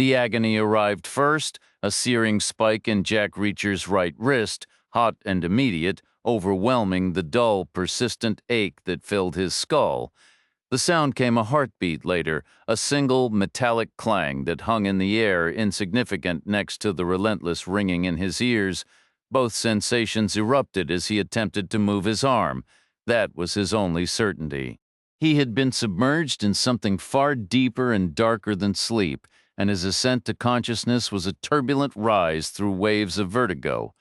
The agony arrived first, a searing spike in Jack Reacher's right wrist, hot and immediate, overwhelming the dull, persistent ache that filled his skull. The sound came a heartbeat later, a single metallic clang that hung in the air, insignificant next to the relentless ringing in his ears. Both sensations erupted as he attempted to move his arm. That was his only certainty. He had been submerged in something far deeper and darker than sleep, and his ascent to consciousness was a turbulent rise through waves of vertigo.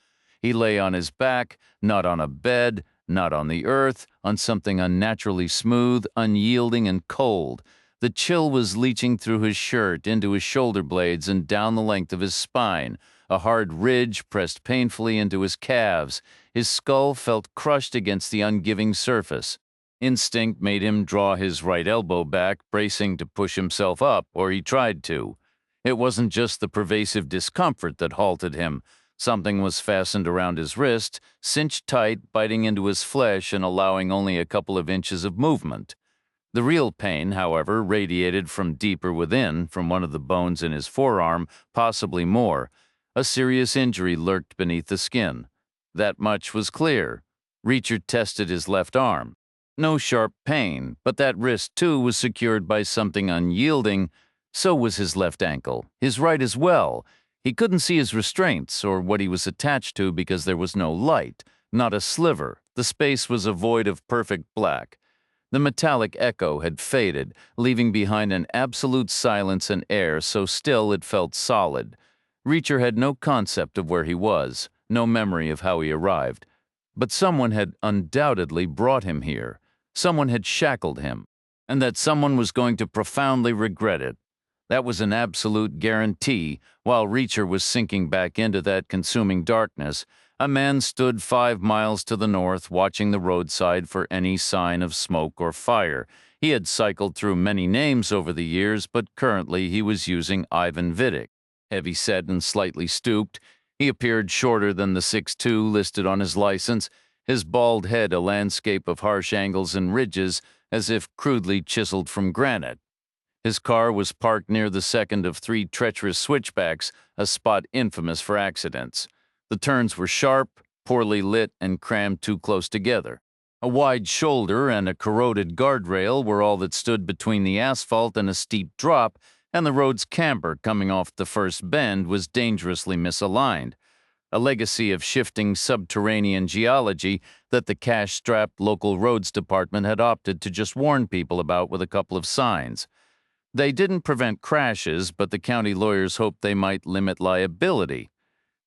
He lay on his back, not on a bed, not on the earth, on something unnaturally smooth, unyielding, and cold. The chill was leaching through his shirt, into his shoulder blades, and down the length of his spine. A hard ridge pressed painfully into his calves. His skull felt crushed against the ungiving surface. Instinct made him draw his right elbow back, bracing to push himself up, or he tried to. It wasn't just the pervasive discomfort that halted him. Something was fastened around his wrist, cinched tight, biting into his flesh and allowing only a couple of inches of movement. The real pain, however, radiated from deeper within, from one of the bones in his forearm, possibly more. A serious injury lurked beneath the skin. That much was clear. Reacher tested his left arm. No sharp pain, but that wrist, too, was secured by something unyielding. So was his left ankle, his right as well. He couldn't see his restraints or what he was attached to because there was no light, not a sliver. The space was a void of perfect black. The metallic echo had faded, leaving behind an absolute silence and air so still it felt solid. Reacher had no concept of where he was, no memory of how he arrived. But someone had undoubtedly brought him here. Someone had shackled him, and that someone was going to profoundly regret it. That was an absolute guarantee. While Reacher was sinking back into that consuming darkness, a man stood 5 miles to the north, watching the roadside for any sign of smoke or fire. He had cycled through many names over the years, but currently he was using Ivan Vidic. Heavy-set and slightly stooped, he appeared shorter than the 6'2" listed on his license, his bald head a landscape of harsh angles and ridges, as if crudely chiseled from granite. His car was parked near the second of 3 treacherous switchbacks, a spot infamous for accidents. The turns were sharp, poorly lit, and crammed too close together. A wide shoulder and a corroded guardrail were all that stood between the asphalt and a steep drop, and the road's camber coming off the first bend was dangerously misaligned. A legacy of shifting subterranean geology that the cash-strapped local roads department had opted to just warn people about with a couple of signs. They didn't prevent crashes, but the county lawyers hoped they might limit liability.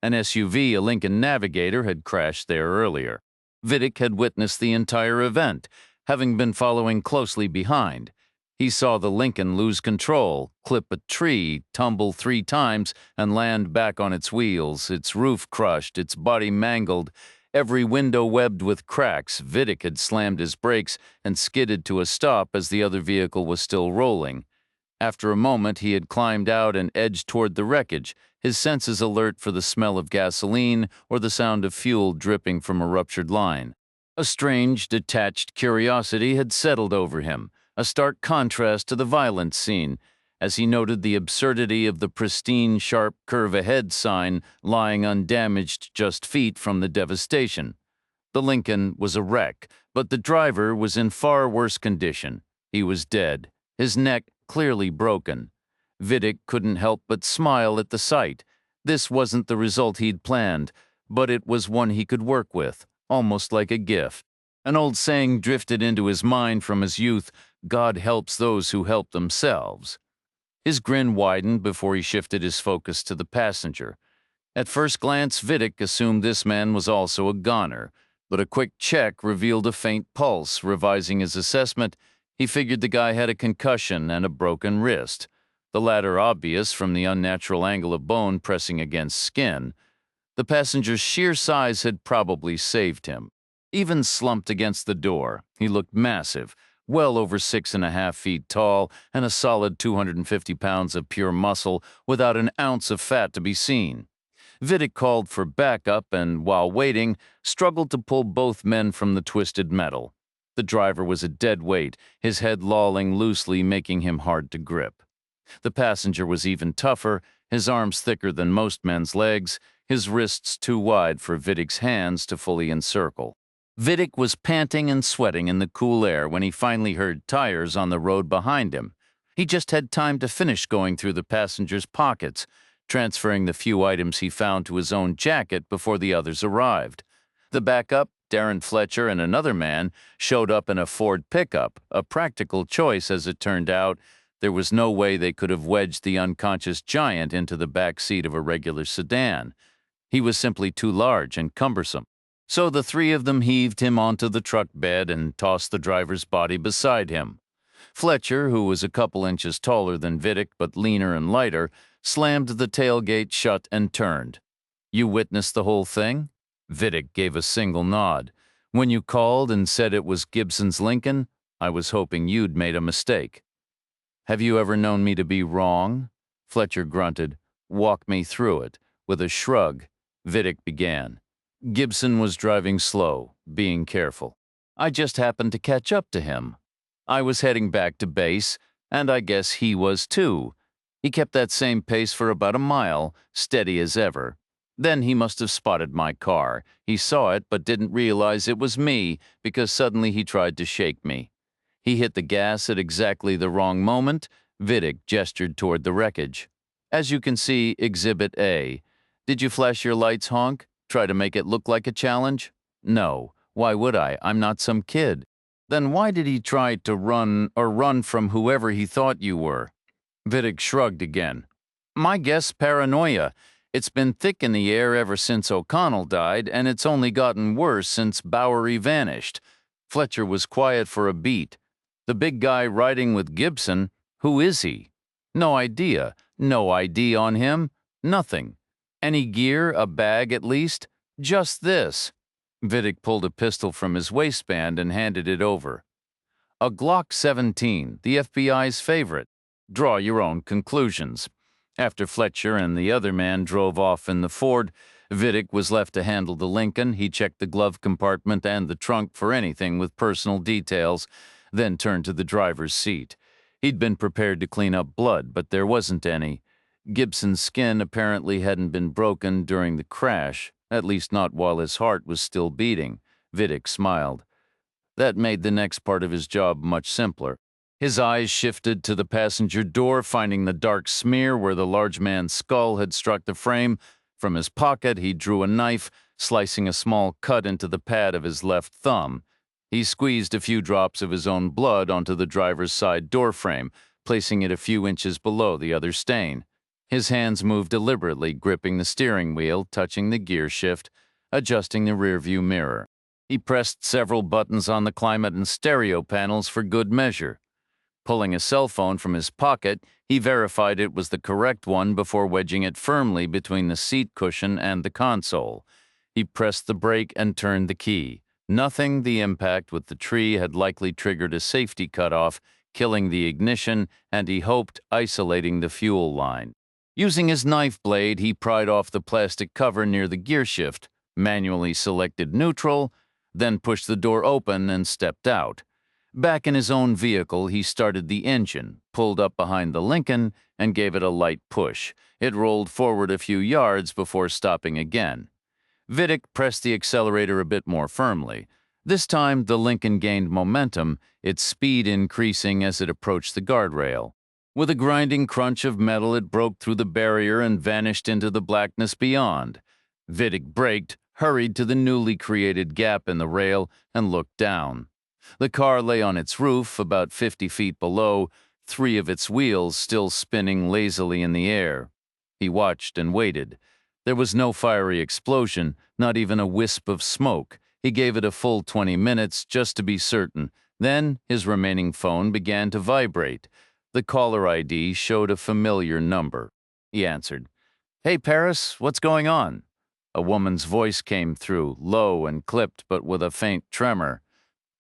An SUV, a Lincoln Navigator, had crashed there earlier. Vidic had witnessed the entire event, having been following closely behind. He saw the Lincoln lose control, clip a tree, tumble 3 times, and land back on its wheels, its roof crushed, its body mangled, every window webbed with cracks. Vidic had slammed his brakes and skidded to a stop as the other vehicle was still rolling. After a moment, he had climbed out and edged toward the wreckage, his senses alert for the smell of gasoline or the sound of fuel dripping from a ruptured line. A strange, detached curiosity had settled over him, a stark contrast to the violent scene, as he noted the absurdity of the pristine, sharp curve ahead sign lying undamaged just feet from the devastation. The Lincoln was a wreck, but the driver was in far worse condition. He was dead, his neck clearly broken. Vidic couldn't help but smile at the sight. This wasn't the result he'd planned, but it was one he could work with, almost like a gift. An old saying drifted into his mind from his youth: God helps those who help themselves. His grin widened before he shifted his focus to the passenger. At first glance, Vidic assumed this man was also a goner, but a quick check revealed a faint pulse. Revising his assessment, he figured the guy had a concussion and a broken wrist, the latter obvious from the unnatural angle of bone pressing against skin. The passenger's sheer size had probably saved him. Even slumped against the door, he looked massive, well over 6.5 feet tall, and a solid 250 pounds of pure muscle without an ounce of fat to be seen. Vidic called for backup and, while waiting, struggled to pull both men from the twisted metal. The driver was a dead weight, his head lolling loosely, making him hard to grip. The passenger was even tougher, his arms thicker than most men's legs, his wrists too wide for Vidic's hands to fully encircle. Vidic was panting and sweating in the cool air when he finally heard tires on the road behind him. He just had time to finish going through the passenger's pockets, transferring the few items he found to his own jacket before the others arrived. The backup, Darren Fletcher and another man, showed up in a Ford pickup, a practical choice as it turned out. There was no way they could have wedged the unconscious giant into the back seat of a regular sedan. He was simply too large and cumbersome. So the three of them heaved him onto the truck bed and tossed the driver's body beside him. Fletcher, who was a couple inches taller than Vidic but leaner and lighter, slammed the tailgate shut and turned. "You witnessed the whole thing?" Vidic gave a single nod. "When you called and said it was Gibson's Lincoln, I was hoping you'd made a mistake." "Have you ever known me to be wrong?" Fletcher grunted. "Walk me through it." With a shrug, Vidic began. "Gibson was driving slow, being careful. I just happened to catch up to him. I was heading back to base, and I guess he was too. He kept that same pace for about a mile, steady as ever. Then he must have spotted my car. He saw it but didn't realize it was me because suddenly he tried to shake me. He hit the gas at exactly the wrong moment." Vidic gestured toward the wreckage. "As you can see, Exhibit A. Did you flash your lights, honk? Try to make it look like a challenge?" "No. Why would I? I'm not some kid." "Then why did he try to run from whoever he thought you were?" Vidic shrugged again. "My guess, paranoia. It's been thick in the air ever since O'Connell died, and it's only gotten worse since Bowery vanished." Fletcher was quiet for a beat. "The big guy riding with Gibson, who is he?" "No idea. No ID on him. Nothing. Any gear, a bag at least? Just this." Vidic pulled a pistol from his waistband and handed it over. "A Glock 17, the FBI's favorite. Draw your own conclusions." After Fletcher and the other man drove off in the Ford, Vidic was left to handle the Lincoln. He checked the glove compartment and the trunk for anything with personal details, then turned to the driver's seat. He'd been prepared to clean up blood, but there wasn't any. Gibson's skin apparently hadn't been broken during the crash, at least not while his heart was still beating. Vidic smiled. That made the next part of his job much simpler. His eyes shifted to the passenger door, finding the dark smear where the large man's skull had struck the frame. From his pocket, he drew a knife, slicing a small cut into the pad of his left thumb. He squeezed a few drops of his own blood onto the driver's side door frame, placing it a few inches below the other stain. His hands moved deliberately, gripping the steering wheel, touching the gear shift, adjusting the rearview mirror. He pressed several buttons on the climate and stereo panels for good measure. Pulling a cell phone from his pocket, he verified it was the correct one before wedging it firmly between the seat cushion and the console. He pressed the brake and turned the key. Nothing. The impact with the tree had likely triggered a safety cutoff, killing the ignition, and he hoped isolating the fuel line. Using his knife blade, he pried off the plastic cover near the gear shift, manually selected neutral, then pushed the door open and stepped out. Back in his own vehicle, he started the engine, pulled up behind the Lincoln, and gave it a light push. It rolled forward a few yards before stopping again. Vidic pressed the accelerator a bit more firmly. This time, the Lincoln gained momentum, its speed increasing as it approached the guardrail. With a grinding crunch of metal, it broke through the barrier and vanished into the blackness beyond. Vidic braked, hurried to the newly created gap in the rail, and looked down. The car lay on its roof, about 50 feet below, 3 of its wheels still spinning lazily in the air. He watched and waited. There was no fiery explosion, not even a wisp of smoke. He gave it a full 20 minutes just to be certain. Then his remaining phone began to vibrate. The caller ID showed a familiar number. He answered. "Hey, Paris, what's going on?" A woman's voice came through, low and clipped, but with a faint tremor.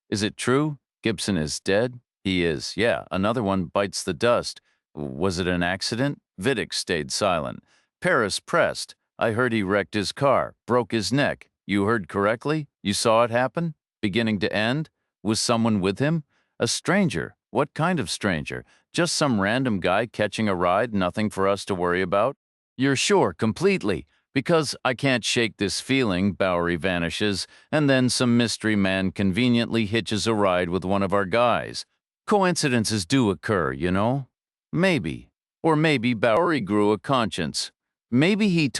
"Is it true? Gibson is dead?" "He is, yeah. Another one bites the dust." "Was it an accident?" Vidic stayed silent. Paris pressed. "I heard he wrecked his car, broke his neck. You heard correctly? You saw it happen? Beginning to end? Was someone with him?" "A stranger. What kind of stranger? Just some random guy catching a ride, nothing for us to worry about? You're sure, completely. Because I can't shake this feeling, Bowery vanishes, and then some mystery man conveniently hitches a ride with one of our guys. Coincidences do occur, you know? Maybe. Or maybe Bowery grew a conscience. Maybe he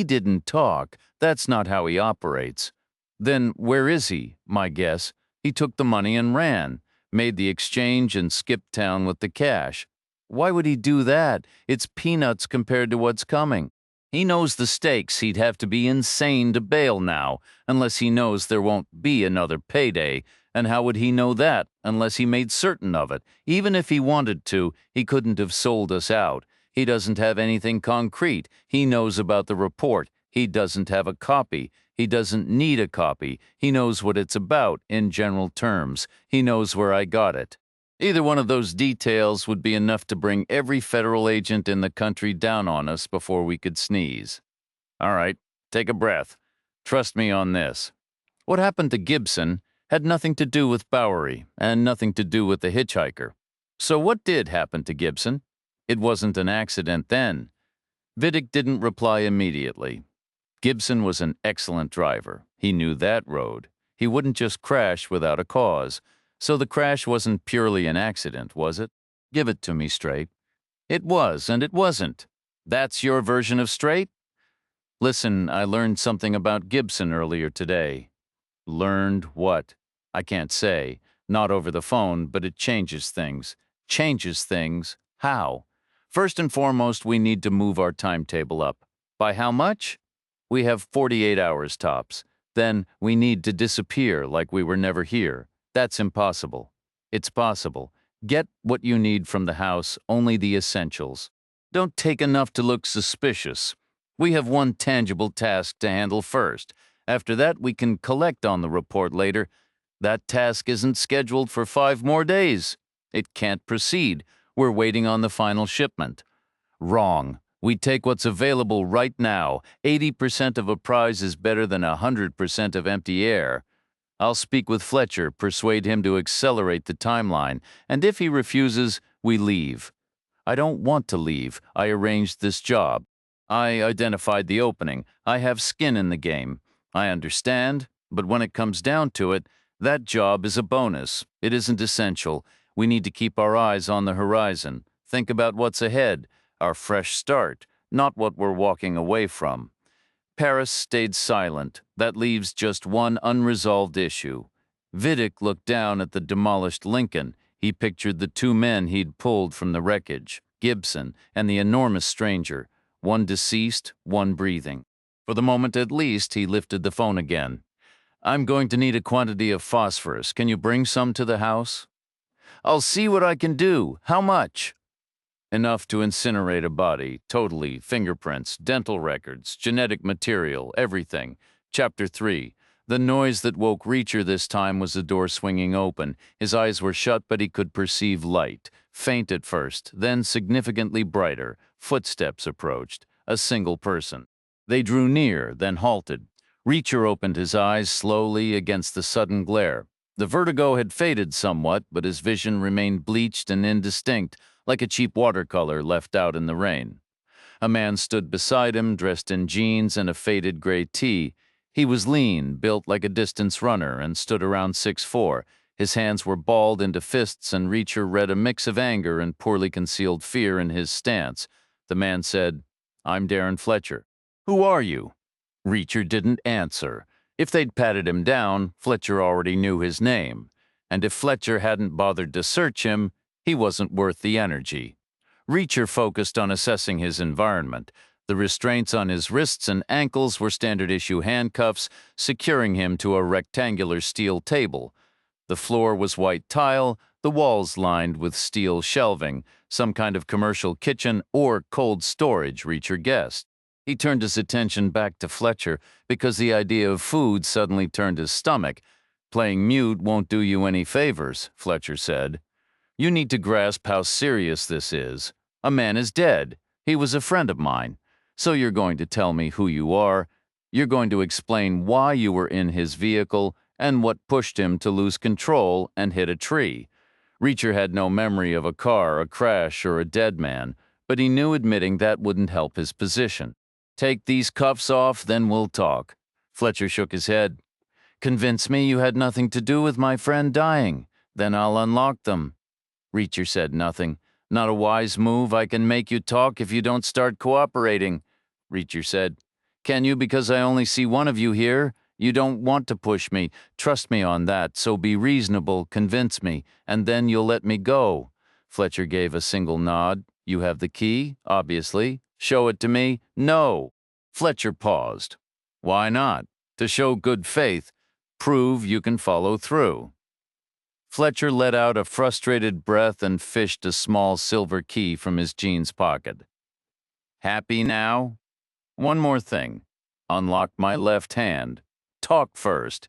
didn't talk. That's not how he operates. Then where is he? My guess. He took the money and ran, made the exchange and skipped town with the cash. Why would he do that? It's peanuts compared to what's coming. He knows the stakes. He'd have to be insane to bail now, unless he knows there won't be another payday. And how would he know that, unless he made certain of it? Even if he wanted to, he couldn't have sold us out. He doesn't have anything concrete. He knows about the report. He doesn't have a copy. He doesn't need a copy. He knows what it's about, in general terms. He knows where I got it. Either one of those details would be enough to bring every federal agent in the country down on us before we could sneeze. All right, take a breath. Trust me on this. What happened to Gibson had nothing to do with Bowery and nothing to do with the hitchhiker. So what did happen to Gibson? It wasn't an accident then. Vidic didn't reply immediately. Gibson was an excellent driver. He knew that road. He wouldn't just crash without a cause. So the crash wasn't purely an accident, was it? Give it to me straight. It was, and it wasn't. That's your version of straight? Listen, I learned something about Gibson earlier today. Learned what? I can't say. Not over the phone, but it changes things. Changes things? How? First and foremost, we need to move our timetable up. By how much? We have 48 hours tops. Then we need to disappear like we were never here. That's impossible. It's possible. Get what you need from the house, only the essentials. Don't take enough to look suspicious. We have one tangible task to handle first. After that, we can collect on the report later. That task isn't scheduled for 5 more days. It can't proceed. We're waiting on the final shipment. Wrong. We take what's available right now. 80% of a prize is better than 100% of empty air. I'll speak with Fletcher, persuade him to accelerate the timeline, and if he refuses, we leave. I don't want to leave. I arranged this job. I identified the opening. I have skin in the game. I understand, but when it comes down to it, that job is a bonus. It isn't essential. We need to keep our eyes on the horizon. Think about what's ahead, our fresh start, not what we're walking away from. Paris stayed silent. That leaves just one unresolved issue. Vidic looked down at the demolished Lincoln. He pictured the 2 men he'd pulled from the wreckage, Gibson and the enormous stranger, one deceased, one breathing. For the moment at least, he lifted the phone again. I'm going to need a quantity of phosphorus. Can you bring some to the house? I'll see what I can do. How much? Enough to incinerate a body, totally, fingerprints, dental records, genetic material, everything. Chapter 3. The noise that woke Reacher this time was the door swinging open. His eyes were shut, but he could perceive light. Faint at first, then significantly brighter. Footsteps approached. A single person. They drew near, then halted. Reacher opened his eyes slowly against the sudden glare. The vertigo had faded somewhat, but his vision remained bleached and indistinct, like a cheap watercolor left out in the rain. A man stood beside him, dressed in jeans and a faded gray tee. He was lean, built like a distance runner, and stood around 6'4". His hands were balled into fists, and Reacher read a mix of anger and poorly concealed fear in his stance. The man said, "I'm Darren Fletcher." "Who are you?" Reacher didn't answer. If they'd patted him down, Fletcher already knew his name. And if Fletcher hadn't bothered to search him, he wasn't worth the energy. Reacher focused on assessing his environment. The restraints on his wrists and ankles were standard-issue handcuffs, securing him to a rectangular steel table. The floor was white tile, the walls lined with steel shelving, some kind of commercial kitchen or cold storage, Reacher guessed. He turned his attention back to Fletcher because the idea of food suddenly turned his stomach. "Playing mute won't do you any favors," Fletcher said. "You need to grasp how serious this is. A man is dead. He was a friend of mine. So you're going to tell me who you are. You're going to explain why you were in his vehicle and what pushed him to lose control and hit a tree. Reacher had no memory of a car, a crash, or a dead man, but he knew admitting that wouldn't help his position. "Take these cuffs off, then we'll talk." Fletcher shook his head. "Convince me you had nothing to do with my friend dying. Then I'll unlock them." Reacher said nothing. "Not a wise move. I can make you talk if you don't start cooperating." Reacher said, "Can you, because I only see one of you here? You don't want to push me. Trust me on that, so be reasonable, convince me, and then you'll let me go." Fletcher gave a single nod. "You have the key, obviously. Show it to me." "No." Fletcher paused. "Why not?" "To show good faith. Prove you can follow through." Fletcher let out a frustrated breath and fished a small silver key from his jeans pocket. "Happy now? One more thing. Unlock my left hand. Talk first.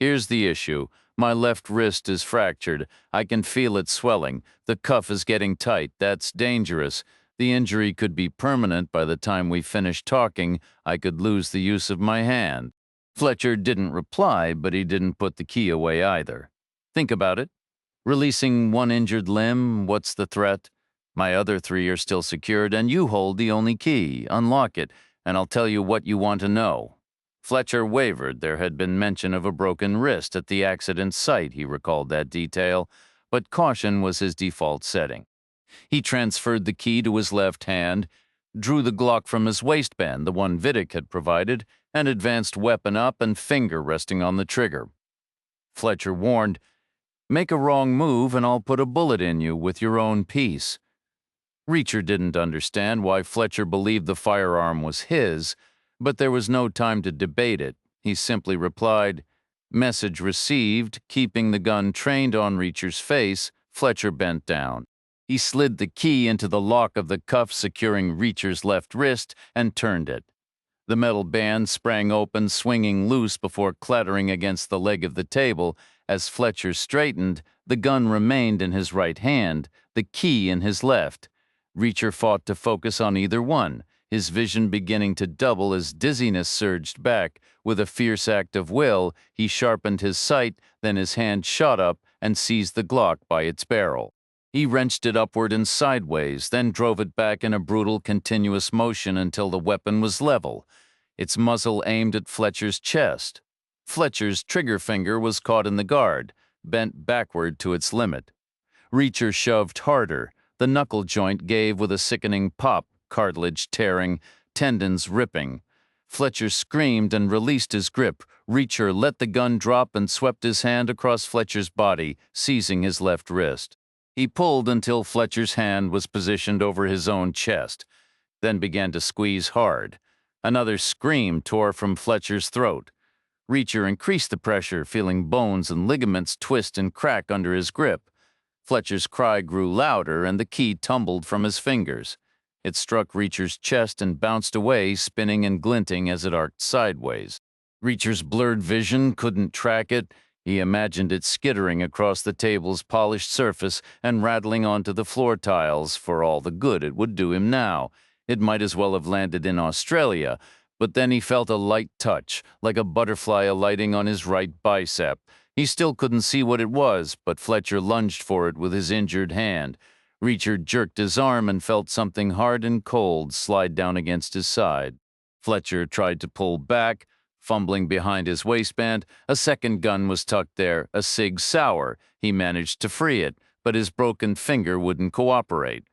Here's the issue. My left wrist is fractured. I can feel it swelling. The cuff is getting tight. That's dangerous. The injury could be permanent by the time we finish talking. I could lose the use of my hand." Fletcher didn't reply, but he didn't put the key away either. "Think about it. Releasing one injured limb, what's the threat? My other three are still secured, and you hold the only key. Unlock it, and I'll tell you what you want to know." Fletcher wavered. There had been mention of a broken wrist at the accident site, he recalled that detail, but caution was his default setting. He transferred the key to his left hand, drew the Glock from his waistband, the one Vidic had provided, and advanced weapon up and finger resting on the trigger. Fletcher warned, "Make a wrong move and I'll put a bullet in you with your own piece." Reacher didn't understand why Fletcher believed the firearm was his, but there was no time to debate it. He simply replied, "Message received." Keeping the gun trained on Reacher's face, Fletcher bent down. He slid the key into the lock of the cuff securing Reacher's left wrist and turned it. The metal band sprang open, swinging loose before clattering against the leg of the table. As Fletcher straightened, the gun remained in his right hand, the key in his left. Reacher fought to focus on either one, his vision beginning to double as dizziness surged back. With a fierce act of will, he sharpened his sight, then his hand shot up and seized the Glock by its barrel. He wrenched it upward and sideways, then drove it back in a brutal, continuous motion until the weapon was level, its muzzle aimed at Fletcher's chest. Fletcher's trigger finger was caught in the guard, bent backward to its limit. Reacher shoved harder. The knuckle joint gave with a sickening pop, cartilage tearing, tendons ripping. Fletcher screamed and released his grip. Reacher let the gun drop and swept his hand across Fletcher's body, seizing his left wrist. He pulled until Fletcher's hand was positioned over his own chest, then began to squeeze hard. Another scream tore from Fletcher's throat. Reacher increased the pressure, feeling bones and ligaments twist and crack under his grip. Fletcher's cry grew louder, and the key tumbled from his fingers. It struck Reacher's chest and bounced away, spinning and glinting as it arced sideways. Reacher's blurred vision couldn't track it. He imagined it skittering across the table's polished surface and rattling onto the floor tiles for all the good it would do him now. It might as well have landed in Australia, but then he felt a light touch, like a butterfly alighting on his right bicep. He still couldn't see what it was, but Fletcher lunged for it with his injured hand. Reacher jerked his arm and felt something hard and cold slide down against his side. Fletcher tried to pull back, fumbling behind his waistband. A second gun was tucked there, a Sig Sauer. He managed to free it, but his broken finger wouldn't cooperate.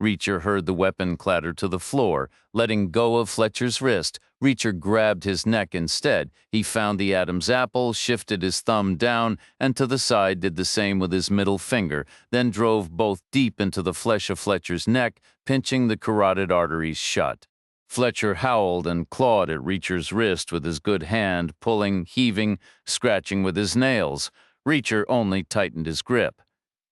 Reacher heard the weapon clatter to the floor. Letting go of Fletcher's wrist, Reacher grabbed his neck instead. He found the Adam's apple, shifted his thumb down, and to the side did the same with his middle finger, then drove both deep into the flesh of Fletcher's neck, pinching the carotid arteries shut. Fletcher howled and clawed at Reacher's wrist with his good hand, pulling, heaving, scratching with his nails. Reacher only tightened his grip.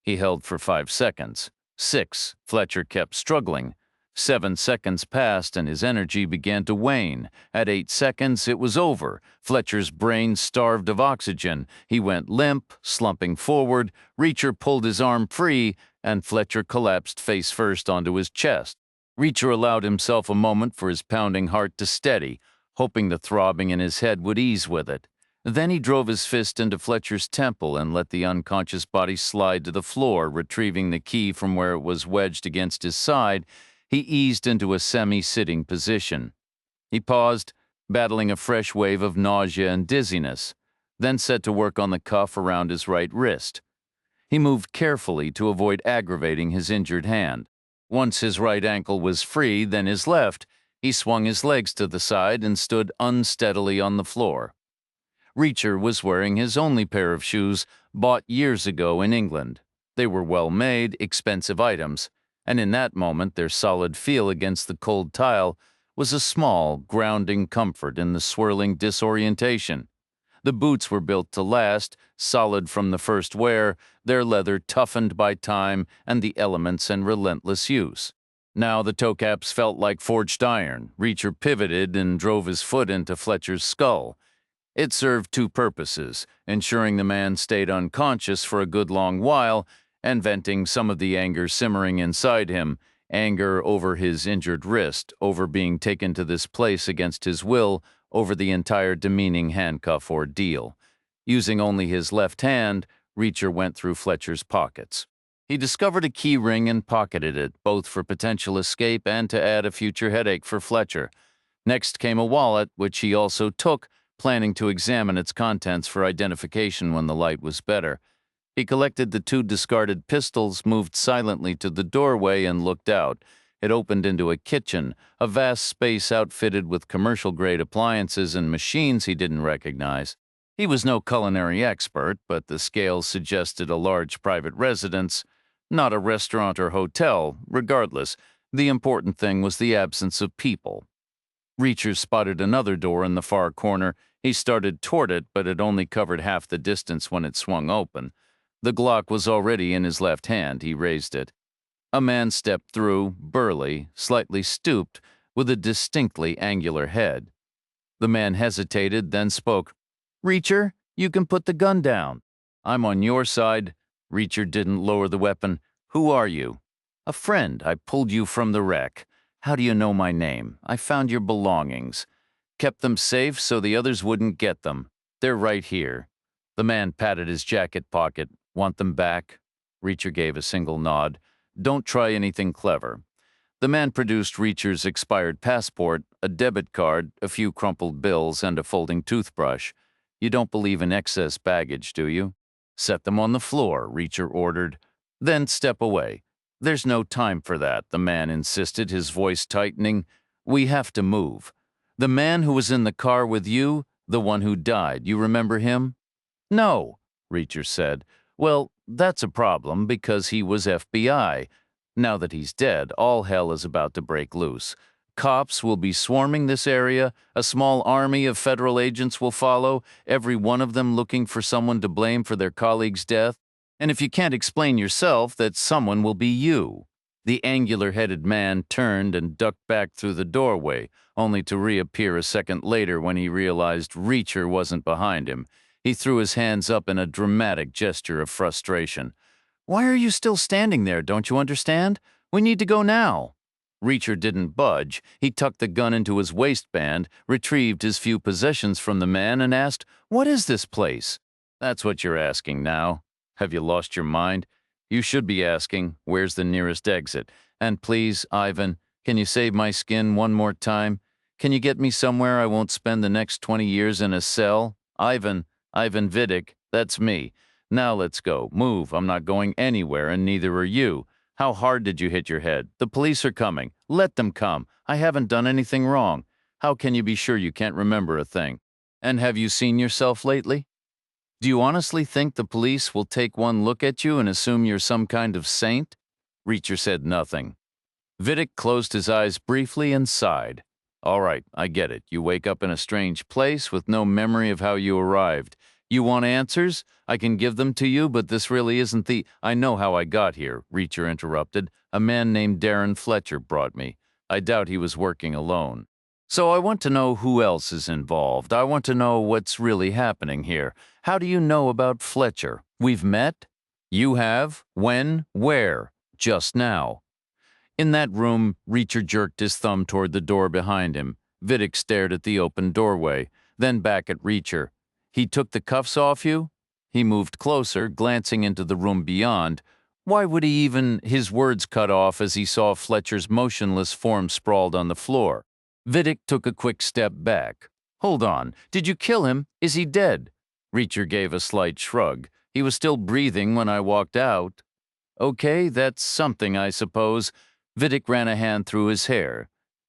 He held for 5 seconds. 6. Fletcher kept struggling. 7 seconds passed and his energy began to wane. At 8 seconds, it was over. Fletcher's brain starved of oxygen. He went limp, slumping forward. Reacher pulled his arm free, and Fletcher collapsed face first onto his chest. Reacher allowed himself a moment for his pounding heart to steady, hoping the throbbing in his head would ease with it. Then he drove his fist into Fletcher's temple and let the unconscious body slide to the floor, retrieving the key from where it was wedged against his side. He eased into a semi-sitting position. He paused, battling a fresh wave of nausea and dizziness, then set to work on the cuff around his right wrist. He moved carefully to avoid aggravating his injured hand. Once his right ankle was free, then his left, he swung his legs to the side and stood unsteadily on the floor. Reacher was wearing his only pair of shoes, bought years ago in England. They were well-made, expensive items, and in that moment their solid feel against the cold tile was a small, grounding comfort in the swirling disorientation. The boots were built to last, solid from the first wear, their leather toughened by time and the elements and relentless use. Now the toe caps felt like forged iron. Reacher pivoted and drove his foot into Fletcher's skull. It served two purposes, ensuring the man stayed unconscious for a good long while and venting some of the anger simmering inside him, anger over his injured wrist, over being taken to this place against his will, over the entire demeaning handcuff ordeal. Using only his left hand, Reacher went through Fletcher's pockets. He discovered a key ring and pocketed it, both for potential escape and to add a future headache for Fletcher. Next came a wallet, which he also took, planning to examine its contents for identification when the light was better. He collected the two discarded pistols, moved silently to the doorway, and looked out. It opened into a kitchen, a vast space outfitted with commercial-grade appliances and machines he didn't recognize. He was no culinary expert, but the scales suggested a large private residence, not a restaurant or hotel. Regardless, the important thing was the absence of people. Reacher spotted another door in the far corner. He started toward it, but it only covered half the distance when it swung open. The Glock was already in his left hand. He raised it. A man stepped through, burly, slightly stooped, with a distinctly angular head. The man hesitated, then spoke. "Reacher, you can put the gun down." "I'm on your side." Reacher didn't lower the weapon. "Who are you?" "A friend. I pulled you from the wreck." "How do you know my name?" "I found your belongings. Kept them safe so the others wouldn't get them. They're right here." The man patted his jacket pocket. "Want them back?" Reacher gave a single nod. "Don't try anything clever." The man produced Reacher's expired passport, a debit card, a few crumpled bills, and a folding toothbrush. "You don't believe in excess baggage, do you?" "Set them on the floor," Reacher ordered. "Then step away." "There's no time for that," the man insisted, his voice tightening. "We have to move. The man who was in the car with you, the one who died, you remember him?" "No," Reacher said. "Well, that's a problem because he was FBI. Now that he's dead, all hell is about to break loose. Cops will be swarming this area, a small army of federal agents will follow, every one of them looking for someone to blame for their colleague's death. And if you can't explain yourself, that someone will be you." The angular-headed man turned and ducked back through the doorway, only to reappear a second later when he realized Reacher wasn't behind him. He threw his hands up in a dramatic gesture of frustration. "Why are you still standing there? Don't you understand? We need to go now." Reacher didn't budge. He tucked the gun into his waistband, retrieved his few possessions from the man, and asked, "What is this place?" "That's what you're asking now. Have you lost your mind? You should be asking, where's the nearest exit? And please, Ivan, can you save my skin one more time? Can you get me somewhere I won't spend the next 20 years in a cell? Ivan Vidic, that's me. Now let's go. Move. I'm not going anywhere, and neither are you. How hard did you hit your head? The police are coming. Let them come. I haven't done anything wrong. How can you be sure you can't remember a thing? And have you seen yourself lately? Do you honestly think the police will take one look at you and assume you're some kind of saint?" Reacher said nothing. Vidic closed his eyes briefly and sighed. "All right, I get it. You wake up in a strange place with no memory of how you arrived. You want answers? I can give them to you, but this really isn't the—" "I know how I got here," Reacher interrupted. "A man named Darren Fletcher brought me. I doubt he was working alone. So I want to know who else is involved. I want to know what's really happening here. How do you know about Fletcher? We've met? You have? When? Where? Just now." In that room, Reacher jerked his thumb toward the door behind him. Vidic stared at the open doorway, then back at Reacher. He took the cuffs off you? He moved closer, glancing into the room beyond. Why would he even— His words cut off as he saw Fletcher's motionless form sprawled on the floor. Vidic took a quick step back. Hold on, did you kill him? Is he dead? Reacher gave a slight shrug. He was still breathing when I walked out. Okay, that's something, I suppose. Vidic ran a hand through his hair.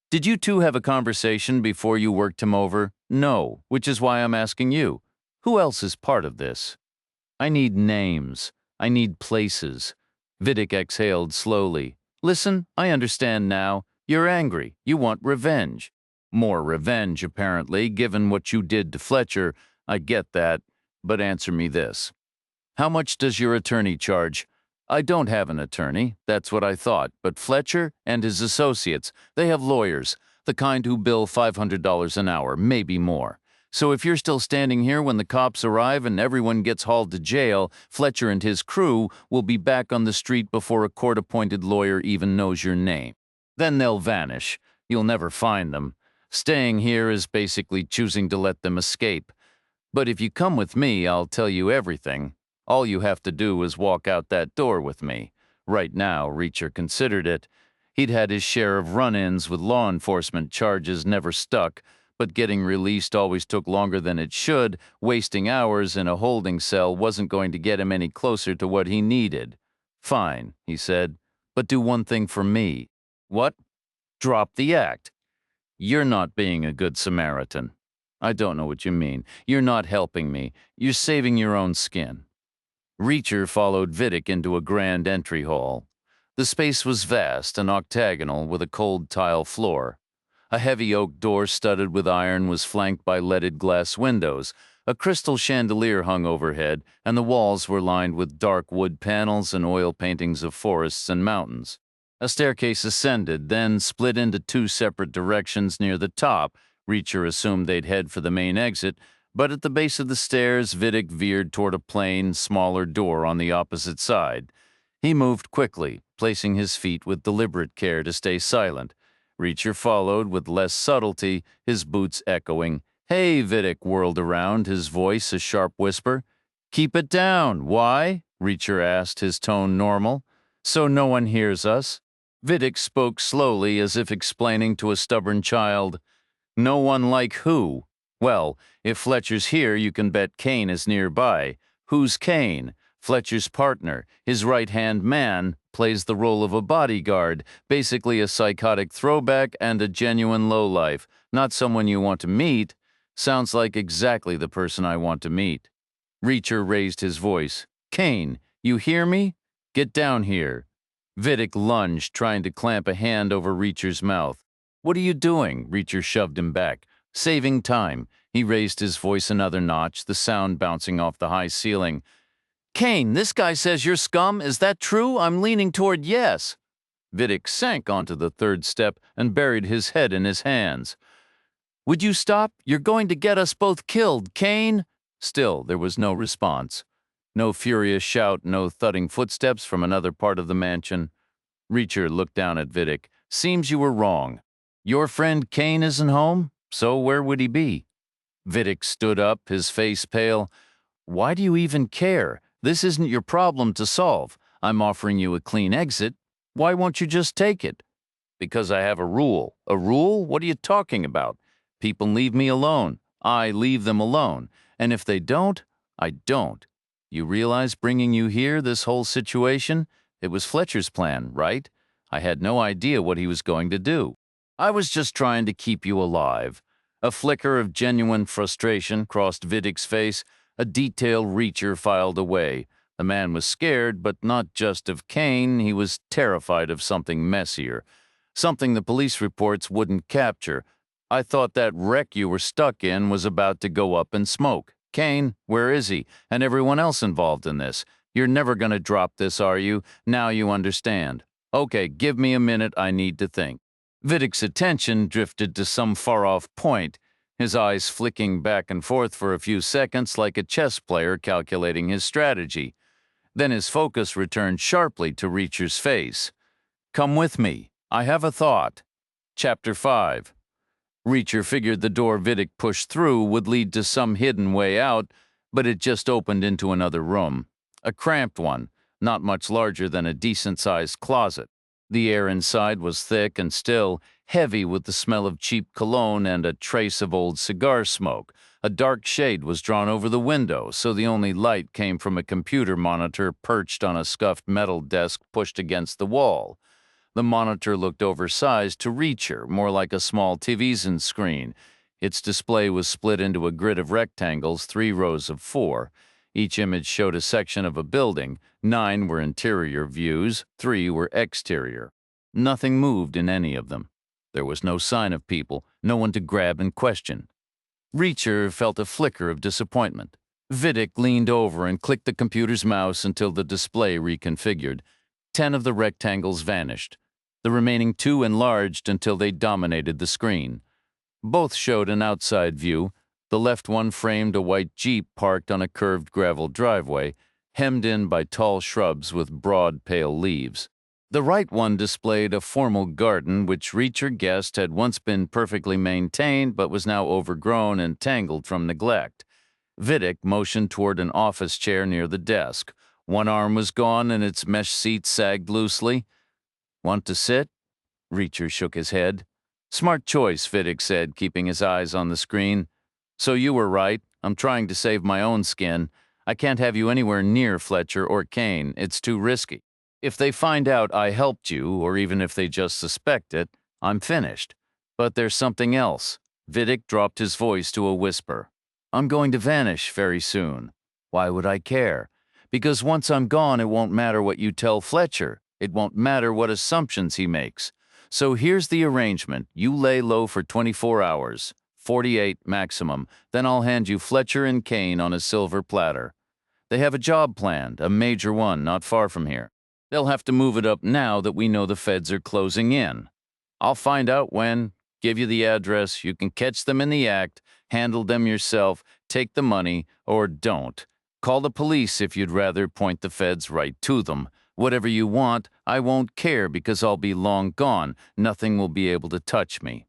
Did you two have a conversation before you worked him over? No, which is why I'm asking you. Who else is part of this? I need names. I need places. Vidic exhaled slowly. Listen, I understand now. You're angry. You want revenge. More revenge, apparently, given what you did to Fletcher. I get that. But answer me this. How much does your attorney charge? I don't have an attorney. That's what I thought. But Fletcher and his associates, they have lawyers, the kind who bill $500 an hour, maybe more. So if you're still standing here when the cops arrive and everyone gets hauled to jail, Fletcher and his crew will be back on the street before a court-appointed lawyer even knows your name. Then they'll vanish. You'll never find them. Staying here is basically choosing to let them escape. But if you come with me, I'll tell you everything. All you have to do is walk out that door with me. Right now, Reacher considered it. He'd had his share of run-ins with law enforcement. Charges never stuck, but getting released always took longer than it should. Wasting hours in a holding cell wasn't going to get him any closer to what he needed. Fine, he said, but do one thing for me. What? Drop the act. You're not being a good Samaritan. I don't know what you mean. You're not helping me. You're saving your own skin. Reacher followed Vidic into a grand entry hall. The space was vast and octagonal with a cold tile floor. A heavy oak door studded with iron was flanked by leaded glass windows. A crystal chandelier hung overhead, and the walls were lined with dark wood panels and oil paintings of forests and mountains. A staircase ascended, then split into two separate directions near the top. Reacher assumed they'd head for the main exit, but at the base of the stairs, Vidic veered toward a plain, smaller door on the opposite side. He moved quickly, placing his feet with deliberate care to stay silent. Reacher followed with less subtlety, his boots echoing. Hey, Vidic whirled around, his voice a sharp whisper. Keep it down. Why? Reacher asked, his tone normal. So no one hears us. Vidic spoke slowly, as if explaining to a stubborn child. No one like who? Well, if Fletcher's here, you can bet Kane is nearby. Who's Kane? Fletcher's partner, his right-hand man, plays the role of a bodyguard, basically a psychotic throwback and a genuine lowlife. Not someone you want to meet. Sounds like exactly the person I want to meet. Reacher raised his voice. Kane, you hear me? Get down here. Vidic lunged, trying to clamp a hand over Reacher's mouth. What are you doing? Reacher shoved him back. Saving time. He raised his voice another notch, the sound bouncing off the high ceiling. Kane, this guy says you're scum. Is that true? I'm leaning toward yes. Vidic sank onto the third step and buried his head in his hands. Would you stop? You're going to get us both killed, Kane. Still, there was no response. No furious shout, no thudding footsteps from another part of the mansion. Reacher looked down at Vidic. Seems you were wrong. Your friend Kane isn't home? So where would he be? Vidic stood up, his face pale. Why do you even care? This isn't your problem to solve. I'm offering you a clean exit. Why won't you just take it? Because I have a rule. A rule? What are you talking about? People leave me alone. I leave them alone. And if they don't, I don't. You realize bringing you here, this whole situation? It was Fletcher's plan, right? I had no idea what he was going to do. I was just trying to keep you alive. A flicker of genuine frustration crossed Vidic's face. A detailed Reacher filed away. The man was scared, but not just of Kane. He was terrified of something messier. Something the police reports wouldn't capture. I thought that wreck you were stuck in was about to go up in smoke. Kane, where is he? And everyone else involved in this. You're never going to drop this, are you? Now you understand. Okay, give me a minute. I need to think. Vidic's attention drifted to some far-off point, his eyes flicking back and forth for a few seconds like a chess player calculating his strategy. Then his focus returned sharply to Reacher's face. Come with me. I have a thought. Chapter 5. Reacher figured the door Vidic pushed through would lead to some hidden way out, but it just opened into another room. A cramped one, not much larger than a decent-sized closet. The air inside was thick and still, heavy with the smell of cheap cologne and a trace of old cigar smoke. A dark shade was drawn over the window, so the only light came from a computer monitor perched on a scuffed metal desk pushed against the wall. The monitor looked oversized to Reacher, more like a small television screen. Its display was split into a grid of rectangles, 3 rows of 4. Each image showed a section of a building. 9 were interior views, 3 were exterior. Nothing moved in any of them. There was no sign of people, no one to grab and question. Reacher felt a flicker of disappointment. Vidic leaned over and clicked the computer's mouse until the display reconfigured. 10 of the rectangles vanished. The remaining 2 enlarged until they dominated the screen. Both showed an outside view. The left one framed a white Jeep parked on a curved gravel driveway, hemmed in by tall shrubs with broad, pale leaves. The right one displayed a formal garden which Reacher guessed had once been perfectly maintained but was now overgrown and tangled from neglect. Vidic motioned toward an office chair near the desk. One arm was gone and its mesh seat sagged loosely. "Want to sit?" Reacher shook his head. "Smart choice," Vidic said, keeping his eyes on the screen. "So you were right. I'm trying to save my own skin. I can't have you anywhere near Fletcher or Kane. It's too risky. If they find out I helped you, or even if they just suspect it, I'm finished. But there's something else." Vidic dropped his voice to a whisper. "I'm going to vanish very soon. Why would I care? Because once I'm gone, it won't matter what you tell Fletcher. It won't matter what assumptions he makes. So here's the arrangement. You lay low for 24 hours, 48 maximum. Then I'll hand you Fletcher and Kane on a silver platter. They have a job planned, a major one, not far from here. They'll have to move it up now that we know the feds are closing in. I'll find out when, give you the address, you can catch them in the act, handle them yourself, take the money, or don't. Call the police if you'd rather point the feds right to them. Whatever you want, I won't care because I'll be long gone. Nothing will be able to touch me."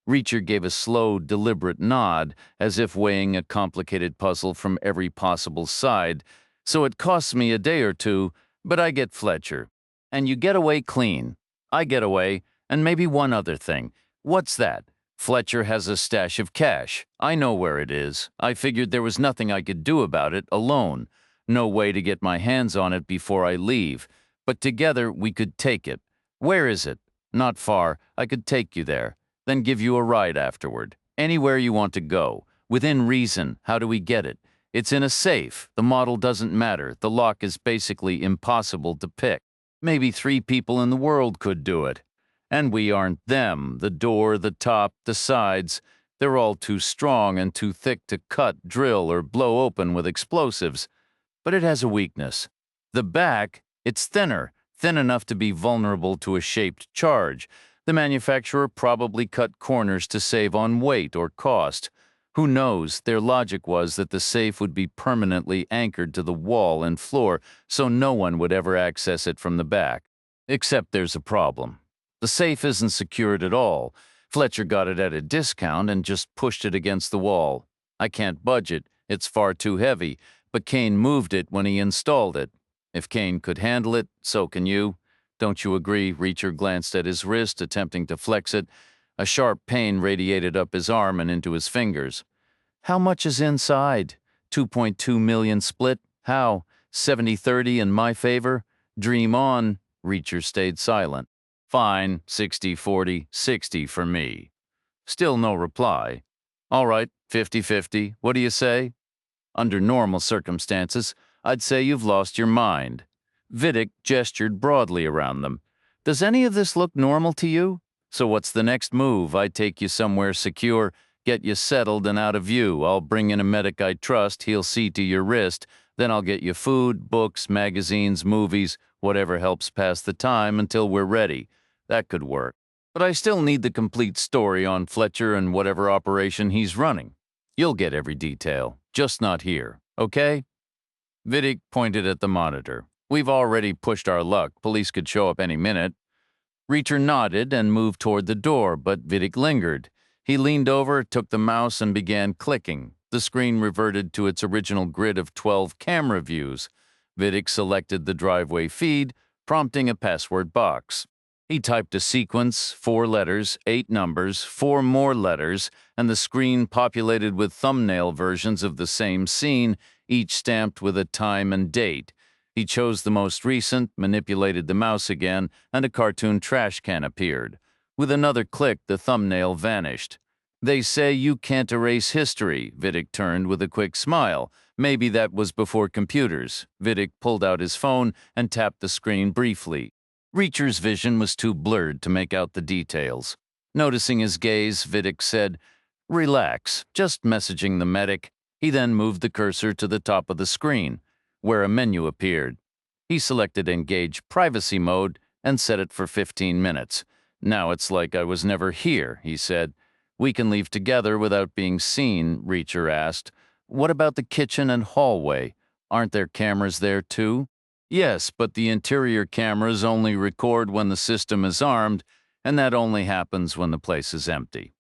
Reacher gave a slow, deliberate nod, as if weighing a complicated puzzle from every possible side. "So it costs me a day or 2, but I get Fletcher. And you get away clean. I get away, and maybe one other thing. What's that? Fletcher has a stash of cash. I know where it is. I figured there was nothing I could do about it alone. No way to get my hands on it before I leave. But together we could take it. Where is it? Not far. I could take you there. Then give you a ride afterward. Anywhere you want to go. Within reason. How do we get it? It's in a safe. The model doesn't matter. The lock is basically impossible to pick. Maybe 3 people in the world could do it. And we aren't them. The door, the top, the sides. They're all too strong and too thick to cut, drill, or blow open with explosives. But it has a weakness. The back, it's thinner, thin enough to be vulnerable to a shaped charge. The manufacturer probably cut corners to save on weight or cost. Who knows? Their logic was that the safe would be permanently anchored to the wall and floor, so no one would ever access it from the back. Except there's a problem. The safe isn't secured at all. Fletcher got it at a discount and just pushed it against the wall. I can't budge it. It's far too heavy. But Kane moved it when he installed it. If Kane could handle it, so can you. Don't you agree?" Reacher glanced at his wrist, attempting to flex it. A sharp pain radiated up his arm and into his fingers. "How much is inside? 2.2 million split? How? 70-30 in my favor? Dream on." Reacher stayed silent. "Fine, 60-40, 60 for me." Still no reply. "All right, 50-50. What do you say?" "Under normal circumstances, I'd say you've lost your mind." Vidic gestured broadly around them. "Does any of this look normal to you? So what's the next move? I take you somewhere secure, get you settled and out of view. I'll bring in a medic I trust, he'll see to your wrist. Then I'll get you food, books, magazines, movies, whatever helps pass the time until we're ready. That could work. But I still need the complete story on Fletcher and whatever operation he's running. You'll get every detail, just not here, okay?" Vidic pointed at the monitor. "We've already pushed our luck. Police could show up any minute." Reacher nodded and moved toward the door, but Vidic lingered. He leaned over, took the mouse, and began clicking. The screen reverted to its original grid of 12 camera views. Vidic selected the driveway feed, prompting a password box. He typed a sequence, 4 letters, 8 numbers, 4 more letters, and the screen populated with thumbnail versions of the same scene, each stamped with a time and date. He chose the most recent, manipulated the mouse again, and a cartoon trash can appeared. With another click, the thumbnail vanished. "They say you can't erase history," Vidic turned with a quick smile. Maybe that was before computers. Vidic pulled out his phone and tapped the screen briefly. Reacher's vision was too blurred to make out the details. Noticing his gaze, Vidic said, "Relax, just messaging the medic." He then moved the cursor to the top of the screen, where a menu appeared. He selected Engage Privacy Mode and set it for 15 minutes. "Now it's like I was never here," he said. "We can leave together without being seen," Reacher asked. "What about the kitchen and hallway? Aren't there cameras there too?" "Yes, but the interior cameras only record when the system is armed, and that only happens when the place is empty.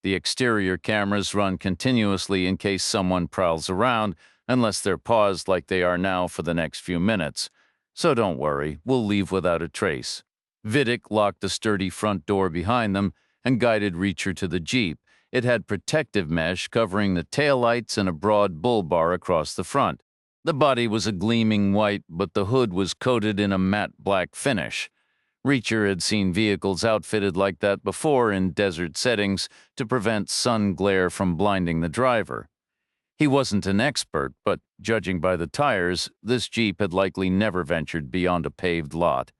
The exterior cameras run continuously in case someone prowls around, unless they're paused like they are now for the next few minutes. So don't worry, we'll leave without a trace." Vidic locked the sturdy front door behind them and guided Reacher to the Jeep. It had protective mesh covering the taillights and a broad bull bar across the front. The body was a gleaming white, but the hood was coated in a matte black finish. Reacher had seen vehicles outfitted like that before in desert settings to prevent sun glare from blinding the driver. He wasn't an expert, but judging by the tires, this Jeep had likely never ventured beyond a paved lot.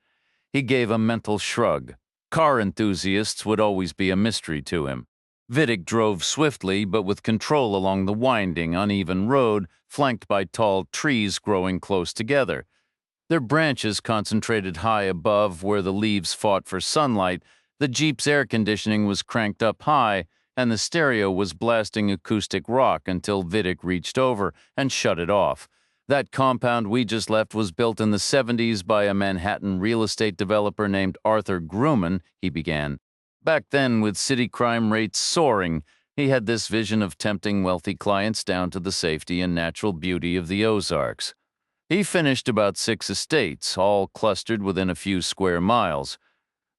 He gave a mental shrug. Car enthusiasts would always be a mystery to him. Vidic drove swiftly but with control along the winding, uneven road, flanked by tall trees growing close together. Their branches concentrated high above where the leaves fought for sunlight. The Jeep's air conditioning was cranked up high, and the stereo was blasting acoustic rock until Vidic reached over and shut it off. "That compound we just left was built in the 70s by a Manhattan real estate developer named Arthur Grumman," he began. "Back then, with city crime rates soaring, he had this vision of tempting wealthy clients down to the safety and natural beauty of the Ozarks. He finished about 6 estates, all clustered within a few square miles.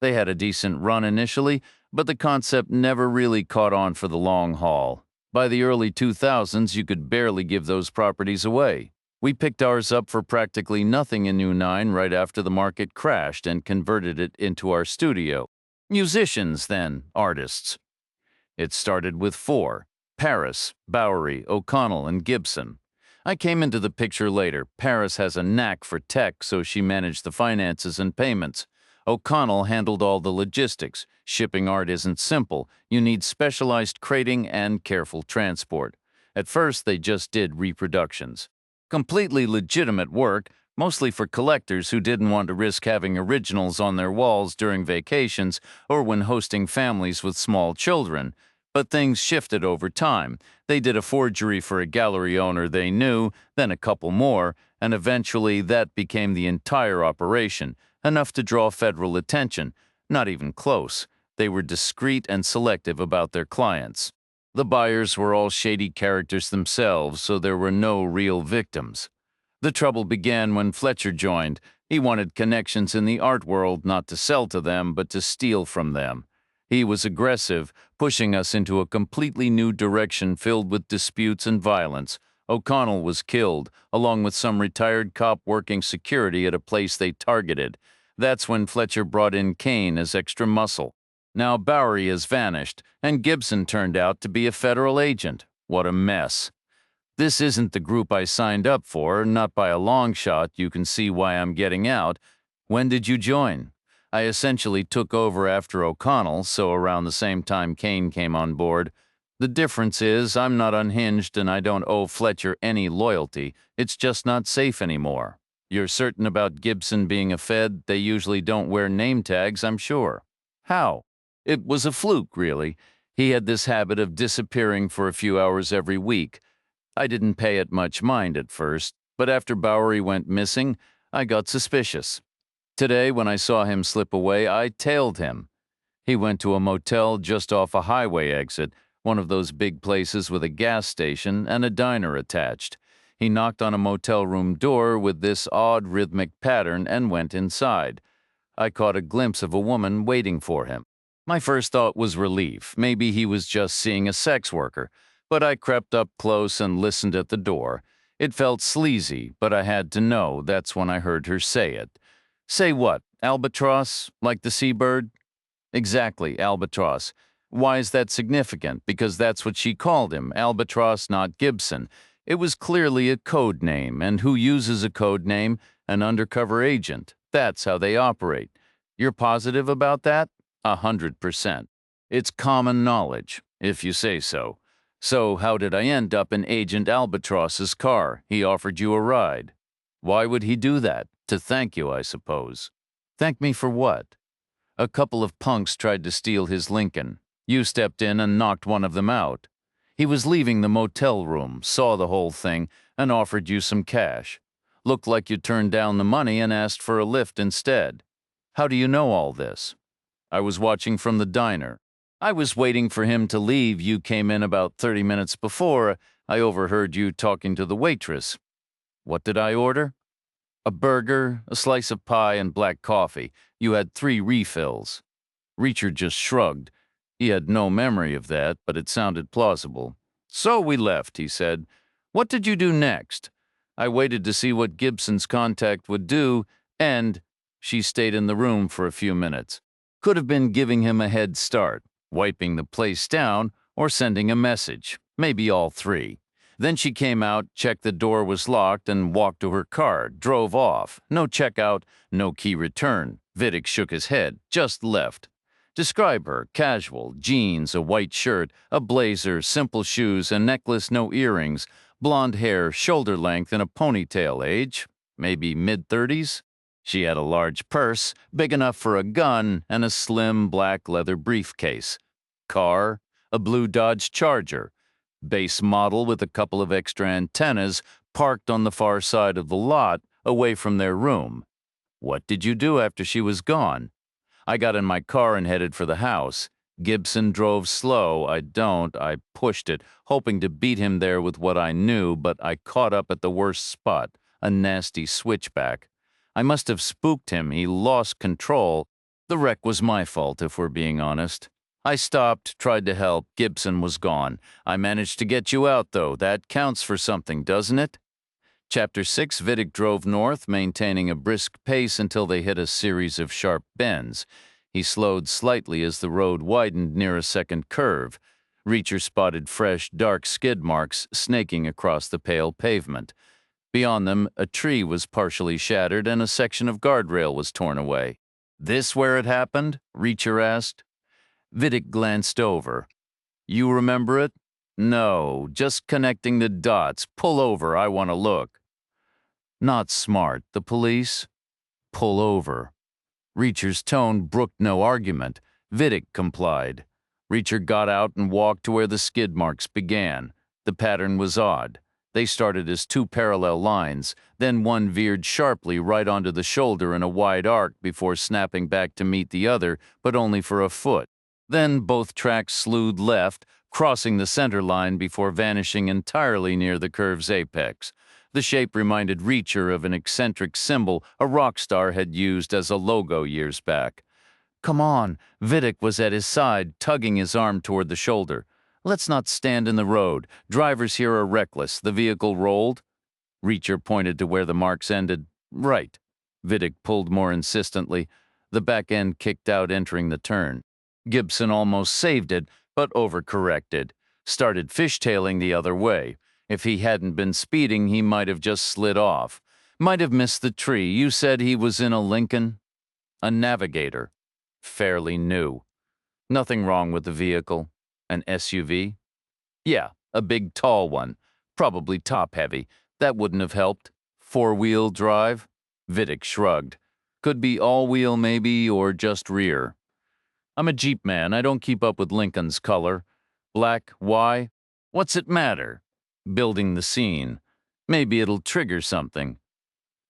They had a decent run initially, but the concept never really caught on for the long haul. By the early 2000s, you could barely give those properties away. We picked ours up for practically nothing in New Nine right after the market crashed and converted it into our studio. Musicians, then, artists. It started with 4: Paris, Bowery, O'Connell, and Gibson. I came into the picture later. Paris has a knack for tech, so she managed the finances and payments. O'Connell handled all the logistics. Shipping art isn't simple. You need specialized crating and careful transport. At first, they just did reproductions. Completely legitimate work, mostly for collectors who didn't want to risk having originals on their walls during vacations or when hosting families with small children. But things shifted over time. They did a forgery for a gallery owner they knew, then a couple more, and eventually that became the entire operation, enough to draw federal attention. Not even close. They were discreet and selective about their clients. The buyers were all shady characters themselves, so there were no real victims. The trouble began when Fletcher joined. He wanted connections in the art world, not to sell to them, but to steal from them. He was aggressive, pushing us into a completely new direction filled with disputes and violence. O'Connell was killed, along with some retired cop working security at a place they targeted. That's when Fletcher brought in Kane as extra muscle. Now Bowery has vanished, and Gibson turned out to be a federal agent. What a mess. This isn't the group I signed up for, not by a long shot. You can see why I'm getting out. When did you join? I essentially took over after O'Connell, so around the same time Kane came on board. The difference is I'm not unhinged and I don't owe Fletcher any loyalty. It's just not safe anymore. You're certain about Gibson being a Fed? They usually don't wear name tags, I'm sure. How? It was a fluke, really. He had this habit of disappearing for a few hours every week. I didn't pay it much mind at first, but after Bowery went missing, I got suspicious. Today, when I saw him slip away, I tailed him. He went to a motel just off a highway exit, one of those big places with a gas station and a diner attached. He knocked on a motel room door with this odd rhythmic pattern and went inside. I caught a glimpse of a woman waiting for him. My first thought was relief. Maybe he was just seeing a sex worker. But I crept up close and listened at the door. It felt sleazy, but I had to know. That's when I heard her say it. Say what? Albatross? Like the seabird? Exactly, albatross. Why is that significant? Because that's what she called him, Albatross, not Gibson. It was clearly a code name, and who uses a code name? An undercover agent. That's how they operate. You're positive about that? 100%. It's common knowledge, if you say so. So how did I end up in Agent Albatross's car? He offered you a ride. Why would he do that? To thank you, I suppose. Thank me for what? A couple of punks tried to steal his Lincoln. You stepped in and knocked one of them out. He was leaving the motel room, saw the whole thing, and offered you some cash. Looked like you turned down the money and asked for a lift instead. How do you know all this? I was watching from the diner. I was waiting for him to leave. You came in about 30 minutes before. I overheard you talking to the waitress. What did I order? A burger, a slice of pie, and black coffee. You had 3 refills. Reacher just shrugged. He had no memory of that, but it sounded plausible. So we left, he said. What did you do next? I waited to see what Gibson's contact would do, and she stayed in the room for a few minutes. Could have been giving him a head start, wiping the place down, or sending a message. Maybe all 3. Then she came out, checked the door was locked, and walked to her car, drove off. No checkout, no key return. Vidic shook his head, just left. Describe her: casual, jeans, a white shirt, a blazer, simple shoes, a necklace, no earrings, blonde hair, shoulder length, and a ponytail. Age? Maybe mid-30s? She had a large purse, big enough for a gun, and a slim black leather briefcase. Car? A blue Dodge Charger. Base model with a couple of extra antennas, parked on the far side of the lot, away from their room. What did you do after she was gone? I got in my car and headed for the house. Gibson drove slow. I pushed it, hoping to beat him there with what I knew, but I caught up at the worst spot, a nasty switchback. I must have spooked him. He lost control. The wreck was my fault, if we're being honest. I stopped, tried to help. Gibson was gone. I managed to get you out, though. That counts for something, doesn't it? Chapter 6. Vidic drove north, maintaining a brisk pace until they hit a series of sharp bends. He slowed slightly as the road widened near a second curve. Reacher spotted fresh, dark skid marks snaking across the pale pavement. Beyond them, a tree was partially shattered and a section of guardrail was torn away. This where it happened? Reacher asked. Vidic glanced over. You remember it? No, just connecting the dots. Pull over, I want to look. Not smart. The police? Pull over. Reacher's tone brooked no argument. Vidic complied. Reacher got out and walked to where the skid marks began. The pattern was odd. They started as 2 parallel lines, then one veered sharply right onto the shoulder in a wide arc before snapping back to meet the other, but only for a foot. Then both tracks slewed left, crossing the center line before vanishing entirely near the curve's apex. The shape reminded Reacher of an eccentric symbol a rock star had used as a logo years back. Come on, Vidic was at his side, tugging his arm toward the shoulder. Let's not stand in the road. Drivers here are reckless. The vehicle rolled. Reacher pointed to where the marks ended. Right. Vidic pulled more insistently. The back end kicked out, entering the turn. Gibson almost saved it, but overcorrected. Started fishtailing the other way. If he hadn't been speeding, he might have just slid off. Might have missed the tree. You said he was in a Lincoln? A Navigator. Fairly new. Nothing wrong with the vehicle. An SUV? Yeah, a big tall one. Probably top-heavy. That wouldn't have helped. 4-wheel drive? Vidic shrugged. Could be all-wheel maybe, or just rear. I'm a Jeep man. I don't keep up with Lincoln's color. Black, why? What's it matter? Building the scene. Maybe it'll trigger something.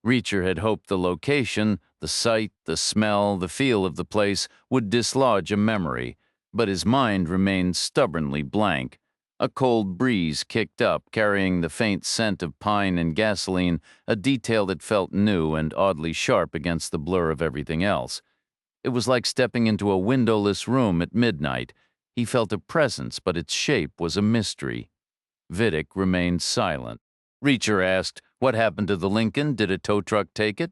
Reacher had hoped the location, The sight, the smell, the feel of the place would dislodge a memory, but his mind remained stubbornly blank. A cold breeze kicked up, carrying the faint scent of pine and gasoline, a detail that felt new and oddly sharp against the blur of everything else. It was like stepping into a windowless room at midnight. He felt a presence, but its shape was a mystery. Vidic remained silent. Reacher asked, "What happened to the Lincoln? Did a tow truck take it?"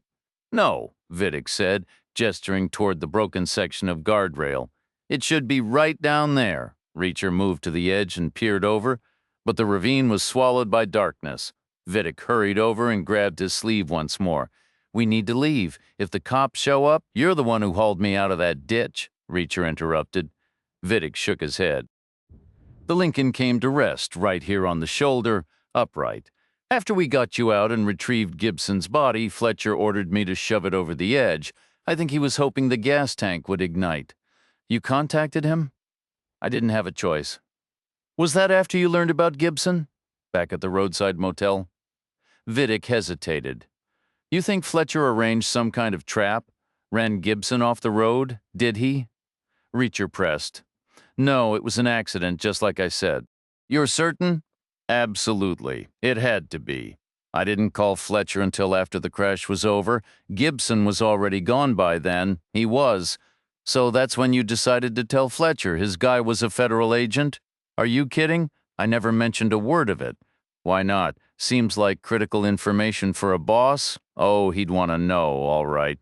"No," Vidic said, gesturing toward the broken section of guardrail. "It should be right down there." Reacher moved to the edge and peered over, but the ravine was swallowed by darkness. Vidic hurried over and grabbed his sleeve once more. "We need to leave. If the cops show up, you're the one who hauled me out of that ditch," Reacher interrupted. Vidic shook his head. "The Lincoln came to rest right here on the shoulder, upright. After we got you out and retrieved Gibson's body, Fletcher ordered me to shove it over the edge. I think he was hoping the gas tank would ignite. You contacted him?" "I didn't have a choice." "Was that after you learned about Gibson?" "Back at the roadside motel." Vidic hesitated. "You think Fletcher arranged some kind of trap? Ran Gibson off the road? Did he?" Reacher pressed. "No, it was an accident, just like I said." "You're certain?" "Absolutely. It had to be. I didn't call Fletcher until after the crash was over. Gibson was already gone by then. He was. So that's when you decided to tell Fletcher his guy was a federal agent? Are you kidding? I never mentioned a word of it." "Why not? Seems like critical information for a boss. Oh, he'd want to know, all right.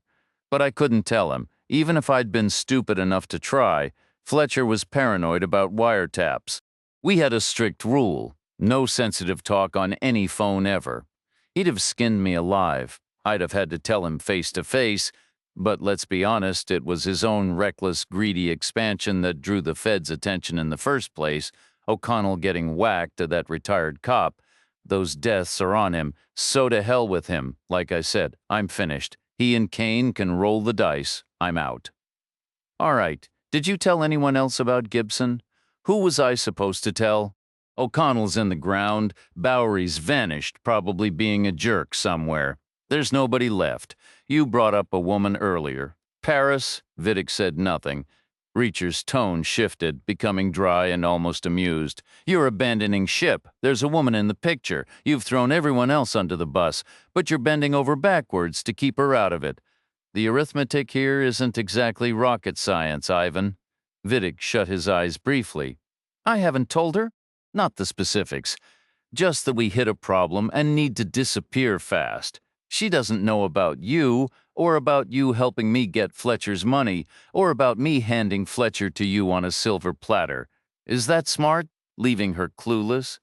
But I couldn't tell him. Even if I'd been stupid enough to try, Fletcher was paranoid about wiretaps. We had a strict rule. No sensitive talk on any phone ever. He'd have skinned me alive. I'd have had to tell him face to face, but let's be honest, it was his own reckless, greedy expansion that drew the Fed's attention in the first place. O'Connell getting whacked to that retired cop. Those deaths are on him, so to hell with him. Like I said, I'm finished. He and Kane can roll the dice. I'm out." "All right. Did you tell anyone else about Gibson? Who was I supposed to tell?" "O'Connell's in the ground. Bowery's vanished, probably being a jerk somewhere. There's nobody left. You brought up a woman earlier. Paris?" Vidic said nothing. Reacher's tone shifted, becoming dry and almost amused. "You're abandoning ship. There's a woman in the picture. You've thrown everyone else under the bus, but you're bending over backwards to keep her out of it. The arithmetic here isn't exactly rocket science, Ivan." Vidic shut his eyes briefly. "I haven't told her. Not the specifics. Just that we hit a problem and need to disappear fast. She doesn't know about you, or about you helping me get Fletcher's money, or about me handing Fletcher to you on a silver platter. Is that smart, leaving her clueless?"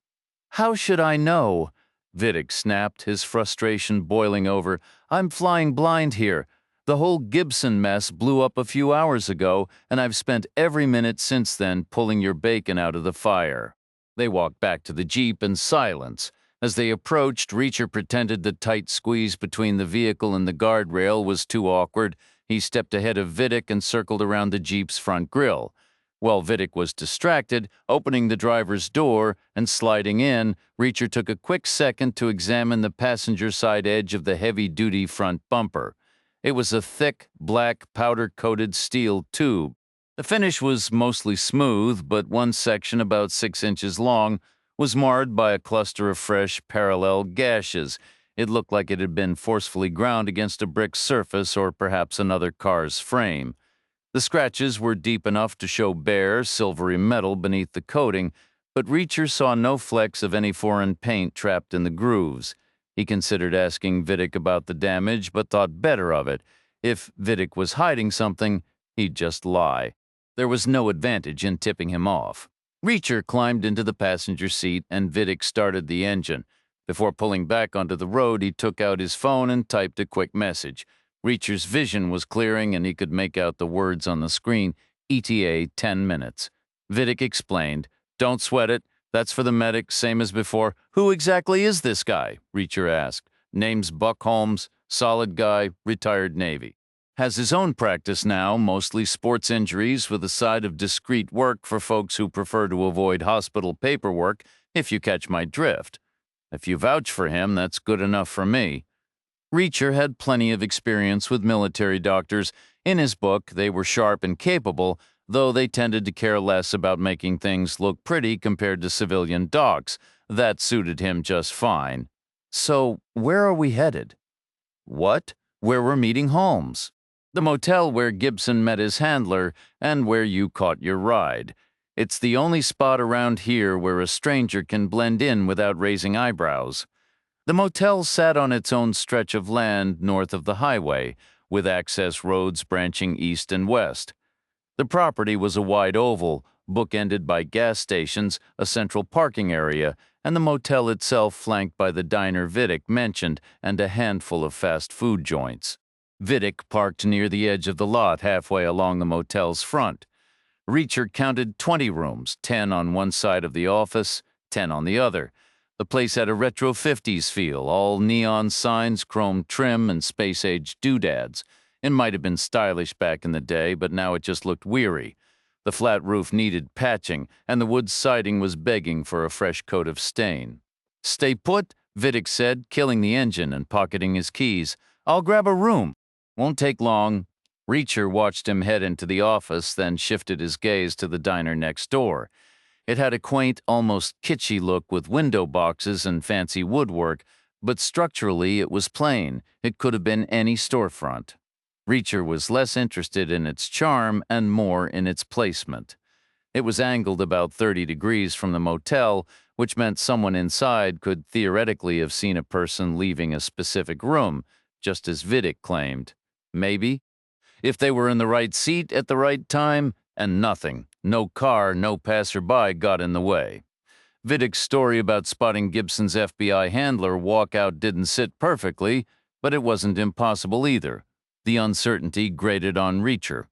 "How should I know?" Vidic snapped, his frustration boiling over. "I'm flying blind here. The whole Gibson mess blew up a few hours ago, and I've spent every minute since then pulling your bacon out of the fire." They walked back to the Jeep in silence. As they approached, Reacher pretended the tight squeeze between the vehicle and the guardrail was too awkward. He stepped ahead of Vidic and circled around the Jeep's front grille. While Vidic was distracted, opening the driver's door and sliding in, Reacher took a quick second to examine the passenger side edge of the heavy-duty front bumper. It was a thick, black, powder-coated steel tube. The finish was mostly smooth, but one section about 6 inches long was marred by a cluster of fresh, parallel gashes. It looked like it had been forcefully ground against a brick surface or perhaps another car's frame. The scratches were deep enough to show bare, silvery metal beneath the coating, but Reacher saw no flecks of any foreign paint trapped in the grooves. He considered asking Vidic about the damage, but thought better of it. If Vidic was hiding something, he'd just lie. There was no advantage in tipping him off. Reacher climbed into the passenger seat and Vidic started the engine. Before pulling back onto the road, he took out his phone and typed a quick message. Reacher's vision was clearing and he could make out the words on the screen, ETA 10 minutes. Vidic explained, "Don't sweat it. That's for the medic, same as before." "Who exactly is this guy?" Reacher asked. "Name's Buck Holmes, solid guy, retired Navy. Has his own practice now, mostly sports injuries with a side of discreet work for folks who prefer to avoid hospital paperwork, if you catch my drift. If you vouch for him, that's good enough for me." Reacher had plenty of experience with military doctors. In his book, they were sharp and capable, though they tended to care less about making things look pretty compared to civilian docs. That suited him just fine. So, where are we headed? What? Where we're meeting Holmes. The motel where Gibson met his handler and where you caught your ride. It's the only spot around here where a stranger can blend in without raising eyebrows. The motel sat on its own stretch of land north of the highway, with access roads branching east and west. The property was a wide oval, bookended by gas stations, a central parking area, and the motel itself flanked by the diner Vidic mentioned and a handful of fast food joints. Vidic parked near the edge of the lot halfway along the motel's front. Reacher counted 20 rooms, 10 on one side of the office, 10 on the other. The place had a retro 50s feel, all neon signs, chrome trim, and space-age doodads. It might have been stylish back in the day, but now it just looked weary. The flat roof needed patching, and the wood siding was begging for a fresh coat of stain. "Stay put," Vidic said, killing the engine and pocketing his keys. "I'll grab a room. Won't take long." Reacher watched him head into the office, then shifted his gaze to the diner next door. It had a quaint, almost kitschy look with window boxes and fancy woodwork, but structurally it was plain. It could have been any storefront. Reacher was less interested in its charm and more in its placement. It was angled about 30 degrees from the motel, which meant someone inside could theoretically have seen a person leaving a specific room, just as Vidic claimed. Maybe. If they were in the right seat at the right time, and nothing, no car, no passerby got in the way. Vidic's story about spotting Gibson's FBI handler walkout didn't sit perfectly, but it wasn't impossible either. The uncertainty grated on Reacher.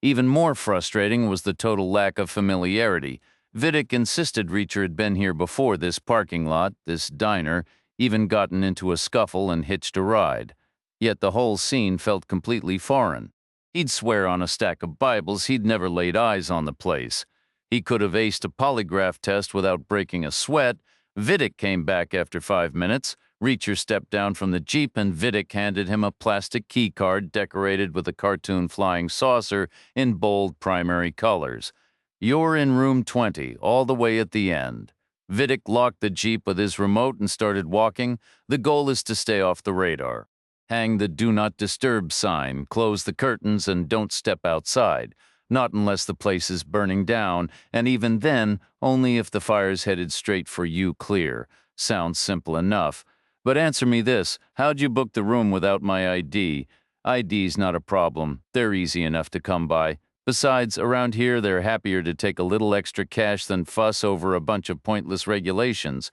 Even more frustrating was the total lack of familiarity. Vidic insisted Reacher had been here before this parking lot, this diner, even gotten into a scuffle and hitched a ride. Yet the whole scene felt completely foreign. He'd swear on a stack of Bibles he'd never laid eyes on the place. He could have aced a polygraph test without breaking a sweat. Vidic came back after 5 minutes. Reacher stepped down from the Jeep and Vidic handed him a plastic key card decorated with a cartoon flying saucer in bold primary colors. "You're in room 20, all the way at the end." Vidic locked the Jeep with his remote and started walking. "The goal is to stay off the radar. Hang the Do Not Disturb sign, close the curtains, and don't step outside. Not unless the place is burning down, and even then, only if the fire's headed straight for you clear." Sounds simple enough. But answer me this, how'd you book the room without my ID? ID's not a problem. They're easy enough to come by. Besides, around here, they're happier to take a little extra cash than fuss over a bunch of pointless regulations.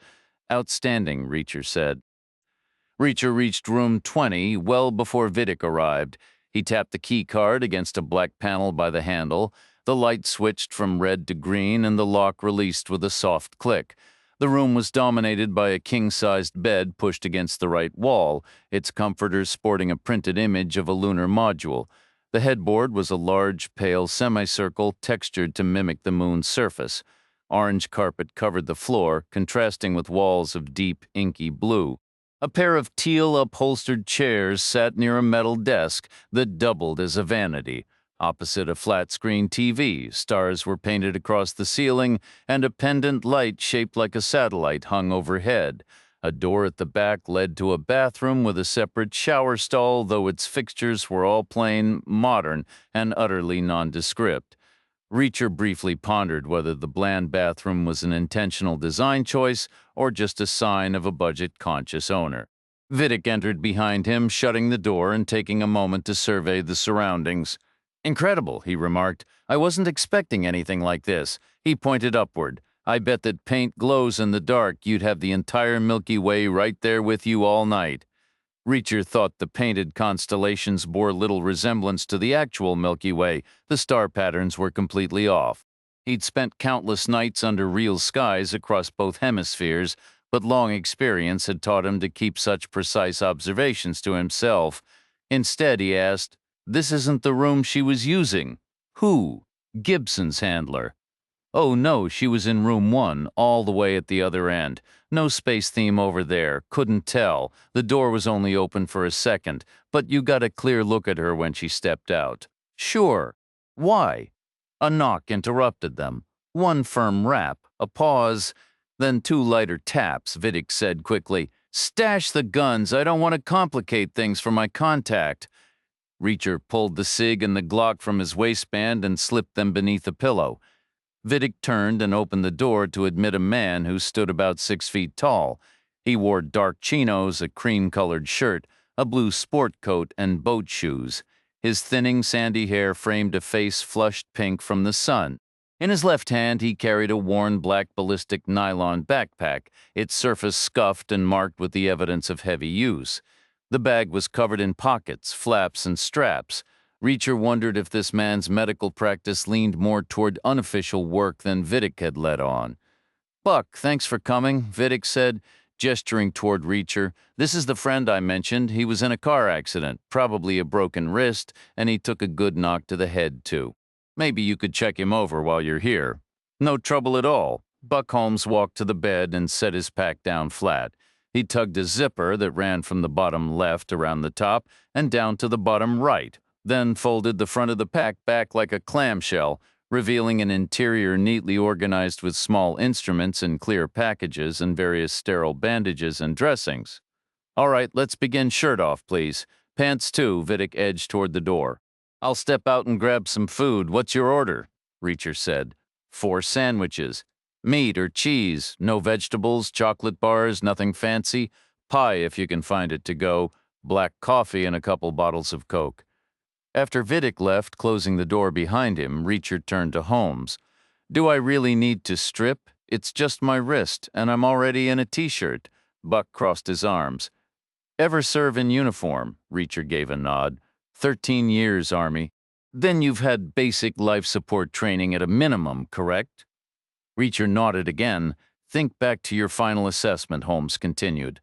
"Outstanding," Reacher said. Reacher reached room 20 well before Vidic arrived. He tapped the key card against a black panel by the handle. The light switched from red to green, and the lock released with a soft click. The room was dominated by a king-sized bed pushed against the right wall, its comforters sporting a printed image of a lunar module. The headboard was a large, pale semicircle textured to mimic the moon's surface. Orange carpet covered the floor, contrasting with walls of deep, inky blue. A pair of teal upholstered chairs sat near a metal desk that doubled as a vanity. Opposite a flat-screen TV, stars were painted across the ceiling, and a pendant light shaped like a satellite hung overhead. A door at the back led to a bathroom with a separate shower stall, though its fixtures were all plain, modern, and utterly nondescript. Reacher briefly pondered whether the bland bathroom was an intentional design choice or just a sign of a budget-conscious owner. Vidic entered behind him, shutting the door and taking a moment to survey the surroundings. "Incredible," he remarked. "I wasn't expecting anything like this." He pointed upward. "I bet that paint glows in the dark. You'd have the entire Milky Way right there with you all night." Reacher thought the painted constellations bore little resemblance to the actual Milky Way. The star patterns were completely off. He'd spent countless nights under real skies across both hemispheres, but long experience had taught him to keep such precise observations to himself. Instead, he asked, "This isn't the room she was using. Who? Gibson's handler." Oh no, she was in room 1, all the way at the other end. No space theme over there, couldn't tell. The door was only open for a second, but you got a clear look at her when she stepped out. Sure. Why? A knock interrupted them. One firm rap, a pause, then 2 lighter taps. Vidic said quickly, "Stash the guns, I don't want to complicate things for my contact." Reacher pulled the cig and the Glock from his waistband and slipped them beneath a pillow. Vidic turned and opened the door to admit a man who stood about 6 feet tall. He wore dark chinos, a cream-colored shirt, a blue sport coat, and boat shoes. His thinning, sandy hair framed a face flushed pink from the sun. In his left hand, he carried a worn black ballistic nylon backpack, its surface scuffed and marked with the evidence of heavy use. The bag was covered in pockets, flaps, and straps. Reacher wondered if this man's medical practice leaned more toward unofficial work than Vidic had led on. "Buck, thanks for coming," Vidic said, gesturing toward Reacher. "This is the friend I mentioned. He was in a car accident, probably a broken wrist, and he took a good knock to the head, too. Maybe you could check him over while you're here." "No trouble at all." Buck Holmes walked to the bed and set his pack down flat. He tugged a zipper that ran from the bottom left around the top and down to the bottom right, then folded the front of the pack back like a clamshell, revealing an interior neatly organized with small instruments in clear packages and various sterile bandages and dressings. "All right, let's begin. Shirt off, please. Pants too." Vidic edged toward the door. "I'll step out and grab some food. What's your order?" Reacher said. 4 sandwiches. Meat or cheese, no vegetables, chocolate bars, nothing fancy. Pie if you can find it to go. Black coffee and a couple bottles of Coke. After Vidic left, closing the door behind him, Reacher turned to Holmes. "Do I really need to strip? It's just my wrist, and I'm already in a t-shirt." Buck crossed his arms. "Ever serve in uniform?" Reacher gave a nod. 13 years, Army. "Then you've had basic life support training at a minimum, correct?" Reacher nodded again. "Think back to your final assessment," Holmes continued.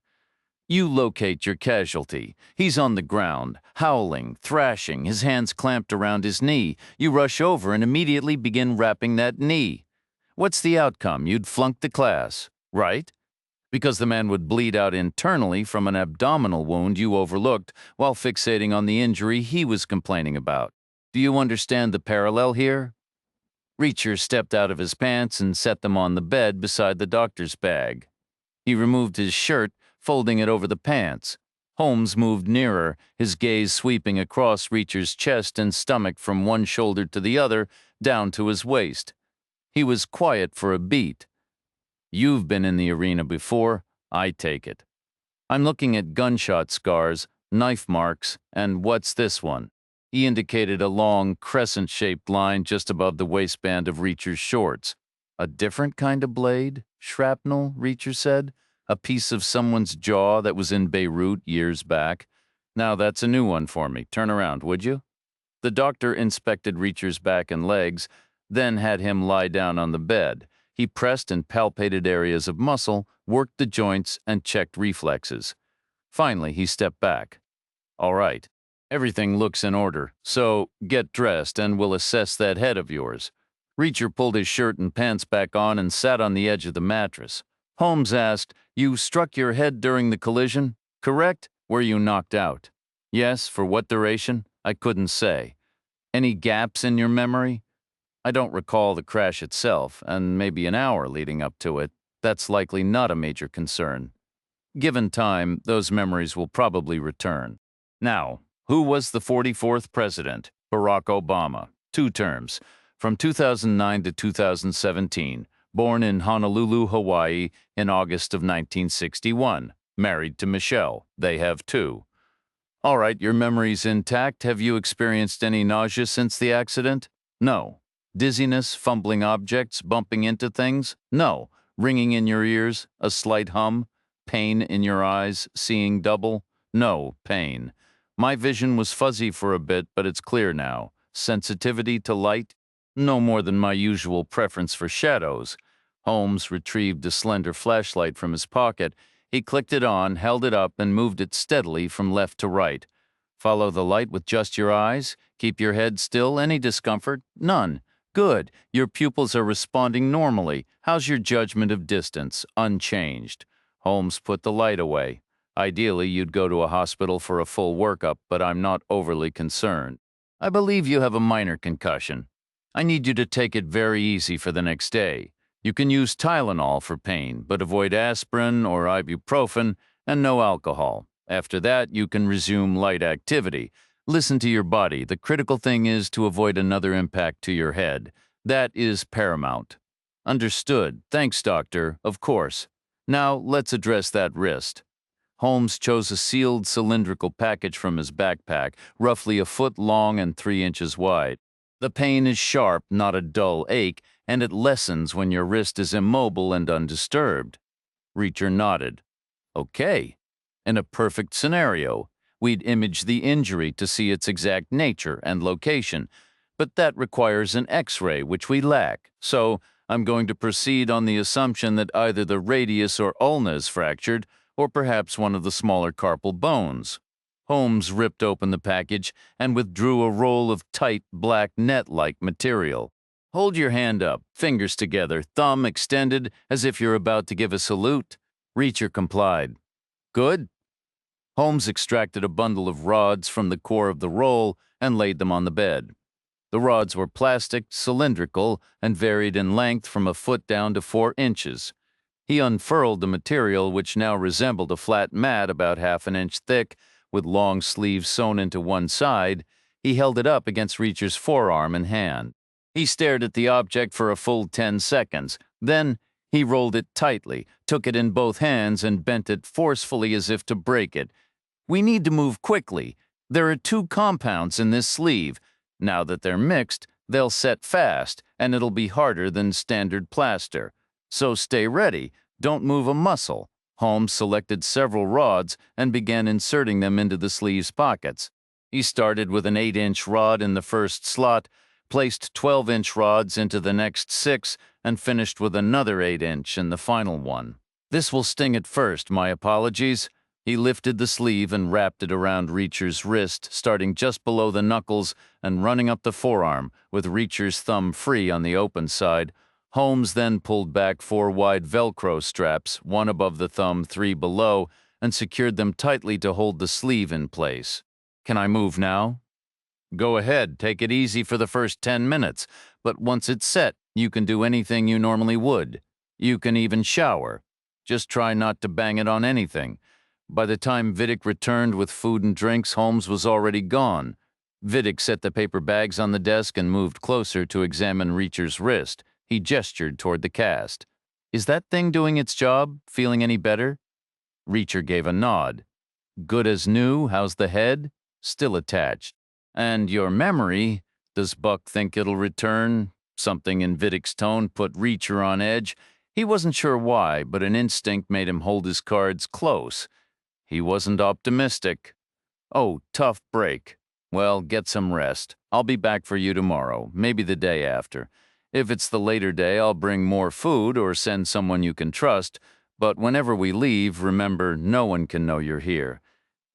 "You locate your casualty. He's on the ground, howling, thrashing, his hands clamped around his knee. You rush over and immediately begin wrapping that knee. What's the outcome? You'd flunk the class, right? Because the man would bleed out internally from an abdominal wound you overlooked while fixating on the injury he was complaining about. Do you understand the parallel here?" Reacher stepped out of his pants and set them on the bed beside the doctor's bag. He removed his shirt, folding it over the pants. Holmes moved nearer, his gaze sweeping across Reacher's chest and stomach from one shoulder to the other, down to his waist. He was quiet for a beat. "You've been in the arena before, I take it." "I'm looking at gunshot scars, knife marks, and what's this one?" He indicated a long, crescent-shaped line just above the waistband of Reacher's shorts. "A different kind of blade? Shrapnel?" Reacher said. "A piece of someone's jaw that was in Beirut years back. Now that's a new one for me. Turn around, would you?" The doctor inspected Reacher's back and legs, then had him lie down on the bed. He pressed and palpated areas of muscle, worked the joints, and checked reflexes. Finally, he stepped back. "All right. Everything looks in order, so get dressed and we'll assess that head of yours." Reacher pulled his shirt and pants back on and sat on the edge of the mattress. Holmes asked, "You struck your head during the collision, correct? Were you knocked out?" "Yes, for what duration? I couldn't say." "Any gaps in your memory?" "I don't recall the crash itself, and maybe an hour leading up to it. That's likely not a major concern. Given time, those memories will probably return. Now, who was the 44th president? Barack Obama. 2 terms. From 2009 to 2017. Born in Honolulu, Hawaii in August of 1961. Married to Michelle. They have 2. All right, your memory's intact. Have you experienced any nausea since the accident? No. Dizziness, fumbling objects, bumping into things? No. Ringing in your ears? A slight hum? Pain in your eyes? Seeing double? No, pain. My vision was fuzzy for a bit, but it's clear now. Sensitivity to light? No more than my usual preference for shadows." Holmes retrieved a slender flashlight from his pocket. He clicked it on, held it up, and moved it steadily from left to right. "Follow the light with just your eyes. Keep your head still. Any discomfort? None. Good. Your pupils are responding normally. How's your judgment of distance? Unchanged. Holmes put the light away. Ideally, you'd go to a hospital for a full workup, but I'm not overly concerned. I believe you have a minor concussion. I need you to take it very easy for the next day. You can use Tylenol for pain, but avoid aspirin or ibuprofen and no alcohol. After that, you can resume light activity. Listen to your body. The critical thing is to avoid another impact to your head. That is paramount. Understood. Thanks, doctor. Of course. Now, let's address that wrist. Holmes chose a sealed cylindrical package from his backpack, roughly a foot long and 3 inches wide. The pain is sharp, not a dull ache, and it lessens when your wrist is immobile and undisturbed. Reacher nodded. Okay. In a perfect scenario, we'd image the injury to see its exact nature and location, but that requires an X-ray, which we lack. So I'm going to proceed on the assumption that either the radius or ulna is fractured, or perhaps one of the smaller carpal bones. Holmes ripped open the package and withdrew a roll of tight, black net-like material. Hold your hand up, fingers together, thumb extended as if you're about to give a salute. Reacher complied. Good? Holmes extracted a bundle of rods from the core of the roll and laid them on the bed. The rods were plastic, cylindrical, and varied in length from a foot down to 4 inches. He unfurled the material, which now resembled a flat mat about half an inch thick, with long sleeves sewn into one side. He held it up against Reacher's forearm and hand. He stared at the object for a full 10 seconds. Then he rolled it tightly, took it in both hands, and bent it forcefully as if to break it. We need to move quickly. There are 2 compounds in this sleeve. Now that they're mixed, they'll set fast, and it'll be harder than standard plaster. So stay ready. Don't move a muscle. Holmes selected several rods and began inserting them into the sleeve's pockets. He started with an 8-inch rod in the first slot, placed 12-inch rods into the next 6, and finished with another 8-inch in the final one. This will sting at first, my apologies. He lifted the sleeve and wrapped it around Reacher's wrist, starting just below the knuckles and running up the forearm, with Reacher's thumb free on the open side. Holmes then pulled back 4 wide Velcro straps, 1 above the thumb, 3 below, and secured them tightly to hold the sleeve in place. Can I move now? Go ahead, take it easy for the first 10 minutes, but once it's set, you can do anything you normally would. You can even shower. Just try not to bang it on anything. By the time Vidic returned with food and drinks, Holmes was already gone. Vidic set the paper bags on the desk and moved closer to examine Reacher's wrist. He gestured toward the cast. Is that thing doing its job? Feeling any better? Reacher gave a nod. Good as new. How's the head? Still attached. And your memory? Does Buck think it'll return? Something in Vidic's tone put Reacher on edge. He wasn't sure why, but an instinct made him hold his cards close. He wasn't optimistic. Oh, tough break. Well, get some rest. I'll be back for you tomorrow, maybe the day after. If it's the later day, I'll bring more food or send someone you can trust, but whenever we leave, remember, no one can know you're here.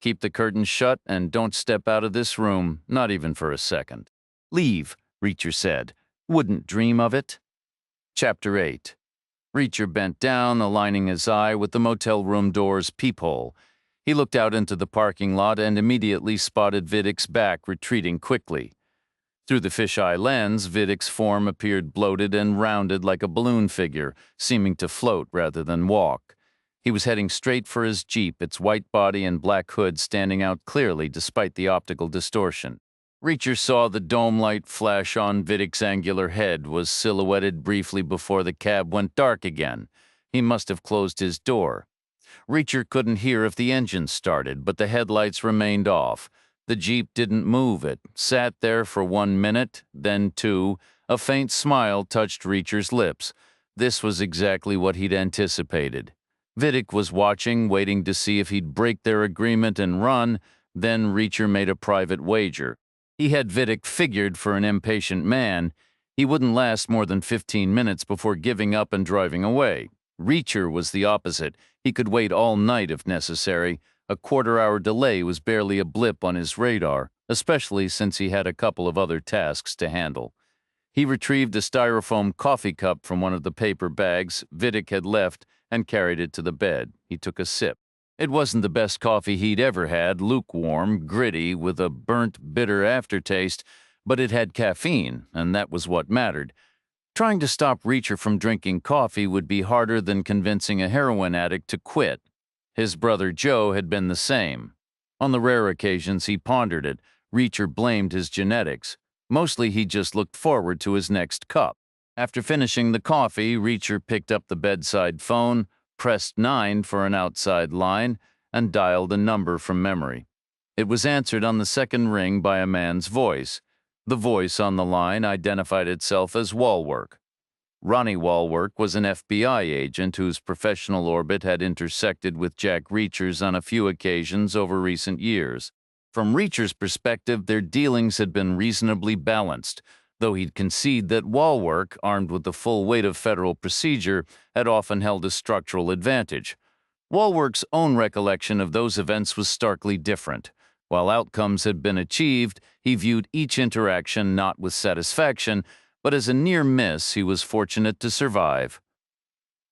Keep the curtains shut and don't step out of this room, not even for a second. Leave, Reacher said. Wouldn't dream of it. Chapter 8. Reacher bent down, aligning his eye with the motel room door's peephole. He looked out into the parking lot and immediately spotted Vidic's back retreating quickly. Through the fisheye lens, Vidic's form appeared bloated and rounded like a balloon figure, seeming to float rather than walk. He was heading straight for his Jeep, its white body and black hood standing out clearly despite the optical distortion. Reacher saw the dome light flash on Vidic's angular head, was silhouetted briefly before the cab went dark again. He must have closed his door. Reacher couldn't hear if the engine started, but the headlights remained off. The Jeep didn't move. It sat there for 1 minute, then 2. A faint smile touched Reacher's lips. This was exactly what he'd anticipated. Vidic was watching, waiting to see if he'd break their agreement and run. Then Reacher made a private wager. He had Vidic figured for an impatient man. He wouldn't last more than 15 minutes before giving up and driving away. Reacher was the opposite. He could wait all night if necessary. A quarter-hour delay was barely a blip on his radar, especially since he had a couple of other tasks to handle. He retrieved a styrofoam coffee cup from one of the paper bags Vidic had left and carried it to the bed. He took a sip. It wasn't the best coffee he'd ever had, lukewarm, gritty, with a burnt, bitter aftertaste, but it had caffeine, and that was what mattered. Trying to stop Reacher from drinking coffee would be harder than convincing a heroin addict to quit. His brother Joe had been the same. On the rare occasions he pondered it, Reacher blamed his genetics. Mostly he just looked forward to his next cup. After finishing the coffee, Reacher picked up the bedside phone, pressed 9 for an outside line, and dialed a number from memory. It was answered on the second ring by a man's voice. The voice on the line identified itself as Walwork. Ronnie Walwork was an FBI agent whose professional orbit had intersected with Jack Reacher's on a few occasions over recent years. From Reacher's perspective, their dealings had been reasonably balanced, though he'd concede that Walwork, armed with the full weight of federal procedure, had often held a structural advantage. Walwork's own recollection of those events was starkly different. While outcomes had been achieved, he viewed each interaction not with satisfaction, but as a near miss he was fortunate to survive.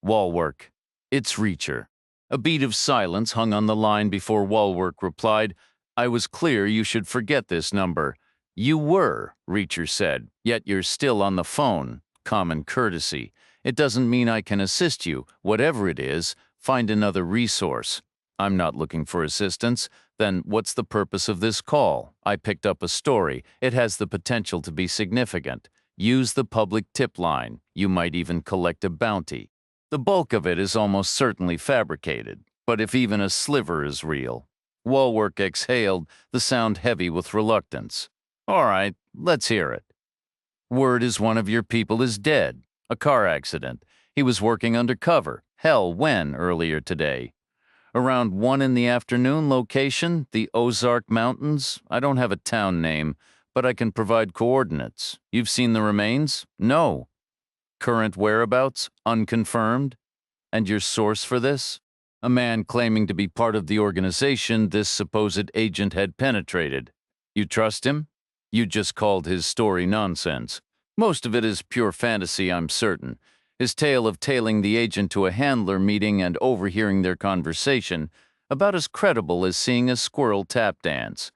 Walwork. It's Reacher. A beat of silence hung on the line before Walwork replied, I was clear you should forget this number. You were, Reacher said, yet you're still on the phone. Common courtesy. It doesn't mean I can assist you. Whatever it is, find another resource. I'm not looking for assistance. Then what's the purpose of this call? I picked up a story. It has the potential to be significant. Use the public tip line. You might even collect a bounty. The bulk of it is almost certainly fabricated, but if even a sliver is real. Walwork exhaled, the sound heavy with reluctance. All right, let's hear it. Word is one of your people is dead. A car accident. He was working undercover. Hell, when earlier today? Around 1 in the afternoon, location, the Ozark Mountains. I don't have a town name, but I can provide coordinates. You've seen the remains? No. Current whereabouts? Unconfirmed. And your source for this? A man claiming to be part of the organization this supposed agent had penetrated. You trust him? You just called his story nonsense. Most of it is pure fantasy, I'm certain. His tale of tailing the agent to a handler meeting and overhearing their conversation, about as credible as seeing a squirrel tap dance.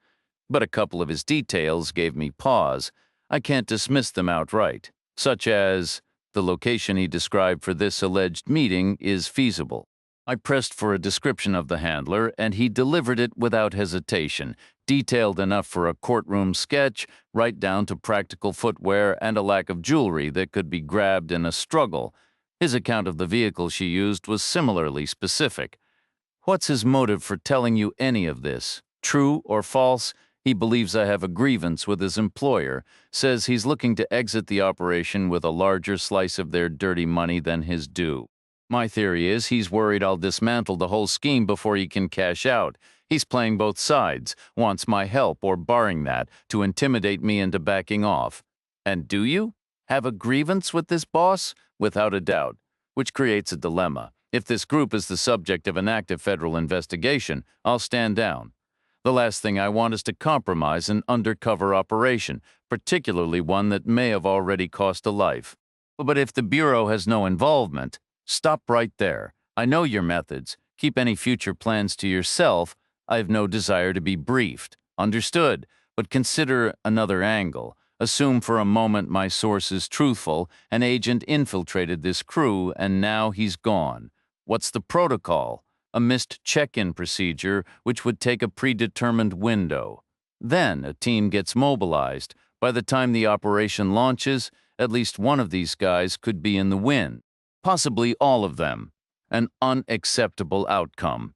But a couple of his details gave me pause. I can't dismiss them outright, such as the location he described for this alleged meeting is feasible. I pressed for a description of the handler, and he delivered it without hesitation, detailed enough for a courtroom sketch, right down to practical footwear and a lack of jewelry that could be grabbed in a struggle. His account of the vehicle she used was similarly specific. What's his motive for telling you any of this? True or false? He believes I have a grievance with his employer, says he's looking to exit the operation with a larger slice of their dirty money than his due. My theory is he's worried I'll dismantle the whole scheme before he can cash out. He's playing both sides, wants my help or, barring that, to intimidate me into backing off. And do you? Have a grievance with this boss? Without a doubt. Which creates a dilemma. If this group is the subject of an active federal investigation, I'll stand down. The last thing I want is to compromise an undercover operation, particularly one that may have already cost a life. But if the Bureau has no involvement, stop right there. I know your methods. Keep any future plans to yourself. I have no desire to be briefed. Understood. But consider another angle. Assume for a moment my source is truthful. An agent infiltrated this crew, and now he's gone. What's the protocol? A missed check-in procedure which would take a predetermined window. Then a team gets mobilized. By the time the operation launches, at least one of these guys could be in the wind. Possibly all of them. An unacceptable outcome.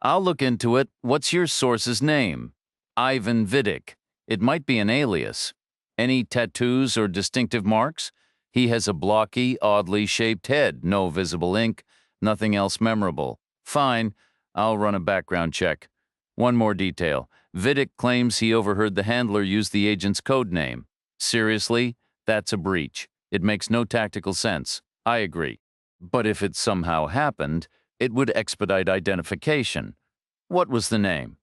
I'll look into it. What's your source's name? Ivan Vidic. It might be an alias. Any tattoos or distinctive marks? He has a blocky, oddly shaped head, no visible ink, nothing else memorable. Fine, I'll run a background check. One more detail. Vidic claims he overheard the handler use the agent's code name. Seriously? That's a breach. It makes no tactical sense. I agree. But if it somehow happened, it would expedite identification. What was the name?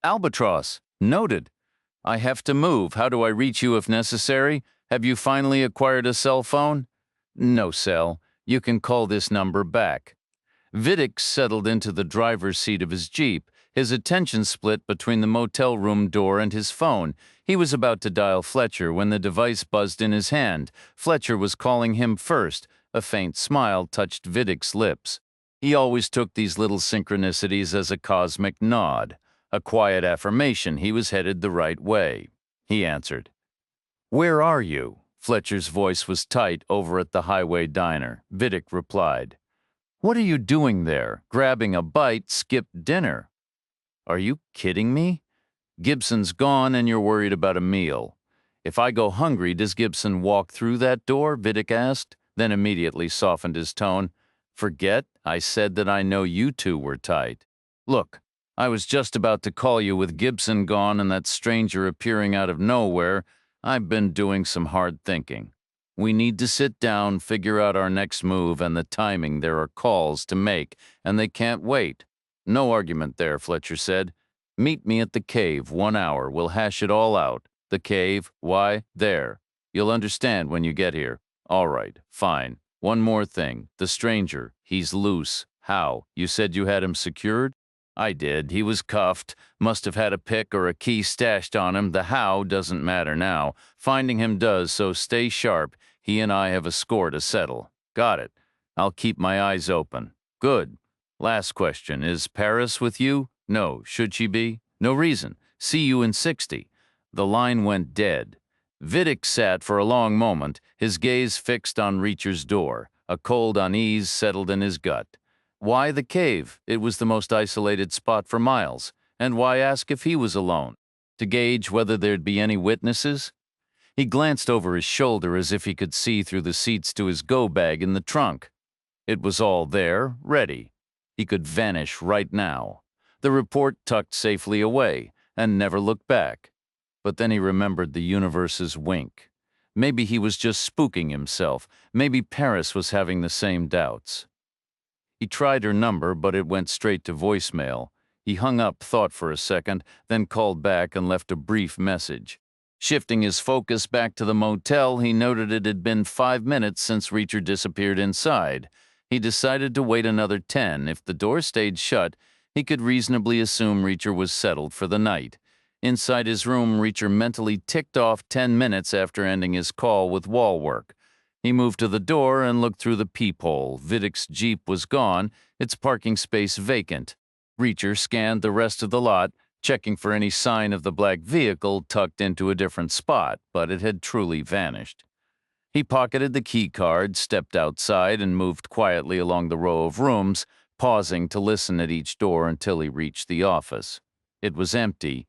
Albatross. Noted. I have to move. How do I reach you if necessary? Have you finally acquired a cell phone? No cell. You can call this number back. Vidic settled into the driver's seat of his Jeep, his attention split between the motel room door and his phone. He was about to dial Fletcher when the device buzzed in his hand. Fletcher was calling him first. A faint smile touched Vidic's lips. He always took these little synchronicities as a cosmic nod, a quiet affirmation he was headed the right way. He answered. "Where are you?" Fletcher's voice was tight over at the highway diner. Vidic replied. "What are you doing there? Grabbing a bite, skipped dinner." "Are you kidding me? Gibson's gone and you're worried about a meal." "If I go hungry, does Gibson walk through that door?" Vidic asked, then immediately softened his tone. "Forget I said that I know you two were tight. Look, I was just about to call you with Gibson gone and that stranger appearing out of nowhere. I've been doing some hard thinking. We need to sit down, figure out our next move and the timing. There are calls to make, and they can't wait." "No argument there," Fletcher said. "Meet me at the cave, 1 hour. We'll hash it all out." "The cave? Why, there. You'll understand when you get here." "All right, fine. One more thing. The stranger. He's loose." "How? You said you had him secured?" "I did. He was cuffed. Must have had a pick or a key stashed on him. The how doesn't matter now. Finding him does, so stay sharp. He and I have a score to settle." "Got it. I'll keep my eyes open." "Good. Last question. Is Paris with you?" "No. Should she be?" "No reason. See you in 60. The line went dead. Vidic sat for a long moment, his gaze fixed on Reacher's door. A cold unease settled in his gut. Why the cave? It was the most isolated spot for miles. And why ask if he was alone? To gauge whether there'd be any witnesses? He glanced over his shoulder as if he could see through the seats to his go-bag in the trunk. It was all there, ready. He could vanish right now. The report tucked safely away, and never looked back. But then he remembered the universe's wink. Maybe he was just spooking himself. Maybe Paris was having the same doubts. He tried her number, but it went straight to voicemail. He hung up, thought for a second, then called back and left a brief message. Shifting his focus back to the motel, he noted it had been 5 minutes since Reacher disappeared inside. He decided to wait another 10. If the door stayed shut, he could reasonably assume Reacher was settled for the night. Inside his room, Reacher mentally ticked off 10 minutes after ending his call with wall work. He moved to the door and looked through the peephole. Vidic's Jeep was gone, its parking space vacant. Reacher scanned the rest of the lot, checking for any sign of the black vehicle tucked into a different spot, but it had truly vanished. He pocketed the key card, stepped outside, and moved quietly along the row of rooms, pausing to listen at each door until he reached the office. It was empty.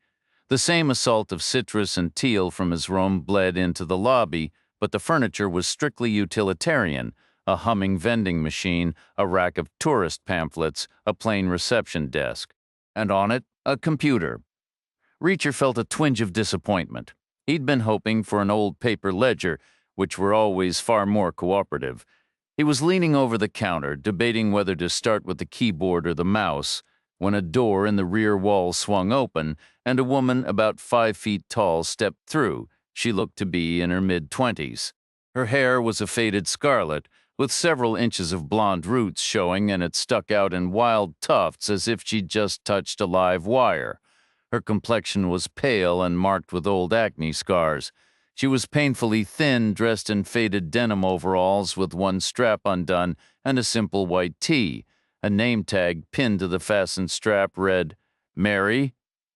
The same assault of citrus and teal from his room bled into the lobby, but the furniture was strictly utilitarian: a humming vending machine, a rack of tourist pamphlets, a plain reception desk. And on it, a computer. Reacher felt a twinge of disappointment. He'd been hoping for an old paper ledger, which were always far more cooperative. He was leaning over the counter, debating whether to start with the keyboard or the mouse, when a door in the rear wall swung open, and a woman about 5 feet tall stepped through. She looked to be in her mid-20s. Her hair was a faded scarlet, with several inches of blonde roots showing, and it stuck out in wild tufts as if she'd just touched a live wire. Her complexion was pale and marked with old acne scars. She was painfully thin, dressed in faded denim overalls with one strap undone and a simple white tee. A name tag pinned to the fastened strap read, "Mary."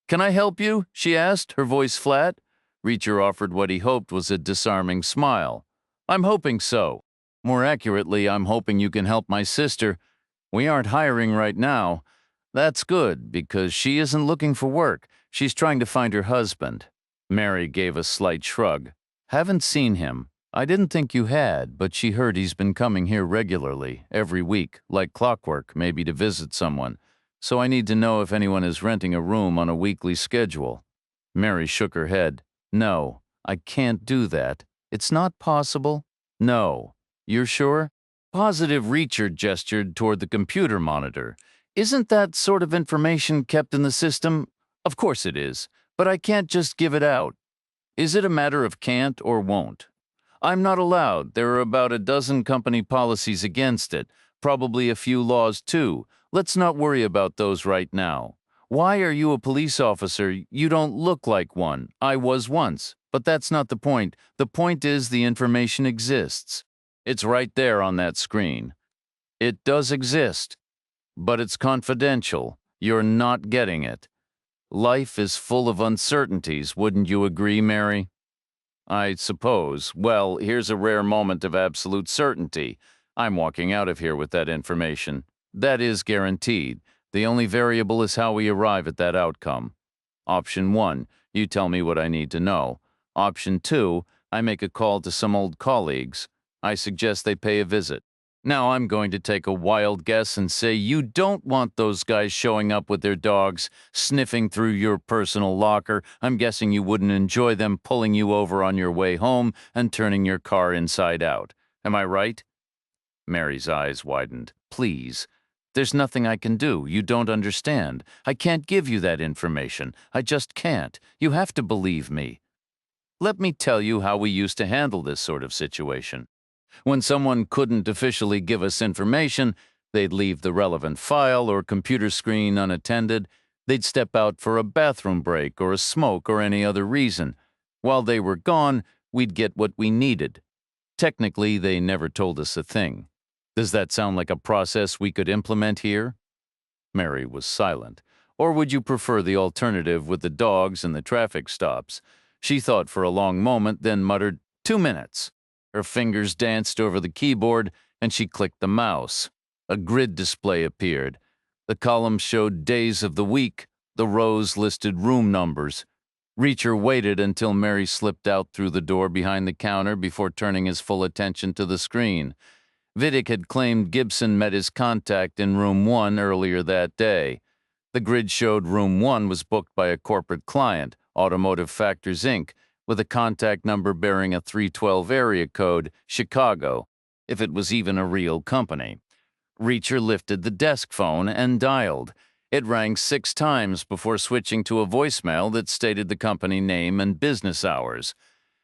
"Can I help you?" she asked, her voice flat. Reacher offered what he hoped was a disarming smile. "I'm hoping so. More accurately, I'm hoping you can help my sister. We aren't hiring right now. That's good, because she isn't looking for work. She's trying to find her husband." Mary gave a slight shrug. "Haven't seen him. I didn't think you had, but she heard he's been coming here regularly, every week, like clockwork, maybe to visit someone. So I need to know if anyone is renting a room on a weekly schedule." Mary shook her head. "No, I can't do that. It's not possible." "No. You're sure?" Positive. Reacher gestured toward the computer monitor. "Isn't that sort of information kept in the system?" "Of course it is. But I can't just give it out. Is it a matter of can't or won't? I'm not allowed. There are about a dozen company policies against it, probably a few laws too. Let's not worry about those right now. Why are you a police officer? You don't look like one. I was once. But that's not the point. The point is the information exists. It's right there on that screen. It does exist, but it's confidential. You're not getting it. Life is full of uncertainties, wouldn't you agree, Mary? I suppose. Well, here's a rare moment of absolute certainty. I'm walking out of here with that information. That is guaranteed. The only variable is how we arrive at that outcome. Option 1, you tell me what I need to know. Option 2, I make a call to some old colleagues. I suggest they pay a visit. Now I'm going to take a wild guess and say you don't want those guys showing up with their dogs, sniffing through your personal locker. I'm guessing you wouldn't enjoy them pulling you over on your way home and turning your car inside out. Am I right? Mary's eyes widened. Please. There's nothing I can do. You don't understand. I can't give you that information. I just can't. You have to believe me. Let me tell you how we used to handle this sort of situation. When someone couldn't officially give us information, they'd leave the relevant file or computer screen unattended. They'd step out for a bathroom break or a smoke or any other reason. While they were gone, we'd get what we needed. Technically, they never told us a thing. Does that sound like a process we could implement here? Mary was silent. Or would you prefer the alternative with the dogs and the traffic stops? She thought for a long moment, then muttered, 2 minutes. Her fingers danced over the keyboard, and she clicked the mouse. A grid display appeared. The columns showed days of the week. The rows listed room numbers. Reacher waited until Mary slipped out through the door behind the counter before turning his full attention to the screen. Vidic had claimed Gibson met his contact in room 1 earlier that day. The grid showed room 1 was booked by a corporate client, Automotive Factors, Inc., with a contact number bearing a 312 area code, Chicago, if it was even a real company. Reacher lifted the desk phone and dialed. It rang 6 times before switching to a voicemail that stated the company name and business hours.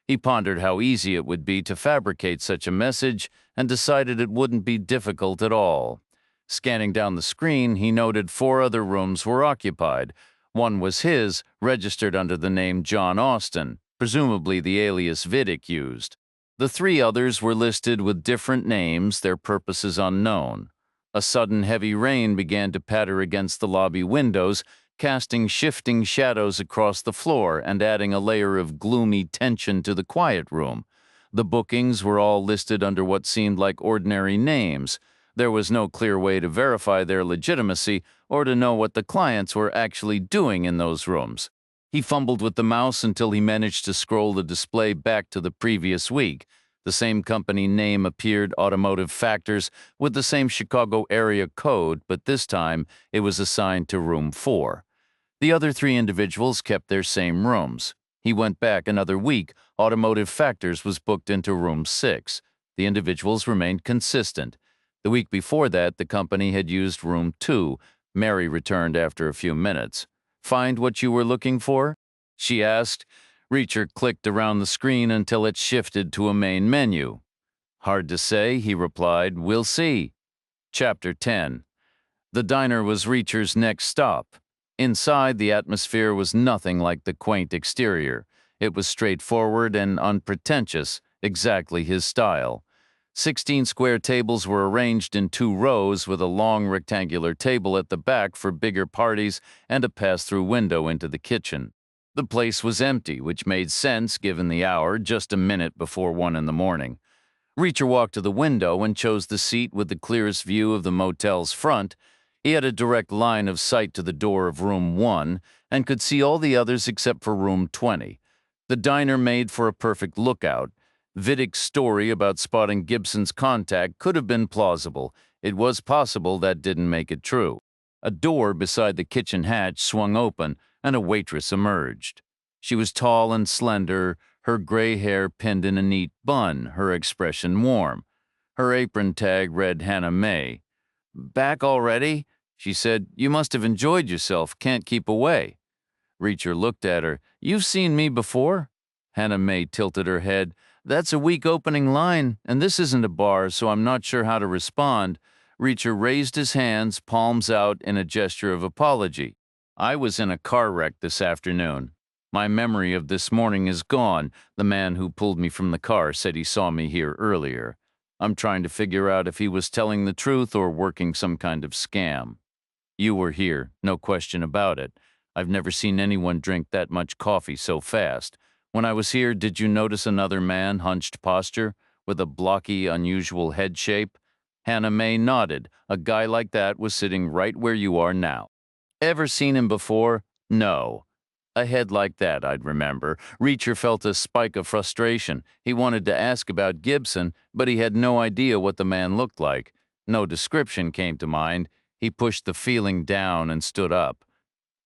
He pondered how easy it would be to fabricate such a message and decided it wouldn't be difficult at all. Scanning down the screen, he noted 4 other rooms were occupied. One was his, registered under the name John Austin, presumably the alias Vidic used. The 3 others were listed with different names, their purposes unknown. A sudden heavy rain began to patter against the lobby windows, casting shifting shadows across the floor and adding a layer of gloomy tension to the quiet room. The bookings were all listed under what seemed like ordinary names. There was no clear way to verify their legitimacy or to know what the clients were actually doing in those rooms. He fumbled with the mouse until he managed to scroll the display back to the previous week. The same company name appeared, Automotive Factors, with the same Chicago area code, but this time it was assigned to room 4. The other 3 individuals kept their same rooms. He went back another week. Automotive Factors was booked into room 6. The individuals remained consistent. The week before that, the company had used room 2. Mary returned after a few minutes. Find what you were looking for? She asked. Reacher clicked around the screen until it shifted to a main menu. Hard to say, he replied. We'll see. Chapter 10. The diner was Reacher's next stop. Inside, the atmosphere was nothing like the quaint exterior. It was straightforward and unpretentious, exactly his style. 16 square tables were arranged in 2 rows with a long rectangular table at the back for bigger parties and a pass-through window into the kitchen. The place was empty, which made sense given the hour, just a minute before 1 in the morning. Reacher walked to the window and chose the seat with the clearest view of the motel's front. He had a direct line of sight to the door of room 1 and could see all the others except for room 20. The diner made for a perfect lookout. Vidic's story about spotting Gibson's contact could have been plausible. It was possible that didn't make it true. A door beside the kitchen hatch swung open, and a waitress emerged. She was tall and slender, her gray hair pinned in a neat bun, her expression warm. Her apron tag read Hannah May. "Back already?" she said. "You must have enjoyed yourself. Can't keep away." Reacher looked at her. "You've seen me before?" Hannah May tilted her head. "That's a weak opening line, and this isn't a bar, so I'm not sure how to respond." Reacher raised his hands, palms out, in a gesture of apology. "I was in a car wreck this afternoon. My memory of this morning is gone. The man who pulled me from the car said he saw me here earlier. I'm trying to figure out if he was telling the truth or working some kind of scam. You were here, no question about it. I've never seen anyone drink that much coffee so fast. When I was here, did you notice another man, hunched posture, with a blocky, unusual head shape?" Hannah May nodded. "A guy like that was sitting right where you are now." "Ever seen him before?" "No." "A head like that, I'd remember." Reacher felt a spike of frustration. He wanted to ask about Gibson, but he had no idea what the man looked like. No description came to mind. He pushed the feeling down and stood up.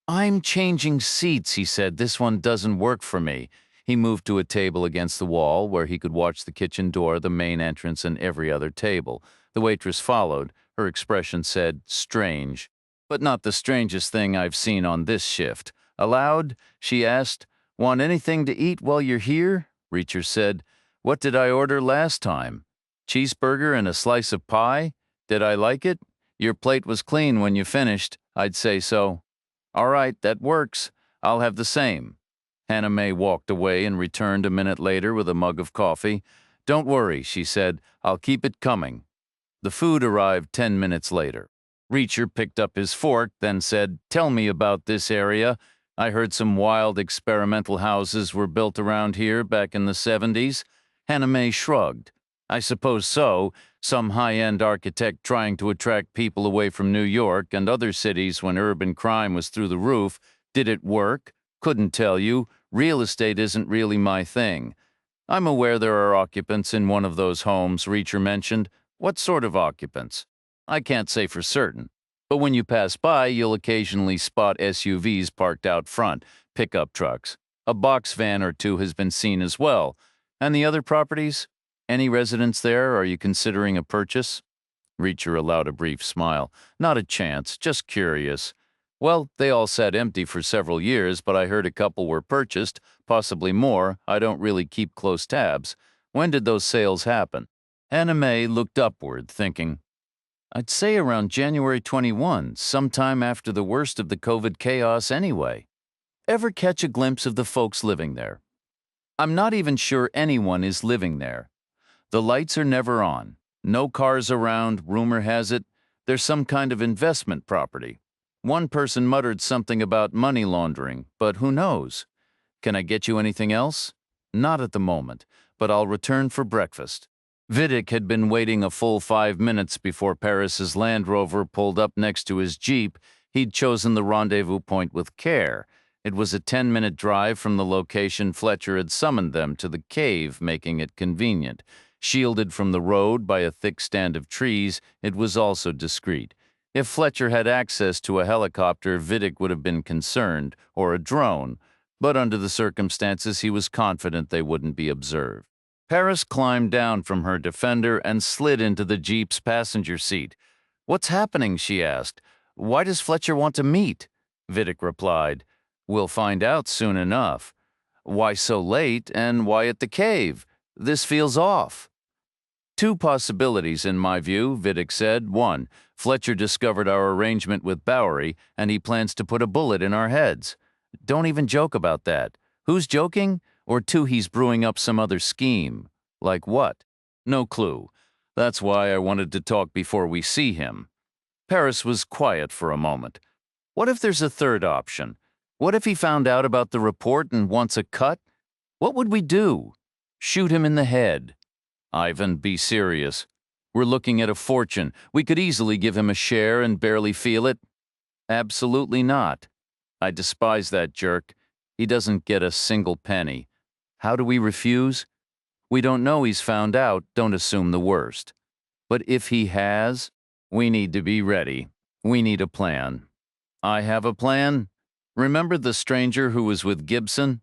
"I'm changing seats," he said. "This one doesn't work for me." He moved to a table against the wall where he could watch the kitchen door, the main entrance, and every other table. The waitress followed. Her expression said, "Strange." "But not the strangest thing I've seen on this shift." Aloud, she asked, "Want anything to eat while you're here?" Reacher said, "What did I order last time? Cheeseburger and a slice of pie? Did I like it? Your plate was clean when you finished. I'd say so." "All right, that works. I'll have the same." Hannah May walked away and returned a minute later with a mug of coffee. "Don't worry," she said. "I'll keep it coming." The food arrived 10 minutes later. Reacher picked up his fork, then said, "Tell me about this area. I heard some wild experimental houses were built around here back in the 70s. Hannah May shrugged. "I suppose so. Some high-end architect trying to attract people away from New York and other cities when urban crime was through the roof. Did it work? Couldn't tell you. Real estate isn't really my thing." "I'm aware there are occupants in one of those homes," Reacher mentioned. "What sort of occupants?" "I can't say for certain. But when you pass by, you'll occasionally spot SUVs parked out front, pickup trucks. A box van or two has been seen as well. And the other properties? Any residents there? Are you considering a purchase?" Reacher allowed a brief smile. "Not a chance, just curious." "Well, they all sat empty for several years, but I heard a couple were purchased, possibly more. I don't really keep close tabs. When did those sales happen?" Hannah May looked upward, thinking. "I'd say around January 21, sometime after the worst of the COVID chaos anyway. Ever catch a glimpse of the folks living there?" "I'm not even sure anyone is living there. The lights are never on. No cars around, rumor has it. There's some kind of investment property. One person muttered something about money laundering, but who knows? Can I get you anything else?" "Not at the moment, but I'll return for breakfast." Vidic had been waiting a full 5 minutes before Paris's Land Rover pulled up next to his Jeep. He'd chosen the rendezvous point with care. It was a 10-minute drive from the location Fletcher had summoned them to the cave, making it convenient. Shielded from the road by a thick stand of trees, it was also discreet. If Fletcher had access to a helicopter, Vidic would have been concerned, or a drone, but under the circumstances he was confident they wouldn't be observed. Paris climbed down from her Defender and slid into the Jeep's passenger seat. "What's happening?" she asked. "Why does Fletcher want to meet?" Vidic replied, "We'll find out soon enough." "Why so late, and why at the cave? This feels off." "Two possibilities, in my view," Vidic said. "One, Fletcher discovered our arrangement with Bowery, and he plans to put a bullet in our heads. Don't even joke about that. Who's joking? Or two, he's brewing up some other scheme." "Like what?" "No clue. That's why I wanted to talk before we see him." Paris was quiet for a moment. "What if there's a third option? What if he found out about the report and wants a cut? What would we do?" "Shoot him in the head." "Ivan, be serious. We're looking at a fortune. We could easily give him a share and barely feel it." "Absolutely not. I despise that jerk. He doesn't get a single penny. How do we refuse? We don't know he's found out. Don't assume the worst. But if he has, we need to be ready. We need a plan." "I have a plan. Remember the stranger who was with Gibson?"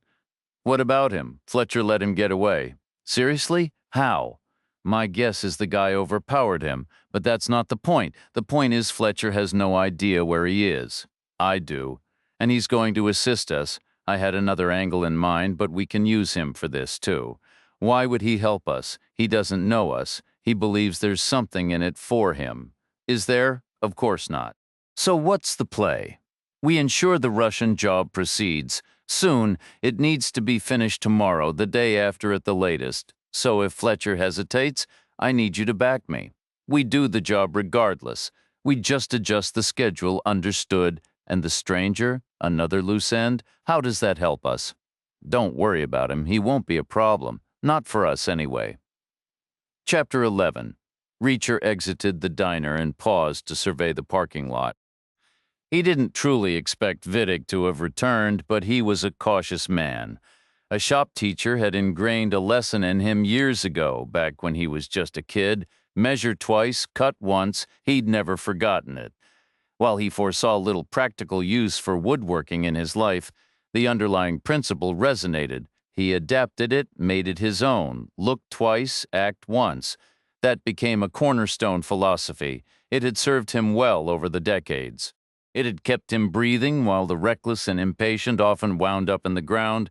"What about him? Fletcher let him get away." "Seriously? How?" "My guess is the guy overpowered him, but that's not the point. The point is Fletcher has no idea where he is. I do. and he's going to assist us. I had another angle in mind, but we can use him for this too. Why would he help us? He doesn't know us. He believes there's something in it for him. Is there? Of course not. So what's the play? We ensure the Russian job proceeds. Soon, it needs to be finished tomorrow, the day after at the latest. So if Fletcher hesitates, I need you to back me. We do the job regardless. We just adjust the schedule, understood? And the stranger, another loose end, how does that help us? Don't worry about him. He won't be a problem. Not for us, anyway. Chapter 11. Reacher exited the diner and paused to survey the parking lot. He didn't truly expect Vidic to have returned, but he was a cautious man. A shop teacher had ingrained a lesson in him years ago, back when he was just a kid. Measure twice, cut once, he'd never forgotten it. While he foresaw little practical use for woodworking in his life, the underlying principle resonated. He adapted it, made it his own. Look twice, act once. That became a cornerstone philosophy. It had served him well over the decades. It had kept him breathing while the reckless and impatient often wound up in the ground.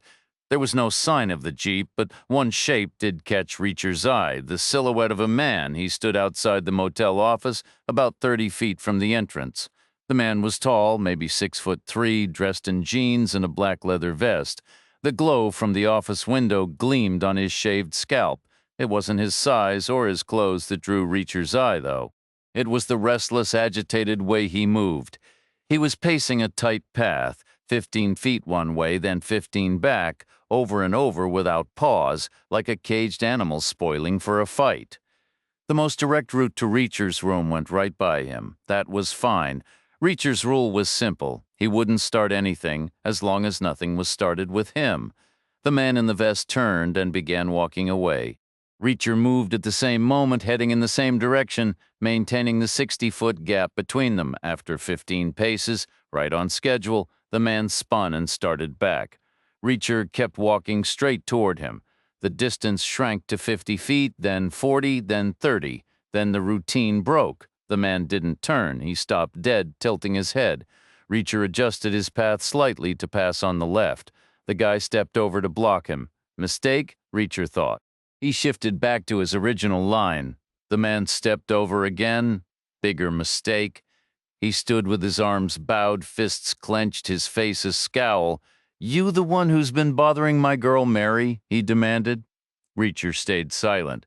There was no sign of the Jeep, but one shape did catch Reacher's eye, the silhouette of a man. He stood outside the motel office, about 30 feet from the entrance. The man was tall, maybe 6'3", dressed in jeans and a black leather vest. The glow from the office window gleamed on his shaved scalp. It wasn't his size or his clothes that drew Reacher's eye, though. It was the restless, agitated way he moved. He was pacing a tight path, 15 feet one way, then 15 back, over and over without pause, like a caged animal spoiling for a fight. The most direct route to Reacher's room went right by him. That was fine. Reacher's rule was simple. He wouldn't start anything as long as nothing was started with him. The man in the vest turned and began walking away. Reacher moved at the same moment, heading in the same direction, maintaining the 60-foot gap between them. After 15 paces, right on schedule, the man spun and started back. Reacher kept walking straight toward him. The distance shrank to 50 feet, then 40, then 30. Then the routine broke. The man didn't turn. He stopped dead, tilting his head. Reacher adjusted his path slightly to pass on the left. The guy stepped over to block him. Mistake, Reacher thought. He shifted back to his original line. The man stepped over again. Bigger mistake. He stood with his arms bowed, fists clenched, his face a scowl. "You the one who's been bothering my girl Mary?" he demanded. Reacher stayed silent.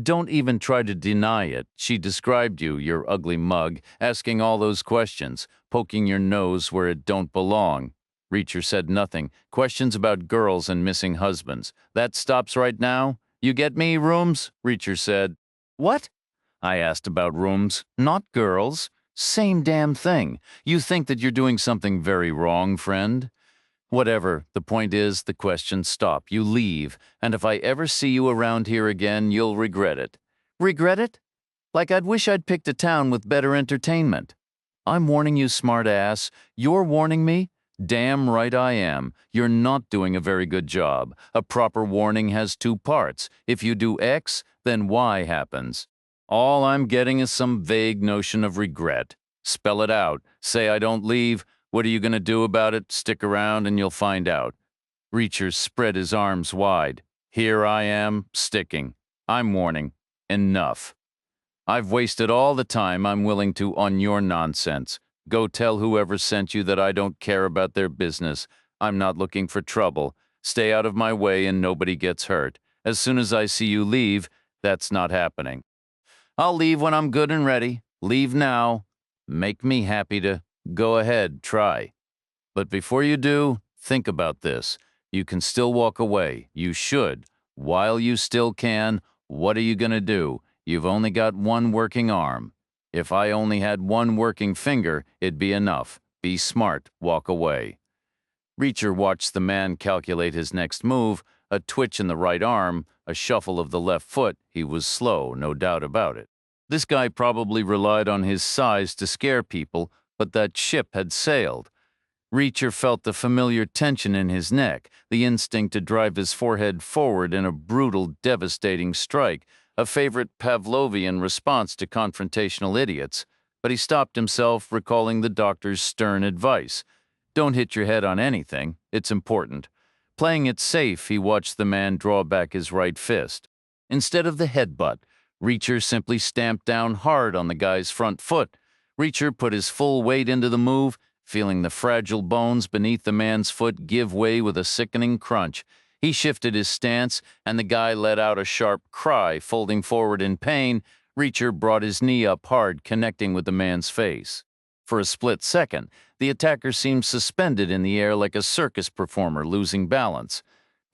"Don't even try to deny it. She described you, your ugly mug, asking all those questions, poking your nose where it don't belong." Reacher said nothing. "Questions about girls and missing husbands. That stops right now? You get me, Rooms?" Reacher said. "What?" I asked about Rooms, not girls. Same damn thing. You think that you're doing something very wrong, friend? Whatever. The point is, the questions stop. You leave, and if I ever see you around here again, you'll regret it." "Regret it? Like I'd wish I'd picked a town with better entertainment." "I'm warning you, smart ass. You're warning me?" "Damn right I am. You're not doing a very good job. A proper warning has two parts. If you do X, then Y happens. All I'm getting is some vague notion of regret. Spell it out. Say I don't leave. What are you going to do about it? Stick around and you'll find out." Reacher spread his arms wide. "Here I am, sticking. I'm warning. Enough. I've wasted all the time I'm willing to on your nonsense. Go tell whoever sent you that I don't care about their business. I'm not looking for trouble. Stay out of my way and nobody gets hurt. As soon as I see you leave, that's not happening." "I'll leave when I'm good and ready. Leave now. Make me happy to. Go ahead, try. But before you do, think about this. You can still walk away. You should. While you still can, what are you going to do? You've only got one working arm. If I only had one working finger, it'd be enough. Be smart. Walk away." Reacher watched the man calculate his next move, a twitch in the right arm, a shuffle of the left foot. He was slow, no doubt about it. This guy probably relied on his size to scare people, but that ship had sailed. Reacher felt the familiar tension in his neck, the instinct to drive his forehead forward in a brutal, devastating strike, a favorite Pavlovian response to confrontational idiots. But he stopped himself, recalling the doctor's stern advice. Don't hit your head on anything. It's important. Playing it safe, he watched the man draw back his right fist. Instead of the headbutt, Reacher simply stamped down hard on the guy's front foot. Reacher put his full weight into the move, feeling the fragile bones beneath the man's foot give way with a sickening crunch. He shifted his stance, and the guy let out a sharp cry, folding forward in pain. Reacher brought his knee up hard, connecting with the man's face. For a split second, the attacker seemed suspended in the air like a circus performer losing balance.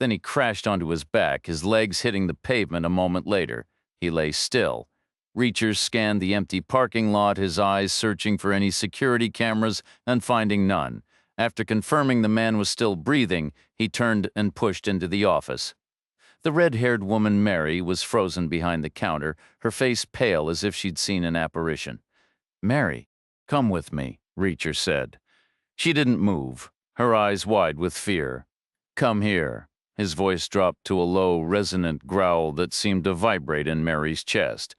Then he crashed onto his back, his legs hitting the pavement a moment later. He lay still. Reacher scanned the empty parking lot, his eyes searching for any security cameras and finding none. After confirming the man was still breathing, he turned and pushed into the office. The red-haired woman, Mary, was frozen behind the counter, her face pale as if she'd seen an apparition. "Mary, come with me," Reacher said. She didn't move, her eyes wide with fear. "Come here." His voice dropped to a low, resonant growl that seemed to vibrate in Mary's chest.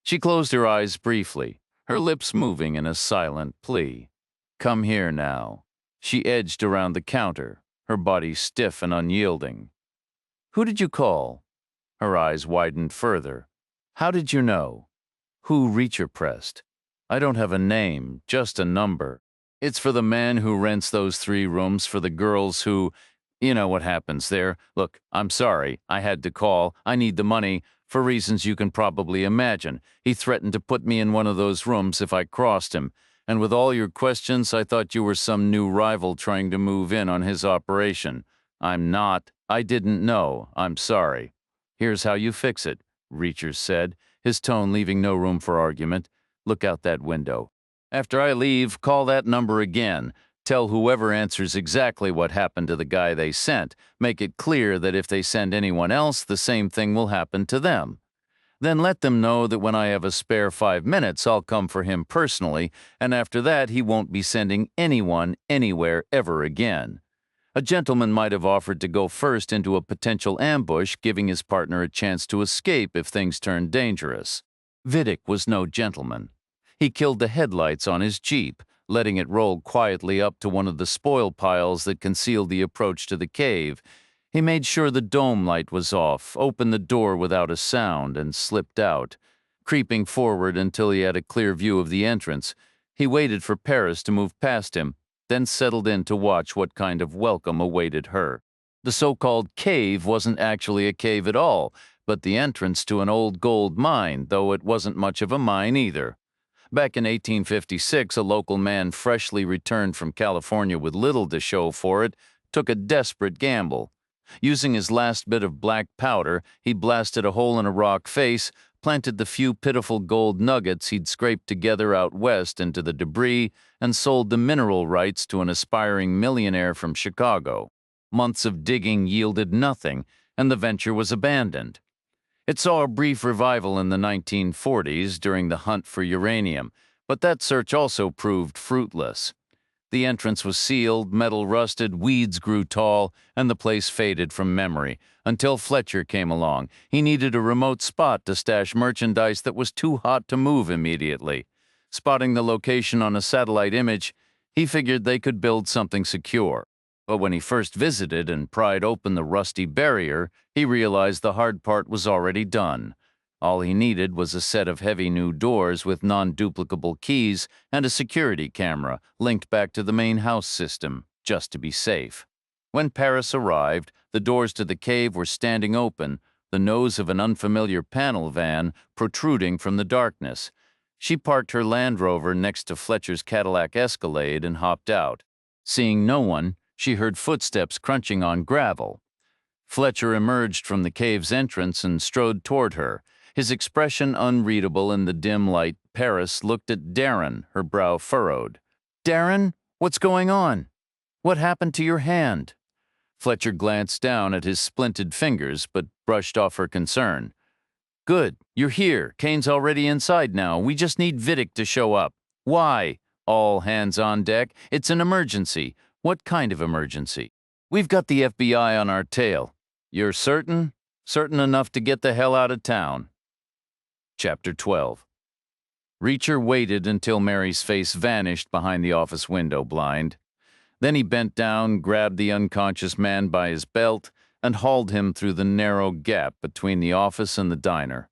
She closed her eyes briefly, her lips moving in a silent plea. "Come here now." She edged around the counter, her body stiff and unyielding. "Who did you call?" Her eyes widened further. "How did you know?" "Who?" Reacher pressed. "I don't have a name, just a number. It's for the man who rents those 3 rooms for the girls who... You know what happens there. Look, I'm sorry. I had to call. I need the money, for reasons you can probably imagine. He threatened to put me in one of those rooms if I crossed him. And with all your questions, I thought you were some new rival trying to move in on his operation. I'm not. I didn't know. I'm sorry." "Here's how you fix it," Reacher said, his tone leaving no room for argument. "Look out that window. After I leave, call that number again. Tell whoever answers exactly what happened to the guy they sent. Make it clear that if they send anyone else, the same thing will happen to them. Then let them know that when I have a spare 5 minutes, I'll come for him personally, and after that he won't be sending anyone anywhere ever again." A gentleman might have offered to go first into a potential ambush, giving his partner a chance to escape if things turned dangerous. Vidic was no gentleman. He killed the headlights on his Jeep, letting it roll quietly up to one of the spoil piles that concealed the approach to the cave. He made sure the dome light was off, opened the door without a sound, and slipped out. Creeping forward until he had a clear view of the entrance, he waited for Paris to move past him, then settled in to watch what kind of welcome awaited her. The so-called cave wasn't actually a cave at all, but the entrance to an old gold mine, though it wasn't much of a mine either. Back in 1856, a local man freshly returned from California with little to show for it took a desperate gamble. Using his last bit of black powder, he blasted a hole in a rock face, planted the few pitiful gold nuggets he'd scraped together out west into the debris, and sold the mineral rights to an aspiring millionaire from Chicago. Months of digging yielded nothing, and the venture was abandoned. It saw a brief revival in the 1940s during the hunt for uranium, but that search also proved fruitless. The entrance was sealed, metal rusted, weeds grew tall, and the place faded from memory, until Fletcher came along. He needed a remote spot to stash merchandise that was too hot to move immediately. Spotting the location on a satellite image, he figured they could build something secure. But when he first visited and pried open the rusty barrier, he realized the hard part was already done. All he needed was a set of heavy new doors with non-duplicable keys and a security camera linked back to the main house system, just to be safe. When Paris arrived, the doors to the cave were standing open, the nose of an unfamiliar panel van protruding from the darkness. She parked her Land Rover next to Fletcher's Cadillac Escalade and hopped out. Seeing no one, she heard footsteps crunching on gravel. Fletcher emerged from the cave's entrance and strode toward her, his expression unreadable in the dim light. Paris looked at Darren, her brow furrowed. "Darren, what's going on? What happened to your hand?" Fletcher glanced down at his splinted fingers, but brushed off her concern. "Good, you're here. Kane's already inside now. We just need Vidic to show up." "Why?" "All hands on deck. It's an emergency." "What kind of emergency?" "We've got the FBI on our tail." "You're certain?" "Certain enough to get the hell out of town." Chapter 12. Reacher waited until Mary's face vanished behind the office window blind. Then he bent down, grabbed the unconscious man by his belt, and hauled him through the narrow gap between the office and the diner.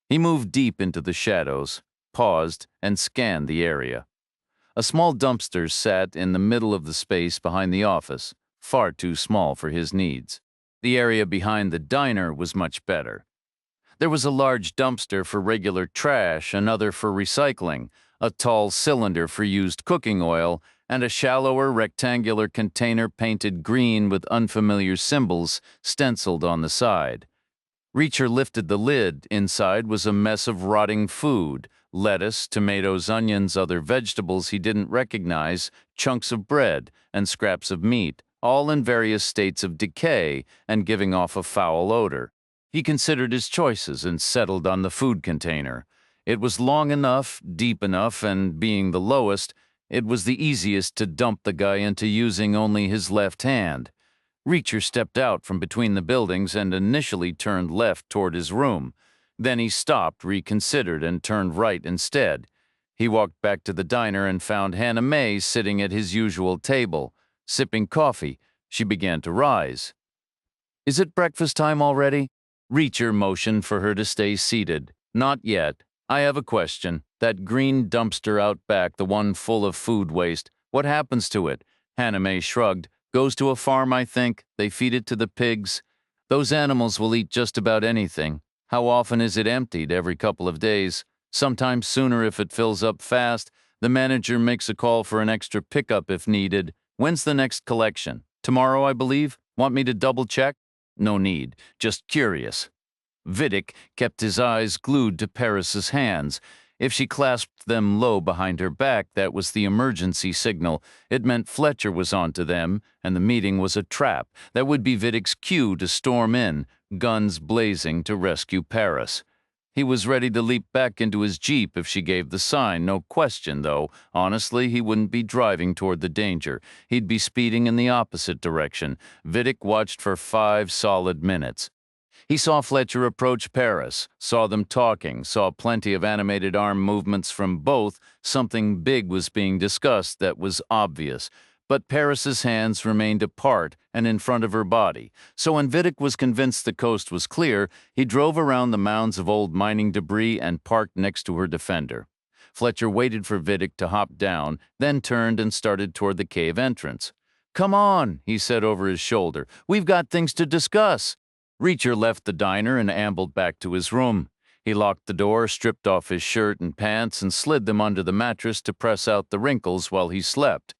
He moved deep into the shadows, paused, and scanned the area. A small dumpster sat in the middle of the space behind the office, far too small for his needs. The area behind the diner was much better. There was a large dumpster for regular trash, another for recycling, a tall cylinder for used cooking oil, and a shallower rectangular container painted green with unfamiliar symbols stenciled on the side. Reacher lifted the lid. Inside was a mess of rotting food: lettuce, tomatoes, onions, other vegetables he didn't recognize, chunks of bread, and scraps of meat, all in various states of decay and giving off a foul odor. He considered his choices and settled on the food container. It was long enough, deep enough, and being the lowest, it was the easiest to dump the guy into using only his left hand. Reacher stepped out from between the buildings and initially turned left toward his room. Then he stopped, reconsidered, and turned right instead. He walked back to the diner and found Hannah Mae sitting at his usual table, sipping coffee. She began to rise. "Is it breakfast time already?" Reacher motioned for her to stay seated. "Not yet. I have a question. That green dumpster out back, the one full of food waste, what happens to it?" Hannah Mae shrugged. "Goes to a farm, I think. They feed it to the pigs. Those animals will eat just about anything. How often is it emptied? Every couple of days. Sometimes sooner if it fills up fast. The manager makes a call for an extra pickup if needed. When's the next collection? Tomorrow, I believe. Want me to double check?" "No need. Just curious." Vidic kept his eyes glued to Paris's hands. If she clasped them low behind her back, that was the emergency signal. It meant Fletcher was onto them, and the meeting was a trap. That would be Vidic's cue to storm in, guns blazing, to rescue Paris. He was ready to leap back into his jeep if she gave the sign, no question, though. Honestly, he wouldn't be driving toward the danger. He'd be speeding in the opposite direction. Vidic watched for 5 solid minutes. He saw Fletcher approach Paris, saw them talking, saw plenty of animated arm movements from both. Something big was being discussed that was obvious. But Paris's hands remained apart and in front of her body. So when Vidic was convinced the coast was clear, he drove around the mounds of old mining debris and parked next to her Defender. Fletcher waited for Vidic to hop down, then turned and started toward the cave entrance. "Come on," he said over his shoulder. "We've got things to discuss." Reacher left the diner and ambled back to his room. He locked the door, stripped off his shirt and pants, and slid them under the mattress to press out the wrinkles while he slept.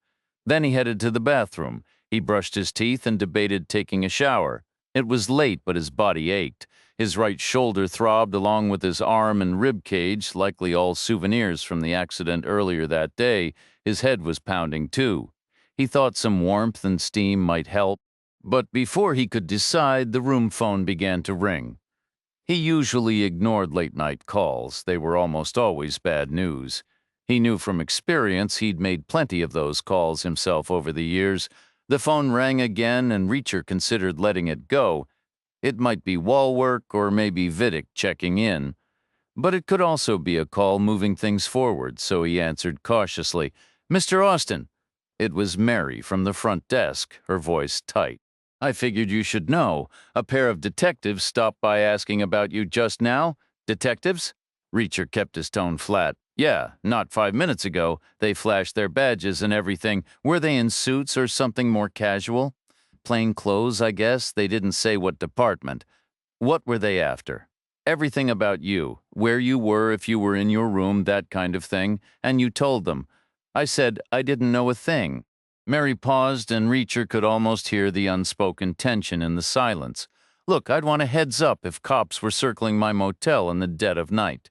Then he headed to the bathroom. He brushed his teeth and debated taking a shower. It was late, but his body ached. His right shoulder throbbed along with his arm and rib cage, likely all souvenirs from the accident earlier that day. His head was pounding too. He thought some warmth and steam might help. But before he could decide, the room phone began to ring. He usually ignored late-night calls. They were almost always bad news. He knew from experience he'd made plenty of those calls himself over the years. The phone rang again, and Reacher considered letting it go. It might be wall work or maybe Vidic checking in. But it could also be a call moving things forward, so he answered cautiously. "Mr. Austin." It was Mary from the front desk, her voice tight. "I figured you should know. A pair of detectives stopped by asking about you just now." "Detectives?" Reacher kept his tone flat. "Yeah, not 5 minutes ago. They flashed their badges and everything. Were they in suits or something more casual?" "Plain clothes, I guess. They didn't say what department." "What were they after?" "Everything about you. Where you were, if you were in your room, that kind of thing. And you told them." "I said I didn't know a thing." Mary paused, and Reacher could almost hear the unspoken tension in the silence. "Look, I'd want a heads up if cops were circling my motel in the dead of night."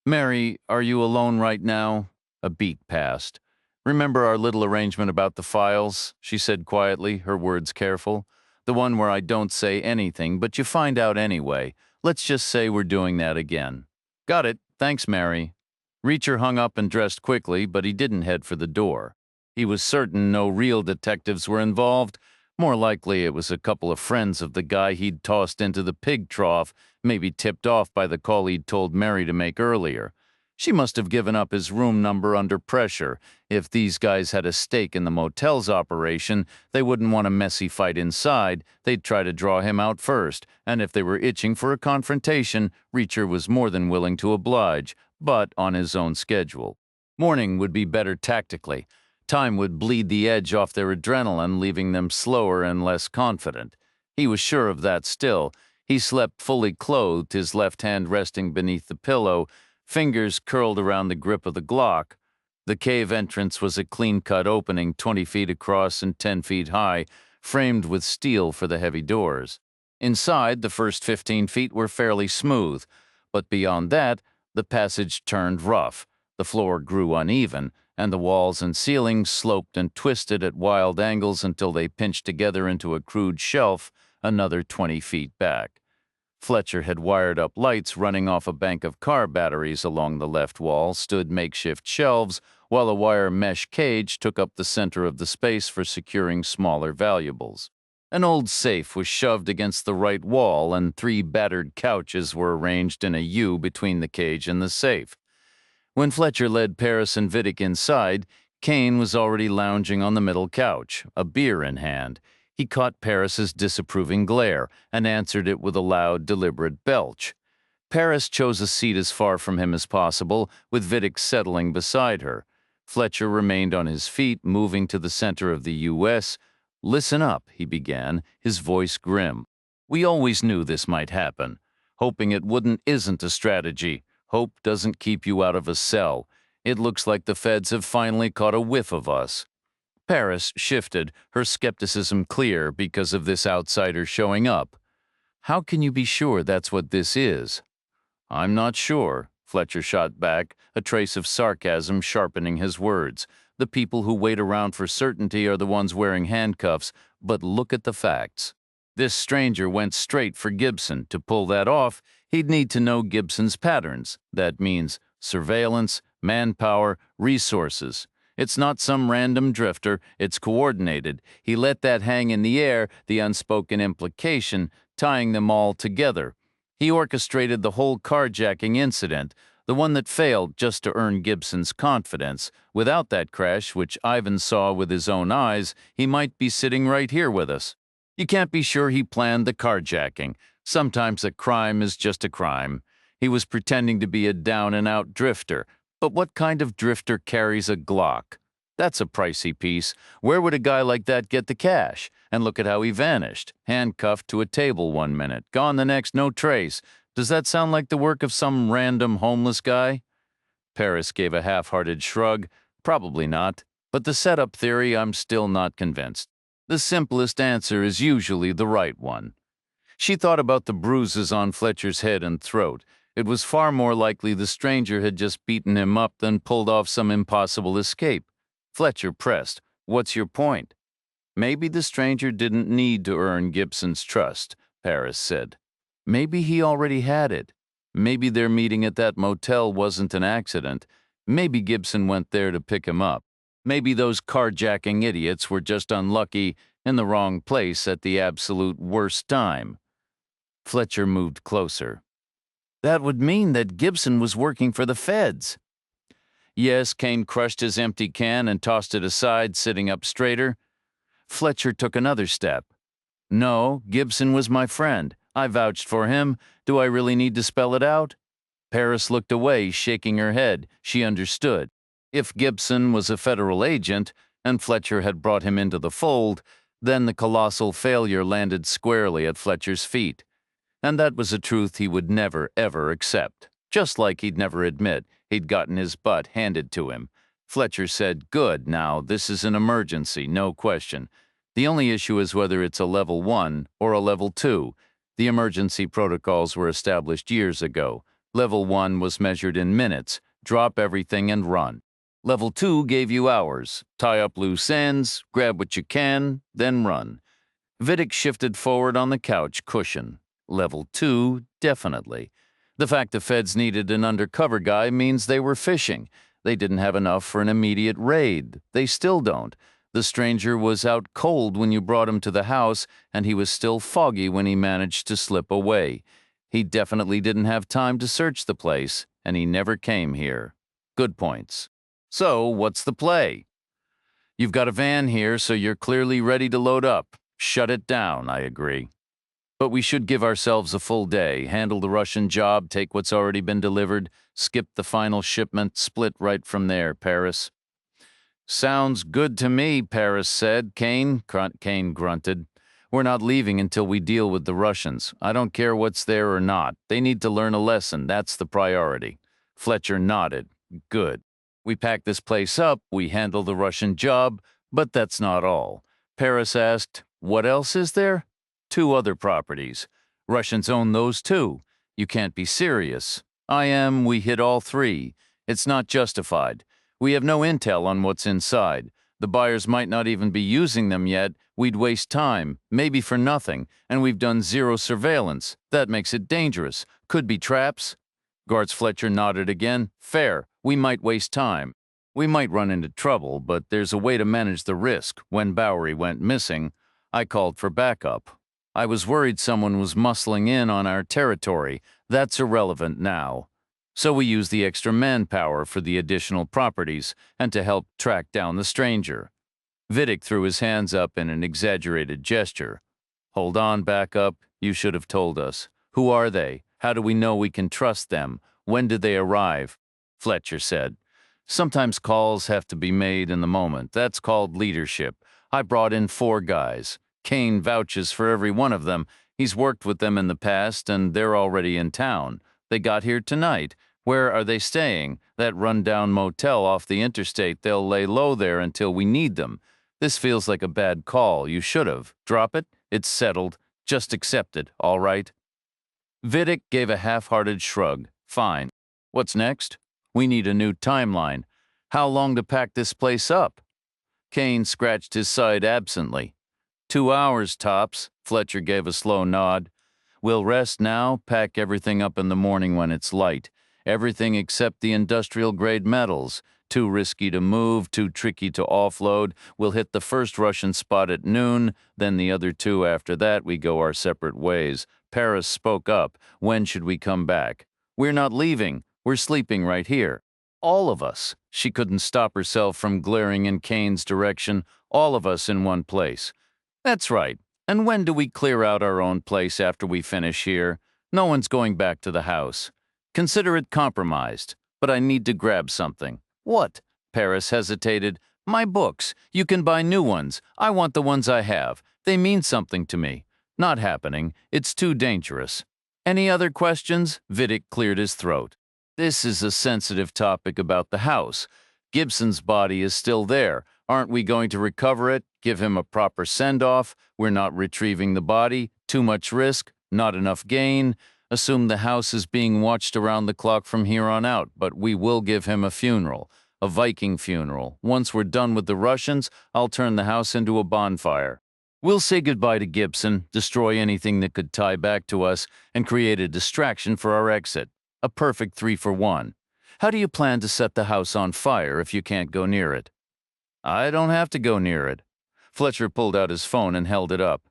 "Mary, are you alone right now?" A beat passed. "Remember our little arrangement about the files?" she said quietly, her words careful. "The one where I don't say anything, but you find out anyway. Let's just say we're doing that again." "Got it. Thanks, Mary." Reacher hung up and dressed quickly, but he didn't head for the door. He was certain no real detectives were involved. More likely it was a couple of friends of the guy he'd tossed into the pig trough, maybe tipped off by the call he'd told Mary to make earlier. She must have given up his room number under pressure. If these guys had a stake in the motel's operation, they wouldn't want a messy fight inside. They'd try to draw him out first, and if they were itching for a confrontation, Reacher was more than willing to oblige, but on his own schedule. Morning would be better tactically. Time would bleed the edge off their adrenaline, leaving them slower and less confident. He was sure of that still. He slept fully clothed, his left hand resting beneath the pillow, fingers curled around the grip of the Glock. The cave entrance was a clean-cut opening 20 feet across and 10 feet high, framed with steel for the heavy doors. Inside, the first 15 feet were fairly smooth, but beyond that, the passage turned rough. The floor grew uneven, and the walls and ceilings sloped and twisted at wild angles until they pinched together into a crude shelf another 20 feet back. Fletcher had wired up lights running off a bank of car batteries along the left wall, stood makeshift shelves, while a wire mesh cage took up the center of the space for securing smaller valuables. An old safe was shoved against the right wall, and 3 battered couches were arranged in a U between the cage and the safe. When Fletcher led Paris and Vidic inside, Kane was already lounging on the middle couch, a beer in hand. He caught Paris's disapproving glare and answered it with a loud, deliberate belch. Paris chose a seat as far from him as possible, with Vidic settling beside her. Fletcher remained on his feet, moving to the center of the U.S. "Listen up," he began, his voice grim. "We always knew this might happen. Hoping it wouldn't isn't a strategy. Hope doesn't keep you out of a cell. It looks like the feds have finally caught a whiff of us." Paris shifted, her skepticism clear because of this outsider showing up. "How can you be sure that's what this is?" "I'm not sure," Fletcher shot back, a trace of sarcasm sharpening his words. "The people who wait around for certainty are the ones wearing handcuffs, but look at the facts. This stranger went straight for Gibson. To pull that off, he'd need to know Gibson's patterns. That means surveillance, manpower, resources. It's not some random drifter, it's coordinated. He let that hang in the air, the unspoken implication, tying them all together. He orchestrated the whole carjacking incident, the one that failed just to earn Gibson's confidence. Without that crash, which Ivan saw with his own eyes, he might be sitting right here with us. You can't be sure he planned the carjacking. Sometimes a crime is just a crime. He was pretending to be a down-and-out drifter. But what kind of drifter carries a Glock? That's a pricey piece. Where would a guy like that get the cash? And look at how he vanished. Handcuffed to a table one minute, gone the next, no trace. Does that sound like the work of some random homeless guy? Paris gave a half-hearted shrug. Probably not. But the setup theory, I'm still not convinced. The simplest answer is usually the right one. She thought about the bruises on Fletcher's head and throat. It was far more likely the stranger had just beaten him up than pulled off some impossible escape. Fletcher pressed. "What's your point?" "Maybe the stranger didn't need to earn Gibson's trust," Paris said. "Maybe he already had it. Maybe their meeting at that motel wasn't an accident. Maybe Gibson went there to pick him up. Maybe those carjacking idiots were just unlucky in the wrong place at the absolute worst time." Fletcher moved closer. "That would mean that Gibson was working for the feds." "Yes," Kane crushed his empty can and tossed it aside, sitting up straighter. Fletcher took another step. "No, Gibson was my friend. I vouched for him. Do I really need to spell it out?" Paris looked away, shaking her head. She understood. If Gibson was a federal agent, and Fletcher had brought him into the fold, then the colossal failure landed squarely at Fletcher's feet. And that was a truth he would never, ever accept. Just like he'd never admit he'd gotten his butt handed to him. Fletcher said, "Good, now, this is an emergency, no question. The only issue is whether it's a level 1 or a level 2. The emergency protocols were established years ago. Level 1 was measured in minutes. Drop everything and run. Level 2 gave you hours. Tie up loose ends, grab what you can, then run." Vidic shifted forward on the couch cushion. Level 2, definitely. The fact the feds needed an undercover guy means they were fishing. They didn't have enough for an immediate raid. They still don't. The stranger was out cold when you brought him to the house, and he was still foggy when he managed to slip away. He definitely didn't have time to search the place, and he never came here. Good points. So, what's the play? You've got a van here, so you're clearly ready to load up. Shut it down, I agree. But we should give ourselves a full day, handle the Russian job, take what's already been delivered, skip the final shipment, split right from there, Paris. Sounds good to me, Paris said. Kane grunted. We're not leaving until we deal with the Russians. I don't care what's there or not. They need to learn a lesson. That's the priority. Fletcher nodded. Good. We pack this place up, we handle the Russian job, but that's not all. Paris asked, what else is there? 2 other properties. Russians own those too. You can't be serious. We hit all 3. It's not justified. We have no intel on what's inside. The buyers might not even be using them yet. We'd waste time, maybe for nothing, and we've done 0 surveillance. That makes it dangerous. Could be traps. Guards Fletcher nodded again. Fair. We might waste time. We might run into trouble, but there's a way to manage the risk. When Bowery went missing, I called for backup. I was worried someone was muscling in on our territory. That's irrelevant now. So we used the extra manpower for the additional properties and to help track down the stranger. Vidic threw his hands up in an exaggerated gesture. Hold on, backup. You should have told us. Who are they? How do we know we can trust them? When did they arrive? Fletcher said. Sometimes calls have to be made in the moment. That's called leadership. I brought in 4 guys. Kane vouches for every one of them. He's worked with them in the past, and they're already in town. They got here tonight. Where are they staying? That rundown motel off the interstate. They'll lay low there until we need them. This feels like a bad call. You should have. Drop it. It's settled. Just accept it, all right? Vidic gave a half-hearted shrug. Fine. What's next? We need a new timeline. How long to pack this place up? Kane scratched his side absently. 2 hours, tops. Fletcher gave a slow nod. We'll rest now, pack everything up in the morning when it's light. Everything except the industrial-grade metals. Too risky to move, too tricky to offload. We'll hit the first Russian spot at noon, then the other 2 after that. We go our separate ways. Paris spoke up. When should we come back? We're not leaving. We're sleeping right here. All of us. She couldn't stop herself from glaring in Kane's direction. All of us in one place. That's right. And when do we clear out our own place after we finish here? No one's going back to the house. Consider it compromised. But I need to grab something. What? Paris hesitated. My books. You can buy new ones. I want the ones I have. They mean something to me. Not happening. It's too dangerous. Any other questions? Vidic cleared his throat. This is a sensitive topic about the house. Gibson's body is still there. Aren't we going to recover it? Give him a proper send-off? We're not retrieving the body. Too much risk? Not enough gain? Assume the house is being watched around the clock from here on out, but we will give him a funeral. A Viking funeral. Once we're done with the Russians, I'll turn the house into a bonfire. We'll say goodbye to Gibson, destroy anything that could tie back to us, and create a distraction for our exit. A perfect 3-for-1. How do you plan to set the house on fire if you can't go near it? I don't have to go near it. Fletcher pulled out his phone and held it up.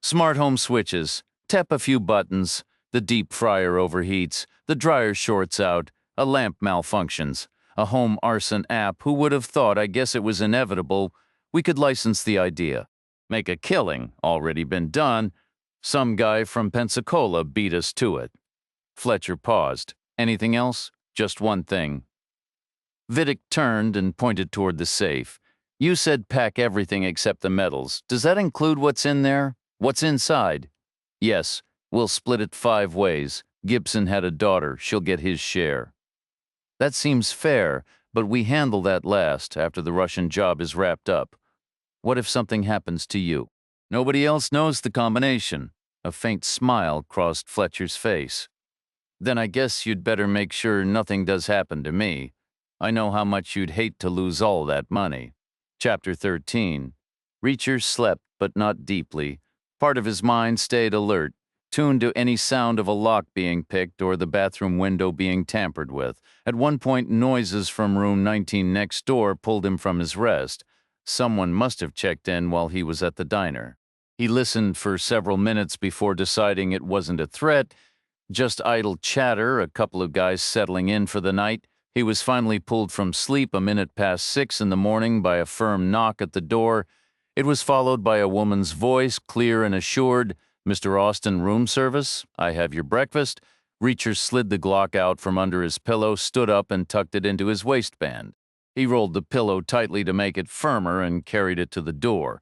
Smart home switches. Tap a few buttons. The deep fryer overheats. The dryer shorts out. A lamp malfunctions. A home arson app. Who would have thought? I guess it was inevitable. We could license the idea. Make a killing. Already been done. Some guy from Pensacola beat us to it. Fletcher paused. Anything else? Just one thing. Vidic turned and pointed toward the safe. You said pack everything except the metals. Does that include what's in there? What's inside? Yes. We'll split it 5 ways. Gibson had a daughter. She'll get his share. That seems fair, but we handle that last, after the Russian job is wrapped up. What if something happens to you? Nobody else knows the combination. A faint smile crossed Fletcher's face. Then I guess you'd better make sure nothing does happen to me. I know how much you'd hate to lose all that money. Chapter 13. Reacher slept, but not deeply. Part of his mind stayed alert, tuned to any sound of a lock being picked or the bathroom window being tampered with. At one point, noises from room 19 next door pulled him from his rest. Someone must have checked in while he was at the diner. He listened for several minutes before deciding it wasn't a threat. Just idle chatter, a couple of guys settling in for the night. He was finally pulled from sleep a minute past 6 in the morning by a firm knock at the door. It was followed by a woman's voice, clear and assured. "Mr. Austin, room service? I have your breakfast." Reacher slid the Glock out from under his pillow, stood up, and tucked it into his waistband. He rolled the pillow tightly to make it firmer and carried it to the door.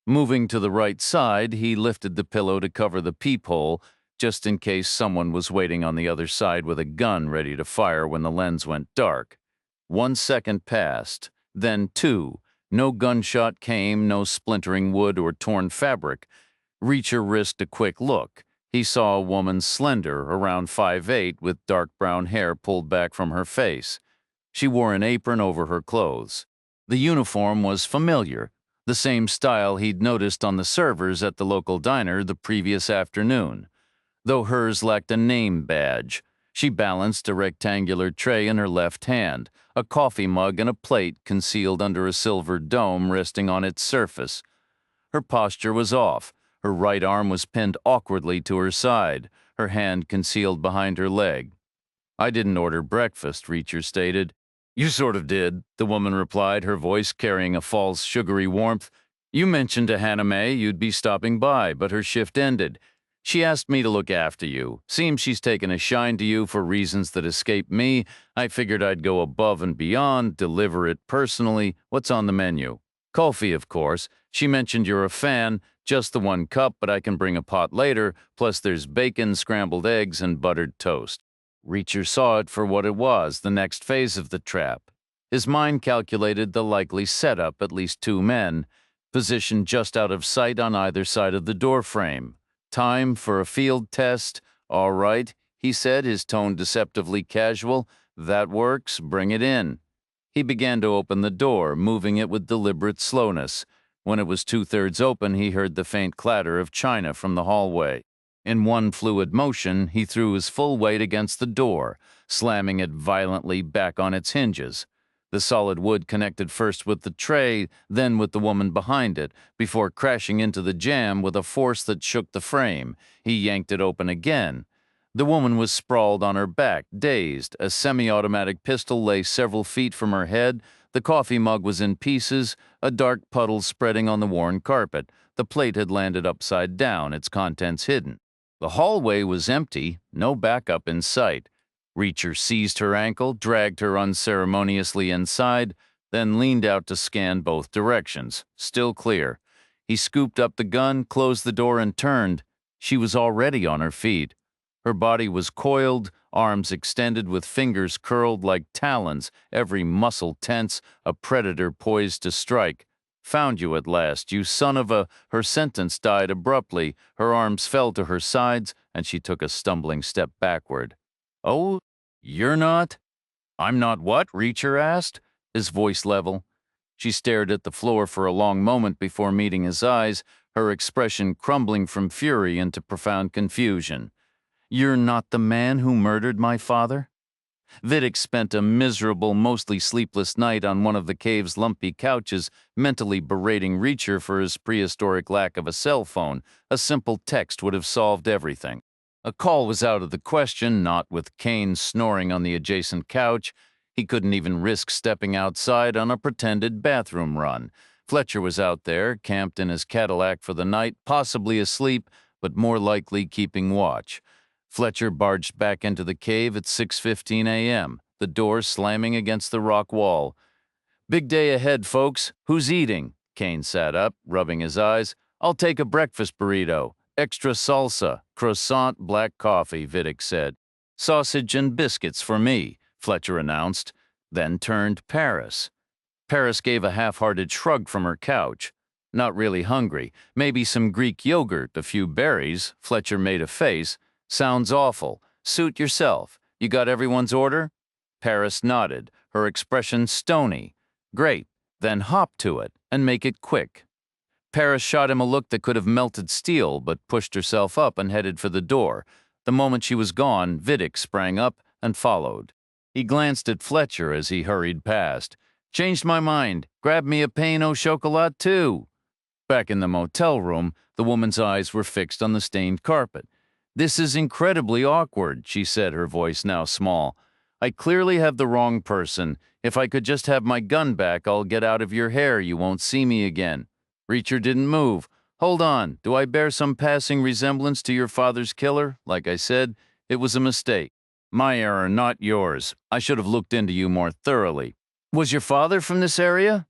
Moving to the right side, he lifted the pillow to cover the peephole, just in case someone was waiting on the other side with a gun ready to fire when the lens went dark. 1 second passed, then 2. No gunshot came, no splintering wood or torn fabric. Reacher risked a quick look. He saw a woman slender, around 5'8", with dark brown hair pulled back from her face. She wore an apron over her clothes. The uniform was familiar, the same style he'd noticed on the servers at the local diner the previous afternoon, though hers lacked a name badge. She balanced a rectangular tray in her left hand, a coffee mug and a plate concealed under a silver dome resting on its surface. Her posture was off. Her right arm was pinned awkwardly to her side, her hand concealed behind her leg. "I didn't order breakfast," Reacher stated. "You sort of did," the woman replied, her voice carrying a false sugary warmth. "You mentioned to Hannah Mae you'd be stopping by, but her shift ended. She asked me to look after you. Seems she's taken a shine to you for reasons that escape me. I figured I'd go above and beyond, deliver it personally. What's on the menu?" "Coffee, of course. She mentioned you're a fan. Just the 1 cup, but I can bring a pot later. Plus there's bacon, scrambled eggs, and buttered toast." Reacher saw it for what it was, the next phase of the trap. His mind calculated the likely setup, at least 2 men, positioned just out of sight on either side of the doorframe. "Time for a field test? All right," he said, his tone deceptively casual. "That works. Bring it in." He began to open the door, moving it with deliberate slowness. When it was 2/3 open, he heard the faint clatter of china from the hallway. In one fluid motion, he threw his full weight against the door, slamming it violently back on its hinges. The solid wood connected first with the tray, then with the woman behind it, before crashing into the jamb with a force that shook the frame. He yanked it open again. The woman was sprawled on her back, dazed. A semi-automatic pistol lay several feet from her head. The coffee mug was in pieces, a dark puddle spreading on the worn carpet. The plate had landed upside down, its contents hidden. The hallway was empty, no backup in sight. Reacher seized her ankle, dragged her unceremoniously inside, then leaned out to scan both directions. Still clear. He scooped up the gun, closed the door, and turned. She was already on her feet. Her body was coiled, arms extended with fingers curled like talons, every muscle tense, a predator poised to strike. "Found you at last, you son of a—" Her sentence died abruptly. Her arms fell to her sides, and she took a stumbling step backward. "Oh, you're not—" "I'm not what?" Reacher asked, his voice level. She stared at the floor for a long moment before meeting his eyes, her expression crumbling from fury into profound confusion. "You're not the man who murdered my father?" Vidic spent a miserable, mostly sleepless night on one of the cave's lumpy couches, mentally berating Reacher for his prehistoric lack of a cell phone. A simple text would have solved everything. A call was out of the question, not with Kane snoring on the adjacent couch. He couldn't even risk stepping outside on a pretended bathroom run. Fletcher was out there, camped in his Cadillac for the night, possibly asleep, but more likely keeping watch. Fletcher barged back into the cave at 6:15 a.m., the door slamming against the rock wall. "Big day ahead, folks. Who's eating?" Kane sat up, rubbing his eyes. "I'll take a breakfast burrito. Extra salsa, croissant, black coffee," Vidic said. "Sausage and biscuits for me," Fletcher announced, then turned Paris. Paris gave a half-hearted shrug from her couch. "Not really hungry. Maybe some Greek yogurt, a few berries." Fletcher made a face. "Sounds awful. Suit yourself. You got everyone's order?" Paris nodded, her expression stony. "Great. Then hop to it, and make it quick." Paris shot him a look that could have melted steel, but pushed herself up and headed for the door. The moment she was gone, Vidic sprang up and followed. He glanced at Fletcher as he hurried past. "Changed my mind. Grab me a pain au chocolat, too." Back in the motel room, the woman's eyes were fixed on the stained carpet. "This is incredibly awkward," she said, her voice now small. "I clearly have the wrong person. If I could just have my gun back, I'll get out of your hair. You won't see me again." Reacher didn't move. "Hold on. Do I bear some passing resemblance to your father's killer? Like I said, it was a mistake. My error, not yours. I should have looked into you more thoroughly. Was your father from this area?"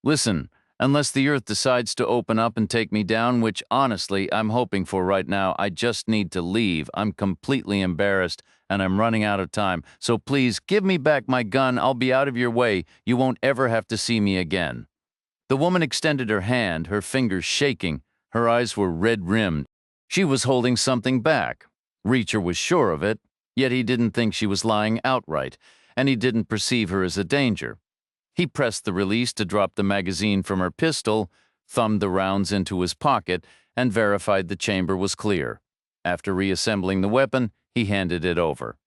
"Listen, unless the earth decides to open up and take me down, which honestly I'm hoping for right now, I just need to leave. I'm completely embarrassed and I'm running out of time. So please give me back my gun. I'll be out of your way. You won't ever have to see me again." The woman extended her hand, her fingers shaking. Her eyes were red-rimmed. She was holding something back. Reacher was sure of it, yet he didn't think she was lying outright, and he didn't perceive her as a danger. He pressed the release to drop the magazine from her pistol, thumbed the rounds into his pocket, and verified the chamber was clear. After reassembling the weapon, he handed it over.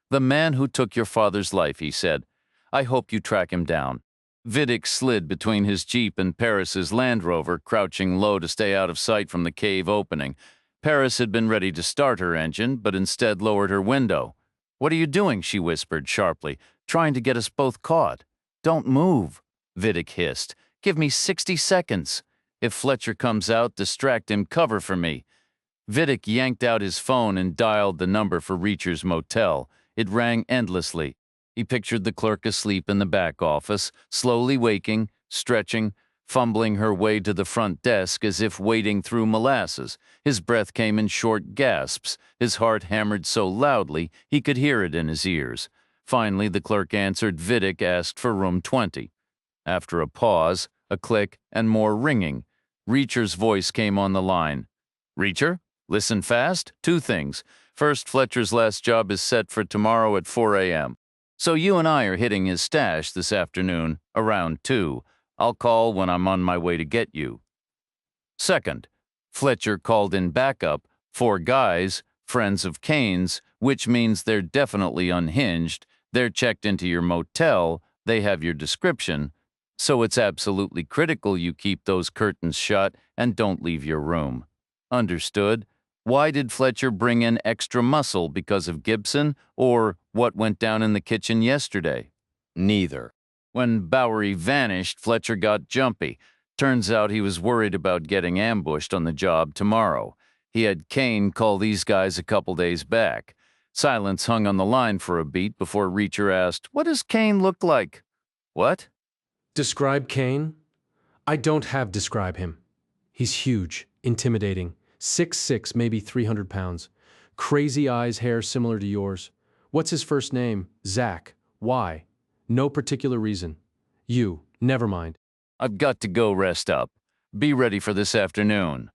"The man who took your father's life," he said. "I hope you track him down." Vidic slid between his Jeep and Paris's Land Rover, crouching low to stay out of sight from the cave opening. Paris had been ready to start her engine, but instead lowered her window. "What are you doing?" she whispered sharply. "Trying to get us both caught." "Don't move," Vidic hissed. "Give me 60 seconds. If Fletcher comes out, distract him, cover for me." Vidic yanked out his phone and dialed the number for Reacher's motel. It rang endlessly. He pictured the clerk asleep in the back office, slowly waking, stretching, fumbling her way to the front desk as if wading through molasses. His breath came in short gasps. His heart hammered so loudly he could hear it in his ears. Finally, the clerk answered. Vidic asked for room 20. After a pause, a click, and more ringing, Reacher's voice came on the line. "Reacher, listen fast. 2 things. First, Fletcher's last job is set for tomorrow at 4 a.m. So you and I are hitting his stash this afternoon, around 2. I'll call when I'm on my way to get you. Second, Fletcher called in backup, 4 guys, friends of Kane's, which means they're definitely unhinged. They're checked into your motel, they have your description, so it's absolutely critical you keep those curtains shut and don't leave your room." "Understood. Why did Fletcher bring in extra muscle, because of Gibson, or what went down in the kitchen yesterday?" "Neither. When Bowery vanished, Fletcher got jumpy. Turns out he was worried about getting ambushed on the job tomorrow. He had Kane call these guys a couple days back." Silence hung on the line for a beat before Reacher asked, "What does Kane look like?" "What?" Describe Kane? I don't have describe him. He's huge, intimidating, 6'6", maybe 300 pounds. Crazy eyes, hair similar to yours. What's his first name? Zach. Why? No particular reason. You. Never mind. "I've got to go rest up. Be ready for this afternoon."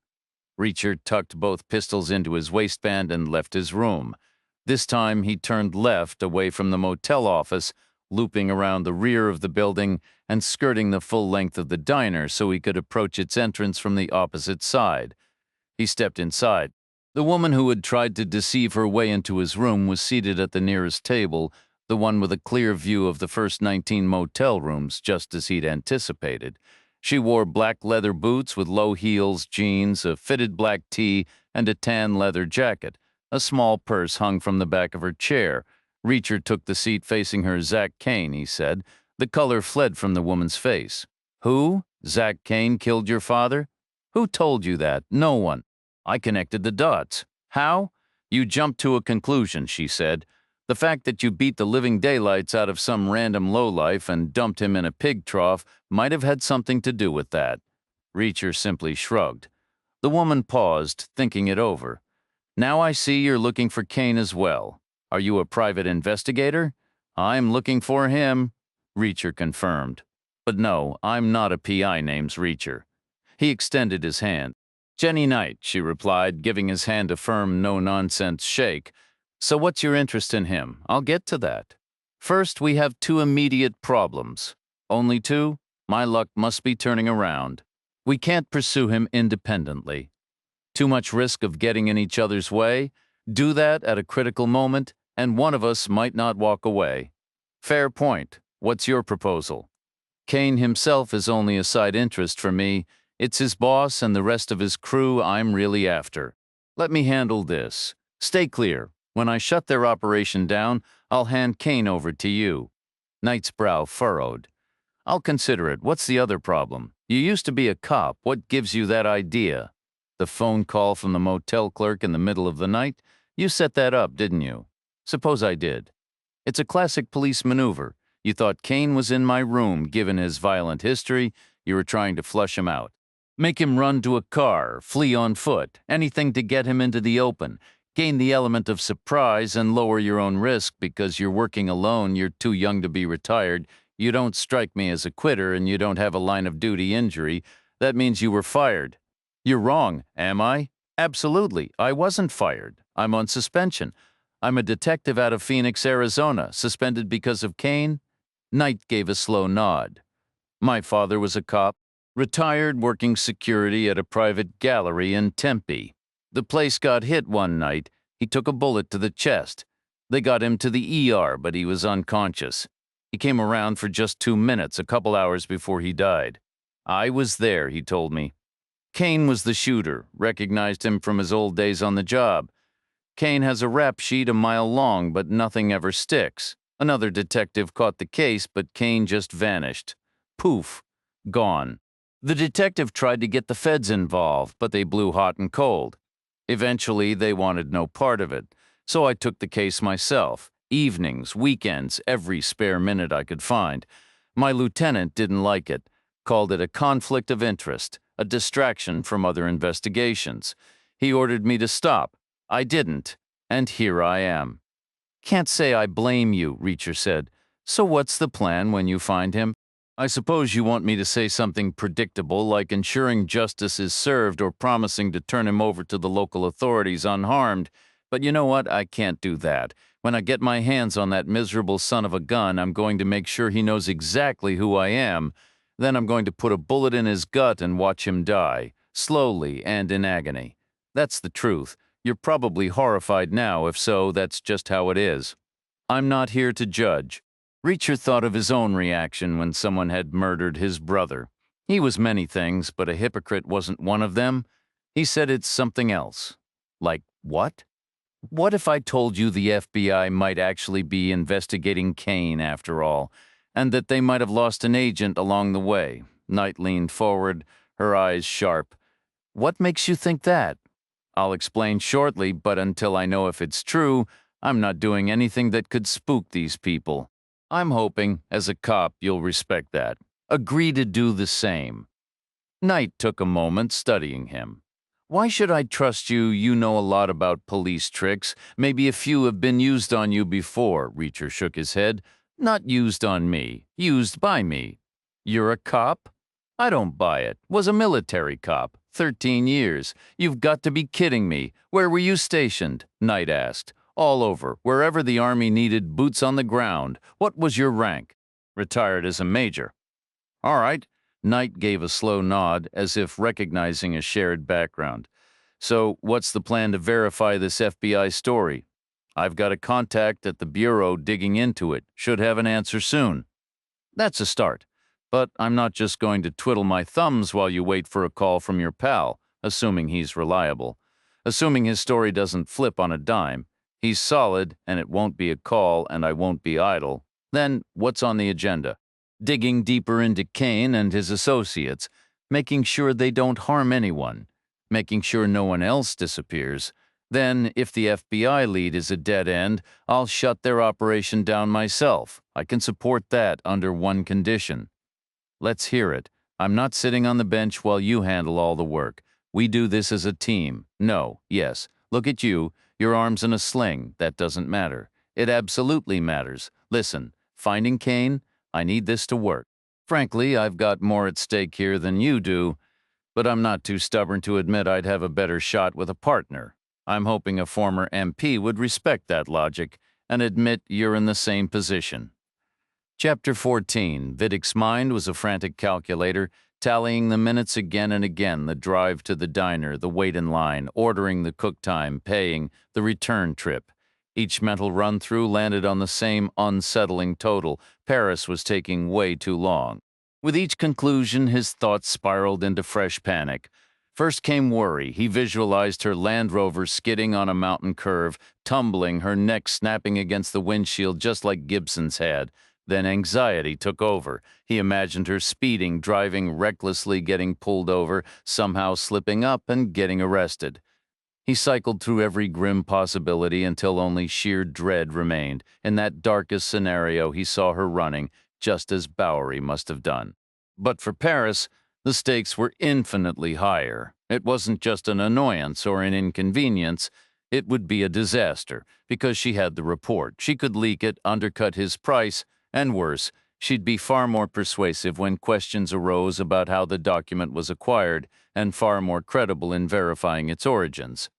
Reacher tucked both pistols into his waistband and left his room. This time he turned left away from the motel office, looping around the rear of the building and skirting the full length of the diner so he could approach its entrance from the opposite side. He stepped inside. The woman who had tried to deceive her way into his room was seated at the nearest table, the one with a clear view of the first 19 motel rooms, just as he'd anticipated. She wore black leather boots with low heels, jeans, a fitted black tee, and a tan leather jacket. A small purse hung from the back of her chair. Reacher took the seat facing her. "Zach Kane," he said. The color fled from the woman's face. "Who? Zach Kane killed your father?" "Who told you that?" "No one." "I connected the dots." "How?" "You jumped to a conclusion," she said. "The fact that you beat the living daylights out of some random lowlife and dumped him in a pig trough might have had something to do with that." Reacher simply shrugged. The woman paused, thinking it over. "Now I see you're looking for Kane as well. Are you a private investigator?" "I'm looking for him," Reacher confirmed. "But no, I'm not a PI name's Reacher." He extended his hand. "Jenny Knight," she replied, giving his hand a firm, no-nonsense shake. "So what's your interest in him? I'll get to that. First, we have 2 immediate problems." "Only 2? My luck must be turning around. We can't pursue him independently. Too much risk of getting in each other's way. Do that at a critical moment, and one of us might not walk away." "Fair point. What's your proposal?" "Kane himself is only a side interest for me. It's his boss and the rest of his crew I'm really after." Let me handle this. Stay clear. When I shut their operation down, I'll hand Kane over to you." Knight's brow furrowed. "I'll consider it. What's the other problem? You used to be a cop. What gives you that idea? The phone call from the motel clerk in the middle of the night? You set that up, didn't you? Suppose I did. It's a classic police maneuver. You thought Kane was in my room, given his violent history. You were trying to flush him out. Make him run to a car, flee on foot, anything to get him into the open. Gain the element of surprise and lower your own risk because you're working alone, you're too young to be retired, you don't strike me as a quitter, and you don't have a line of duty injury. That means you were fired. You're wrong, am I? Absolutely. I wasn't fired. I'm on suspension. I'm a detective out of Phoenix, Arizona, suspended because of Kane. Knight gave a slow nod. My father was a cop, retired working security at a private gallery in Tempe. The place got hit one night. He took a bullet to the chest. They got him to the ER, but he was unconscious. He came around for just 2 minutes, a couple hours before he died. I was there, he told me. Kane was the shooter, recognized him from his old days on the job. Kane has a rap sheet a mile long, but nothing ever sticks. Another detective caught the case, but Kane just vanished. Poof, gone. The detective tried to get the feds involved, but they blew hot and cold. Eventually, they wanted no part of it, so I took the case myself. Evenings, weekends, every spare minute I could find. My lieutenant didn't like it, called it a conflict of interest, a distraction from other investigations. He ordered me to stop. I didn't, and here I am. "Can't say I blame you," Reacher said. "So what's the plan when you find him?" "I suppose you want me to say something predictable like ensuring justice is served or promising to turn him over to the local authorities unharmed. But you know what? I can't do that. When I get my hands on that miserable son of a gun, I'm going to make sure he knows exactly who I am. Then I'm going to put a bullet in his gut and watch him die, slowly and in agony. That's the truth. You're probably horrified now. If so, that's just how it is. I'm not here to judge." Reacher thought of his own reaction when someone had murdered his brother. He was many things, but a hypocrite wasn't one of them. He said it's something else. Like what? What if I told you the FBI might actually be investigating Kane after all, and that they might have lost an agent along the way? Knight leaned forward, her eyes sharp. "What makes you think that?" "I'll explain shortly, but until I know if it's true, I'm not doing anything that could spook these people. I'm hoping, as a cop, you'll respect that. Agree to do the same." Knight took a moment studying him. "Why should I trust you? You know a lot about police tricks. Maybe a few have been used on you before." Reacher shook his head. "Not used on me. Used by me." "You're a cop?" "I don't buy it. Was a military cop. 13 years. You've got to be kidding me. Where were you stationed?" Knight asked. "All over. Wherever the Army needed boots on the ground. What was your rank?" "Retired as a major." "All right." Knight gave a slow nod, as if recognizing a shared background. "So what's the plan to verify this FBI story?" "I've got a contact at the Bureau digging into it. Should have an answer soon." "That's a start. But I'm not just going to twiddle my thumbs while you wait for a call from your pal, assuming he's reliable. Assuming his story doesn't flip on a dime. He's solid, and it won't be a call, and I won't be idle. Then what's on the agenda? Digging deeper into Kane and his associates, making sure they don't harm anyone, making sure no one else disappears. Then, if the FBI lead is a dead end, I'll shut their operation down myself. I can support that under one condition." "Let's hear it. I'm not sitting on the bench while you handle all the work. We do this as a team. No, yes. Look at you. Your arm's in a sling. That doesn't matter. It absolutely matters. Listen, finding Kane, I need this to work. Frankly, I've got more at stake here than you do, but I'm not too stubborn to admit I'd have a better shot with a partner. I'm hoping a former MP would respect that logic and admit you're in the same position." Chapter 14. Vidic's mind was a frantic calculator, tallying the minutes again and again, the drive to the diner, the wait in line, ordering the cook time, paying, the return trip. Each mental run-through landed on the same unsettling total. Paris was taking way too long. With each conclusion, his thoughts spiraled into fresh panic. First came worry. He visualized her Land Rover skidding on a mountain curve, tumbling, her neck snapping against the windshield just like Gibson's had. Then anxiety took over. He imagined her speeding, driving recklessly, getting pulled over, somehow slipping up and getting arrested. He cycled through every grim possibility until only sheer dread remained. In that darkest scenario, he saw her running, just as Bowery must have done. But for Paris, the stakes were infinitely higher. It wasn't just an annoyance or an inconvenience. It would be a disaster, because she had the report. She could leak it, undercut his price, and worse, she'd be far more persuasive when questions arose about how the document was acquired, and far more credible in verifying its origins.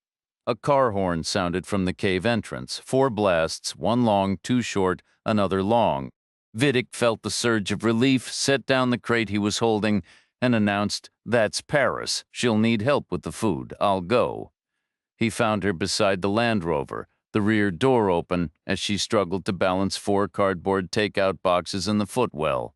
A car horn sounded from the cave entrance. 4 blasts, one long, 2 short, another long. Vidic felt the surge of relief, set down the crate he was holding, and announced, "That's Paris. She'll need help with the food. I'll go." He found her beside the Land Rover, the rear door open, as she struggled to balance 4 cardboard takeout boxes in the footwell.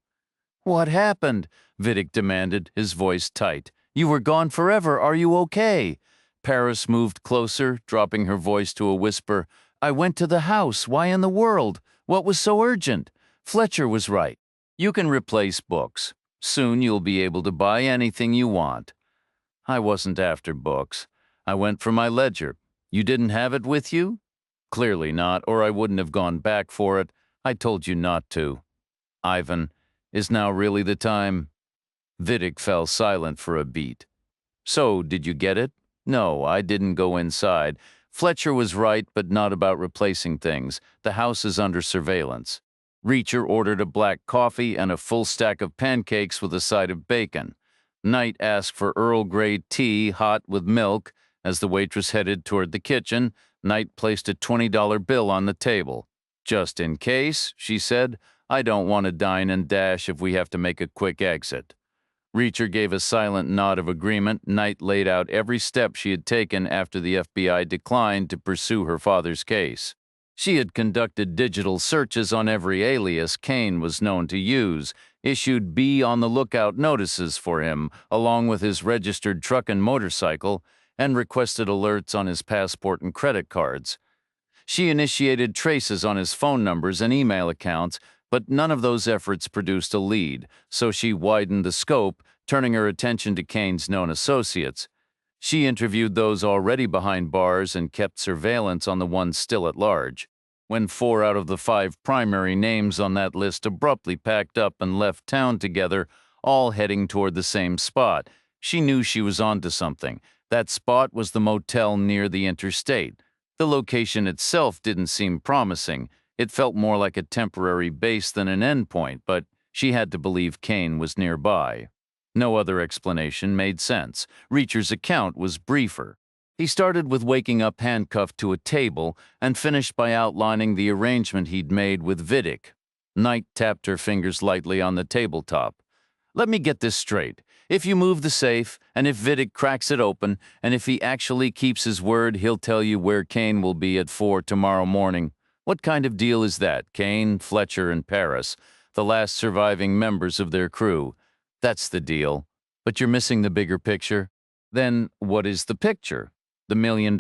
"What happened?" Vidic demanded, his voice tight. "You were gone forever. Are you okay?" Paris moved closer, dropping her voice to a whisper. "I went to the house. Why in the world? What was so urgent? Fletcher was right. You can replace books. Soon you'll be able to buy anything you want." "I wasn't after books. I went for my ledger. You didn't have it with you?" "Clearly not, or I wouldn't have gone back for it. I told you not to." "Ivan, is now really the time?" Vidic fell silent for a beat. "So, did you get it?" "No, I didn't go inside. Fletcher was right, but not about replacing things. The house is under surveillance." Reacher ordered a black coffee and a full stack of pancakes with a side of bacon. Knight asked for Earl Grey tea, hot with milk. As the waitress headed toward the kitchen, Knight placed a $20 bill on the table. "Just in case," she said. "I don't want to dine and dash if we have to make a quick exit." Reacher gave a silent nod of agreement. Knight laid out every step she had taken after the FBI declined to pursue her father's case. She had conducted digital searches on every alias Kane was known to use, issued be on the lookout notices for him, along with his registered truck and motorcycle, and requested alerts on his passport and credit cards. She initiated traces on his phone numbers and email accounts, but none of those efforts produced a lead, so she widened the scope, turning her attention to Kane's known associates. She interviewed those already behind bars and kept surveillance on the ones still at large. When 4 out of the 5 primary names on that list abruptly packed up and left town together, all heading toward the same spot, she knew she was onto something. That spot was the motel near the interstate. The location itself didn't seem promising. It felt more like a temporary base than an endpoint, but she had to believe Kane was nearby. No other explanation made sense. Reacher's account was briefer. He started with waking up handcuffed to a table and finished by outlining the arrangement he'd made with Vidic. Knight tapped her fingers lightly on the tabletop. "Let me get this straight. If you move the safe, and if Vidic cracks it open, and if he actually keeps his word, he'll tell you where Kane will be at 4 tomorrow morning. What kind of deal is that? Kane, Fletcher, and Paris, the last surviving members of their crew. That's the deal. But you're missing the bigger picture. Then what is the picture? The $1 million?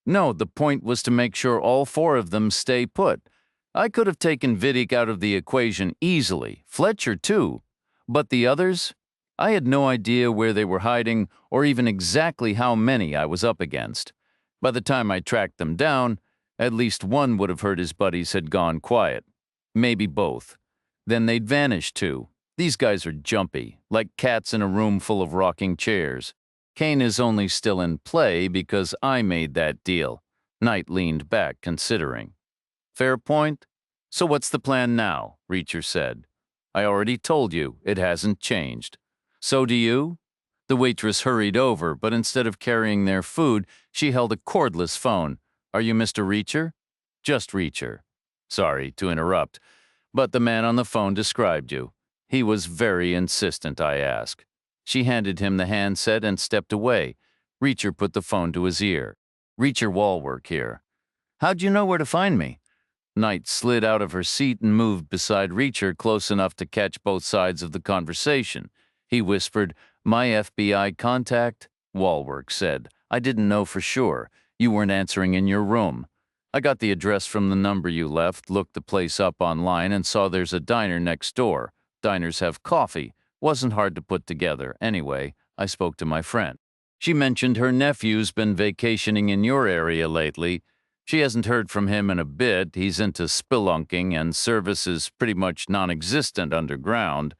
No, the point was to make sure all 4 of them stay put. I could have taken Vidic out of the equation easily, Fletcher too. But the others? I had no idea where they were hiding or even exactly how many I was up against. By the time I tracked them down, at least one would have heard his buddies had gone quiet. Maybe both. Then they'd vanish too. These guys are jumpy, like cats in a room full of rocking chairs. Kane is only still in play because I made that deal." Knight leaned back, considering. "Fair point. So what's the plan now?" Reacher said. "I already told you, it hasn't changed." "So do you?" The waitress hurried over, but instead of carrying their food, she held a cordless phone. "Are you Mr. Reacher?" "Just Reacher." "Sorry to interrupt, but the man on the phone described you. He was very insistent I ask." She handed him the handset and stepped away. Reacher put the phone to his ear. "Reacher Wallwork here." "How'd you know where to find me?" Knight slid out of her seat and moved beside Reacher close enough to catch both sides of the conversation. He whispered, "My FBI contact, Walwork said. I didn't know for sure. You weren't answering in your room. I got the address from the number you left, looked the place up online, and saw there's a diner next door. Diners have coffee. Wasn't hard to put together. Anyway, I spoke to my friend. She mentioned her nephew's been vacationing in your area lately. She hasn't heard from him in a bit. He's into spelunking, and service is pretty much non-existent underground.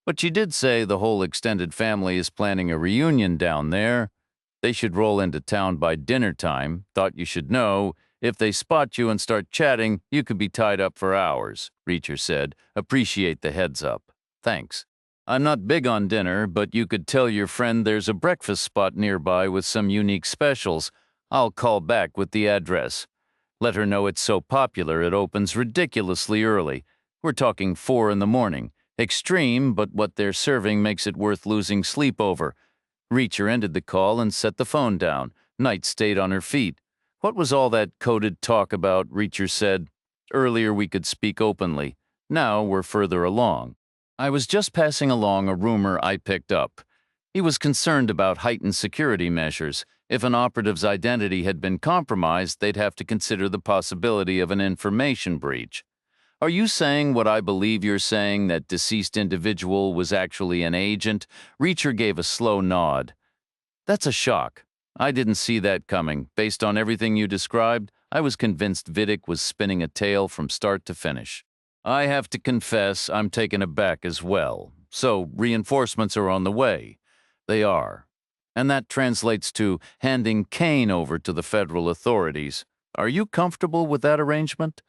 But she did say the whole extended family is planning a reunion down there. They should roll into town by dinner time. Thought you should know. If they spot you and start chatting, you could be tied up for hours, Reacher said. Appreciate the heads up. Thanks. I'm not big on dinner, but you could tell your friend there's a breakfast spot nearby with some unique specials. I'll call back with the address. Let her know it's so popular it opens ridiculously early. We're talking 4 in the morning. Extreme, but what they're serving makes it worth losing sleep over. Reacher ended the call and set the phone down. Knight stayed on her feet. What was all that coded talk about, Reacher said. Earlier we could speak openly. Now we're further along. I was just passing along a rumor I picked up. He was concerned about heightened security measures. If an operative's identity had been compromised, they'd have to consider the possibility of an information breach. Are you saying what I believe you're saying, that deceased individual was actually an agent? Reacher gave a slow nod. That's a shock. I didn't see that coming. Based on everything you described, I was convinced Vidic was spinning a tale from start to finish. I have to confess I'm taken aback as well. So, reinforcements are on the way. They are. And that translates to handing Kane over to the federal authorities. Are you comfortable with that arrangement?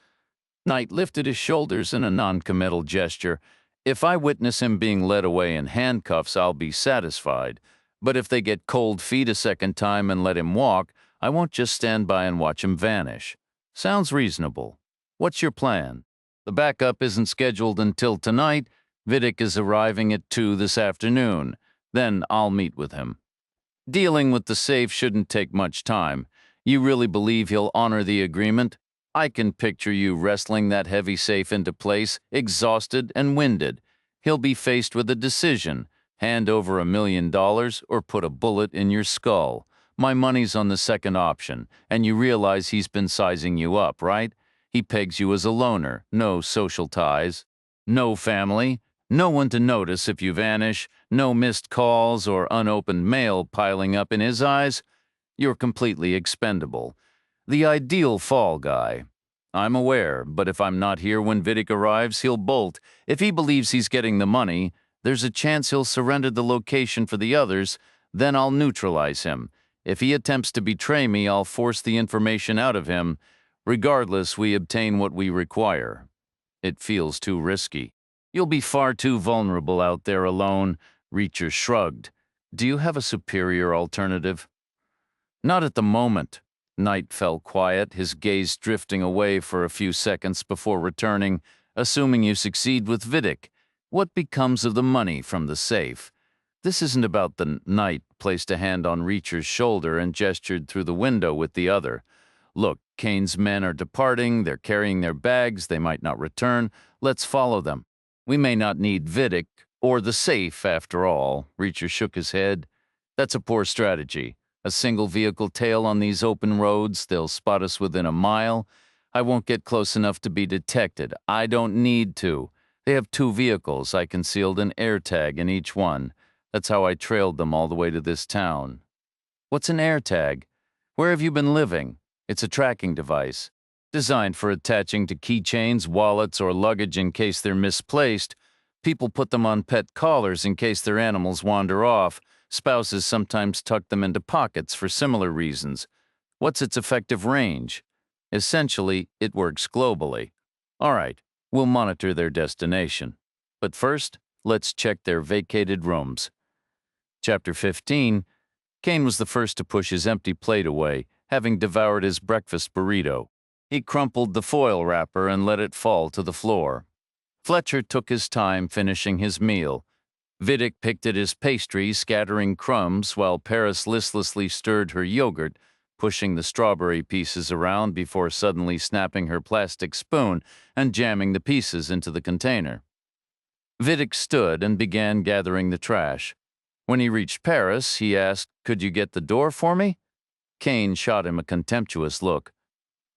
Knight lifted his shoulders in a non-committal gesture. If I witness him being led away in handcuffs, I'll be satisfied. But if they get cold feet a second time and let him walk, I won't just stand by and watch him vanish. Sounds reasonable. What's your plan? The backup isn't scheduled until tonight. Vidic is arriving at 2 this afternoon. Then I'll meet with him. Dealing with the safe shouldn't take much time. You really believe he'll honor the agreement? I can picture you wrestling that heavy safe into place, exhausted and winded. He'll be faced with a decision. Hand over $1 million or put a bullet in your skull. My money's on the second option, and you realize he's been sizing you up, right? He pegs you as a loner, no social ties, no family, no one to notice if you vanish, no missed calls or unopened mail piling up in his eyes. You're completely expendable. The ideal fall guy. I'm aware, but if I'm not here when Vidic arrives, he'll bolt. If he believes he's getting the money, there's a chance he'll surrender the location for the others, then I'll neutralize him. If he attempts to betray me, I'll force the information out of him. Regardless, we obtain what we require. It feels too risky. You'll be far too vulnerable out there alone, Reacher shrugged. Do you have a superior alternative? Not at the moment. Knight fell quiet, his gaze drifting away for a few seconds before returning. Assuming you succeed with Vidic, what becomes of the money from the safe? This isn't about the Knight placed a hand on Reacher's shoulder and gestured through the window with the other. Look, Kane's men are departing, they're carrying their bags, they might not return. Let's follow them. We may not need Vidic, or the safe, after all. Reacher shook his head. That's a poor strategy. A single vehicle tail on these open roads, they'll spot us within a mile. I won't get close enough to be detected. I don't need to. They have 2 vehicles. I concealed an AirTag in each one. That's how I trailed them all the way to this town. What's an AirTag? Where have you been living? It's a tracking device. Designed for attaching to keychains, wallets, or luggage in case they're misplaced. People put them on pet collars in case their animals wander off. Spouses sometimes tuck them into pockets for similar reasons. What's its effective range? Essentially, it works globally. All right, we'll monitor their destination. But first, let's check their vacated rooms. Chapter 15. Kane was the first to push his empty plate away, having devoured his breakfast burrito. He crumpled the foil wrapper and let it fall to the floor. Fletcher took his time finishing his meal. Vidic picked at his pastry, scattering crumbs, while Paris listlessly stirred her yogurt, pushing the strawberry pieces around before suddenly snapping her plastic spoon and jamming the pieces into the container. Vidic stood and began gathering the trash. When he reached Paris, he asked, "Could you get the door for me?" Kane shot him a contemptuous look.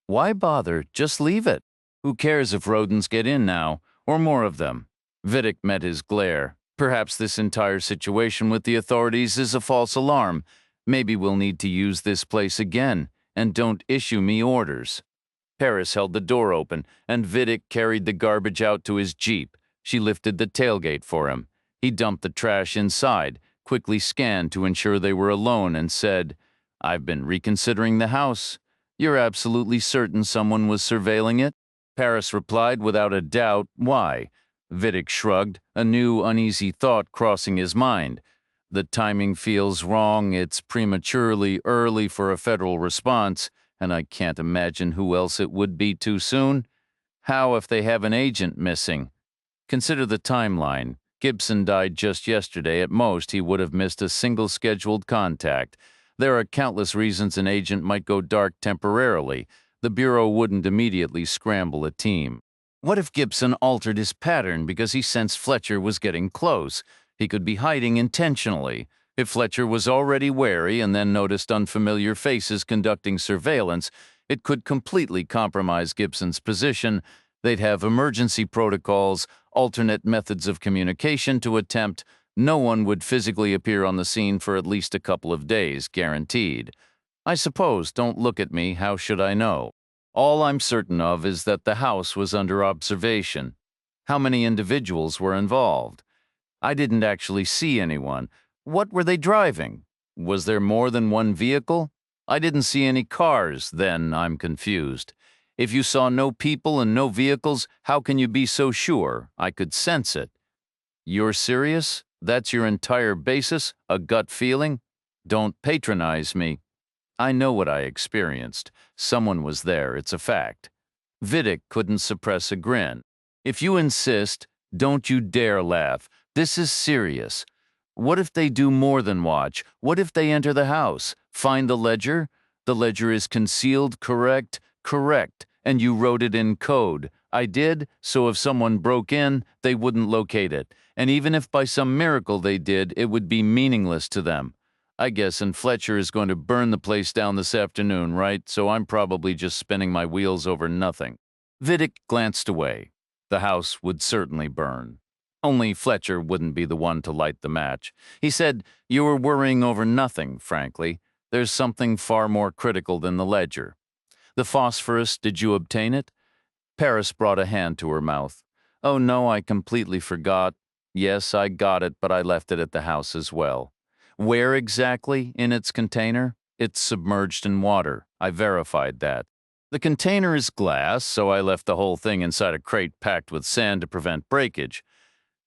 "Why bother? Just leave it. Who cares if rodents get in now, or more of them?" Vidic met his glare. "Perhaps this entire situation with the authorities is a false alarm. Maybe we'll need to use this place again, and don't issue me orders." Paris held the door open, and Vidic carried the garbage out to his Jeep. She lifted the tailgate for him. He dumped the trash inside, quickly scanned to ensure they were alone, and said, "I've been reconsidering the house. You're absolutely certain someone was surveilling it?" Paris replied without a doubt, "Why?" Vidic shrugged, a new uneasy thought crossing his mind. "The timing feels wrong. It's prematurely early for a federal response, and I can't imagine who else it would be too soon. How if they have an agent missing? Consider the timeline. Gibson died just yesterday. At most, he would have missed a single scheduled contact. There are countless reasons an agent might go dark temporarily. The Bureau wouldn't immediately scramble a team. What if Gibson altered his pattern because he sensed Fletcher was getting close? He could be hiding intentionally. If Fletcher was already wary and then noticed unfamiliar faces conducting surveillance, it could completely compromise Gibson's position. They'd have emergency protocols, alternate methods of communication to attempt. No one would physically appear on the scene for at least a couple of days, guaranteed. I suppose, don't look at me, how should I know? All I'm certain of is that the house was under observation. How many individuals were involved? I didn't actually see anyone. What were they driving? Was there more than one vehicle? I didn't see any cars, then I'm confused. If you saw no people and no vehicles, how can you be so sure? I could sense it. You're serious? That's your entire basis? A gut feeling? Don't patronize me. I know what I experienced. Someone was there, it's a fact. Vidic couldn't suppress a grin. If you insist, don't you dare laugh. This is serious. What if they do more than watch? What if they enter the house? Find the ledger? The ledger is concealed, correct? Correct. And you wrote it in code. I did, so if someone broke in, they wouldn't locate it. And even if by some miracle they did, it would be meaningless to them. I guess, and Fletcher is going to burn the place down this afternoon, right? So I'm probably just spinning my wheels over nothing. Vidic glanced away. The house would certainly burn. Only Fletcher wouldn't be the one to light the match. He said, "You were worrying over nothing, frankly. There's something far more critical than the ledger. The phosphorus, did you obtain it?" Paris brought a hand to her mouth. "Oh no, I completely forgot. Yes, I got it, but I left it at the house as well." "Where exactly in its container?" "It's submerged in water. I verified that." "The container is glass, so I left the whole thing inside a crate packed with sand to prevent breakage."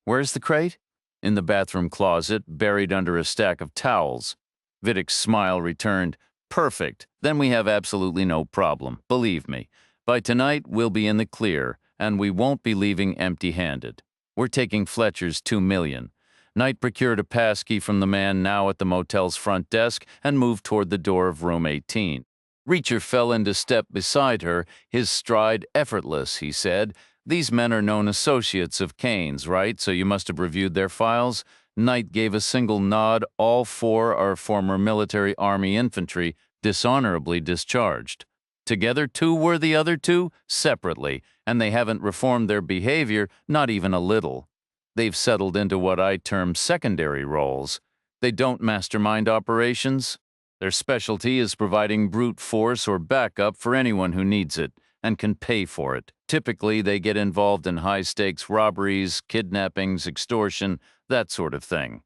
"Where's the crate?" "In the bathroom closet, buried under a stack of towels." Vidic's smile returned. "Perfect. Then we have absolutely no problem. Believe me. By tonight, we'll be in the clear, and we won't be leaving empty-handed. We're taking Fletcher's $2 million. Knight procured a passkey from the man now at the motel's front desk and moved toward the door of room 18. Reacher fell into step beside her, his stride effortless, he said. "These men are known associates of Kane's, right? So you must have reviewed their files?" Knight gave a single nod. "All four are former military Army infantry, dishonorably discharged. Together, two were the other two? Separately, and they haven't reformed their behavior, not even a little. They've settled into what I term secondary roles. They don't mastermind operations. Their specialty is providing brute force or backup for anyone who needs it and can pay for it. Typically, they get involved in high-stakes robberies, kidnappings, extortion, that sort of thing.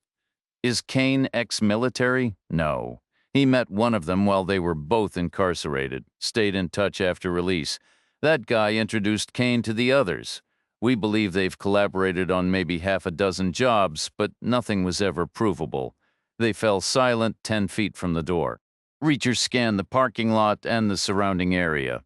Is Kane ex-military? No. He met one of them while they were both incarcerated, stayed in touch after release. That guy introduced Kane to the others. We believe they've collaborated on maybe half a dozen jobs, but nothing was ever provable. They fell silent 10 feet from the door. Reacher scanned the parking lot and the surrounding area.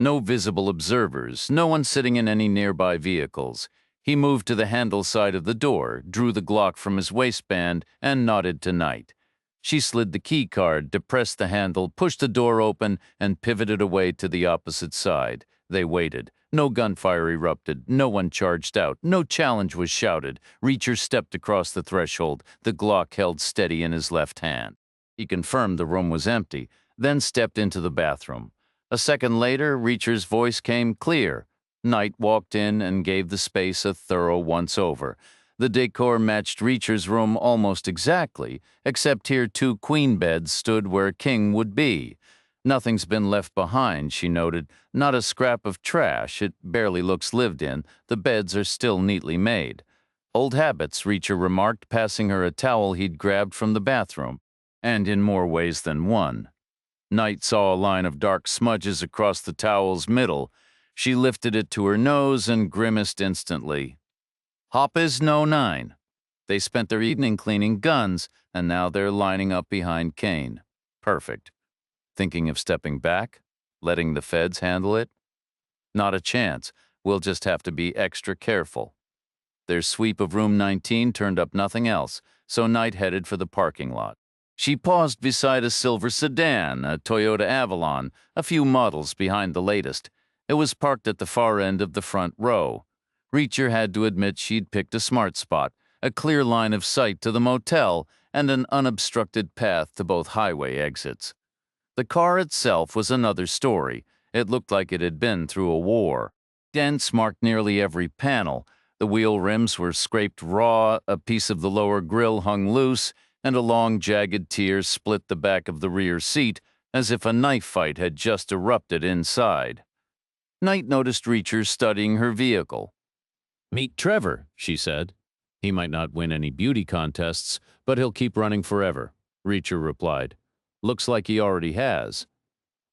No visible observers, no one sitting in any nearby vehicles. He moved to the handle side of the door, drew the Glock from his waistband, and nodded to Knight. She slid the key card, depressed the handle, pushed the door open, and pivoted away to the opposite side. They waited. No gunfire erupted. No one charged out. No challenge was shouted. Reacher stepped across the threshold, the Glock held steady in his left hand. He confirmed the room was empty, then stepped into the bathroom. A second later, Reacher's voice came clear. Knight walked in and gave the space a thorough once-over. The decor matched Reacher's room almost exactly, except here 2 queen beds stood where king would be. Nothing's been left behind, she noted. Not a scrap of trash. It barely looks lived in. The beds are still neatly made. Old habits, Reacher remarked, passing her a towel he'd grabbed from the bathroom. And in more ways than one. Knight saw a line of dark smudges across the towel's middle. She lifted it to her nose and grimaced instantly. Hop is no 9. They spent their evening cleaning guns, and now they're lining up behind Kane. Perfect. Thinking of stepping back? Letting the feds handle it? Not a chance. We'll just have to be extra careful. Their sweep of room 19 turned up nothing else, so Knight headed for the parking lot. She paused beside a silver sedan, a Toyota Avalon, a few models behind the latest. It was parked at the far end of the front row. Reacher had to admit she'd picked a smart spot, a clear line of sight to the motel, and an unobstructed path to both highway exits. The car itself was another story. It looked like it had been through a war. Dents marked nearly every panel. The wheel rims were scraped raw, a piece of the lower grille hung loose, and a long, jagged tear split the back of the rear seat, as if a knife fight had just erupted inside. Knight noticed Reacher studying her vehicle. "Meet Trevor," she said. "He might not win any beauty contests, but he'll keep running forever," Reacher replied. "Looks like he already has."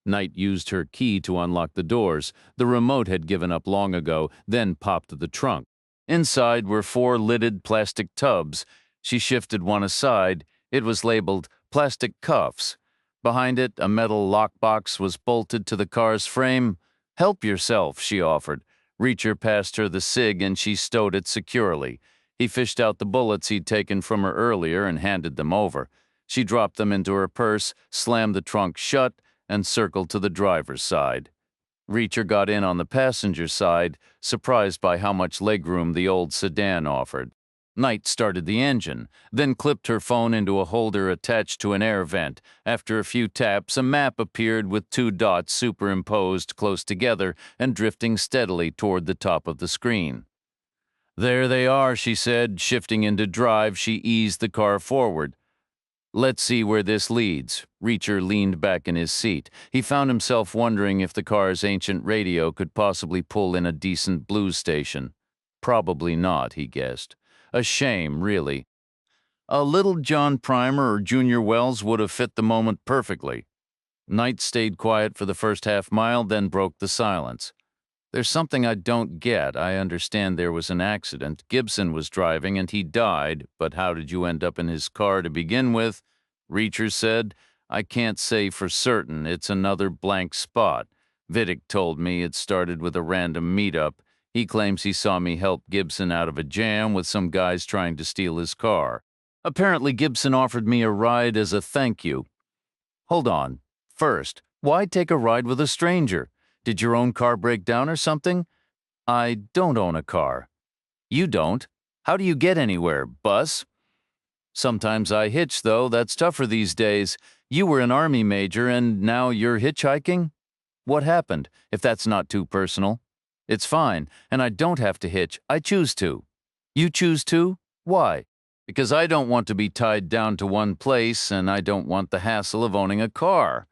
Knight used her key to unlock the doors. The remote had given up long ago, then popped the trunk. Inside were 4 lidded plastic tubs. She shifted one aside. It was labeled plastic cuffs. Behind it, a metal lockbox was bolted to the car's frame. "Help yourself," she offered. Reacher passed her the cig and she stowed it securely. He fished out the bullets he'd taken from her earlier and handed them over. She dropped them into her purse, slammed the trunk shut, and circled to the driver's side. Reacher got in on the passenger side, surprised by how much legroom the old sedan offered. Knight started the engine, then clipped her phone into a holder attached to an air vent. After a few taps, a map appeared with 2 dots superimposed close together and drifting steadily toward the top of the screen. "There they are," she said. Shifting into drive, she eased the car forward. "Let's see where this leads." Reacher leaned back in his seat. He found himself wondering if the car's ancient radio could possibly pull in a decent blues station. Probably not, he guessed. A shame, really. A little John Primer or Junior Wells would have fit the moment perfectly. Knight stayed quiet for the first half-mile, then broke the silence. "There's something I don't get. I understand there was an accident. Gibson was driving and he died, but how did you end up in his car to begin with?" Reacher said, "I can't say for certain. It's another blank spot. Vidic told me it started with a random meetup. He claims he saw me help Gibson out of a jam with some guys trying to steal his car. Apparently Gibson offered me a ride as a thank you." "Hold on. First, why take a ride with a stranger? Did your own car break down or something?" "I don't own a car." "You don't? How do you get anywhere? Bus?" "Sometimes I hitch, though. That's tougher these days. You were an Army major and now you're hitchhiking? What happened, if that's not too personal?" "It's fine, and I don't have to hitch. I choose to." "You choose to? Why?" "Because I don't want to be tied down to one place, and I don't want the hassle of owning a car."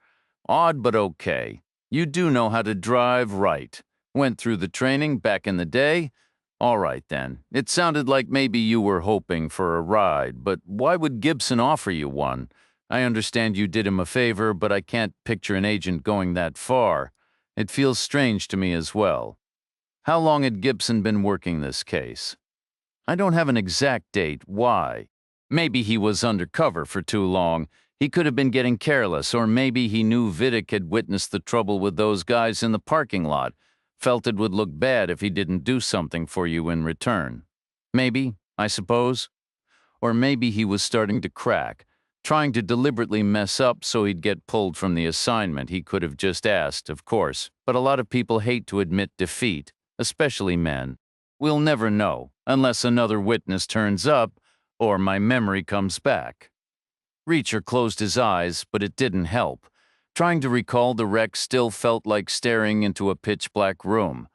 "Odd, but okay. You do know how to drive, right? Went through the training back in the day? All right, then. It sounded like maybe you were hoping for a ride, but why would Gibson offer you one? I understand you did him a favor, but I can't picture an agent going that far. It feels strange to me as well. How long had Gibson been working this case?" "I don't have an exact date. Why?" "Maybe he was undercover for too long. He could have been getting careless, or maybe he knew Vidic had witnessed the trouble with those guys in the parking lot, felt it would look bad if he didn't do something for you in return. Maybe, I suppose. Or maybe he was starting to crack. trying to deliberately mess up so he'd get pulled from the assignment. He could have just asked, of course, but a lot of people hate to admit defeat, especially men. We'll never know unless another witness turns up or my memory comes back. Reacher closed his eyes, but it didn't help. Trying to recall the wreck still felt like staring into a pitch-black room.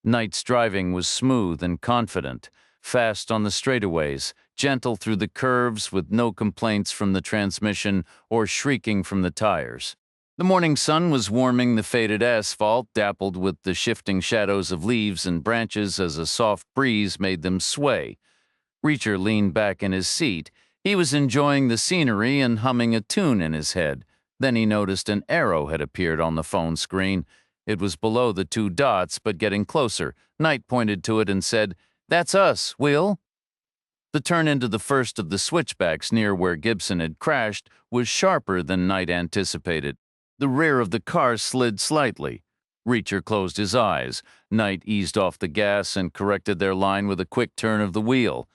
Knight's driving was smooth and confident, fast on the straightaways, gentle through the curves with no complaints from the transmission or shrieking from the tires. The morning sun was warming the faded asphalt, dappled with the shifting shadows of leaves and branches as a soft breeze made them sway. Reacher leaned back in his seat. He was enjoying the scenery and humming a tune in his head. Then he noticed an arrow had appeared on the phone screen. It was below the two dots, but getting closer. Knight pointed to it and said, "That's us, Will." The turn into the first of the switchbacks near where Gibson had crashed was sharper than Knight anticipated. The rear of the car slid slightly. Reacher closed his eyes. Knight eased off the gas and corrected their line with a quick turn of the wheel.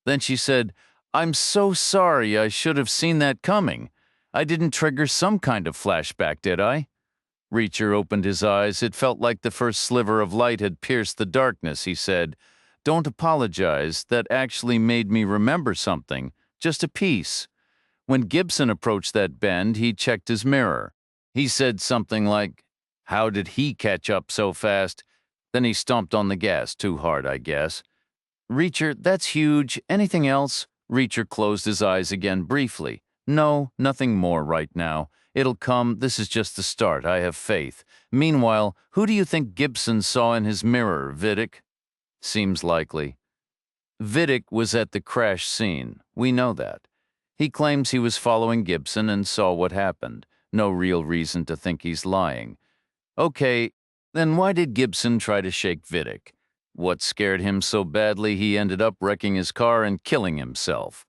Then she said, "I'm so sorry, I should have seen that coming. I didn't trigger some kind of flashback, did I?" Reacher opened his eyes. It felt like the first sliver of light had pierced the darkness. He said, "Don't apologize. That actually made me remember something. Just a piece. When Gibson approached that bend, he checked his mirror. He said something like, 'How did he catch up so fast?' Then he stomped on the gas too hard, I guess." "Reacher, that's huge. Anything else?" Reacher closed his eyes again briefly. "No, nothing more right now. It'll come. This is just the start. I have faith. Meanwhile, who do you think Gibson saw in his mirror, Vidic?" "Seems likely." "Vidic was at the crash scene. We know that. He claims he was following Gibson and saw what happened. No real reason to think he's lying. Okay, then why did Gibson try to shake Vidic? What scared him so badly he ended up wrecking his car and killing himself?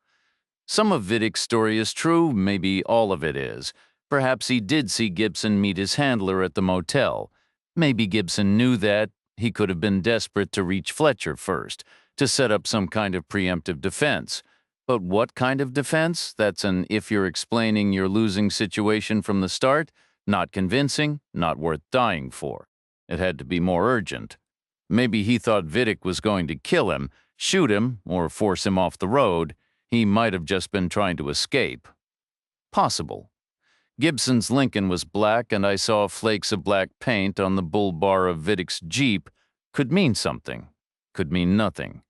Some of Vidic's story is true, maybe all of it is. Perhaps he did see Gibson meet his handler at the motel. Maybe Gibson knew that. He could have been desperate to reach Fletcher first, to set up some kind of preemptive defense. But what kind of defense? That's an if you're explaining your losing situation from the start, not convincing, not worth dying for. It had to be more urgent. Maybe he thought Vidic was going to kill him, shoot him, or force him off the road. He might have just been trying to escape. Possible. Gibson's Lincoln was black, and I saw flakes of black paint on the bull bar of Vidic's Jeep. Could mean something. Could mean nothing.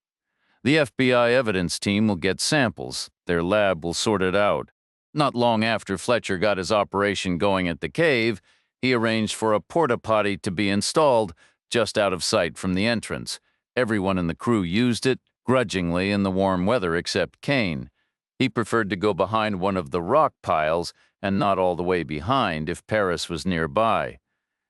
The FBI evidence team will get samples. Their lab will sort it out. Not long after Fletcher got his operation going at the cave, he arranged for a porta-potty to be installed just out of sight from the entrance. Everyone in the crew used it, grudgingly in the warm weather except Kane. He preferred to go behind one of the rock piles and not all the way behind if Paris was nearby.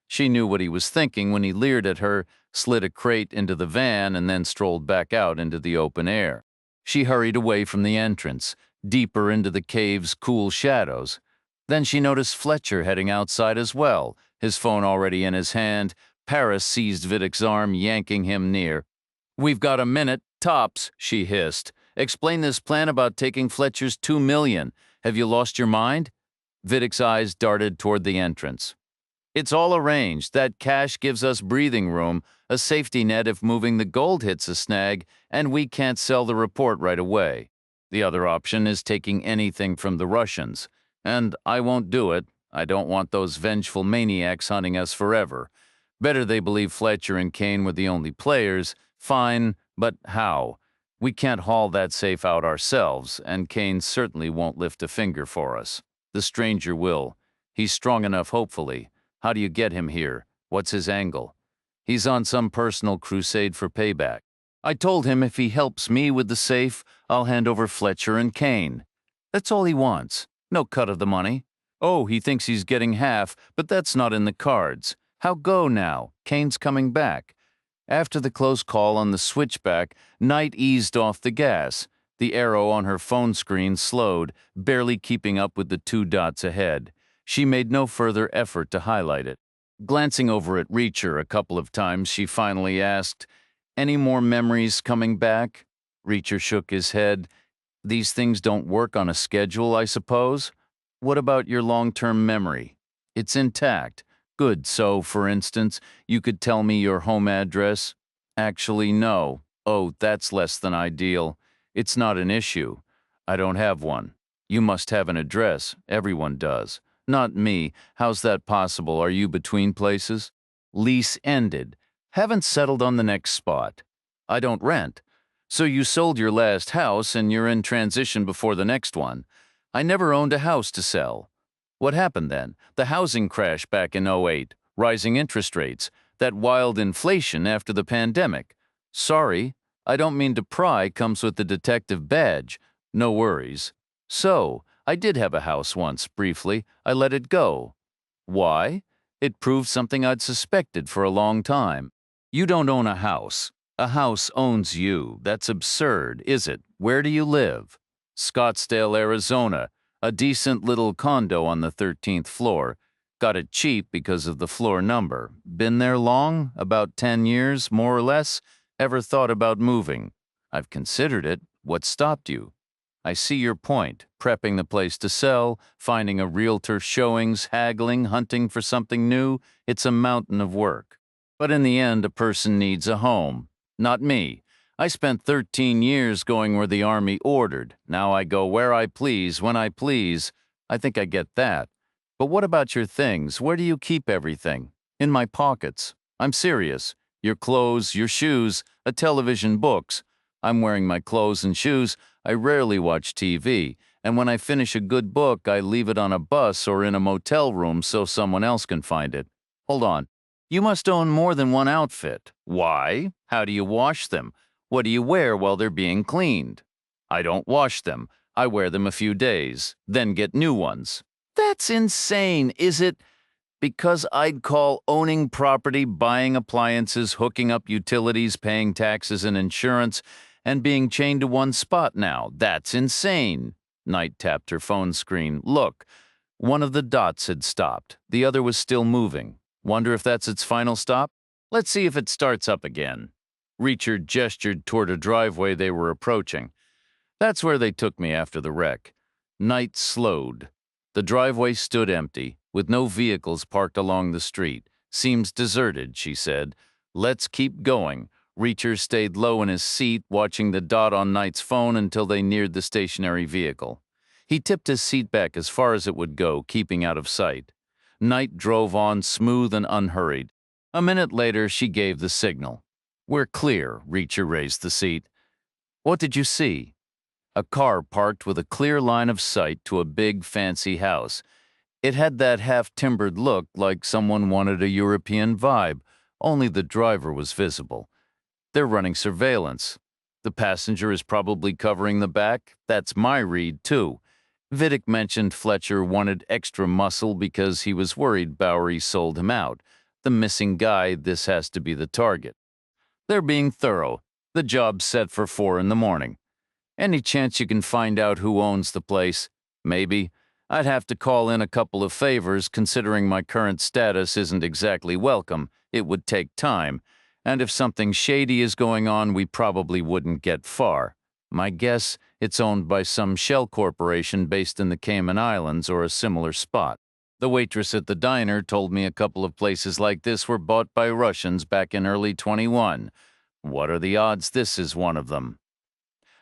She knew what he was thinking when he leered at her, slid a crate into the van, and then strolled back out into the open air. She hurried away from the entrance, deeper into the cave's cool shadows. Then she noticed Fletcher heading outside as well, his phone already in his hand. Paris seized Vidic's arm, yanking him near. "We've got a minute, tops," she hissed. "Explain this plan about taking Fletcher's $2 million. Have you lost your mind?" Vidic's eyes darted toward the entrance. "It's all arranged. That cash gives us breathing room, a safety net if moving the gold hits a snag, and we can't sell the report right away. The other option is taking anything from the Russians. And I won't do it. I don't want those vengeful maniacs hunting us forever. Better they believe Fletcher and Kane were the only players. Fine, but how? We can't haul that safe out ourselves, and Kane certainly won't lift a finger for us. The stranger will. He's strong enough, hopefully. How do you get him here? What's his angle? He's on some personal crusade for payback. I told him if he helps me with the safe, I'll hand over Fletcher and Kane. That's all he wants. No cut of the money. Oh, he thinks he's getting half, but that's not in the cards. How go now? Kane's coming back." After the close call on the switchback, Knight eased off the gas. The arrow on her phone screen slowed, barely keeping up with the two dots ahead. She made no further effort to highlight it. Glancing over at Reacher a couple of times, she finally asked, "Any more memories coming back?" Reacher shook his head. These things don't work on a schedule, I suppose? What about your long-term memory? It's intact. Good, so, for instance, you could tell me your home address? Actually, no. Oh, that's less than ideal. It's not an issue. I don't have one. You must have an address. Everyone does. Not me. How's that possible? Are you between places? Lease ended. Haven't settled on the next spot. I don't rent. So you sold your last house and you're in transition before the next one. I never owned a house to sell. What happened then? The housing crash back in '08, rising interest rates, that wild inflation after the pandemic. Sorry, I don't mean to pry comes with the detective badge. No worries. So, I did have a house once, briefly. I let it go. Why? It proved something I'd suspected for a long time. You don't own a house. A house owns you. That's absurd, is it? Where do you live? Scottsdale, Arizona. A decent little condo on the 13th floor. Got it cheap because of the floor number. Been there long? About 10 years, more or less? Ever thought about moving? I've considered it. What stopped you? I see your point. Prepping the place to sell, finding a realtor, showings, haggling, hunting for something new. It's a mountain of work. But in the end, a person needs a home. Not me. I spent 13 years going where the Army ordered. Now I go where I please, when I please. I think I get that. But what about your things? Where do you keep everything? In my pockets. I'm serious. Your clothes, your shoes, a television, books. I'm wearing my clothes and shoes. I rarely watch TV. And when I finish a good book, I leave it on a bus or in a motel room so someone else can find it. Hold on. You must own more than one outfit. Why? How do you wash them? What do you wear while they're being cleaned? I don't wash them. I wear them a few days, then get new ones. That's insane, is it? Because I'd call owning property, buying appliances, hooking up utilities, paying taxes and insurance, and being chained to one spot now. That's insane. Knight tapped her phone screen. Look, one of the dots had stopped. The other was still moving. Wonder if that's its final stop? Let's see if it starts up again. Reacher gestured toward a driveway they were approaching. That's where they took me after the wreck. Knight slowed. The driveway stood empty, with no vehicles parked along the street. Seems deserted, she said. Let's keep going. Reacher stayed low in his seat, watching the dot on Knight's phone until they neared the stationary vehicle. He tipped his seat back as far as it would go, keeping out of sight. Knight drove on, smooth and unhurried. A minute later, she gave the signal. We're clear, Reacher raised the seat. What did you see? A car parked with a clear line of sight to a big, fancy house. It had that half-timbered look like someone wanted a European vibe, only the driver was visible. They're running surveillance. The passenger is probably covering the back. That's my read, too. Vidic mentioned Fletcher wanted extra muscle because he was worried Bowery sold him out. The missing guy, this has to be the target. They're being thorough. The job's set for 4 in the morning. Any chance you can find out who owns the place? Maybe. I'd have to call in a couple of favors, considering my current status isn't exactly welcome. It would take time. And if something shady is going on, we probably wouldn't get far. My guess, it's owned by some shell corporation based in the Cayman Islands or a similar spot. The waitress at the diner told me a couple of places like this were bought by Russians back in early '21. What are the odds this is one of them?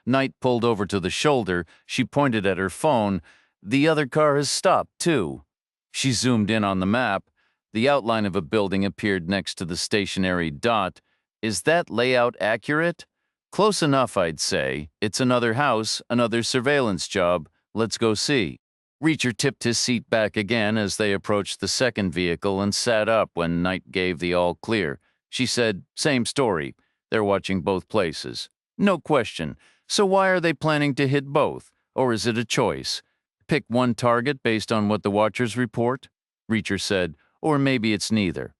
Knight pulled over to the shoulder. She pointed at her phone. The other car has stopped, too. She zoomed in on the map. The outline of a building appeared next to the stationary dot. Is that layout accurate? Close enough, I'd say. It's another house, another surveillance job. Let's go see. Reacher tipped his seat back again as they approached the second vehicle and sat up when Knight gave the all clear. She said, same story. They're watching both places. No question. So why are they planning to hit both? Or is it a choice? Pick one target based on what the watchers report? Reacher said, or maybe it's neither.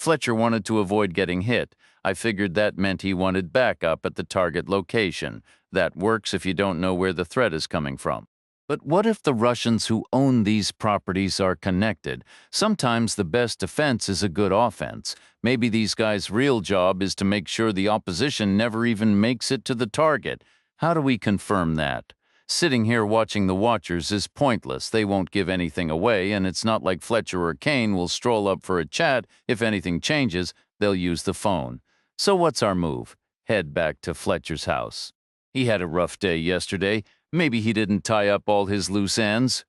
Fletcher wanted to avoid getting hit. I figured that meant he wanted backup at the target location. That works if you don't know where the threat is coming from. But what if the Russians who own these properties are connected? Sometimes the best defense is a good offense. Maybe these guys' real job is to make sure the opposition never even makes it to the target. How do we confirm that? Sitting here watching the watchers is pointless. They won't give anything away, and it's not like Fletcher or Kane will stroll up for a chat. If anything changes, they'll use the phone. So what's our move? Head back to Fletcher's house. He had a rough day yesterday. Maybe he didn't tie up all his loose ends.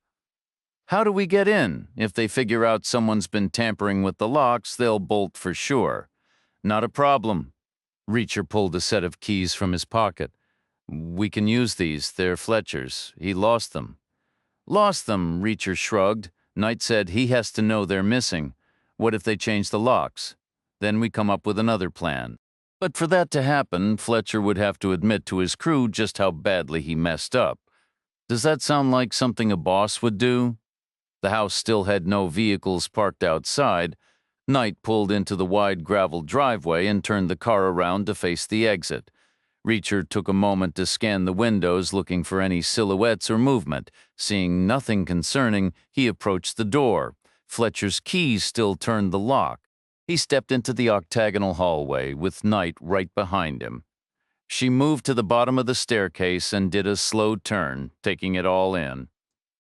How do we get in? If they figure out someone's been tampering with the locks, they'll bolt for sure. Not a problem. Reacher pulled a set of keys from his pocket. We can use these. They're Fletcher's. He lost them. Lost them, Reacher shrugged. Knight said he has to know they're missing. What if they change the locks? Then we come up with another plan. But for that to happen, Fletcher would have to admit to his crew just how badly he messed up. Does that sound like something a boss would do? The house still had no vehicles parked outside. Knight pulled into the wide gravel driveway and turned the car around to face the exit. Reacher took a moment to scan the windows, looking for any silhouettes or movement. Seeing nothing concerning, he approached the door. Fletcher's keys still turned the lock. He stepped into the octagonal hallway, with Knight right behind him. She moved to the bottom of the staircase and did a slow turn, taking it all in.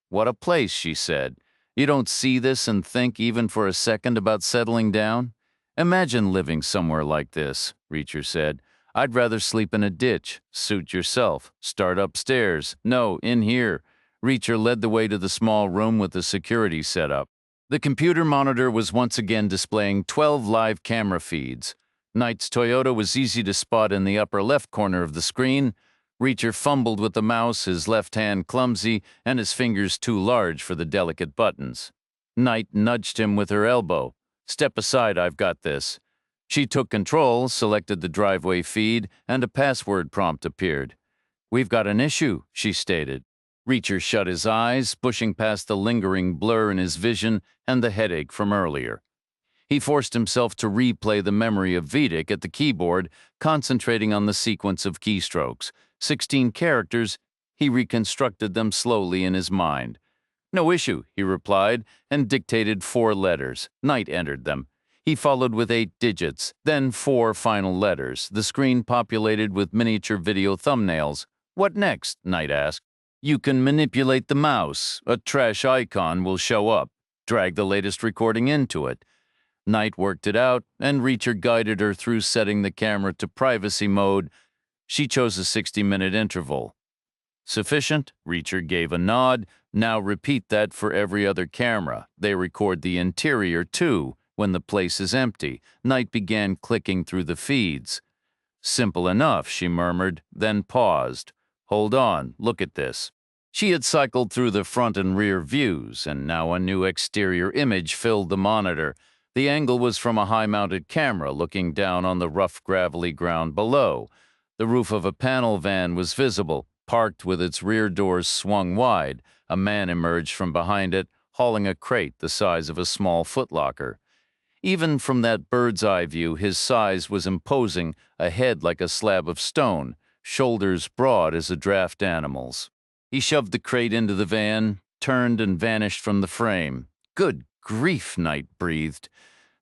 What a place, she said. You don't see this and think even for a second about settling down? Imagine living somewhere like this, Reacher said. I'd rather sleep in a ditch. Suit yourself. Start upstairs. No, in here. Reacher led the way to the small room with the security setup. The computer monitor was once again displaying 12 live camera feeds. Knight's Toyota was easy to spot in the upper left corner of the screen. Reacher fumbled with the mouse, his left hand clumsy and his fingers too large for the delicate buttons. Knight nudged him with her elbow. Step aside, I've got this. She took control, selected the driveway feed, and a password prompt appeared. We've got an issue, she stated. Reacher shut his eyes, pushing past the lingering blur in his vision and the headache from earlier. He forced himself to replay the memory of Vidic at the keyboard, concentrating on the sequence of keystrokes. 16 characters, he reconstructed them slowly in his mind. No issue, he replied, and dictated 4 letters. Knight entered them. He followed with 8 digits, then 4 final letters, the screen populated with miniature video thumbnails. What next? Knight asked. You can manipulate the mouse. A trash icon will show up. Drag the latest recording into it. Knight worked it out, and Reacher guided her through setting the camera to privacy mode. She chose a 60-minute interval. Sufficient? Reacher gave a nod. Now repeat that for every other camera. They record the interior, too. When the place is empty, Knight began clicking through the feeds. Simple enough, she murmured, then paused. Hold on, look at this. She had cycled through the front and rear views, and now a new exterior image filled the monitor. The angle was from a high-mounted camera looking down on the rough, gravelly ground below. The roof of a panel van was visible, parked with its rear doors swung wide. A man emerged from behind it, hauling a crate the size of a small footlocker. Even from that bird's-eye view, his size was imposing, a head like a slab of stone, shoulders broad as a draft animal's. He shoved the crate into the van, turned and vanished from the frame. Good grief, Knight breathed.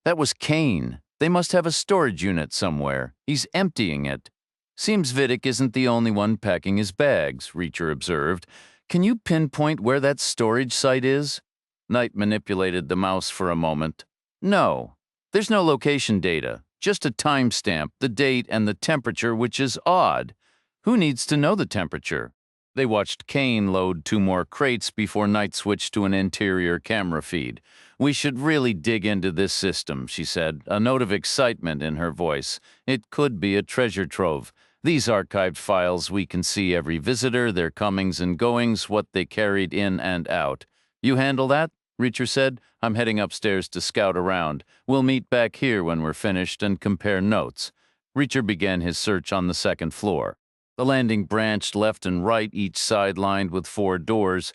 That was Kane. They must have a storage unit somewhere. He's emptying it. Seems Vidic isn't the only one packing his bags, Reacher observed. Can you pinpoint where that storage site is? Knight manipulated the mouse for a moment. No, there's no location data, just a timestamp, the date, and the temperature, which is odd. Who needs to know the temperature? They watched Kane load 2 more crates before Knight switched to an interior camera feed. We should really dig into this system, she said, a note of excitement in her voice. It could be a treasure trove. These archived files, we can see every visitor, their comings and goings, what they carried in and out. You handle that? Reacher said. I'm heading upstairs to scout around. We'll meet back here when we're finished and compare notes. Reacher began his search on the 2nd floor. The landing branched left and right, each side lined with 4 doors.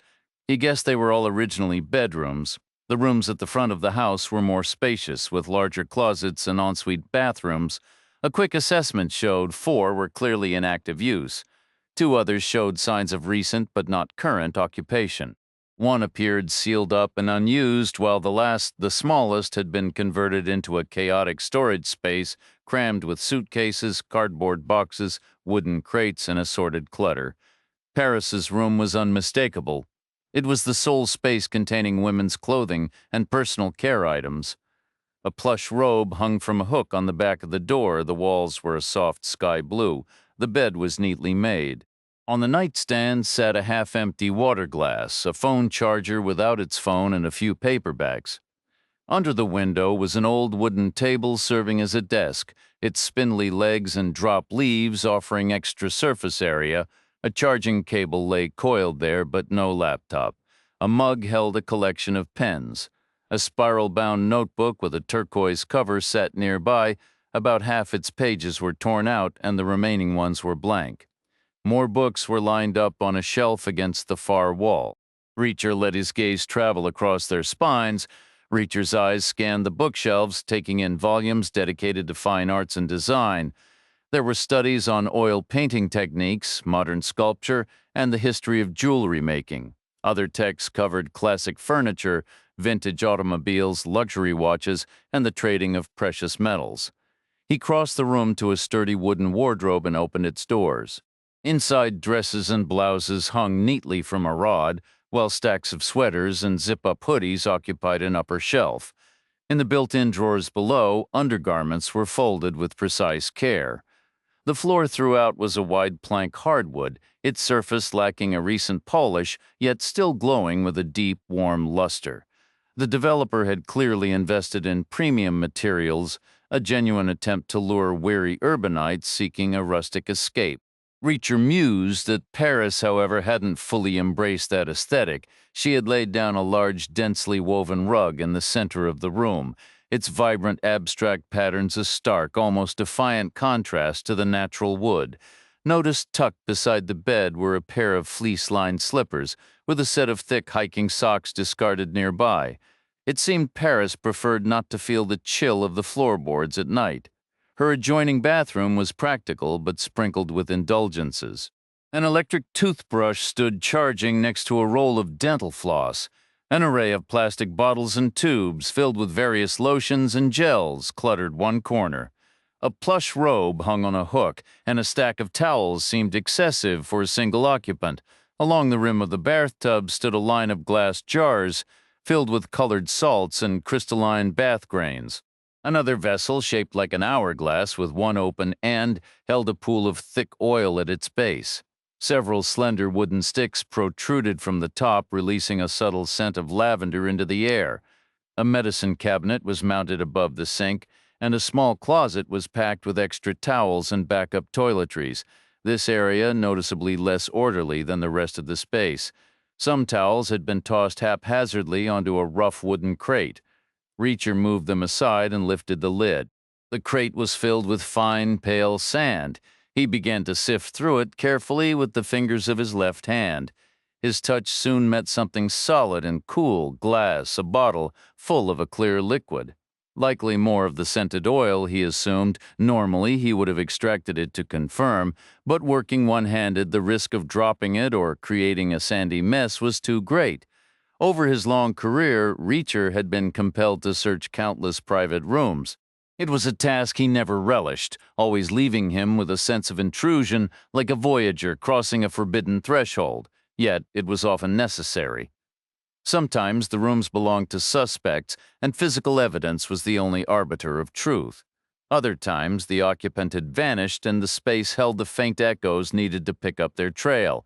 He guessed they were all originally bedrooms. The rooms at the front of the house were more spacious, with larger closets and ensuite bathrooms. A quick assessment showed 4 were clearly in active use. 2 others showed signs of recent but not current occupation. 1 appeared sealed up and unused, while the smallest, had been converted into a chaotic storage space crammed with suitcases, cardboard boxes, wooden crates, and assorted clutter. Paris's room was unmistakable. It was the sole space containing women's clothing and personal care items. A plush robe hung from a hook on the back of the door. The walls were a soft sky blue. The bed was neatly made. On the nightstand sat a half-empty water glass, a phone charger without its phone, and a few paperbacks. Under the window was an old wooden table serving as a desk, its spindly legs and drop leaves offering extra surface area. A charging cable lay coiled there, but no laptop. A mug held a collection of pens. A spiral-bound notebook with a turquoise cover sat nearby. About half its pages were torn out, and the remaining ones were blank. More books were lined up on a shelf against the far wall. Reacher let his gaze travel across their spines. Reacher's eyes scanned the bookshelves, taking in volumes dedicated to fine arts and design. There were studies on oil painting techniques, modern sculpture, and the history of jewelry making. Other texts covered classic furniture, vintage automobiles, luxury watches, and the trading of precious metals. He crossed the room to a sturdy wooden wardrobe and opened its doors. Inside, dresses and blouses hung neatly from a rod, while stacks of sweaters and zip-up hoodies occupied an upper shelf. In the built-in drawers below, undergarments were folded with precise care. The floor throughout was a wide plank hardwood, its surface lacking a recent polish, yet still glowing with a deep, warm luster. The developer had clearly invested in premium materials, a genuine attempt to lure weary urbanites seeking a rustic escape. Reacher mused that Paris, however, hadn't fully embraced that aesthetic. She had laid down a large, densely woven rug in the center of the room, its vibrant, abstract patterns a stark, almost defiant contrast to the natural wood. Noticed tucked beside the bed were a pair of fleece-lined slippers, with a set of thick hiking socks discarded nearby. It seemed Paris preferred not to feel the chill of the floorboards at night. Her adjoining bathroom was practical but sprinkled with indulgences. An electric toothbrush stood charging next to a roll of dental floss. An array of plastic bottles and tubes filled with various lotions and gels cluttered one corner. A plush robe hung on a hook, and a stack of towels seemed excessive for a single occupant. Along the rim of the bathtub stood a line of glass jars filled with colored salts and crystalline bath grains. Another vessel, shaped like an hourglass with one open end, held a pool of thick oil at its base. Several slender wooden sticks protruded from the top, releasing a subtle scent of lavender into the air. A medicine cabinet was mounted above the sink, and a small closet was packed with extra towels and backup toiletries, this area noticeably less orderly than the rest of the space. Some towels had been tossed haphazardly onto a rough wooden crate. Reacher moved them aside and lifted the lid. The crate was filled with fine, pale sand. He began to sift through it carefully with the fingers of his left hand. His touch soon met something solid and cool, glass, a bottle full of a clear liquid. Likely more of the scented oil, he assumed. Normally, he would have extracted it to confirm, but working one-handed, the risk of dropping it or creating a sandy mess was too great. Over his long career, Reacher had been compelled to search countless private rooms. It was a task he never relished, always leaving him with a sense of intrusion like a voyager crossing a forbidden threshold. Yet it was often necessary. Sometimes the rooms belonged to suspects, and physical evidence was the only arbiter of truth. Other times the occupant had vanished, and the space held the faint echoes needed to pick up their trail.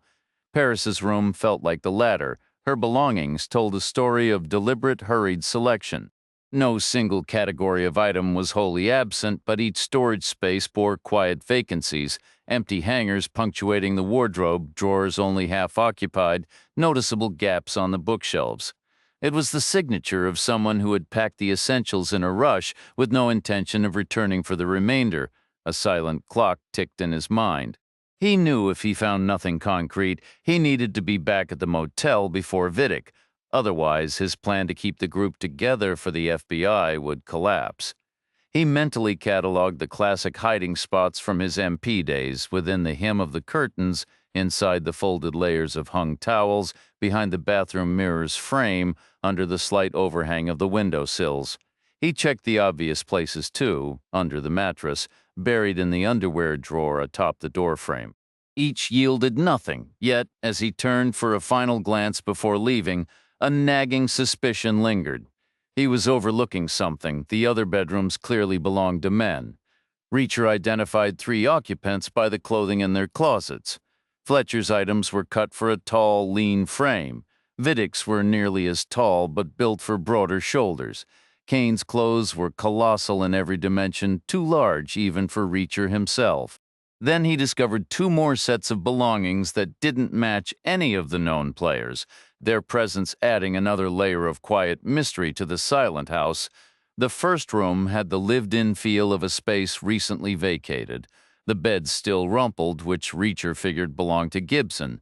Paris's room felt like the latter. Her belongings told a story of deliberate, hurried selection. No single category of item was wholly absent, but each storage space bore quiet vacancies, empty hangers punctuating the wardrobe, drawers only half occupied, noticeable gaps on the bookshelves. It was the signature of someone who had packed the essentials in a rush with no intention of returning for the remainder. A silent clock ticked in his mind. He knew if he found nothing concrete, he needed to be back at the motel before Vidic. Otherwise, his plan to keep the group together for the FBI would collapse. He mentally cataloged the classic hiding spots from his MP days within the hem of the curtains, inside the folded layers of hung towels, behind the bathroom mirror's frame, under the slight overhang of the windowsills. He checked the obvious places too, under the mattress, buried in the underwear drawer atop the doorframe. Each yielded nothing, yet, as he turned for a final glance before leaving, a nagging suspicion lingered. He was overlooking something. The other bedrooms clearly belonged to men. Reacher identified 3 occupants by the clothing in their closets. Fletcher's items were cut for a tall, lean frame. Vidic's were nearly as tall, but built for broader shoulders. Kane's clothes were colossal in every dimension, too large even for Reacher himself. Then he discovered 2 more sets of belongings that didn't match any of the known players, their presence adding another layer of quiet mystery to the silent house. The first room had the lived-in feel of a space recently vacated. The bed still rumpled, which Reacher figured belonged to Gibson.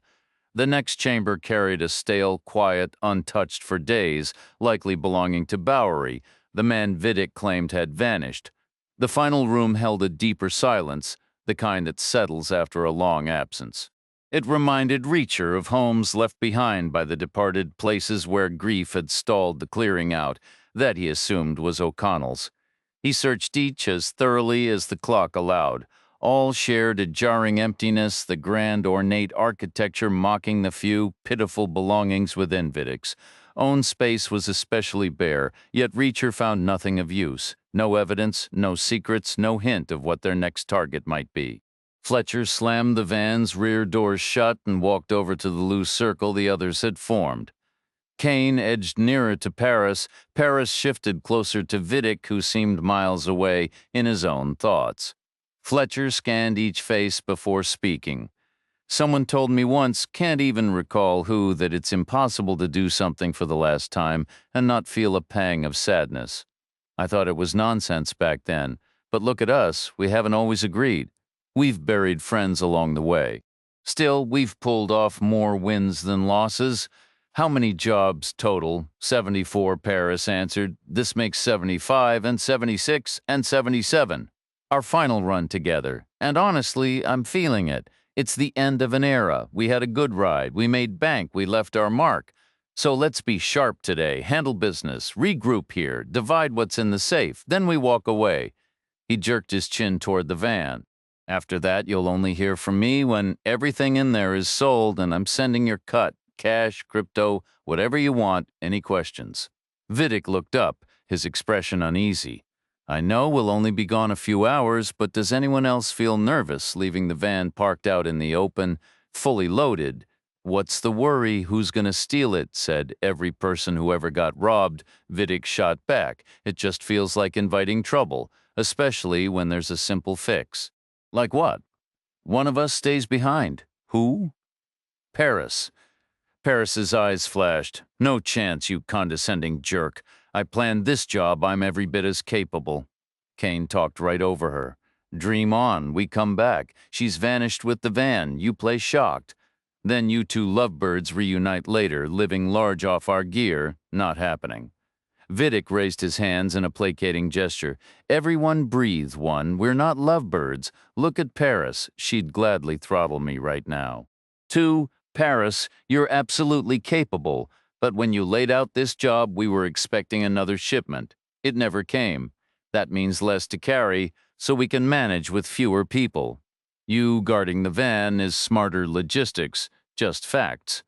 The next chamber carried a stale, quiet, untouched for days, likely belonging to Bowery, the man Vidic claimed had vanished. The final room held a deeper silence, the kind that settles after a long absence. It reminded Reacher of homes left behind by the departed, places where grief had stalled the clearing out, that he assumed was O'Connell's. He searched each as thoroughly as the clock allowed. All shared a jarring emptiness, the grand ornate architecture mocking the few pitiful belongings within Vidic's. Own space was especially bare, yet Reacher found nothing of use. No evidence, no secrets, no hint of what their next target might be. Fletcher slammed the van's rear doors shut and walked over to the loose circle the others had formed. Kane edged nearer to Paris. Paris shifted closer to Vidic, who seemed miles away in his own thoughts. Fletcher scanned each face before speaking. Someone told me once, can't even recall who, that it's impossible to do something for the last time and not feel a pang of sadness. I thought it was nonsense back then, but look at us, we haven't always agreed. We've buried friends along the way. Still, we've pulled off more wins than losses. How many jobs total? 74, Paris answered. This makes 75 and 76 and 77. Our final run together. And honestly, I'm feeling it. It's the end of an era. We had a good ride. We made bank. We left our mark. So let's be sharp today, handle business, regroup here, divide what's in the safe, then we walk away. He jerked his chin toward the van. After that, you'll only hear from me when everything in there is sold and I'm sending your cut, cash, crypto, whatever you want. Any questions? Vidic looked up, his expression uneasy. I know we'll only be gone a few hours, but does anyone else feel nervous leaving the van parked out in the open, fully loaded? What's the worry? Who's gonna steal it? Said every person who ever got robbed. Vidic shot back. It just feels like inviting trouble, especially when there's a simple fix. Like what? One of us stays behind. Who? Paris. Paris's eyes flashed. No chance, you condescending jerk. I planned this job. I'm every bit as capable. Kane talked right over her. Dream on. We come back. She's vanished with the van. You play shocked. Then you 2 lovebirds reunite later, living large off our gear. Not happening. Vidic raised his hands in a placating gesture. Everyone breathe, one. We're not lovebirds. Look at Paris. She'd gladly throttle me right now. 2, Paris, you're absolutely capable. But when you laid out this job, we were expecting another shipment. It never came. That means less to carry, so we can manage with fewer people. You guarding the van is smarter logistics, just facts.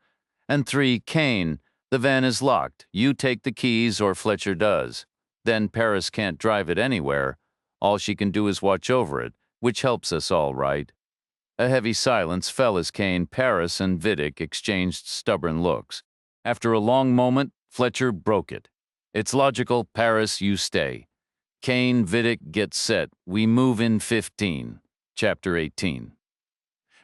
And 3, Kane, the van is locked. You take the keys or Fletcher does. Then Paris can't drive it anywhere. All she can do is watch over it, which helps us all right. A heavy silence fell as Kane, Paris, and Vidic exchanged stubborn looks. After a long moment, Fletcher broke it. It's logical, Paris, you stay. Kane, Vidic, get set. We move in 15. Chapter 18.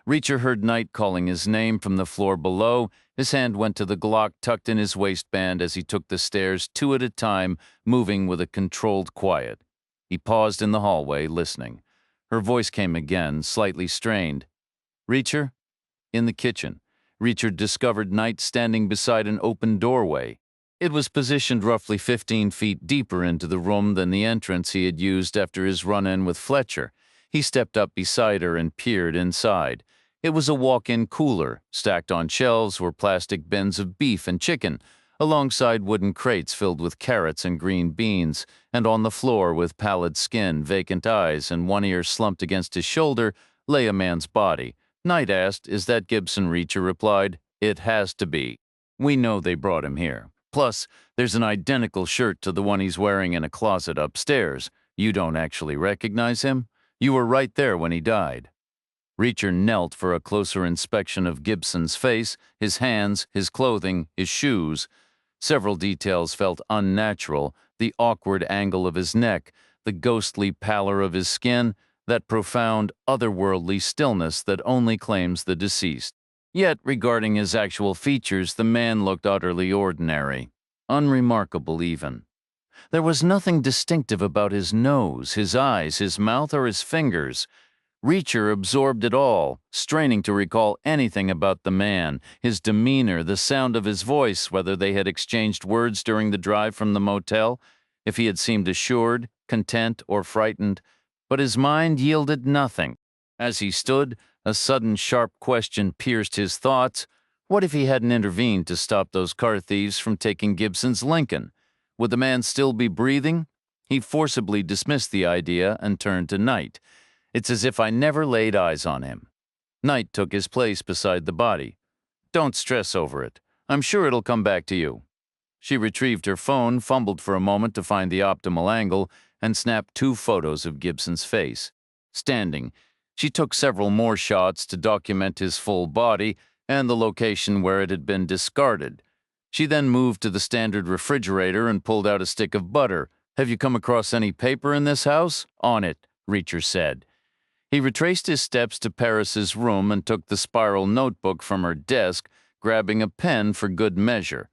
Reacher heard Knight calling his name from the floor below. His hand went to the Glock tucked in his waistband as he took the stairs 2 at a time, moving with a controlled quiet. He paused in the hallway, listening. Her voice came again, slightly strained. Reacher? In the kitchen, Reacher discovered Knight standing beside an open doorway. It was positioned roughly 15 feet deeper into the room than the entrance he had used after his run-in with Fletcher. He stepped up beside her and peered inside. It was a walk-in cooler. Stacked on shelves were plastic bins of beef and chicken. alongside wooden crates filled with carrots and green beans, and on the floor with pallid skin, vacant eyes, and one ear slumped against his shoulder, lay a man's body. Knight asked, "Is that Gibson?" Reacher replied, "It has to be. We know they brought him here. Plus, there's an identical shirt to the one he's wearing in a closet upstairs. You don't actually recognize him? You were right there when he died." Reacher knelt for a closer inspection of Gibson's face, his hands, his clothing, his shoes. Several details felt unnatural: the awkward angle of his neck, the ghostly pallor of his skin, that profound, otherworldly stillness that only claims the deceased. Yet, regarding his actual features, the man looked utterly ordinary, unremarkable even. There was nothing distinctive about his nose, his eyes, his mouth, or his fingers. Reacher absorbed it all, straining to recall anything about the man, his demeanor, the sound of his voice, whether they had exchanged words during the drive from the motel, if he had seemed assured, content, or frightened. But his mind yielded nothing. As he stood, a sudden sharp question pierced his thoughts. What if he hadn't intervened to stop those car thieves from taking Gibson's Lincoln? Would the man still be breathing? He forcibly dismissed the idea and turned to Knight. "It's as if I never laid eyes on him." Knight took his place beside the body. "Don't stress over it. I'm sure it'll come back to you." She retrieved her phone, fumbled for a moment to find the optimal angle, and snapped 2 photos of Gibson's face. Standing, she took several more shots to document his full body and the location where it had been discarded. She then moved to the standard refrigerator and pulled out a stick of butter. "Have you come across any paper in this house?" "On it," Reacher said. He retraced his steps to Paris's room and took the spiral notebook from her desk, grabbing a pen for good measure.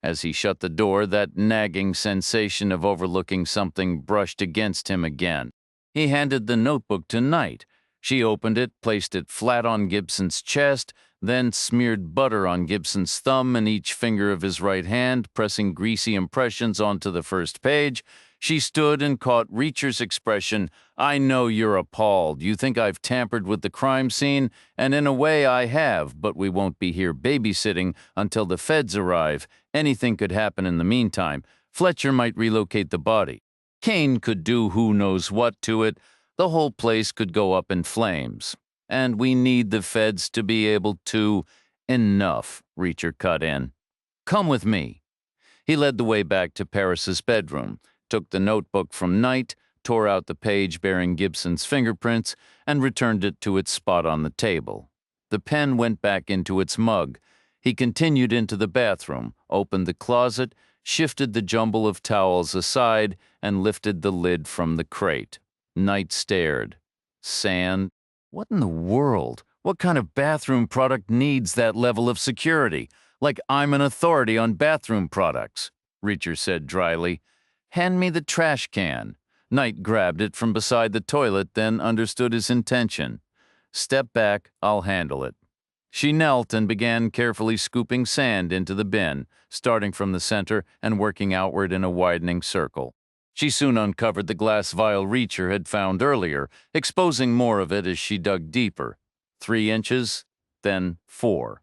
As he shut the door, that nagging sensation of overlooking something brushed against him again. He handed the notebook to Knight. She opened it, placed it flat on Gibson's chest, then smeared butter on Gibson's thumb and each finger of his right hand, pressing greasy impressions onto the first page. She stood and caught Reacher's expression. "I know you're appalled. You think I've tampered with the crime scene, and in a way I have, but we won't be here babysitting until the feds arrive. Anything could happen in the meantime. Fletcher might relocate the body. Kane could do who knows what to it. The whole place could go up in flames. And we need the feds to be able to—" "Enough," Reacher cut in. "Come with me." He led the way back to Paris's bedroom, took the notebook from Knight, tore out the page bearing Gibson's fingerprints, and returned it to its spot on the table. The pen went back into its mug. He continued into the bathroom, opened the closet, shifted the jumble of towels aside, and lifted the lid from the crate. Knight stared. Sand? What in the world? What kind of bathroom product needs that level of security? Like I'm an authority on bathroom products, Reacher said dryly. "Hand me the trash can." Knight grabbed it from beside the toilet, then understood his intention. "Step back, I'll handle it." She knelt and began carefully scooping sand into the bin, starting from the center and working outward in a widening circle. She soon uncovered the glass vial Reacher had found earlier, exposing more of it as she dug deeper. 3 inches, then 4.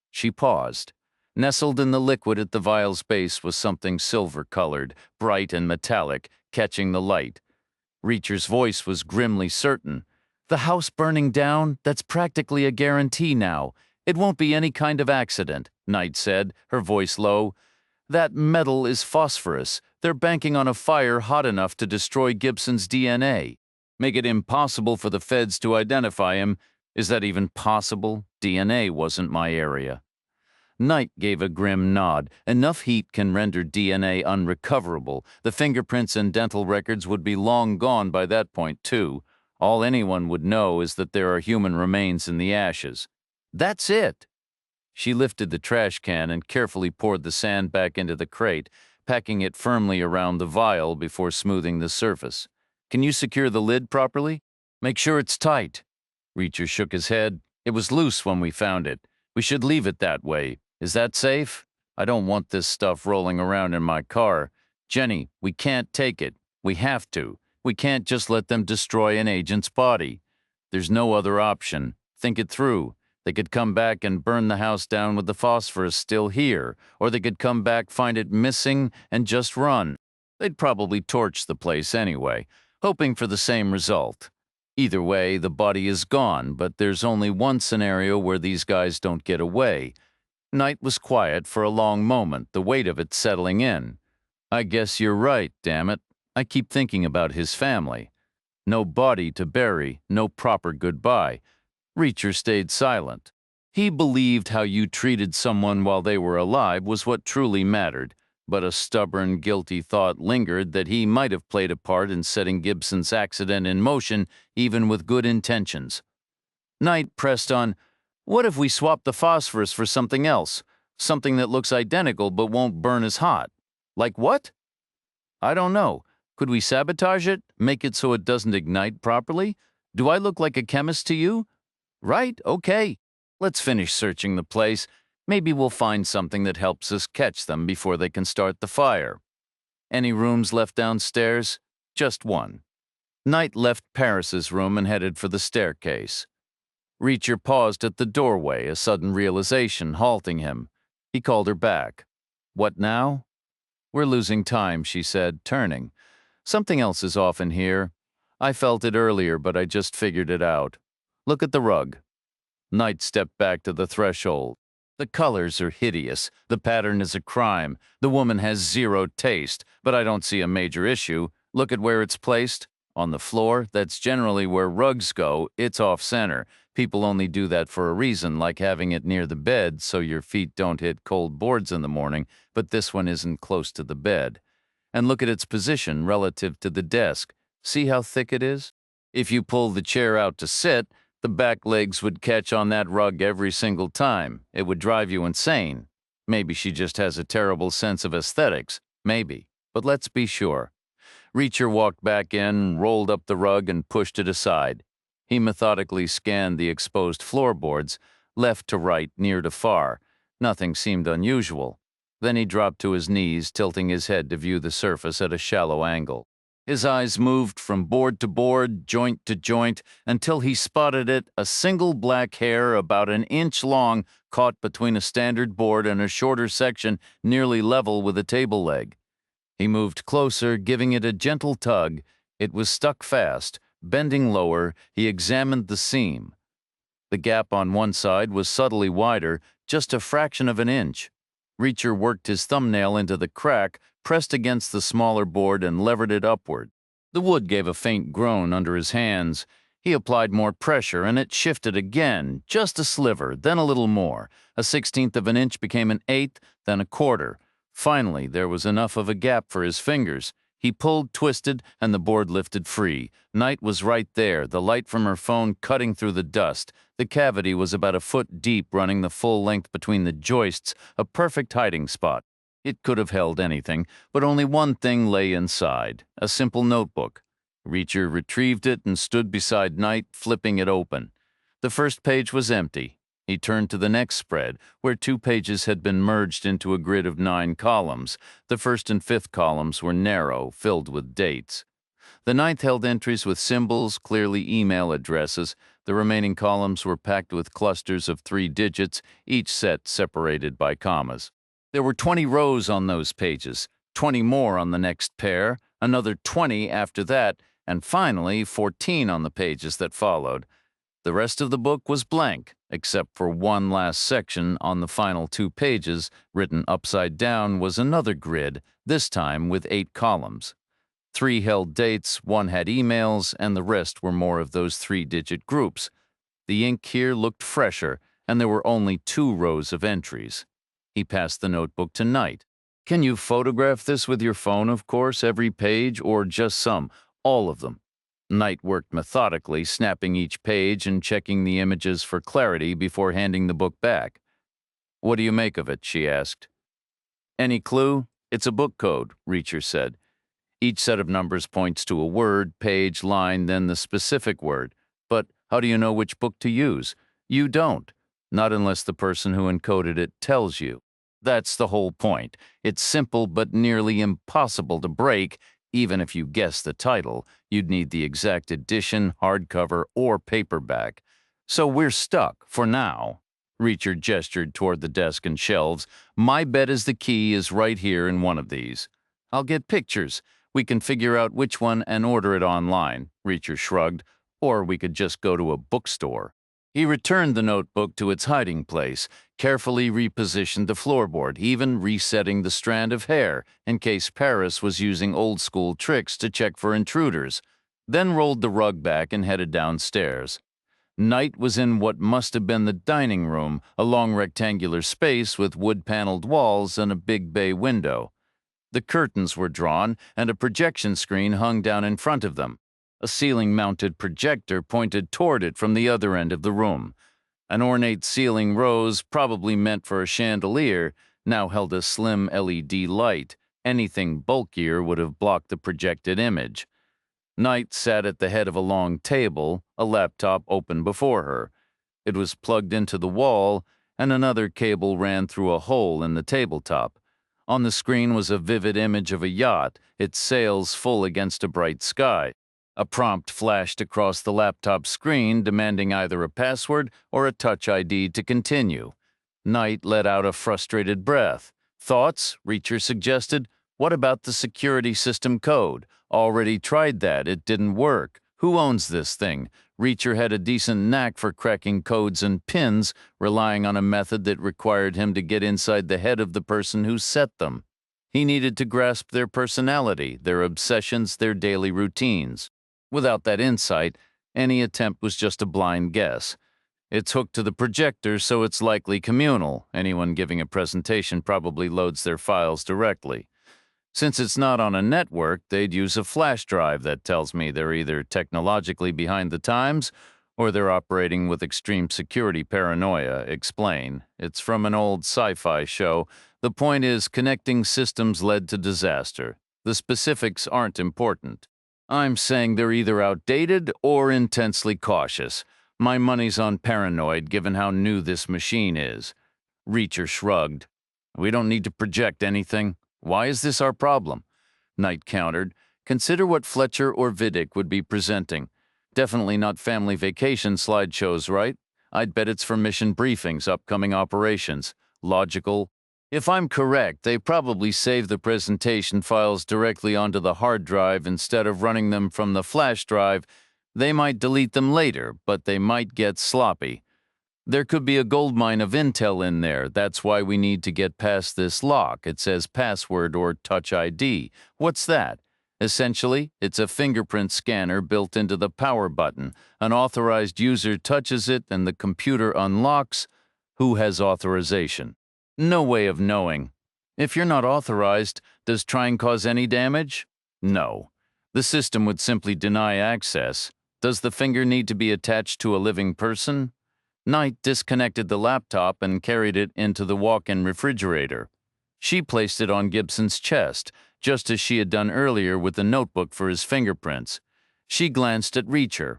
She paused. Nestled in the liquid at the vial's base was something silver-colored, bright and metallic, catching the light. Reacher's voice was grimly certain. "The house burning down, that's practically a guarantee now. It won't be any kind of accident," Knight said, her voice low. "That metal is phosphorus. They're banking on a fire hot enough to destroy Gibson's DNA. Make it impossible for the feds to identify him. Is that even possible? DNA wasn't my area." Knight gave a grim nod. "Enough heat can render DNA unrecoverable. The fingerprints and dental records would be long gone by that point, too. All anyone would know is that there are human remains in the ashes. That's it." She lifted the trash can and carefully poured the sand back into the crate, packing it firmly around the vial before smoothing the surface. "Can you secure the lid properly? Make sure it's tight." Reacher shook his head. "It was loose when we found it. We should leave it that way. Is that safe? I don't want this stuff rolling around in my car. Jenny, we can't take it. We have to. We can't just let them destroy an agent's body. There's no other option. Think it through. They could come back and burn the house down with the phosphorus still here, or they could come back, find it missing, and just run. They'd probably torch the place anyway, hoping for the same result. Either way, the body is gone, but there's only one scenario where these guys don't get away. Knight was quiet for a long moment, the weight of it settling in. I guess you're right, damn it. I keep thinking about his family. No body to bury, no proper goodbye. Reacher stayed silent. He believed how you treated someone while they were alive was what truly mattered, but a stubborn, guilty thought lingered that he might have played a part in setting Gibson's accident in motion, even with good intentions. Knight pressed on, "What if we swap the phosphorus for something else? Something that looks identical but won't burn as hot? Like what?" "I don't know. Could we sabotage it? Make it so it doesn't ignite properly? Do I look like a chemist to you? Right, okay. Let's finish searching the place. Maybe we'll find something that helps us catch them before they can start the fire." "Any rooms left downstairs?" "Just one." Knight left Paris's room and headed for the staircase. Reacher paused at the doorway, a sudden realization halting him. He called her back. "What now?" "We're losing time," she said, turning. "Something else is off in here. I felt it earlier, but I just figured it out. Look at the rug." Knight stepped back to the threshold. "The colors are hideous. The pattern is a crime. The woman has zero taste, but I don't see a major issue. Look at where it's placed. On the floor, that's generally where rugs go. It's off-center. People only do that for a reason, like having it near the bed so your feet don't hit cold boards in the morning, but this one isn't close to the bed. And look at its position relative to the desk. See how thick it is? If you pull the chair out to sit, the back legs would catch on that rug every single time. It would drive you insane. Maybe she just has a terrible sense of aesthetics. Maybe. But let's be sure." Reacher walked back in, rolled up the rug, and pushed it aside. He methodically scanned the exposed floorboards, left to right, near to far. Nothing seemed unusual. Then he dropped to his knees, tilting his head to view the surface at a shallow angle. His eyes moved from board to board, joint to joint, until he spotted it, a single black hair about an inch long caught between a standard board and a shorter section nearly level with a table leg. He moved closer, giving it a gentle tug. It was stuck fast. Bending lower, he examined the seam. The gap on one side was subtly wider, just a fraction of an inch. Reacher worked his thumbnail into the crack, pressed against the smaller board, and levered it upward. The wood gave a faint groan under his hands. He applied more pressure, and it shifted again, just a sliver, then a little more. A 1/16 of an inch became an eighth, then a quarter. Finally, there was enough of a gap for his fingers. He pulled, twisted, and the board lifted free. Knight was right there, the light from her phone cutting through the dust. The cavity was about a foot deep, running the full length between the joists, a perfect hiding spot. It could have held anything, but only one thing lay inside, a simple notebook. Reacher retrieved it and stood beside Knight, flipping it open. The first page was empty. He turned to the next spread, where 2 pages had been merged into a grid of 9 columns. The first and fifth columns were narrow, filled with dates. The ninth held entries with symbols, clearly email addresses. The remaining columns were packed with clusters of 3 digits, each set separated by commas. There were 20 rows on those pages, 20 more on the next pair, another 20 after that, and finally 14 on the pages that followed. The rest of the book was blank, except for one last section on the final 2 pages. Written upside down was another grid, this time with 8 columns. 3 held dates, 1 had emails, and the rest were more of those 3-digit groups. The ink here looked fresher, and there were only 2 rows of entries. He passed the notebook to Knight. "Can you photograph this with your phone, of course, every page, or just some? All of them?" Knight worked methodically, snapping each page and checking the images for clarity before handing the book back. "What do you make of it?" she asked. "Any clue? It's a book code," Reacher said. "Each set of numbers points to a word, page, line, then the specific word. But how do you know which book to use? You don't. Not unless the person who encoded it tells you. That's the whole point. It's simple but nearly impossible to break. Even if you guess the title, you'd need the exact edition, hardcover, or paperback. So we're stuck, for now. Reacher gestured toward the desk and shelves. My bet is the key is right here in one of these. I'll get pictures. We can figure out which one and order it online, Reacher shrugged, or we could just go to a bookstore. He returned the notebook to its hiding place, carefully repositioned the floorboard, even resetting the strand of hair in case Paris was using old-school tricks to check for intruders, then rolled the rug back and headed downstairs. Knight was in what must have been the dining room, a long rectangular space with wood-paneled walls and a big bay window. The curtains were drawn, and a projection screen hung down in front of them. A ceiling-mounted projector pointed toward it from the other end of the room. An ornate ceiling rose, probably meant for a chandelier, now held a slim LED light. Anything bulkier would have blocked the projected image. Knight sat at the head of a long table, a laptop open before her. It was plugged into the wall, and another cable ran through a hole in the tabletop. On the screen was a vivid image of a yacht, its sails full against a bright sky. A prompt flashed across the laptop screen demanding either a password or a touch ID to continue. Knight let out a frustrated breath. Thoughts? Reacher suggested. What about the security system code? Already tried that. It didn't work. Who owns this thing? Reacher had a decent knack for cracking codes and pins, relying on a method that required him to get inside the head of the person who set them. He needed to grasp their personality, their obsessions, their daily routines. Without that insight, any attempt was just a blind guess. It's hooked to the projector, so it's likely communal. Anyone giving a presentation probably loads their files directly. Since it's not on a network, they'd use a flash drive. That tells me they're either technologically behind the times or they're operating with extreme security paranoia. Explain. It's from an old sci-fi show. The point is, connecting systems led to disaster. The specifics aren't important. I'm saying they're either outdated or intensely cautious. My money's on paranoid, given how new this machine is. Reacher shrugged. We don't need to project anything. Why is this our problem? Knight countered. Consider what Fletcher or Vidic would be presenting. Definitely not family vacation slideshows, right? I'd bet it's for mission briefings, upcoming operations. Logical. If I'm correct, they probably save the presentation files directly onto the hard drive instead of running them from the flash drive. They might delete them later, but they might get sloppy. There could be a goldmine of intel in there. That's why we need to get past this lock. It says password or touch ID. What's that? Essentially, it's a fingerprint scanner built into the power button. An authorized user touches it and the computer unlocks. Who has authorization? No way of knowing. If you're not authorized, does trying cause any damage? No. The system would simply deny access. Does the finger need to be attached to a living person? Knight disconnected the laptop and carried it into the walk-in refrigerator. She placed it on Gibson's chest, just as she had done earlier with the notebook for his fingerprints. She glanced at Reacher.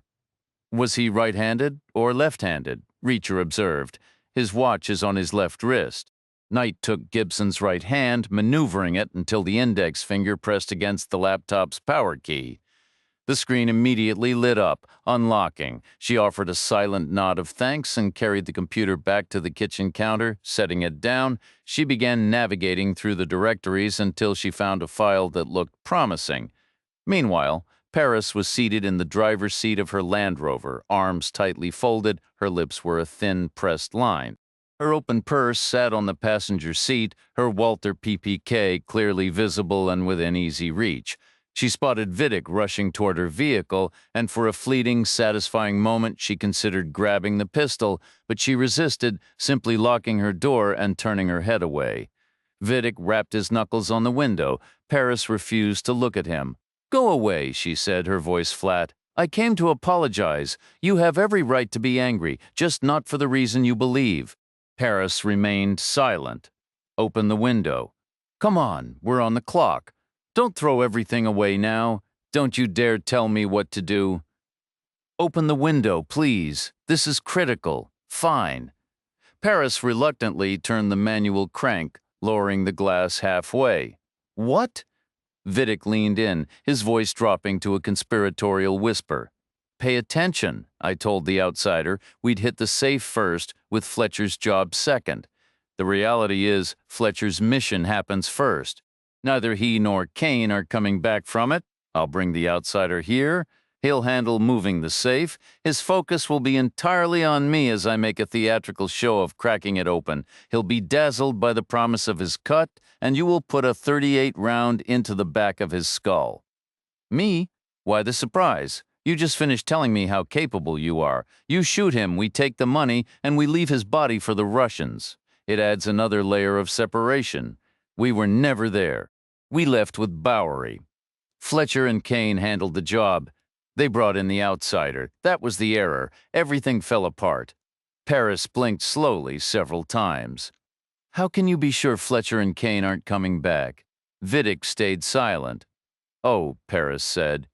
Was he right-handed or left-handed? Reacher observed. His watch is on his left wrist. Knight took Gibson's right hand, maneuvering it until the index finger pressed against the laptop's power key. The screen immediately lit up, unlocking. She offered a silent nod of thanks and carried the computer back to the kitchen counter. Setting it down, she began navigating through the directories until she found a file that looked promising. Meanwhile, Paris was seated in the driver's seat of her Land Rover, arms tightly folded, her lips were a thin, pressed line. Her open purse sat on the passenger seat, her Walther PPK clearly visible and within easy reach. She spotted Vidic rushing toward her vehicle, and for a fleeting, satisfying moment she considered grabbing the pistol, but she resisted, simply locking her door and turning her head away. Vidic rapped his knuckles on the window. Paris refused to look at him. "Go away," she said, her voice flat. "I came to apologize. You have every right to be angry, just not for the reason you believe." Paris remained silent. "Open the window." "Come on, we're on the clock. Don't throw everything away now. Don't you dare tell me what to do." "Open the window, please. This is critical." "Fine." Paris reluctantly turned the manual crank, lowering the glass halfway. "What?" Vidic leaned in, his voice dropping to a conspiratorial whisper. Pay attention, I told the outsider. We'd hit the safe first, with Fletcher's job second. The reality is, Fletcher's mission happens first. Neither he nor Kane are coming back from it. I'll bring the outsider here. He'll handle moving the safe. His focus will be entirely on me as I make a theatrical show of cracking it open. He'll be dazzled by the promise of his cut, and you will put a 38 round into the back of his skull. Me? Why the surprise? You just finished telling me how capable you are. You shoot him, we take the money, and we leave his body for the Russians. It adds another layer of separation. We were never there. We left with Bowery. Fletcher and Kane handled the job. They brought in the outsider. That was the error. Everything fell apart. Paris blinked slowly several times. How can you be sure Fletcher and Kane aren't coming back? Vidic stayed silent. Oh, Paris said.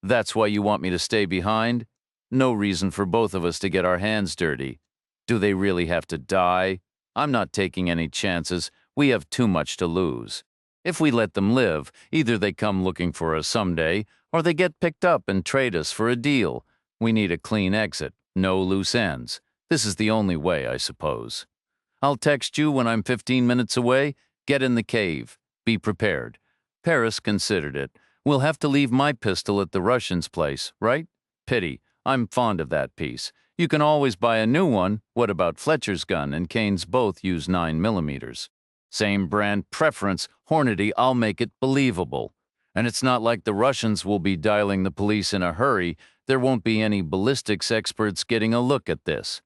That's why you want me to stay behind? No reason for both of us to get our hands dirty. Do they really have to die? I'm not taking any chances. We have too much to lose. If we let them live, either they come looking for us someday, or they get picked up and trade us for a deal. We need a clean exit, no loose ends. This is the only way, I suppose. I'll text you when I'm 15 minutes away. Get in the cave. Be prepared. Paris considered it. We'll have to leave my pistol at the Russian's place, right? Pity. I'm fond of that piece. You can always buy a new one. What about Fletcher's gun and Kane's both use 9mm? Same brand preference, Hornady, I'll make it believable. And it's not like the Russians will be dialing the police in a hurry. There won't be any ballistics experts getting a look at this.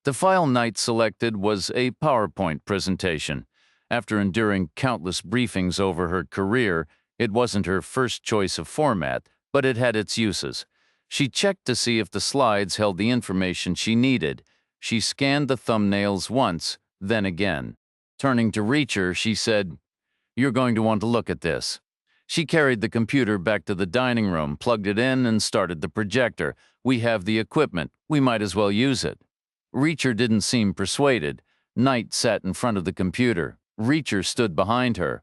The file Knight selected was a PowerPoint presentation. After enduring countless briefings over her career, it wasn't her first choice of format, but it had its uses. She checked to see if the slides held the information she needed. She scanned the thumbnails once, then again. Turning to Reacher, she said, "You're going to want to look at this." She carried the computer back to the dining room, plugged it in, and started the projector. We have the equipment. We might as well use it. Reacher didn't seem persuaded. Knight sat in front of the computer. Reacher stood behind her.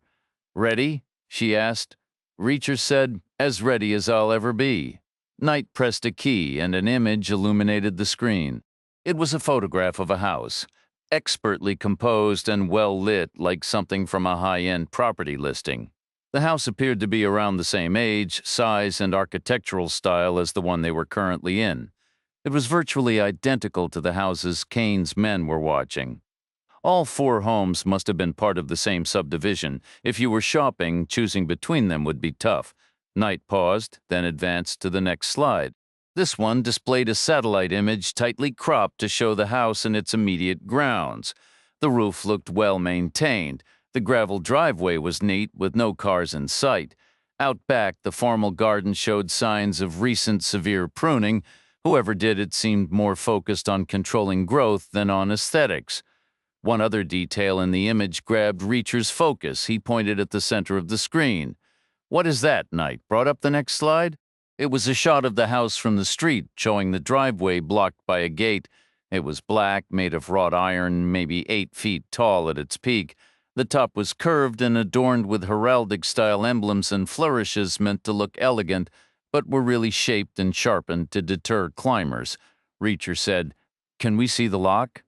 "Ready?" she asked. Reacher said, "As ready as I'll ever be." Knight pressed a key, and an image illuminated the screen. It was a photograph of a house, expertly composed and well lit like something from a high-end property listing. The house appeared to be around the same age, size, and architectural style as the one they were currently in. It was virtually identical to the houses Kane's men were watching. All 4 homes must have been part of the same subdivision. If you were shopping, choosing between them would be tough. Knight paused, then advanced to the next slide. This one displayed a satellite image tightly cropped to show the house and its immediate grounds. The roof looked well maintained. The gravel driveway was neat, with no cars in sight. Out back, the formal garden showed signs of recent severe pruning. Whoever did it seemed more focused on controlling growth than on aesthetics. One other detail in the image grabbed Reacher's focus. He pointed at the center of the screen. "What is that?" Knight brought up the next slide. It was a shot of the house from the street, showing the driveway blocked by a gate. It was black, made of wrought iron, maybe 8 feet tall at its peak. The top was curved and adorned with heraldic-style emblems and flourishes meant to look elegant, but were really shaped and sharpened to deter climbers. Reacher said, "Can we see the lock?"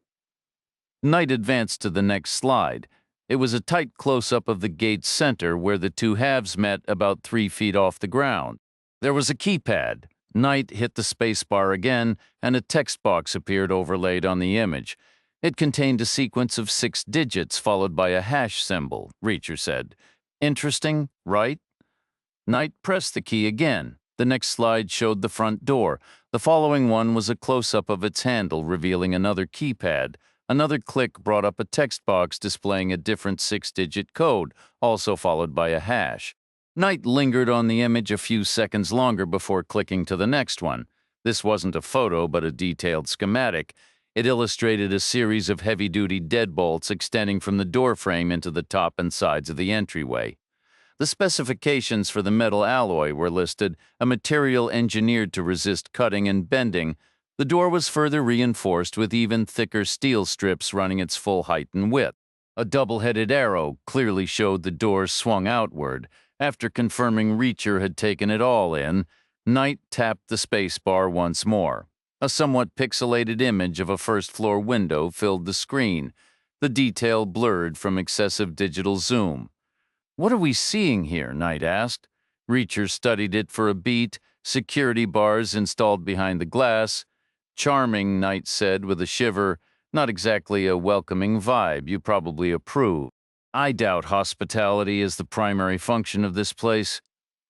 Knight advanced to the next slide. It was a tight close-up of the gate's center where the 2 halves met about 3 feet off the ground. There was a keypad. Knight hit the spacebar again, and a text box appeared overlaid on the image. It contained a sequence of 6 digits followed by a hash symbol, Reacher said. "Interesting, right?" Knight pressed the key again. The next slide showed the front door. The following one was a close-up of its handle, revealing another keypad. Another click brought up a text box displaying a different 6-digit code, also followed by a hash. Knight lingered on the image a few seconds longer before clicking to the next one. This wasn't a photo, but a detailed schematic. It illustrated a series of heavy-duty deadbolts extending from the doorframe into the top and sides of the entryway. The specifications for the metal alloy were listed, a material engineered to resist cutting and bending. The door was further reinforced with even thicker steel strips running its full height and width. A double-headed arrow clearly showed the door swung outward. After confirming Reacher had taken it all in, Knight tapped the space bar once more. A somewhat pixelated image of a first-floor window filled the screen, the detail blurred from excessive digital zoom. "What are we seeing here?" Knight asked. Reacher studied it for a beat, security bars installed behind the glass. "Charming," Knight said with a shiver. "Not exactly a welcoming vibe you probably approve." "I doubt hospitality is the primary function of this place."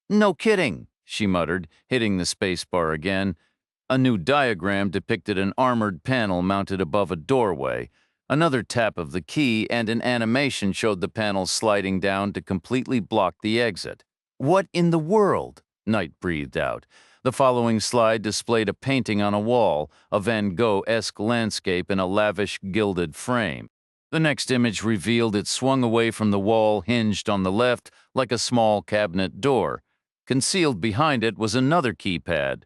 "No kidding," she muttered, hitting the spacebar again. A new diagram depicted an armored panel mounted above a doorway. Another tap of the key and an animation showed the panel sliding down to completely block the exit. "What in the world?" Knight breathed out. The following slide displayed a painting on a wall, a Van Gogh-esque landscape in a lavish gilded frame. The next image revealed it swung away from the wall, hinged on the left, like a small cabinet door. Concealed behind it was another keypad.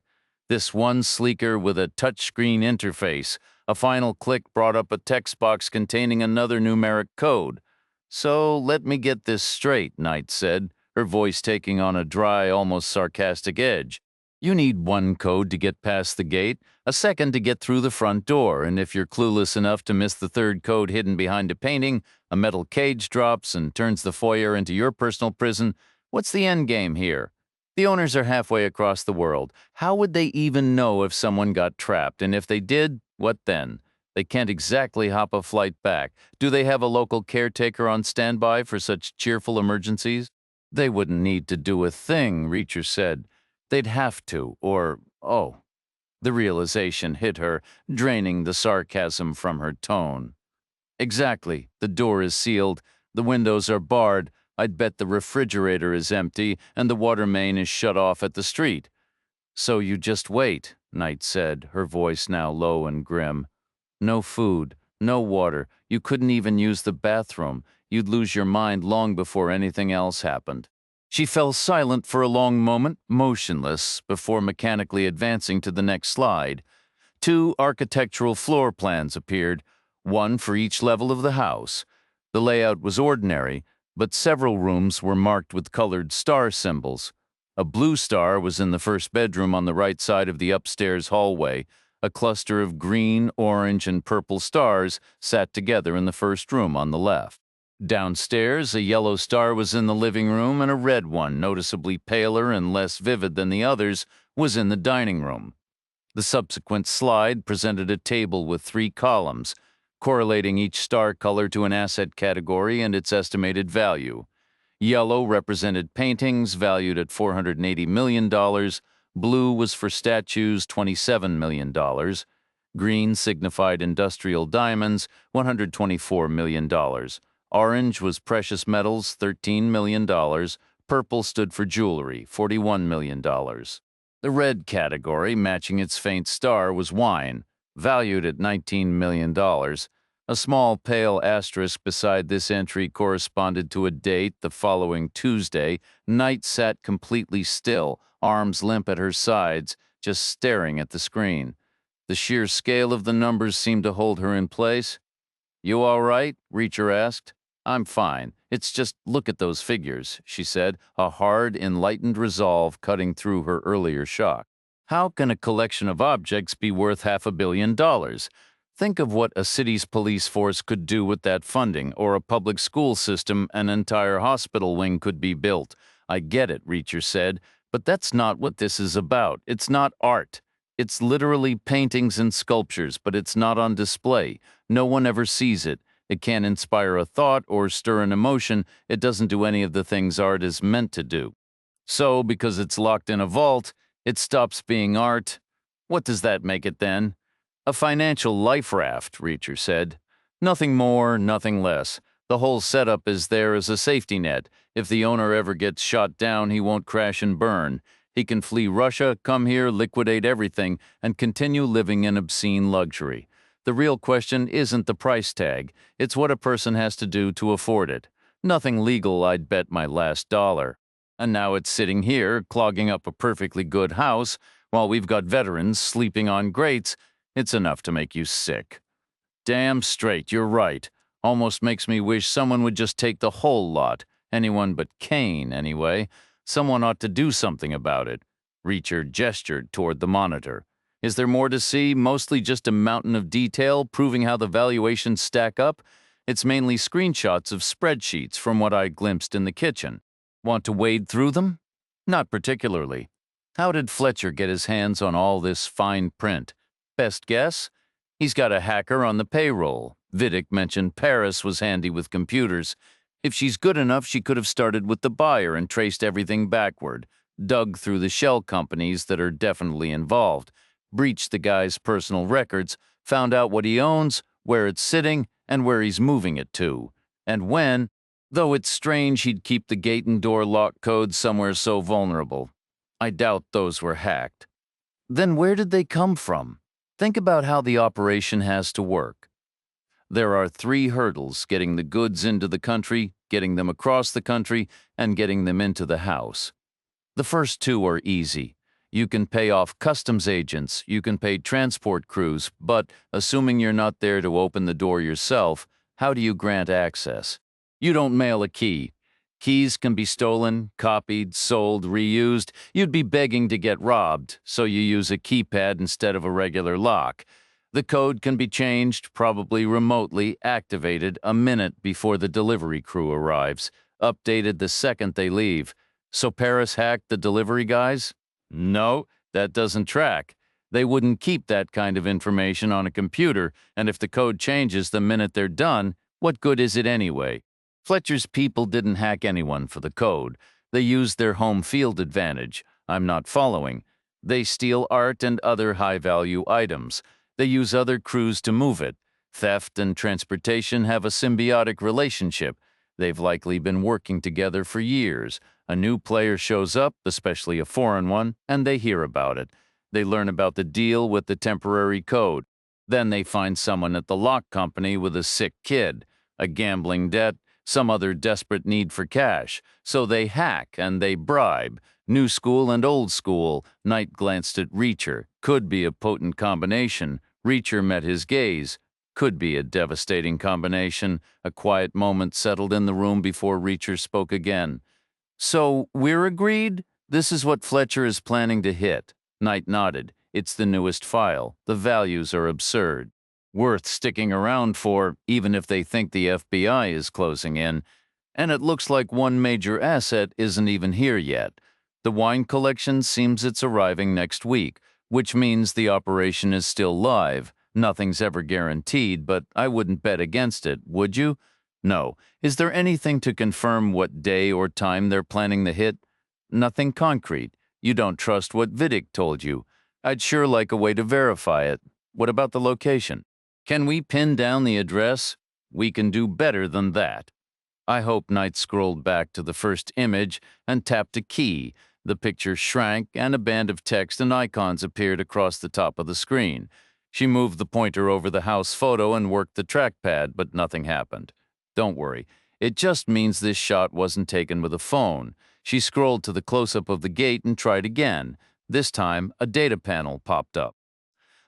This one sleeker with a touchscreen interface. A final click brought up a text box containing another numeric code. "So let me get this straight," Knight said, her voice taking on a dry, almost sarcastic edge. "You need one code to get past the gate, a second to get through the front door, and if you're clueless enough to miss the third code hidden behind a painting, a metal cage drops and turns the foyer into your personal prison. What's the end game here? The owners are halfway across the world. How would they even know if someone got trapped? And if they did, what then? They can't exactly hop a flight back. Do they have a local caretaker on standby for such cheerful emergencies?" "They wouldn't need to do a thing," Reacher said. "They'd have to, or, oh." The realization hit her, draining the sarcasm from her tone. "Exactly. The door is sealed. The windows are barred. I'd bet the refrigerator is empty and the water main is shut off at the street." "So you just wait," Knight said, her voice now low and grim. "No food, no water. You couldn't even use the bathroom. You'd lose your mind long before anything else happened." She fell silent for a long moment, motionless, before mechanically advancing to the next slide. Two architectural floor plans appeared, one for each level of the house. The layout was ordinary, but several rooms were marked with colored star symbols. A blue star was in the first bedroom on the right side of the upstairs hallway. A cluster of green, orange, and purple stars sat together in the first room on the left. Downstairs, a yellow star was in the living room, and a red one, noticeably paler and less vivid than the others, was in the dining room. The subsequent slide presented a table with 3 columns, correlating each star color to an asset category and its estimated value. Yellow represented paintings valued at $480 million. Blue was for statues, $27 million. Green signified industrial diamonds, $124 million. Orange was precious metals, $13 million. Purple stood for jewelry, $41 million. The red category, matching its faint star, was wine, valued at $19 million. A small pale asterisk beside this entry corresponded to a date, the following Tuesday. Knight sat completely still, arms limp at her sides, just staring at the screen. The sheer scale of the numbers seemed to hold her in place. "You all right?" Reacher asked. "I'm fine. It's just look at those figures," she said, a hard, enlightened resolve cutting through her earlier shock. "How can a collection of objects be worth $500 million? Think of what a city's police force could do with that funding, or a public school system, an entire hospital wing could be built." "I get it," Reacher said, "but that's not what this is about. It's not art. It's literally paintings and sculptures, but it's not on display. No one ever sees it. It can't inspire a thought or stir an emotion. It doesn't do any of the things art is meant to do. So, because it's locked in a vault, it stops being art. What does that make it then?" "A financial life raft," Reacher said. "Nothing more, nothing less. The whole setup is there as a safety net. If the owner ever gets shot down, he won't crash and burn. He can flee Russia, come here, liquidate everything, and continue living in obscene luxury. The real question isn't the price tag. It's what a person has to do to afford it. Nothing legal, I'd bet my last dollar. And now it's sitting here, clogging up a perfectly good house, while we've got veterans sleeping on grates. It's enough to make you sick." "Damn straight, you're right. Almost makes me wish someone would just take the whole lot. Anyone but Kane, anyway. Someone ought to do something about it. Reacher gestured toward the monitor. Is there more to see? Mostly just a mountain of detail proving how the valuations stack up? It's mainly screenshots of spreadsheets from what I glimpsed in the kitchen. Want to wade through them? Not particularly. How did Fletcher get his hands on all this fine print? Best guess? He's got a hacker on the payroll. Vidic mentioned Paris was handy with computers. If she's good enough, she could have started with the buyer and traced everything backward, dug through the shell companies that are definitely involved, breached the guy's personal records, found out what he owns, where it's sitting, and where he's moving it to. And when, though it's strange he'd keep the gate and door lock codes somewhere so vulnerable. I doubt those were hacked. Then where did they come from? Think about how the operation has to work. There are 3 hurdles: getting the goods into the country, getting them across the country, and getting them into the house. The first 2 are easy. You can pay off customs agents, you can pay transport crews, but assuming you're not there to open the door yourself, how do you grant access? You don't mail a key. Keys can be stolen, copied, sold, reused. You'd be begging to get robbed, so you use a keypad instead of a regular lock. The code can be changed, probably remotely activated a minute before the delivery crew arrives, updated the second they leave. So Paris hacked the delivery guys? No, that doesn't track. They wouldn't keep that kind of information on a computer, and if the code changes the minute they're done, what good is it anyway? Fletcher's people didn't hack anyone for the code. They used their home field advantage. I'm not following. They steal art and other high-value items. They use other crews to move it. Theft and transportation have a symbiotic relationship. They've likely been working together for years. A new player shows up, especially a foreign one, and they hear about it. They learn about the deal with the temporary code. Then they find someone at the lock company with a sick kid, a gambling debt, some other desperate need for cash. So they hack and they bribe. New school and old school. Knight glanced at Reacher. Could be a potent combination. Reacher met his gaze. Could be a devastating combination. A quiet moment settled in the room before Reacher spoke again. So we're agreed? This is what Fletcher is planning to hit. Knight nodded. It's the newest file. The values are absurd. Worth sticking around for, even if they think the FBI is closing in. And it looks like one major asset isn't even here yet. The wine collection seems it's arriving next week, which means the operation is still live. Nothing's ever guaranteed, but I wouldn't bet against it, would you? No. Is there anything to confirm what day or time they're planning the hit? Nothing concrete. You don't trust what Vidic told you. I'd sure like a way to verify it. What about the location? Can we pin down the address? We can do better than that. I hope Knight scrolled back to the first image and tapped a key. The picture shrank and a band of text and icons appeared across the top of the screen. She moved the pointer over the house photo and worked the trackpad, but nothing happened. Don't worry. It just means this shot wasn't taken with a phone. She scrolled to the close-up of the gate and tried again. This time, a data panel popped up.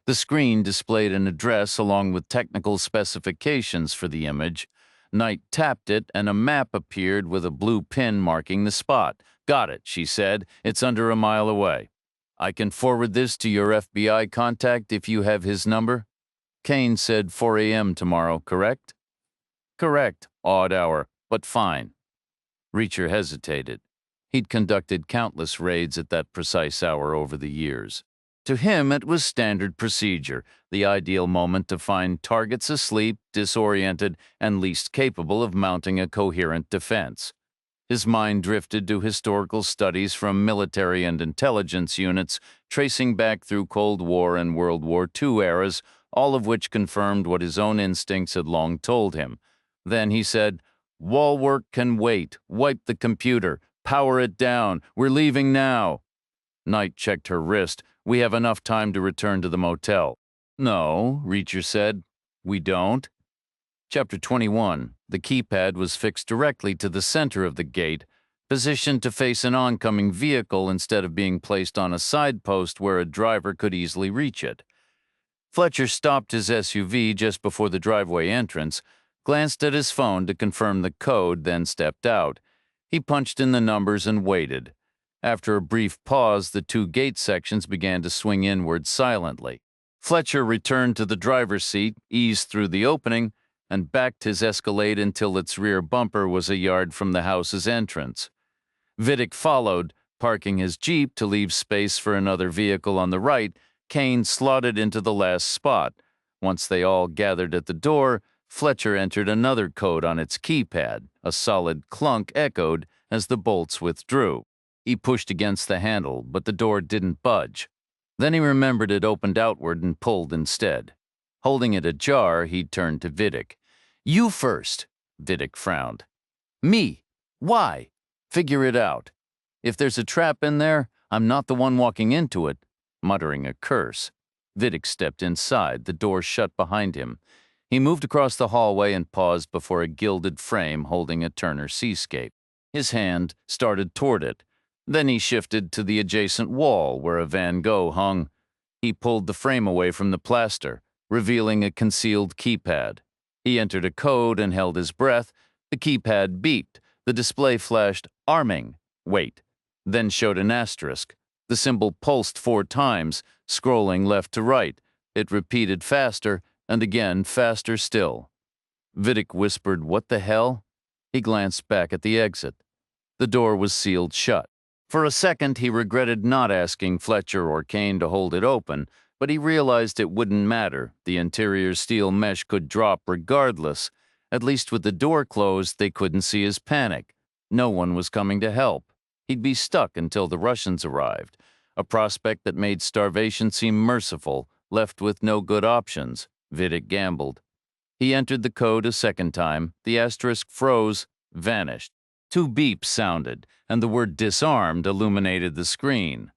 The screen displayed an address along with technical specifications for the image. Knight tapped it, and a map appeared with a blue pin marking the spot. Got it, she said. It's under a mile away. I can forward this to your FBI contact if you have his number. Kane said 4 a.m. tomorrow, correct? Correct. Odd hour, but fine. Reacher hesitated. He'd conducted countless raids at that precise hour over the years. To him, it was standard procedure, the ideal moment to find targets asleep, disoriented, and least capable of mounting a coherent defense. His mind drifted to historical studies from military and intelligence units, tracing back through Cold War and World War II eras, all of which confirmed what his own instincts had long told him. Then he said, "Wall work can wait. Wipe the computer. Power it down. We're leaving now." Knight checked her wrist. "We have enough time to return to the motel." "No," Reacher said. "We don't." Chapter 21. The keypad was fixed directly to the center of the gate, positioned to face an oncoming vehicle instead of being placed on a side post where a driver could easily reach it. Fletcher stopped his SUV just before the driveway entrance, glanced at his phone to confirm the code, then stepped out. He punched in the numbers and waited. After a brief pause, the two gate sections began to swing inward silently. Fletcher returned to the driver's seat, eased through the opening, and backed his Escalade until its rear bumper was a yard from the house's entrance. Vidic followed, parking his Jeep to leave space for another vehicle on the right. Kane slotted into the last spot. Once they all gathered at the door, Fletcher entered another code on its keypad. A solid clunk echoed as the bolts withdrew. He pushed against the handle, but the door didn't budge. Then he remembered it opened outward and pulled instead. Holding it ajar, he turned to Vidic. "You first," Vidic frowned. "Me? Why?" "Figure it out. If there's a trap in there, I'm not the one walking into it." Muttering a curse, Vidic stepped inside, the door shut behind him. He moved across the hallway and paused before a gilded frame holding a Turner Seascape. His hand started toward it. Then he shifted to the adjacent wall where a Van Gogh hung. He pulled the frame away from the plaster, revealing a concealed keypad. He entered a code and held his breath. The keypad beeped. The display flashed, "Arming. Wait." Then showed an asterisk. The symbol pulsed 4 times, scrolling left to right. It repeated faster, and again faster still. Vidic whispered, "What the hell?" He glanced back at the exit. The door was sealed shut. For a second, he regretted not asking Fletcher or Kane to hold it open, but he realized it wouldn't matter. The interior steel mesh could drop regardless. At least with the door closed, they couldn't see his panic. No one was coming to help. He'd be stuck until the Russians arrived, a prospect that made starvation seem merciful, left with no good options. Vidic gambled. He entered the code a second time. The asterisk froze, vanished. 2 beeps sounded, and the word "disarmed" illuminated the screen.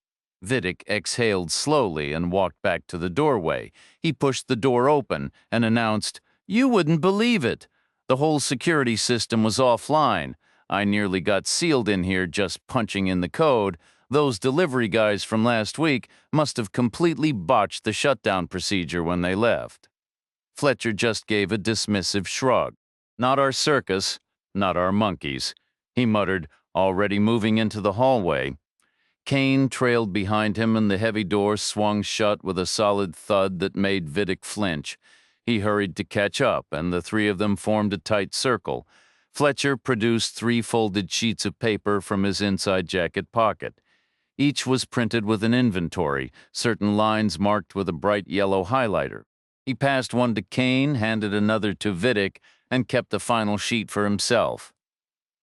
Vidic exhaled slowly and walked back to the doorway. He pushed the door open and announced, "You wouldn't believe it. The whole security system was offline. I nearly got sealed in here just punching in the code. Those delivery guys from last week must have completely botched the shutdown procedure when they left." Fletcher just gave a dismissive shrug. "Not our circus, not our monkeys," he muttered, already moving into the hallway. Kane trailed behind him, and the heavy door swung shut with a solid thud that made Vidic flinch. He hurried to catch up, and the 3 of them formed a tight circle. Fletcher produced 3 folded sheets of paper from his inside jacket pocket. Each was printed with an inventory, certain lines marked with a bright yellow highlighter. He passed one to Kane, handed another to Vidic, and kept the final sheet for himself.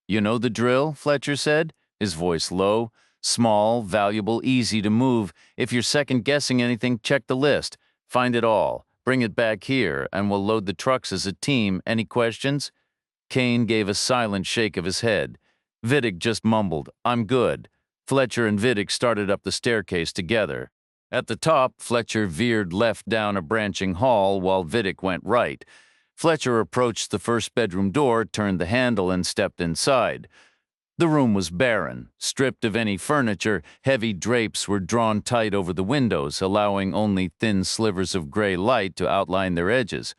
"You know the drill," Fletcher said, his voice low. "Small, valuable, easy to move. If you're second-guessing anything, check the list. Find it all. Bring it back here, and we'll load the trucks as a team. Any questions?" Kane gave a silent shake of his head. Vidic just mumbled, "I'm good." Fletcher and Vidic started up the staircase together. At the top, Fletcher veered left down a branching hall while Vidic went right. Fletcher approached the first bedroom door, turned the handle, and stepped inside. The room was barren, stripped of any furniture. Heavy drapes were drawn tight over the windows, allowing only thin slivers of gray light to outline their edges.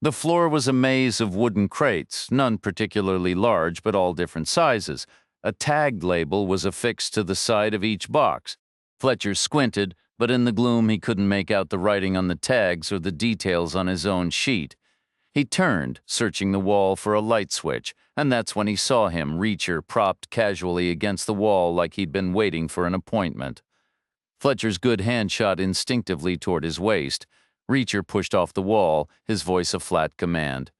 The floor was a maze of wooden crates, none particularly large, but all different sizes. A tagged label was affixed to the side of each box. Fletcher squinted, but in the gloom he couldn't make out the writing on the tags or the details on his own sheet. He turned, searching the wall for a light switch, and that's when he saw him, Reacher, propped casually against the wall like he'd been waiting for an appointment. Fletcher's good hand shot instinctively toward his waist. Reacher pushed off the wall, his voice a flat command.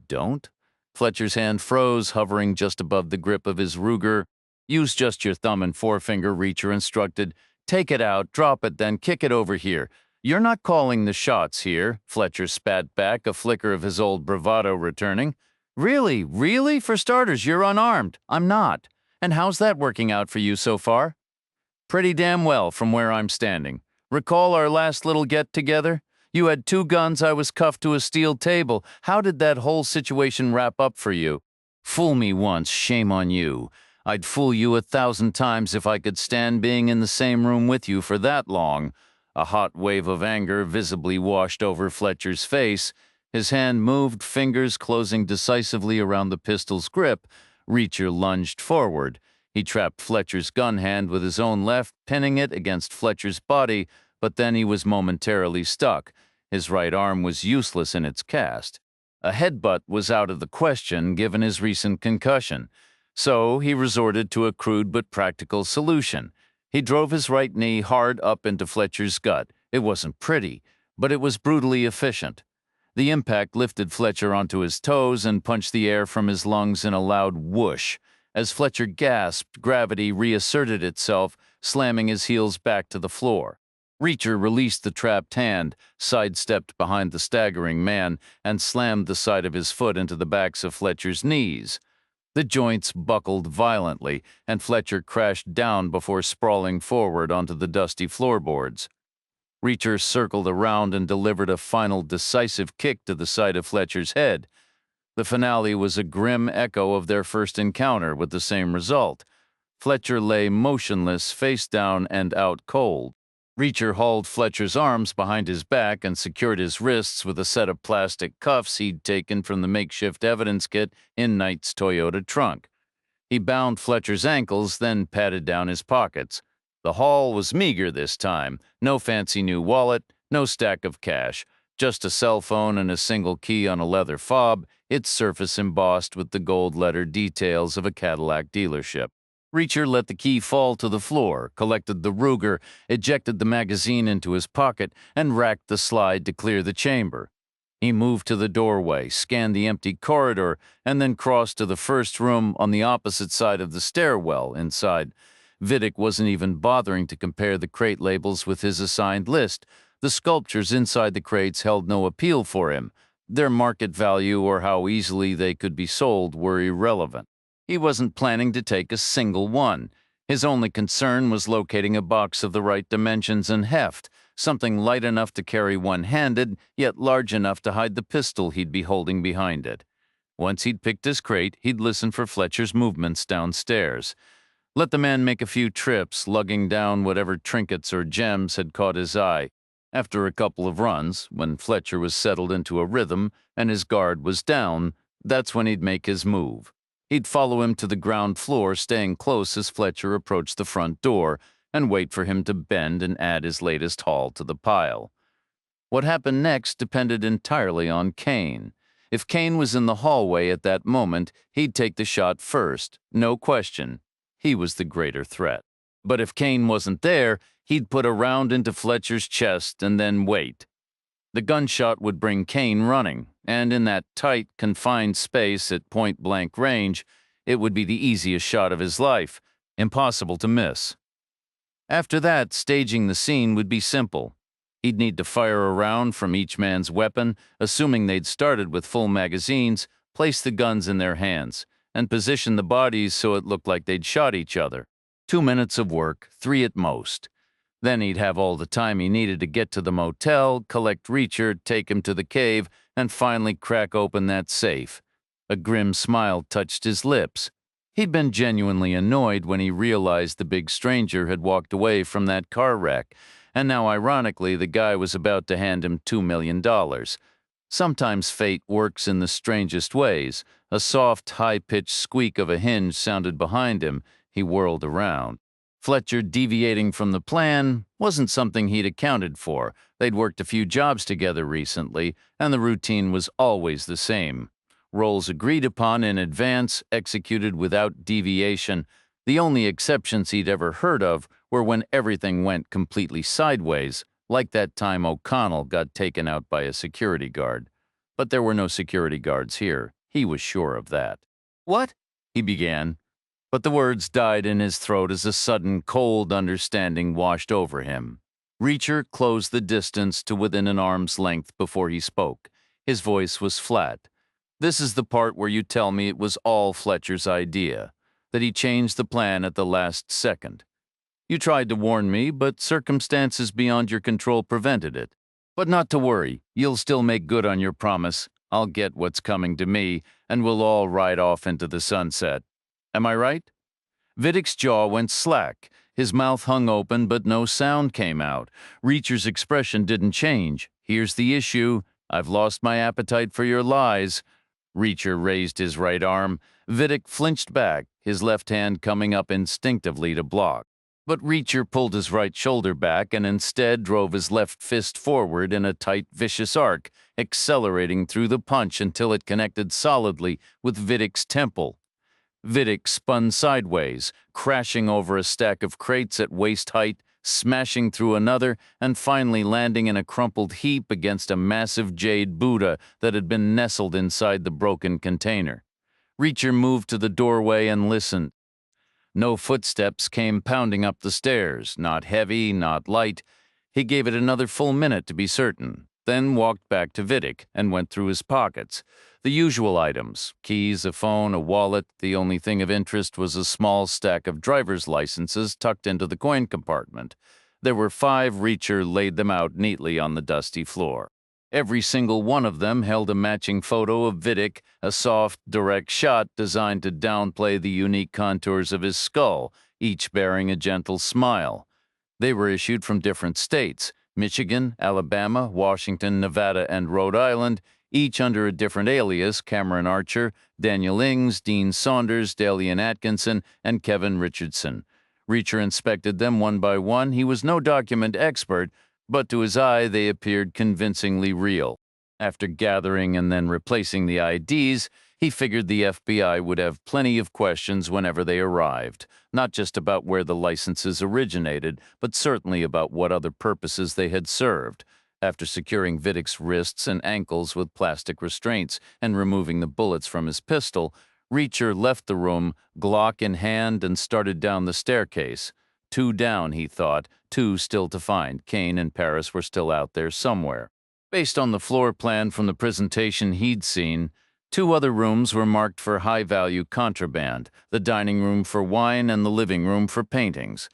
"Don't?" Fletcher's hand froze, hovering just above the grip of his Ruger. "Use just your thumb and forefinger," Reacher instructed. "Take it out, drop it, then kick it over here." "You're not calling the shots here," Fletcher spat back, a flicker of his old bravado returning. Really? For starters, you're unarmed. I'm not. And how's that working out for you so far?" "Pretty damn well from where I'm standing. Recall our last little get-together? You had 2 guns, I was cuffed to a steel table. How did that whole situation wrap up for you?" "Fool me once, shame on you. I'd fool you 1,000 times if I could stand being in the same room with you for that long." A hot wave of anger visibly washed over Fletcher's face. His hand moved, fingers closing decisively around the pistol's grip. Reacher lunged forward. He trapped Fletcher's gun hand with his own left, pinning it against Fletcher's body, but then he was momentarily stuck. His right arm was useless in its cast. A headbutt was out of the question given his recent concussion. So he resorted to a crude but practical solution. He drove his right knee hard up into Fletcher's gut. It wasn't pretty, but it was brutally efficient. The impact lifted Fletcher onto his toes and punched the air from his lungs in a loud whoosh. As Fletcher gasped, gravity reasserted itself, slamming his heels back to the floor. Reacher released the trapped hand, sidestepped behind the staggering man, and slammed the side of his foot into the backs of Fletcher's knees. The joints buckled violently, and Fletcher crashed down before sprawling forward onto the dusty floorboards. Reacher circled around and delivered a final decisive kick to the side of Fletcher's head. The finale was a grim echo of their first encounter with the same result. Fletcher lay motionless, face down and out cold. Reacher hauled Fletcher's arms behind his back and secured his wrists with a set of plastic cuffs he'd taken from the makeshift evidence kit in Knight's Toyota trunk. He bound Fletcher's ankles, then patted down his pockets. The haul was meager this time. No fancy new wallet, no stack of cash, just a cell phone and a single key on a leather fob, its surface embossed with the gold-lettered details of a Cadillac dealership. Reacher let the key fall to the floor, collected the Ruger, ejected the magazine into his pocket, and racked the slide to clear the chamber. He moved to the doorway, scanned the empty corridor, and then crossed to the first room on the opposite side of the stairwell inside. Vidic wasn't even bothering to compare the crate labels with his assigned list. The sculptures inside the crates held no appeal for him. Their market value or how easily they could be sold were irrelevant. He wasn't planning to take a single one. His only concern was locating a box of the right dimensions and heft, something light enough to carry one-handed, yet large enough to hide the pistol he'd be holding behind it. Once he'd picked his crate, he'd listen for Fletcher's movements downstairs. Let the man make a few trips, lugging down whatever trinkets or gems had caught his eye. After a couple of runs, when Fletcher was settled into a rhythm and his guard was down, that's when he'd make his move. He'd follow him to the ground floor, staying close as Fletcher approached the front door, and wait for him to bend and add his latest haul to the pile. What happened next depended entirely on Kane. If Kane was in the hallway at that moment, he'd take the shot first, no question. He was the greater threat. But if Kane wasn't there, he'd put a round into Fletcher's chest and then wait. The gunshot would bring Kane running, and in that tight, confined space at point-blank range, it would be the easiest shot of his life, impossible to miss. After that, staging the scene would be simple. He'd need to fire a round from each man's weapon, assuming they'd started with full magazines, place the guns in their hands, and position the bodies so it looked like they'd shot each other. 2 minutes of work, 3 at most. Then he'd have all the time he needed to get to the motel, collect Reacher, take him to the cave, and finally crack open that safe. A grim smile touched his lips. He'd been genuinely annoyed when he realized the big stranger had walked away from that car wreck, and now ironically the guy was about to hand him $2 million. Sometimes fate works in the strangest ways. A soft, high-pitched squeak of a hinge sounded behind him. He whirled around. Fletcher deviating from the plan wasn't something he'd accounted for. They'd worked a few jobs together recently, and the routine was always the same. Roles agreed upon in advance, executed without deviation. The only exceptions he'd ever heard of were when everything went completely sideways, like that time O'Connell got taken out by a security guard. But there were no security guards here. He was sure of that. "What?" he began. But the words died in his throat as a sudden, cold understanding washed over him. Reacher closed the distance to within an arm's length before he spoke. His voice was flat. "This is the part where you tell me it was all Fletcher's idea, that he changed the plan at the last second. You tried to warn me, but circumstances beyond your control prevented it. But not to worry, you'll still make good on your promise. I'll get what's coming to me, and we'll all ride off into the sunset. Am I right?" Vidic's jaw went slack. His mouth hung open, but no sound came out. Reacher's expression didn't change. "Here's the issue. I've lost my appetite for your lies." Reacher raised his right arm. Vidic flinched back, his left hand coming up instinctively to block. But Reacher pulled his right shoulder back and instead drove his left fist forward in a tight, vicious arc, accelerating through the punch until it connected solidly with Vidic's temple. Vidic spun sideways, crashing over a stack of crates at waist height, smashing through another, and finally landing in a crumpled heap against a massive jade Buddha that had been nestled inside the broken container. Reacher moved to the doorway and listened. No footsteps came pounding up the stairs, not heavy, not light. He gave it another full minute to be certain, then walked back to Vidic and went through his pockets. The usual items, keys, a phone, a wallet. The only thing of interest was a small stack of driver's licenses tucked into the coin compartment. There were 5. Reacher laid them out neatly on the dusty floor. Every single one of them held a matching photo of Vidic, a soft, direct shot designed to downplay the unique contours of his skull, each bearing a gentle smile. They were issued from different states: Michigan, Alabama, Washington, Nevada, and Rhode Island, each under a different alias: Cameron Archer, Daniel Ings, Dean Saunders, Dalian Atkinson, and Kevin Richardson. Reacher inspected them one by one. He was no document expert, but to his eye they appeared convincingly real. After gathering and then replacing the IDs, he figured the FBI would have plenty of questions whenever they arrived, not just about where the licenses originated, but certainly about what other purposes they had served. After securing Vidic's wrists and ankles with plastic restraints and removing the bullets from his pistol, Reacher left the room, Glock in hand, and started down the staircase. 2 down, he thought, 2 still to find. Kane and Paris were still out there somewhere. Based on the floor plan from the presentation he'd seen, 2 other rooms were marked for high-value contraband, the dining room for wine and the living room for paintings.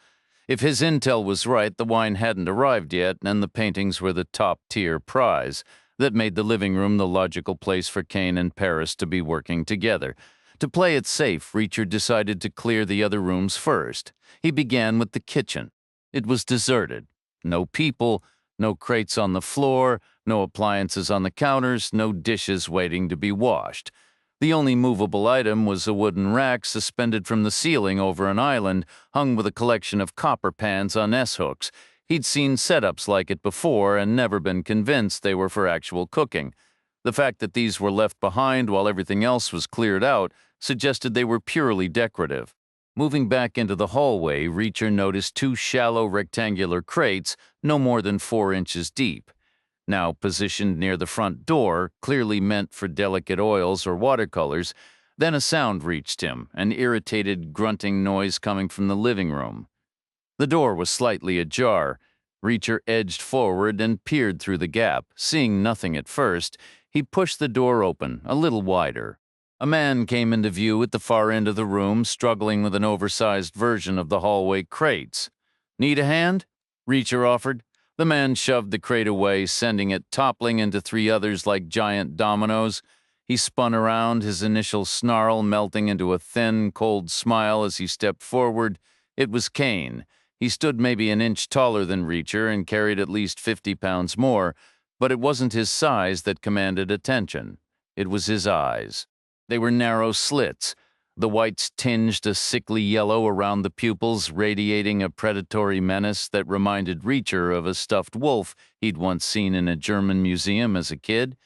If his intel was right, the wine hadn't arrived yet, and the paintings were the top-tier prize. That made the living room the logical place for Kane and Paris to be working together. To play it safe, Reacher decided to clear the other rooms first. He began with the kitchen. It was deserted. No people, no crates on the floor, no appliances on the counters, no dishes waiting to be washed. The only movable item was a wooden rack suspended from the ceiling over an island, hung with a collection of copper pans on S-hooks. He'd seen setups like it before and never been convinced they were for actual cooking. The fact that these were left behind while everything else was cleared out suggested they were purely decorative. Moving back into the hallway, Reacher noticed 2 shallow rectangular crates no more than 4 inches deep. Now positioned near the front door, clearly meant for delicate oils or watercolors. Then a sound reached him, an irritated grunting noise coming from the living room. The door was slightly ajar. Reacher edged forward and peered through the gap. Seeing nothing at first, he pushed the door open a little wider. A man came into view at the far end of the room, struggling with an oversized version of the hallway crates. "Need a hand?" Reacher offered. The man shoved the crate away, sending it toppling into 3 others like giant dominoes. He spun around, his initial snarl melting into a thin, cold smile as he stepped forward. It was Kane. He stood maybe an inch taller than Reacher and carried at least 50 pounds more, but it wasn't his size that commanded attention. It was his eyes. They were narrow slits, the whites tinged a sickly yellow around the pupils, radiating a predatory menace that reminded Reacher of a stuffed wolf he'd once seen in a German museum as a kid.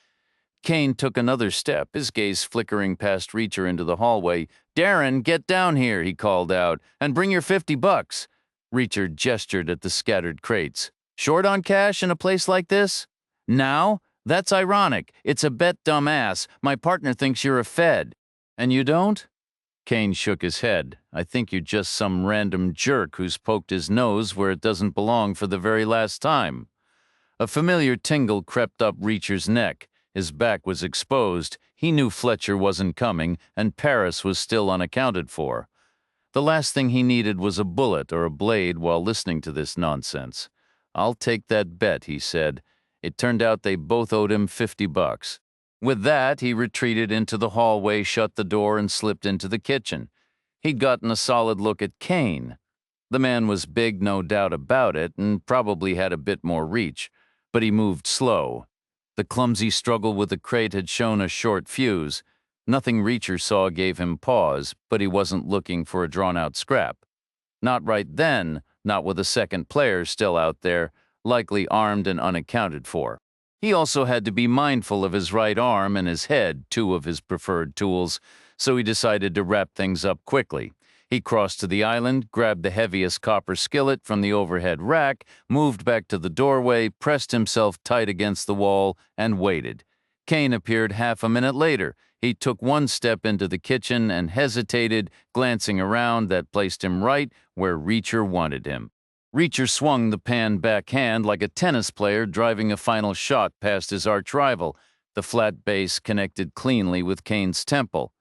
Kane took another step, his gaze flickering past Reacher into the hallway. "Darren, get down here," he called out, "and bring your $50. Reacher gestured at the scattered crates. "Short on cash in a place like this? Now? That's ironic. It's a bet, dumbass. My partner thinks you're a Fed. And you don't?" Kane shook his head. "I think you're just some random jerk who's poked his nose where it doesn't belong for the very last time." A familiar tingle crept up Reacher's neck. His back was exposed. He knew Fletcher wasn't coming, and Paris was still unaccounted for. The last thing he needed was a bullet or a blade while listening to this nonsense. "I'll take that bet," he said. It turned out they both owed him $50. With that, he retreated into the hallway, shut the door, and slipped into the kitchen. He'd gotten a solid look at Kane. The man was big, no doubt about it, and probably had a bit more reach, but he moved slow. The clumsy struggle with the crate had shown a short fuse. Nothing Reacher saw gave him pause, but he wasn't looking for a drawn-out scrap. Not right then, not with a second player still out there, likely armed and unaccounted for. He also had to be mindful of his right arm and his head, two of his preferred tools, so he decided to wrap things up quickly. He crossed to the island, grabbed the heaviest copper skillet from the overhead rack, moved back to the doorway, pressed himself tight against the wall, and waited. Kane appeared half a minute later. He took one step into the kitchen and hesitated, glancing around. That placed him right where Reacher wanted him. Reacher swung the pan backhand like a tennis player driving a final shot past his arch-rival. The flat base connected cleanly with Kane's temple.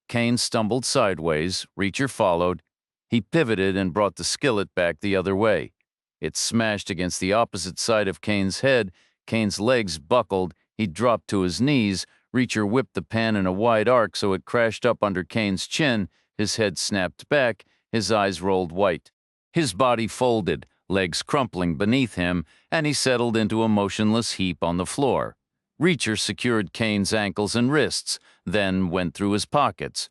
Kane stumbled sideways. Reacher followed. He pivoted and brought the skillet back the other way. It smashed against the opposite side of Kane's head. Kane's legs buckled. He dropped to his knees. Reacher whipped the pan in a wide arc so it crashed up under Kane's chin. His head snapped back. His eyes rolled white. His body folded, legs crumpling beneath him, and he settled into a motionless heap on the floor. Reacher secured Kane's ankles and wrists, then went through his pockets.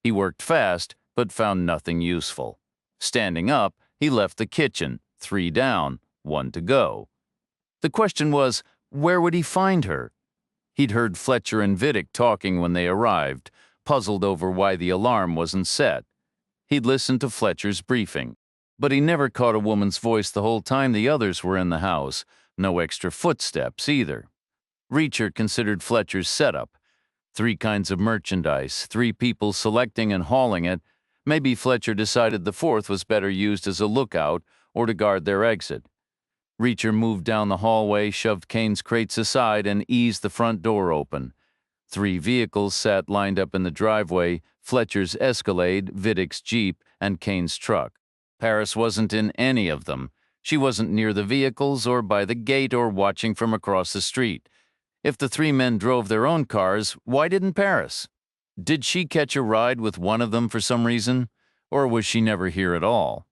He worked fast, but found nothing useful. Standing up, he left the kitchen, 3 down, 1 to go. The question was, where would he find her? He'd heard Fletcher and Vidic talking when they arrived, puzzled over why the alarm wasn't set. He'd listened to Fletcher's briefing, but he never caught a woman's voice the whole time the others were in the house. No extra footsteps either. Reacher considered Fletcher's setup. 3 kinds of merchandise, 3 people selecting and hauling it. Maybe Fletcher decided the 4th was better used as a lookout or to guard their exit. Reacher moved down the hallway, shoved Kane's crates aside, and eased the front door open. 3 vehicles sat lined up in the driveway, Fletcher's Escalade, Vidic's Jeep, and Kane's truck. Paris wasn't in any of them. She wasn't near the vehicles or by the gate or watching from across the street. If the 3 men drove their own cars, why didn't Paris? Did she catch a ride with one of them for some reason? Or was she never here at all?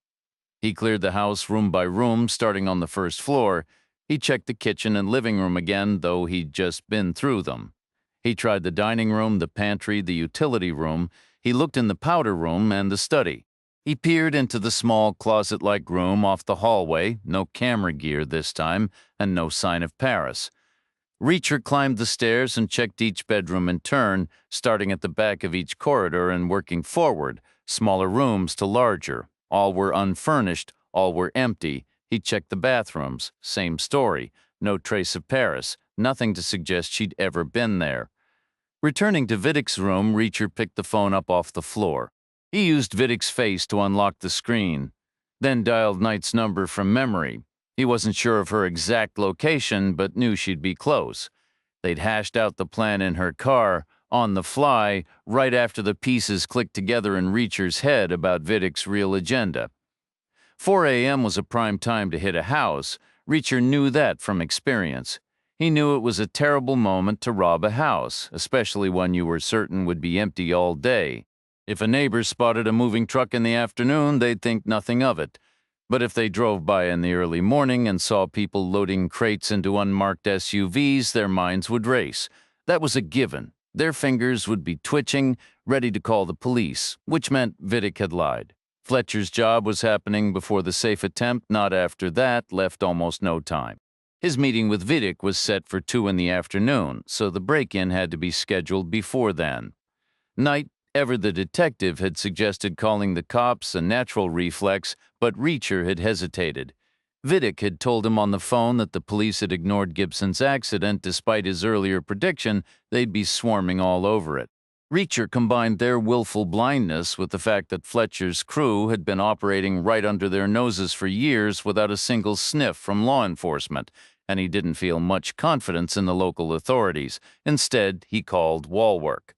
He cleared the house room by room, starting on the 1st floor. He checked the kitchen and living room again, though he'd just been through them. He tried the dining room, the pantry, the utility room. He looked in the powder room and the study. He peered into the small closet-like room off the hallway, no camera gear this time, and no sign of Paris. Reacher climbed the stairs and checked each bedroom in turn, starting at the back of each corridor and working forward, smaller rooms to larger. All were unfurnished, all were empty. He checked the bathrooms, same story, no trace of Paris, nothing to suggest she'd ever been there. Returning to Vidic's room, Reacher picked the phone up off the floor. He used Vidic's face to unlock the screen, then dialed Knight's number from memory. He wasn't sure of her exact location, but knew she'd be close. They'd hashed out the plan in her car, on the fly, right after the pieces clicked together in Reacher's head about Vidic's real agenda. 4 a.m. was a prime time to hit a house. Reacher knew that from experience. He knew it was a terrible moment to rob a house, especially one you were certain would be empty all day. If a neighbor spotted a moving truck in the afternoon, they'd think nothing of it. But if they drove by in the early morning and saw people loading crates into unmarked SUVs, their minds would race. That was a given. Their fingers would be twitching, ready to call the police, which meant Vidic had lied. Fletcher's job was happening before the safe attempt, not after that, left almost no time. His meeting with Vidic was set for 2 in the afternoon, so the break-in had to be scheduled before then. Knight, ever the detective, had suggested calling the cops, a natural reflex, but Reacher had hesitated. Vidic had told him on the phone that the police had ignored Gibson's accident despite his earlier prediction they'd be swarming all over it. Reacher combined their willful blindness with the fact that Fletcher's crew had been operating right under their noses for years without a single sniff from law enforcement, and he didn't feel much confidence in the local authorities. Instead, he called Wallwork.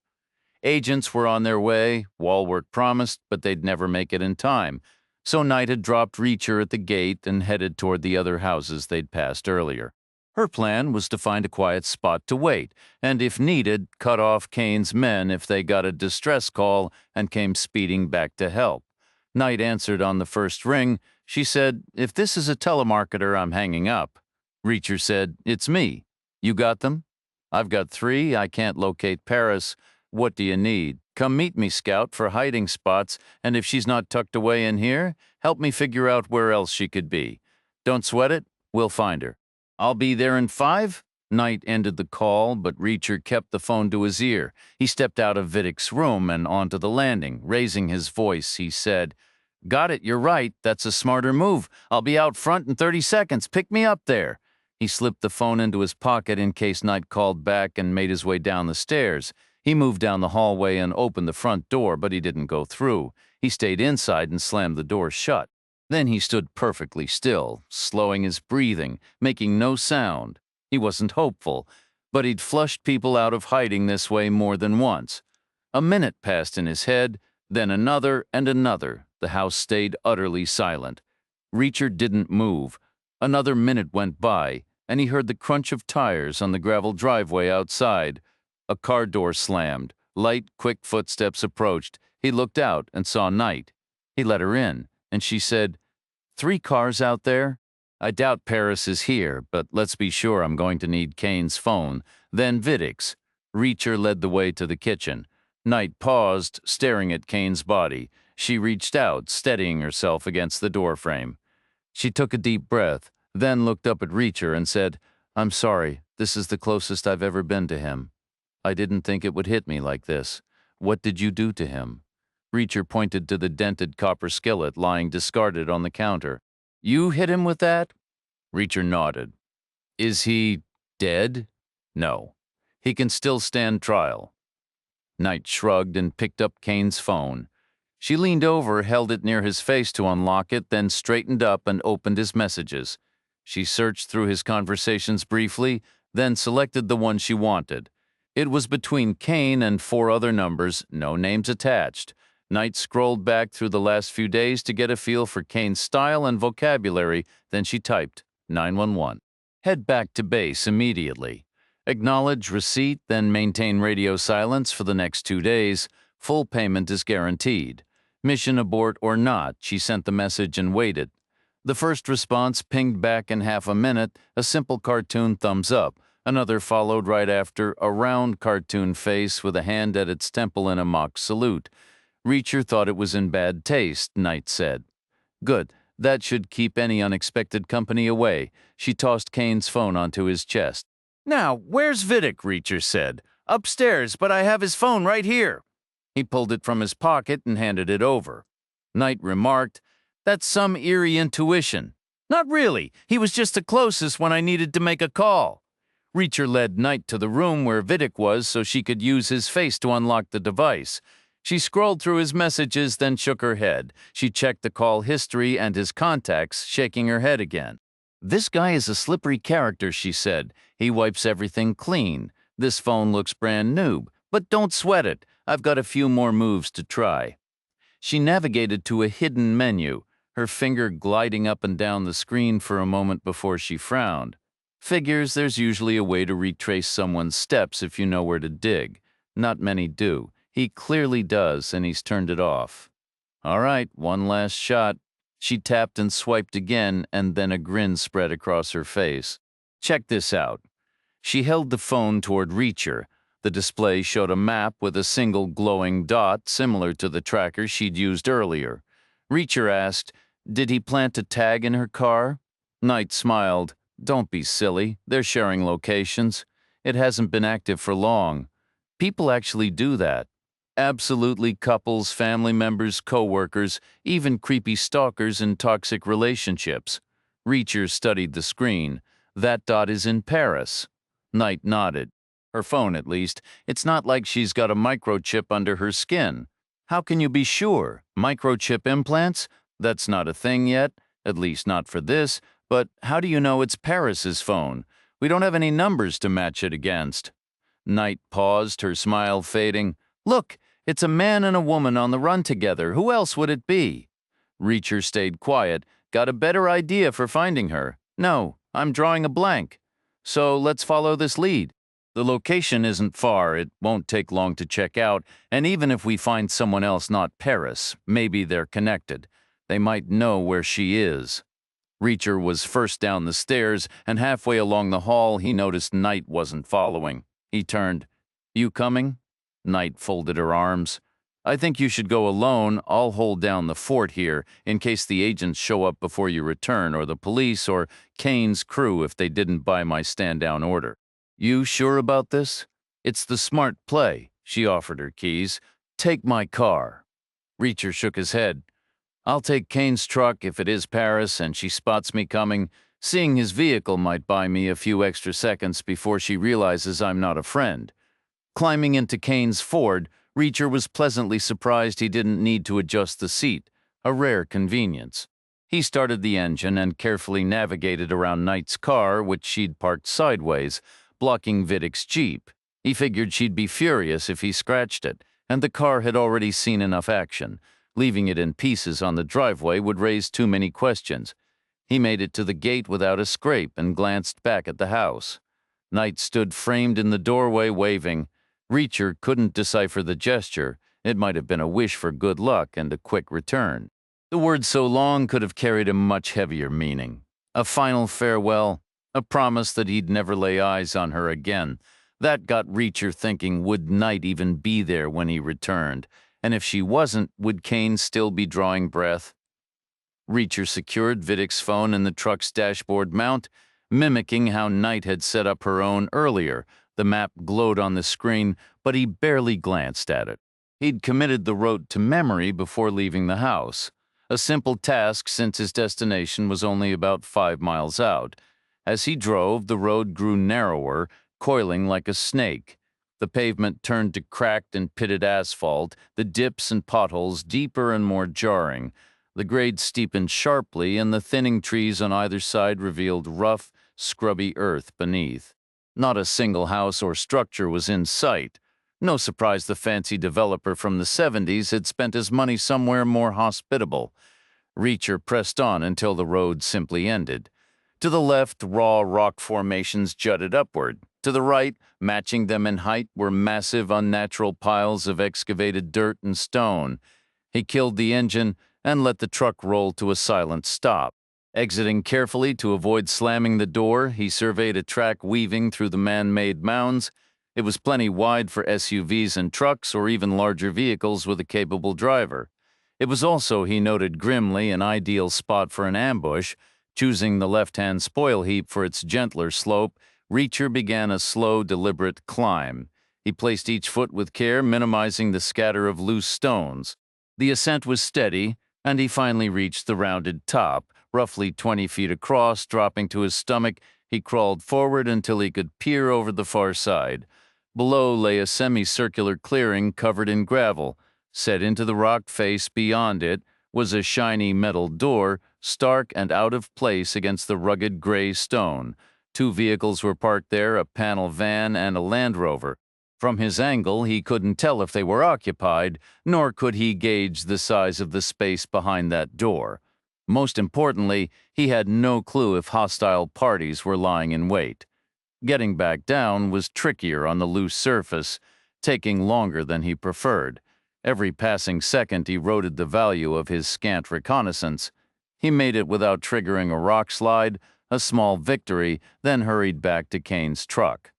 Agents were on their way, Wallwork promised, but they'd never make it in time. So Knight had dropped Reacher at the gate and headed toward the other houses they'd passed earlier. Her plan was to find a quiet spot to wait, and if needed, cut off Kane's men if they got a distress call and came speeding back to help. Knight answered on the first ring. She said, "If this is a telemarketer, I'm hanging up." Reacher said, "It's me. You got them?" "I've got 3. I can't locate Paris. What do you need? Come meet me, Scout, for hiding spots, and if she's not tucked away in here, help me figure out where else she could be. Don't sweat it, we'll find her. I'll be there in 5? Knight ended the call, but Reacher kept the phone to his ear. He stepped out of Vidic's room and onto the landing. Raising his voice, he said, "Got it, you're right. That's a smarter move. I'll be out front in 30 seconds. Pick me up there." He slipped the phone into his pocket in case Knight called back and made his way down the stairs. He moved down the hallway and opened the front door, but he didn't go through. He stayed inside and slammed the door shut. Then he stood perfectly still, slowing his breathing, making no sound. He wasn't hopeful, but he'd flushed people out of hiding this way more than once. A minute passed in his head, then another and another. The house stayed utterly silent. Reacher didn't move. Another minute went by, and he heard the crunch of tires on the gravel driveway outside. A car door slammed. Light, quick footsteps approached. He looked out and saw Knight. He let her in, and she said, "3 cars out there? I doubt Paris is here, but let's be sure I'm going to need Kane's phone, then Vidic's." Reacher led the way to the kitchen. Knight paused, staring at Kane's body. She reached out, steadying herself against the doorframe. She took a deep breath, then looked up at Reacher and said, "I'm sorry, this is the closest I've ever been to him. I didn't think it would hit me like this. What did you do to him?" Reacher pointed to the dented copper skillet lying discarded on the counter. "You hit him with that?" Reacher nodded. "Is he dead?" "No. He can still stand trial." Knight shrugged and picked up Kane's phone. She leaned over, held it near his face to unlock it, then straightened up and opened his messages. She searched through his conversations briefly, then selected the one she wanted. It was between Kane and 4 other numbers, no names attached. Knight scrolled back through the last few days to get a feel for Kane's style and vocabulary, then she typed 911. "Head back to base immediately. Acknowledge receipt, then maintain radio silence for the next 2 days. Full payment is guaranteed. Mission abort or not," she sent the message and waited. The first response pinged back in half a minute, a simple cartoon thumbs up. Another followed right after, a round cartoon face with a hand at its temple in a mock salute. Reacher thought it was in bad taste, Knight said. "Good. That should keep any unexpected company away." She tossed Kane's phone onto his chest. "Now, where's Vidic?" Reacher said. "Upstairs, but I have his phone right here." He pulled it from his pocket and handed it over. Knight remarked, "That's some eerie intuition." "Not really. He was just the closest when I needed to make a call." Reacher led Knight to the room where Vidic was so she could use his face to unlock the device. She scrolled through his messages, then shook her head. She checked the call history and his contacts, shaking her head again. "This guy is a slippery character," she said. "He wipes everything clean. This phone looks brand new, but don't sweat it. I've got a few more moves to try." She navigated to a hidden menu, her finger gliding up and down the screen for a moment before she frowned. Figures there's usually a way to retrace someone's steps if you know where to dig. Not many do. He clearly does, and he's turned it off. "All right, one last shot." She tapped and swiped again, and then a grin spread across her face. "Check this out." She held the phone toward Reacher. The display showed a map with a single glowing dot similar to the tracker she'd used earlier. Reacher asked, "Did he plant a tag in her car?" Knight smiled. "Don't be silly. They're sharing locations. It hasn't been active for long. People actually do that. Absolutely couples, family members, co-workers, even creepy stalkers in toxic relationships." Reacher studied the screen. "That dot is in Paris." Knight nodded. "Her phone, at least. It's not like she's got a microchip under her skin." "How can you be sure? Microchip implants? That's not a thing yet, at least not for this, but how do you know it's Paris's phone? We don't have any numbers to match it against." Knight paused, her smile fading. "Look, it's a man and a woman on the run together. Who else would it be?" Reacher stayed quiet. "Got a better idea for finding her?" "No, I'm drawing a blank." "So let's follow this lead. The location isn't far, it won't take long to check out, and even if we find someone else not Paris, maybe they're connected. They might know where she is." Reacher was first down the stairs, and halfway along the hall he noticed Knight wasn't following. He turned. "You coming?" Knight folded her arms. I think you should go alone. I'll hold down the fort here in case the agents show up before you return, or the police, or Kane's crew if they didn't buy my stand-down order. You sure about this? It's the smart play. She offered her keys. Take my car. Reacher shook his head. I'll take Kane's truck if it is Paris and she spots me coming. Seeing his vehicle might buy me a few extra seconds before she realizes I'm not a friend. Climbing into Kane's Ford, Reacher was pleasantly surprised he didn't need to adjust the seat, a rare convenience. He started the engine and carefully navigated around Knight's car, which she'd parked sideways, blocking Vidic's Jeep. He figured she'd be furious if he scratched it, and the car had already seen enough action. Leaving it in pieces on the driveway would raise too many questions. He made it to the gate without a scrape and glanced back at the house. Knight stood framed in the doorway, waving. Reacher couldn't decipher the gesture. It might have been a wish for good luck and a quick return. The word so long could have carried a much heavier meaning. A final farewell, a promise that he'd never lay eyes on her again. That got Reacher thinking, would Knight even be there when he returned? And if she wasn't, would Kane still be drawing breath? Reacher secured Vidic's phone in the truck's dashboard mount, mimicking how Knight had set up her own earlier. The map glowed on the screen, but he barely glanced at it. He'd committed the road to memory before leaving the house. A simple task since his destination was only about 5 miles out. As he drove, the road grew narrower, coiling like a snake. The pavement turned to cracked and pitted asphalt, the dips and potholes deeper and more jarring. The grade steepened sharply, and the thinning trees on either side revealed rough, scrubby earth beneath. Not a single house or structure was in sight. No surprise the fancy developer from the 70s had spent his money somewhere more hospitable. Reacher pressed on until the road simply ended. To the left, raw rock formations jutted upward. To the right, matching them in height, were massive, unnatural piles of excavated dirt and stone. He killed the engine and let the truck roll to a silent stop. Exiting carefully to avoid slamming the door, he surveyed a track weaving through the man-made mounds. It was plenty wide for SUVs and trucks or even larger vehicles with a capable driver. It was also, he noted grimly, an ideal spot for an ambush. Choosing the left-hand spoil heap for its gentler slope, Reacher began a slow, deliberate climb. He placed each foot with care, minimizing the scatter of loose stones. The ascent was steady, and he finally reached the rounded top. Roughly 20 feet across, dropping to his stomach, he crawled forward until he could peer over the far side. Below lay a semicircular clearing covered in gravel. Set into the rock face beyond it was a shiny metal door, stark and out of place against the rugged gray stone. 2 vehicles were parked there, a panel van and a Land Rover. From his angle, he couldn't tell if they were occupied, nor could he gauge the size of the space behind that door. Most importantly, he had no clue if hostile parties were lying in wait. Getting back down was trickier on the loose surface, taking longer than he preferred. Every passing second eroded the value of his scant reconnaissance. He made it without triggering a rock slide, a small victory, then hurried back to Kane's truck.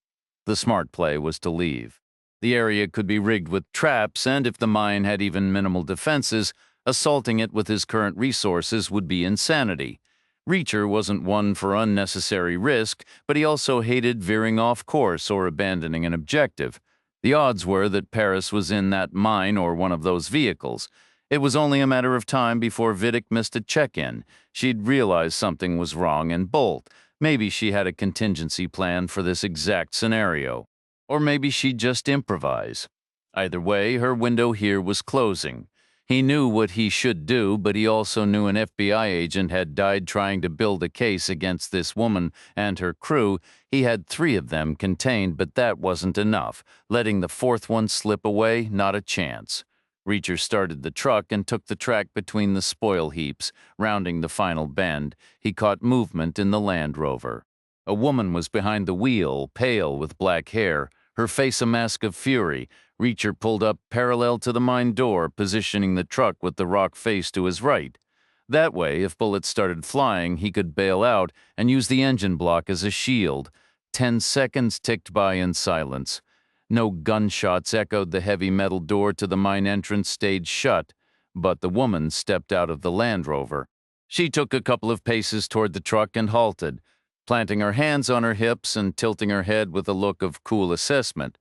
The smart play was to leave. The area could be rigged with traps, and if the mine had even minimal defenses, assaulting it with his current resources would be insanity. Reacher wasn't one for unnecessary risk, but he also hated veering off course or abandoning an objective. The odds were that Paris was in that mine or one of those vehicles. It was only a matter of time before Vidic missed a check-in. She'd realize something was wrong and bolt. Maybe she had a contingency plan for this exact scenario. Or maybe she'd just improvise. Either way, her window here was closing. He knew what he should do, but he also knew an FBI agent had died trying to build a case against this woman and her crew. He had 3 of them contained, but that wasn't enough. Letting the 4th one slip away, not a chance. Reacher started the truck and took the track between the spoil heaps. Rounding the final bend, he caught movement in the Land Rover. A woman was behind the wheel, pale with black hair, her face a mask of fury. Reacher pulled up parallel to the mine door, positioning the truck with the rock face to his right. That way, if bullets started flying, he could bail out and use the engine block as a shield. 10 seconds ticked by in silence. No gunshots echoed the heavy metal door to the mine entrance stayed shut, but the woman stepped out of the Land Rover. She took a couple of paces toward the truck and halted, planting her hands on her hips and tilting her head with a look of cool assessment.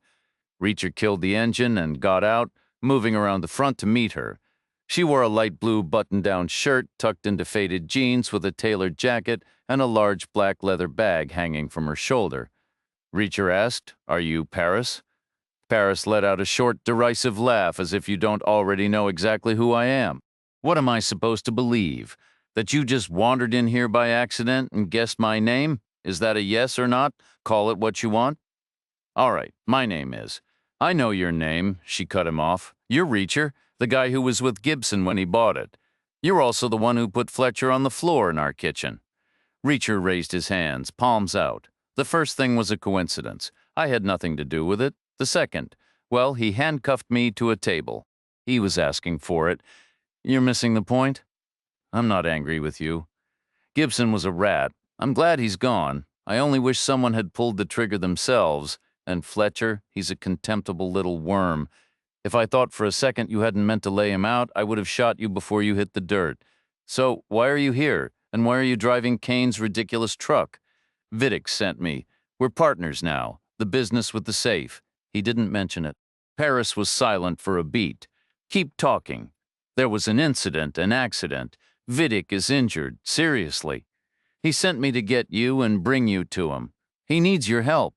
Reacher killed the engine and got out, moving around the front to meet her. She wore a light blue button-down shirt tucked into faded jeans with a tailored jacket and a large black leather bag hanging from her shoulder. Reacher asked, "Are you Paris?" Paris let out a short, derisive laugh as if you don't already know exactly who I am. What am I supposed to believe? That you just wandered in here by accident and guessed my name? Is that a yes or not? Call it what you want. All right, my name is. I know your name, she cut him off. You're Reacher, the guy who was with Gibson when he bought it. You're also the one who put Fletcher on the floor in our kitchen. Reacher raised his hands, palms out. The first thing was a coincidence. I had nothing to do with it. The second, well, he handcuffed me to a table. He was asking for it. You're missing the point? I'm not angry with you. Gibson was a rat. I'm glad he's gone. I only wish someone had pulled the trigger themselves. And Fletcher, he's a contemptible little worm. If I thought for a second you hadn't meant to lay him out, I would have shot you before you hit the dirt. So why are you here? And why are you driving Kane's ridiculous truck? Vidic sent me. We're partners now. The business with the safe. He didn't mention it. Paris was silent for a beat. Keep talking. There was an incident, an accident. Vidic is injured, seriously. He sent me to get you and bring you to him. He needs your help.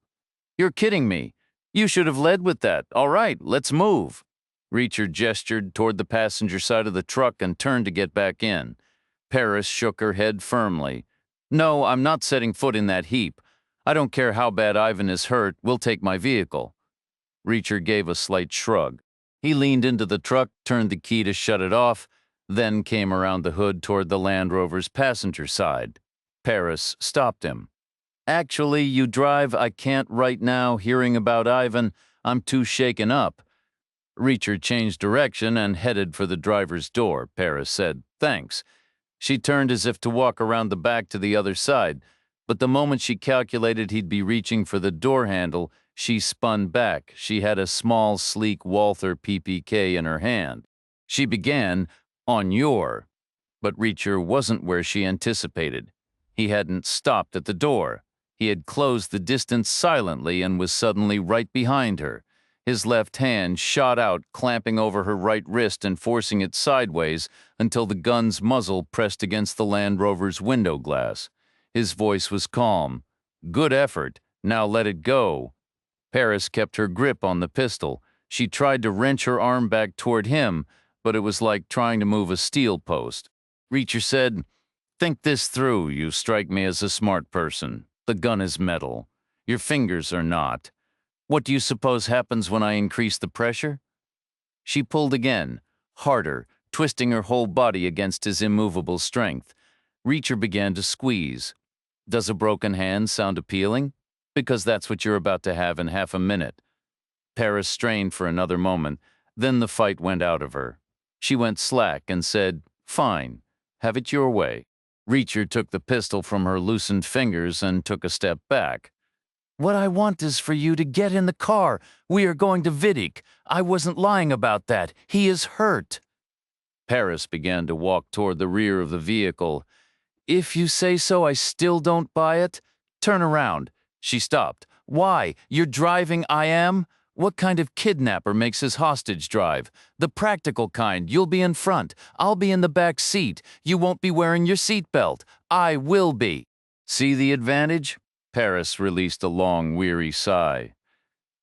You're kidding me. You should have led with that. All right, let's move. Reacher gestured toward the passenger side of the truck and turned to get back in. Paris shook her head firmly. No, I'm not setting foot in that heap. I don't care how bad Ivan is hurt, we'll take my vehicle. Reacher gave a slight shrug. He leaned into the truck, turned the key to shut it off, then came around the hood toward the Land Rover's passenger side. Paris stopped him. Actually, you drive, I can't right now, hearing about Ivan, I'm too shaken up. Reacher changed direction and headed for the driver's door. Paris said, thanks. She turned as if to walk around the back to the other side, but the moment she calculated he'd be reaching for the door handle, she spun back. She had a small, sleek Walther PPK in her hand. She began, on your, but Reacher wasn't where she anticipated. He hadn't stopped at the door. He had closed the distance silently and was suddenly right behind her. His left hand shot out, clamping over her right wrist and forcing it sideways until the gun's muzzle pressed against the Land Rover's window glass. His voice was calm. Good effort. Now let it go. Paris kept her grip on the pistol. She tried to wrench her arm back toward him, but it was like trying to move a steel post. Reacher said, think this through. You strike me as a smart person. The gun is metal. Your fingers are not. What do you suppose happens when I increase the pressure? She pulled again, harder, twisting her whole body against his immovable strength. Reacher began to squeeze. Does a broken hand sound appealing? Because that's what you're about to have in half a minute. Paris strained for another moment, then the fight went out of her. She went slack and said, fine, have it your way. Reacher took the pistol from her loosened fingers and took a step back. What I want is for you to get in the car. We are going to Vidic. I wasn't lying about that. He is hurt. Paris began to walk toward the rear of the vehicle. If you say so, I still don't buy it. Turn around. She stopped. Why? You're driving, I am? What kind of kidnapper makes his hostage drive? The practical kind. You'll be in front. I'll be in the back seat. You won't be wearing your seatbelt. I will be. See the advantage? Paris released a long, weary sigh.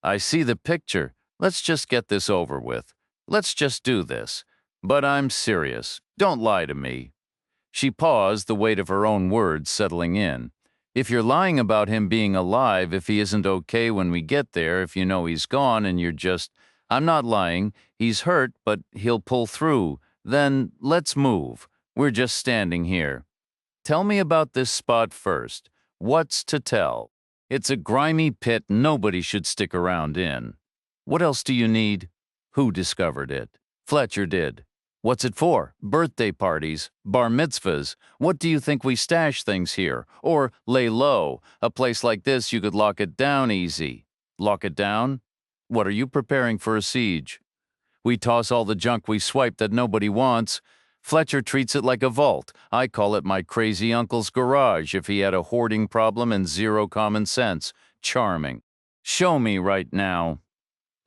I see the picture. Let's just get this over with. Let's just do this. But I'm serious. Don't lie to me. She paused, the weight of her own words settling in. If you're lying about him being alive, if he isn't okay when we get there, if you know he's gone and you're just, I'm not lying, he's hurt, but he'll pull through, then let's move. We're just standing here. Tell me about this spot first. What's to tell? It's a grimy pit nobody should stick around in. What else do you need? Who discovered it? Fletcher did. What's it for? Birthday parties, bar mitzvahs. What do you think we stash things here? Or lay low. A place like this, you could lock it down easy. Lock it down? What are you preparing for a siege? We toss all the junk we swipe that nobody wants. Fletcher treats it like a vault. I call it my crazy uncle's garage if he had a hoarding problem and zero common sense. Charming. Show me right now.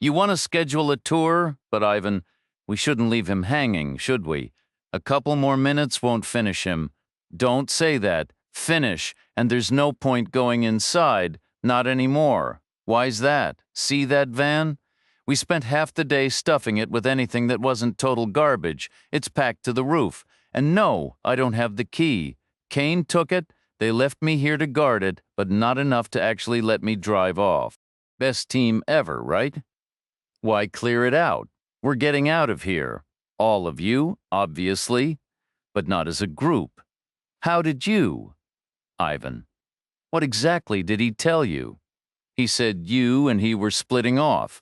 You want to schedule a tour? But Ivan, we shouldn't leave him hanging, should we? A couple more minutes won't finish him. Don't say that. Finish, and there's no point going inside. Not anymore. Why's that? See that van? We spent half the day stuffing it with anything that wasn't total garbage. It's packed to the roof. And no, I don't have the key. Kane took it. They left me here to guard it, but not enough to actually let me drive off. Best team ever, right? Why clear it out? We're getting out of here. All of you, obviously, but not as a group. How did you? Ivan. What exactly did he tell you? He said you and he were splitting off,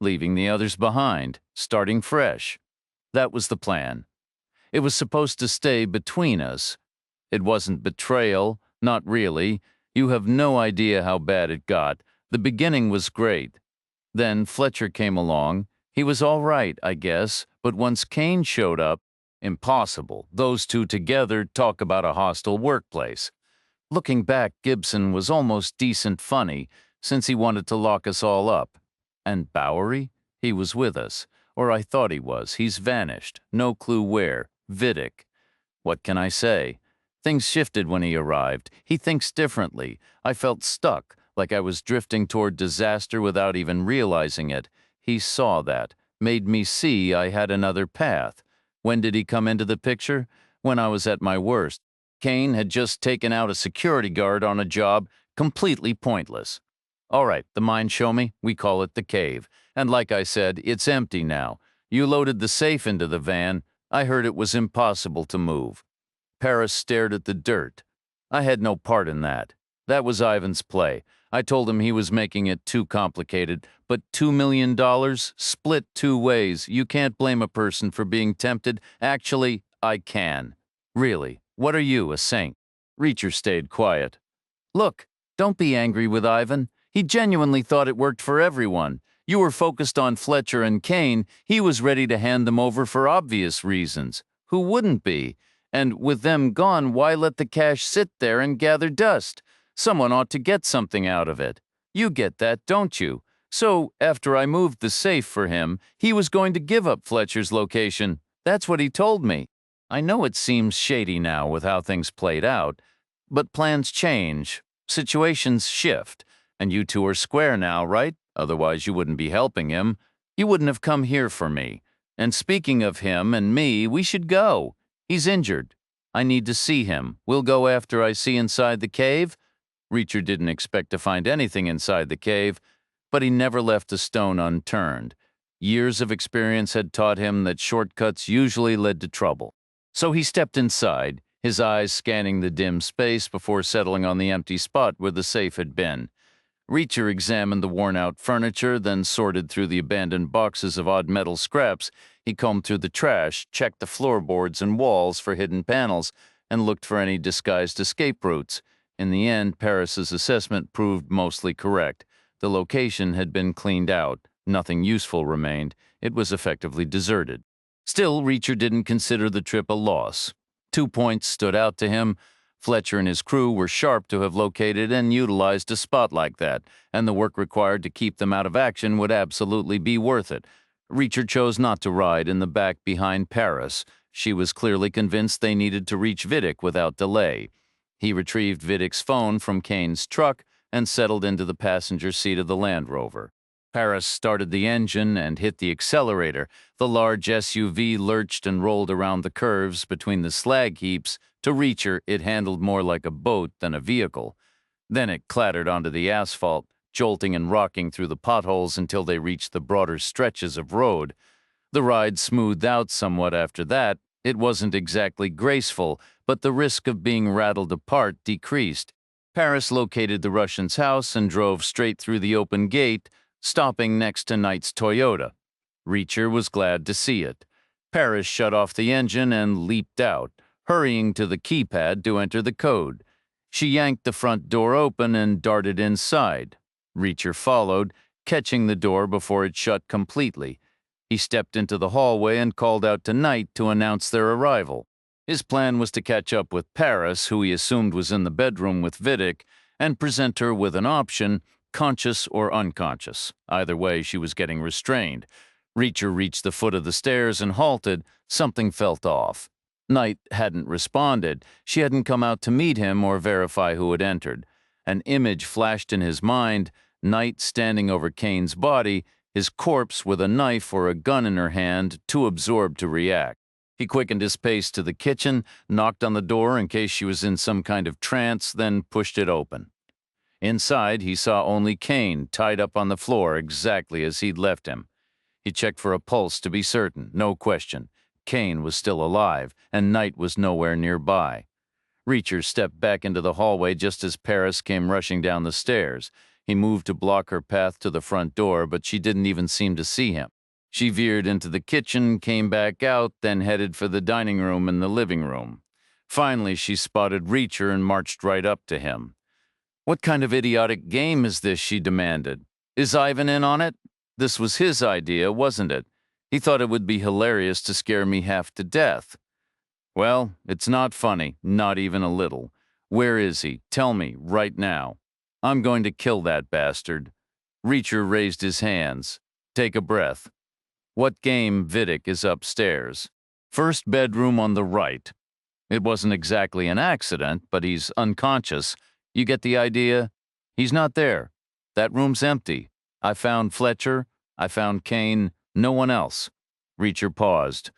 leaving the others behind, starting fresh. That was the plan. It was supposed to stay between us. It wasn't betrayal, not really. You have no idea how bad it got. The beginning was great. Then Fletcher came along. He was all right, I guess, but once Kane showed up, impossible. Those two together talk about a hostile workplace. Looking back, Gibson was almost decent funny, since he wanted to lock us all up. And Bowery? He was with us. Or I thought he was. He's vanished. No clue where. Vidic. What can I say? Things shifted when he arrived. He thinks differently. I felt stuck, like I was drifting toward disaster without even realizing it. He saw that, made me see I had another path. When did he come into the picture? When I was at my worst. Kane had just taken out a security guard on a job, completely pointless. All right, the mine show me, we call it the cave. And like I said, it's empty now. You loaded the safe into the van. I heard it was impossible to move. Paris stared at the dirt. I had no part in that. That was Ivan's play. I told him he was making it too complicated, but $2 million split two ways. You can't blame a person for being tempted. Actually, I can. Really, what are you, a saint? Reacher stayed quiet. Look, don't be angry with Ivan. He genuinely thought it worked for everyone. You were focused on Fletcher and Kane. He was ready to hand them over for obvious reasons. Who wouldn't be? And with them gone, why let the cash sit there and gather dust? Someone ought to get something out of it. You get that, don't you? So, after I moved the safe for him, he was going to give up Fletcher's location. That's what he told me. I know it seems shady now with how things played out, but plans change, situations shift, and you two are square now, right? Otherwise you wouldn't be helping him. You wouldn't have come here for me. And speaking of him and me, we should go. He's injured. I need to see him. We'll go after I see inside the cave. Reacher didn't expect to find anything inside the cave, but he never left a stone unturned. Years of experience had taught him that shortcuts usually led to trouble. So he stepped inside, his eyes scanning the dim space before settling on the empty spot where the safe had been. Reacher examined the worn-out furniture, then sorted through the abandoned boxes of odd metal scraps. He combed through the trash, checked the floorboards and walls for hidden panels, and looked for any disguised escape routes. In the end, Paris's assessment proved mostly correct. The location had been cleaned out. Nothing useful remained. It was effectively deserted. Still, Reacher didn't consider the trip a loss. 2 points stood out to him. Fletcher and his crew were sharp to have located and utilized a spot like that, and the work required to keep them out of action would absolutely be worth it. Reacher chose not to ride in the back behind Paris. She was clearly convinced they needed to reach Vidic without delay. He retrieved Vidic's phone from Kane's truck and settled into the passenger seat of the Land Rover. Paris started the engine and hit the accelerator. The large SUV lurched and rolled around the curves between the slag heaps. To Reacher, it handled more like a boat than a vehicle. Then it clattered onto the asphalt, jolting and rocking through the potholes until they reached the broader stretches of road. The ride smoothed out somewhat after that. It wasn't exactly graceful, but the risk of being rattled apart decreased. Paris located the Russian's house and drove straight through the open gate, stopping next to Knight's Toyota. Reacher was glad to see it. Paris shut off the engine and leaped out, hurrying to the keypad to enter the code. She yanked the front door open and darted inside. Reacher followed. catching the door before it shut completely. He stepped into the hallway and called out to Knight to announce their arrival. His plan was to catch up with Paris, who he assumed was in the bedroom with Vidic, and present her with an option, conscious or unconscious. Either way, she was getting restrained. Reacher reached the foot of the stairs and halted. Something felt off. Knight hadn't responded. She hadn't come out to meet him or verify who had entered. An image flashed in his mind, Knight standing over Kane's body, his corpse with a knife or a gun in her hand, too absorbed to react. He quickened his pace to the kitchen, knocked on the door in case she was in some kind of trance, then pushed it open. Inside, he saw only Kane, tied up on the floor exactly as he'd left him. He checked for a pulse to be certain, no question. Kane was still alive, and Knight was nowhere nearby. Reacher stepped back into the hallway just as Paris came rushing down the stairs. He moved to block her path to the front door, but she didn't even seem to see him. She veered into the kitchen, came back out, then headed for the dining room and the living room. Finally, she spotted Reacher and marched right up to him. "What kind of idiotic game is this?" she demanded. "Is Ivan in on it? This was his idea, wasn't it? He thought it would be hilarious to scare me half to death." "Well, it's not funny, not even a little. Where is he? Tell me, right now. I'm going to kill that bastard." Reacher raised his hands. "Take a breath. What game, Vidic, is upstairs? First bedroom on the right. It wasn't exactly an accident, but he's unconscious. You get the idea? He's not there. That room's empty. I found Fletcher. I found Kane. No one else." Reacher paused.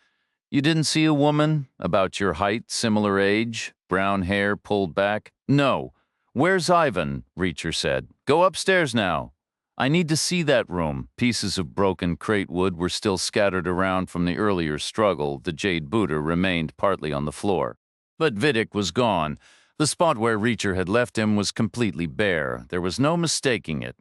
"You didn't see a woman? About your height, similar age, brown hair pulled back?" "No." "Where's Ivan?" Reacher said. "Go upstairs now." "I need to see that room." Pieces of broken crate wood were still scattered around from the earlier struggle. The jade Buddha remained partly on the floor. But Vidic was gone. The spot where Reacher had left him was completely bare. There was no mistaking it.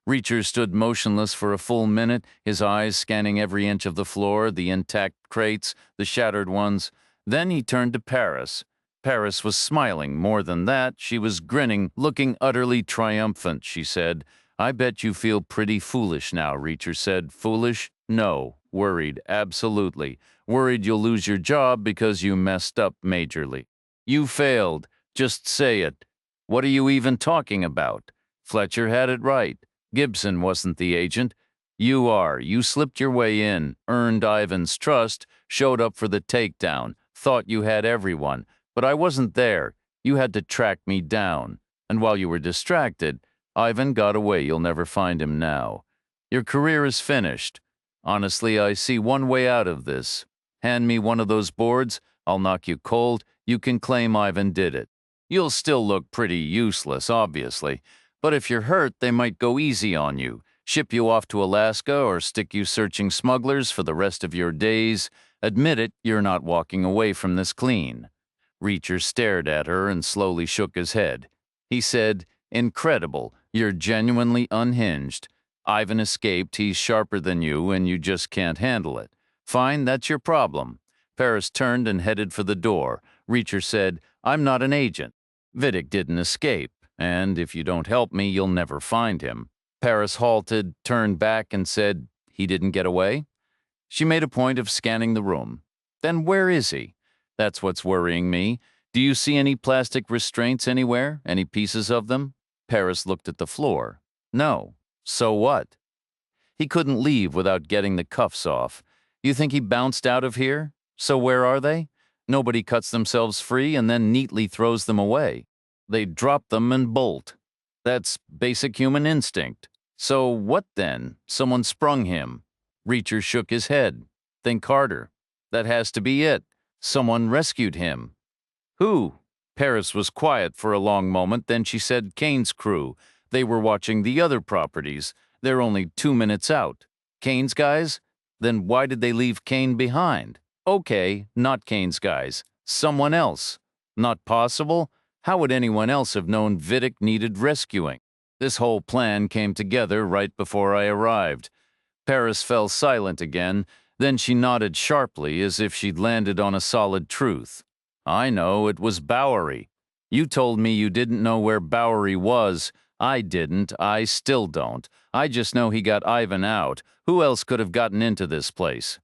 Reacher stood motionless for a full minute, his eyes scanning every inch of the floor, the intact crates, the shattered ones. Then he turned to Paris. Paris was smiling. More than that, she was grinning, looking utterly triumphant. She said, "I bet you feel pretty foolish now," Reacher said. "Foolish? No. Worried, absolutely. Worried you'll lose your job because you messed up majorly. You failed. Just say it. What are you even talking about? Fletcher had it right. Gibson wasn't the agent. You are. You slipped your way in, earned Ivan's trust, showed up for the takedown, thought you had everyone. But I wasn't there. You had to track me down. And while you were distracted, Ivan got away. You'll never find him now. Your career is finished. Honestly, I see one way out of this. Hand me one of those boards, I'll knock you cold. You can claim Ivan did it. You'll still look pretty useless, obviously. But if you're hurt, they might go easy on you, ship you off to Alaska or stick you searching smugglers for the rest of your days. Admit it, you're not walking away from this clean." Reacher stared at her and slowly shook his head. He said, "Incredible. You're genuinely unhinged. Ivan escaped, he's sharper than you, and you just can't handle it. Fine, that's your problem." Paris turned and headed for the door. Reacher said, "I'm not an agent. Vidic didn't escape, and if you don't help me, you'll never find him." Paris halted, turned back, and said, "He didn't get away?" She made a point of scanning the room. "Then where is he? That's what's worrying me. Do you see any plastic restraints anywhere? Any pieces of them?" Paris looked at the floor. "No. So what?" "He couldn't leave without getting the cuffs off. You think he bounced out of here? So where are they? Nobody cuts themselves free and then neatly throws them away. They drop them and bolt. That's basic human instinct. So what then? Someone sprung him." Reacher shook his head. "Think harder. That has to be it. Someone rescued him." "Who?" Paris was quiet for a long moment, then she said, "Kane's crew. They were watching the other properties. They're only 2 minutes out." "Kane's guys? Then why did they leave Kane behind?" "Okay, not Kane's guys. Someone else." "Not possible? How would anyone else have known Vidic needed rescuing?" This whole plan came together right before I arrived. Paris fell silent again, then she nodded sharply as if she'd landed on a solid truth. "I know, it was Bowery. You told me you didn't know where Bowery was. I didn't. I still don't. I just know he got Ivan out. Who else could have gotten into this place?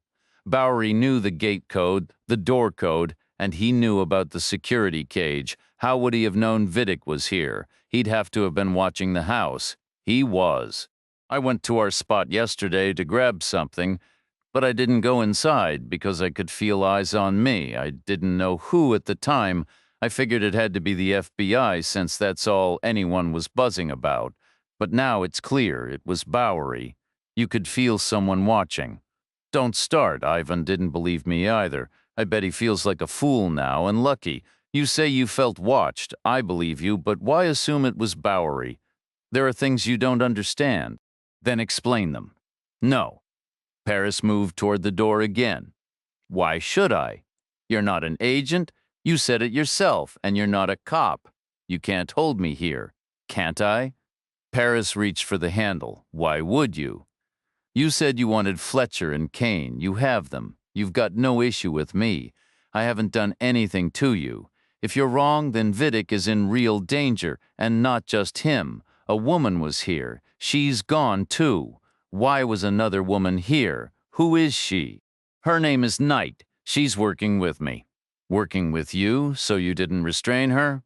Bowery knew the gate code, the door code, and he knew about the security cage. How would he have known Vidic was here? He'd have to have been watching the house. He was. I went to our spot yesterday to grab something, but I didn't go inside because I could feel eyes on me. I didn't know who at the time. I figured it had to be the FBI since that's all anyone was buzzing about. But now it's clear it was Bowery. You could feel someone watching. Don't start. Ivan didn't believe me either. I bet he feels like a fool now and lucky. You say you felt watched. I believe you, but why assume it was Bowery? There are things you don't understand. Then explain them. No. Paris moved toward the door again. Why should I? You're not an agent. You said it yourself, and you're not a cop. You can't hold me here. Can't I? Paris reached for the handle. Why would you? You said you wanted Fletcher and Kane. You have them. You've got no issue with me. I haven't done anything to you. If you're wrong, then Vidic is in real danger, and not just him. A woman was here. She's gone, too. Why was another woman here? Who is she? Her name is Knight. She's working with me. Working with you, so you didn't restrain her?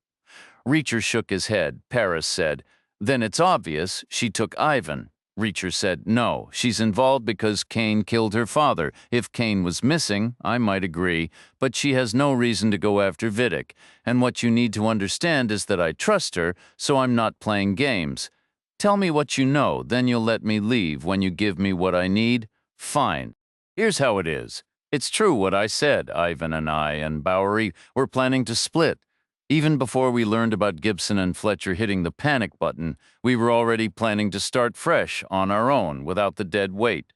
Reacher shook his head. Paris said, Then it's obvious she took Ivan. Reacher said, No, she's involved because Kane killed her father. If Kane was missing, I might agree, but she has no reason to go after Vidic. And what you need to understand is that I trust her, so I'm not playing games. Tell me what you know, then you'll let me leave when you give me what I need? Fine. Here's how it is. It's true what I said. Ivan and I and Bowery were planning to split. Even before we learned about Gibson and Fletcher hitting the panic button, we were already planning to start fresh on our own without the dead weight.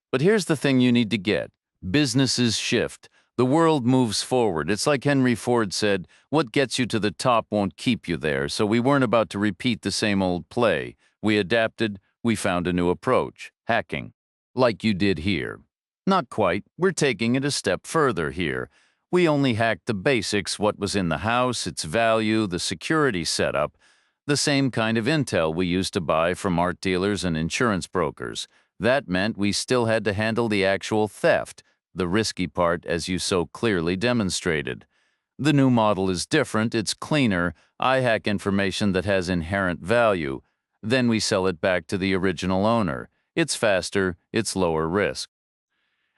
But here's the thing you need to get. Businesses shift. The world moves forward. It's like Henry Ford said, what gets you to the top won't keep you there, so we weren't about to repeat the same old play. We adapted, we found a new approach, hacking, like you did here. Not quite. We're taking it a step further here. We only hacked the basics, what was in the house, its value, the security setup, the same kind of intel we used to buy from art dealers and insurance brokers. That meant we still had to handle the actual theft, the risky part as you so clearly demonstrated. The new model is different, it's cleaner. I hack information that has inherent value. Then we sell it back to the original owner. It's faster, it's lower risk.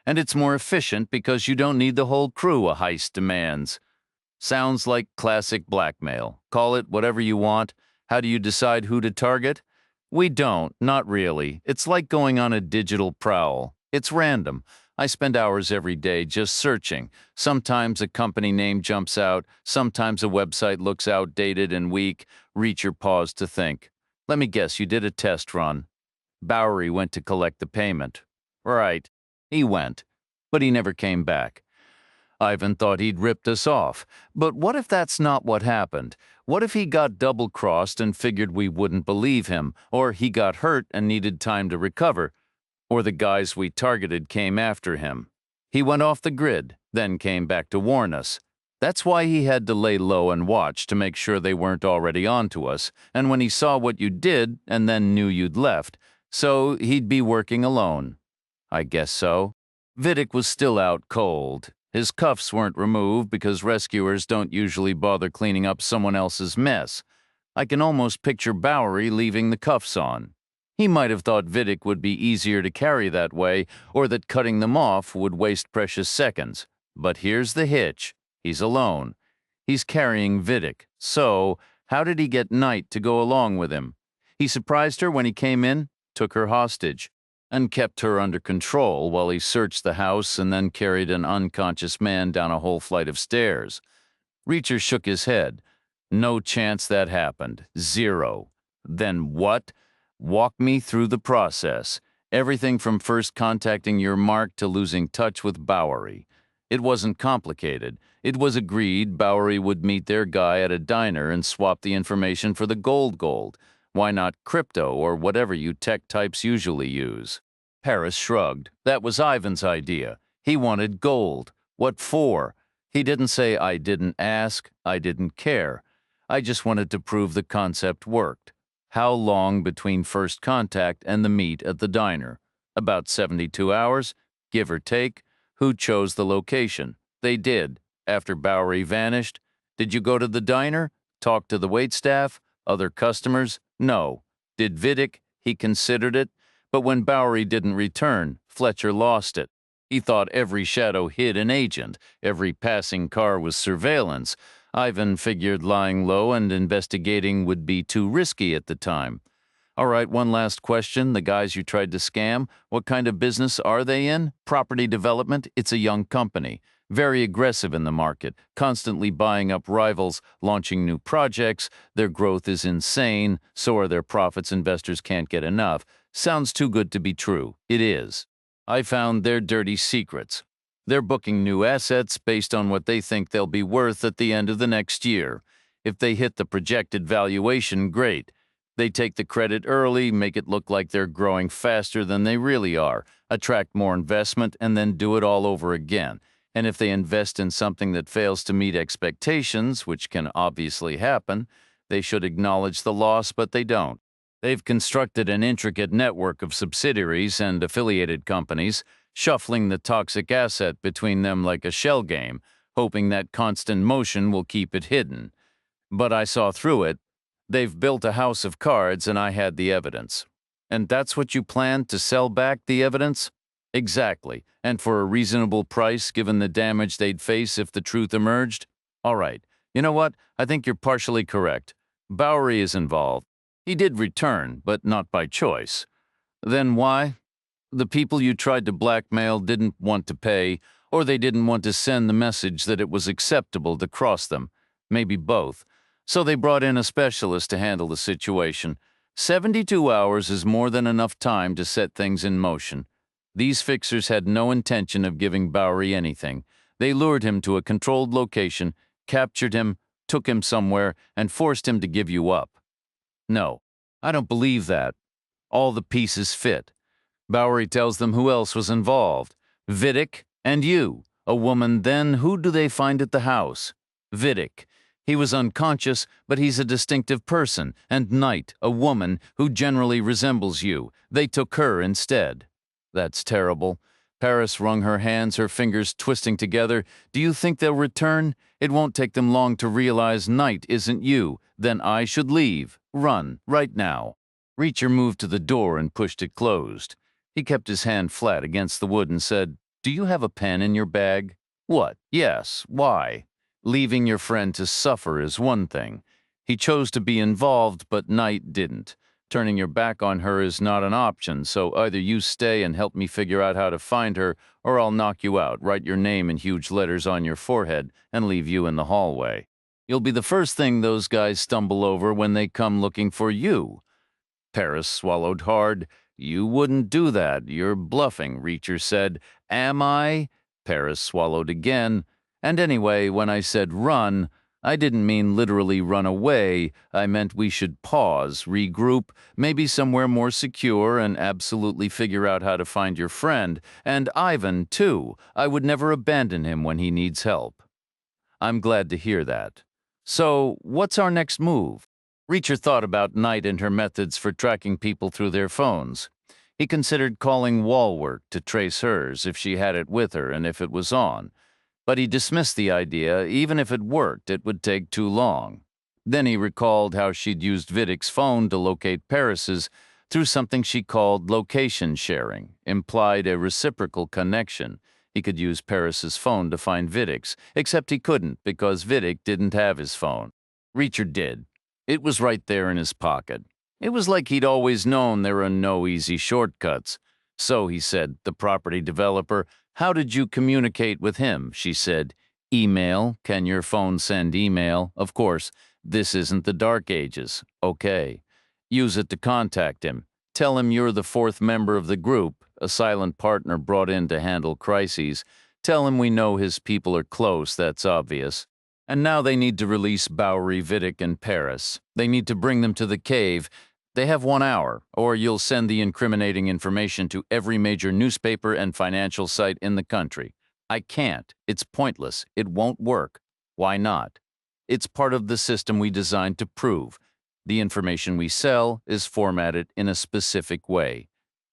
And it's more efficient because you don't need the whole crew a heist demands. Sounds like classic blackmail. Call it whatever you want. How do you decide who to target? We don't, not really. It's like going on a digital prowl. It's random. I spend hours every day just searching. Sometimes a company name jumps out. Sometimes a website looks outdated and weak. Reacher paused to think. Let me guess, you did a test run. Bowery went to collect the payment. Right. He went, but he never came back. Ivan thought he'd ripped us off. But what if that's not what happened? What if he got double-crossed and figured we wouldn't believe him, or he got hurt and needed time to recover, or the guys we targeted came after him? He went off the grid, then came back to warn us. That's why he had to lay low and watch to make sure they weren't already onto us, and when he saw what you did and then knew you'd left, so he'd be working alone. I guess so. Vidic was still out cold. His cuffs weren't removed because rescuers don't usually bother cleaning up someone else's mess. I can almost picture Bowery leaving the cuffs on. He might have thought Vidic would be easier to carry that way, or that cutting them off would waste precious seconds. But here's the hitch. He's alone. He's carrying Vidic. So, how did he get Knight to go along with him? He surprised her when he came in, took her hostage, and kept her under control while he searched the house and then carried an unconscious man down a whole flight of stairs. Reacher shook his head. No chance that happened. Zero. Then what? Walk me through the process. Everything from first contacting your mark to losing touch with Bowery. It wasn't complicated. It was agreed Bowery would meet their guy at a diner and swap the information for the gold. Why not crypto or whatever you tech types usually use? Paris shrugged. That was Ivan's idea. He wanted gold. What for? He didn't say I didn't ask, I didn't care. I just wanted to prove the concept worked. How long between first contact and the meet at the diner? About 72 hours, give or take. Who chose the location? They did. After Bowery vanished, did you go to the diner? Talk to the waitstaff? Other customers? No. Did Vidic? He considered it. But when Bowery didn't return, Fletcher lost it. He thought every shadow hid an agent, every passing car was surveillance. Ivan figured lying low and investigating would be too risky at the time. All right, one last question. The guys you tried to scam, what kind of business are they in? Property development? It's a young company. Very aggressive in the market, constantly buying up rivals, launching new projects. Their growth is insane, so are their profits. Investors can't get enough. Sounds too good to be true. It is. I found their dirty secrets. They're booking new assets based on what they think they'll be worth at the end of the next year. If they hit the projected valuation, great. They take the credit early, make it look like they're growing faster than they really are, attract more investment, and then do it all over again. And if they invest in something that fails to meet expectations, which can obviously happen, they should acknowledge the loss, but they don't. They've constructed an intricate network of subsidiaries and affiliated companies, shuffling the toxic asset between them like a shell game, hoping that constant motion will keep it hidden. But I saw through it. They've built a house of cards, and I had the evidence. And that's what you planned to sell back, the evidence? Exactly, and for a reasonable price given the damage they'd face if the truth emerged? All right, you know what? I think you're partially correct. Bowery is involved. He did return, but not by choice. Then why? The people you tried to blackmail didn't want to pay, or they didn't want to send the message that it was acceptable to cross them. Maybe both. So they brought in a specialist to handle the situation. 72 hours is more than enough time to set things in motion. These fixers had no intention of giving Bowery anything. They lured him to a controlled location, captured him, took him somewhere, and forced him to give you up. No, I don't believe that. All the pieces fit. Bowery tells them who else was involved. Vidic and you. A woman, then who do they find at the house? Vidic. He was unconscious, but he's a distinctive person, and Knight, a woman who generally resembles you. They took her instead. That's terrible. Paris wrung her hands, her fingers twisting together. Do you think they'll return? It won't take them long to realize Knight isn't you. Then I should leave. Run, right now. Reacher moved to the door and pushed it closed. He kept his hand flat against the wood and said, "Do you have a pen in your bag?" "What? Yes. Why?" "Leaving your friend to suffer is one thing. He chose to be involved, but Knight didn't. Turning your back on her is not an option, so either you stay and help me figure out how to find her, or I'll knock you out, write your name in huge letters on your forehead, and leave you in the hallway. You'll be the first thing those guys stumble over when they come looking for you." Paris swallowed hard. "You wouldn't do that. You're bluffing," Reacher said. "Am I?" Paris swallowed again. "And anyway, when I said run, I didn't mean literally run away. I meant we should pause, regroup, maybe somewhere more secure, and absolutely figure out how to find your friend. And Ivan, too. I would never abandon him when he needs help." "I'm glad to hear that. So, what's our next move?" Reacher thought about Knight and her methods for tracking people through their phones. He considered calling Wallwork to trace hers if she had it with her and if it was on. But he dismissed the idea. Even if it worked, it would take too long. Then he recalled how she'd used Vidic's phone to locate Paris's through something she called location sharing, implied a reciprocal connection. He could use Paris's phone to find Vidic's, except he couldn't because Vidic didn't have his phone. Reacher did. It was right there in his pocket. It was like he'd always known there are no easy shortcuts. "So," he said, "the property developer, how did you communicate with him?" She said, "Email. Can your phone send email? Of course, this isn't the Dark Ages. Okay. Use it to contact him. Tell him you're the fourth member of the group, a silent partner brought in to handle crises. Tell him we know his people are close, that's obvious. And now they need to release Bowery, Vidic, and Paris. They need to bring them to the cave. They have 1 hour, or you'll send the incriminating information to every major newspaper and financial site in the country." "I can't. It's pointless. It won't work." "Why not?" "It's part of the system we designed to prove. The information we sell is formatted in a specific way.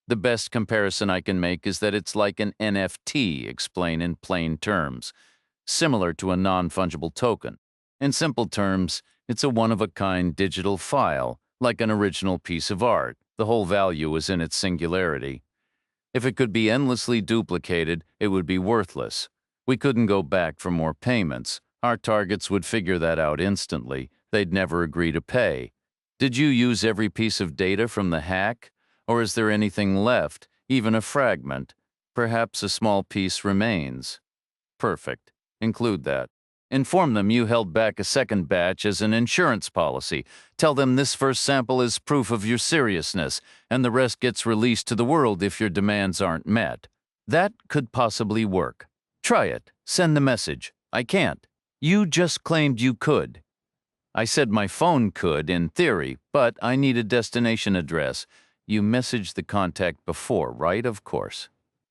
The best comparison I can make is that it's like an NFT, explain in plain terms, similar to a non-fungible token. In simple terms, it's a one-of-a-kind digital file, like an original piece of art. The whole value is in its singularity. If it could be endlessly duplicated, it would be worthless. We couldn't go back for more payments. Our targets would figure that out instantly. They'd never agree to pay. Did you use every piece of data from the hack? Or is there anything left, even a fragment? Perhaps a small piece remains. Perfect. Include that. Inform them you held back a second batch as an insurance policy. Tell them this first sample is proof of your seriousness, and the rest gets released to the world if your demands aren't met. That could possibly work. Try it. Send the message. I can't. You just claimed you could. I said my phone could, in theory, but I need a destination address. You messaged the contact before, right? Of course.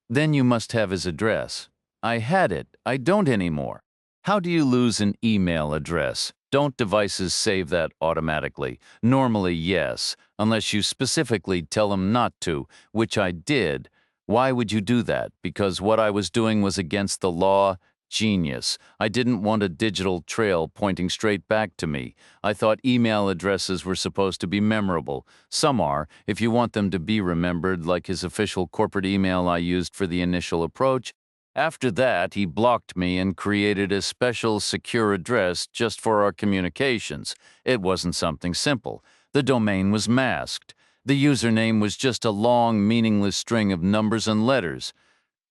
Then you must have his address. I had it. I don't anymore. How do you lose an email address? Don't devices save that automatically? Normally, yes, unless you specifically tell them not to, which I did. Why would you do that? Because what I was doing was against the law? Genius. I didn't want a digital trail pointing straight back to me. I thought email addresses were supposed to be memorable. Some are, if you want them to be remembered, like his official corporate email I used for the initial approach. After that, he blocked me and created a special secure address just for our communications. It wasn't something simple. The domain was masked. The username was just a long, meaningless string of numbers and letters.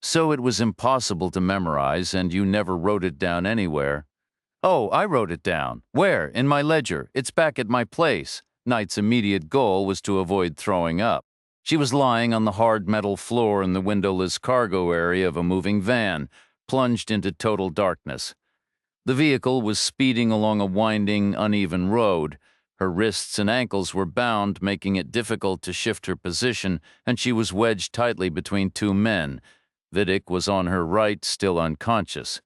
So it was impossible to memorize, and you never wrote it down anywhere. Oh, I wrote it down. Where? In my ledger. It's back at my place. Knight's immediate goal was to avoid throwing up. She was lying on the hard metal floor in the windowless cargo area of a moving van, plunged into total darkness. The vehicle was speeding along a winding, uneven road. Her wrists and ankles were bound, making it difficult to shift her position, and she was wedged tightly between two men. Vidic was on her right, still unconscious.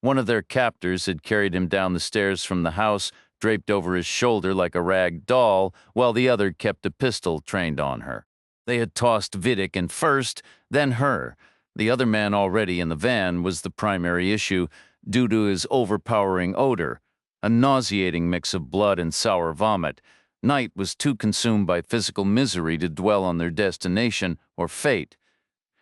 One of their captors had carried him down the stairs from the house, draped over his shoulder like a rag doll, while the other kept a pistol trained on her. They had tossed Vidic in first, then her. The other man already in the van was the primary issue, due to his overpowering odor, a nauseating mix of blood and sour vomit. Knight was too consumed by physical misery to dwell on their destination or fate.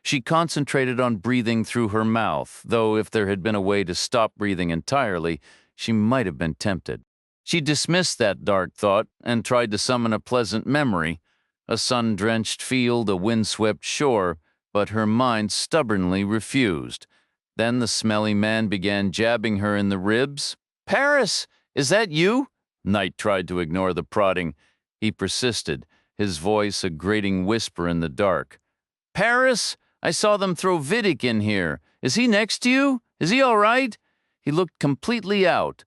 She concentrated on breathing through her mouth, though if there had been a way to stop breathing entirely, she might have been tempted. She dismissed that dark thought and tried to summon a pleasant memory, a sun-drenched field, a windswept shore, but her mind stubbornly refused. Then the smelly man began jabbing her in the ribs. "Paris, is that you?" Knight tried to ignore the prodding. He persisted, his voice a grating whisper in the dark. "Paris, I saw them throw Vidic in here. Is he next to you? Is he all right?" He looked completely out.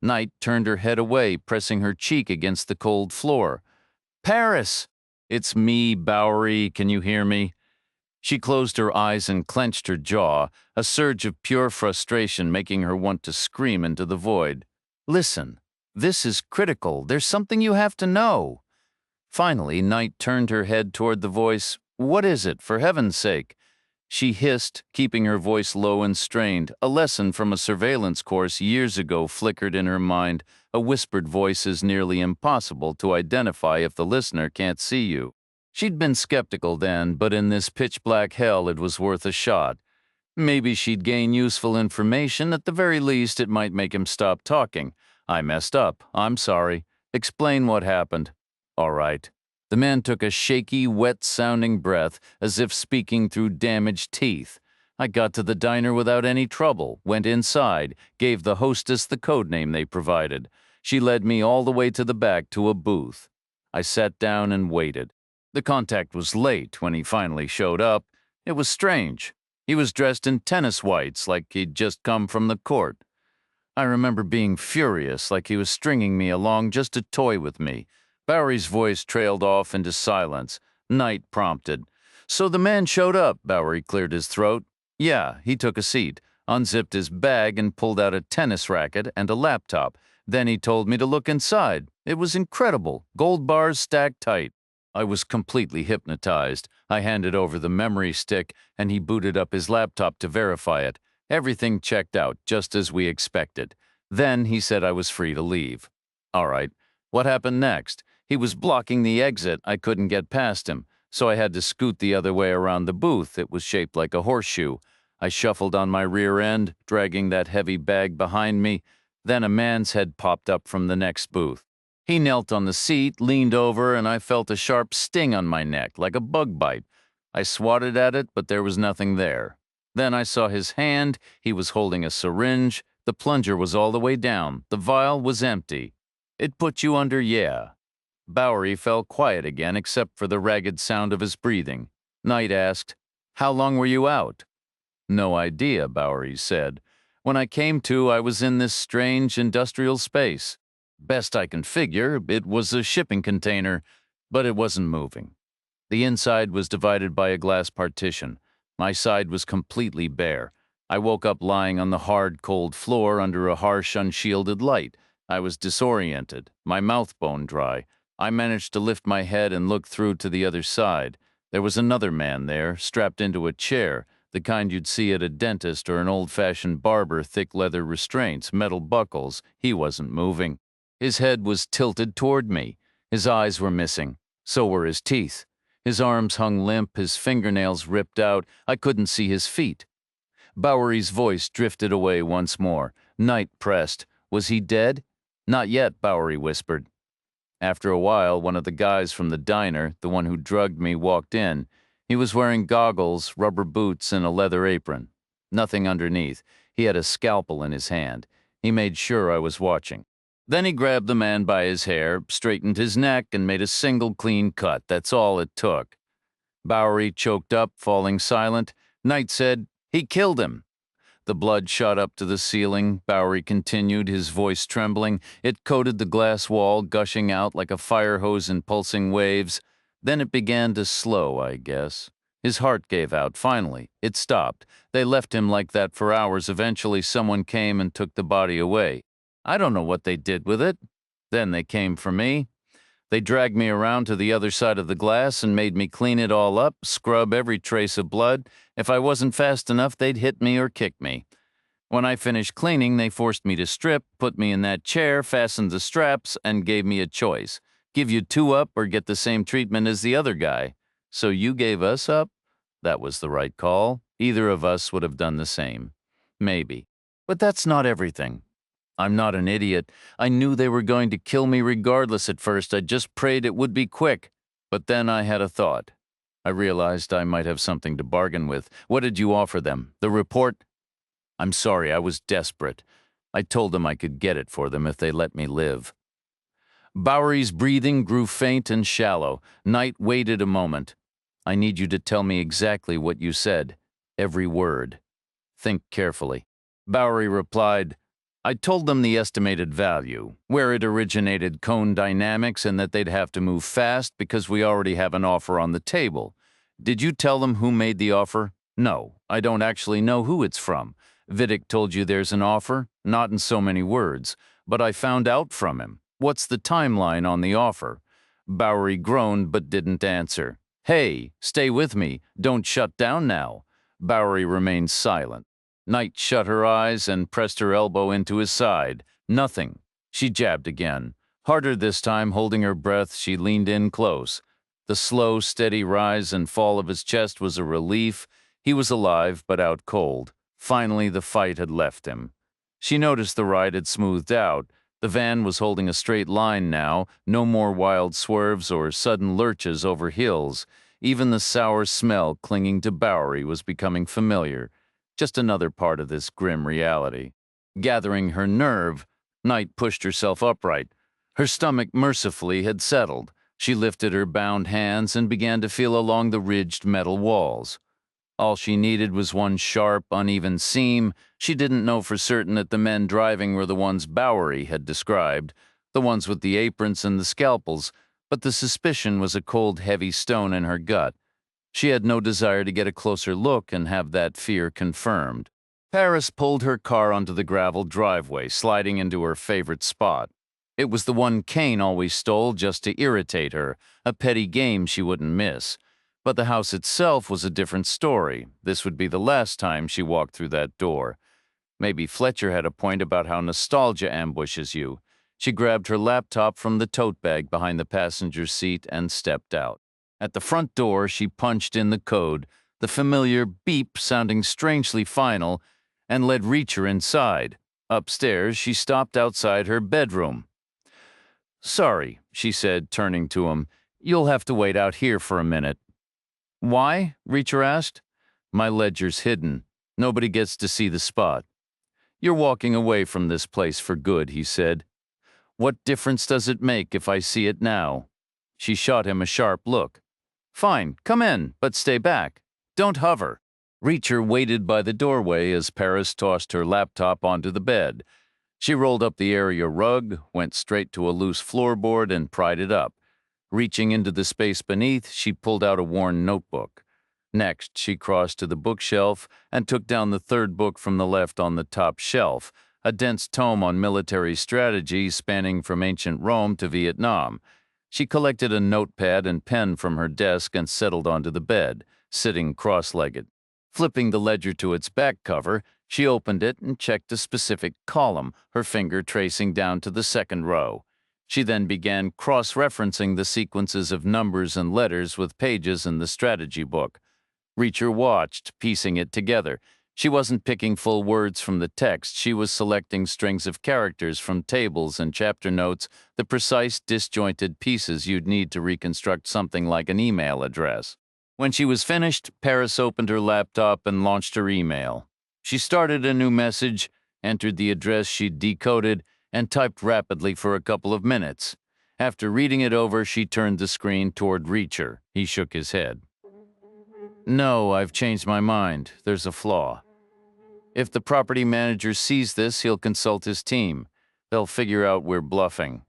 Knight turned her head away, pressing her cheek against the cold floor. "Paris!" "It's me, Bowery. Can you hear me?" She closed her eyes and clenched her jaw, a surge of pure frustration making her want to scream into the void. "Listen, this is critical. There's something you have to know." Finally, Knight turned her head toward the voice. "What is it, for heaven's sake?" She hissed, keeping her voice low and strained. A lesson from a surveillance course years ago flickered in her mind. A whispered voice is nearly impossible to identify if the listener can't see you. She'd been skeptical then, but in this pitch-black hell it was worth a shot. Maybe she'd gain useful information. At the very least, it might make him stop talking. "I messed up. I'm sorry. Explain what happened." "All right." The man took a shaky, wet-sounding breath, as if speaking through damaged teeth. "I got to the diner without any trouble, went inside, gave the hostess the code name they provided. She led me all the way to the back to a booth. I sat down and waited. The contact was late when he finally showed up. It was strange. He was dressed in tennis whites, like he'd just come from the court. I remember being furious, like he was stringing me along just to toy with me. Bowery's voice trailed off into silence. Knight prompted. "So the man showed up," Bowery cleared his throat. "Yeah," he took a seat, unzipped his bag and pulled out a tennis racket and a laptop. Then he told me to look inside. It was incredible. Gold bars stacked tight. I was completely hypnotized. I handed over the memory stick, and he booted up his laptop to verify it. Everything checked out, just as we expected. Then he said I was free to leave. All right. What happened next? He was blocking the exit. I couldn't get past him, so I had to scoot the other way around the booth. It was shaped like a horseshoe. I shuffled on my rear end, dragging that heavy bag behind me. Then a man's head popped up from the next booth. He knelt on the seat, leaned over, and I felt a sharp sting on my neck, like a bug bite. I swatted at it, but there was nothing there. Then I saw his hand. He was holding a syringe. The plunger was all the way down. The vial was empty. It put you under, yeah. Bowery fell quiet again, except for the ragged sound of his breathing. Knight asked, "How long were you out?" "No idea," Bowery said. "When I came to, I was in this strange industrial space. Best I can figure, it was a shipping container, but it wasn't moving. The inside was divided by a glass partition. My side was completely bare. I woke up lying on the hard, cold floor under a harsh, unshielded light. I was disoriented, my mouth bone dry. I managed to lift my head and look through to the other side. There was another man there, strapped into a chair, the kind you'd see at a dentist or an old-fashioned barber, thick leather restraints, metal buckles. He wasn't moving. His head was tilted toward me. His eyes were missing. So were his teeth. His arms hung limp, his fingernails ripped out. I couldn't see his feet." Bowery's voice drifted away once more. Knight pressed. "Was he dead?" "Not yet," Bowery whispered. After a while, one of the guys from the diner, the one who drugged me, walked in. He was wearing goggles, rubber boots, and a leather apron. Nothing underneath. He had a scalpel in his hand. He made sure I was watching. Then he grabbed the man by his hair, straightened his neck, and made a single clean cut. That's all it took. Bowery choked up, falling silent. Knight said, "He killed him." The blood shot up to the ceiling. Bowery continued, his voice trembling. It coated the glass wall, gushing out like a fire hose in pulsing waves. Then it began to slow, I guess. His heart gave out, finally. It stopped. They left him like that for hours. Eventually, someone came and took the body away. I don't know what they did with it. Then they came for me. They dragged me around to the other side of the glass and made me clean it all up, scrub every trace of blood. If I wasn't fast enough, they'd hit me or kick me. When I finished cleaning, they forced me to strip, put me in that chair, fastened the straps, and gave me a choice. Give you 2 up or get the same treatment as the other guy. So you gave us up? That was the right call. Either of us would have done the same. Maybe. But that's not everything. I'm not an idiot. I knew they were going to kill me regardless at first. I just prayed it would be quick. But then I had a thought. I realized I might have something to bargain with. What did you offer them? The report? I'm sorry, I was desperate. I told them I could get it for them if they let me live. Bowery's breathing grew faint and shallow. Knight waited a moment. I need you to tell me exactly what you said. Every word. Think carefully. Bowery replied, I told them the estimated value, where it originated, cone dynamics, and that they'd have to move fast because we already have an offer on the table. Did you tell them who made the offer? No, I don't actually know who it's from. Vidic told you there's an offer? Not in so many words, but I found out from him. What's the timeline on the offer? Bowery groaned but didn't answer. Hey, stay with me. Don't shut down now. Bowery remained silent. Knight shut her eyes and pressed her elbow into his side. Nothing. She jabbed again. Harder this time, holding her breath, she leaned in close. The slow, steady rise and fall of his chest was a relief. He was alive, but out cold. Finally, the fight had left him. She noticed the ride had smoothed out. The van was holding a straight line now, no more wild swerves or sudden lurches over hills. Even the sour smell clinging to Bowery was becoming familiar. Just another part of this grim reality. Gathering her nerve, Knight pushed herself upright. Her stomach mercifully had settled. She lifted her bound hands and began to feel along the ridged metal walls. All she needed was one sharp, uneven seam. She didn't know for certain that the men driving were the ones Bowery had described, the ones with the aprons and the scalpels, but the suspicion was a cold, heavy stone in her gut. She had no desire to get a closer look and have that fear confirmed. Paris pulled her car onto the gravel driveway, sliding into her favorite spot. It was the one Kane always stole just to irritate her, a petty game she wouldn't miss. But the house itself was a different story. This would be the last time she walked through that door. Maybe Fletcher had a point about how nostalgia ambushes you. She grabbed her laptop from the tote bag behind the passenger seat and stepped out. At the front door, she punched in the code, the familiar beep sounding strangely final, and led Reacher inside. Upstairs, she stopped outside her bedroom. "Sorry," she said, turning to him. "You'll have to wait out here for a minute." "Why?" Reacher asked. "My ledger's hidden. Nobody gets to see the spot." "You're walking away from this place for good," he said. "What difference does it make if I see it now?" She shot him a sharp look. "Fine, come in, but stay back. Don't hover." Reacher waited by the doorway as Paris tossed her laptop onto the bed. She rolled up the area rug, went straight to a loose floorboard, and pried it up. Reaching into the space beneath, she pulled out a worn notebook. Next, she crossed to the bookshelf and took down the third book from the left on the top shelf, a dense tome on military strategy spanning from ancient Rome to Vietnam. She collected a notepad and pen from her desk and settled onto the bed, sitting cross-legged. Flipping the ledger to its back cover, she opened it and checked a specific column, her finger tracing down to the second row. She then began cross-referencing the sequences of numbers and letters with pages in the strategy book. Reacher watched, piecing it together. She wasn't picking full words from the text. She was selecting strings of characters from tables and chapter notes, the precise, disjointed pieces you'd need to reconstruct something like an email address. When she was finished, Paris opened her laptop and launched her email. She started a new message, entered the address she'd decoded, and typed rapidly for a couple of minutes. After reading it over, she turned the screen toward Reacher. He shook his head. "No, I've changed my mind. There's a flaw. If the property manager sees this, he'll consult his team. They'll figure out we're bluffing."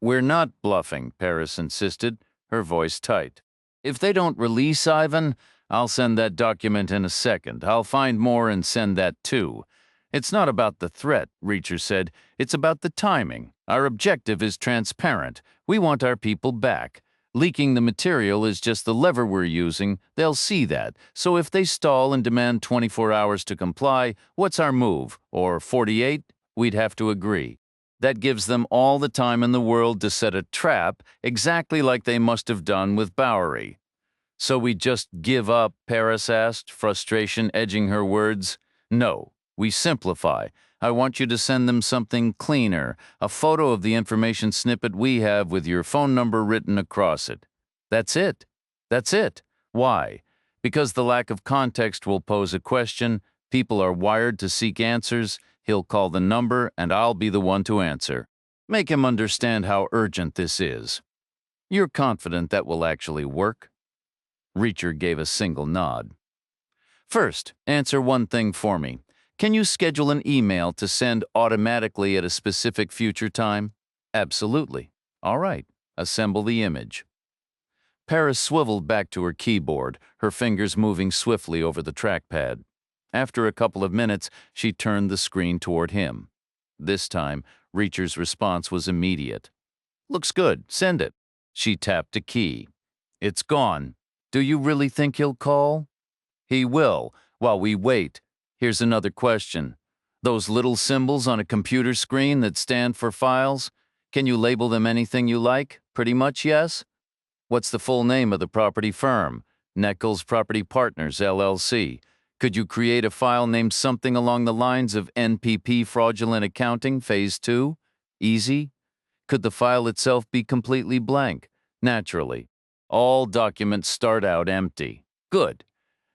"We're not bluffing," Paris insisted, her voice tight. "If they don't release Ivan, I'll send that document in a second. I'll find more and send that too. It's not about the threat," Reacher said. "It's about the timing. Our objective is transparent. We want our people back. Leaking the material is just the lever we're using. They'll see that. So if they stall and demand 24 hours to comply, what's our move? Or 48? We'd have to agree. That gives them all the time in the world to set a trap, exactly like they must have done with Bowery." "So we just give up?" Paris asked, frustration edging her words. "No, we simplify. I want you to send them something cleaner, a photo of the information snippet we have with your phone number written across it. That's it. That's it. Why? Because the lack of context will pose a question. People are wired to seek answers. He'll call the number, and I'll be the one to answer. Make him understand how urgent this is." "You're confident that will actually work?" Reacher gave a single nod. "First, answer one thing for me. Can you schedule an email to send automatically at a specific future time?" "Absolutely." "All right. Assemble the image." Paris swiveled back to her keyboard, her fingers moving swiftly over the trackpad. After a couple of minutes, she turned the screen toward him. This time, Reacher's response was immediate. "Looks good. Send it." She tapped a key. "It's gone. Do you really think he'll call?" "He will, while we wait. Here's another question. Those little symbols on a computer screen that stand for files, can you label them anything you like? Pretty much yes? What's the full name of the property firm? Nichols Property Partners, LLC. Could you create a file named something along the lines of NPP Fraudulent Accounting, Phase 2? Easy? Could the file itself be completely blank? Naturally. All documents start out empty. Good.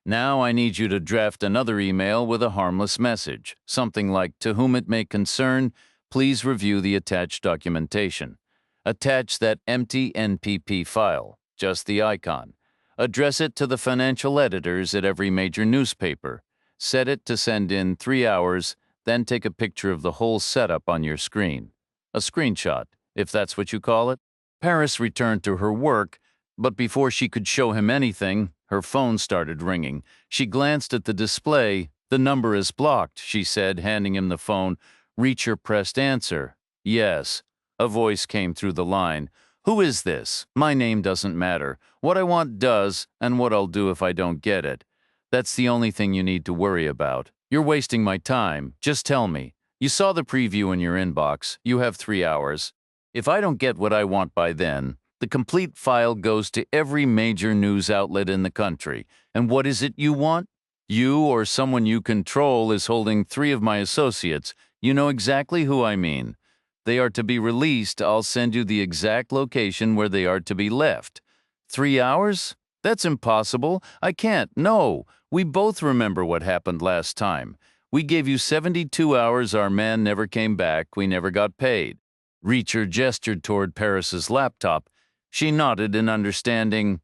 Now I need you to draft another email with a harmless message, something like, "To whom it may concern, please review the attached documentation." Attach that empty NPP file, just the icon. Address it to the financial editors at every major newspaper. Set it to send in 3 hours, then take a picture of the whole setup on your screen. A screenshot, if that's what you call it. Paris returned to her work, but before she could show him anything, her phone started ringing. She glanced at the display, "The number is blocked," she said, handing him the phone. Reacher pressed answer. "Yes." A voice came through the line. "Who is this? My name doesn't matter. What I want does, and what I'll do if I don't get it. That's the only thing you need to worry about. You're wasting my time. Just tell me. You saw the preview in your inbox. You have 3 hours. If I don't get what I want by then, the complete file goes to every major news outlet in the country. And what is it you want? You or someone you control is holding 3 of my associates. You know exactly who I mean. They are to be released. I'll send you the exact location where they are to be left. 3 hours? That's impossible. I can't. No. We both remember what happened last time. We gave you 72 hours. Our man never came back. We never got paid. Reacher gestured toward Paris's laptop. She nodded in understanding.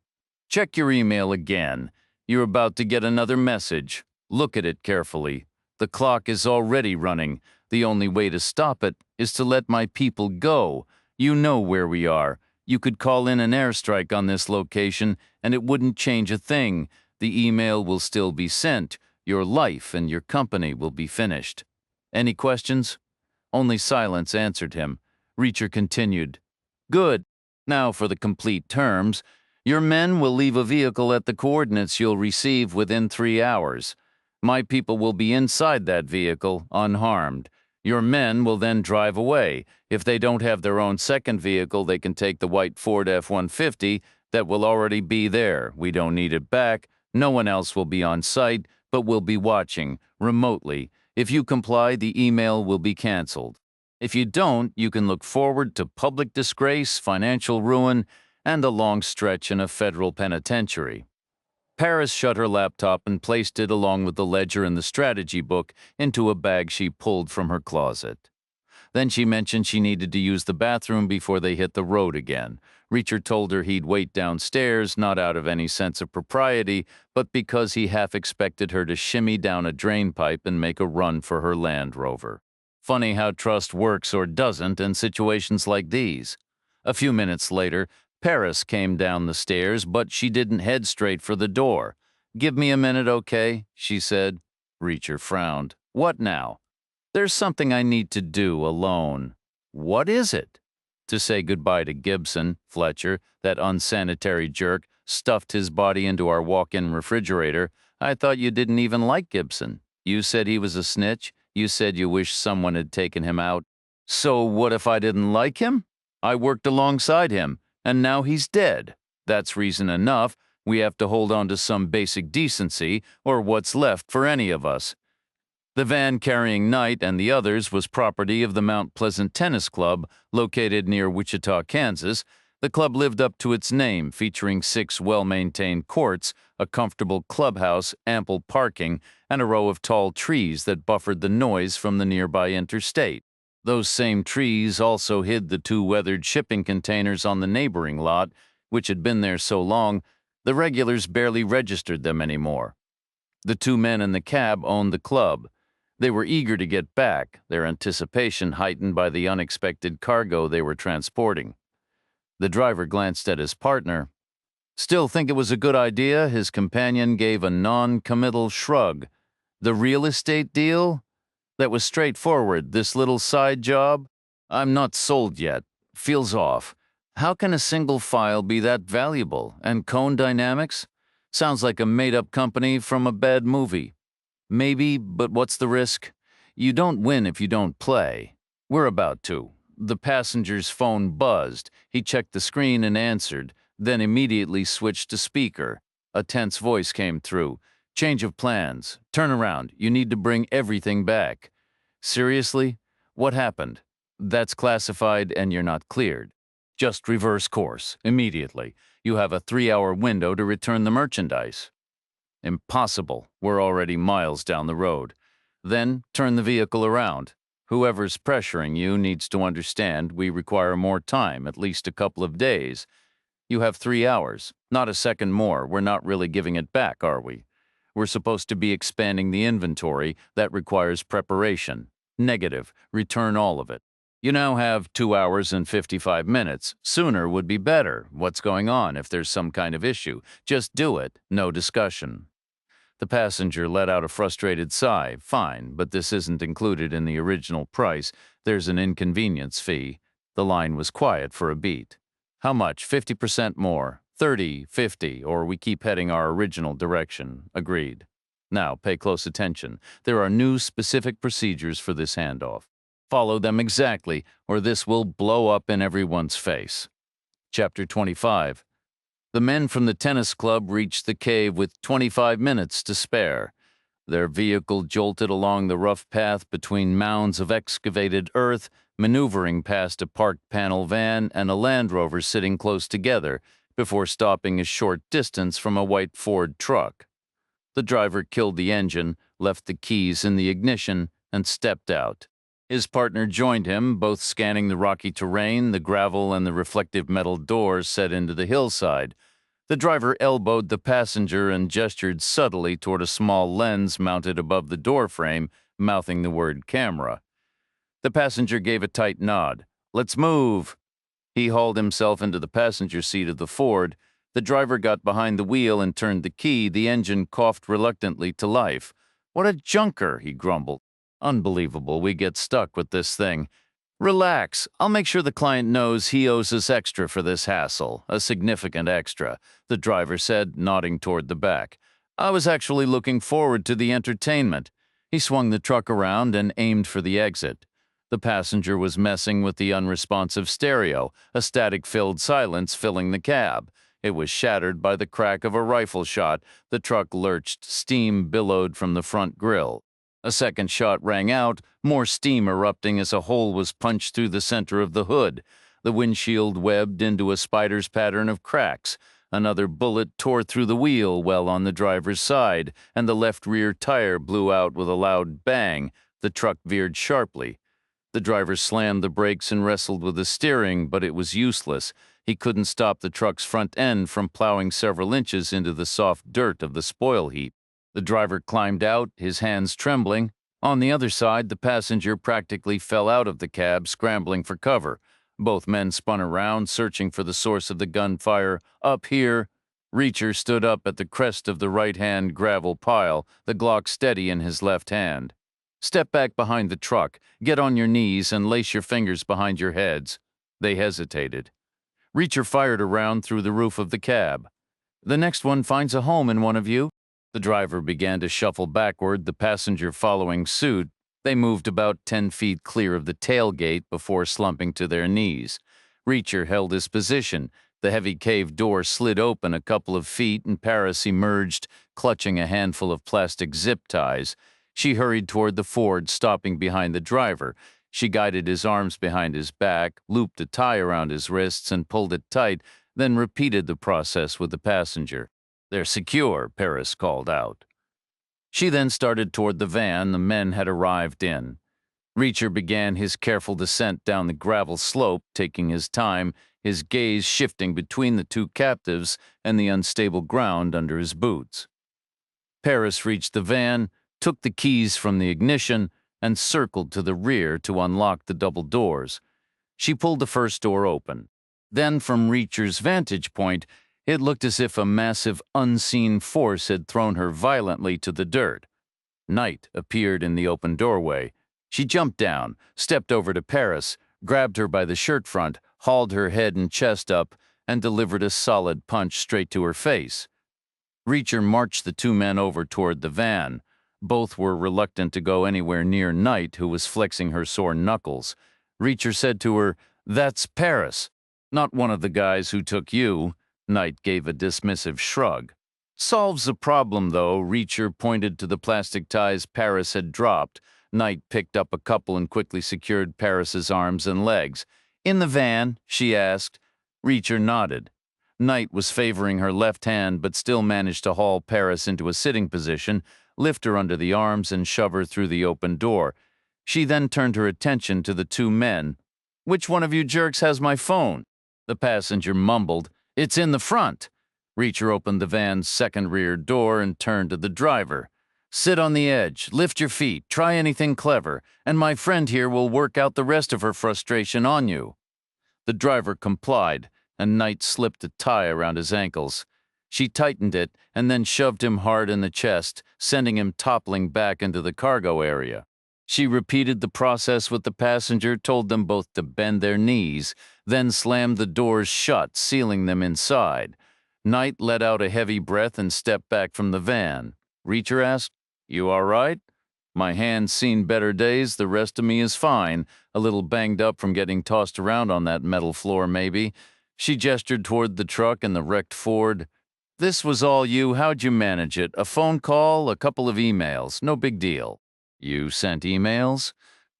Check your email again. You're about to get another message. Look at it carefully. The clock is already running. The only way to stop it is to let my people go. You know where we are. You could call in an airstrike on this location, and it wouldn't change a thing. The email will still be sent. Your life and your company will be finished. Any questions? Only silence answered him. Reacher continued. Good. Now for the complete terms. Your men will leave a vehicle at the coordinates you'll receive within 3 hours. My people will be inside that vehicle, unharmed. Your men will then drive away. If they don't have their own second vehicle, they can take the white Ford F-150 that will already be there. We don't need it back. No one else will be on site, but we'll be watching, remotely. If you comply, the email will be canceled. If you don't, you can look forward to public disgrace, financial ruin, and a long stretch in a federal penitentiary. Paris shut her laptop and placed it along with the ledger and the strategy book into a bag she pulled from her closet. Then she mentioned she needed to use the bathroom before they hit the road again. Reacher told her he'd wait downstairs, not out of any sense of propriety, but because he half expected her to shimmy down a drain pipe and make a run for her Land Rover. Funny how trust works or doesn't in situations like these. A few minutes later, Paris came down the stairs, but she didn't head straight for the door. "Give me a minute, okay?" she said. Reacher frowned. "What now?" "There's something I need to do alone." "What is it?" To say goodbye to Gibson, Fletcher, that unsanitary jerk, stuffed his body into our walk-in refrigerator. "I thought you didn't even like Gibson. You said he was a snitch. You said you wished someone had taken him out. So what if I didn't like him? I worked alongside him, and now he's dead. That's reason enough. We have to hold on to some basic decency, or what's left for any of us." The van carrying Knight and the others was property of the Mount Pleasant Tennis Club, located near Wichita, Kansas. The club lived up to its name, featuring 6 well-maintained courts, a comfortable clubhouse, ample parking, and a row of tall trees that buffered the noise from the nearby interstate. Those same trees also hid the 2 weathered shipping containers on the neighboring lot, which had been there so long, the regulars barely registered them anymore. The 2 men in the cab owned the club. They were eager to get back, their anticipation heightened by the unexpected cargo they were transporting. The driver glanced at his partner. "Still think it was a good idea?" His companion gave a non-committal shrug. "The real estate deal? That was straightforward. This little side job? I'm not sold yet. Feels off. How can a single file be that valuable? And Cone Dynamics? Sounds like a made-up company from a bad movie. Maybe, but what's the risk? You don't win if you don't play. We're about to." The passenger's phone buzzed. He checked the screen and answered, then immediately switched to speaker. A tense voice came through. "Change of plans. Turn around. You need to bring everything back." "Seriously? What happened?" "That's classified and you're not cleared. Just reverse course, immediately. You have a 3-hour window to return the merchandise." "Impossible. We're already miles down the road." "Then turn the vehicle around. Whoever's pressuring you needs to understand we require more time, at least a couple of days. You have 3 hours, not a second more. We're not really giving it back, are we? We're supposed to be expanding the inventory. That requires preparation. Negative. Return all of it. You now have 2 hours and 55 minutes. Sooner would be better. What's going on? If there's some kind of issue, just do it. No discussion." The passenger let out a frustrated sigh. Fine, but this isn't included in the original price. There's an inconvenience fee. The line was quiet for a beat. How much? 50% more. 30, 50, or we keep heading our original direction. Agreed. Now, pay close attention. There are new specific procedures for this handoff. Follow them exactly, or this will blow up in everyone's face. Chapter 25. The men from the tennis club reached the cave with 25 minutes to spare. Their vehicle jolted along the rough path between mounds of excavated earth, maneuvering past a parked panel van and a Land Rover sitting close together, before stopping a short distance from a white Ford truck. The driver killed the engine, left the keys in the ignition, and stepped out. His partner joined him, both scanning the rocky terrain, the gravel, and the reflective metal doors set into the hillside. The driver elbowed the passenger and gestured subtly toward a small lens mounted above the doorframe, mouthing the word camera. The passenger gave a tight nod. "Let's move." He hauled himself into the passenger seat of the Ford. The driver got behind the wheel and turned the key. The engine coughed reluctantly to life. "What a junker," he grumbled. "Unbelievable, we get stuck with this thing." "Relax. I'll make sure the client knows he owes us extra for this hassle, a significant extra," the driver said, nodding toward the back. "I was actually looking forward to the entertainment." He swung the truck around and aimed for the exit. The passenger was messing with the unresponsive stereo, a static-filled silence filling the cab. It was shattered by the crack of a rifle shot. The truck lurched, steam billowed from the front grille. A second shot rang out, more steam erupting as a hole was punched through the center of the hood. The windshield webbed into a spider's pattern of cracks. Another bullet tore through the wheel well on the driver's side, and the left rear tire blew out with a loud bang. The truck veered sharply. The driver slammed the brakes and wrestled with the steering, but it was useless. He couldn't stop the truck's front end from plowing several inches into the soft dirt of the spoil heap. The driver climbed out, his hands trembling. On the other side, the passenger practically fell out of the cab, scrambling for cover. Both men spun around, searching for the source of the gunfire. Up here. Reacher stood up at the crest of the right-hand gravel pile, the Glock steady in his left hand. "Step back behind the truck, get on your knees, and lace your fingers behind your heads." They hesitated. Reacher fired a round through the roof of the cab. "The next one finds a home in one of you." The driver began to shuffle backward, the passenger following suit. They moved about 10 feet clear of the tailgate before slumping to their knees. Reacher held his position. The heavy cave door slid open a couple of feet, and Paris emerged, clutching a handful of plastic zip ties. She hurried toward the Ford, stopping behind the driver. She guided his arms behind his back, looped a tie around his wrists, and pulled it tight, then repeated the process with the passenger. "They're secure," Paris called out. She then started toward the van the men had arrived in. Reacher began his careful descent down the gravel slope, taking his time, his gaze shifting between the two captives and the unstable ground under his boots. Paris reached the van, took the keys from the ignition, and circled to the rear to unlock the double doors. She pulled the first door open. Then, from Reacher's vantage point, it looked as if a massive, unseen force had thrown her violently to the dirt. Night appeared in the open doorway. She jumped down, stepped over to Paris, grabbed her by the shirt front, hauled her head and chest up, and delivered a solid punch straight to her face. Reacher marched the two men over toward the van. Both were reluctant to go anywhere near Knight, who was flexing her sore knuckles. Reacher said to her, "That's Paris. Not one of the guys who took you." Knight gave a dismissive shrug. "Solves the problem, though." Reacher pointed to the plastic ties Paris had dropped. Knight picked up a couple and quickly secured Paris's arms and legs. "In the van?" she asked. Reacher nodded. Knight was favoring her left hand, but still managed to haul Paris into a sitting position, lift her under the arms, and shove her through the open door. She then turned her attention to the two men. "Which one of you jerks has my phone?" The passenger mumbled, "It's in the front." Reacher opened the van's second rear door and turned to the driver. "Sit on the edge, lift your feet, try anything clever, and my friend here will work out the rest of her frustration on you." The driver complied, and Knight slipped a tie around his ankles. She tightened it and then shoved him hard in the chest, sending him toppling back into the cargo area. She repeated the process with the passenger, told them both to bend their knees, then slammed the doors shut, sealing them inside. Knight let out a heavy breath and stepped back from the van. Reacher asked, "You all right?" "My hand's seen better days, the rest of me is fine. A little banged up from getting tossed around on that metal floor, maybe." She gestured toward the truck and the wrecked Ford. "This was all you. How'd you manage it? A phone call, a couple of emails. No big deal." "You sent emails?"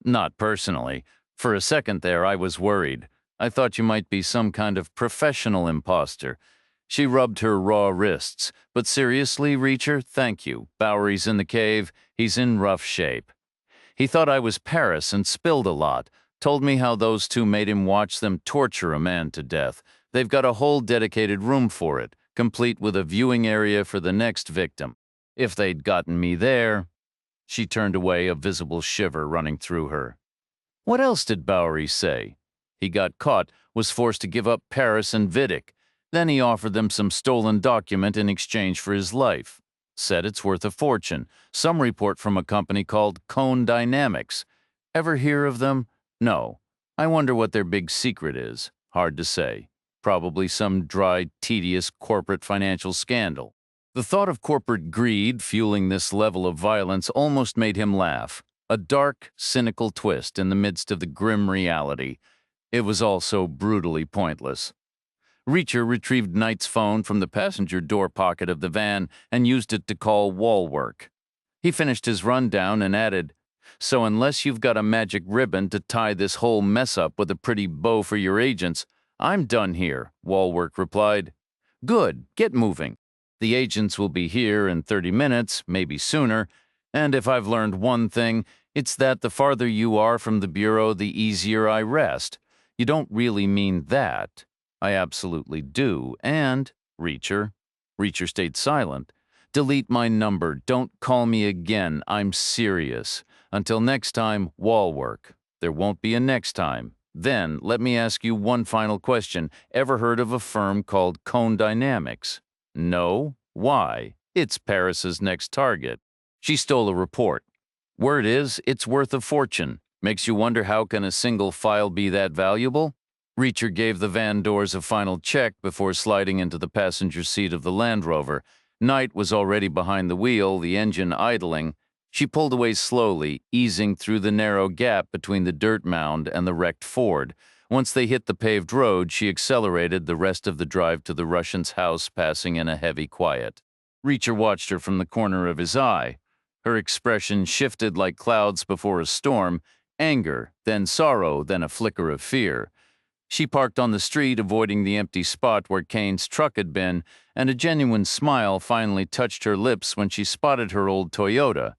"Not personally. For a second there, I was worried. I thought you might be some kind of professional imposter." She rubbed her raw wrists. "But seriously, Reacher, thank you. Bowery's in the cave. He's in rough shape. He thought I was Paris and spilled a lot. Told me how those two made him watch them torture a man to death. They've got a whole dedicated room for it, complete with a viewing area for the next victim. If they'd gotten me there..." She turned away, a visible shiver running through her. "What else did Bowery say?" "He got caught, was forced to give up Paris and Vidic. Then he offered them some stolen document in exchange for his life. Said it's worth a fortune. Some report from a company called Cone Dynamics. Ever hear of them? No. I wonder what their big secret is. Hard to say. Probably some dry, tedious corporate financial scandal." The thought of corporate greed fueling this level of violence almost made him laugh. A dark, cynical twist in the midst of the grim reality. It was all so brutally pointless. Reacher retrieved Knight's phone from the passenger door pocket of the van and used it to call wall work. He finished his rundown and added, "So unless you've got a magic ribbon to tie this whole mess up with a pretty bow for your agents, I'm done here," Wallwork replied. "Good, get moving. The agents will be here in 30 minutes, maybe sooner, and if I've learned one thing, it's that the farther you are from the Bureau, the easier I rest. You don't really mean that." "I absolutely do, and..." Reacher stayed silent. "Delete my number. Don't call me again. I'm serious. Until next time, wall work. There won't be a next time. Then, let me ask you one final question. Ever heard of a firm called Cone Dynamics?" "No. Why? It's Paris's next target." She stole a report. "Word is, it's worth a fortune. Makes you wonder how can a single file be that valuable?" Reacher gave the van doors a final check before sliding into the passenger seat of the Land Rover. Knight was already behind the wheel, the engine idling. She pulled away slowly, easing through the narrow gap between the dirt mound and the wrecked Ford. Once they hit the paved road, she accelerated the rest of the drive to the Russian's house, passing in a heavy quiet. Reacher watched her from the corner of his eye. Her expression shifted like clouds before a storm, anger, then sorrow, then a flicker of fear. She parked on the street, avoiding the empty spot where Kane's truck had been, and a genuine smile finally touched her lips when she spotted her old Toyota.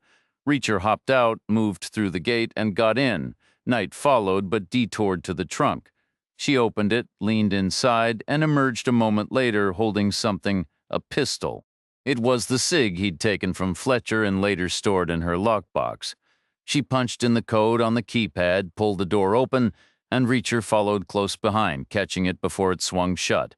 Reacher hopped out, moved through the gate, and got in. Knight followed, but detoured to the trunk. She opened it, leaned inside, and emerged a moment later holding something, a pistol. It was the SIG he'd taken from Fletcher and later stored in her lockbox. She punched in the code on the keypad, pulled the door open, and Reacher followed close behind, catching it before it swung shut.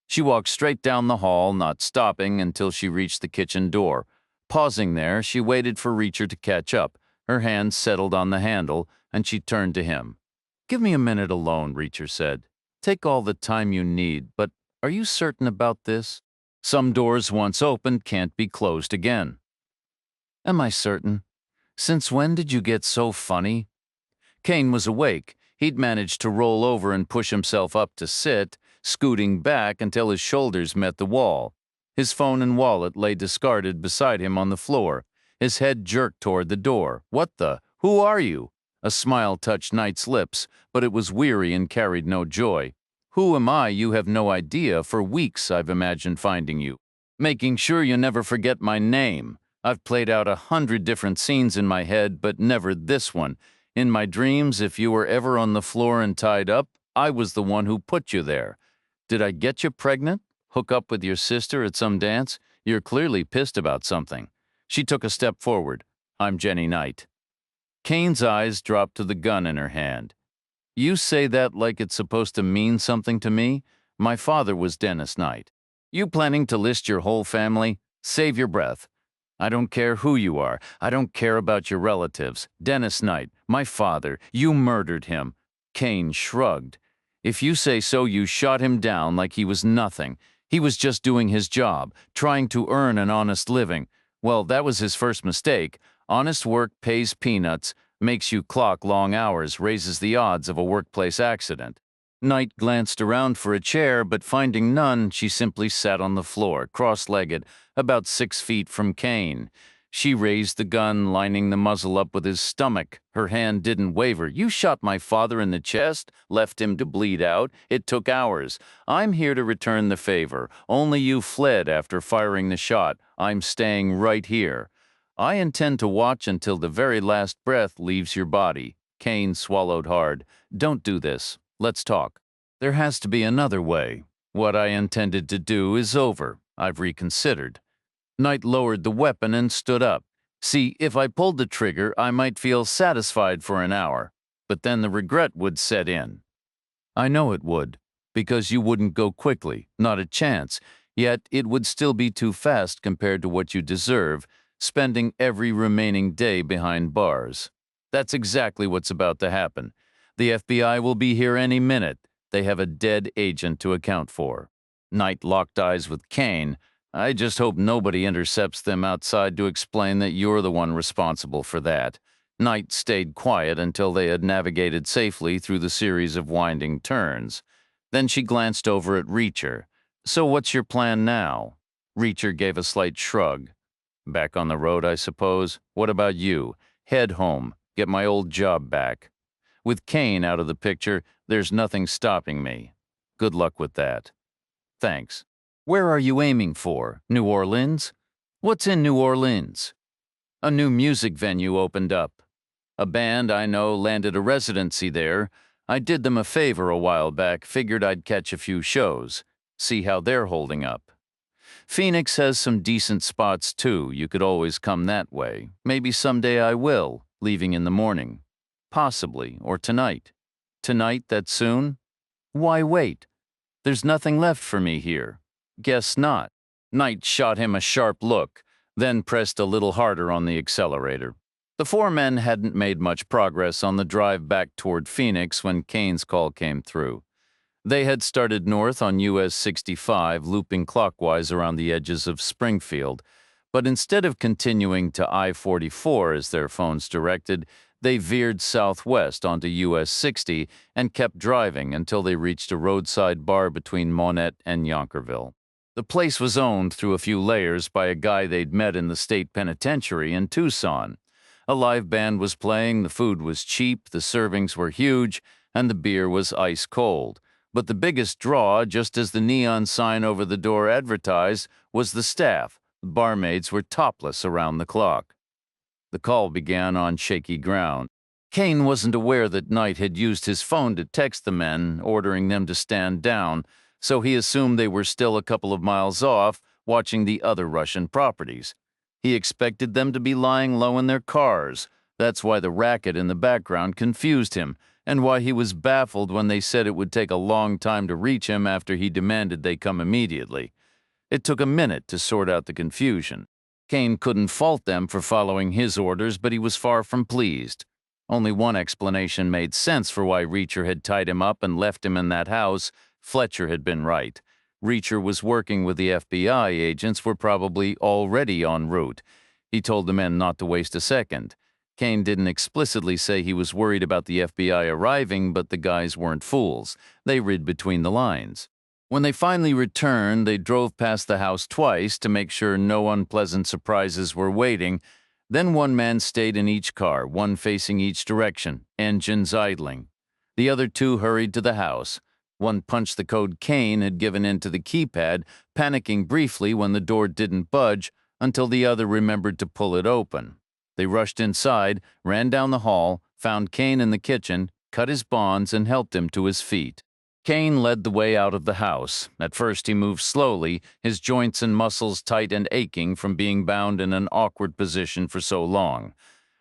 She walked straight down the hall, not stopping until she reached the kitchen door. Pausing there, she waited for Reacher to catch up. Her hand settled on the handle, and she turned to him. "Give me a minute alone," Reacher said. "Take all the time you need, but are you certain about this? Some doors once opened can't be closed again." "Am I certain? Since when did you get so funny?" Kane was awake. He'd managed to roll over and push himself up to sit, scooting back until his shoulders met the wall. His phone and wallet lay discarded beside him on the floor. His head jerked toward the door. "What the? Who are you?" A smile touched Knight's lips, but it was weary and carried no joy. "Who am I? You have no idea. For weeks I've imagined finding you. Making sure you never forget my name. I've played out 100 different scenes in my head, but never this one. In my dreams, if you were ever on the floor and tied up, I was the one who put you there. Did I get you pregnant? Hook up with your sister at some dance? You're clearly pissed about something." She took a step forward. "I'm Jenny Knight." Kane's eyes dropped to the gun in her hand. "You say that like it's supposed to mean something to me? My father was Dennis Knight." You planning to list your whole family? Save your breath. I don't care who you are. I don't care about your relatives. Dennis Knight, my father, you murdered him. Kane shrugged. If you say so, you shot him down like he was nothing. He was just doing his job, trying to earn an honest living. Well, that was his first mistake. Honest work pays peanuts, makes you clock long hours, raises the odds of a workplace accident. Knight glanced around for a chair, but finding none, she simply sat on the floor, cross-legged, about 6 feet from Kane. She raised the gun, lining the muzzle up with his stomach. Her hand didn't waver. You shot my father in the chest, left him to bleed out. It took hours. I'm here to return the favor. Only you fled after firing the shot. I'm staying right here. I intend to watch until the very last breath leaves your body. Kane swallowed hard. Don't do this. Let's talk. There has to be another way. What I intended to do is over. I've reconsidered. Knight lowered the weapon and stood up. See, if I pulled the trigger, I might feel satisfied for an hour, but then the regret would set in. I know it would, because you wouldn't go quickly, not a chance, yet it would still be too fast compared to what you deserve, spending every remaining day behind bars. That's exactly what's about to happen. The FBI will be here any minute. They have a dead agent to account for. Knight locked eyes with Kane. I just hope nobody intercepts them outside to explain that you're the one responsible for that. Knight stayed quiet until they had navigated safely through the series of winding turns. Then she glanced over at Reacher. So what's your plan now? Reacher gave a slight shrug. Back on the road, I suppose. What about you? Head home. Get my old job back. With Kane out of the picture, there's nothing stopping me. Good luck with that. Thanks. Where are you aiming for? New Orleans? What's in New Orleans? A new music venue opened up. A band I know landed a residency there. I did them a favor a while back, figured I'd catch a few shows, see how they're holding up. Phoenix has some decent spots too. You could always come that way. Maybe someday I will, leaving in the morning. Possibly, or tonight. Tonight, that soon? Why wait? There's nothing left for me here. Guess not. Knight shot him a sharp look, then pressed a little harder on the accelerator. The four men hadn't made much progress on the drive back toward Phoenix when Kane's call came through. They had started north on US 65, looping clockwise around the edges of Springfield, but instead of continuing to I-44 as their phones directed, they veered southwest onto US 60 and kept driving until they reached a roadside bar between Monette and Yonkerville. The place was owned through a few layers by a guy they'd met in the state penitentiary in Tucson. A live band was playing, the food was cheap, the servings were huge, and the beer was ice cold. But the biggest draw, just as the neon sign over the door advertised, was the staff. The barmaids were topless around the clock. The call began on shaky ground. Kane wasn't aware that Knight had used his phone to text the men, ordering them to stand down, so he assumed they were still a couple of miles off, watching the other Russian properties. He expected them to be lying low in their cars. That's why the racket in the background confused him, and why he was baffled when they said it would take a long time to reach him after he demanded they come immediately. It took a minute to sort out the confusion. Kane couldn't fault them for following his orders, but he was far from pleased. Only one explanation made sense for why Reacher had tied him up and left him in that house. Fletcher had been right. Reacher was working with the FBI agents, were probably already en route. He told the men not to waste a second. Kane didn't explicitly say he was worried about the FBI arriving, but the guys weren't fools. They read between the lines. When they finally returned, they drove past the house twice to make sure no unpleasant surprises were waiting. Then one man stayed in each car, one facing each direction, engines idling. The other two hurried to the house. One punched the code Kane had given into the keypad, panicking briefly when the door didn't budge until the other remembered to pull it open. They rushed inside, ran down the hall, found Kane in the kitchen, cut his bonds, and helped him to his feet. Kane led the way out of the house. At first he moved slowly, his joints and muscles tight and aching from being bound in an awkward position for so long.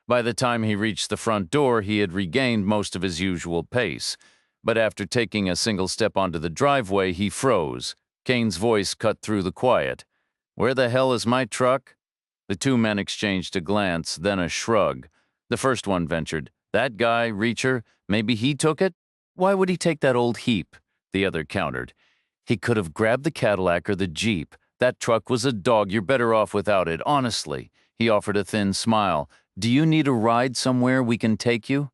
By the time he reached the front door, he had regained most of his usual pace. But after taking a single step onto the driveway, he froze. Kane's voice cut through the quiet. "Where the hell is my truck?" The two men exchanged a glance, then a shrug. The first one ventured, "That guy, Reacher, maybe he took it?" "Why would he take that old heap?" The other countered. "He could have grabbed the Cadillac or the Jeep. That truck was a dog. You're better off without it, honestly." He offered a thin smile. "Do you need a ride somewhere we can take you?"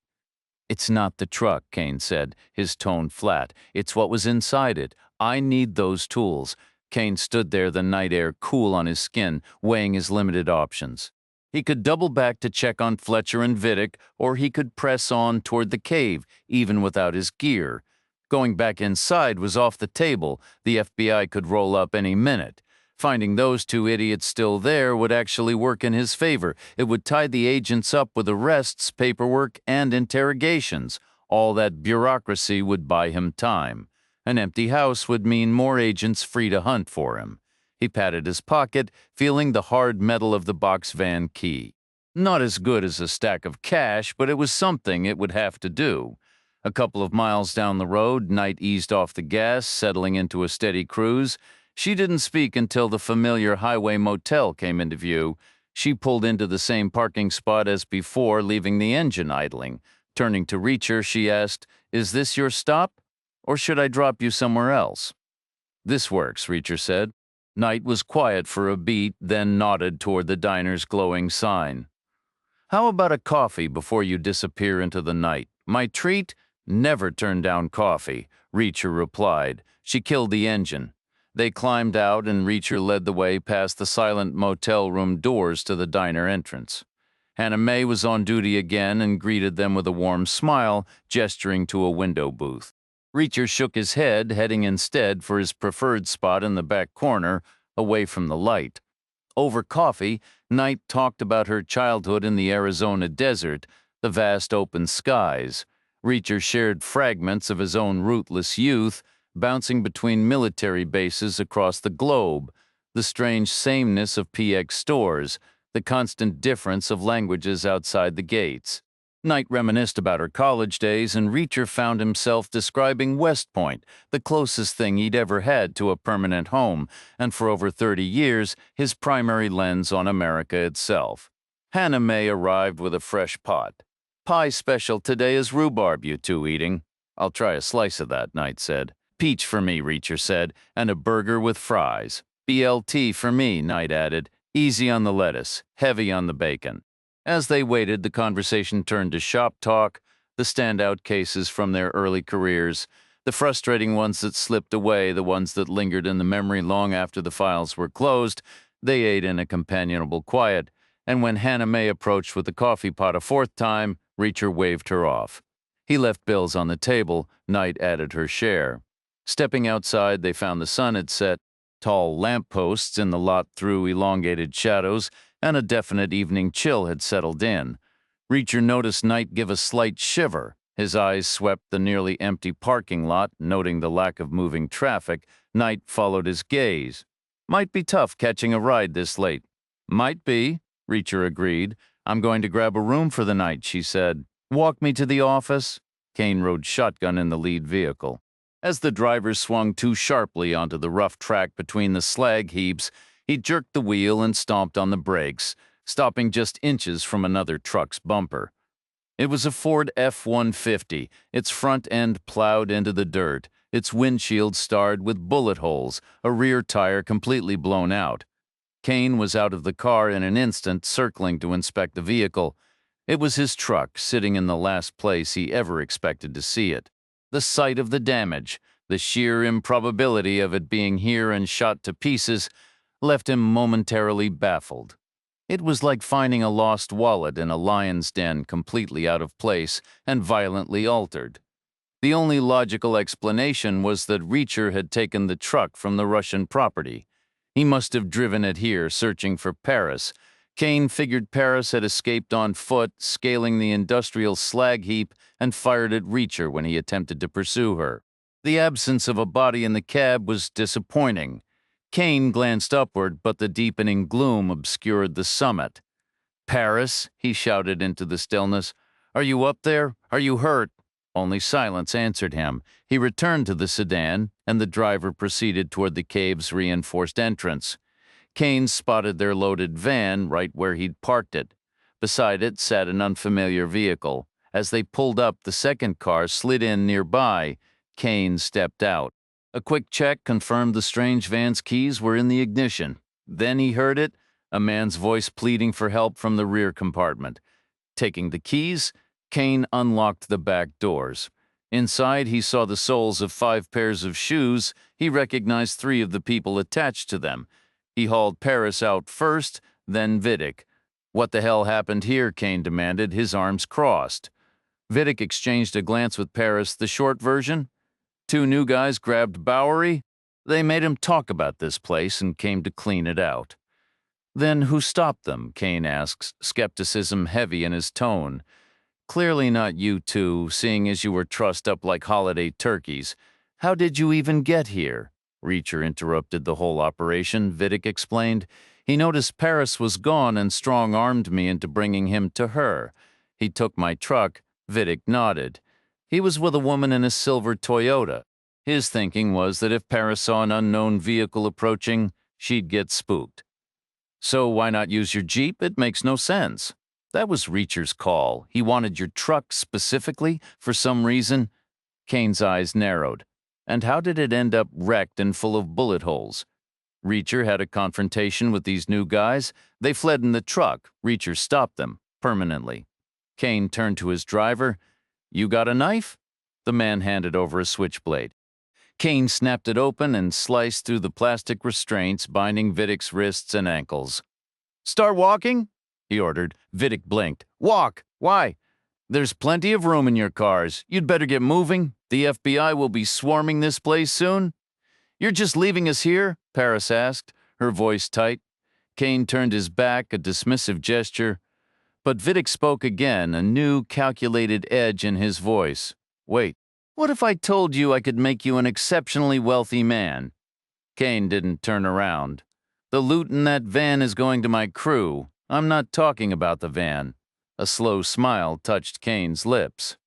"It's not the truck," Kane said, his tone flat. "It's what was inside it. I need those tools." Kane stood there, the night air cool on his skin, weighing his limited options. He could double back to check on Fletcher and Vidic, or he could press on toward the cave, even without his gear. Going back inside was off the table. The FBI could roll up any minute. Finding those two idiots still there would actually work in his favor. It would tie the agents up with arrests, paperwork, and interrogations. All that bureaucracy would buy him time. An empty house would mean more agents free to hunt for him. He patted his pocket, feeling the hard metal of the box van key. Not as good as a stack of cash, but it was something it would have to do. A couple of miles down the road, Knight eased off the gas, settling into a steady cruise. She didn't speak until the familiar highway motel came into view. She pulled into the same parking spot as before, leaving the engine idling. Turning to Reacher, she asked, "Is this your stop? Or should I drop you somewhere else?" "This works," Reacher said. Knight was quiet for a beat, then nodded toward the diner's glowing sign. "How about a coffee before you disappear into the night? My treat? Never turn down coffee," Reacher replied. She killed the engine. They climbed out, and Reacher led the way past the silent motel room doors to the diner entrance. Hannah Mae was on duty again and greeted them with a warm smile, gesturing to a window booth. Reacher shook his head, heading instead for his preferred spot in the back corner, away from the light. Over coffee, Knight talked about her childhood in the Arizona desert, the vast open skies. Reacher shared fragments of his own rootless youth, bouncing between military bases across the globe, the strange sameness of PX stores, the constant difference of languages outside the gates. Knight reminisced about her college days, and Reacher found himself describing West Point, the closest thing he'd ever had to a permanent home, and for over 30 years, his primary lens on America itself. Hannah Mae arrived with a fresh pot. "Pie special today is rhubarb, you two eating?" "I'll try a slice of that," Knight said. "Peach for me," Reacher said, "and a burger with fries." "BLT for me," Knight added. "Easy on the lettuce, heavy on the bacon." As they waited, the conversation turned to shop talk, the standout cases from their early careers, the frustrating ones that slipped away, the ones that lingered in the memory long after the files were closed. They ate in a companionable quiet, and when Hannah Mae approached with the coffee pot a fourth time, Reacher waved her off. He left bills on the table. Knight added her share. Stepping outside, they found the sun had set. Tall lampposts in the lot threw elongated shadows, and a definite evening chill had settled in. Reacher noticed Knight give a slight shiver. His eyes swept the nearly empty parking lot, noting the lack of moving traffic. Knight followed his gaze. "Might be tough catching a ride this late." "Might be," Reacher agreed. "I'm going to grab a room for the night," she said. "Walk me to the office?" Kane rode shotgun in the lead vehicle. As the driver swung too sharply onto the rough track between the slag heaps, he jerked the wheel and stomped on the brakes, stopping just inches from another truck's bumper. It was a Ford F-150, its front end plowed into the dirt, its windshield starred with bullet holes, a rear tire completely blown out. Kane was out of the car in an instant, circling to inspect the vehicle. It was his truck, sitting in the last place he ever expected to see it. The sight of the damage, the sheer improbability of it being here and shot to pieces, left him momentarily baffled. It was like finding a lost wallet in a lion's den, completely out of place and violently altered. The only logical explanation was that Reacher had taken the truck from the Russian property. He must have driven it here, searching for Paris. Kane figured Paris had escaped on foot, scaling the industrial slag heap, and fired at Reacher when he attempted to pursue her. The absence of a body in the cab was disappointing. Kane glanced upward, but the deepening gloom obscured the summit. "Paris," he shouted into the stillness. "Are you up there? Are you hurt?" Only silence answered him. He returned to the sedan, and the driver proceeded toward the cave's reinforced entrance. Kane spotted their loaded van right where he'd parked it. Beside it sat an unfamiliar vehicle. As they pulled up, the second car slid in nearby. Kane stepped out. A quick check confirmed the strange van's keys were in the ignition. Then he heard it, a man's voice pleading for help from the rear compartment. Taking the keys, Kane unlocked the back doors. Inside, he saw the soles of 5 pairs of shoes. He recognized 3 of the people attached to them. He hauled Paris out first, then Vidic. What the hell happened here? Kane demanded, his arms crossed. Vidic exchanged a glance with Paris, the short version. 2 new guys grabbed Bowery. They made him talk about this place and came to clean it out. Then who stopped them? Kane asks, skepticism heavy in his tone. Clearly not you two, seeing as you were trussed up like holiday turkeys. How did you even get here? Reacher interrupted the whole operation, Vidic explained. He noticed Paris was gone and strong-armed me into bringing him to her. He took my truck. Vidic nodded. He was with a woman in a silver Toyota. His thinking was that if Paris saw an unknown vehicle approaching, she'd get spooked. So why not use your Jeep? It makes no sense. That was Reacher's call. He wanted your truck specifically for some reason. Kane's eyes narrowed. And how did it end up wrecked and full of bullet holes? Reacher had a confrontation with these new guys. They fled in the truck. Reacher stopped them, permanently. Kane turned to his driver. You got a knife? The man handed over a switchblade. Kane snapped it open and sliced through the plastic restraints binding Vidic's wrists and ankles. Start walking? He ordered. Vidic blinked. Walk! Why? There's plenty of room in your cars. You'd better get moving. The FBI will be swarming this place soon. You're just leaving us here? Paris asked, her voice tight. Kane turned his back, a dismissive gesture. But Vidic spoke again, a new, calculated edge in his voice. Wait, what if I told you I could make you an exceptionally wealthy man? Kane didn't turn around. The loot in that van is going to my crew. I'm not talking about the van. A slow smile touched Kane's lips.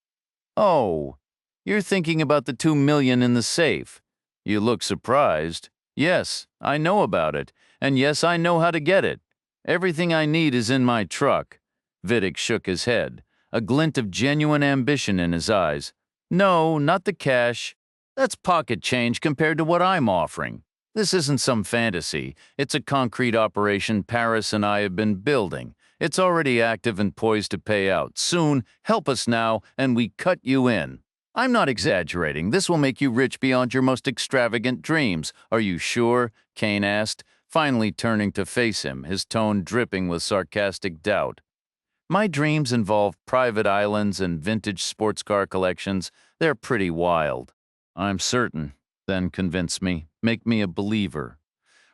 Oh, you're thinking about the $2 million in the safe. You look surprised. Yes, I know about it. And yes, I know how to get it. Everything I need is in my truck. Vidic shook his head, a glint of genuine ambition in his eyes. No, not the cash. That's pocket change compared to what I'm offering. This isn't some fantasy. It's a concrete operation Paris and I have been building. It's already active and poised to pay out. Soon, help us now, and we cut you in. I'm not exaggerating. This will make you rich beyond your most extravagant dreams. Are you sure? Kane asked, finally turning to face him, his tone dripping with sarcastic doubt. My dreams involve private islands and vintage sports car collections. They're pretty wild. I'm certain. Then convince me. Make me a believer.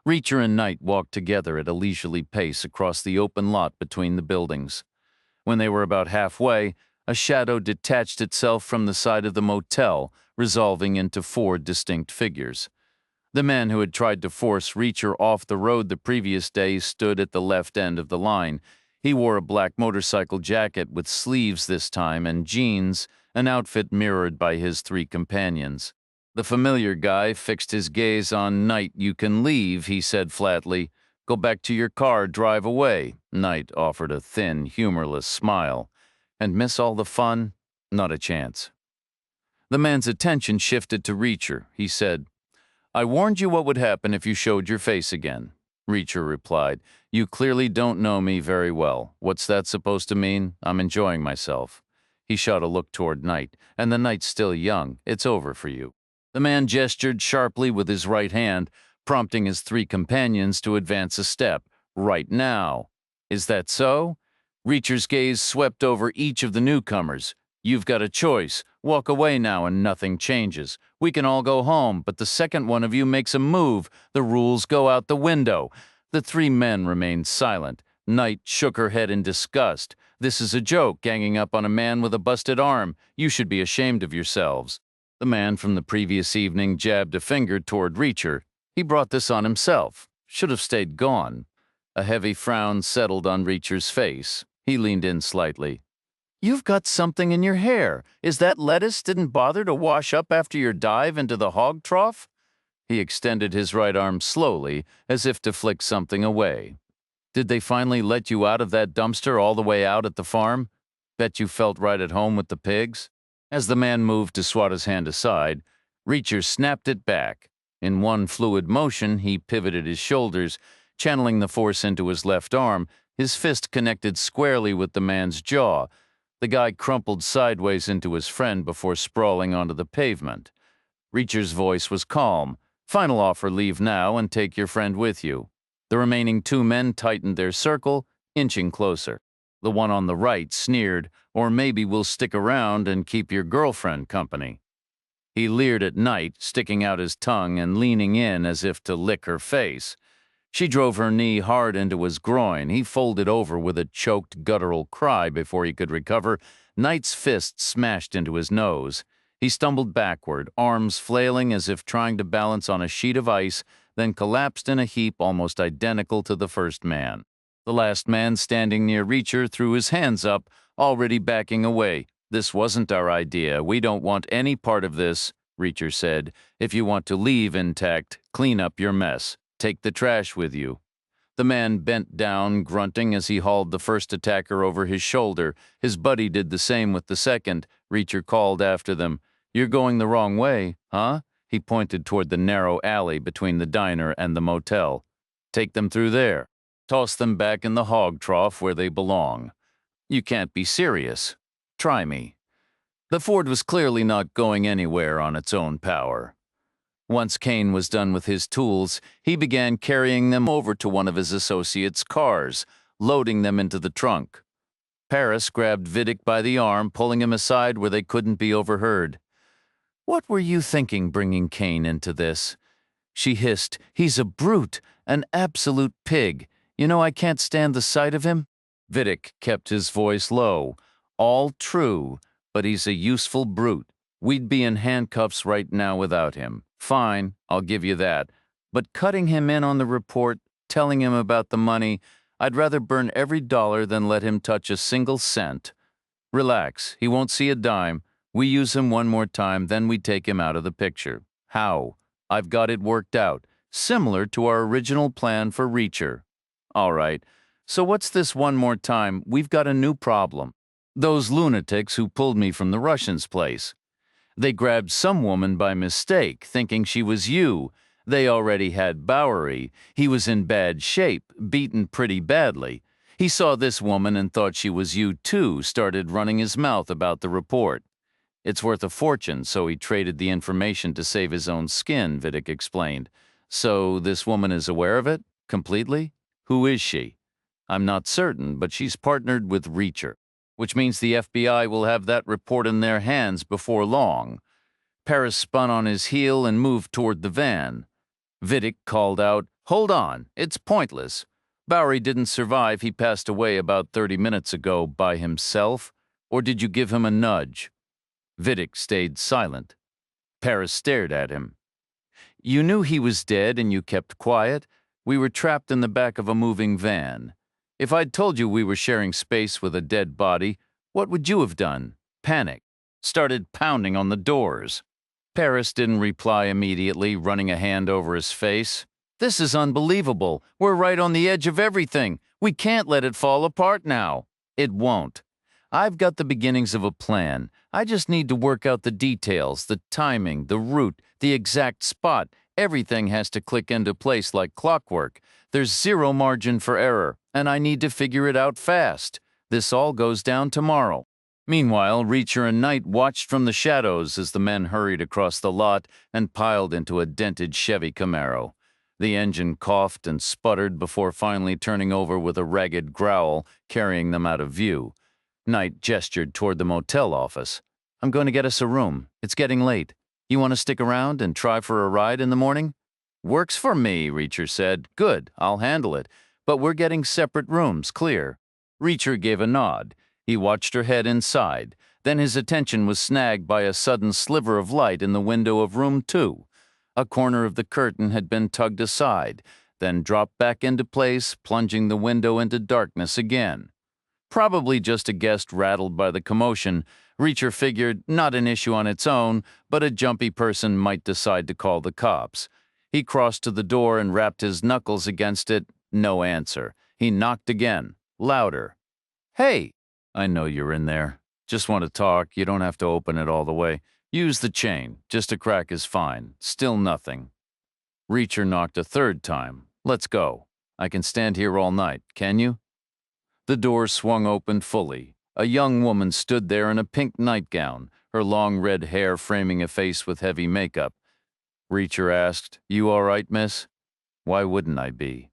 Reacher and Knight walked together at a leisurely pace across the open lot between the buildings. When they were about halfway, a shadow detached itself from the side of the motel, resolving into 4 distinct figures. The man who had tried to force Reacher off the road the previous day stood at the left end of the line. He wore a black motorcycle jacket with sleeves this time and jeans, an outfit mirrored by his 3 companions. The familiar guy fixed his gaze on Knight. You can leave, he said flatly. Go back to your car, drive away. Knight offered a thin, humorless smile. And miss all the fun? Not a chance. The man's attention shifted to Reacher. He said, I warned you what would happen if you showed your face again. Reacher replied, You clearly don't know me very well. What's that supposed to mean? I'm enjoying myself. He shot a look toward Knight, and the night's still young. It's over for you. The man gestured sharply with his right hand, prompting his 3 companions to advance a step. Right now. Is that so? Reacher's gaze swept over each of the newcomers. You've got a choice. Walk away now and nothing changes. We can all go home, but the second one of you makes a move. The rules go out the window. The 3 men remained silent. Knight shook her head in disgust. This is a joke, ganging up on a man with a busted arm. You should be ashamed of yourselves. The man from the previous evening jabbed a finger toward Reacher. He brought this on himself. Should have stayed gone. A heavy frown settled on Reacher's face. He leaned in slightly. You've got something in your hair. Is that lettuce didn't bother to wash up after your dive into the hog trough? He extended his right arm slowly, as if to flick something away. Did they finally let you out of that dumpster all the way out at the farm? Bet you felt right at home with the pigs? As the man moved to swat his hand aside, Reacher snapped it back. In one fluid motion, he pivoted his shoulders, channeling the force into his left arm, his fist connected squarely with the man's jaw. The guy crumpled sideways into his friend before sprawling onto the pavement. Reacher's voice was calm. Final offer, leave now and take your friend with you. The remaining two men tightened their circle, inching closer. The one on the right sneered, or maybe we'll stick around and keep your girlfriend company. He leered at Knight, sticking out his tongue and leaning in as if to lick her face. She drove her knee hard into his groin. He folded over with a choked, guttural cry before he could recover. Knight's fist smashed into his nose. He stumbled backward, arms flailing as if trying to balance on a sheet of ice, then collapsed in a heap almost identical to the first man. The last man standing near Reacher threw his hands up, already backing away. This wasn't our idea. We don't want any part of this, Reacher said. If you want to leave intact, clean up your mess. Take the trash with you. The man bent down, grunting as he hauled the first attacker over his shoulder. His buddy did the same with the second. Reacher called after them. You're going the wrong way, huh? He pointed toward the narrow alley between the diner and the motel. Take them through there. Toss them back in the hog trough where they belong. You can't be serious. Try me. The Ford was clearly not going anywhere on its own power. Once Kane was done with his tools, he began carrying them over to one of his associates' cars, loading them into the trunk. Paris grabbed Vidic by the arm, pulling him aside where they couldn't be overheard. What were you thinking bringing Kane into this? She hissed. He's a brute, an absolute pig. You know I can't stand the sight of him? Vidic kept his voice low. All true, but he's a useful brute. We'd be in handcuffs right now without him. Fine, I'll give you that. But cutting him in on the report, telling him about the money, I'd rather burn every dollar than let him touch a single cent. Relax, he won't see a dime. We use him one more time, then we take him out of the picture. How? I've got it worked out, similar to our original plan for Reacher. All right, so what's this one more time? We've got a new problem. Those lunatics who pulled me from the Russian's place. They grabbed some woman by mistake, thinking she was you. They already had Bowery. He was in bad shape, beaten pretty badly. He saw this woman and thought she was you too, started running his mouth about the report. It's worth a fortune, so he traded the information to save his own skin, Vidic explained. So this woman is aware of it? Completely? Who is she? I'm not certain, but she's partnered with Reacher, which means the FBI will have that report in their hands before long. Paris spun on his heel and moved toward the van. Vidic called out, Hold on, it's pointless. Bowery didn't survive. He passed away about 30 minutes ago by himself. Or did you give him a nudge? Vidic stayed silent. Paris stared at him. You knew he was dead and you kept quiet? We were trapped in the back of a moving van. If I'd told you we were sharing space with a dead body, what would you have done? Panic. Started pounding on the doors. Paris didn't reply immediately, running a hand over his face. This is unbelievable. We're right on the edge of everything. We can't let it fall apart now. It won't. I've got the beginnings of a plan. I just need to work out the details, the timing, the route, the exact spot. Everything has to click into place like clockwork. There's zero margin for error, and I need to figure it out fast. This all goes down tomorrow. Meanwhile, Reacher and Knight watched from the shadows as the men hurried across the lot and piled into a dented Chevy Camaro. The engine coughed and sputtered before finally turning over with a ragged growl, carrying them out of view. Knight gestured toward the motel office. I'm going to get us a room. It's getting late. You want to stick around and try for a ride in the morning? Works for me, Reacher said. Good, I'll handle it. But we're getting separate rooms, clear. Reacher gave a nod. He watched her head inside. Then his attention was snagged by a sudden sliver of light in the window of room 2. A corner of the curtain had been tugged aside, then dropped back into place, plunging the window into darkness again. Probably just a guest rattled by the commotion. Reacher figured not an issue on its own, but a jumpy person might decide to call the cops. He crossed to the door and rapped his knuckles against it. No answer. He knocked again, louder. Hey! I know you're in there. Just want to talk. You don't have to open it all the way. Use the chain. Just a crack is fine. Still nothing. Reacher knocked a third time. Let's go. I can stand here all night, can you? The door swung open fully. A young woman stood there in a pink nightgown, her long red hair framing a face with heavy makeup. Reacher asked, "You all right, miss?" "Why wouldn't I be?"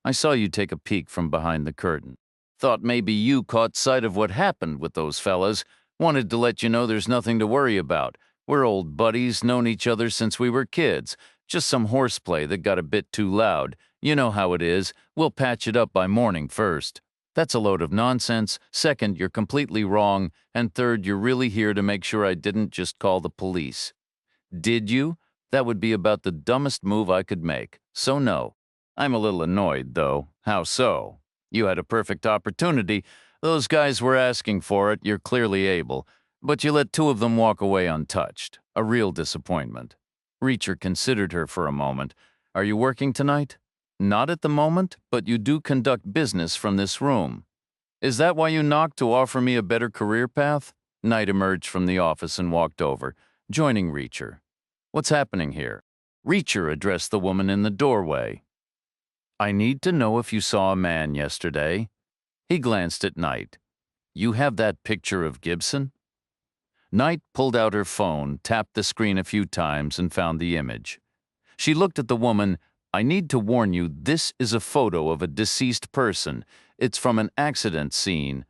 "I saw you take a peek from behind the curtain. Thought maybe you caught sight of what happened with those fellas. Wanted to let you know there's nothing to worry about. We're old buddies, known each other since we were kids. Just some horseplay that got a bit too loud. You know how it is. We'll patch it up by morning first." "That's a load of nonsense. Second, you're completely wrong. And third, you're really here to make sure I didn't just call the police." "Did you? That would be about the dumbest move I could make. So no. I'm a little annoyed, though." "How so?" "You had a perfect opportunity. Those guys were asking for it. You're clearly able. But you let two of them walk away untouched. A real disappointment." Reacher considered her for a moment. "Are you working tonight?" "Not at the moment, but you do conduct business from this room." "Is that why you knocked, to offer me a better career path?" Knight emerged from the office and walked over, joining Reacher. "What's happening here?" Reacher addressed the woman in the doorway. "I need to know if you saw a man yesterday." He glanced at Knight. "You have that picture of Gibson?" Knight pulled out her phone, tapped the screen a few times, and found the image. She looked at the woman. "I need to warn you, this is a photo of a deceased person. It's from an accident scene.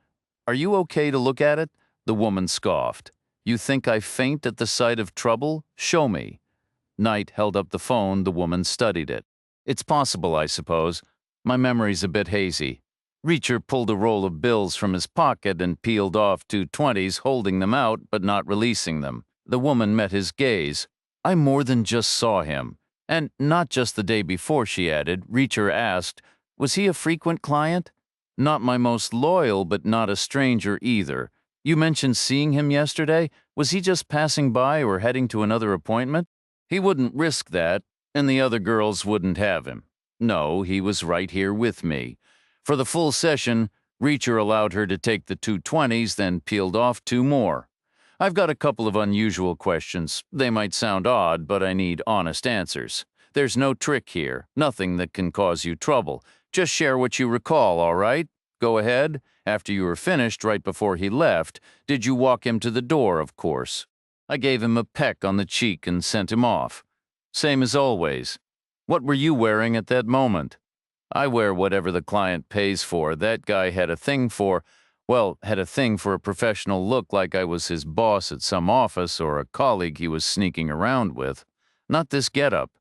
Are you okay to look at it?" The woman scoffed. "You think I faint at the sight of trouble? Show me." Knight held up the phone. The woman studied it. "It's possible, I suppose. My memory's a bit hazy." Reacher pulled a roll of bills from his pocket and peeled off 2 20s, holding them out but not releasing them. The woman met his gaze. "I more than just saw him. And not just the day before," she added. Reacher asked, "Was he a frequent client?" "Not my most loyal, but not a stranger either." "You mentioned seeing him yesterday. Was he just passing by or heading to another appointment?" "He wouldn't risk that, and the other girls wouldn't have him. No, he was right here with me. For the full session, Reacher allowed her to take the 2 20s, then peeled off 2 more. I've got a couple of unusual questions. They might sound odd, but I need honest answers. There's no trick here, nothing that can cause you trouble. Just share what you recall, all right? Go ahead. After you were finished, right before he left, did you walk him to the door, of course?" "I gave him a peck on the cheek and sent him off." "Same as always." "What were you wearing at that moment?" "I wear whatever the client pays for. That guy had a thing for a professional look, like I was his boss at some office or a colleague he was sneaking around with. Not this getup.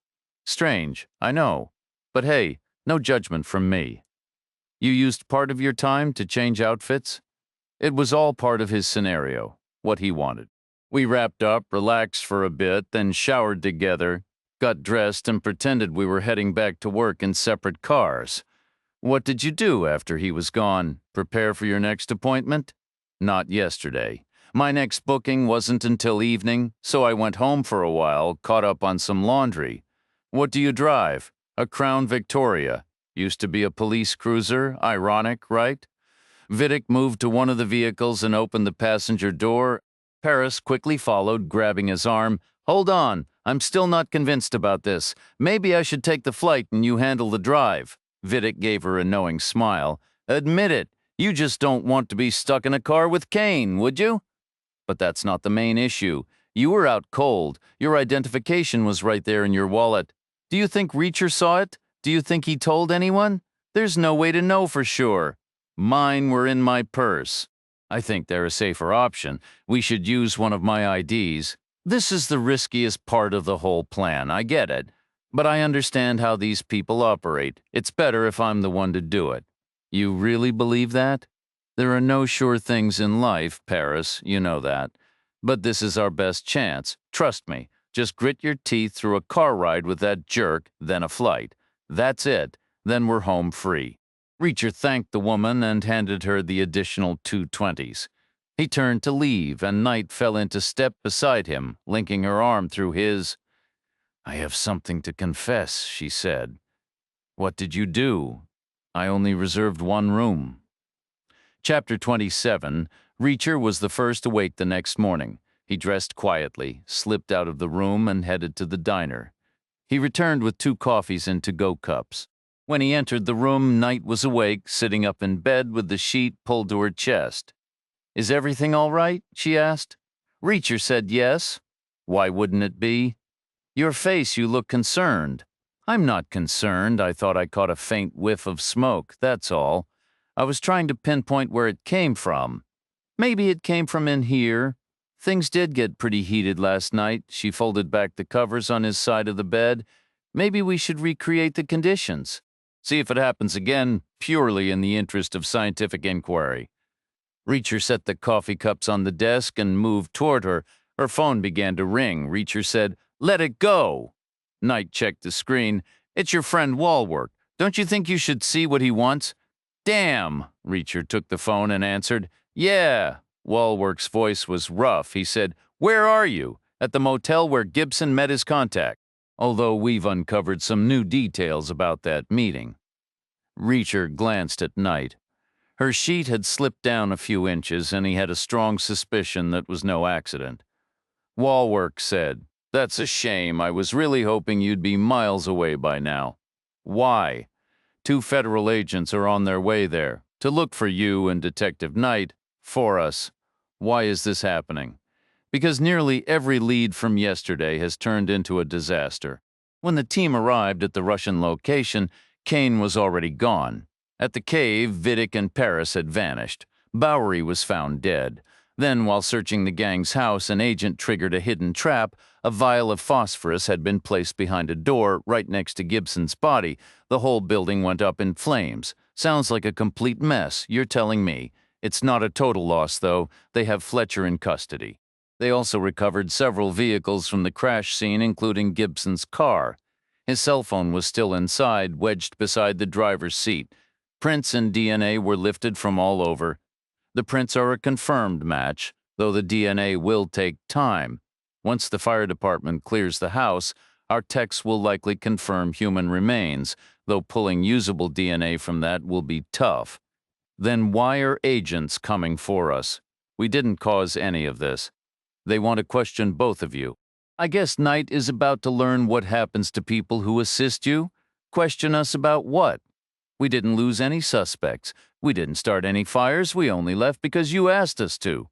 Strange, I know. But hey, no judgment from me." "You used part of your time to change outfits?" "It was all part of his scenario, what he wanted. We wrapped up, relaxed for a bit, then showered together, got dressed, and pretended we were heading back to work in separate cars." "What did you do after he was gone? Prepare for your next appointment?" "Not yesterday. My next booking wasn't until evening, so I went home for a while, caught up on some laundry." "What do you drive?" "A Crown Victoria. Used to be a police cruiser. Ironic, right?" Vidic moved to one of the vehicles and opened the passenger door. Paris quickly followed, grabbing his arm. "Hold on. I'm still not convinced about this. Maybe I should take the flight and you handle the drive." Vidic gave her a knowing smile. "Admit it. You just don't want to be stuck in a car with Kane, would you?" "But that's not the main issue. You were out cold. Your identification was right there in your wallet. Do you think Reacher saw it? Do you think he told anyone? There's no way to know for sure." "Mine were in my purse." "I think they're a safer option. We should use one of my IDs. This is the riskiest part of the whole plan, I get it. But I understand how these people operate. It's better if I'm the one to do it." "You really believe that?" "There are no sure things in life, Paris, you know that. But this is our best chance. Trust me. Just grit your teeth through a car ride with that jerk, then a flight. That's it. Then we're home free." Reacher thanked the woman and handed her the additional 2 20s. He turned to leave, and Knight fell into step beside him, linking her arm through his. "I have something to confess," she said. "What did you do?" "I only reserved one room." Chapter 27. Reacher was the first awake the next morning. He dressed quietly, slipped out of the room, and headed to the diner. He returned with 2 coffees in to-go cups. When he entered the room, Knight was awake, sitting up in bed with the sheet pulled to her chest. "Is everything all right?" she asked. Reacher said yes. "Why wouldn't it be?" "Your face, you look concerned." "I'm not concerned. I thought I caught a faint whiff of smoke, that's all. I was trying to pinpoint where it came from. Maybe it came from in here. Things did get pretty heated last night." She folded back the covers on his side of the bed. "Maybe we should recreate the conditions. See if it happens again, purely in the interest of scientific inquiry." Reacher set the coffee cups on the desk and moved toward her. Her phone began to ring. Reacher said, "Let it go." Knight checked the screen. "It's your friend Walwork. Don't you think you should see what he wants?" "Damn." Reacher took the phone and answered. "Yeah." Walwork's voice was rough. He said, "Where are you?" "At the motel where Gibson met his contact. Although we've uncovered some new details about that meeting." Reacher glanced at Knight. Her sheet had slipped down a few inches, and he had a strong suspicion that was no accident. Walwork said, "That's a shame. I was really hoping you'd be miles away by now." "Why?" "2 federal agents are on their way there, to look for you and Detective Knight, for us." "Why is this happening?" "Because nearly every lead from yesterday has turned into a disaster. When the team arrived at the Russian location, Kane was already gone. At the cave, Vidic and Paris had vanished. Bowery was found dead. Then, while searching the gang's house, an agent triggered a hidden trap. A vial of phosphorus had been placed behind a door right next to Gibson's body. The whole building went up in flames. Sounds like a complete mess, you're telling me. It's not a total loss, though. They have Fletcher in custody. They also recovered several vehicles from the crash scene, including Gibson's car. His cell phone was still inside, wedged beside the driver's seat. Prints and DNA were lifted from all over. The prints are a confirmed match, though the DNA will take time. Once the fire department clears the house, our techs will likely confirm human remains, though pulling usable DNA from that will be tough. Then why are agents coming for us? We didn't cause any of this. They want to question both of you. I guess Knight is about to learn what happens to people who assist you. Question us about what? We didn't lose any suspects. We didn't start any fires. We only left because you asked us to.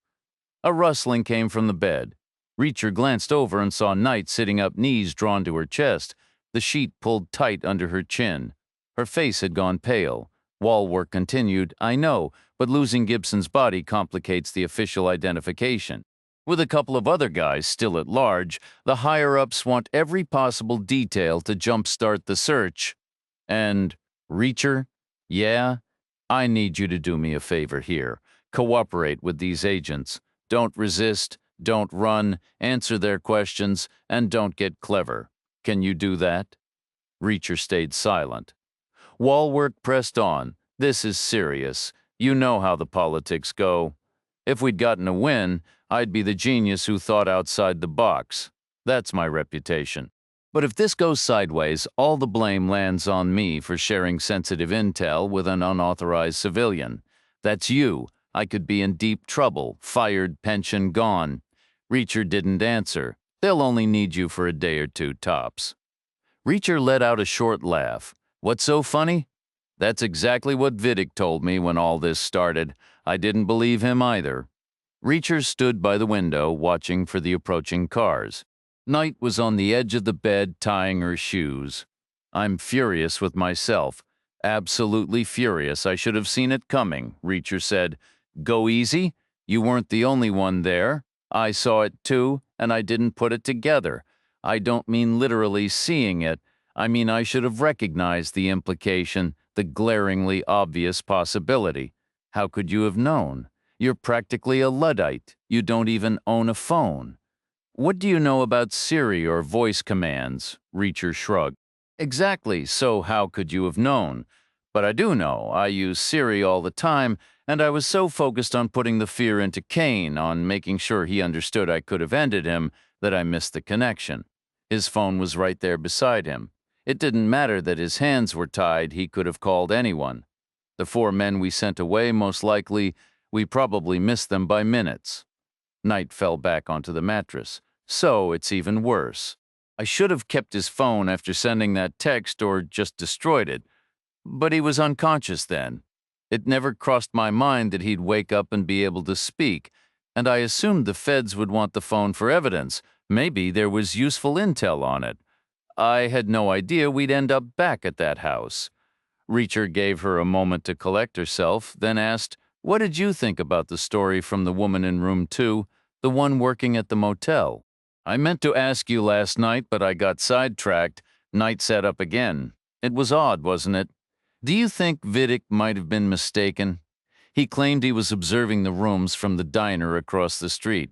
A rustling came from the bed. Reacher glanced over and saw Knight sitting up, knees drawn to her chest, the sheet pulled tight under her chin. Her face had gone pale. Walwork continued, "I know, but losing Gibson's body complicates the official identification. With a couple of other guys still at large, the higher-ups want every possible detail to jumpstart the search. And, Reacher, yeah, I need you to do me a favor here. Cooperate with these agents. Don't resist, don't run, answer their questions, and don't get clever. Can you do that?" Reacher stayed silent. Walwork pressed on. "This is serious. You know how the politics go. If we'd gotten a win, I'd be the genius who thought outside the box. That's my reputation. But if this goes sideways, all the blame lands on me for sharing sensitive intel with an unauthorized civilian. That's you. I could be in deep trouble, fired, pension gone." Reacher didn't answer. "They'll only need you for a day or two, tops." Reacher let out a short laugh. "What's so funny?" "That's exactly what Vidic told me when all this started. I didn't believe him either." Reacher stood by the window, watching for the approaching cars. Knight was on the edge of the bed, tying her shoes. "I'm furious with myself. Absolutely furious. I should have seen it coming," Reacher said. "Go easy? You weren't the only one there. I saw it too, and I didn't put it together. I don't mean literally seeing it. I mean I should have recognized the implication, the glaringly obvious possibility. How could you have known? You're practically a Luddite. You don't even own a phone." "What do you know about Siri or voice commands?" Reacher shrugged. "Exactly, so how could you have known? But I do know I use Siri all the time, and I was so focused on putting the fear into Kane, on making sure he understood I could have ended him, that I missed the connection. His phone was right there beside him. It didn't matter that his hands were tied, he could have called anyone. The 4 men we sent away, most likely, we probably missed them by minutes. Knight fell back onto the mattress. So it's even worse. I should have kept his phone after sending that text or just destroyed it. But he was unconscious then. It never crossed my mind that he'd wake up and be able to speak, and I assumed the feds would want the phone for evidence. Maybe there was useful intel on it. I had no idea we'd end up back at that house. Reacher gave her a moment to collect herself, then asked, "What did you think about the story from the woman in room 2, the one working at the motel?" "I meant to ask you last night, but I got sidetracked." Knight sat up again. "It was odd, wasn't it? Do you think Vidic might have been mistaken? He claimed he was observing the rooms from the diner across the street.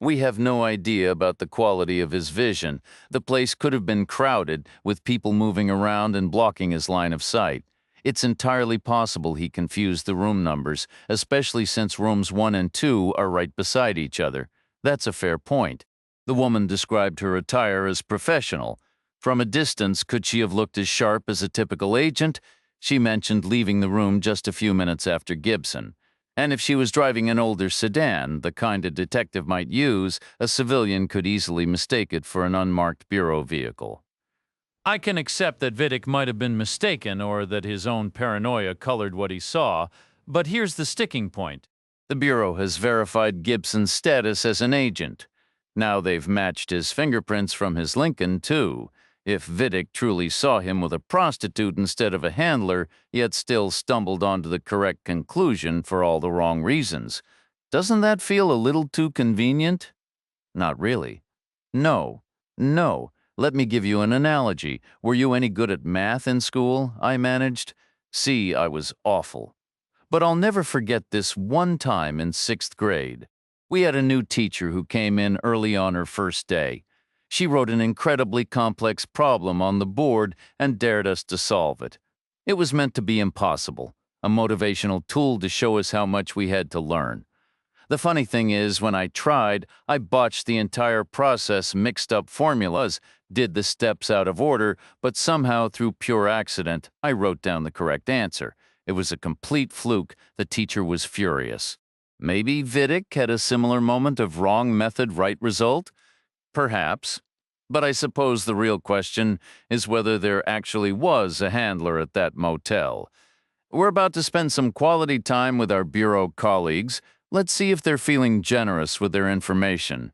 We have no idea about the quality of his vision. The place could have been crowded, with people moving around and blocking his line of sight. It's entirely possible he confused the room numbers, especially since rooms 1 and 2 are right beside each other. That's a fair point. The woman described her attire as professional. From a distance, could she have looked as sharp as a typical agent? She mentioned leaving the room just a few minutes after Gibson. And if she was driving an older sedan, the kind a detective might use, a civilian could easily mistake it for an unmarked bureau vehicle. I can accept that Vidic might have been mistaken or that his own paranoia colored what he saw, but here's the sticking point. The Bureau has verified Gibson's status as an agent. Now they've matched his fingerprints from his Lincoln, too. If Vidic truly saw him with a prostitute instead of a handler, yet still stumbled onto the correct conclusion for all the wrong reasons, doesn't that feel a little too convenient? Not really. No. Let me give you an analogy. Were you any good at math in school? I managed. See, I was awful. But I'll never forget this one time in 6th grade. We had a new teacher who came in early on her first day. She wrote an incredibly complex problem on the board and dared us to solve it. It was meant to be impossible, a motivational tool to show us how much we had to learn. The funny thing is, when I tried, I botched the entire process, mixed up formulas, did the steps out of order, but somehow, through pure accident, I wrote down the correct answer. It was a complete fluke. The teacher was furious. Maybe Vidic had a similar moment of wrong method, right result? Perhaps. But I suppose the real question is whether there actually was a handler at that motel. We're about to spend some quality time with our bureau colleagues. Let's see if they're feeling generous with their information.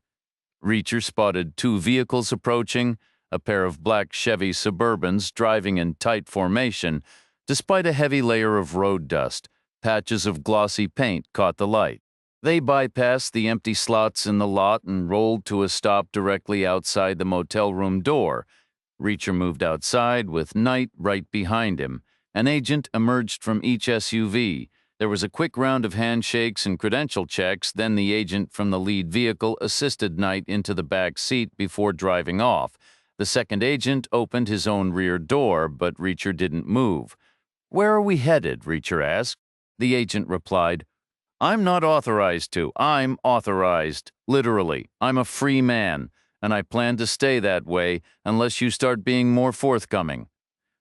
Reacher spotted 2 vehicles approaching, a pair of black Chevy Suburbans driving in tight formation. Despite a heavy layer of road dust, patches of glossy paint caught the light. They bypassed the empty slots in the lot and rolled to a stop directly outside the motel room door. Reacher moved outside with Knight right behind him. An agent emerged from each SUV. There was a quick round of handshakes and credential checks, then the agent from the lead vehicle assisted Knight into the back seat before driving off. The second agent opened his own rear door, but Reacher didn't move. "Where are we headed?" Reacher asked. The agent replied, "I'm not authorized to. I'm authorized. Literally, I'm a free man, and I plan to stay that way unless you start being more forthcoming."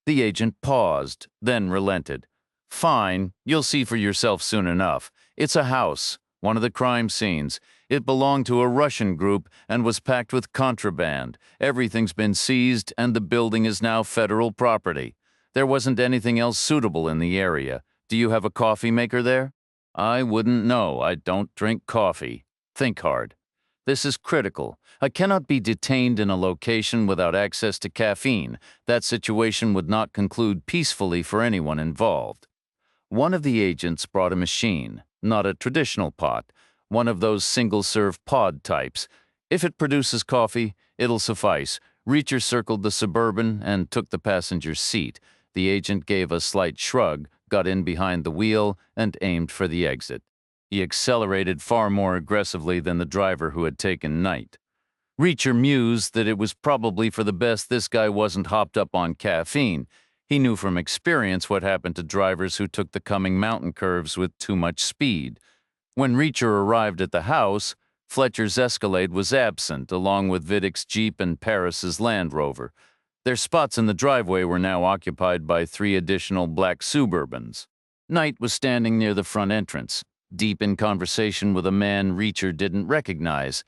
The agent paused, then relented. "Fine, you'll see for yourself soon enough. It's a house, one of the crime scenes. It belonged to a Russian group and was packed with contraband. Everything's been seized, and the building is now federal property. There wasn't anything else suitable in the area. Do you have a coffee maker there?" "I wouldn't know. I don't drink coffee." Think hard. This is critical. I cannot be detained in a location without access to caffeine. That situation would not conclude peacefully for anyone involved. One of the agents brought a machine, not a traditional pot, one of those single-serve pod types. If it produces coffee, it'll suffice. Reacher circled the Suburban and took the passenger's seat. The agent gave a slight shrug, got in behind the wheel, and aimed for the exit. He accelerated far more aggressively than the driver who had taken Knight. Reacher mused that it was probably for the best this guy wasn't hopped up on caffeine. He knew from experience what happened to drivers who took the coming mountain curves with too much speed. When Reacher arrived at the house, Fletcher's Escalade was absent, along with Vidic's Jeep and Paris's Land Rover. Their spots in the driveway were now occupied by 3 additional black Suburbans. Knight was standing near the front entrance, deep in conversation with a man Reacher didn't recognize.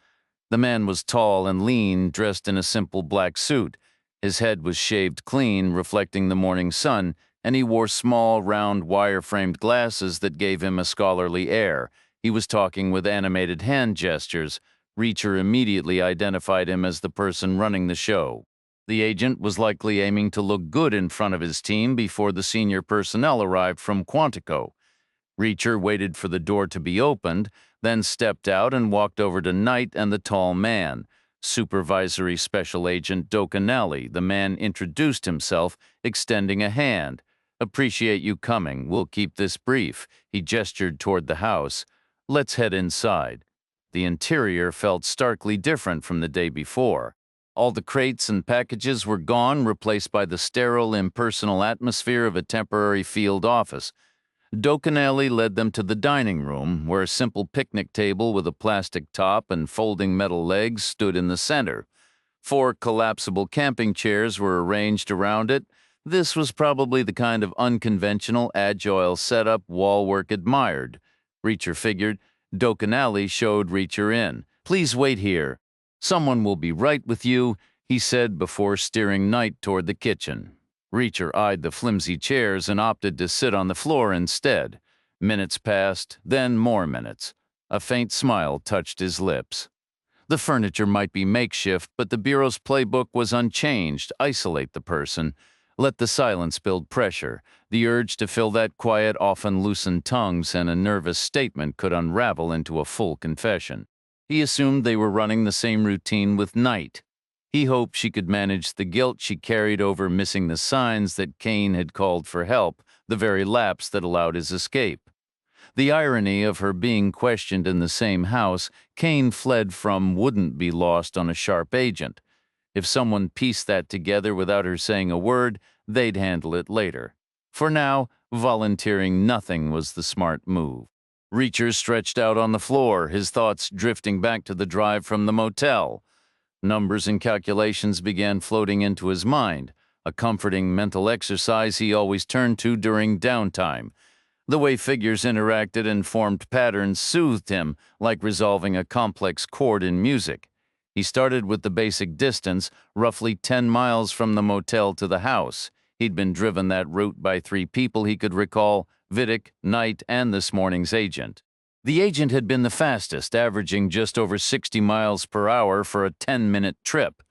The man was tall and lean, dressed in a simple black suit. His head was shaved clean, reflecting the morning sun, and he wore small, round, wire-framed glasses that gave him a scholarly air. He was talking with animated hand gestures. Reacher immediately identified him as the person running the show. The agent was likely aiming to look good in front of his team before the senior personnel arrived from Quantico. Reacher waited for the door to be opened, then stepped out and walked over to Knight and the tall man. Supervisory Special Agent Docanelli, the man introduced himself, extending a hand. "Appreciate you coming. We'll keep this brief." He gestured toward the house. "Let's head inside." The interior felt starkly different from the day before. All the crates and packages were gone, replaced by the sterile, impersonal atmosphere of a temporary field office. Docanelli led them to the dining room, where a simple picnic table with a plastic top and folding metal legs stood in the center. 4 collapsible camping chairs were arranged around it. This was probably the kind of unconventional, agile setup Wallwork admired. Reacher figured. Docanelli showed Reacher in. "Please wait here. Someone will be right with you," he said before steering Knight toward the kitchen. Reacher eyed the flimsy chairs and opted to sit on the floor instead. Minutes passed, then more minutes. A faint smile touched his lips. The furniture might be makeshift, but the Bureau's playbook was unchanged. Isolate the person. Let the silence build pressure. The urge to fill that quiet often loosened tongues, and a nervous statement could unravel into a full confession. He assumed they were running the same routine with Knight. He hoped she could manage the guilt she carried over missing the signs that Kane had called for help, the very lapse that allowed his escape. The irony of her being questioned in the same house Kane fled from wouldn't be lost on a sharp agent. If someone pieced that together without her saying a word, they'd handle it later. For now, volunteering nothing was the smart move. Reacher stretched out on the floor, his thoughts drifting back to the drive from the motel. Numbers and calculations began floating into his mind, a comforting mental exercise he always turned to during downtime. The way figures interacted and formed patterns soothed him, like resolving a complex chord in music. He started with the basic distance, roughly 10 miles from the motel to the house. He'd been driven that route by 3 people he could recall: Vidic, Knight, and this morning's agent. The agent had been the fastest, averaging just over 60 miles per hour for a 10-minute trip.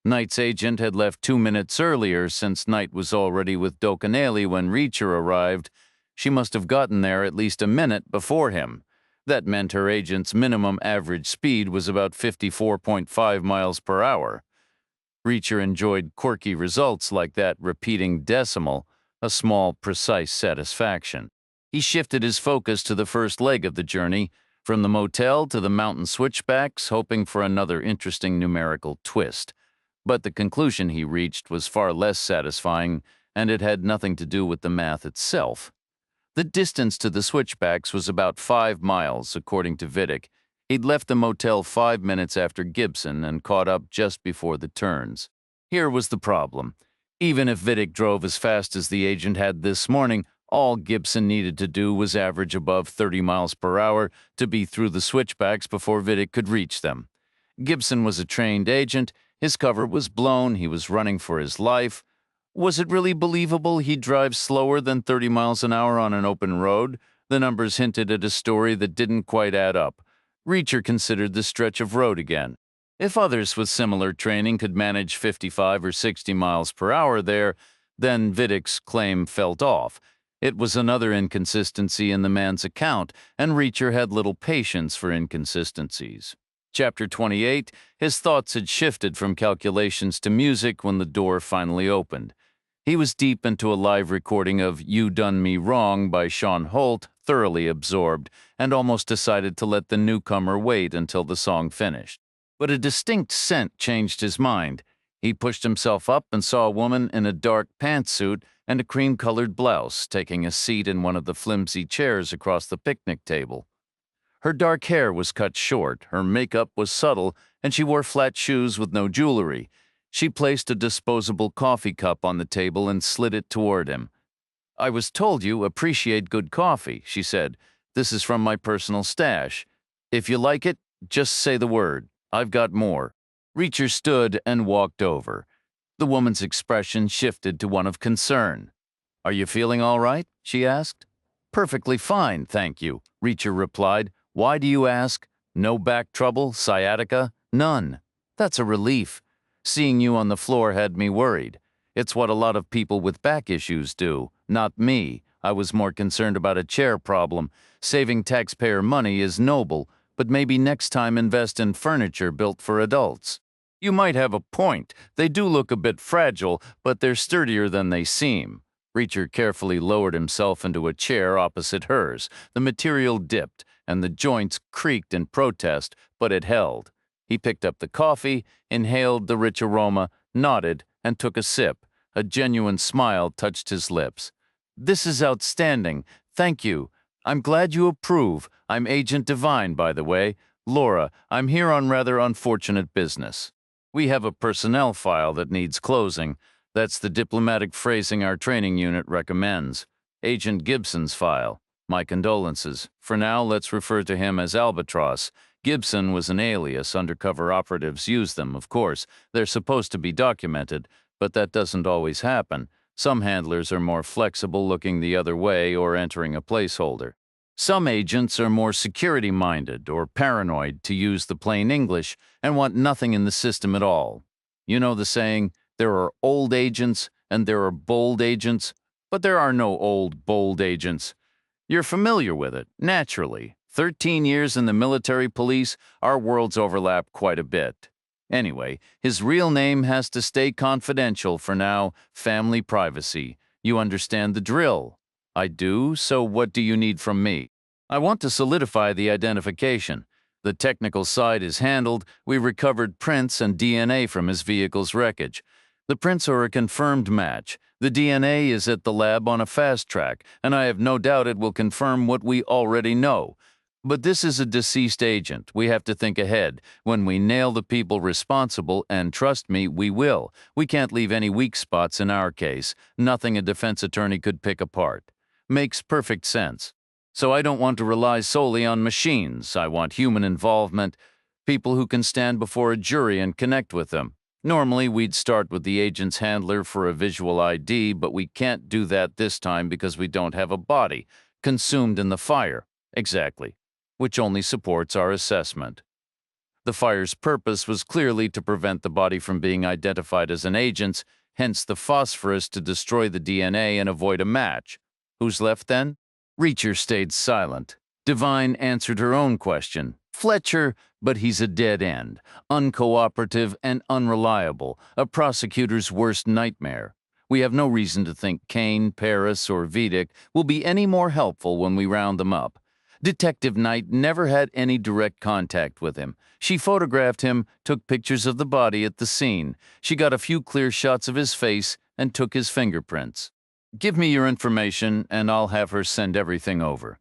Knight's agent had left 2 minutes earlier, since Knight was already with Docanelli when Reacher arrived. She must have gotten there at least a minute before him. That meant her agent's minimum average speed was about 54.5 miles per hour. Reacher enjoyed quirky results like that repeating decimal, a small, precise satisfaction. He shifted his focus to the first leg of the journey, from the motel to the mountain switchbacks, hoping for another interesting numerical twist. But the conclusion he reached was far less satisfying, and it had nothing to do with the math itself. The distance to the switchbacks was about 5 miles, according to Vidic. He'd left the motel 5 minutes after Gibson and caught up just before the turns. Here was the problem. Even if Vidic drove as fast as the agent had this morning, all Gibson needed to do was average above 30 miles per hour to be through the switchbacks before Vidic could reach them. Gibson was a trained agent. His cover was blown. He was running for his life. Was it really believable he'd drive slower than 30 miles an hour on an open road? The numbers hinted at a story that didn't quite add up. Reacher considered the stretch of road again. If others with similar training could manage 55 or 60 miles per hour there, then Vidic's claim felt off. It was another inconsistency in the man's account, and Reacher had little patience for inconsistencies. Chapter 28, his thoughts had shifted from calculations to music when the door finally opened. He was deep into a live recording of "You Done Me Wrong" by Sean Holt, thoroughly absorbed, and almost decided to let the newcomer wait until the song finished. But a distinct scent changed his mind. He pushed himself up and saw a woman in a dark pantsuit, and a cream-colored blouse, taking a seat in one of the flimsy chairs across the picnic table. Her dark hair was cut short, her makeup was subtle, and she wore flat shoes with no jewelry. She placed a disposable coffee cup on the table and slid it toward him. "I was told you appreciate good coffee," she said. "This is from my personal stash. If you like it, just say the word. I've got more." Reacher stood and walked over. The woman's expression shifted to one of concern. "Are you feeling all right?" she asked. "Perfectly fine, thank you," Reacher replied. "Why do you ask? No back trouble, sciatica? None. That's a relief. Seeing you on the floor had me worried. It's what a lot of people with back issues do, not me. I was more concerned about a chair problem. Saving taxpayer money is noble, but maybe next time invest in furniture built for adults." "You might have a point. They do look a bit fragile, but they're sturdier than they seem." Reacher carefully lowered himself into a chair opposite hers. The material dipped, and the joints creaked in protest, but it held. He picked up the coffee, inhaled the rich aroma, nodded, and took a sip. A genuine smile touched his lips. "This is outstanding. Thank you. I'm glad you approve. I'm Agent Devine, by the way. Laura, I'm here on rather unfortunate business. We have a personnel file that needs closing. That's the diplomatic phrasing our training unit recommends. Agent Gibson's file. My condolences. For now, let's refer to him as Albatross. Gibson was an alias. Undercover operatives use them, of course. They're supposed to be documented, but that doesn't always happen. Some handlers are more flexible, looking the other way or entering a placeholder. Some agents are more security-minded or paranoid, to use the plain English, and want nothing in the system at all. You know the saying, there are old agents and there are bold agents, but there are no old, bold agents. You're familiar with it, naturally. 13 years in the military police, our worlds overlap quite a bit. Anyway, his real name has to stay confidential for now, family privacy. You understand the drill? I do, so what do you need from me? I want to solidify the identification. The technical side is handled. We recovered prints and DNA from his vehicle's wreckage. The prints are a confirmed match. The DNA is at the lab on a fast track, and I have no doubt it will confirm what we already know. But this is a deceased agent. We have to think ahead. When we nail the people responsible, and trust me, we will, we can't leave any weak spots in our case. Nothing a defense attorney could pick apart. Makes perfect sense. So I don't want to rely solely on machines. I want human involvement, people who can stand before a jury and connect with them. Normally, we'd start with the agent's handler for a visual ID, but we can't do that this time because we don't have a body consumed in the fire. Exactly. Which only supports our assessment. The fire's purpose was clearly to prevent the body from being identified as an agent's, hence the phosphorus to destroy the DNA and avoid a match. Who's left then? Reacher stayed silent. Devine answered her own question. Fletcher, but he's a dead end, uncooperative and unreliable, a prosecutor's worst nightmare. We have no reason to think Kane, Paris, or Vidic will be any more helpful when we round them up. Detective Knight never had any direct contact with him. She photographed him, took pictures of the body at the scene. She got a few clear shots of his face and took his fingerprints. Give me your information, and I'll have her send everything over.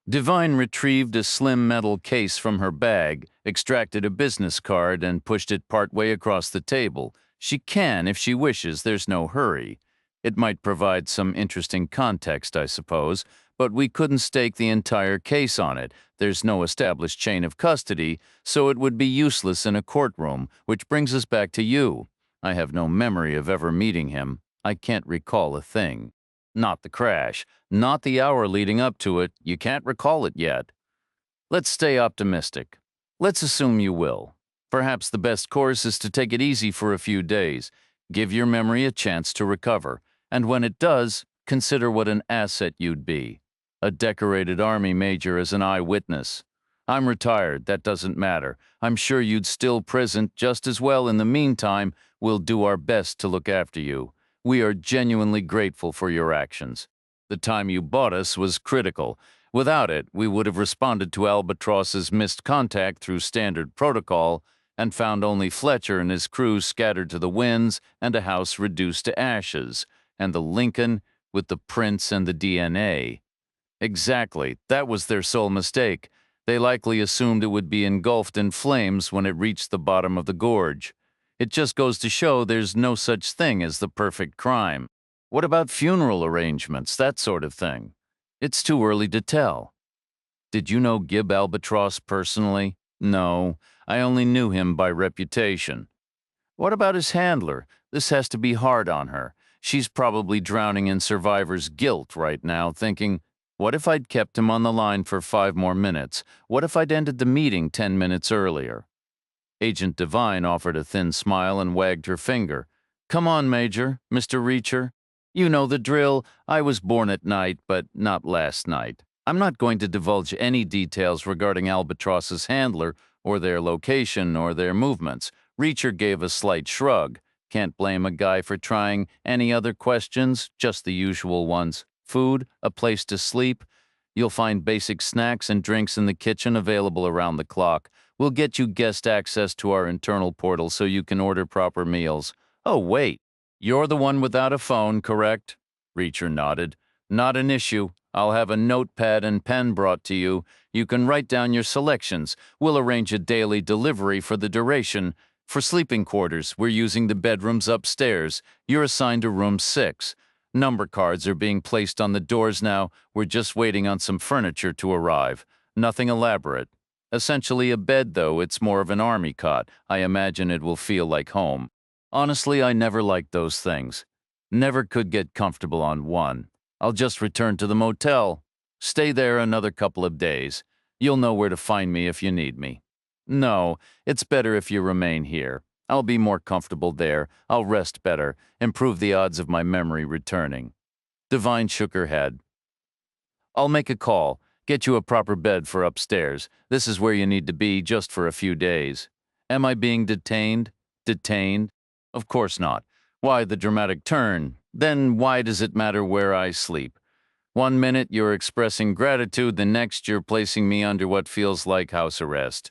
Devine retrieved a slim metal case from her bag, extracted a business card, and pushed it partway across the table. She can if she wishes, there's no hurry. It might provide some interesting context, I suppose, but we couldn't stake the entire case on it. There's no established chain of custody, so it would be useless in a courtroom, which brings us back to you. I have no memory of ever meeting him. I can't recall a thing. Not the crash, not the hour leading up to it. You can't recall it yet. Let's stay optimistic. Let's assume you will. Perhaps the best course is to take it easy for a few days. Give your memory a chance to recover, and when it does, consider what an asset you'd be. A decorated Army major as an eyewitness. I'm retired, that doesn't matter. I'm sure you'd still present just as well in the meantime. We'll do our best to look after you. We are genuinely grateful for your actions. The time you bought us was critical. Without it, we would have responded to Albatross's missed contact through standard protocol and found only Fletcher and his crew scattered to the winds and a house reduced to ashes, and the Lincoln, with the prints and the DNA. Exactly, that was their sole mistake. They likely assumed it would be engulfed in flames when it reached the bottom of the gorge. It just goes to show there's no such thing as the perfect crime. What about funeral arrangements, that sort of thing? It's too early to tell. Did you know Gib Albatross personally? No, I only knew him by reputation. What about his handler? This has to be hard on her. She's probably drowning in survivor's guilt right now, thinking, what if I'd kept him on the line for 5 more minutes? What if I'd ended the meeting 10 minutes earlier? Agent Devine offered a thin smile and wagged her finger. Come on, Major, Mr. Reacher. You know the drill. I was born at night, but not last night. I'm not going to divulge any details regarding Albatross's handler, or their location, or their movements. Reacher gave a slight shrug. Can't blame a guy for trying. Any other questions? Just the usual ones. Food? A place to sleep? You'll find basic snacks and drinks in the kitchen available around the clock. We'll get you guest access to our internal portal so you can order proper meals. Oh, wait. You're the one without a phone, correct? Reacher nodded. Not an issue. I'll have a notepad and pen brought to you. You can write down your selections. We'll arrange a daily delivery for the duration. For sleeping quarters, we're using the bedrooms upstairs. You're assigned to room 6. Number cards are being placed on the doors now. We're just waiting on some furniture to arrive. Nothing elaborate. Essentially a bed, though. It's more of an army cot. I imagine it will feel like home. Honestly, I never liked those things. Never could get comfortable on one. I'll just return to the motel. Stay there another couple of days. You'll know where to find me if you need me. No, it's better if you remain here. I'll be more comfortable there. I'll rest better, improve the odds of my memory returning. Devine shook her head. I'll make a call. Get you a proper bed for upstairs. This is where you need to be just for a few days. Am I being detained? Detained? Of course not. Why the dramatic turn? Then why does it matter where I sleep? 1 minute you're expressing gratitude, the next you're placing me under what feels like house arrest.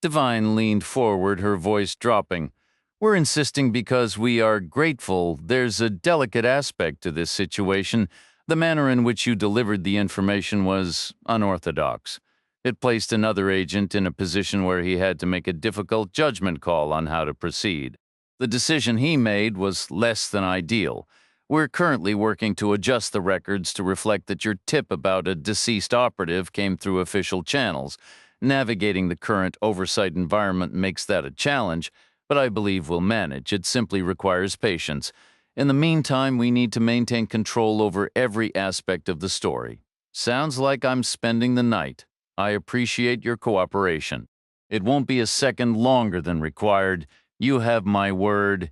Devine leaned forward, her voice dropping. We're insisting because we are grateful. There's a delicate aspect to this situation. The manner in which you delivered the information was unorthodox. It placed another agent in a position where he had to make a difficult judgment call on how to proceed. The decision he made was less than ideal. We're currently working to adjust the records to reflect that your tip about a deceased operative came through official channels. Navigating the current oversight environment makes that a challenge, but I believe we'll manage. It simply requires patience. In the meantime, we need to maintain control over every aspect of the story. Sounds like I'm spending the night. I appreciate your cooperation. It won't be a second longer than required. You have my word.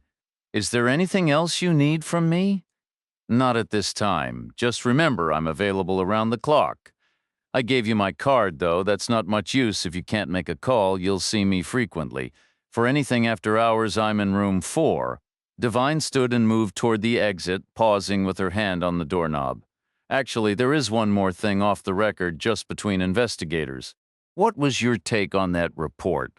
Is there anything else you need from me? Not at this time. Just remember I'm available around the clock. I gave you my card, though. That's not much use if you can't make a call. You'll see me frequently. For anything after hours, I'm in room 4. Devine stood and moved toward the exit, pausing with her hand on the doorknob. Actually, there is one more thing off the record, just between investigators. What was your take on that report?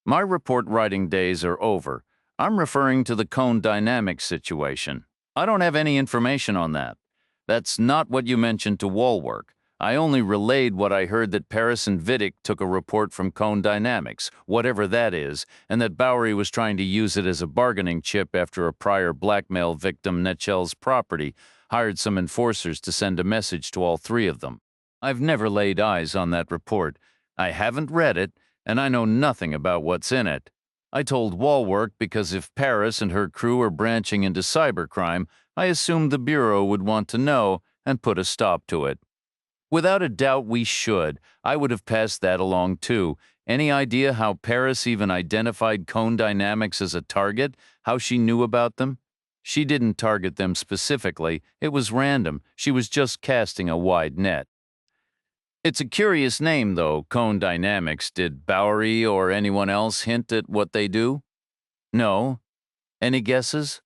My report writing days are over. I'm referring to the cone dynamics situation. I don't have any information on that. That's not what you mentioned to Walwork. I only relayed what I heard, that Paris and Vidic took a report from Cone Dynamics, whatever that is, and that Bowery was trying to use it as a bargaining chip after a prior blackmail victim, Netchell's property, hired some enforcers to send a message to all 3 of them. I've never laid eyes on that report. I haven't read it, and I know nothing about what's in it. I told Walwork because if Paris and her crew are branching into cybercrime, I assumed the Bureau would want to know and put a stop to it. Without a doubt we should. I would have passed that along too. Any idea how Paris even identified Cone Dynamics as a target? How she knew about them? She didn't target them specifically. It was random. She was just casting a wide net. It's a curious name, though, Cone Dynamics. Did Bowery or anyone else hint at what they do? No. Any guesses?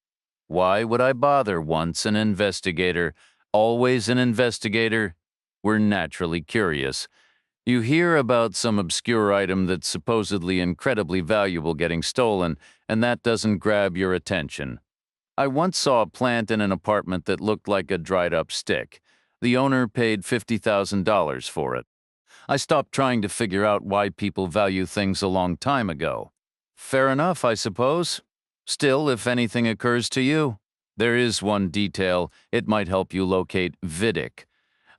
Why would I bother? Once an investigator, always an investigator. We're naturally curious. You hear about some obscure item that's supposedly incredibly valuable getting stolen, and that doesn't grab your attention. I once saw a plant in an apartment that looked like a dried-up stick. The owner paid $50,000 for it. I stopped trying to figure out why people value things a long time ago. Fair enough, I suppose. Still, if anything occurs to you, there is one detail. It might help you locate Vidic.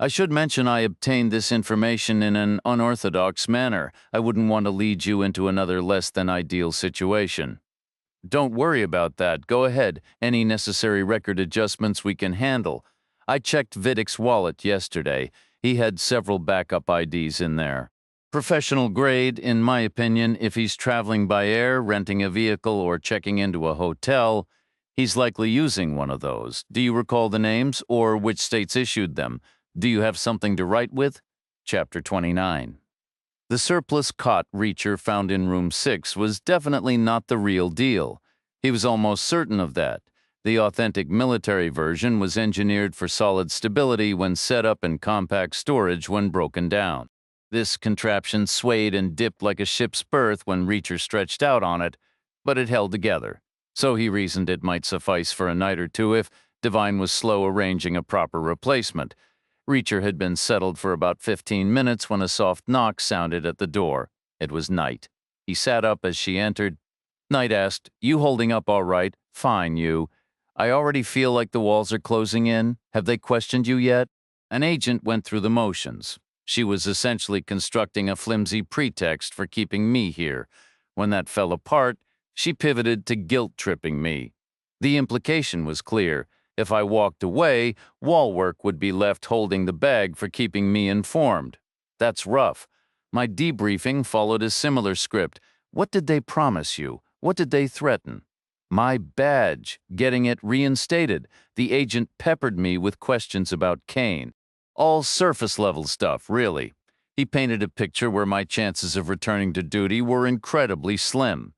I should mention I obtained this information in an unorthodox manner. I wouldn't want to lead you into another less than ideal situation. Don't worry about that. Go ahead. Any necessary record adjustments we can handle. I checked Vidic's wallet yesterday. He had several backup IDs in there. Professional grade, in my opinion. If he's traveling by air, renting a vehicle, or checking into a hotel, he's likely using one of those. Do you recall the names or which states issued them? Do you have something to write with? Chapter 29. The surplus cot Reacher found in room 6 was definitely not the real deal. He was almost certain of that. The authentic military version was engineered for solid stability when set up in compact storage when broken down. This contraption swayed and dipped like a ship's berth when Reacher stretched out on it, but it held together. So he reasoned it might suffice for a night or two if Devine was slow arranging a proper replacement. Reacher had been settled for about 15 minutes when a soft knock sounded at the door. It was Knight. He sat up as she entered. Knight asked, "You holding up all right?" "Fine, you." "I already feel like the walls are closing in. Have they questioned you yet?" An agent went through the motions. She was essentially constructing a flimsy pretext for keeping me here. When that fell apart, she pivoted to guilt-tripping me. The implication was clear. If I walked away, Walwork would be left holding the bag for keeping me informed. That's rough. My debriefing followed a similar script. What did they promise you? What did they threaten? My badge, getting it reinstated. The agent peppered me with questions about Kane. All surface-level stuff, really. He painted a picture where my chances of returning to duty were incredibly slim.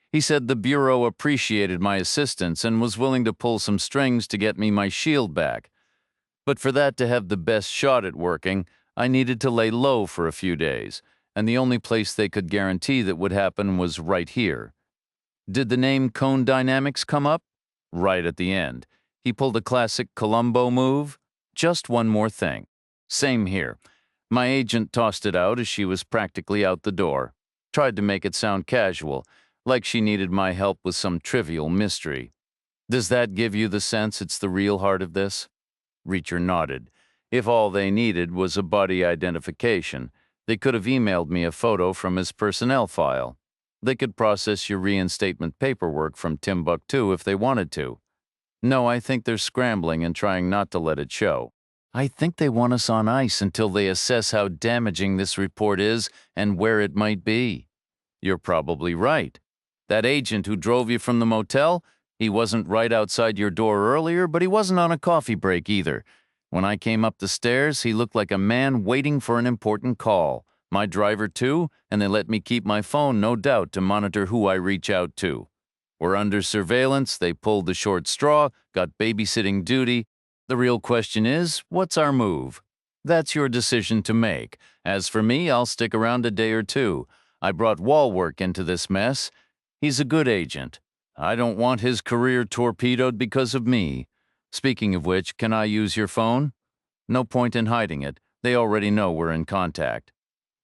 He said the Bureau appreciated my assistance and was willing to pull some strings to get me my shield back. But for that to have the best shot at working, I needed to lay low for a few days, and the only place they could guarantee that would happen was right here. Did the name Cone Dynamics come up? Right at the end. He pulled a classic Columbo move. Just one more thing. Same here. My agent tossed it out as she was practically out the door. Tried to make it sound casual, like she needed my help with some trivial mystery. Does that give you the sense it's the real heart of this? Reacher nodded. If all they needed was a body identification, they could have emailed me a photo from his personnel file. They could process your reinstatement paperwork from Timbuktu if they wanted to. No, I think they're scrambling and trying not to let it show. I think they want us on ice until they assess how damaging this report is and where it might be. You're probably right. That agent who drove you from the motel, he wasn't right outside your door earlier, but he wasn't on a coffee break either. When I came up the stairs, he looked like a man waiting for an important call. My driver too, and they let me keep my phone, no doubt, to monitor who I reach out to. We're under surveillance, they pulled the short straw, got babysitting duty. The real question is, what's our move? That's your decision to make. As for me, I'll stick around a day or two. I brought Walwork into this mess. He's a good agent. I don't want his career torpedoed because of me. Speaking of which, can I use your phone? No point in hiding it. They already know we're in contact.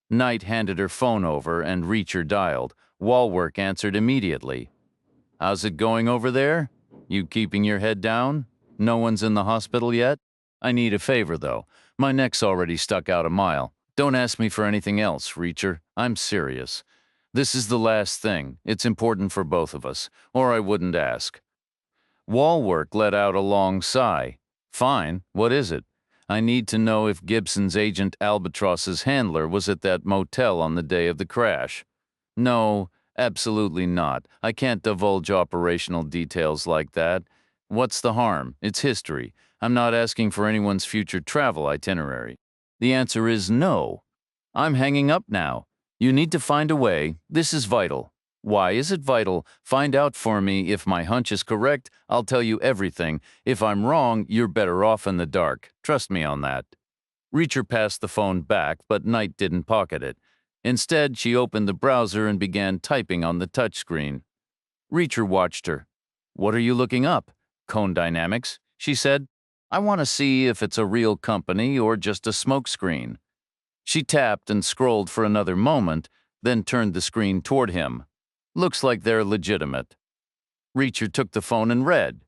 Knight handed her phone over and Reacher dialed. Walwork answered immediately. How's it going over there? You keeping your head down? No one's in the hospital yet? I need a favor, though. My neck's already stuck out a mile. Don't ask me for anything else, Reacher. I'm serious. This is the last thing. It's important for both of us, or I wouldn't ask. Walwork let out a long sigh. Fine, what is it? I need to know if Gibson's agent Albatross's handler was at that motel on the day of the crash. No, absolutely not. I can't divulge operational details like that. What's the harm? It's history. I'm not asking for anyone's future travel itinerary. The answer is no. I'm hanging up now. You need to find a way. This is vital. Why is it vital? Find out for me. If my hunch is correct, I'll tell you everything. If I'm wrong, you're better off in the dark. Trust me on that. Reacher passed the phone back, but Knight didn't pocket it. Instead, she opened the browser and began typing on the touchscreen. Reacher watched her. What are you looking up? Cone Dynamics, she said. I want to see if it's a real company or just a smokescreen. She tapped and scrolled for another moment, then turned the screen toward him. Looks like they're legitimate. Reacher took the phone and read.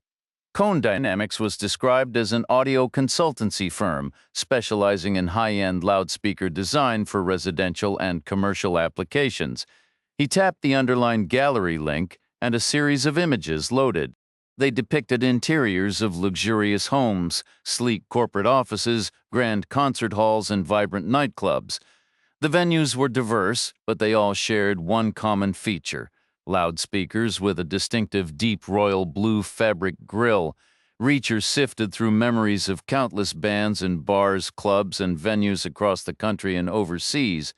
Cone Dynamics was described as an audio consultancy firm specializing in high-end loudspeaker design for residential and commercial applications. He tapped the underlined gallery link, and a series of images loaded. They depicted interiors of luxurious homes, sleek corporate offices, grand concert halls, and vibrant nightclubs. The venues were diverse, but they all shared one common feature: loudspeakers with a distinctive deep royal blue fabric grille. Reacher sifted through memories of countless bands in bars, clubs, and venues across the country and overseas.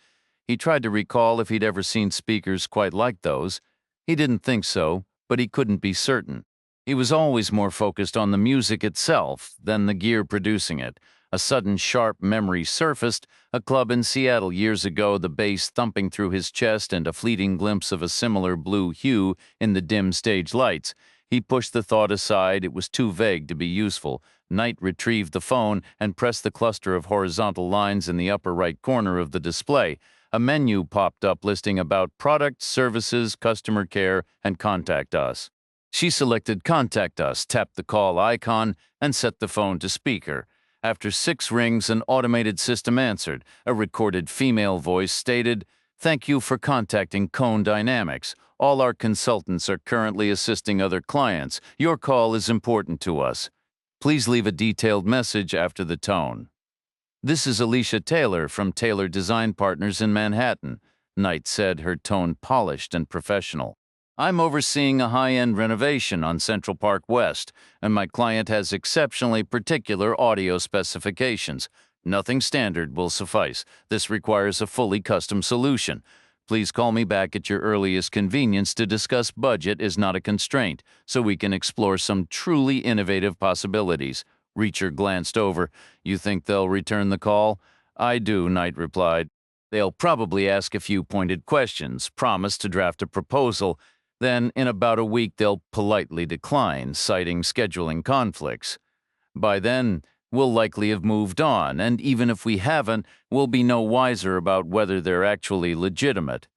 He tried to recall if he'd ever seen speakers quite like those. He didn't think so, but he couldn't be certain. He was always more focused on the music itself than the gear producing it. A sudden sharp memory surfaced, a club in Seattle years ago, the bass thumping through his chest and a fleeting glimpse of a similar blue hue in the dim stage lights. He pushed the thought aside. It was too vague to be useful. Knight retrieved the phone and pressed the cluster of horizontal lines in the upper right corner of the display. A menu popped up listing about products, services, customer care, and contact us. She selected Contact Us, tapped the call icon, and set the phone to speaker. After 6 rings, an automated system answered. A recorded female voice stated, "Thank you for contacting Cone Dynamics. All our consultants are currently assisting other clients. Your call is important to us. Please leave a detailed message after the tone." "This is Alicia Taylor from Taylor Design Partners in Manhattan," Knight said, her tone polished and professional. "I'm overseeing a high-end renovation on Central Park West, and my client has exceptionally particular audio specifications. Nothing standard will suffice. This requires a fully custom solution. Please call me back at your earliest convenience to discuss. Budget is not a constraint, so we can explore some truly innovative possibilities." Reacher glanced over. "You think they'll return the call?" "I do," Knight replied. "They'll probably ask a few pointed questions, promise to draft a proposal. Then, in about a week, they'll politely decline, citing scheduling conflicts. By then, we'll likely have moved on, and even if we haven't, we'll be no wiser about whether they're actually legitimate."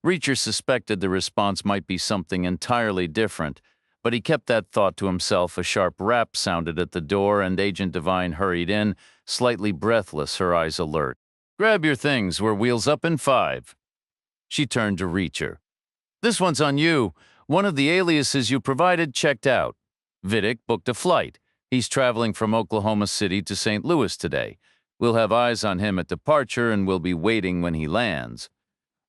Reacher suspected the response might be something entirely different, but he kept that thought to himself. A sharp rap sounded at the door, and Agent Devine hurried in, slightly breathless, her eyes alert. "Grab your things, we're wheels up in 5. She turned to Reacher. "This one's on you. One of the aliases you provided checked out. Vidic booked a flight. He's traveling from Oklahoma City to St. Louis today. We'll have eyes on him at departure, and we'll be waiting when he lands."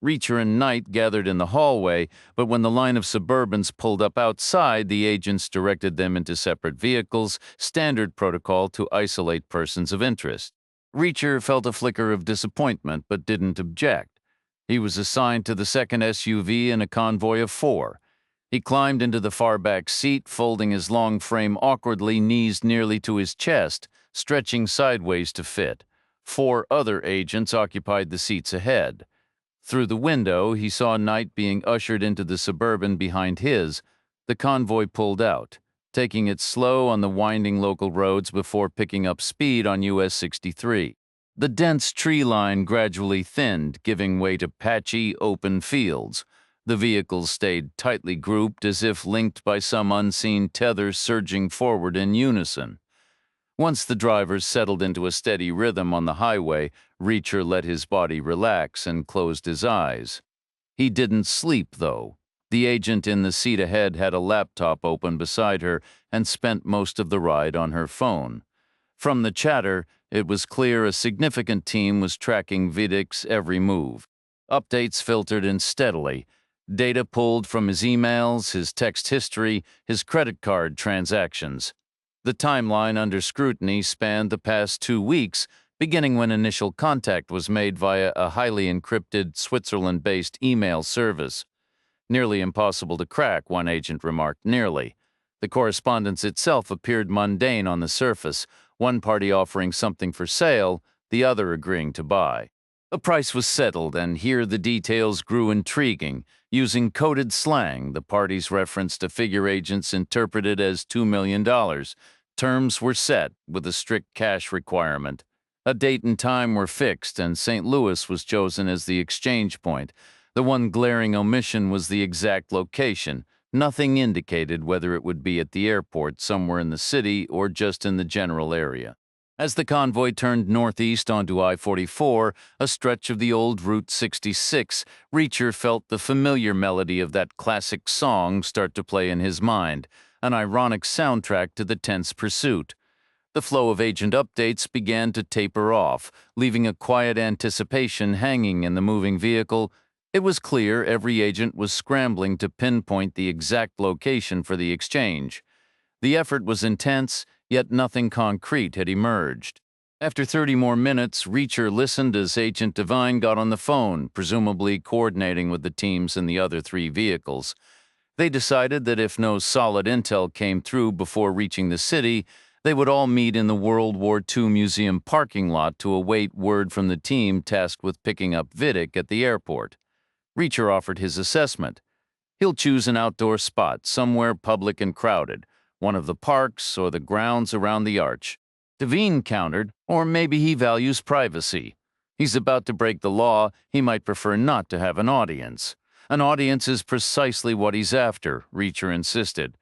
Reacher and Knight gathered in the hallway, but when the line of Suburbans pulled up outside, the agents directed them into separate vehicles, standard protocol to isolate persons of interest. Reacher felt a flicker of disappointment but didn't object. He was assigned to the second SUV in a convoy of 4. He climbed into the far back seat, folding his long frame awkwardly, knees nearly to his chest, stretching sideways to fit. 4 other agents occupied the seats ahead. Through the window, he saw Knight being ushered into the Suburban behind his. The convoy pulled out, taking it slow on the winding local roads before picking up speed on US 63. The dense tree line gradually thinned, giving way to patchy, open fields. The vehicles stayed tightly grouped, as if linked by some unseen tether surging forward in unison. Once the drivers settled into a steady rhythm on the highway, Reacher let his body relax and closed his eyes. He didn't sleep, though. The agent in the seat ahead had a laptop open beside her and spent most of the ride on her phone. From the chatter, it was clear a significant team was tracking Vidic's every move. Updates filtered in steadily. Data pulled from his emails, his text history, his credit card transactions. The timeline under scrutiny spanned the past 2 weeks, beginning when initial contact was made via a highly encrypted Switzerland-based email service. "Nearly impossible to crack," one agent remarked. "Nearly." The correspondence itself appeared mundane on the surface, one party offering something for sale, the other agreeing to buy. The price was settled, and here the details grew intriguing. Using coded slang, the parties referenced a figure agents interpreted as $2 million. Terms were set, with a strict cash requirement. A date and time were fixed, and St. Louis was chosen as the exchange point. The one glaring omission was the exact location. Nothing indicated whether it would be at the airport, somewhere in the city, or just in the general area. As the convoy turned northeast onto I-44, a stretch of the old Route 66, Reacher felt the familiar melody of that classic song start to play in his mind, an ironic soundtrack to the tense pursuit. The flow of agent updates began to taper off, leaving a quiet anticipation hanging in the moving vehicle. It was clear every agent was scrambling to pinpoint the exact location for the exchange. The effort was intense, yet nothing concrete had emerged. After 30 more minutes, Reacher listened as Agent Devine got on the phone, presumably coordinating with the teams in the other 3 vehicles. They decided that if no solid intel came through before reaching the city, they would all meet in the World War II museum parking lot to await word from the team tasked with picking up Vidic at the airport. Reacher offered his assessment. He'll choose an outdoor spot, somewhere public and crowded, one of the parks or the grounds around the arch. Devine countered, or maybe he values privacy. He's about to break the law, he might prefer not to have an audience. An audience is precisely what he's after, Reacher insisted.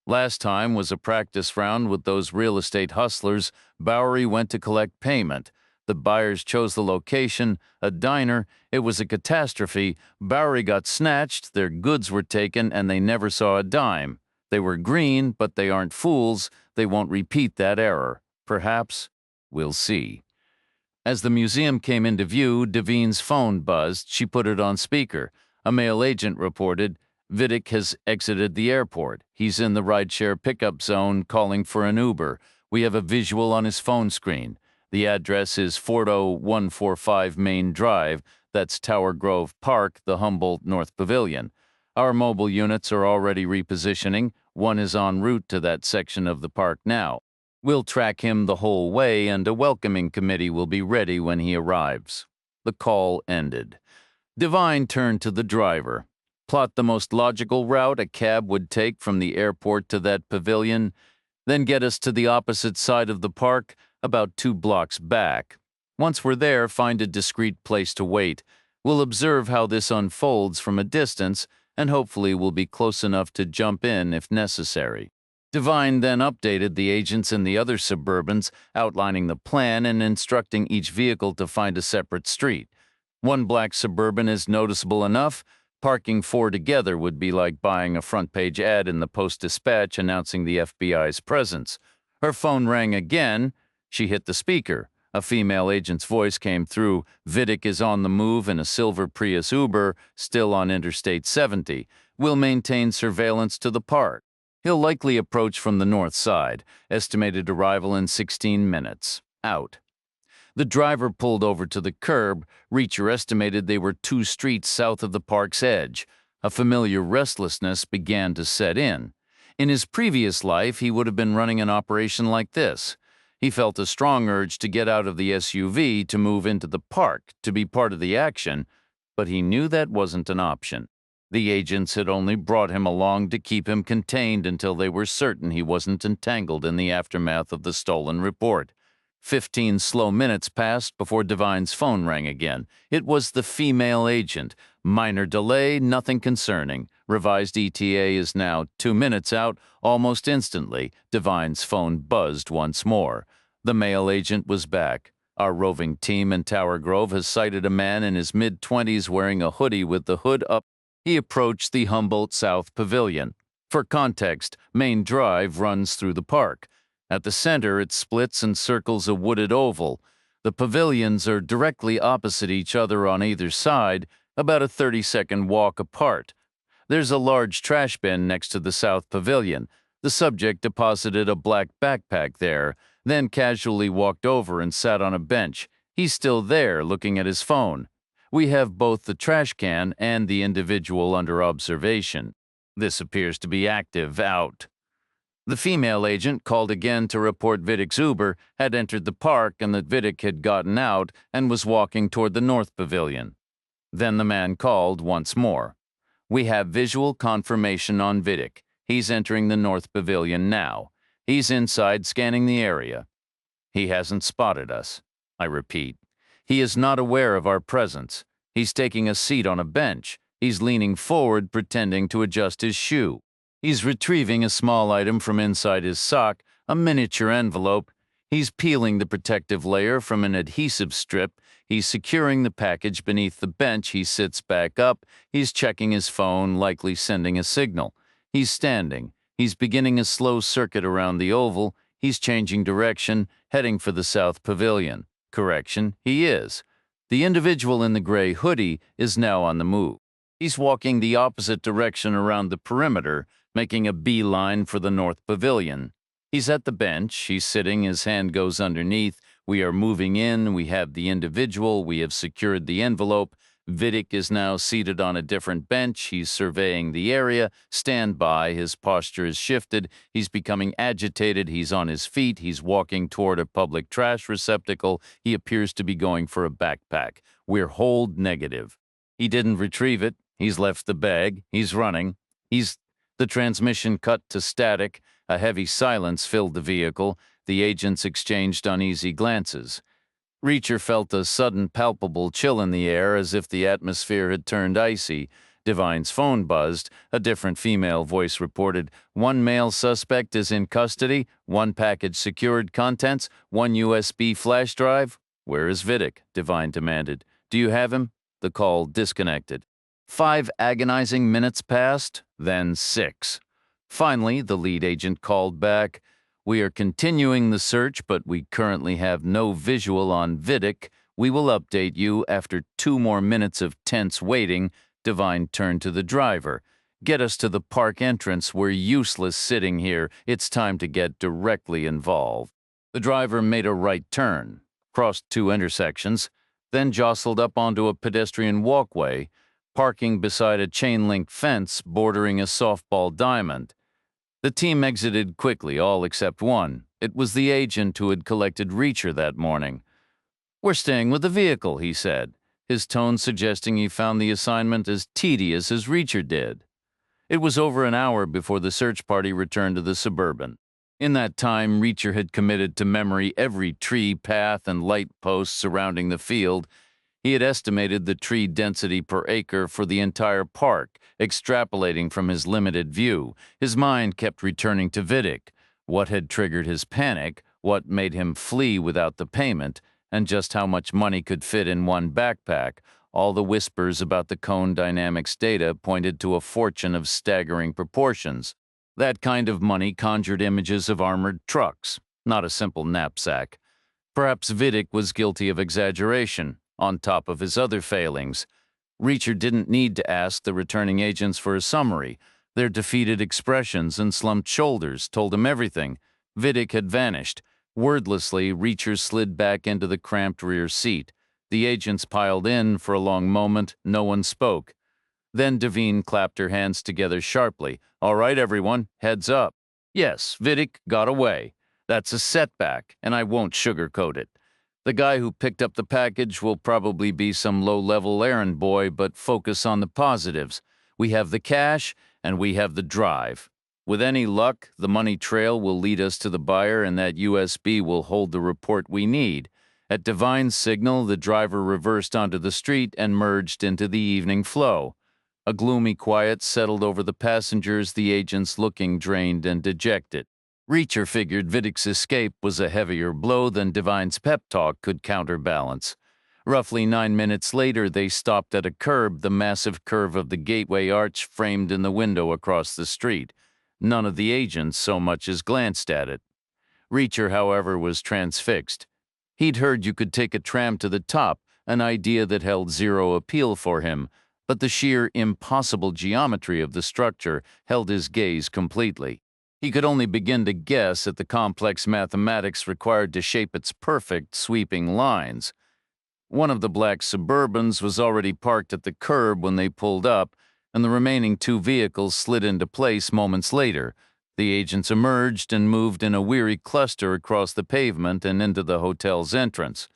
Last time was a practice round with those real estate hustlers. Bowery went to collect payment. The buyers chose the location, a diner. It was a catastrophe. Bowery got snatched, their goods were taken, and they never saw a dime. They were green, but they aren't fools. They won't repeat that error. Perhaps. We'll see. As the museum came into view, Devine's phone buzzed. She put it on speaker. A male agent reported, Vidic has exited the airport. He's in the rideshare pickup zone calling for an Uber. We have a visual on his phone screen. The address is 40145 Main Drive. That's Tower Grove Park, the Humboldt North Pavilion. Our mobile units are already repositioning. One is en route to that section of the park now. We'll track him the whole way, and a welcoming committee will be ready when he arrives. The call ended. Devine turned to the driver. Plot the most logical route a cab would take from the airport to that pavilion, then get us to the opposite side of the park, about 2 blocks back. Once we're there, find a discreet place to wait. We'll observe how this unfolds from a distance, and hopefully we'll be close enough to jump in if necessary. Devine then updated the agents in the other Suburbans, outlining the plan and instructing each vehicle to find a separate street. One black Suburban is noticeable enough. Parking 4 together would be like buying a front-page ad in the Post-Dispatch announcing the FBI's presence. Her phone rang again. She hit the speaker. A female agent's voice came through. Vidic is on the move in a silver Prius Uber, still on Interstate 70. We'll maintain surveillance to the park. He'll likely approach from the north side. Estimated arrival in 16 minutes. Out. The driver pulled over to the curb. Reacher estimated they were 2 streets south of the park's edge. A familiar restlessness began to set in. In his previous life, he would have been running an operation like this. He felt a strong urge to get out of the SUV, to move into the park, to be part of the action, but he knew that wasn't an option. The agents had only brought him along to keep him contained until they were certain he wasn't entangled in the aftermath of the stolen report. 15 slow minutes passed before Devine's phone rang again. It was the female agent. Minor delay, nothing concerning. Revised ETA is now 2 minutes out. Almost instantly, Devine's phone buzzed once more. The male agent was back. Our roving team in Tower Grove has sighted a man in his mid-20s wearing a hoodie with the hood up. He approached the Humboldt South Pavilion. For context, Main Drive runs through the park. At the center, it splits and circles a wooded oval. The pavilions are directly opposite each other on either side, about a 30-second walk apart. There's a large trash bin next to the South Pavilion. The subject deposited a black backpack there, then casually walked over and sat on a bench. He's still there, looking at his phone. We have both the trash can and the individual under observation. This appears to be active. Out. The female agent called again to report Vidic's Uber had entered the park and that Vidic had gotten out and was walking toward the North Pavilion. Then the man called once more. We have visual confirmation on Vidic. He's entering the North Pavilion now. He's inside scanning the area. He hasn't spotted us. I repeat. He is not aware of our presence. He's taking a seat on a bench. He's leaning forward, pretending to adjust his shoe. He's retrieving a small item from inside his sock, a miniature envelope. He's peeling the protective layer from an adhesive strip. He's securing the package beneath the bench. He sits back up. He's checking his phone, likely sending a signal. He's standing. He's beginning a slow circuit around the oval. He's changing direction, heading for the South Pavilion. Correction, he is. The individual in the gray hoodie is now on the move. He's walking the opposite direction around the perimeter, making a beeline for the North Pavilion. He's at the bench. He's sitting. His hand goes underneath. We are moving in. We have the individual. We have secured the envelope. Vidic is now seated on a different bench. He's surveying the area. Stand by. His posture is shifted. He's becoming agitated. He's on his feet. He's walking toward a public trash receptacle. He appears to be going for a backpack. We're hold negative. He didn't retrieve it. He's left the bag. He's running. The transmission cut to static. A heavy silence filled the vehicle. The agents exchanged uneasy glances. Reacher felt a sudden palpable chill in the air, as if the atmosphere had turned icy. Divine's phone buzzed. A different female voice reported, "One male suspect is in custody, one package secured, contents, one USB flash drive." "Where is Vidic?" Divine demanded. "Do you have him?" The call disconnected. 5 agonizing minutes passed, then 6. Finally, the lead agent called back. "We are continuing the search, but we currently have no visual on Vidic. We will update you after 2 more minutes of tense waiting." Divine turned to the driver. "Get us to the park entrance. We're useless sitting here. It's time to get directly involved." The driver made a right turn, crossed 2 intersections, then jostled up onto a pedestrian walkway, parking beside a chain-link fence bordering a softball diamond. The team exited quickly, all except one. It was the agent who had collected Reacher that morning. "We're staying with the vehicle," he said, his tone suggesting he found the assignment as tedious as Reacher did. It was over an hour before the search party returned to the Suburban. In that time, Reacher had committed to memory every tree, path, and light post surrounding the field. He had estimated the tree density per acre for the entire park, extrapolating from his limited view. His mind kept returning to Vidic. What had triggered his panic, what made him flee without the payment, and just how much money could fit in one backpack. All the whispers about the cone dynamics data pointed to a fortune of staggering proportions. That kind of money conjured images of armored trucks, not a simple knapsack. Perhaps Vidic was guilty of exaggeration, on top of his other failings. Reacher didn't need to ask the returning agents for a summary. Their defeated expressions and slumped shoulders told him everything. Vidic had vanished. Wordlessly, Reacher slid back into the cramped rear seat. The agents piled in. For a long moment, no one spoke. Then Devine clapped her hands together sharply. "All right, everyone, heads up. Yes, Vidic got away. That's a setback, and I won't sugarcoat it. The guy who picked up the package will probably be some low-level errand boy, but focus on the positives. We have the cash, and we have the drive. With any luck, the money trail will lead us to the buyer, and that USB will hold the report we need." At Divine's signal, the driver reversed onto the street and merged into the evening flow. A gloomy quiet settled over the passengers, the agents looking drained and dejected. Reacher figured Vidic's escape was a heavier blow than Divine's pep talk could counterbalance. Roughly 9 minutes later, they stopped at a curb, the massive curve of the gateway arch framed in the window across the street. None of the agents so much as glanced at it. Reacher, however, was transfixed. He'd heard you could take a tram to the top, an idea that held zero appeal for him, but the sheer impossible geometry of the structure held his gaze completely. He could only begin to guess at the complex mathematics required to shape its perfect, sweeping lines. One of the black Suburbans was already parked at the curb when they pulled up, and the remaining 2 vehicles slid into place moments later. The agents emerged and moved in a weary cluster across the pavement and into the hotel's entrance.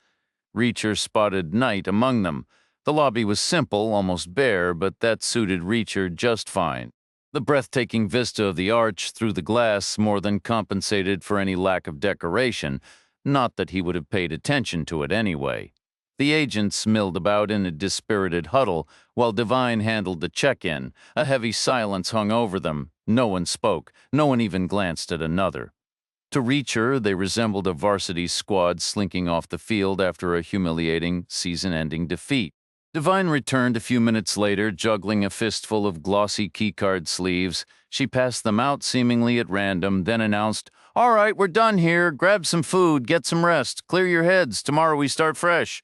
Reacher spotted Knight among them. The lobby was simple, almost bare, but that suited Reacher just fine. The breathtaking vista of the arch through the glass more than compensated for any lack of decoration, not that he would have paid attention to it anyway. The agents milled about in a dispirited huddle while Devine handled the check-in. A heavy silence hung over them. No one spoke. No one even glanced at another. To Reacher, they resembled a varsity squad slinking off the field after a humiliating, season-ending defeat. Devine returned a few minutes later, juggling a fistful of glossy keycard sleeves. She passed them out seemingly at random, then announced, "All right, we're done here. Grab some food, get some rest. Clear your heads. Tomorrow we start fresh."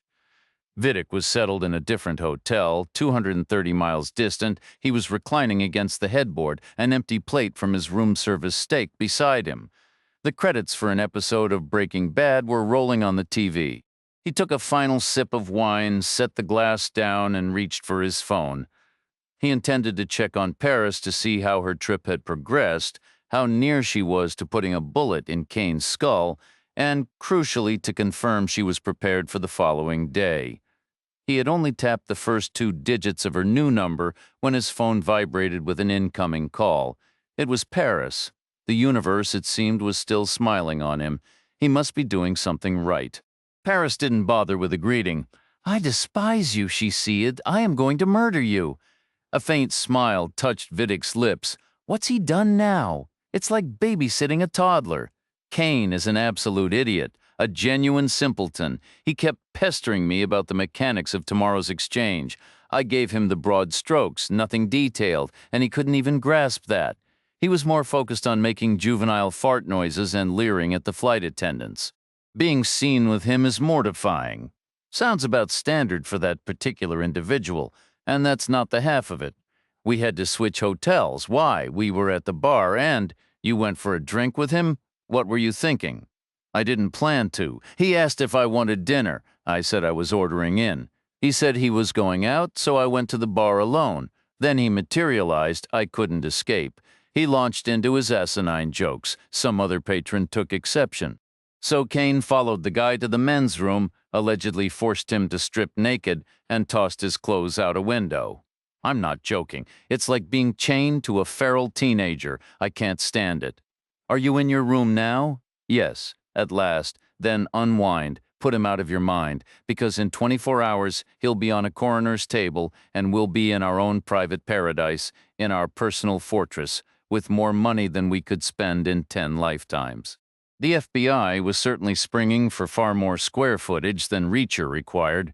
Vidic was settled in a different hotel, 230 miles distant. He was reclining against the headboard, an empty plate from his room service steak beside him. The credits for an episode of Breaking Bad were rolling on the TV. He took a final sip of wine, set the glass down, and reached for his phone. He intended to check on Paris to see how her trip had progressed, how near she was to putting a bullet in Kane's skull, and, crucially, to confirm she was prepared for the following day. He had only tapped the first 2 digits of her new number when his phone vibrated with an incoming call. It was Paris. The universe, it seemed, was still smiling on him. He must be doing something right. Paris didn't bother with a greeting. "I despise you," she seethed. "I am going to murder you." A faint smile touched Vidic's lips. What's he done now? It's like babysitting a toddler. Kane is an absolute idiot, a genuine simpleton. He kept pestering me about the mechanics of tomorrow's exchange. I gave him the broad strokes, nothing detailed, and he couldn't even grasp that. He was more focused on making juvenile fart noises and leering at the flight attendants. Being seen with him is mortifying. Sounds about standard for that particular individual, and that's not the half of it. We had to switch hotels. Why? We were at the bar, and you went for a drink with him? What were you thinking? I didn't plan to. He asked if I wanted dinner. I said I was ordering in. He said he was going out, so I went to the bar alone. Then he materialized. I couldn't escape. He launched into his asinine jokes. Some other patron took exception. So Kane followed the guy to the men's room, allegedly forced him to strip naked, and tossed his clothes out a window. I'm not joking. It's like being chained to a feral teenager. I can't stand it. Are you in your room now? Yes, at last. Then unwind. Put him out of your mind, because in 24 hours he'll be on a coroner's table and we'll be in our own private paradise, in our personal fortress, with more money than we could spend in 10 lifetimes. The FBI was certainly springing for far more square footage than Reacher required.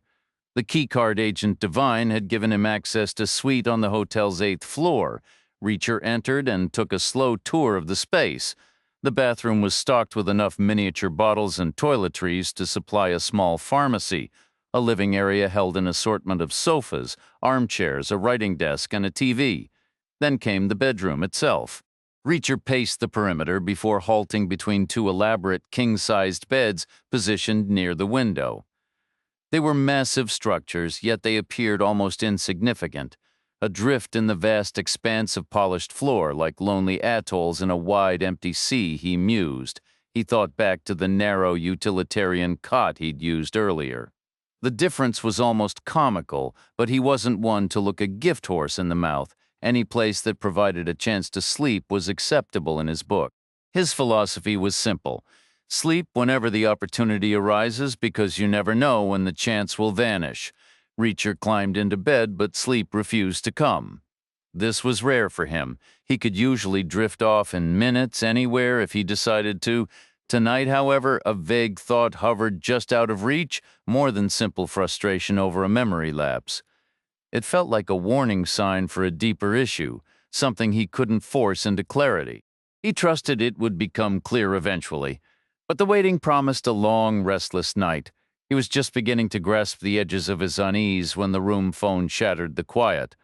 The keycard agent Devine had given him access to a suite on the hotel's 8th floor. Reacher entered and took a slow tour of the space. The bathroom was stocked with enough miniature bottles and toiletries to supply a small pharmacy. A living area held an assortment of sofas, armchairs, a writing desk, and a TV. Then came the bedroom itself. Reacher paced the perimeter before halting between 2 elaborate king-sized beds positioned near the window. They were massive structures, yet they appeared almost insignificant. Adrift in the vast expanse of polished floor, like lonely atolls in a wide, empty sea, he mused. He thought back to the narrow, utilitarian cot he'd used earlier. The difference was almost comical, but he wasn't one to look a gift horse in the mouth. Any place that provided a chance to sleep was acceptable in his book. His philosophy was simple. Sleep whenever the opportunity arises, because you never know when the chance will vanish. Reacher climbed into bed, but sleep refused to come. This was rare for him. He could usually drift off in minutes anywhere if he decided to. Tonight, however, a vague thought hovered just out of reach, more than simple frustration over a memory lapse. It felt like a warning sign for a deeper issue, something he couldn't force into clarity. He trusted it would become clear eventually. But the waiting promised a long, restless night. He was just beginning to grasp the edges of his unease when the room phone shattered the quiet.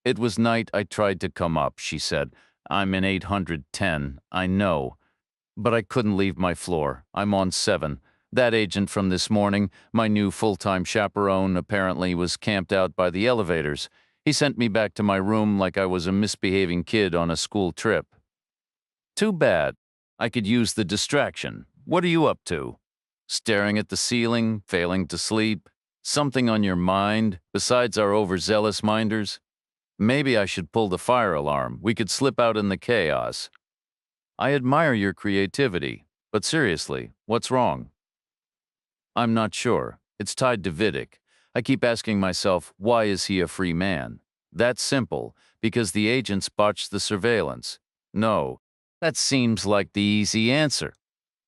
"It was night I tried to come up," she said. "I'm in 810, I know. But I couldn't leave my floor. I'm on 7. That agent from this morning, my new full-time chaperone, apparently was camped out by the elevators. He sent me back to my room like I was a misbehaving kid on a school trip." Too bad. I could use the distraction. What are you up to? Staring at the ceiling, failing to sleep? Something on your mind besides our overzealous minders? Maybe I should pull the fire alarm. We could slip out in the chaos. I admire your creativity, but seriously, what's wrong? I'm not sure. It's tied to Vidic. I keep asking myself, why is he a free man? That's simple, because the agents botched the surveillance. No, that seems like the easy answer.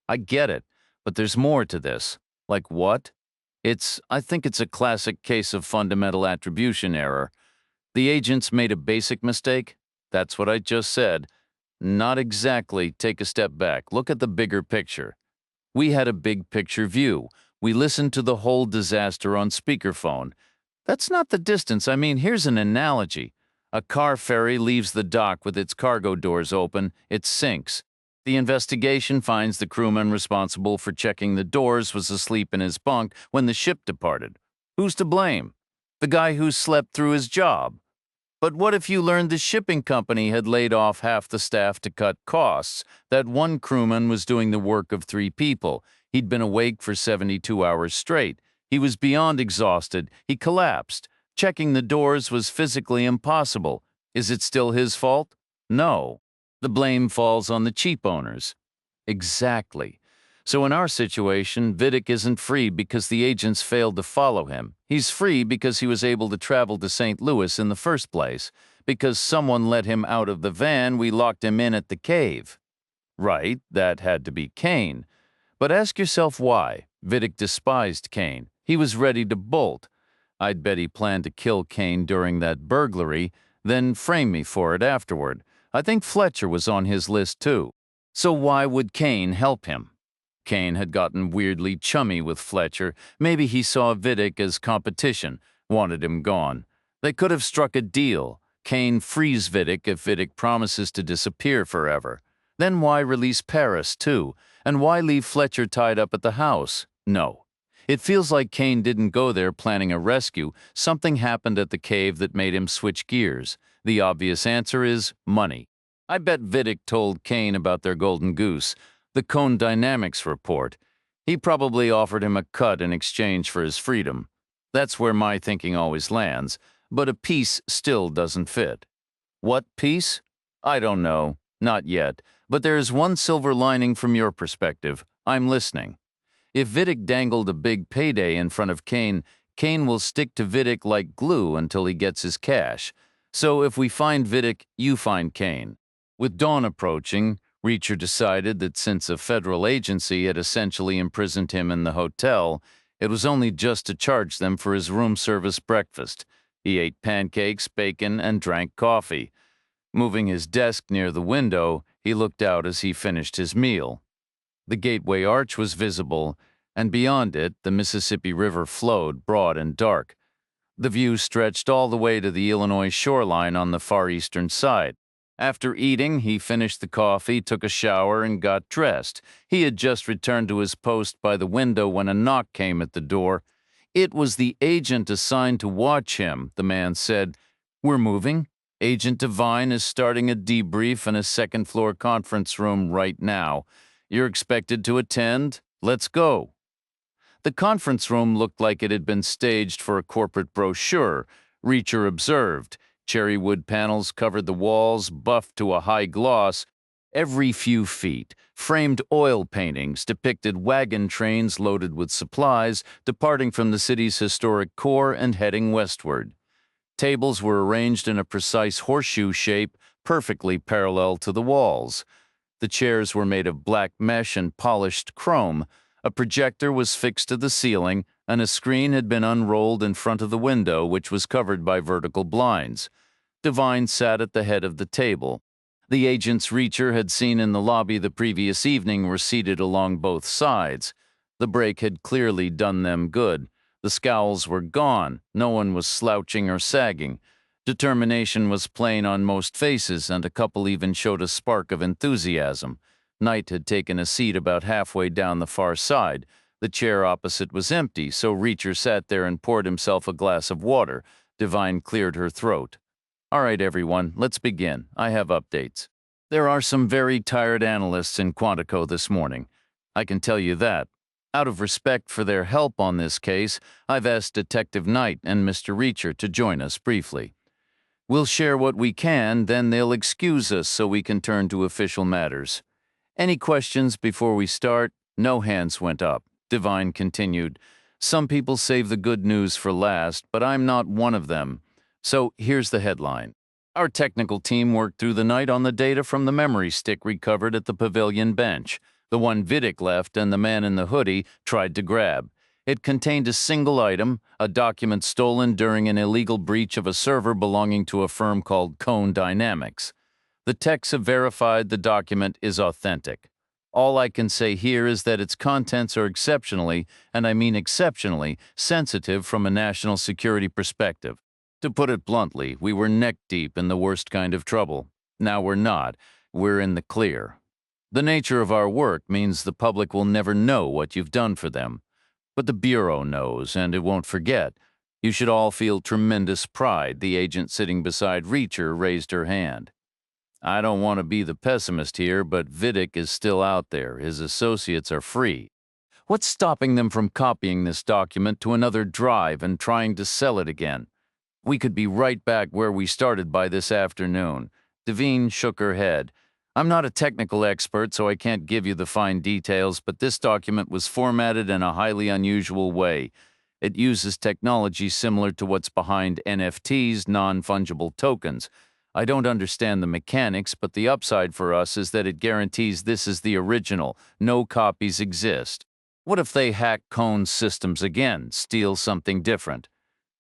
I get it, but there's more to this. Like what? I think it's a classic case of fundamental attribution error. The agents made a basic mistake? That's what I just said. Not exactly. Take a step back. Look at the bigger picture. We had a big picture view. We listened to the whole disaster on speakerphone. That's not the distance. I mean, here's an analogy. A car ferry leaves the dock with its cargo doors open. It sinks. The investigation finds the crewman responsible for checking the doors was asleep in his bunk when the ship departed. Who's to blame? The guy who slept through his job. But what if you learned the shipping company had laid off half the staff to cut costs, that one crewman was doing the work of 3 people? He'd been awake for 72 hours straight. He was beyond exhausted. He collapsed. Checking the doors was physically impossible. Is it still his fault? No. The blame falls on the cheap owners. Exactly. So in our situation, Vidic isn't free because the agents failed to follow him. He's free because he was able to travel to St. Louis in the first place. Because someone let him out of the van, we locked him in at the cave. Right, that had to be Kane. But ask yourself why. Vidic despised Kane. He was ready to bolt. I'd bet he planned to kill Kane during that burglary, then frame me for it afterward. I think Fletcher was on his list too. So why would Kane help him? Kane had gotten weirdly chummy with Fletcher. Maybe he saw Vidic as competition, wanted him gone. They could have struck a deal. Kane frees Vidic if Vidic promises to disappear forever. Then why release Paris too? And why leave Fletcher tied up at the house? No. It feels like Kane didn't go there planning a rescue. Something happened at the cave that made him switch gears. The obvious answer is money. I bet Vidic told Kane about their golden goose, the Cone Dynamics report. He probably offered him a cut in exchange for his freedom. That's where my thinking always lands, but a piece still doesn't fit. What piece? I don't know. Not yet. But there is one silver lining from your perspective. I'm listening. If Vidic dangled a big payday in front of Kane, Kane will stick to Vidic like glue until he gets his cash. So if we find Vidic, you find Kane. With dawn approaching, Reacher decided that since a federal agency had essentially imprisoned him in the hotel, it was only just to charge them for his room service breakfast. He ate pancakes, bacon, and drank coffee. Moving his desk near the window, he looked out as he finished his meal. The gateway arch was visible, and beyond it, the Mississippi River flowed broad and dark. The view stretched all the way to the Illinois shoreline on the far eastern side. After eating, he finished the coffee, took a shower, and got dressed. He had just returned to his post by the window when a knock came at the door. It was the agent assigned to watch him, the man said. "We're moving. Agent Devine is starting a debrief in a second-floor conference room right now. You're expected to attend. Let's go." The conference room looked like it had been staged for a corporate brochure, Reacher observed. Cherry wood panels covered the walls, buffed to a high gloss. Every few feet, framed oil paintings depicted wagon trains loaded with supplies, departing from the city's historic core and heading westward. Tables were arranged in a precise horseshoe shape, perfectly parallel to the walls. The chairs were made of black mesh and polished chrome. A projector was fixed to the ceiling, and a screen had been unrolled in front of the window, which was covered by vertical blinds. Devine sat at the head of the table. The agents Reacher had seen in the lobby the previous evening were seated along both sides. The break had clearly done them good. The scowls were gone. No one was slouching or sagging. Determination was plain on most faces, and a couple even showed a spark of enthusiasm. Knight had taken a seat about halfway down the far side. The chair opposite was empty, so Reacher sat there and poured himself a glass of water. Devine cleared her throat. "All right, everyone, let's begin. I have updates." There are some very tired analysts in Quantico this morning. I can tell you that. Out of respect for their help on this case, I've asked Detective Knight and Mr. Reacher to join us briefly. We'll share what we can, then they'll excuse us so we can turn to official matters. Any questions before we start? No hands went up. Devine continued. Some people save the good news for last, but I'm not one of them. So here's the headline. Our technical team worked through the night on the data from the memory stick recovered at the pavilion bench, the one Vidic left and the man in the hoodie tried to grab. It contained a single item, a document stolen during an illegal breach of a server belonging to a firm called Cone Dynamics. The techs have verified the document is authentic. All I can say here is that its contents are exceptionally, and I mean exceptionally, sensitive from a national security perspective. To put it bluntly, we were neck-deep in the worst kind of trouble. Now we're not. We're in the clear. The nature of our work means the public will never know what you've done for them. But the Bureau knows, and it won't forget. You should all feel tremendous pride. The agent sitting beside Reacher raised her hand. I don't want to be the pessimist here, but Vidic is still out there. His associates are free. What's stopping them from copying this document to another drive and trying to sell it again? We could be right back where we started by this afternoon. Devine shook her head. I'm not a technical expert, so I can't give you the fine details, but this document was formatted in a highly unusual way. It uses technology similar to what's behind NFTs, non-fungible tokens. I don't understand the mechanics, but the upside for us is that it guarantees this is the original. No copies exist. What if they hack Cone's systems again, steal something different?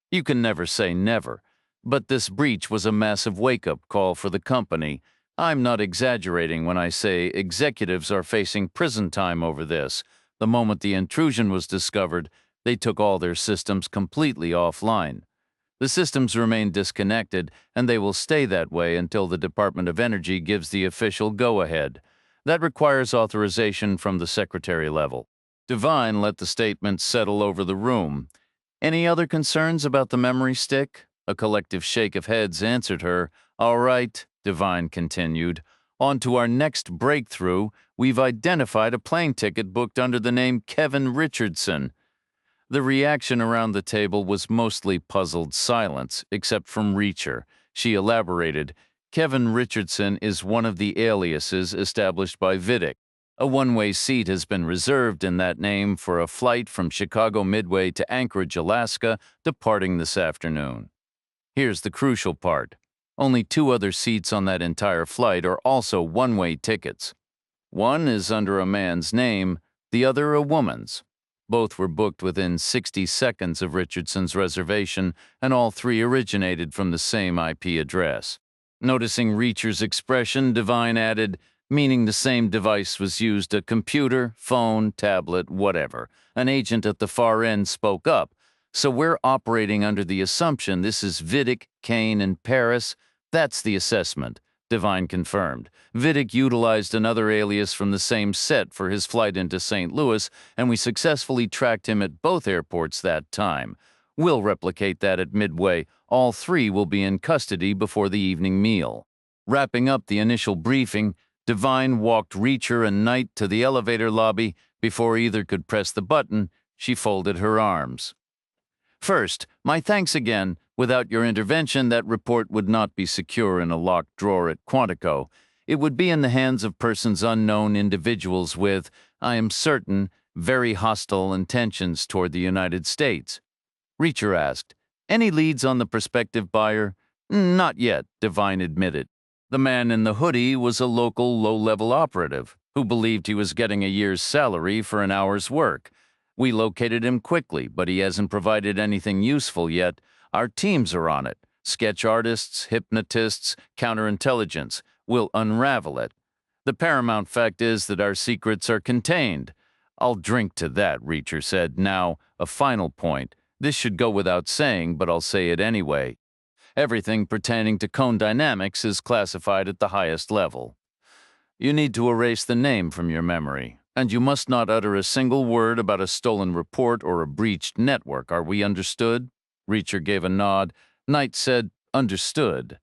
You can never say never, but this breach was a massive wake-up call for the company. I'm not exaggerating when I say executives are facing prison time over this. The moment the intrusion was discovered, they took all their systems completely offline. The systems remain disconnected, and they will stay that way until the Department of Energy gives the official go-ahead. That requires authorization from the secretary level. Devine let the statement settle over the room. Any other concerns about the memory stick? A collective shake of heads answered her. All right, Devine continued. On to our next breakthrough. We've identified a plane ticket booked under the name Kevin Richardson. The reaction around the table was mostly puzzled silence, except from Reacher. She elaborated. Kevin Richardson is one of the aliases established by Vidic. A one-way seat has been reserved in that name for a flight from Chicago Midway to Anchorage, Alaska, departing this afternoon. Here's the crucial part. Only 2 other seats on that entire flight are also one-way tickets. One is under a man's name, the other a woman's. Both were booked within 60 seconds of Richardson's reservation, and all 3 originated from the same IP address. Noticing Reacher's expression, Devine added, meaning the same device was used, a computer, phone, tablet, whatever. An agent at the far end spoke up. So we're operating under the assumption this is Vidic, Kane, and Paris. That's the assessment, Devine confirmed. Vidic utilized another alias from the same set for his flight into St. Louis, and we successfully tracked him at both airports that time. We'll replicate that at Midway. All 3 will be in custody before the evening meal. Wrapping up the initial briefing, Devine walked Reacher and Knight to the elevator lobby. Before either could press the button, she folded her arms. First, my thanks again. Without your intervention, that report would not be secure in a locked drawer at Quantico. It would be in the hands of persons unknown, individuals with, I am certain, very hostile intentions toward the United States. Reacher asked, any leads on the prospective buyer? Not yet, Devine admitted. The man in the hoodie was a local low-level operative who believed he was getting a year's salary for an hour's work. We located him quickly, but he hasn't provided anything useful yet. Our teams are on it. Sketch artists, hypnotists, counterintelligence. We'll unravel it. The paramount fact is that our secrets are contained. I'll drink to that, Reacher said. Now, a final point. This should go without saying, but I'll say it anyway. Everything pertaining to Cone Dynamics is classified at the highest level. You need to erase the name from your memory, and you must not utter a single word about a stolen report or a breached network. Are we understood? Reacher gave a nod. Knight said, understood.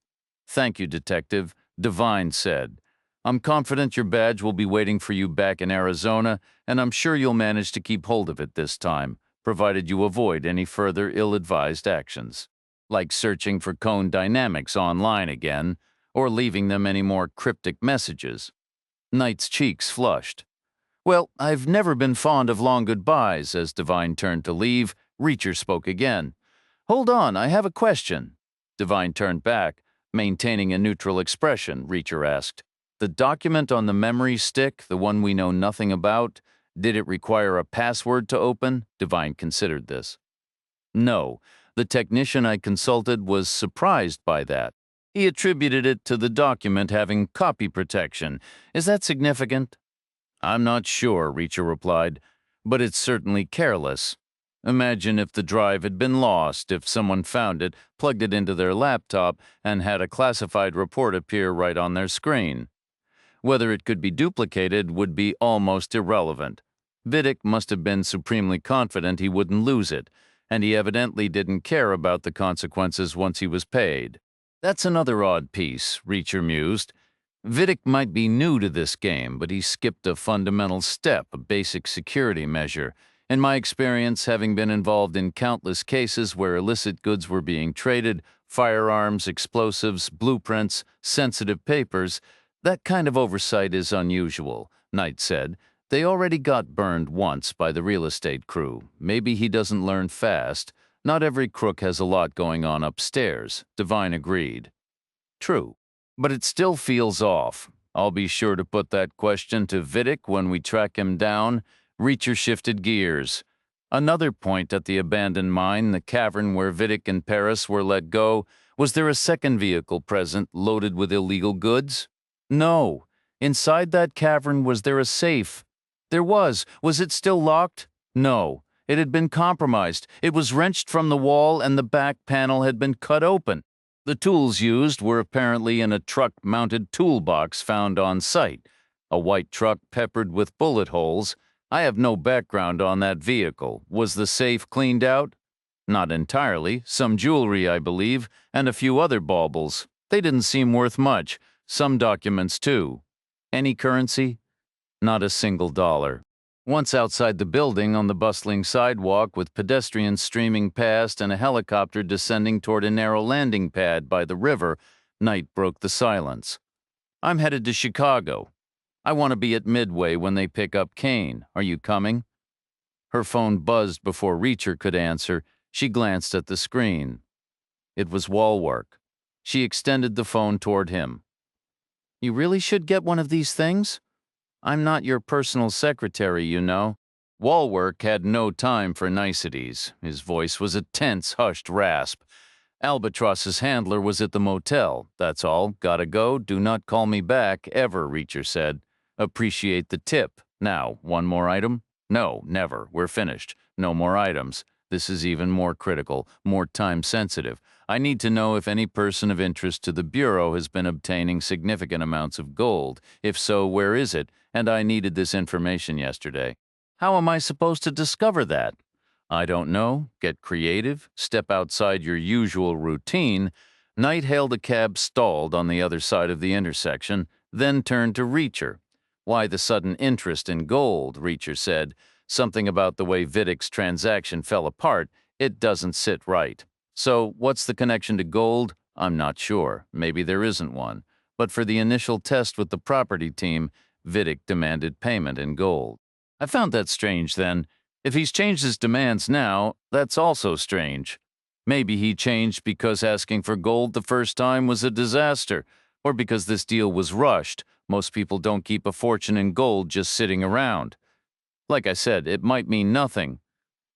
Thank you, Detective, Devine said. I'm confident your badge will be waiting for you back in Arizona, and I'm sure you'll manage to keep hold of it this time, provided you avoid any further ill-advised actions, like searching for cone dynamics online again, or leaving them any more cryptic messages. Knight's cheeks flushed. Well, I've never been fond of long goodbyes. As Divine turned to leave, Reacher spoke again. Hold on, I have a question. Divine turned back, maintaining a neutral expression. Reacher asked, the document on the memory stick, the one we know nothing about, did it require a password to open? Divine considered this. No, the technician I consulted was surprised by that. He attributed it to the document having copy protection. Is that significant? I'm not sure, Reacher replied, but it's certainly careless. Imagine if the drive had been lost, if someone found it, plugged it into their laptop, and had a classified report appear right on their screen. Whether it could be duplicated would be almost irrelevant. Vidic must have been supremely confident he wouldn't lose it, and he evidently didn't care about the consequences once he was paid. That's another odd piece, Reacher mused. Vidic might be new to this game, but he skipped a fundamental step, a basic security measure. In my experience, having been involved in countless cases where illicit goods were being traded, firearms, explosives, blueprints, sensitive papers, that kind of oversight is unusual, Knight said. They already got burned once by the real estate crew. Maybe he doesn't learn fast. Not every crook has a lot going on upstairs, Divine agreed. True, but it still feels off. I'll be sure to put that question to Vidic when we track him down. Reacher shifted gears. Another point at the abandoned mine, the cavern where Vidic and Paris were let go, was there a second vehicle present loaded with illegal goods? No. Inside that cavern, was there a safe? There was. Was it still locked? No. It had been compromised. It was wrenched from the wall and the back panel had been cut open. The tools used were apparently in a truck-mounted toolbox found on site, a white truck peppered with bullet holes. I have no background on that vehicle. Was the safe cleaned out? Not entirely. Some jewelry, I believe, and a few other baubles. They didn't seem worth much. Some documents, too. Any currency? Not a single dollar. Once outside the building, on the bustling sidewalk with pedestrians streaming past and a helicopter descending toward a narrow landing pad by the river, Knight broke the silence. I'm headed to Chicago. I want to be at Midway when they pick up Kane. Are you coming? Her phone buzzed before Reacher could answer. She glanced at the screen. It was wall work. She extended the phone toward him. You really should get one of these things? I'm not your personal secretary, you know. Walwork had no time for niceties. His voice was a tense, hushed rasp. Albatross's handler was at the motel. That's all. Gotta go. Do not call me back, ever, Reacher said. Appreciate the tip. Now, one more item? No, never. We're finished. No more items. This is even more critical, more time-sensitive. I need to know if any person of interest to the Bureau has been obtaining significant amounts of gold. If so, where is it? And I needed this information yesterday. How am I supposed to discover that? I don't know. Get creative. Step outside your usual routine. Knight hailed a cab stalled on the other side of the intersection, then turned to Reacher. Why the sudden interest in gold, Reacher said. Something about the way Vidic's transaction fell apart. It doesn't sit right. So, what's the connection to gold? I'm not sure. Maybe there isn't one. But for the initial test with the property team, Vidic demanded payment in gold. I found that strange then. If he's changed his demands now, that's also strange. Maybe he changed because asking for gold the first time was a disaster, or because this deal was rushed. Most people don't keep a fortune in gold just sitting around. Like I said, it might mean nothing.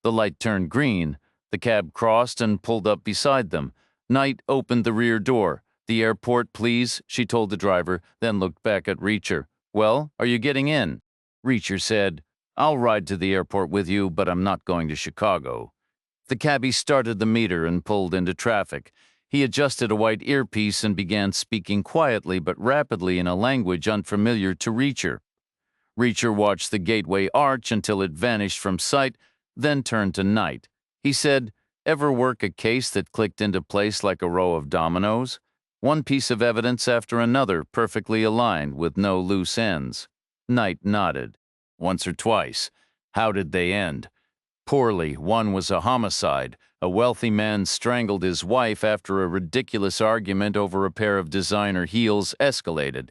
The light turned green. The cab crossed and pulled up beside them. Knight opened the rear door. The airport, please, she told the driver, then looked back at Reacher. Well, are you getting in? Reacher said, I'll ride to the airport with you, but I'm not going to Chicago. The cabbie started the meter and pulled into traffic. He adjusted a white earpiece and began speaking quietly but rapidly in a language unfamiliar to Reacher. Reacher watched the gateway arch until it vanished from sight, then turned to Knight. He said, Ever work a case that clicked into place like a row of dominoes? One piece of evidence after another perfectly aligned with no loose ends. Knight nodded. Once or twice. How did they end? Poorly. One was a homicide. A wealthy man strangled his wife after a ridiculous argument over a pair of designer heels escalated.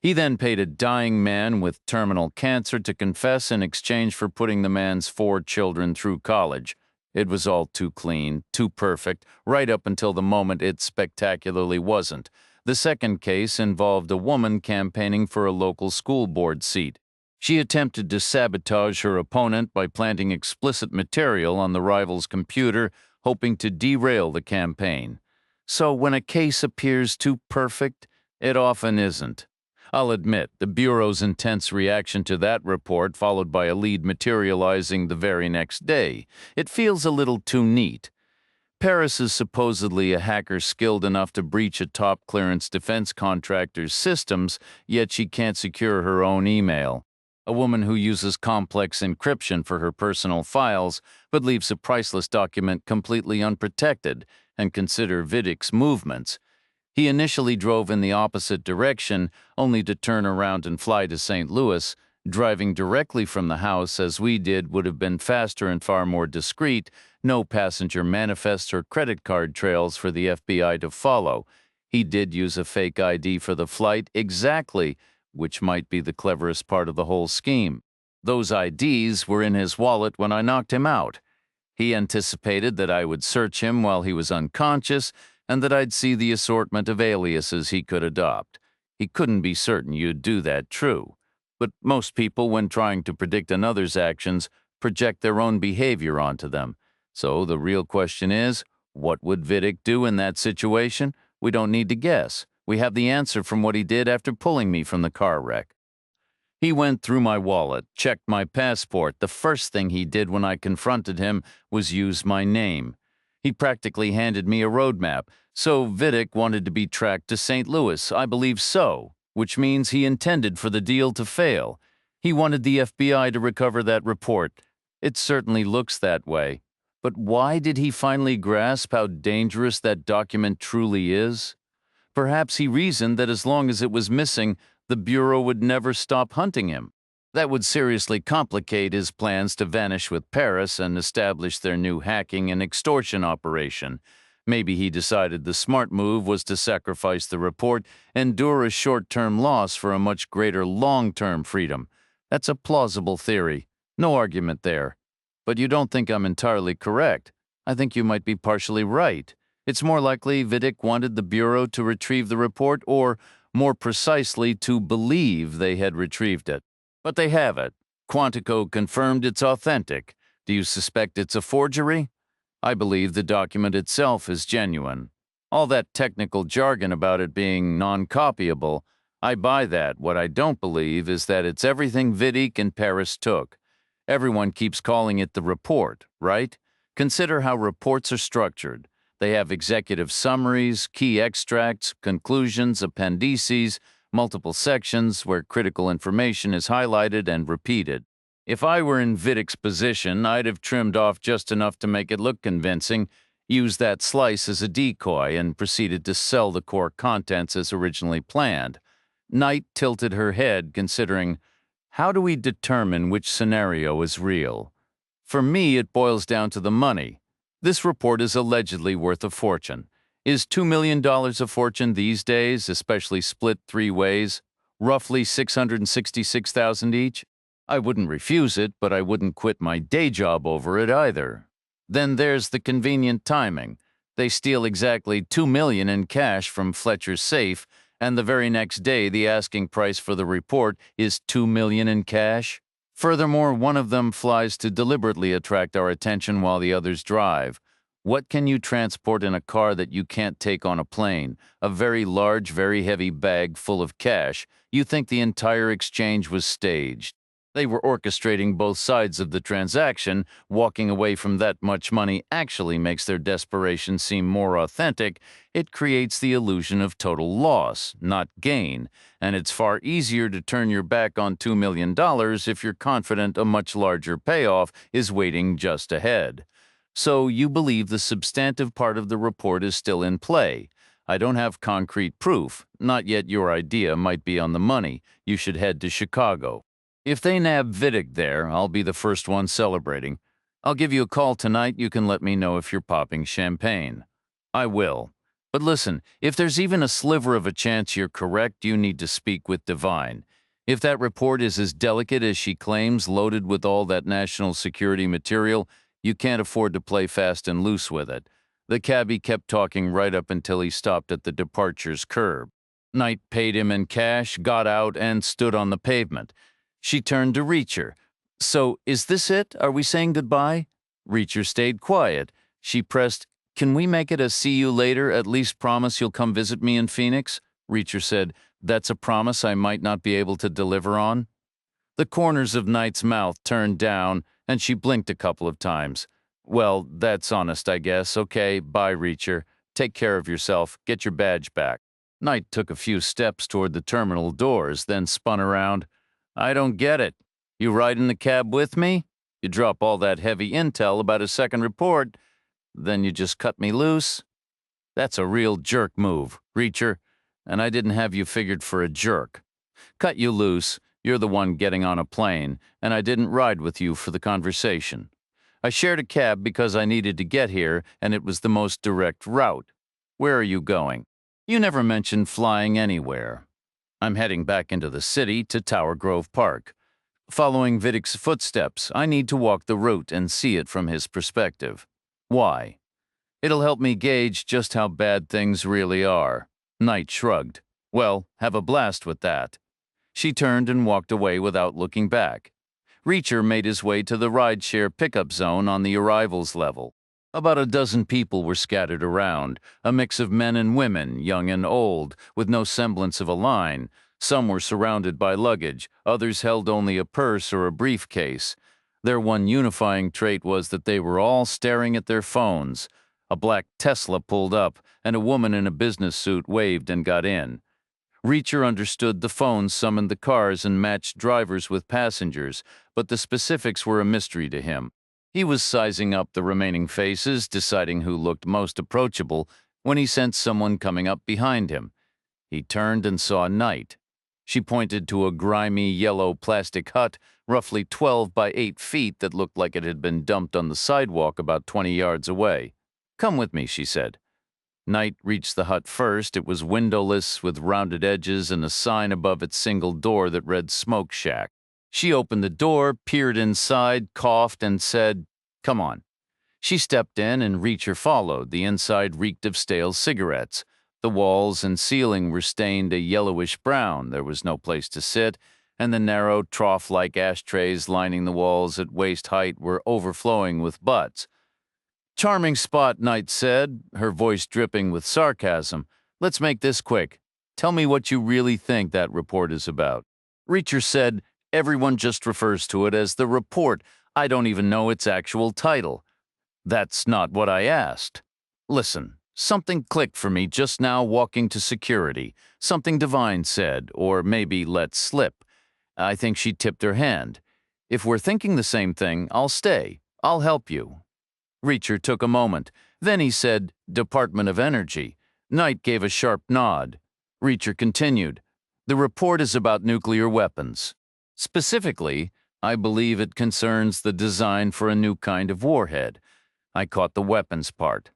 He then paid a dying man with terminal cancer to confess in exchange for putting the man's 4 children through college. It was all too clean, too perfect, right up until the moment it spectacularly wasn't. The second case involved a woman campaigning for a local school board seat. She attempted to sabotage her opponent by planting explicit material on the rival's computer, hoping to derail the campaign. So when a case appears too perfect, it often isn't. I'll admit, the Bureau's intense reaction to that report, followed by a lead materializing the very next day, it feels a little too neat. Paris is supposedly a hacker skilled enough to breach a top-clearance defense contractor's systems, yet she can't secure her own email. A woman who uses complex encryption for her personal files, but leaves a priceless document completely unprotected, and consider Vidic's movements. He initially drove in the opposite direction, only to turn around and fly to St. Louis. Driving directly from the house, as we did, would have been faster and far more discreet. No passenger manifests or credit card trails for the FBI to follow. He did use a fake ID for the flight, exactly, which might be the cleverest part of the whole scheme. Those IDs were in his wallet when I knocked him out. He anticipated that I would search him while he was unconscious, and that I'd see the assortment of aliases he could adopt. He couldn't be certain you'd do that, true. But most people, when trying to predict another's actions, project their own behavior onto them. So the real question is, what would Vidic do in that situation? We don't need to guess. We have the answer from what he did after pulling me from the car wreck. He went through my wallet, checked my passport. The first thing he did when I confronted him was use my name. He practically handed me a roadmap. So Vidic wanted to be tracked to St. Louis. I believe so, which means he intended for the deal to fail. He wanted the FBI to recover that report. It certainly looks that way. But why did he finally grasp how dangerous that document truly is? Perhaps he reasoned that as long as it was missing, the Bureau would never stop hunting him. That would seriously complicate his plans to vanish with Paris and establish their new hacking and extortion operation. Maybe he decided the smart move was to sacrifice the report, endure a short-term loss for a much greater long-term freedom. That's a plausible theory. No argument there. But you don't think I'm entirely correct. I think you might be partially right. It's more likely Vidic wanted the Bureau to retrieve the report, or, more precisely, to believe they had retrieved it. But they have it. Quantico confirmed it's authentic. Do you suspect it's a forgery? I believe the document itself is genuine. All that technical jargon about it being non-copyable, I buy that. What I don't believe is that it's everything Vidic and Paris took. Everyone keeps calling it the report, right? Consider how reports are structured. They have executive summaries, key extracts, conclusions, appendices, multiple sections where critical information is highlighted and repeated. If I were in Vidic's position, I'd have trimmed off just enough to make it look convincing, used that slice as a decoy, and proceeded to sell the core contents as originally planned. Knight tilted her head, considering, how do we determine which scenario is real? For me, it boils down to the money. This report is allegedly worth a fortune. Is $2 million a fortune these days, especially split 3 ways? Roughly $666,000 each? I wouldn't refuse it, but I wouldn't quit my day job over it either. Then there's the convenient timing. They steal exactly $2 million in cash from Fletcher's safe, and the very next day the asking price for the report is $2 million in cash. Furthermore, one of them flies to deliberately attract our attention while the others drive. What can you transport in a car that you can't take on a plane? A very large, very heavy bag full of cash. You think the entire exchange was staged. They were orchestrating both sides of the transaction. Walking away from that much money actually makes their desperation seem more authentic. It creates the illusion of total loss, not gain, and it's far easier to turn your back on $2 million if you're confident a much larger payoff is waiting just ahead. So you believe the substantive part of the report is still in play. I don't have concrete proof. Not yet your idea might be on the money. You should head to Chicago. If they nab Vidic there, I'll be the first one celebrating. I'll give you a call tonight. You can let me know if you're popping champagne. I will. But listen, if there's even a sliver of a chance you're correct, you need to speak with Divine. If that report is as delicate as she claims, loaded with all that national security material, you can't afford to play fast and loose with it. The cabbie kept talking right up until he stopped at the departure's curb. Knight paid him in cash, got out, and stood on the pavement. She turned to Reacher. "So, is this it? Are we saying goodbye?" Reacher stayed quiet. She pressed, "Can we make it a see you later? At least promise you'll come visit me in Phoenix?" Reacher said, "That's a promise I might not be able to deliver on." The corners of Knight's mouth turned down, and she blinked a couple of times. "Well, that's honest, I guess. Okay, bye, Reacher. Take care of yourself. Get your badge back." Knight took a few steps toward the terminal doors, then spun around. "I don't get it. You ride in the cab with me? You drop all that heavy intel about a second report, then you just cut me loose? That's a real jerk move, Reacher, and I didn't have you figured for a jerk. Cut you loose, you're the one getting on a plane, and I didn't ride with you for the conversation. I shared a cab because I needed to get here, and it was the most direct route. Where are you going? You never mentioned flying anywhere. I'm heading back into the city to Tower Grove Park. Following Vidic's footsteps, I need to walk the route and see it from his perspective. Why? It'll help me gauge just how bad things really are." Knight shrugged. "Well, have a blast with that." She turned and walked away without looking back. Reacher made his way to the rideshare pickup zone on the arrivals level. About a dozen people were scattered around, a mix of men and women, young and old, with no semblance of a line. Some were surrounded by luggage, others held only a purse or a briefcase. Their one unifying trait was that they were all staring at their phones. A black Tesla pulled up, and a woman in a business suit waved and got in. Reacher understood the phones summoned the cars and matched drivers with passengers, but the specifics were a mystery to him. He was sizing up the remaining faces, deciding who looked most approachable, when he sensed someone coming up behind him. He turned and saw Knight. She pointed to a grimy yellow plastic hut, roughly 12 by 8 feet, that looked like it had been dumped on the sidewalk about 20 yards away. "Come with me," she said. Knight reached the hut first. It was windowless, with rounded edges and a sign above its single door that read "Smoke Shack." She opened the door, peered inside, coughed, and said, "Come on." She stepped in, and Reacher followed. The inside reeked of stale cigarettes. The walls and ceiling were stained a yellowish brown. There was no place to sit, and the narrow, trough-like ashtrays lining the walls at waist height were overflowing with butts. "Charming spot," Knight said, her voice dripping with sarcasm. "Let's make this quick. Tell me what you really think that report is about." Reacher said, "Everyone just refers to it as the report. I don't even know its actual title." "That's not what I asked. Listen, something clicked for me just now walking to security. Something Divine said, or maybe let slip. I think she tipped her hand. If we're thinking the same thing, I'll stay. I'll help you." Reacher took a moment. Then he said, "Department of Energy." Knight gave a sharp nod. Reacher continued, "The report is about nuclear weapons. Specifically, I believe it concerns the design for a new kind of warhead. I caught the weapons part.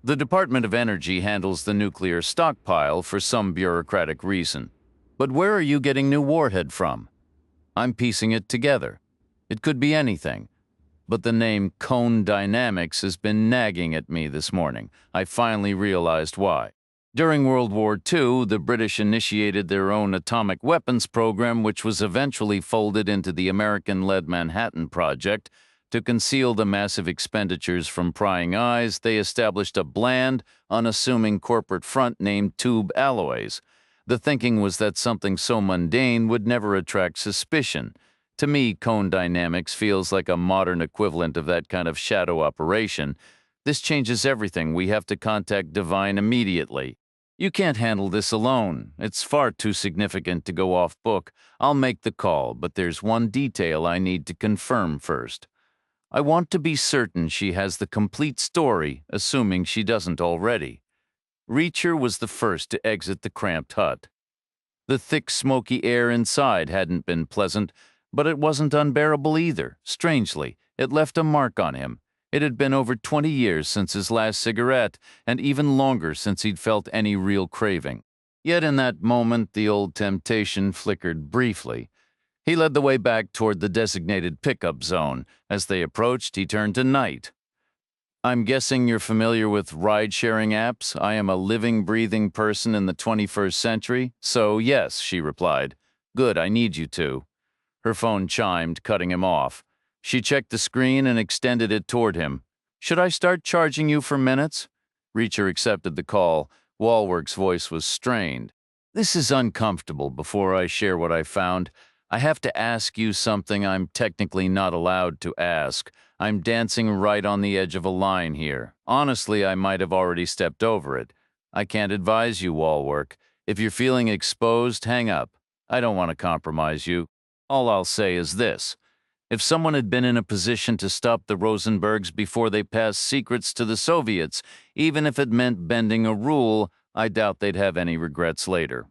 The Department of Energy handles the nuclear stockpile for some bureaucratic reason. But where are you getting new warhead from?" "I'm piecing it together. It could be anything. But the name Cone Dynamics has been nagging at me this morning. I finally realized why. During World War II, the British initiated their own atomic weapons program, which was eventually folded into the American-led Manhattan Project. To conceal the massive expenditures from prying eyes, they established a bland, unassuming corporate front named Tube Alloys. The thinking was that something so mundane would never attract suspicion. To me, Cone Dynamics feels like a modern equivalent of that kind of shadow operation. This changes everything. We have to contact Divine immediately. You can't handle this alone. It's far too significant to go off book. I'll make the call, but there's one detail I need to confirm first. I want to be certain she has the complete story, assuming she doesn't already." Reacher was the first to exit the cramped hut. The thick, smoky air inside hadn't been pleasant, but it wasn't unbearable either. Strangely, it left a mark on him. It had been over 20 years since his last cigarette, and even longer since he'd felt any real craving. Yet in that moment, the old temptation flickered briefly. He led the way back toward the designated pickup zone. As they approached, he turned to Knight. "I'm guessing you're familiar with ride-sharing apps. I am a living, breathing person in the 21st century, so yes," she replied. "Good, I need you to." Her phone chimed, cutting him off. She checked the screen and extended it toward him. "Should I start charging you for minutes?" Reacher accepted the call. Walwork's voice was strained. "This is uncomfortable. Before I share what I found, I have to ask you something I'm technically not allowed to ask. I'm dancing right on the edge of a line here. Honestly, I might have already stepped over it. I can't advise you, Walwork. If you're feeling exposed, hang up. I don't want to compromise you. All I'll say is this. If someone had been in a position to stop the Rosenbergs before they passed secrets to the Soviets, even if it meant bending a rule, I doubt they'd have any regrets later."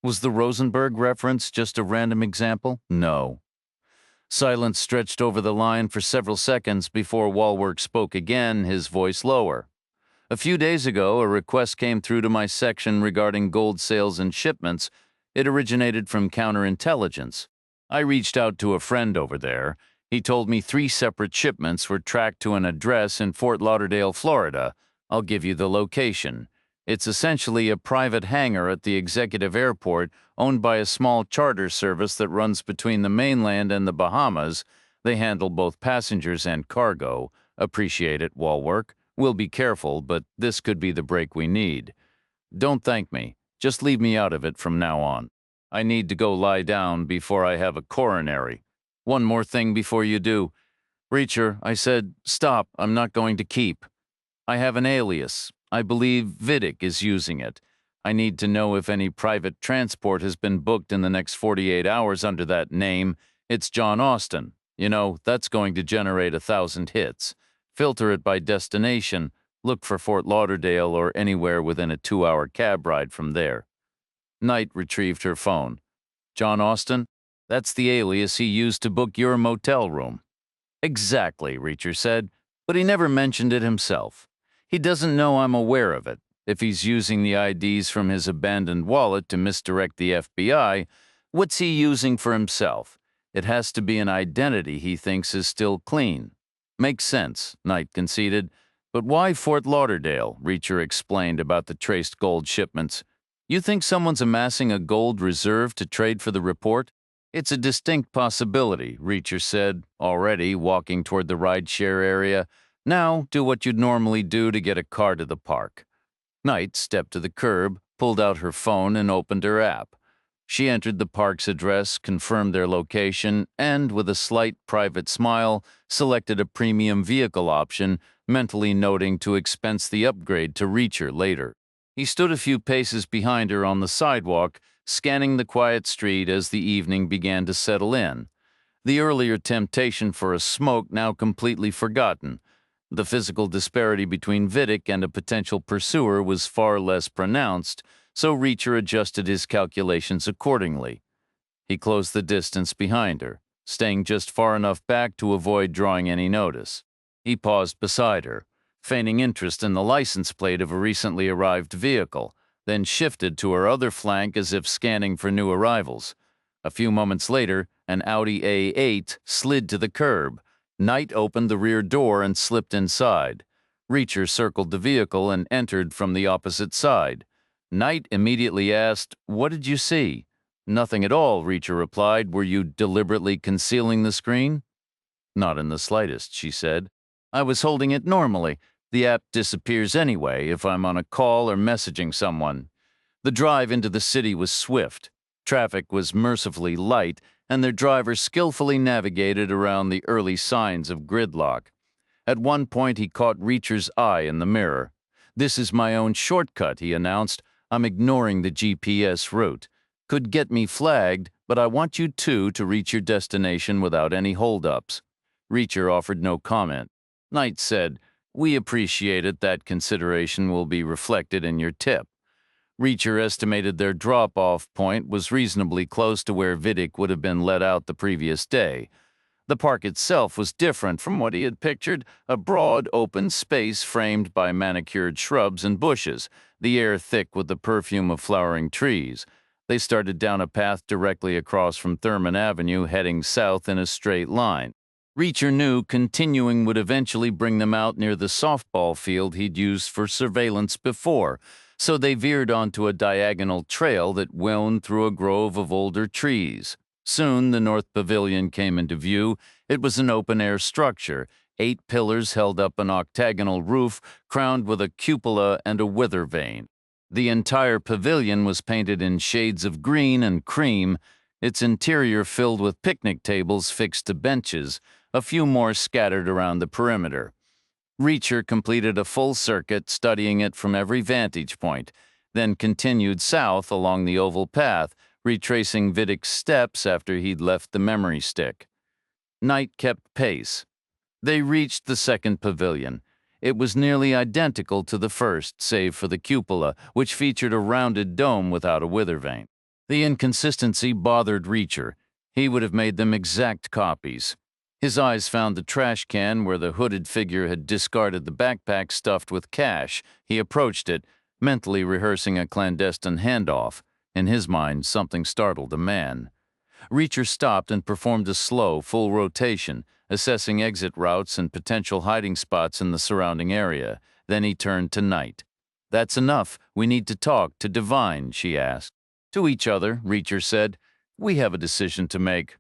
Was the Rosenberg reference just a random example? No. Silence stretched over the line for several seconds before Walwork spoke again, his voice lower. "A few days ago, a request came through to my section regarding gold sales and shipments. It originated from counterintelligence. I reached out to a friend over there. He told me 3 separate shipments were tracked to an address in Fort Lauderdale, Florida. I'll give you the location. It's essentially a private hangar at the executive airport owned by a small charter service that runs between the mainland and the Bahamas. They handle both passengers and cargo. Appreciate it, Walwork. We'll be careful, but this could be the break we need. Don't thank me. Just leave me out of it from now on. I need to go lie down before I have a coronary. One more thing before you do. Reacher, I said, stop, I'm not going to keep. I have an alias. I believe Vidic is using it. I need to know if any private transport has been booked in the next 48 hours under that name. It's John Austin. You know, that's going to generate 1,000 hits. Filter it by destination. Look for Fort Lauderdale or anywhere within a 2-hour cab ride from there." Knight retrieved her phone. "John Austin? That's the alias he used to book your motel room." "Exactly," Reacher said, "but he never mentioned it himself. He doesn't know I'm aware of it. If he's using the IDs from his abandoned wallet to misdirect the FBI, what's he using for himself? It has to be an identity he thinks is still clean." "Makes sense," Knight conceded. "But why Fort Lauderdale?" Reacher explained about the traced gold shipments. "You think someone's amassing a gold reserve to trade for the report?" "It's a distinct possibility," Reacher said, already walking toward the rideshare area. "Now, do what you'd normally do to get a car to the park." Knight stepped to the curb, pulled out her phone, and opened her app. She entered the park's address, confirmed their location, and, with a slight private smile, selected a premium vehicle option, mentally noting to expense the upgrade to Reacher later. He stood a few paces behind her on the sidewalk, scanning the quiet street as the evening began to settle in. The earlier temptation for a smoke now completely forgotten. The physical disparity between Vidic and a potential pursuer was far less pronounced, so Reacher adjusted his calculations accordingly. He closed the distance behind her, staying just far enough back to avoid drawing any notice. He paused beside her, feigning interest in the license plate of a recently arrived vehicle, then shifted to her other flank as if scanning for new arrivals. A few moments later, an Audi A8 slid to the curb. Knight opened the rear door and slipped inside. Reacher circled the vehicle and entered from the opposite side. Knight immediately asked, "What did you see?" "Nothing at all," Reacher replied. "Were you deliberately concealing the screen?" "Not in the slightest," she said. "I was holding it normally. The app disappears anyway if I'm on a call or messaging someone." The drive into the city was swift. Traffic was mercifully light, and their driver skillfully navigated around the early signs of gridlock. At one point, he caught Reacher's eye in the mirror. "This is my own shortcut," he announced. "I'm ignoring the GPS route. Could get me flagged, but I want you two to reach your destination without any holdups." Reacher offered no comment. Knight said, We appreciate it. That consideration will be reflected in your tip. Reacher estimated their drop-off point was reasonably close to where Vidic would have been let out the previous day. The park itself was different from what he had pictured, a broad, open space framed by manicured shrubs and bushes, the air thick with the perfume of flowering trees. They started down a path directly across from Thurman Avenue, heading south in a straight line. Reacher knew continuing would eventually bring them out near the softball field he'd used for surveillance before, so they veered onto a diagonal trail that wound through a grove of older trees. Soon the North Pavilion came into view. It was an open-air structure. 8 pillars held up an octagonal roof crowned with a cupola and a weather vane. The entire pavilion was painted in shades of green and cream, its interior filled with picnic tables fixed to benches, a few more scattered around the perimeter. Reacher completed a full circuit, studying it from every vantage point, then continued south along the oval path, retracing Vidic's steps after he'd left the memory stick. Night kept pace. They reached the second pavilion. It was nearly identical to the first, save for the cupola, which featured a rounded dome without a weather vane. The inconsistency bothered Reacher. He would have made them exact copies. His eyes found the trash can where the hooded figure had discarded the backpack stuffed with cash. He approached it, mentally rehearsing a clandestine handoff. In his mind, something startled the man. Reacher stopped and performed a slow, full rotation, assessing exit routes and potential hiding spots in the surrounding area. Then he turned to Knight. "That's enough. We need to talk, to divine," she asked. "To each other," Reacher said. "We have a decision to make."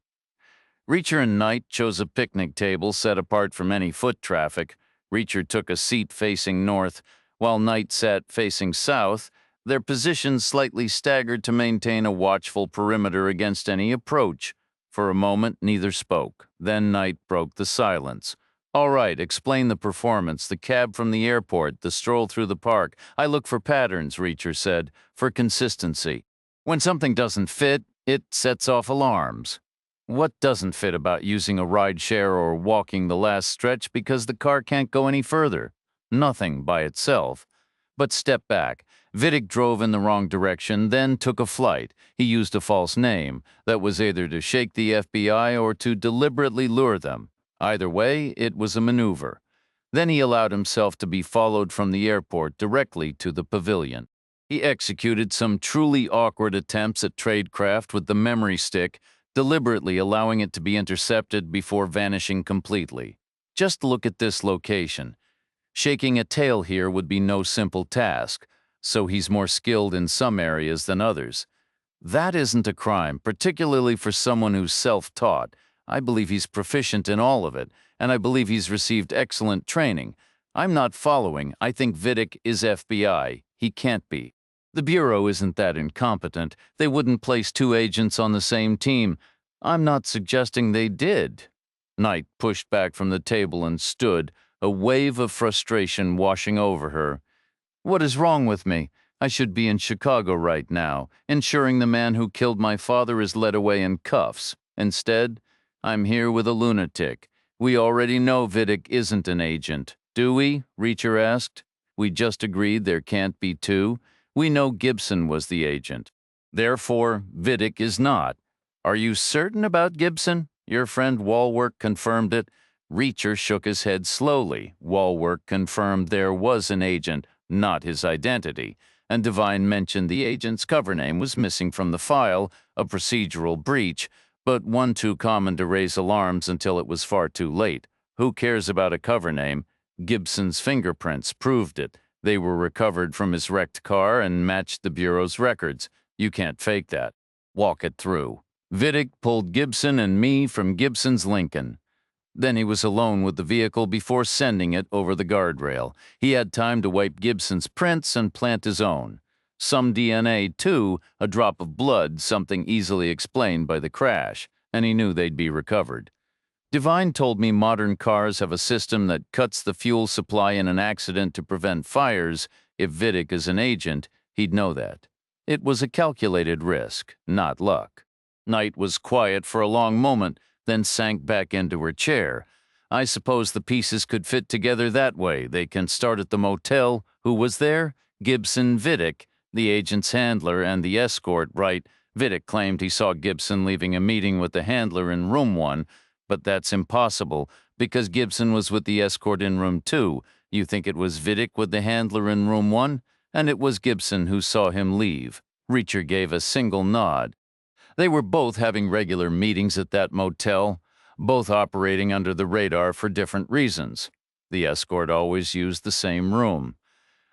Reacher and Knight chose a picnic table set apart from any foot traffic. Reacher took a seat facing north, while Knight sat facing south, their positions slightly staggered to maintain a watchful perimeter against any approach. For a moment, neither spoke. Then Knight broke the silence. "All right, explain the performance, the cab from the airport, the stroll through the park. I look for patterns," Reacher said, "for consistency. When something doesn't fit, it sets off alarms." "What doesn't fit about using a ride share or walking the last stretch because the car can't go any further?" "Nothing by itself. But step back. Vidic drove in the wrong direction, then took a flight. He used a false name. That was either to shake the FBI or to deliberately lure them. Either way, it was a maneuver. Then he allowed himself to be followed from the airport directly to the pavilion. He executed some truly awkward attempts at tradecraft with the memory stick, deliberately allowing it to be intercepted before vanishing completely. Just look at this location. Shaking a tail here would be no simple task, so he's more skilled in some areas than others. That isn't a crime, particularly for someone who's self-taught. I believe he's proficient in all of it, and I believe he's received excellent training. I'm not following. I think Vidic is FBI. He can't be. The Bureau isn't that incompetent. They wouldn't place 2 agents on the same team. I'm not suggesting they did. Knight pushed back from the table and stood, a wave of frustration washing over her. "What is wrong with me? I should be in Chicago right now, ensuring the man who killed my father is led away in cuffs. Instead, I'm here with a lunatic. We already know Vidic isn't an agent, do we?" Reacher asked. "We just agreed there can't be 2. We know Gibson was the agent. Therefore, Vidic is not. Are you certain about Gibson? Your friend Walwork confirmed it." Reacher shook his head slowly. Walwork confirmed there was an agent, not his identity, and Devine mentioned the agent's cover name was missing from the file, a procedural breach, but one too common to raise alarms until it was far too late. Who cares about a cover name? Gibson's fingerprints proved it. They were recovered from his wrecked car and matched the Bureau's records. You can't fake that. Walk it through. Vidic pulled Gibson and me from Gibson's Lincoln. Then he was alone with the vehicle before sending it over the guardrail. He had time to wipe Gibson's prints and plant his own. Some DNA, too, a drop of blood, something easily explained by the crash, and he knew they'd be recovered. Devine told me modern cars have a system that cuts the fuel supply in an accident to prevent fires. If Vidic is an agent, he'd know that. It was a calculated risk, not luck. Knight was quiet for a long moment, then sank back into her chair. I suppose the pieces could fit together that way. They can start at the motel. Who was there? Gibson Vidic, the agent's handler and the escort, right? Vidic claimed he saw Gibson leaving a meeting with the handler in room 1, but that's impossible because Gibson was with the escort in room 2. You think it was Vidic with the handler in room 1? And it was Gibson who saw him leave. Reacher gave a single nod. They were both having regular meetings at that motel, both operating under the radar for different reasons. The escort always used the same room.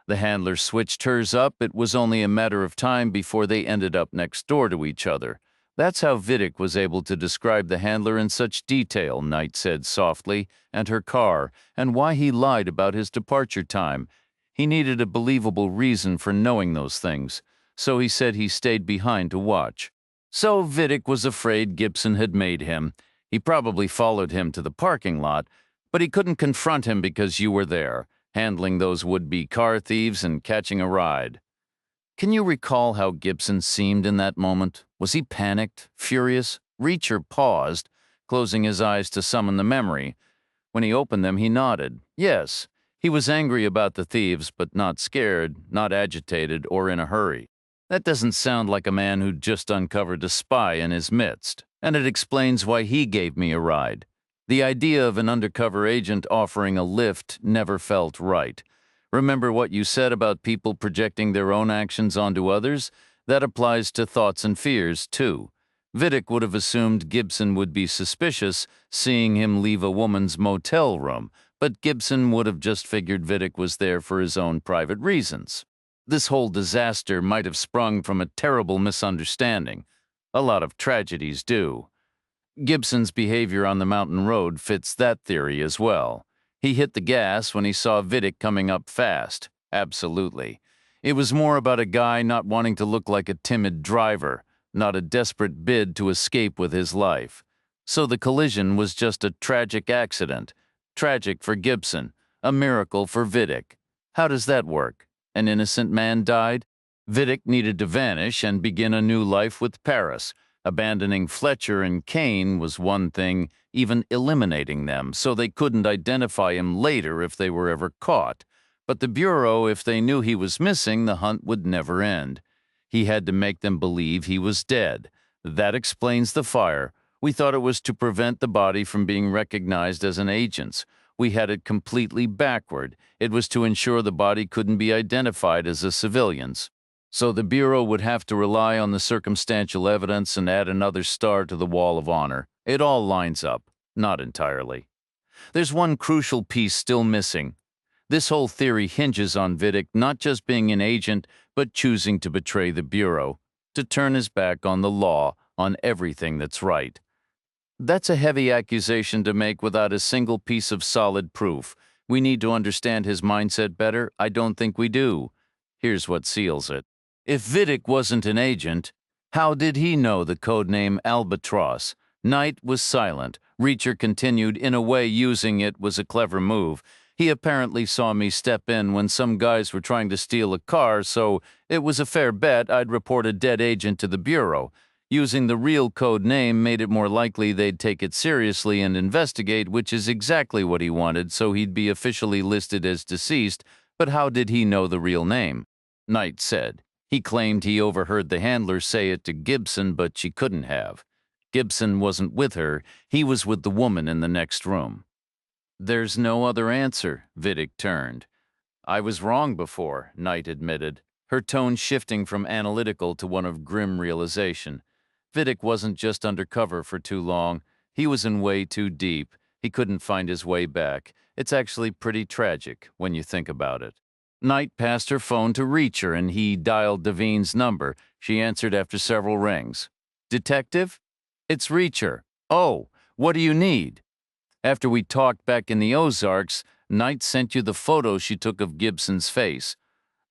The handler switched hers up. It was only a matter of time before they ended up next door to each other. That's how Vidic was able to describe the handler in such detail, Knight said softly, and her car, and why he lied about his departure time. He needed a believable reason for knowing those things, so he said he stayed behind to watch. So Vidic was afraid Gibson had made him. He probably followed him to the parking lot, but he couldn't confront him because you were there, handling those would-be car thieves and catching a ride. Can you recall how Gibson seemed in that moment? Was he panicked, furious? Reacher paused, closing his eyes to summon the memory. When he opened them, he nodded. Yes, he was angry about the thieves, but not scared, not agitated, or in a hurry. That doesn't sound like a man who'd just uncovered a spy in his midst, and it explains why he gave me a ride. The idea of an undercover agent offering a lift never felt right. Remember what you said about people projecting their own actions onto others? That applies to thoughts and fears, too. Vidic would have assumed Gibson would be suspicious, seeing him leave a woman's motel room, but Gibson would have just figured Vidic was there for his own private reasons. This whole disaster might have sprung from a terrible misunderstanding. A lot of tragedies do. Gibson's behavior on the mountain road fits that theory as well. He hit the gas when he saw Vidic coming up fast. Absolutely. It was more about a guy not wanting to look like a timid driver, not a desperate bid to escape with his life. So the collision was just a tragic accident. Tragic for Gibson, a miracle for Vidic. How does that work? An innocent man died? Vidic needed to vanish and begin a new life with Paris. Abandoning Fletcher and Kane was one thing, even eliminating them so they couldn't identify him later if they were ever caught. But the Bureau, if they knew he was missing, the hunt would never end. He had to make them believe he was dead. That explains the fire. We thought it was to prevent the body from being recognized as an agent's. We had it completely backward. It was to ensure the body couldn't be identified as a civilian's. So the Bureau would have to rely on the circumstantial evidence and add another star to the wall of honor. It all lines up. Not entirely. There's one crucial piece still missing. This whole theory hinges on Vidic not just being an agent, but choosing to betray the Bureau, to turn his back on the law, on everything that's right. That's a heavy accusation to make without a single piece of solid proof. We need to understand his mindset better. I don't think we do. Here's what seals it. If Vidic wasn't an agent, how did he know the codename Albatross? Knight was silent. Reacher continued, in a way using it was a clever move. He apparently saw me step in when some guys were trying to steal a car, so it was a fair bet I'd report a dead agent to the Bureau. Using the real code name made it more likely they'd take it seriously and investigate, which is exactly what he wanted, so he'd be officially listed as deceased. But how did he know the real name? Knight said. He claimed he overheard the handler say it to Gibson, but she couldn't have. Gibson wasn't with her. He was with the woman in the next room. There's no other answer, Vidic turned. I was wrong before, Knight admitted, her tone shifting from analytical to one of grim realization. Vidic wasn't just undercover for too long. He was in way too deep. He couldn't find his way back. It's actually pretty tragic when you think about it. Knight passed her phone to Reacher and he dialed Devine's number. She answered after several rings. Detective? It's Reacher. Oh, what do you need? After we talked back in the Ozarks, Knight sent you the photo she took of Gibson's face.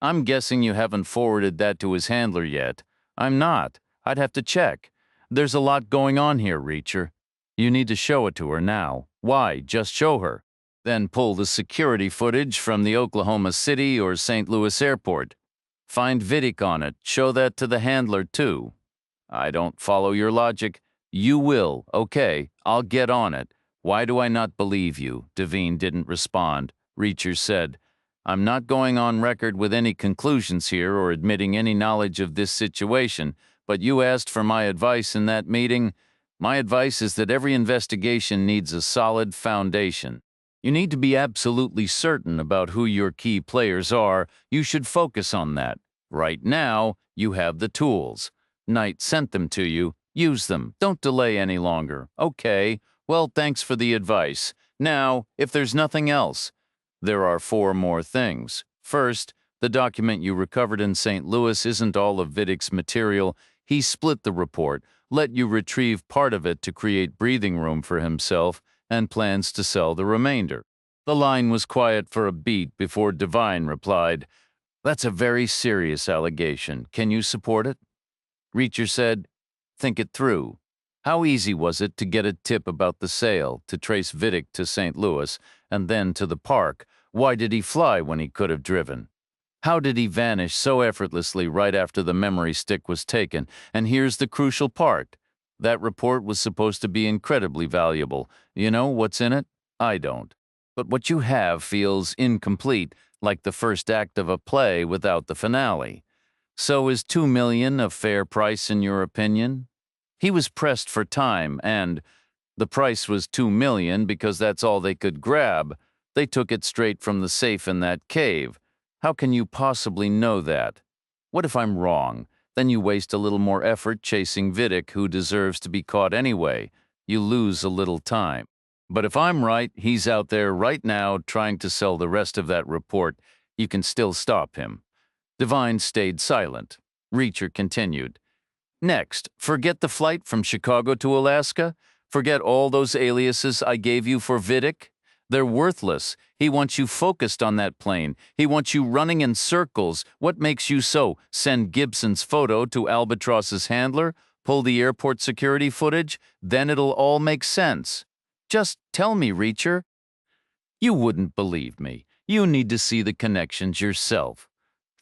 I'm guessing you haven't forwarded that to his handler yet. I'm not. I'd have to check. There's a lot going on here, Reacher. You need to show it to her now. Why? Just show her. Then pull the security footage from the Oklahoma City or St. Louis airport. Find Vidic on it. Show that to the handler, too. I don't follow your logic. You will. Okay, I'll get on it. Why do I not believe you? Devine didn't respond. Reacher said, I'm not going on record with any conclusions here or admitting any knowledge of this situation, but you asked for my advice in that meeting. My advice is that every investigation needs a solid foundation. You need to be absolutely certain about who your key players are. You should focus on that. Right now, you have the tools. Knight sent them to you. Use them. Don't delay any longer. Okay. Well, thanks for the advice. Now, if there's nothing else, there are 4 more things. First, the document you recovered in St. Louis isn't all of Vidic's material. He split the report, let you retrieve part of it to create breathing room for himself, and plans to sell the remainder. The line was quiet for a beat before Devine replied, That's a very serious allegation. Can you support it? Reacher said, Think it through. How easy was it to get a tip about the sale, to trace Vidic to St. Louis, and then to the park? Why did he fly when he could have driven? How did he vanish so effortlessly right after the memory stick was taken? And here's the crucial part. That report was supposed to be incredibly valuable. You know what's in it? I don't. But what you have feels incomplete, like the first act of a play without the finale. So is $2 million a fair price in your opinion? He was pressed for time, and the price was $2 million because that's all they could grab. They took it straight from the safe in that cave. How can you possibly know that? What if I'm wrong? Then you waste a little more effort chasing Vidic, who deserves to be caught anyway. You lose a little time. But if I'm right, he's out there right now trying to sell the rest of that report. You can still stop him. Devine stayed silent. Reacher continued. Next, forget the flight from Chicago to Alaska. Forget all those aliases I gave you for Vidic. They're worthless. He wants you focused on that plane. He wants you running in circles. What makes you so? Send Gibson's photo to Albatross's handler? Pull the airport security footage? Then it'll all make sense. Just tell me, Reacher. You wouldn't believe me. You need to see the connections yourself.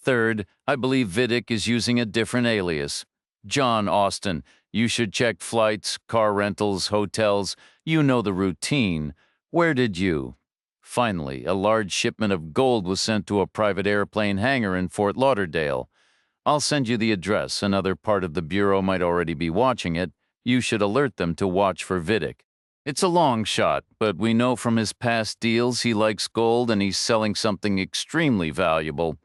Third, I believe Vidic is using a different alias. John Austin. You should check flights, car rentals, hotels. You know the routine. Where did you? Finally, a large shipment of gold was sent to a private airplane hangar in Fort Lauderdale. I'll send you the address. Another part of the Bureau might already be watching it. You should alert them to watch for Vidic. It's a long shot, but we know from his past deals he likes gold and he's selling something extremely valuable.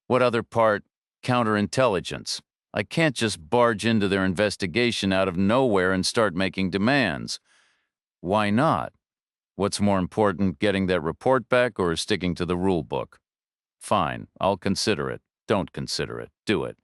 What other part? Counterintelligence. I can't just barge into their investigation out of nowhere and start making demands. Why not? What's more important, getting that report back or sticking to the rule book? Fine, I'll consider it. Don't consider it. Do it.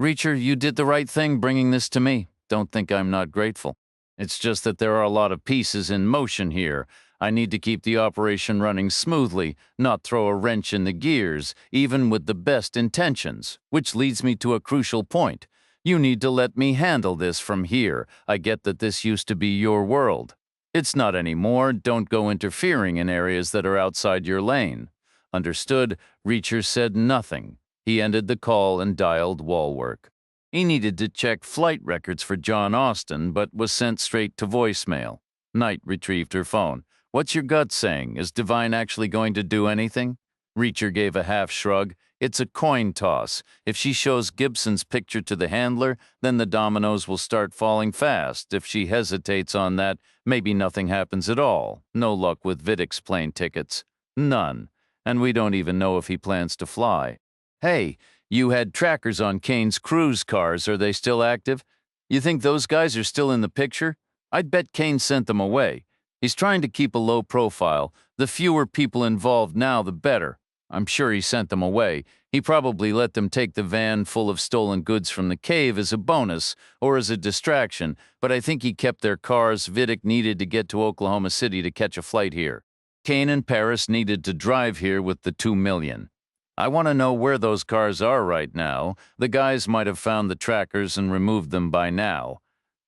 Reacher, you did the right thing bringing this to me. Don't think I'm not grateful. It's just that there are a lot of pieces in motion here. I need to keep the operation running smoothly, not throw a wrench in the gears, even with the best intentions. Which leads me to a crucial point. You need to let me handle this from here. I get that this used to be your world. It's not anymore. Don't go interfering in areas that are outside your lane. Understood? Reacher said nothing. He ended the call and dialed Wallwork. He needed to check flight records for John Austin, but was sent straight to voicemail. Knight retrieved her phone. What's your gut saying? Is Devine actually going to do anything? Reacher gave a half shrug. It's a coin toss. If she shows Gibson's picture to the handler, then the dominoes will start falling fast. If she hesitates on that, maybe nothing happens at all. No luck with Vidic's plane tickets. None. And we don't even know if he plans to fly. Hey, you had trackers on Kane's cruise cars. Are they still active? You think those guys are still in the picture? I'd bet Kane sent them away. He's trying to keep a low profile. The fewer people involved now, the better. I'm sure he sent them away. He probably let them take the van full of stolen goods from the cave as a bonus or as a distraction, but I think he kept their cars. Vidic needed to get to Oklahoma City to catch a flight here. Kane and Paris needed to drive here with the $2 million. I want to know where those cars are right now. The guys might have found the trackers and removed them by now.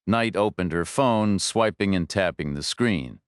Knight opened her phone, swiping and tapping the screen.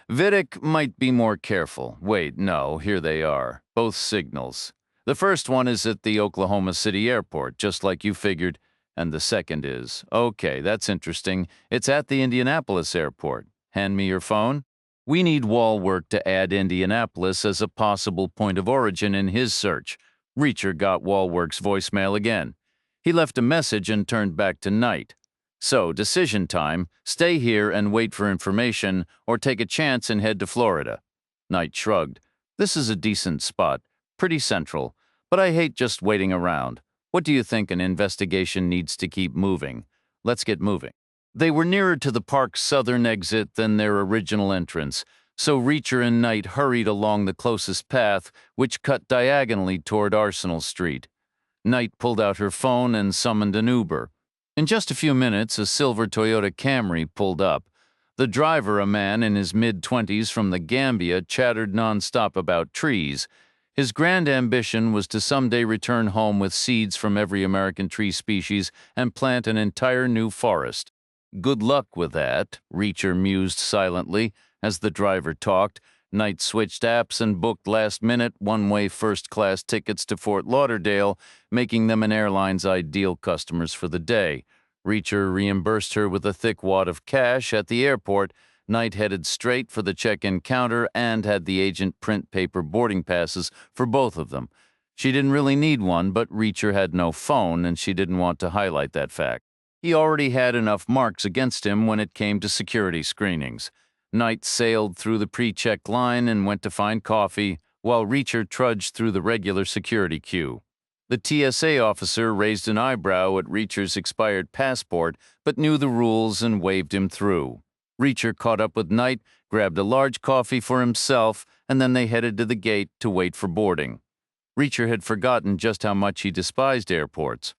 Vidic might be more careful. Wait, no, here they are. Both signals. The first one is at the Oklahoma City airport, just like you figured. And the second is, okay, that's interesting. It's at the Indianapolis airport. Hand me your phone. We need wall work to add Indianapolis as a possible point of origin in his search. Reacher got Wallwork's voicemail again. He left a message and turned back to Knight. So, decision time: stay here and wait for information, or take a chance and head to Florida. Knight shrugged. This is a decent spot, pretty central, but I hate just waiting around. What do you think? An investigation needs to keep moving. Let's get moving. They were nearer to the park's southern exit than their original entrance, so Reacher and Knight hurried along the closest path, which cut diagonally toward Arsenal Street. Knight pulled out her phone and summoned an Uber. In just a few minutes, a silver Toyota Camry pulled up. The driver, a man in his mid-20s from the Gambia, chattered nonstop about trees. His grand ambition was to someday return home with seeds from every American tree species and plant an entire new forest. Good luck with that, Reacher mused silently as the driver talked. Knight switched apps and booked last-minute one-way first-class tickets to Fort Lauderdale, making them an airline's ideal customers for the day. Reacher reimbursed her with a thick wad of cash at the airport. Knight headed straight for the check-in counter and had the agent print paper boarding passes for both of them. She didn't really need one, but Reacher had no phone, and she didn't want to highlight that fact. He already had enough marks against him when it came to security screenings. Knight sailed through the pre-check line and went to find coffee, while Reacher trudged through the regular security queue. The TSA officer raised an eyebrow at Reacher's expired passport, but knew the rules and waved him through. Reacher caught up with Knight, grabbed a large coffee for himself, and then they headed to the gate to wait for boarding. Reacher had forgotten just how much he despised airports.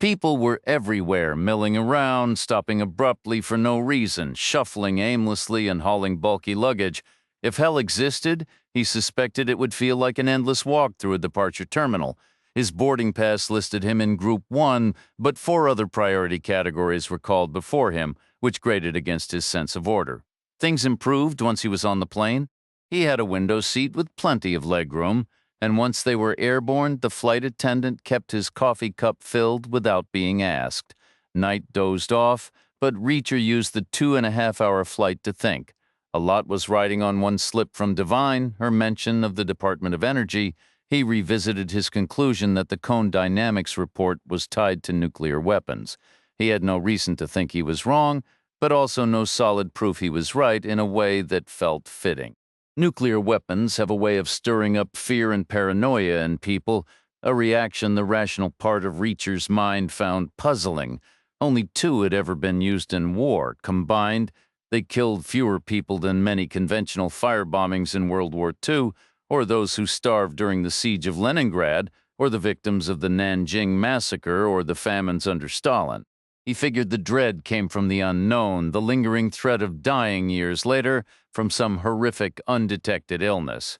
People were everywhere, milling around, stopping abruptly for no reason, shuffling aimlessly and hauling bulky luggage. If hell existed, he suspected it would feel like an endless walk through a departure terminal. His boarding pass listed him in Group 1, but 4 other priority categories were called before him, which grated against his sense of order. Things improved once he was on the plane. He had a window seat with plenty of legroom, and once they were airborne, the flight attendant kept his coffee cup filled without being asked. Knight dozed off, but Reacher used the 2.5-hour flight to think. A lot was riding on one slip from Devine, her mention of the Department of Energy. He revisited his conclusion that the Cone Dynamics report was tied to nuclear weapons. He had no reason to think he was wrong, but also no solid proof he was right in a way that felt fitting. Nuclear weapons have a way of stirring up fear and paranoia in people, a reaction the rational part of Reacher's mind found puzzling. Only 2 had ever been used in war. Combined, they killed fewer people than many conventional firebombings in World War II, or those who starved during the siege of Leningrad, or the victims of the Nanjing massacre or the famines under Stalin. He figured the dread came from the unknown, the lingering threat of dying years later from some horrific, undetected illness.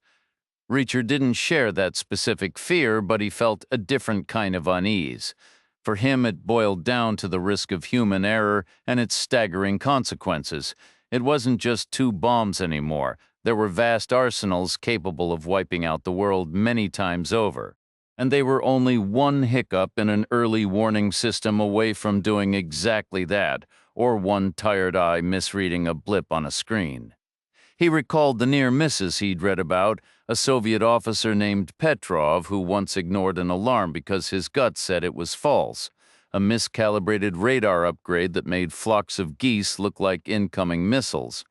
Reacher didn't share that specific fear, but he felt a different kind of unease. For him, it boiled down to the risk of human error and its staggering consequences. It wasn't just 2 bombs anymore. There were vast arsenals capable of wiping out the world many times over. And they were only one hiccup in an early warning system away from doing exactly that, or one tired eye misreading a blip on a screen. He recalled the near misses he'd read about, a Soviet officer named Petrov who once ignored an alarm because his gut said it was false, a miscalibrated radar upgrade that made flocks of geese look like incoming missiles.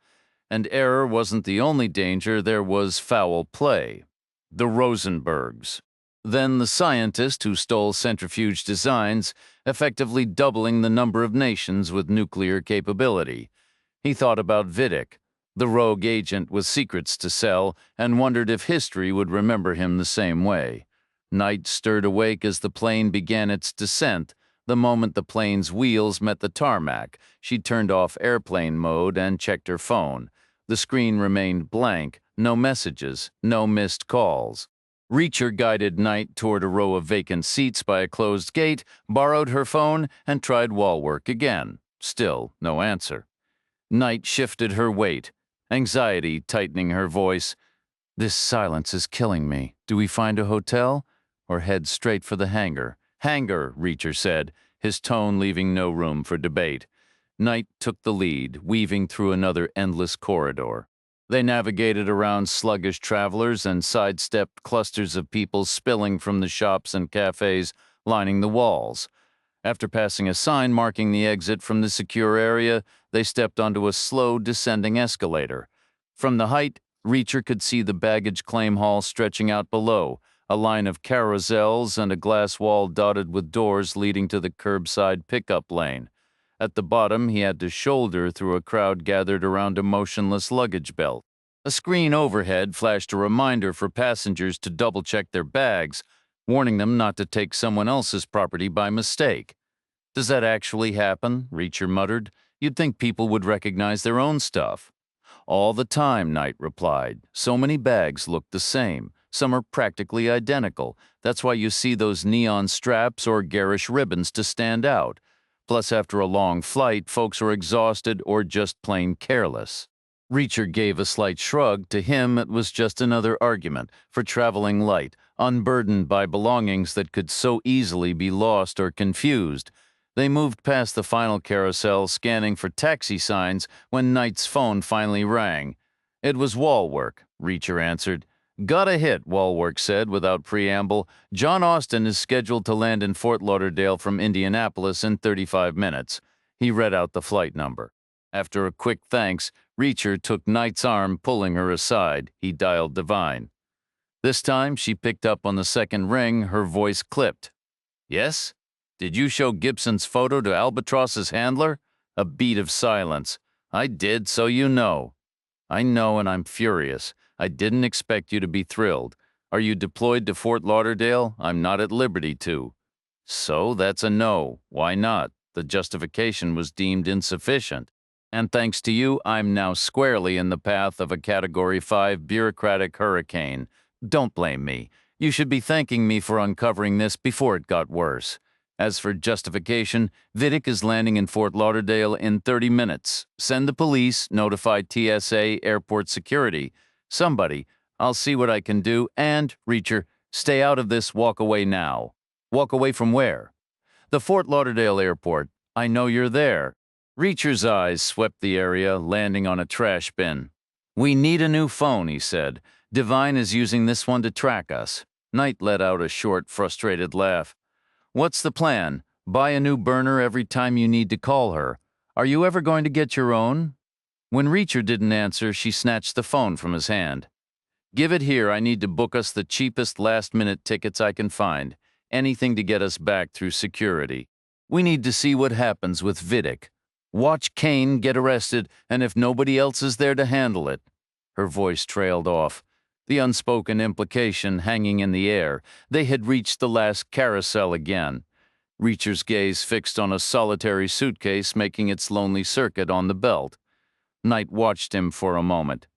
And error wasn't the only danger, there was foul play. The Rosenbergs. Then the scientist who stole centrifuge designs, effectively doubling the number of nations with nuclear capability. He thought about Vidic, the rogue agent with secrets to sell, and wondered if history would remember him the same way. Knight stirred awake as the plane began its descent. The moment the plane's wheels met the tarmac, she turned off airplane mode and checked her phone. The screen remained blank, no messages, no missed calls. Reacher guided Knight toward a row of vacant seats by a closed gate, borrowed her phone, and tried wall work again. Still no answer. Knight shifted her weight, anxiety tightening her voice. This silence is killing me. Do we find a hotel or head straight for the hangar? Hangar, Reacher said, his tone leaving no room for debate. Knight took the lead, weaving through another endless corridor. They navigated around sluggish travelers and sidestepped clusters of people spilling from the shops and cafes lining the walls. After passing a sign marking the exit from the secure area, they stepped onto a slow descending escalator. From the height, Reacher could see the baggage claim hall stretching out below, a line of carousels and a glass wall dotted with doors leading to the curbside pickup lane. At the bottom, he had to shoulder through a crowd gathered around a motionless luggage belt. A screen overhead flashed a reminder for passengers to double-check their bags, warning them not to take someone else's property by mistake. "Does that actually happen?" Reacher muttered. "You'd think people would recognize their own stuff." "All the time," Knight replied. "So many bags look the same. Some are practically identical. That's why you see those neon straps or garish ribbons to stand out. Plus, after a long flight, folks are exhausted or just plain careless." Reacher gave a slight shrug. To him, it was just another argument for traveling light, unburdened by belongings that could so easily be lost or confused. They moved past the final carousel, scanning for taxi signs, when Knight's phone finally rang. "It was Walwork," Reacher answered. "Got a hit," Walwork said without preamble. "John Austin is scheduled to land in Fort Lauderdale from Indianapolis in 35 minutes. He read out the flight number. After a quick thanks, Reacher took Knight's arm, pulling her aside. He dialed Divine. This time, she picked up on the second ring, her voice clipped. "Yes? Did you show Gibson's photo to Albatross's handler?" A beat of silence. "I did, so you know." "I know, and I'm furious. I didn't expect you to be thrilled. Are you deployed to Fort Lauderdale? I'm not at liberty to." "So that's a no. Why not?" The justification was deemed insufficient. "And thanks to you, I'm now squarely in the path of a Category 5 bureaucratic hurricane. Don't blame me. You should be thanking me for uncovering this before it got worse. As for justification, Vidic is landing in Fort Lauderdale in 30 minutes. Send the police, notify TSA, airport security. Somebody. I'll see what I can do, and, Reacher, stay out of this, walk away now." "Walk away from where?" "The Fort Lauderdale airport. I know you're there." Reacher's eyes swept the area, landing on a trash bin. "We need a new phone," he said. "Divine is using this one to track us." Knight let out a short, frustrated laugh. "What's the plan? Buy a new burner every time you need to call her. Are you ever going to get your own?" When Reacher didn't answer, she snatched the phone from his hand. "Give it here. I need to book us the cheapest last-minute tickets I can find. Anything to get us back through security. We need to see what happens with Vidic. Watch Kane get arrested, and if nobody else is there to handle it." Her voice trailed off, the unspoken implication hanging in the air. They had reached the last carousel again. Reacher's gaze fixed on a solitary suitcase making its lonely circuit on the belt. Knight watched him for a moment.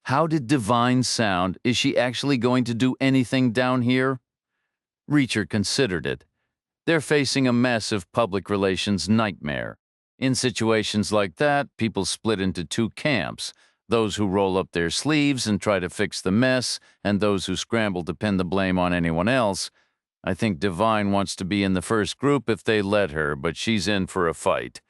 How did Divine sound? Is she actually going to do anything down here? Reacher considered it. They're facing a massive public relations nightmare. In situations like that, people split into two camps, those who roll up their sleeves and try to fix the mess, and those who scramble to pin the blame on anyone else. I think Divine wants to be in the first group if they let her, but she's in for a fight.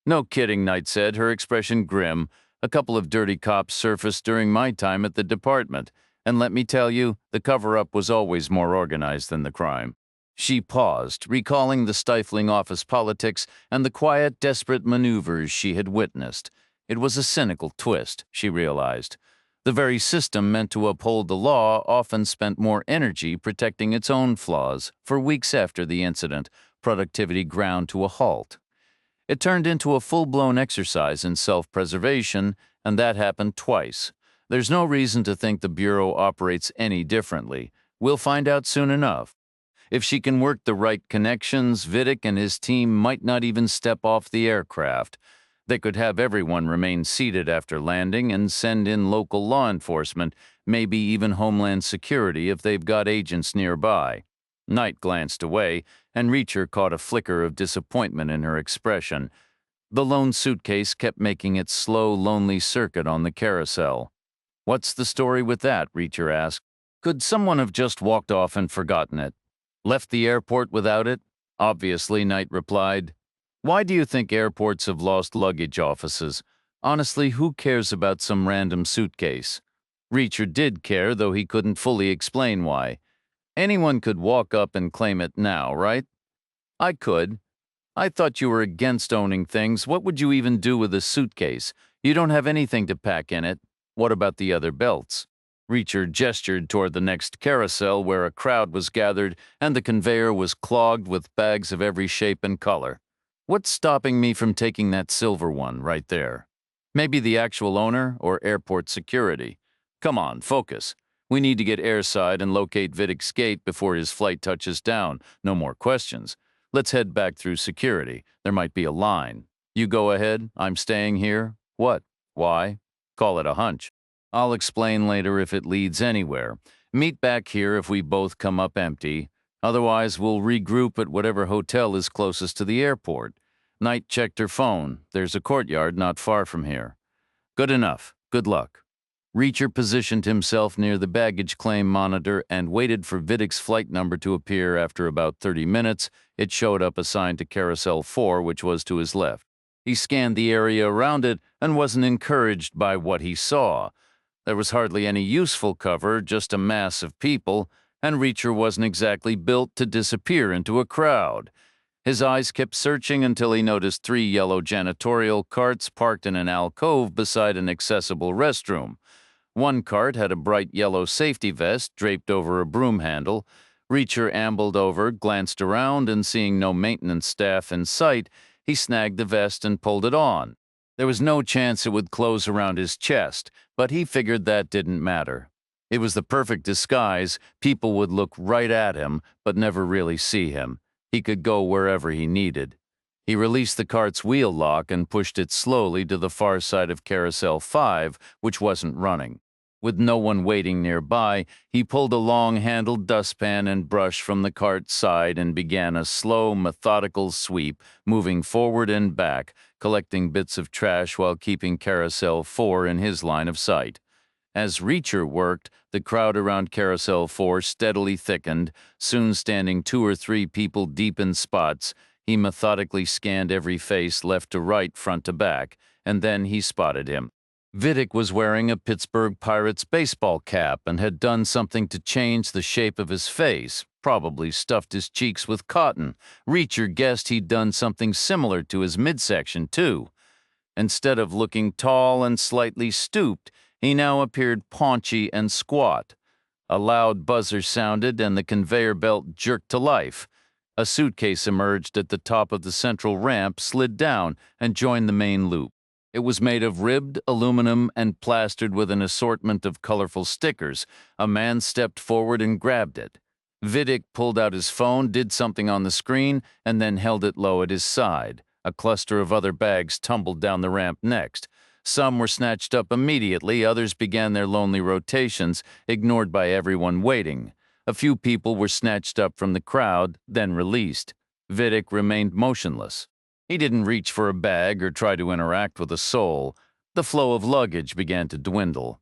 "No kidding," Knight said, her expression grim. "A couple of dirty cops surfaced during my time at the department, and let me tell you, the cover-up was always more organized than the crime." She paused, recalling the stifling office politics and the quiet, desperate maneuvers she had witnessed. It was a cynical twist, she realized. The very system meant to uphold the law often spent more energy protecting its own flaws. For weeks after the incident, productivity ground to a halt. It turned into a full-blown exercise in self-preservation, and that happened twice. There's no reason to think the Bureau operates any differently. We'll find out soon enough. If she can work the right connections, Vidic and his team might not even step off the aircraft. They could have everyone remain seated after landing and send in local law enforcement, maybe even Homeland Security if they've got agents nearby. Knight glanced away, and Reacher caught a flicker of disappointment in her expression. The lone suitcase kept making its slow, lonely circuit on the carousel. "What's the story with that?" Reacher asked. "Could someone have just walked off and forgotten it? Left the airport without it?" "Obviously," Knight replied. Why do you think airports have lost luggage offices? Honestly, who cares about some random suitcase? Reacher did care, though he couldn't fully explain why. Anyone could walk up and claim it now, right? I could. I thought you were against owning things. What would you even do with a suitcase? You don't have anything to pack in it. What about the other belts? Reacher gestured toward the next carousel where a crowd was gathered and the conveyor was clogged with bags of every shape and color. What's stopping me from taking that silver one right there? Maybe the actual owner or airport security. Come on, focus. We need to get airside and locate Vidic's gate before his flight touches down. No more questions. Let's head back through security. There might be a line. You go ahead. I'm staying here. What? Why? Call it a hunch. I'll explain later if it leads anywhere. Meet back here if we both come up empty. Otherwise, we'll regroup at whatever hotel is closest to the airport. Knight checked her phone. There's a courtyard not far from here. Good enough. Good luck. Reacher positioned himself near the baggage claim monitor and waited for Vidic's flight number to appear. After about 30 minutes, it showed up assigned to Carousel 4, which was to his left. He scanned the area around it and wasn't encouraged by what he saw. There was hardly any useful cover, just a mass of people, and Reacher wasn't exactly built to disappear into a crowd. His eyes kept searching until he noticed 3 yellow janitorial carts parked in an alcove beside an accessible restroom. One cart had a bright yellow safety vest draped over a broom handle. Reacher ambled over, glanced around, and seeing no maintenance staff in sight, he snagged the vest and pulled it on. There was no chance it would close around his chest, but he figured that didn't matter. It was the perfect disguise. People would look right at him, but never really see him. He could go wherever he needed. He released the cart's wheel lock and pushed it slowly to the far side of Carousel 5, which wasn't running. With no one waiting nearby, he pulled a long-handled dustpan and brush from the cart's side and began a slow, methodical sweep, moving forward and back, collecting bits of trash while keeping Carousel 4 in his line of sight. As Reacher worked, the crowd around Carousel 4 steadily thickened, soon standing 2 or 3 people deep in spots. He methodically scanned every face left to right, front to back, and then he spotted him. Vidic was wearing a Pittsburgh Pirates baseball cap and had done something to change the shape of his face, probably stuffed his cheeks with cotton. Reacher guessed he'd done something similar to his midsection, too. Instead of looking tall and slightly stooped, he now appeared paunchy and squat. A loud buzzer sounded and the conveyor belt jerked to life. A suitcase emerged at the top of the central ramp, slid down, and joined the main loop. It was made of ribbed aluminum and plastered with an assortment of colorful stickers. A man stepped forward and grabbed it. Vidic pulled out his phone, did something on the screen, and then held it low at his side. A cluster of other bags tumbled down the ramp next. Some were snatched up immediately, others began their lonely rotations, ignored by everyone waiting. A few people were snatched up from the crowd, then released. Vidic remained motionless. He didn't reach for a bag or try to interact with a soul. The flow of luggage began to dwindle.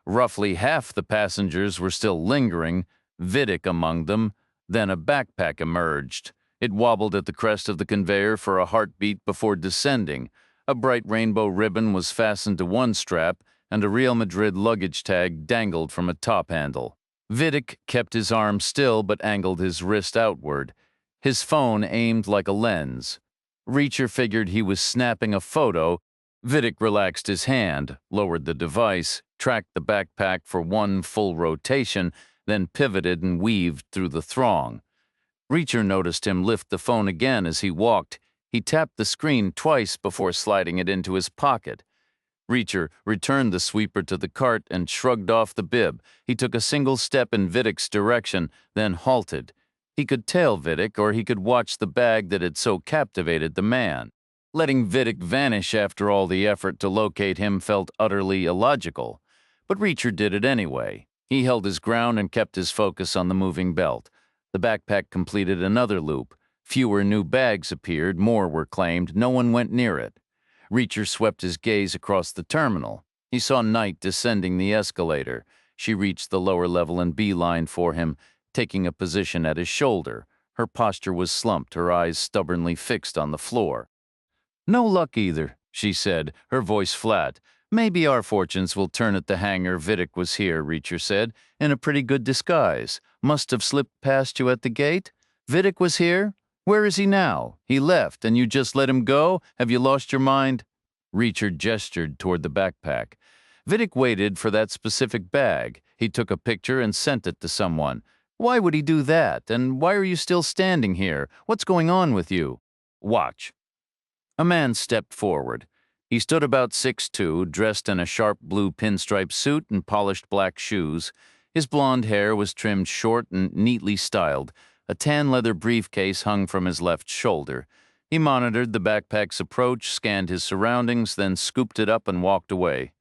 Roughly half the passengers were still lingering, Vidic among them. Then a backpack emerged. It wobbled at the crest of the conveyor for a heartbeat before descending. A bright rainbow ribbon was fastened to one strap, and a Real Madrid luggage tag dangled from a top handle. Vidic kept his arm still but angled his wrist outward. His phone aimed like a lens. Reacher figured he was snapping a photo. Vidic relaxed his hand, lowered the device, tracked the backpack for one full rotation, then pivoted and weaved through the throng. Reacher noticed him lift the phone again as he walked. He tapped the screen twice before sliding it into his pocket. Reacher returned the sweeper to the cart and shrugged off the bib. He took a single step in Vidic's direction, then halted. He could tail Vidic, or he could watch the bag that had so captivated the man. Letting Vidic vanish after all the effort to locate him felt utterly illogical. But Reacher did it anyway. He held his ground and kept his focus on the moving belt. The backpack completed another loop. Fewer new bags appeared, more were claimed, no one went near it. Reacher swept his gaze across the terminal. He saw Knight descending the escalator. She reached the lower level and beelined for him, taking a position at his shoulder. Her posture was slumped, her eyes stubbornly fixed on the floor. No luck either, she said, her voice flat. Maybe our fortunes will turn at the hangar. Vidic was here, Reacher said, in a pretty good disguise. Must have slipped past you at the gate? Vidic was here? Where is he now? He left, and you just let him go? Have you lost your mind? Reacher gestured toward the backpack. Vidic waited for that specific bag. He took a picture and sent it to someone. Why would he do that? And why are you still standing here? What's going on with you? Watch. A man stepped forward. He stood about 6'2", dressed in a sharp blue pinstripe suit and polished black shoes. His blonde hair was trimmed short and neatly styled. A tan leather briefcase hung from his left shoulder. He monitored the backpack's approach, scanned his surroundings, then scooped it up and walked away.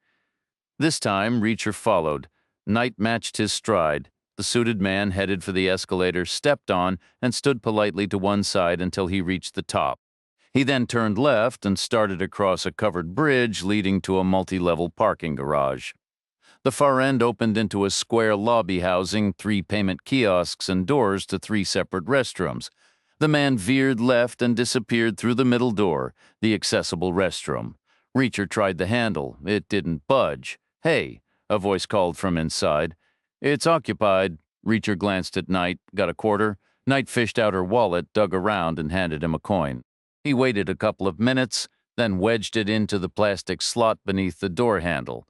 This time, Reacher followed. Night matched his stride. The suited man headed for the escalator, stepped on, and stood politely to one side until he reached the top. He then turned left and started across a covered bridge leading to a multi-level parking garage. The far end opened into a square lobby housing 3 payment kiosks and doors to 3 separate restrooms. The man veered left and disappeared through the middle door, the accessible restroom. Reacher tried the handle. It didn't budge. Hey, a voice called from inside. It's occupied. Reacher glanced at Knight, got a quarter. Knight fished out her wallet, dug around, and handed him a coin. He waited a couple of minutes, then wedged it into the plastic slot beneath the door handle.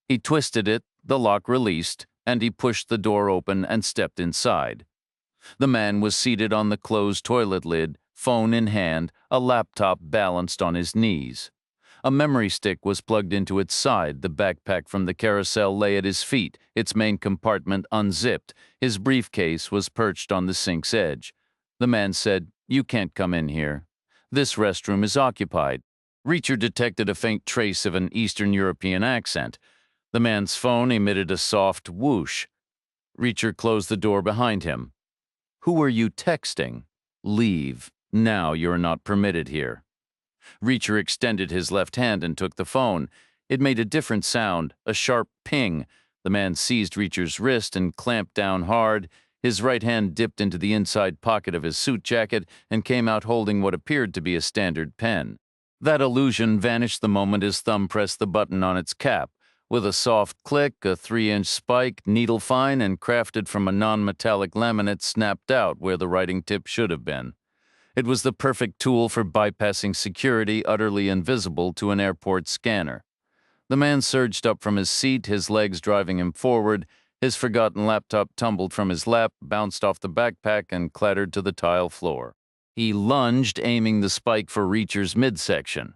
He twisted it, the lock released, and he pushed the door open and stepped inside. The man was seated on the closed toilet lid, phone in hand, a laptop balanced on his knees. A memory stick was plugged into its side, the backpack from the carousel lay at his feet, its main compartment unzipped. His briefcase was perched on the sink's edge. The man said, "You can't come in here. This restroom is occupied." Reacher detected a faint trace of an Eastern European accent. The man's phone emitted a soft whoosh. Reacher closed the door behind him. "Who are you texting? Leave. Now you're not permitted here." Reacher extended his left hand and took the phone. It made a different sound, a sharp ping. The man seized Reacher's wrist and clamped down hard. His right hand dipped into the inside pocket of his suit jacket and came out holding what appeared to be a standard pen. That illusion vanished the moment his thumb pressed the button on its cap. With a soft click, a 3-inch spike, needle-fine and crafted from a non-metallic laminate, snapped out where the writing tip should have been. It was the perfect tool for bypassing security, utterly invisible to an airport scanner. The man surged up from his seat, his legs driving him forward. His forgotten laptop tumbled from his lap, bounced off the backpack, and clattered to the tile floor. He lunged, aiming the spike for Reacher's midsection.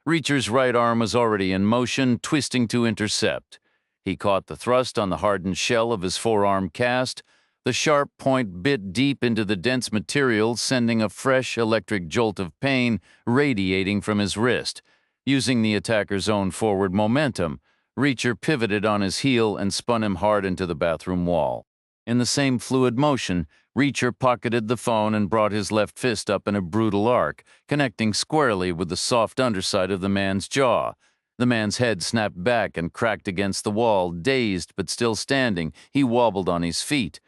Reacher's right arm was already in motion, twisting to intercept. He caught the thrust on the hardened shell of his forearm cast. The sharp point bit deep into the dense material, sending a fresh electric jolt of pain radiating from his wrist. Using the attacker's own forward momentum, Reacher pivoted on his heel and spun him hard into the bathroom wall. In the same fluid motion, Reacher pocketed the phone and brought his left fist up in a brutal arc, connecting squarely with the soft underside of the man's jaw. The man's head snapped back and cracked against the wall. Dazed but still standing, he wobbled on his feet.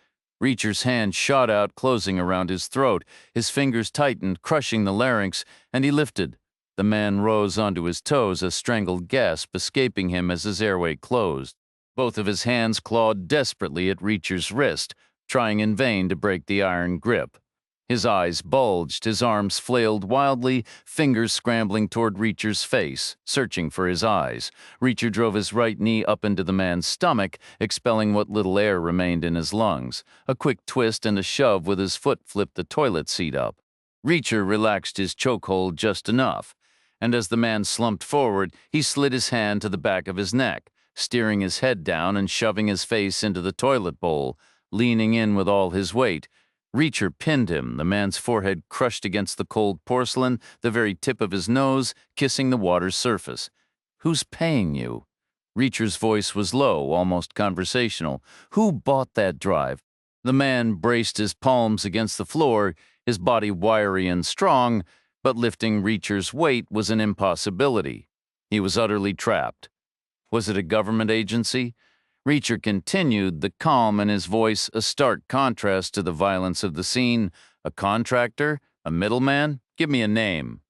Reacher's hand shot out, closing around his throat. His fingers tightened, crushing the larynx, and he lifted. The man rose onto his toes, a strangled gasp escaping him as his airway closed. Both of his hands clawed desperately at Reacher's wrist, trying in vain to break the iron grip. His eyes bulged, his arms flailed wildly, fingers scrambling toward Reacher's face, searching for his eyes. Reacher drove his right knee up into the man's stomach, expelling what little air remained in his lungs. A quick twist and a shove with his foot flipped the toilet seat up. Reacher relaxed his chokehold just enough, and as the man slumped forward, he slid his hand to the back of his neck, steering his head down and shoving his face into the toilet bowl, leaning in with all his weight. Reacher pinned him, the man's forehead crushed against the cold porcelain, the very tip of his nose kissing the water's surface. "Who's paying you?" Reacher's voice was low, almost conversational. "Who bought that drive?" The man braced his palms against the floor, his body wiry and strong, but lifting Reacher's weight was an impossibility. He was utterly trapped. Was it a government agency? Reacher continued, the calm in his voice a stark contrast to the violence of the scene. A contractor? A middleman? Give me a name.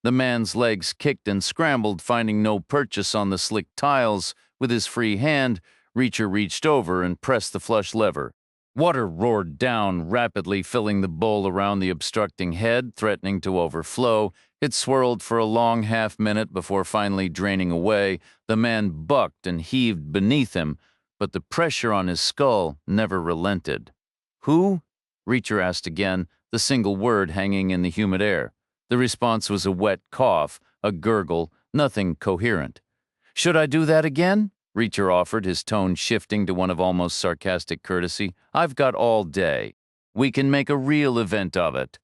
The man's legs kicked and scrambled, finding no purchase on the slick tiles. With his free hand, Reacher reached over and pressed the flush lever. Water roared down, rapidly filling the bowl around the obstructing head, threatening to overflow. It swirled for a long half-minute before finally draining away. The man bucked and heaved beneath him, but the pressure on his skull never relented. "Who?" Reacher asked again, the single word hanging in the humid air. The response was a wet cough, a gurgle, nothing coherent. "Should I do that again?" Reacher offered, his tone shifting to one of almost sarcastic courtesy. "I've got all day. We can make a real event of it."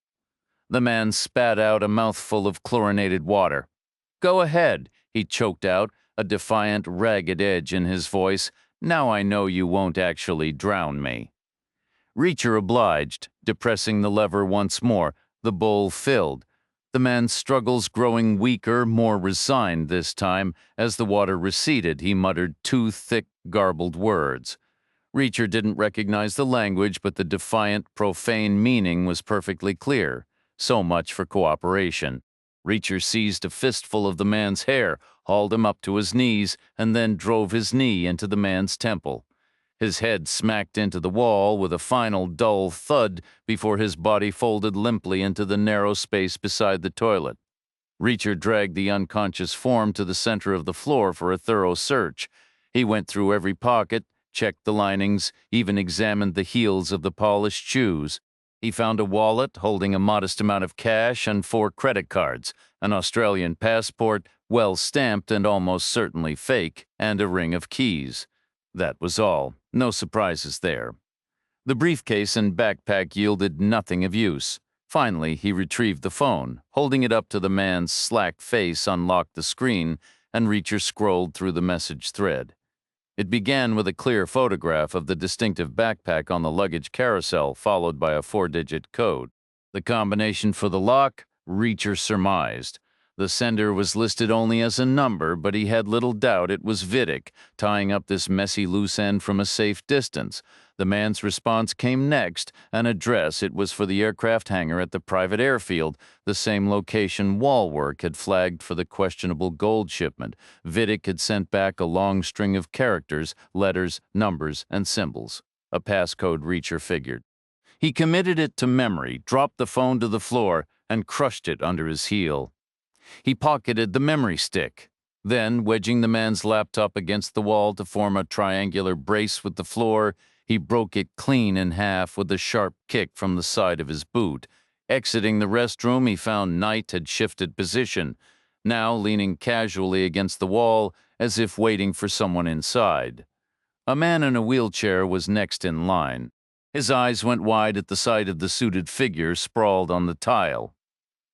The man spat out a mouthful of chlorinated water. "Go ahead," he choked out, a defiant, ragged edge in his voice. "Now I know you won't actually drown me." Reacher obliged, depressing the lever once more. The bowl filled. The man's struggles growing weaker, more resigned this time. As the water receded, he muttered two thick, garbled words. Reacher didn't recognize the language, but the defiant, profane meaning was perfectly clear. So much for cooperation. Reacher seized a fistful of the man's hair, hauled him up to his knees, and then drove his knee into the man's temple. His head smacked into the wall with a final dull thud before his body folded limply into the narrow space beside the toilet. Reacher dragged the unconscious form to the center of the floor for a thorough search. He went through every pocket, checked the linings, even examined the heels of the polished shoes. He found a wallet holding a modest amount of cash and 4 credit cards, an Australian passport, well stamped and almost certainly fake, and a ring of keys. That was all. No surprises there. The briefcase and backpack yielded nothing of use. Finally, he retrieved the phone. Holding it up to the man's slack face unlocked the screen, and Reacher scrolled through the message thread. It began with a clear photograph of the distinctive backpack on the luggage carousel, followed by a 4-digit code. The combination for the lock, Reacher surmised. The sender was listed only as a number, but he had little doubt it was Vidic, tying up this messy loose end from a safe distance. The man's response came next, an address. It was for the aircraft hangar at the private airfield, the same location wall work had flagged for the questionable gold shipment. Vidic had sent back a long string of characters, letters, numbers, and symbols. A passcode, Reacher figured. He committed it to memory, dropped the phone to the floor, and crushed it under his heel. He pocketed the memory stick. Then, wedging the man's laptop against the wall to form a triangular brace with the floor, he broke it clean in half with a sharp kick from the side of his boot. Exiting the restroom, he found Knight had shifted position, now leaning casually against the wall as if waiting for someone inside. A man in a wheelchair was next in line. His eyes went wide at the sight of the suited figure sprawled on the tile.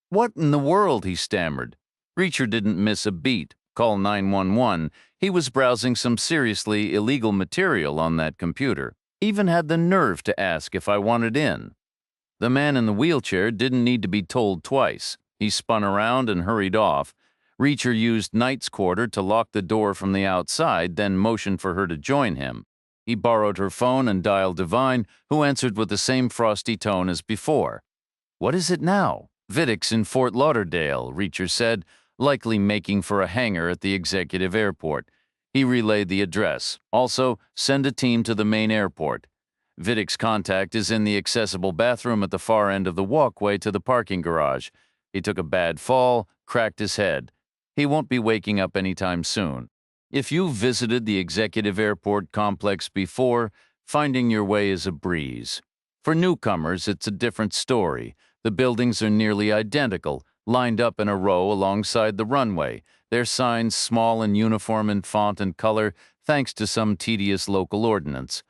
"What in the world?" he stammered. Reacher didn't miss a beat. Call 911. He was browsing some seriously illegal material on that computer. Even had the nerve to ask if I wanted in. The man in the wheelchair didn't need to be told twice. He spun around and hurried off. Reacher used Knight's quarter to lock the door from the outside, then motioned for her to join him. He borrowed her phone and dialed Devine, who answered with the same frosty tone as before. "What is it now?" "Vidic's in Fort Lauderdale," Reacher said, likely making for a hangar at the executive airport. He relayed the address. "Also, send a team to the main airport. Vidic's contact is in the accessible bathroom at the far end of the walkway to the parking garage. He took a bad fall, cracked his head. He won't be waking up anytime soon. If you've visited the executive airport complex before, finding your way is a breeze. For newcomers, it's a different story. The buildings are nearly identical, lined up in a row alongside the runway, their signs small and uniform in font and color, thanks to some tedious local ordinance.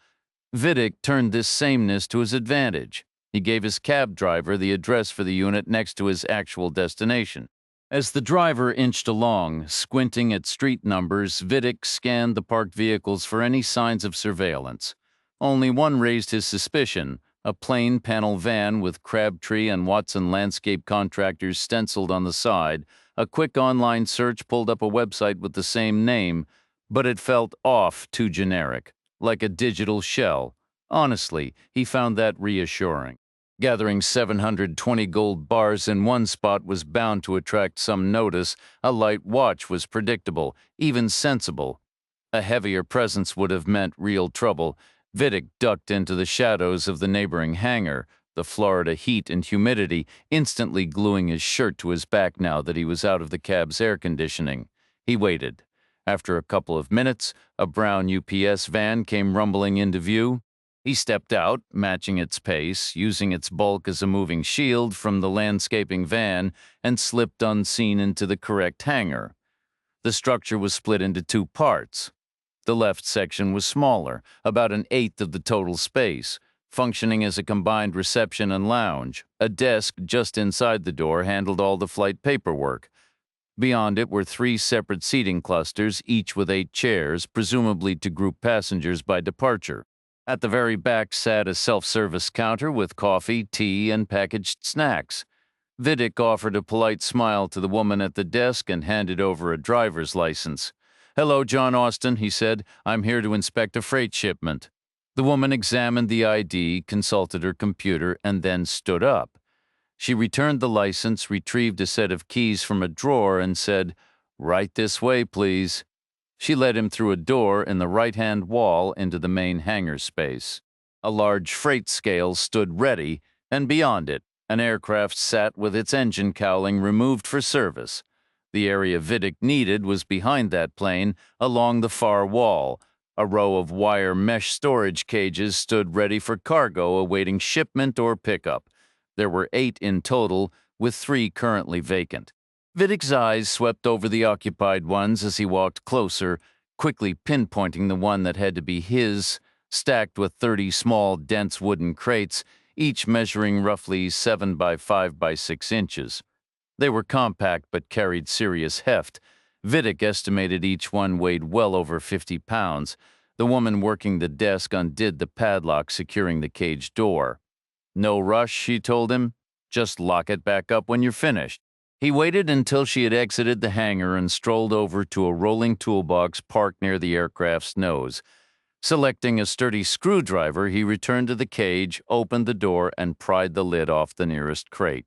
Vidic turned this sameness to his advantage. He gave his cab driver the address for the unit next to his actual destination. As the driver inched along, squinting at street numbers, Vidic scanned the parked vehicles for any signs of surveillance. Only one raised his suspicion, a plain panel van with Crabtree and Watson Landscape Contractors stenciled on the side. A quick online search pulled up a website with the same name, but it felt off, too generic, like a digital shell. Honestly, he found that reassuring. Gathering 720 gold bars in one spot was bound to attract some notice. A light watch was predictable, even sensible. A heavier presence would have meant real trouble. Vidic ducked into the shadows of the neighboring hangar, the Florida heat and humidity instantly gluing his shirt to his back now that he was out of the cab's air conditioning. He waited. After a couple of minutes, a brown UPS van came rumbling into view. He stepped out, matching its pace, using its bulk as a moving shield from the landscaping van, and slipped unseen into the correct hangar. The structure was split into two parts. The left section was smaller, about an eighth of the total space, functioning as a combined reception and lounge. A desk just inside the door handled all the flight paperwork. Beyond it were three separate seating clusters, each with 8 chairs, presumably to group passengers by departure. At the very back sat a self-service counter with coffee, tea, and packaged snacks. Vidic offered a polite smile to the woman at the desk and handed over a driver's license. "Hello, John Austin," he said. "I'm here to inspect a freight shipment." The woman examined the ID, consulted her computer, and then stood up. She returned the license, retrieved a set of keys from a drawer, and said, "Right this way, please." She led him through a door in the right-hand wall into the main hangar space. A large freight scale stood ready, and beyond it, an aircraft sat with its engine cowling removed for service. The area Vidic needed was behind that plane, along the far wall. A row of wire mesh storage cages stood ready for cargo awaiting shipment or pickup. There were 8 in total, with 3 currently vacant. Vidic's eyes swept over the occupied ones as he walked closer, quickly pinpointing the one that had to be his, stacked with 30 small, dense wooden crates, each measuring roughly 7 by 5 by 6 inches. They were compact but carried serious heft. Vidic estimated each one weighed well over 50 pounds. The woman working the desk undid the padlock securing the cage door. "No rush," she told him. "Just lock it back up when you're finished." He waited until she had exited the hangar and strolled over to a rolling toolbox parked near the aircraft's nose. Selecting a sturdy screwdriver, he returned to the cage, opened the door, and pried the lid off the nearest crate.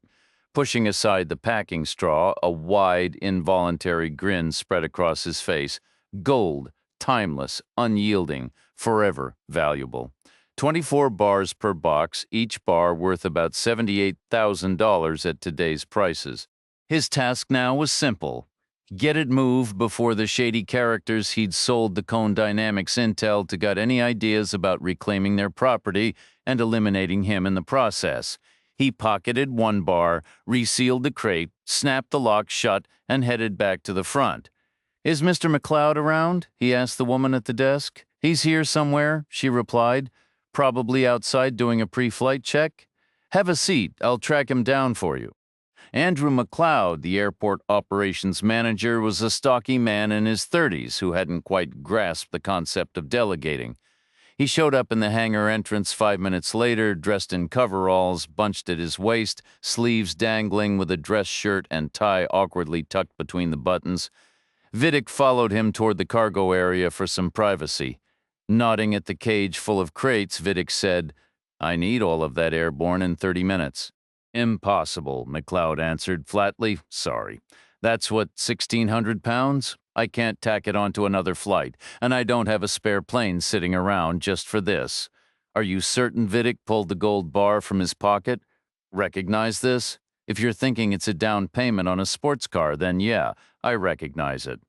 Pushing aside the packing straw, a wide, involuntary grin spread across his face. Gold, timeless, unyielding, forever valuable. 24 bars per box, each bar worth about $78,000 at today's prices. His task now was simple. Get it moved before the shady characters he'd sold the Cone Dynamics intel to got any ideas about reclaiming their property and eliminating him in the process. He pocketed 1 bar, resealed the crate, snapped the lock shut, and headed back to the front. "Is Mr. McLeod around?" he asked the woman at the desk. "He's here somewhere," she replied. "Probably outside doing a pre-flight check." "Have a seat. I'll track him down for you." Andrew McLeod, the airport operations manager, was a stocky man in his 30s who hadn't quite grasped the concept of delegating. He showed up in the hangar entrance 5 minutes later, dressed in coveralls, bunched at his waist, sleeves dangling with a dress shirt and tie awkwardly tucked between the buttons. Vidic followed him toward the cargo area for some privacy. Nodding at the cage full of crates, Vidic said, "I need all of that airborne in 30 minutes. "Impossible," McLeod answered flatly. "Sorry. That's what, 1,600 pounds? I can't tack it onto another flight, and I don't have a spare plane sitting around just for this." "Are you certain?" Vidic pulled the gold bar from his pocket. "Recognize this? If you're thinking it's a down payment on a sports car, then yeah, I recognize it."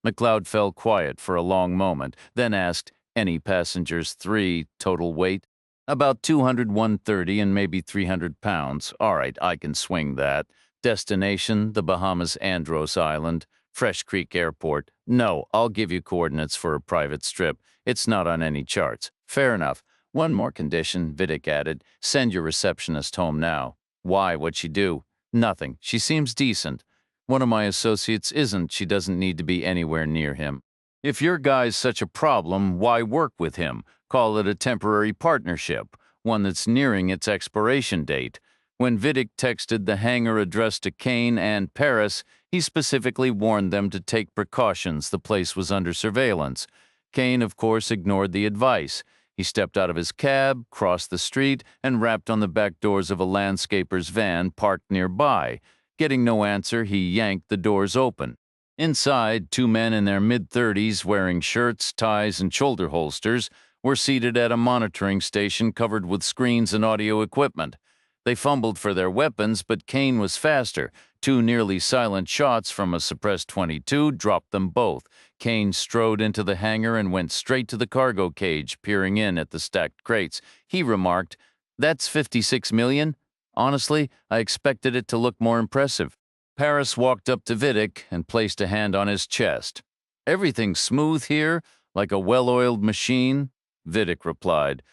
McLeod fell quiet for a long moment, then asked, "Any passengers? 3, total weight?" "About 200, 130, and maybe 300 pounds. All right, I can swing that." "Destination, the Bahamas, Andros Island. Fresh Creek Airport." "No, I'll give you coordinates for a private strip. It's not on any charts." "Fair enough. One more condition," Vidic added. "Send your receptionist home now." "Why? What'd she do?" "Nothing. She seems decent. One of my associates isn't. She doesn't need to be anywhere near him." "If your guy's such a problem, why work with him? Call it a temporary partnership, one that's nearing its expiration date." When Vidic texted the hangar address to Kane and Paris, he specifically warned them to take precautions. The place was under surveillance. Kane, of course, ignored the advice. He stepped out of his cab, crossed the street, and rapped on the back doors of a landscaper's van parked nearby. Getting no answer, he yanked the doors open. Inside, two men in their mid-30s wearing shirts, ties, and shoulder holsters were seated at a monitoring station covered with screens and audio equipment. They fumbled for their weapons, but Kane was faster. Two nearly silent shots from a suppressed .22 dropped them both. Kane strode into the hangar and went straight to the cargo cage, peering in at the stacked crates. He remarked, "That's 56 million? Honestly, I expected it to look more impressive." Paris walked up to Vidic and placed a hand on his chest. "Everything's smooth here, like a well-oiled machine?" Vidic replied,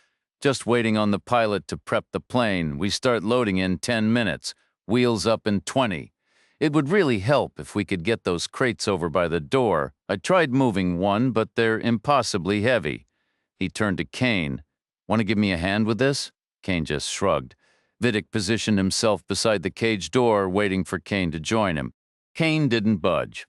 "Just waiting on the pilot to prep the plane. We start loading in 10 minutes. Wheels up in 20. It would really help if we could get those crates over by the door. I tried moving one, but they're impossibly heavy." He turned to Kane. "Want to give me a hand with this?" Kane just shrugged. Vidic positioned himself beside the cage door, waiting for Kane to join him. Kane didn't budge.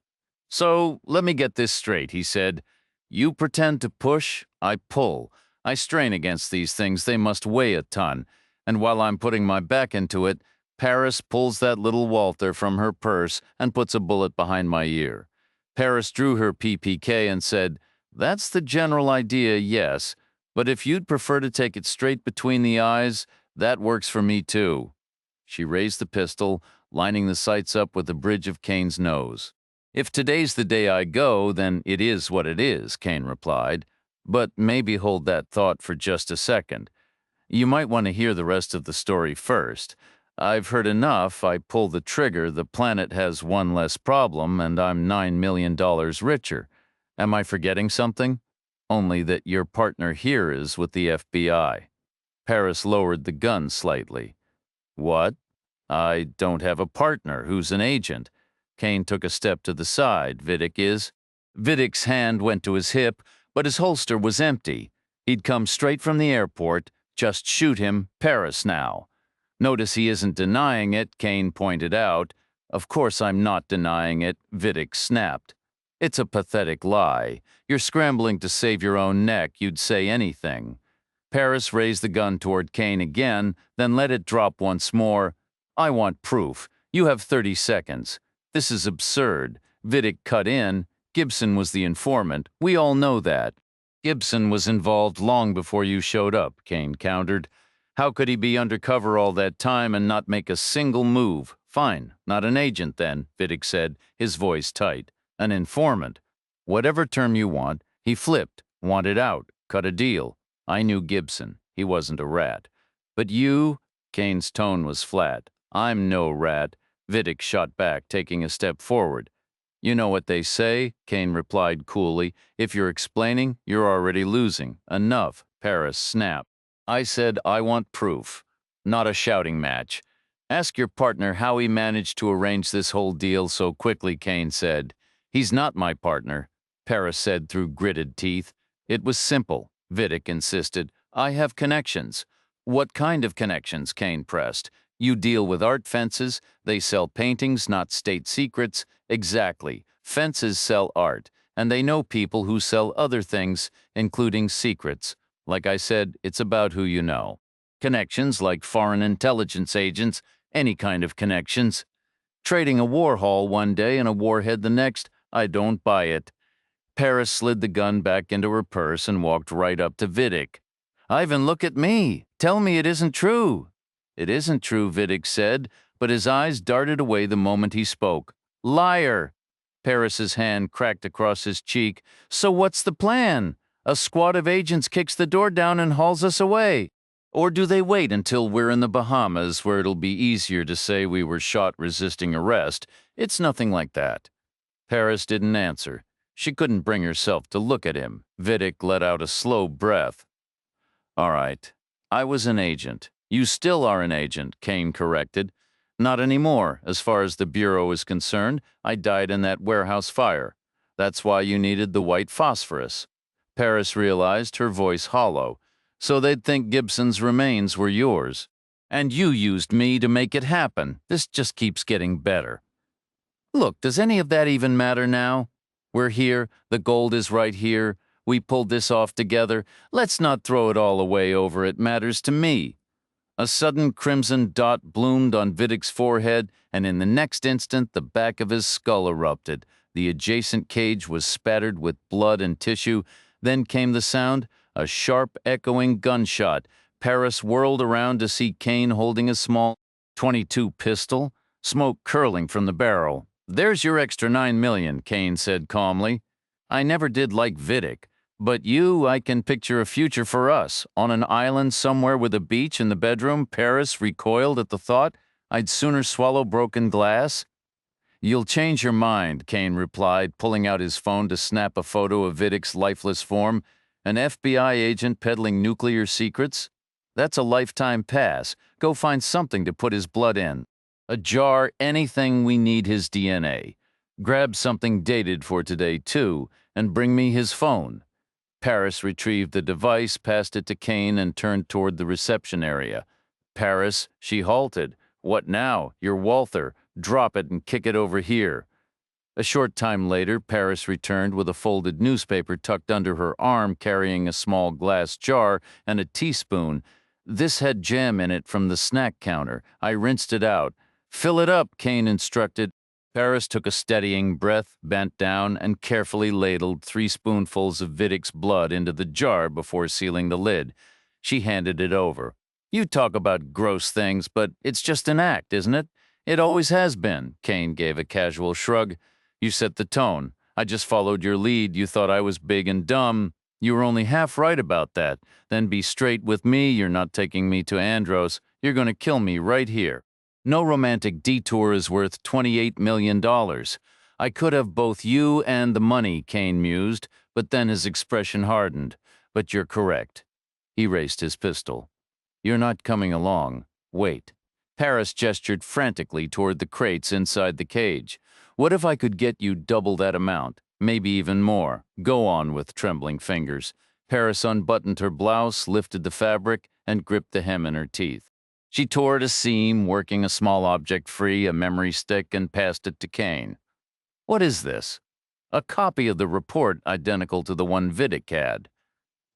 "So, let me get this straight," he said. "You pretend to push, I pull. I strain against these things, they must weigh a ton. And while I'm putting my back into it, Paris pulls that little Walther from her purse and puts a bullet behind my ear." Paris drew her PPK and said, "That's the general idea, yes. But if you'd prefer to take it straight between the eyes, that works for me too." She raised the pistol, lining the sights up with the bridge of Kane's nose. "If today's the day I go, then it is what it is," Kane replied. "But maybe hold that thought for just a second. You might want to hear the rest of the story first. I've heard enough. I pull the trigger, the planet has one less problem, and I'm $9 million richer. Am I forgetting something? Only that your partner here is with the FBI." Paris lowered the gun slightly. "What? I don't have a partner who's an agent." Kane took a step to the side. "Vidic is." Vidic's hand went to his hip, but his holster was empty. He'd come straight from the airport. Just shoot him, Paris now. "Notice he isn't denying it," Kane pointed out. "Of course I'm not denying it," Vidic snapped. "It's a pathetic lie. You're scrambling to save your own neck. You'd say anything." Paris raised the gun toward Kane again, then let it drop once more. "I want proof. You have 30 seconds. This is absurd." Vidic cut in. "Gibson was the informant. We all know that." "Gibson was involved long before you showed up," Kane countered. "How could he be undercover all that time and not make a single move?" "Fine, not an agent then," Vidic said, his voice tight. "An informant. Whatever term you want." He flipped. "Wanted out. Cut a deal. I knew Gibson. He wasn't a rat. But you?" Kane's tone was flat. "I'm no rat." Vidic shot back, taking a step forward. "You know what they say," Kane replied coolly. "If you're explaining, you're already losing. Enough." Paris snapped. "I said I want proof, not a shouting match." "Ask your partner how he managed to arrange this whole deal so quickly," Kane said. "He's not my partner," Paris said through gritted teeth. "It was simple," Vidic insisted. "I have connections." "What kind of connections?" Kane pressed. "You deal with art fences. They sell paintings, not state secrets." "Exactly. Fences sell art, and they know people who sell other things, including secrets. Like I said, it's about who you know. Connections like foreign intelligence agents, any kind of connections. Trading a war haul one day and a warhead the next, I don't buy it." Paris slid the gun back into her purse and walked right up to Vidic. "Ivan, look at me. Tell me it isn't true." "It isn't true," Vidic said, but his eyes darted away the moment he spoke. "Liar!" Paris's hand cracked across his cheek. "So what's the plan? A squad of agents kicks the door down and hauls us away. Or do they wait until we're in the Bahamas, where it'll be easier to say we were shot resisting arrest? It's nothing like that." Paris didn't answer. She couldn't bring herself to look at him. Vidic let out a slow breath. "All right. I was an agent." "You still are an agent," Kane corrected. "Not anymore. As far as the Bureau is concerned, I died in that warehouse fire. That's why you needed the white phosphorus." Paris realized, her voice hollow. "So they'd think Gibson's remains were yours. And you used me to make it happen. This just keeps getting better." "Look, does any of that even matter now? We're here, the gold is right here. We pulled this off together. Let's not throw it all away over it matters to me." A sudden crimson dot bloomed on Vidic's forehead, and in the next instant the back of his skull erupted. The adjacent cage was spattered with blood and tissue. Then came the sound, a sharp, echoing gunshot. Paris whirled around to see Kane holding a small .22 pistol, smoke curling from the barrel. "There's your extra $9 million," Kane said calmly. "I never did like Vidic. But I can picture a future for us. On an island somewhere with a beach in the bedroom." Paris recoiled at the thought. "I'd sooner swallow broken glass." "You'll change your mind," Kane replied, pulling out his phone to snap a photo of Vidic's lifeless form. "An FBI agent peddling nuclear secrets? That's a lifetime pass. Go find something to put his blood in. A jar, anything. We need his DNA. Grab something dated for today, too, and bring me his phone." Paris retrieved the device, passed it to Kane, and turned toward the reception area. "Paris," she halted. "What now? You're Walther. Drop it and kick it over here." A short time later, Paris returned with a folded newspaper tucked under her arm, carrying a small glass jar and a teaspoon. "This had jam in it from the snack counter. I rinsed it out." "Fill it up," Kane instructed. Paris took a steadying breath, bent down, and carefully ladled 3 spoonfuls of Vidic's blood into the jar before sealing the lid. She handed it over. "You talk about gross things, but it's just an act, isn't it?" "It always has been." Kane gave a casual shrug. "You set the tone. I just followed your lead. You thought I was big and dumb. You were only half right about that. Then be straight with me. You're not taking me to Andros. You're going to kill me right here. No romantic detour is worth $28 million. I could have both you and the money," Kane mused, but then his expression hardened. "But you're correct." He raised his pistol. "You're not coming along. Wait." Paris gestured frantically toward the crates inside the cage. "What if I could get you double that amount? Maybe even more. Go on," with trembling fingers. Paris unbuttoned her blouse, lifted the fabric, and gripped the hem in her teeth. She tore at a seam, working a small object free, a memory stick, and passed it to Kane. "What is this?" "A copy of the report identical to the one Vidic had.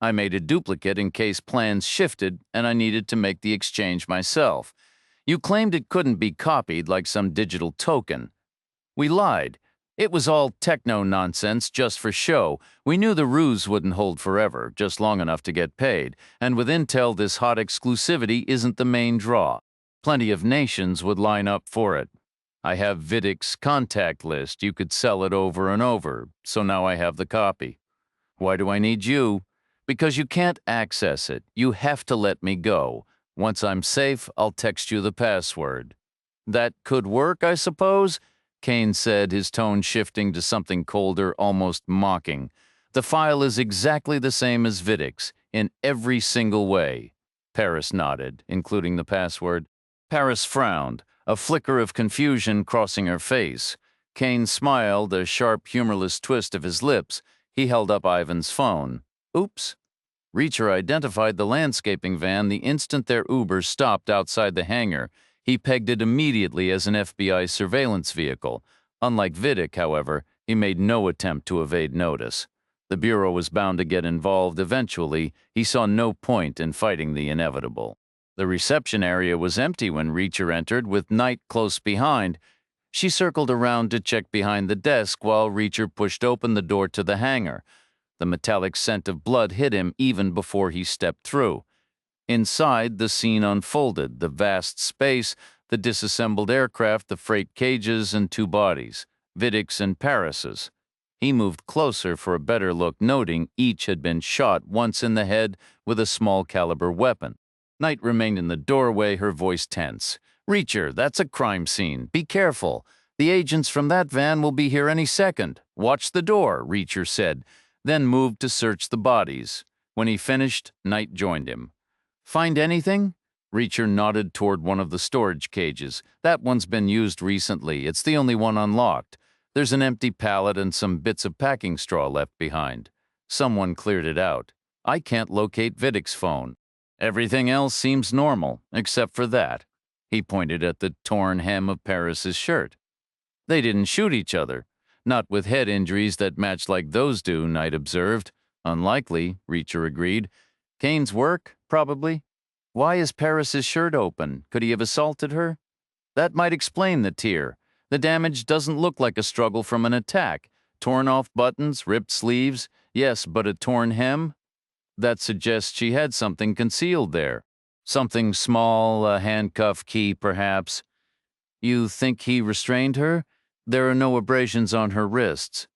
I made a duplicate in case plans shifted and I needed to make the exchange myself. You claimed it couldn't be copied like some digital token. We lied. It was all techno nonsense just for show. We knew the ruse wouldn't hold forever, just long enough to get paid. And with Intel, this hot exclusivity isn't the main draw. Plenty of nations would line up for it. I have Vidic's contact list. You could sell it over and over. So now I have the copy. Why do I need you? Because you can't access it. You have to let me go. Once I'm safe, I'll text you the password." "That could work, I suppose?" Kane said, his tone shifting to something colder, almost mocking. "The file is exactly the same as Vidic's, in every single way." Paris nodded, including the password. Paris frowned, a flicker of confusion crossing her face. Kane smiled, a sharp, humorless twist of his lips. He held up Ivan's phone. "Oops." Reacher identified the landscaping van the instant their Uber stopped outside the hangar. He pegged it immediately as an FBI surveillance vehicle. Unlike Vidic, however, he made no attempt to evade notice. The Bureau was bound to get involved eventually. He saw no point in fighting the inevitable. The reception area was empty when Reacher entered, with Knight close behind. She circled around to check behind the desk while Reacher pushed open the door to the hangar. The metallic scent of blood hit him even before he stepped through. Inside, the scene unfolded, the vast space, the disassembled aircraft, the freight cages, and 2 bodies, Vidic's and Paris's. He moved closer for a better look, noting each had been shot once in the head with a small-caliber weapon. Knight remained in the doorway, her voice tense. "Reacher, that's a crime scene. Be careful. The agents from that van will be here any second. Watch the door," Reacher said, then moved to search the bodies. When he finished, Knight joined him. "Find anything?" Reacher nodded toward one of the storage cages. "That one's been used recently. It's the only one unlocked. There's an empty pallet and some bits of packing straw left behind. Someone cleared it out. I can't locate Vidic's phone. Everything else seems normal, except for that." He pointed at the torn hem of Paris's shirt. "They didn't shoot each other. Not with head injuries that match like those do," Knight observed. Unlikely, Reacher agreed. Kane's work? Probably. Why is Paris's shirt open? Could he have assaulted her? That might explain the tear. The damage doesn't look like a struggle from an attack. Torn off buttons, ripped sleeves, yes, but a torn hem? That suggests she had something concealed there. Something small, a handcuff key, perhaps. You think he restrained her? There are no abrasions on her wrists.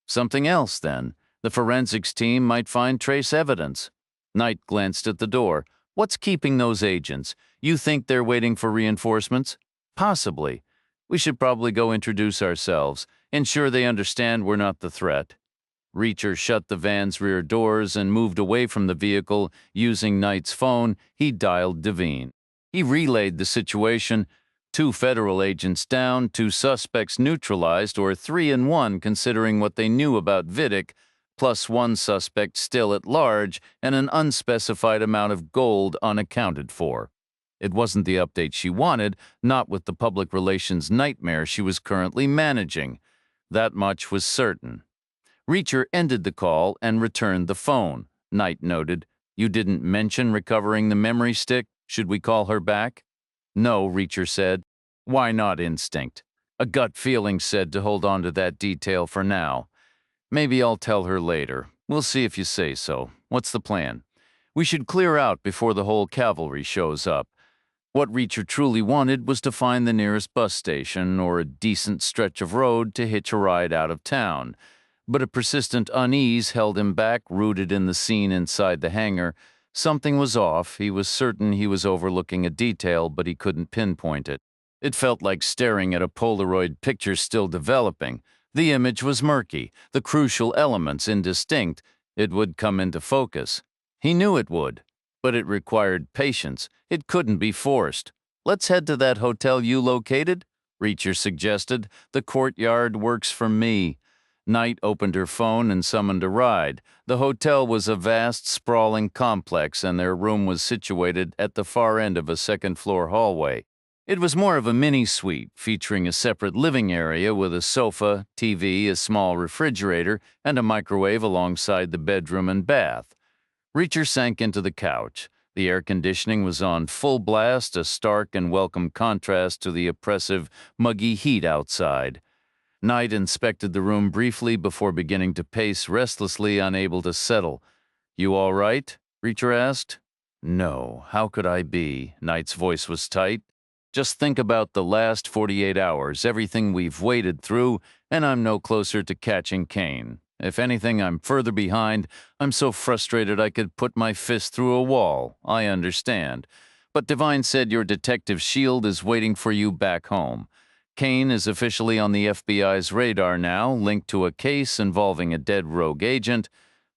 Something else, then. The forensics team might find trace evidence. Knight glanced at the door. What's keeping those agents? You think they're waiting for reinforcements? Possibly. We should probably go introduce ourselves, ensure they understand we're not the threat. Reacher shut the van's rear doors and moved away from the vehicle. Using Knight's phone, he dialed Devine. He relayed the situation. 2 federal agents down, 2 suspects neutralized, or 3 in 1 considering what they knew about Vidic, plus 1 suspect still at large and an unspecified amount of gold unaccounted for. It wasn't the update she wanted, not with the public relations nightmare she was currently managing. That much was certain. Reacher ended the call and returned the phone. Knight noted, "You didn't mention recovering the memory stick. Should we call her back?" "No," Reacher said. "Why not instinct? A gut feeling said to hold on to that detail for now. Maybe I'll tell her later. We'll see if you say so. What's the plan?" "We should clear out before the whole cavalry shows up." What Reacher truly wanted was to find the nearest bus station or a decent stretch of road to hitch a ride out of town. But a persistent unease held him back, rooted in the scene inside the hangar. Something was off. He was certain he was overlooking a detail, but he couldn't pinpoint it. It felt like staring at a Polaroid picture still developing. The image was murky, the crucial elements indistinct. It would come into focus. He knew it would. But it required patience. It couldn't be forced. "Let's head to that hotel you located," Reacher suggested. "The courtyard works for me." Knight opened her phone and summoned a ride. The hotel was a vast, sprawling complex, and their room was situated at the far end of a second-floor hallway. It was more of a mini-suite, featuring a separate living area with a sofa, TV, a small refrigerator, and a microwave alongside the bedroom and bath. Reacher sank into the couch. The air conditioning was on full blast, a stark and welcome contrast to the oppressive, muggy heat outside. Knight inspected the room briefly before beginning to pace restlessly, unable to settle. "You all right?" Reacher asked. "No, how could I be?" Knight's voice was tight. "Just think about the last 48 hours, everything we've waded through, and I'm no closer to catching Kane. If anything, I'm further behind. I'm so frustrated I could put my fist through a wall. I understand. But Devine said your detective shield is waiting for you back home. Kane is officially on the FBI's radar now, linked to a case involving a dead rogue agent.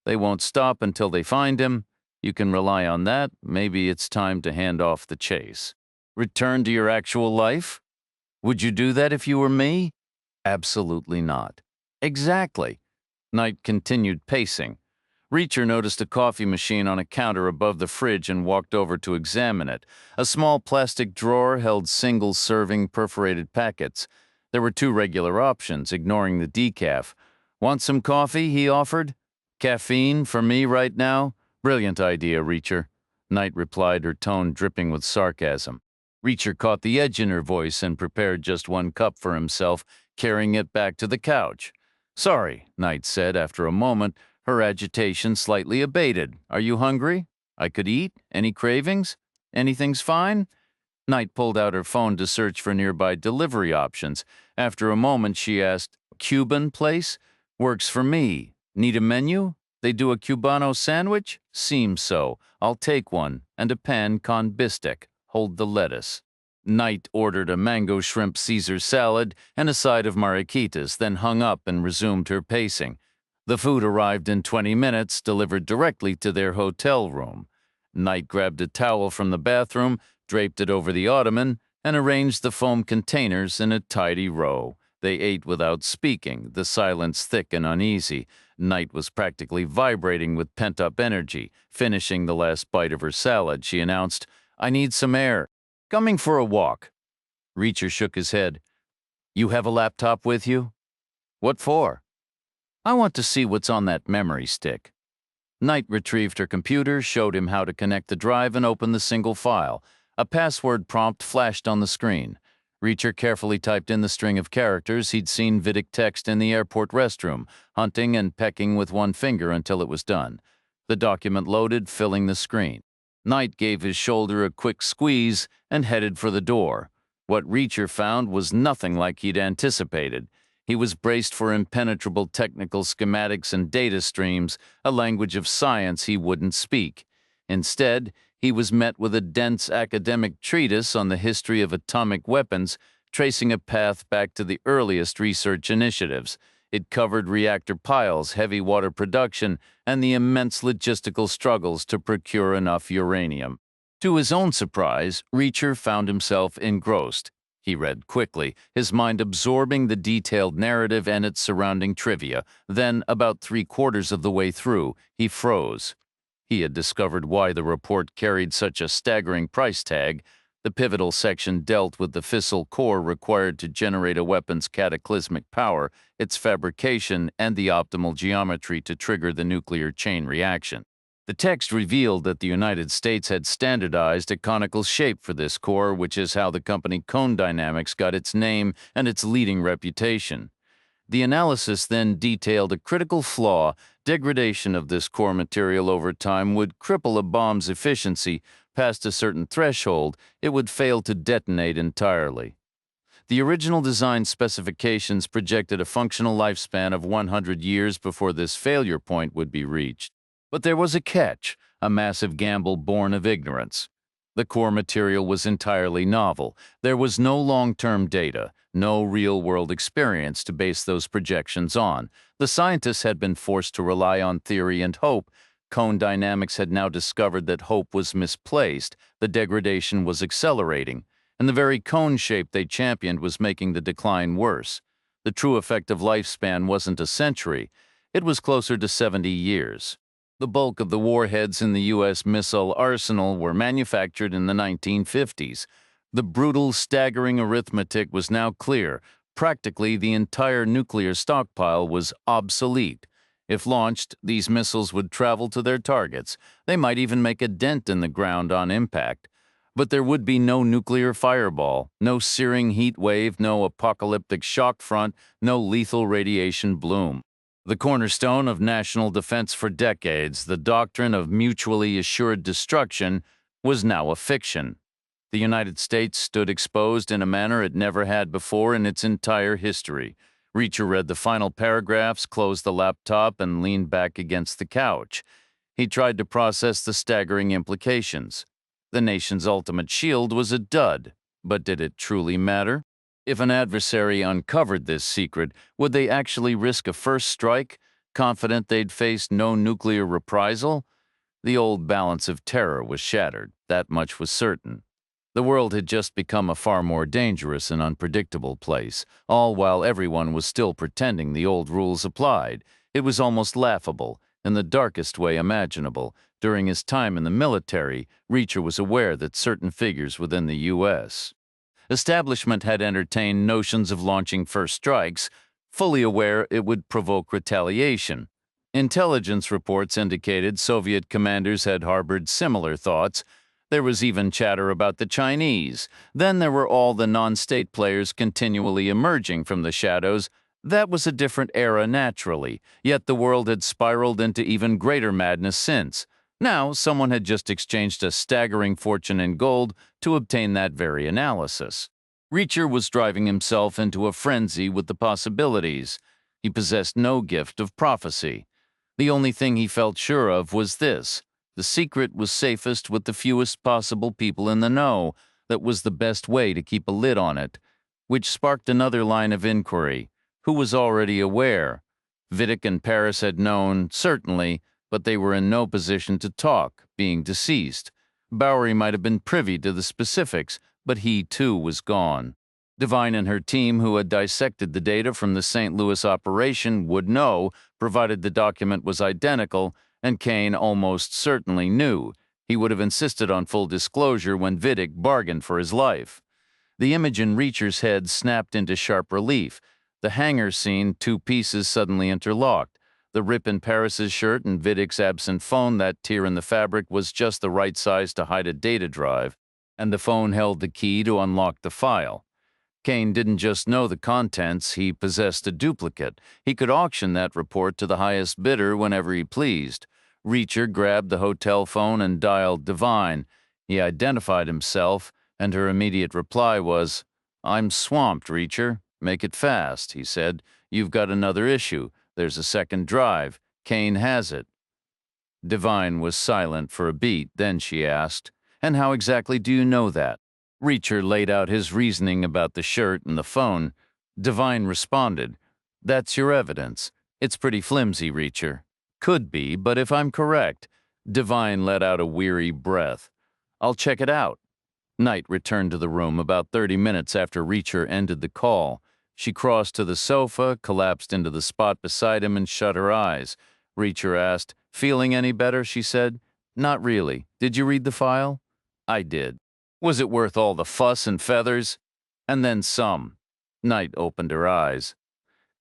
They won't stop until they find him. You can rely on that. Maybe it's time to hand off the chase. Return to your actual life? Would you do that if you were me? Absolutely not." "Exactly." Knight continued pacing. Reacher noticed a coffee machine on a counter above the fridge and walked over to examine it. A small plastic drawer held single-serving perforated packets. There were 2 regular options, ignoring the decaf. "Want some coffee?" he offered. "Caffeine for me right now? Brilliant idea, Reacher." Knight replied, her tone dripping with sarcasm. Reacher caught the edge in her voice and prepared just 1 cup for himself, carrying it back to the couch. "Sorry," Knight said after a moment, her agitation slightly abated. "Are you hungry? I could eat? Any cravings? Anything's fine?" Knight pulled out her phone to search for nearby delivery options. After a moment, she asked, "Cuban place? Works for me. Need a menu? They do a Cubano sandwich? Seems so. I'll take one. And a pan con bistek. Hold the lettuce." Knight ordered a mango shrimp Caesar salad and a side of marraquitas, then hung up and resumed her pacing. The food arrived in 20 minutes, delivered directly to their hotel room. Knight grabbed a towel from the bathroom, draped it over the ottoman, and arranged the foam containers in a tidy row. They ate without speaking, the silence thick and uneasy. Knight was practically vibrating with pent-up energy. Finishing the last bite of her salad, she announced, "I need some air. Coming for a walk." Reacher shook his head. "You have a laptop with you?" "What for?" "I want to see what's on that memory stick." Knight retrieved her computer, showed him how to connect the drive, and open the single file. A password prompt flashed on the screen. Reacher carefully typed in the string of characters he'd seen Vidic text in the airport restroom, hunting and pecking with one finger until it was done. The document loaded, filling the screen. Knight gave his shoulder a quick squeeze and headed for the door. What Reacher found was nothing like he'd anticipated. He was braced for impenetrable technical schematics and data streams, a language of science he wouldn't speak. Instead, he was met with a dense academic treatise on the history of atomic weapons, tracing a path back to the earliest research initiatives. It covered reactor piles, heavy water production, and the immense logistical struggles to procure enough uranium. To his own surprise, Reacher found himself engrossed. He read quickly, his mind absorbing the detailed narrative and its surrounding trivia. Then, about 3/4 of the way through, he froze. He had discovered why the report carried such a staggering price tag. The pivotal section dealt with the fissile core required to generate a weapon's cataclysmic power, its fabrication, and the optimal geometry to trigger the nuclear chain reaction. The text revealed that the United States had standardized a conical shape for this core, which is how the company Cone Dynamics got its name and its leading reputation. The analysis then detailed a critical flaw. Degradation of this core material over time would cripple a bomb's efficiency. Past a certain threshold, it would fail to detonate entirely. The original design specifications projected a functional lifespan of 100 years before this failure point would be reached. But there was a catch, a massive gamble born of ignorance. The core material was entirely novel. There was no long-term data, no real-world experience to base those projections on. The scientists had been forced to rely on theory and hope. Cone Dynamics had now discovered that hope was misplaced, the degradation was accelerating, and the very cone shape they championed was making the decline worse. The true effective lifespan wasn't a century, it was closer to 70 years. The bulk of the warheads in the U.S. missile arsenal were manufactured in the 1950s. The brutal, staggering arithmetic was now clear. Practically, the entire nuclear stockpile was obsolete. If launched, these missiles would travel to their targets. They might even make a dent in the ground on impact. But there would be no nuclear fireball, no searing heat wave, no apocalyptic shock front, no lethal radiation bloom. The cornerstone of national defense for decades, the doctrine of mutually assured destruction, was now a fiction. The United States stood exposed in a manner it never had before in its entire history. Reacher read the final paragraphs, closed the laptop, and leaned back against the couch. He tried to process the staggering implications. The nation's ultimate shield was a dud, but did it truly matter? If an adversary uncovered this secret, would they actually risk a first strike, confident they'd face no nuclear reprisal? The old balance of terror was shattered, that much was certain. The world had just become a far more dangerous and unpredictable place, all while everyone was still pretending the old rules applied. It was almost laughable, in the darkest way imaginable. During his time in the military, Reacher was aware that certain figures within the U.S. establishment had entertained notions of launching first strikes, fully aware it would provoke retaliation. Intelligence reports indicated Soviet commanders had harbored similar thoughts. There was even chatter about the Chinese. Then there were all the non-state players continually emerging from the shadows. That was a different era naturally, yet the world had spiraled into even greater madness since. Now, someone had just exchanged a staggering fortune in gold to obtain that very analysis. Reacher was driving himself into a frenzy with the possibilities. He possessed no gift of prophecy. The only thing he felt sure of was this: the secret was safest with the fewest possible people in the know. That was the best way to keep a lid on it. Which sparked another line of inquiry. Who was already aware? Vidic and Paris had known, certainly, but they were in no position to talk, being deceased. Bowery might have been privy to the specifics, but he too was gone. Devine and her team, who had dissected the data from the St. Louis operation, would know, provided the document was identical, and Kane almost certainly knew. He would have insisted on full disclosure when Vidic bargained for his life. The image in Reacher's head snapped into sharp relief. The hangar scene, two pieces suddenly interlocked. The rip in Paris's shirt and Vidic's absent phone, that tear in the fabric was just the right size to hide a data drive, and the phone held the key to unlock the file. Kane didn't just know the contents, he possessed a duplicate. He could auction that report to the highest bidder whenever he pleased. Reacher grabbed the hotel phone and dialed Divine. He identified himself, and her immediate reply was, "I'm swamped, Reacher. Make it fast," he said. "You've got another issue. There's a second drive. Kane has it." Divine was silent for a beat, then she asked, "And how exactly do you know that?" Reacher laid out his reasoning about the shirt and the phone. Divine responded, "That's your evidence. It's pretty flimsy, Reacher." "Could be, but if I'm correct." Divine let out a weary breath. "I'll check it out." Knight returned to the room about 30 minutes after Reacher ended the call. She crossed to the sofa, collapsed into the spot beside him, and shut her eyes. Reacher asked, "Feeling any better?" she said. "Not really. Did you read the file?" "I did." "Was it worth all the fuss and feathers?" "And then some." Knight opened her eyes.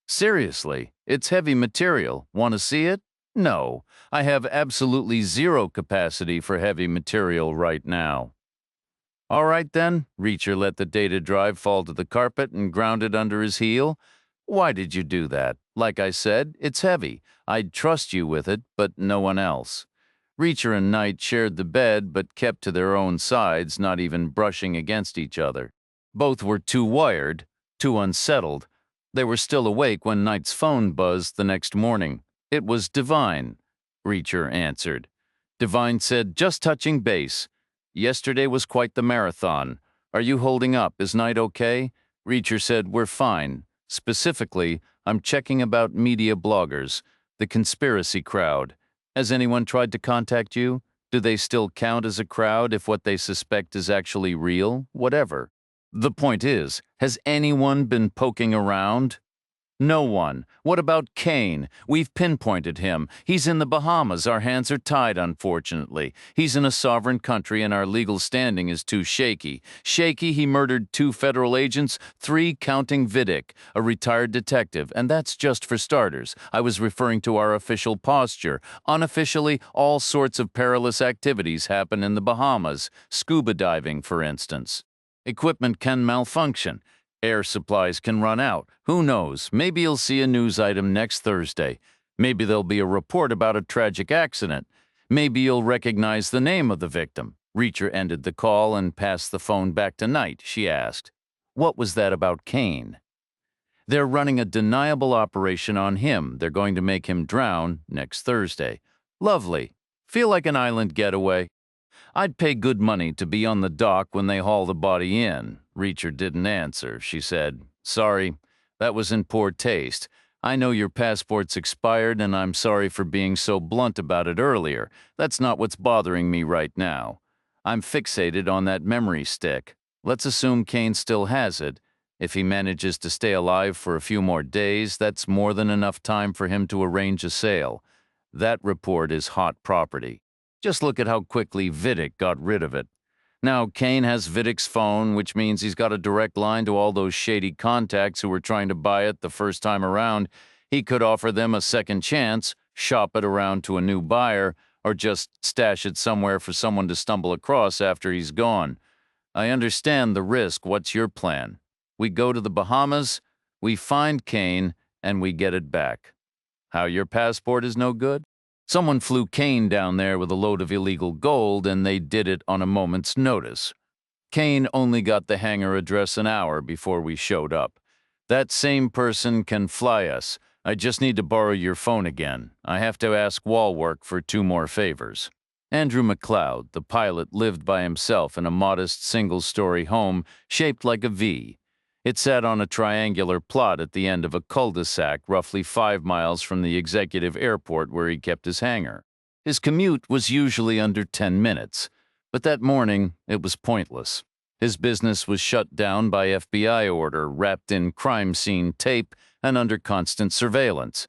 "Seriously, it's heavy material. Want to see it?" "No, I have absolutely zero capacity for heavy material right now." "All right, then." Reacher let the data drive fall to the carpet and ground it under his heel. "Why did you do that? Like I said, it's heavy. I'd trust you with it, but no one else." Reacher and Knight shared the bed, but kept to their own sides, not even brushing against each other. Both were too wired, too unsettled. They were still awake when Knight's phone buzzed the next morning. It was Divine. Reacher answered. Divine said, "Just touching base. Yesterday was quite the marathon. Are you holding up? Is Knight okay?" Reacher said, "We're fine. Specifically, I'm checking about media bloggers, the conspiracy crowd. Has anyone tried to contact you? Do they still count as a crowd if what they suspect is actually real? Whatever. The point is, has anyone been poking around?" "No one. What about Kane? We've pinpointed him. He's in the Bahamas. Our hands are tied, unfortunately. He's in a sovereign country and our legal standing is too shaky. Shaky, he murdered 2 federal agents, 3 counting Vidic, a retired detective, and that's just for starters. I was referring to our official posture. Unofficially, all sorts of perilous activities happen in the Bahamas. Scuba diving, for instance. Equipment can malfunction. Air supplies can run out. Who knows? Maybe you'll see a news item next Thursday. Maybe there'll be a report about a tragic accident. Maybe you'll recognize the name of the victim." Reacher ended the call and passed the phone back to Knight. She asked, "What was that about Kane?" "They're running a deniable operation on him. They're going to make him drown next Thursday." "Lovely. Feel like an island getaway?" "I'd pay good money to be on the dock when they haul the body in." Reacher didn't answer. She said, "Sorry, that was in poor taste. I know your passport's expired, and I'm sorry for being so blunt about it earlier. That's not what's bothering me right now. I'm fixated on that memory stick. Let's assume Kane still has it. If he manages to stay alive for a few more days, that's more than enough time for him to arrange a sale. That report is hot property. Just look at how quickly Vidic got rid of it. Now, Kane has Vidic's phone, which means he's got a direct line to all those shady contacts who were trying to buy it the first time around. He could offer them a second chance, shop it around to a new buyer, or just stash it somewhere for someone to stumble across after he's gone. I understand the risk. What's your plan? We go to the Bahamas, we find Kane, and we get it back. How, your passport is no good? Someone flew Kane down there with a load of illegal gold, and they did it on a moment's notice. Kane only got the hangar address an hour before we showed up. That same person can fly us. I just need to borrow your phone again. I have to ask Walwork for 2 more favors." Andrew McLeod, the pilot, lived by himself in a modest single-story home shaped like a V. It sat on a triangular plot at the end of a cul-de-sac roughly 5 miles from the executive airport where he kept his hangar. His commute was usually under 10 minutes, but that morning it was pointless. His business was shut down by FBI order, wrapped in crime scene tape and under constant surveillance.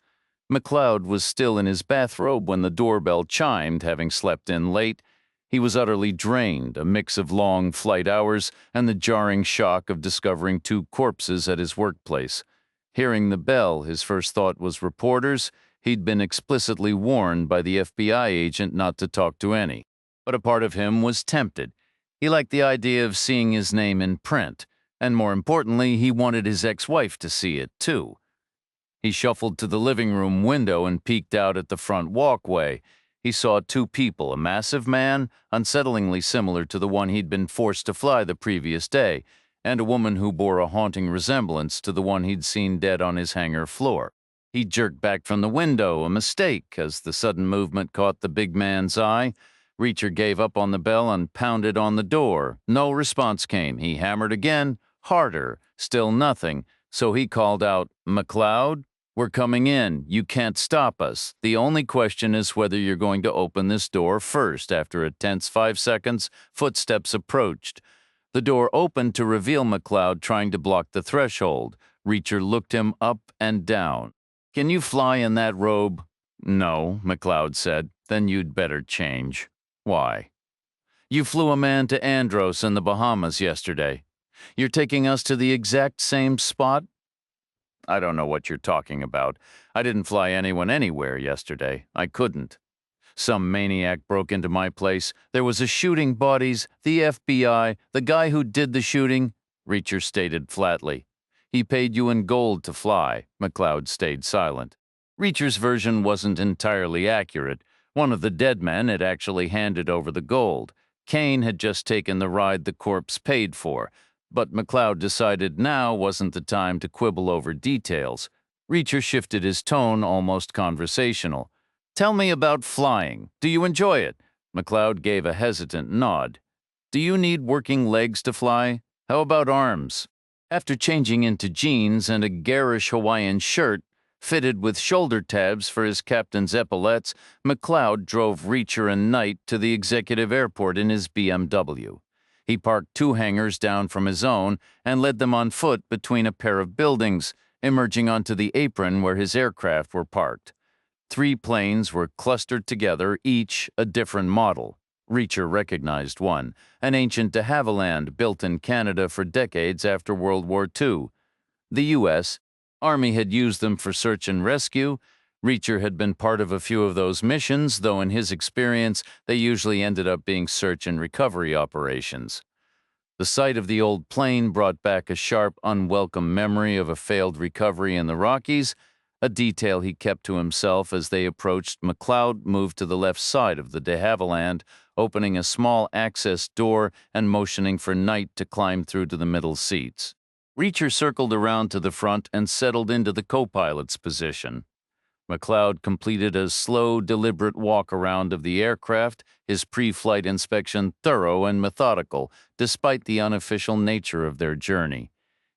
McLeod was still in his bathrobe when the doorbell chimed, having slept in late. He was utterly drained, a mix of long flight hours and the jarring shock of discovering 2 corpses at his workplace. Hearing the bell, his first thought was reporters. He'd been explicitly warned by the FBI agent not to talk to any. But a part of him was tempted. He liked the idea of seeing his name in print, and more importantly, he wanted his ex-wife to see it, too. He shuffled to the living room window and peeked out at the front walkway. He saw two people, a massive man, unsettlingly similar to the one he'd been forced to fly the previous day, and a woman who bore a haunting resemblance to the one he'd seen dead on his hangar floor. He jerked back from the window, a mistake, as the sudden movement caught the big man's eye. Reacher gave up on the bell and pounded on the door. No response came. He hammered again, harder, still nothing, so he called out, "McLeod? We're coming in. You can't stop us. The only question is whether you're going to open this door first." After a tense 5 seconds, footsteps approached. The door opened to reveal McLeod trying to block the threshold. Reacher looked him up and down. "Can you fly in that robe?" "No," McLeod said. "Then you'd better change." "Why?" "You flew a man to Andros in the Bahamas yesterday. You're taking us to the exact same spot?" "I don't know what you're talking about. I didn't fly anyone anywhere yesterday. I couldn't. Some maniac broke into my place. There was a shooting, bodies, the FBI, the guy who did the shooting," Reacher stated flatly. "He paid you in gold to fly." McLeod stayed silent. Reacher's version wasn't entirely accurate. One of the dead men had actually handed over the gold. Kane had just taken the ride the corpse paid for. But McLeod decided now wasn't the time to quibble over details. Reacher shifted his tone, almost conversational. "Tell me about flying. Do you enjoy it?" McLeod gave a hesitant nod. "Do you need working legs to fly? How about arms?" After changing into jeans and a garish Hawaiian shirt, fitted with shoulder tabs for his captain's epaulettes, McLeod drove Reacher and Knight to the executive airport in his BMW. He parked 2 hangars down from his own and led them on foot between a pair of buildings, emerging onto the apron where his aircraft were parked. 3 planes were clustered together, each a different model. Reacher recognized one, an ancient de Havilland built in Canada for decades after World War II. The U.S. Army had used them for search and rescue. Reacher had been part of a few of those missions, though in his experience, they usually ended up being search and recovery operations. The sight of the old plane brought back a sharp, unwelcome memory of a failed recovery in the Rockies, a detail he kept to himself. As they approached, McLeod moved to the left side of the de Havilland, opening a small access door and motioning for Knight to climb through to the middle seats. Reacher circled around to the front and settled into the co-pilot's position. McLeod completed a slow, deliberate walk-around of the aircraft, his pre-flight inspection thorough and methodical, despite the unofficial nature of their journey.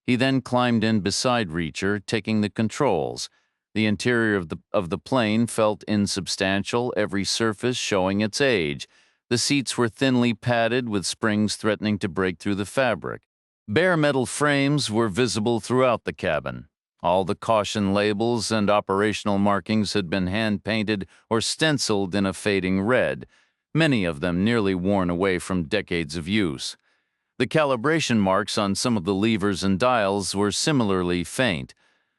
He then climbed in beside Reacher, taking the controls. The interior of the plane felt insubstantial, every surface showing its age. The seats were thinly padded, with springs threatening to break through the fabric. Bare metal frames were visible throughout the cabin. All the caution labels and operational markings had been hand-painted or stenciled in a fading red, many of them nearly worn away from decades of use. The calibration marks on some of the levers and dials were similarly faint.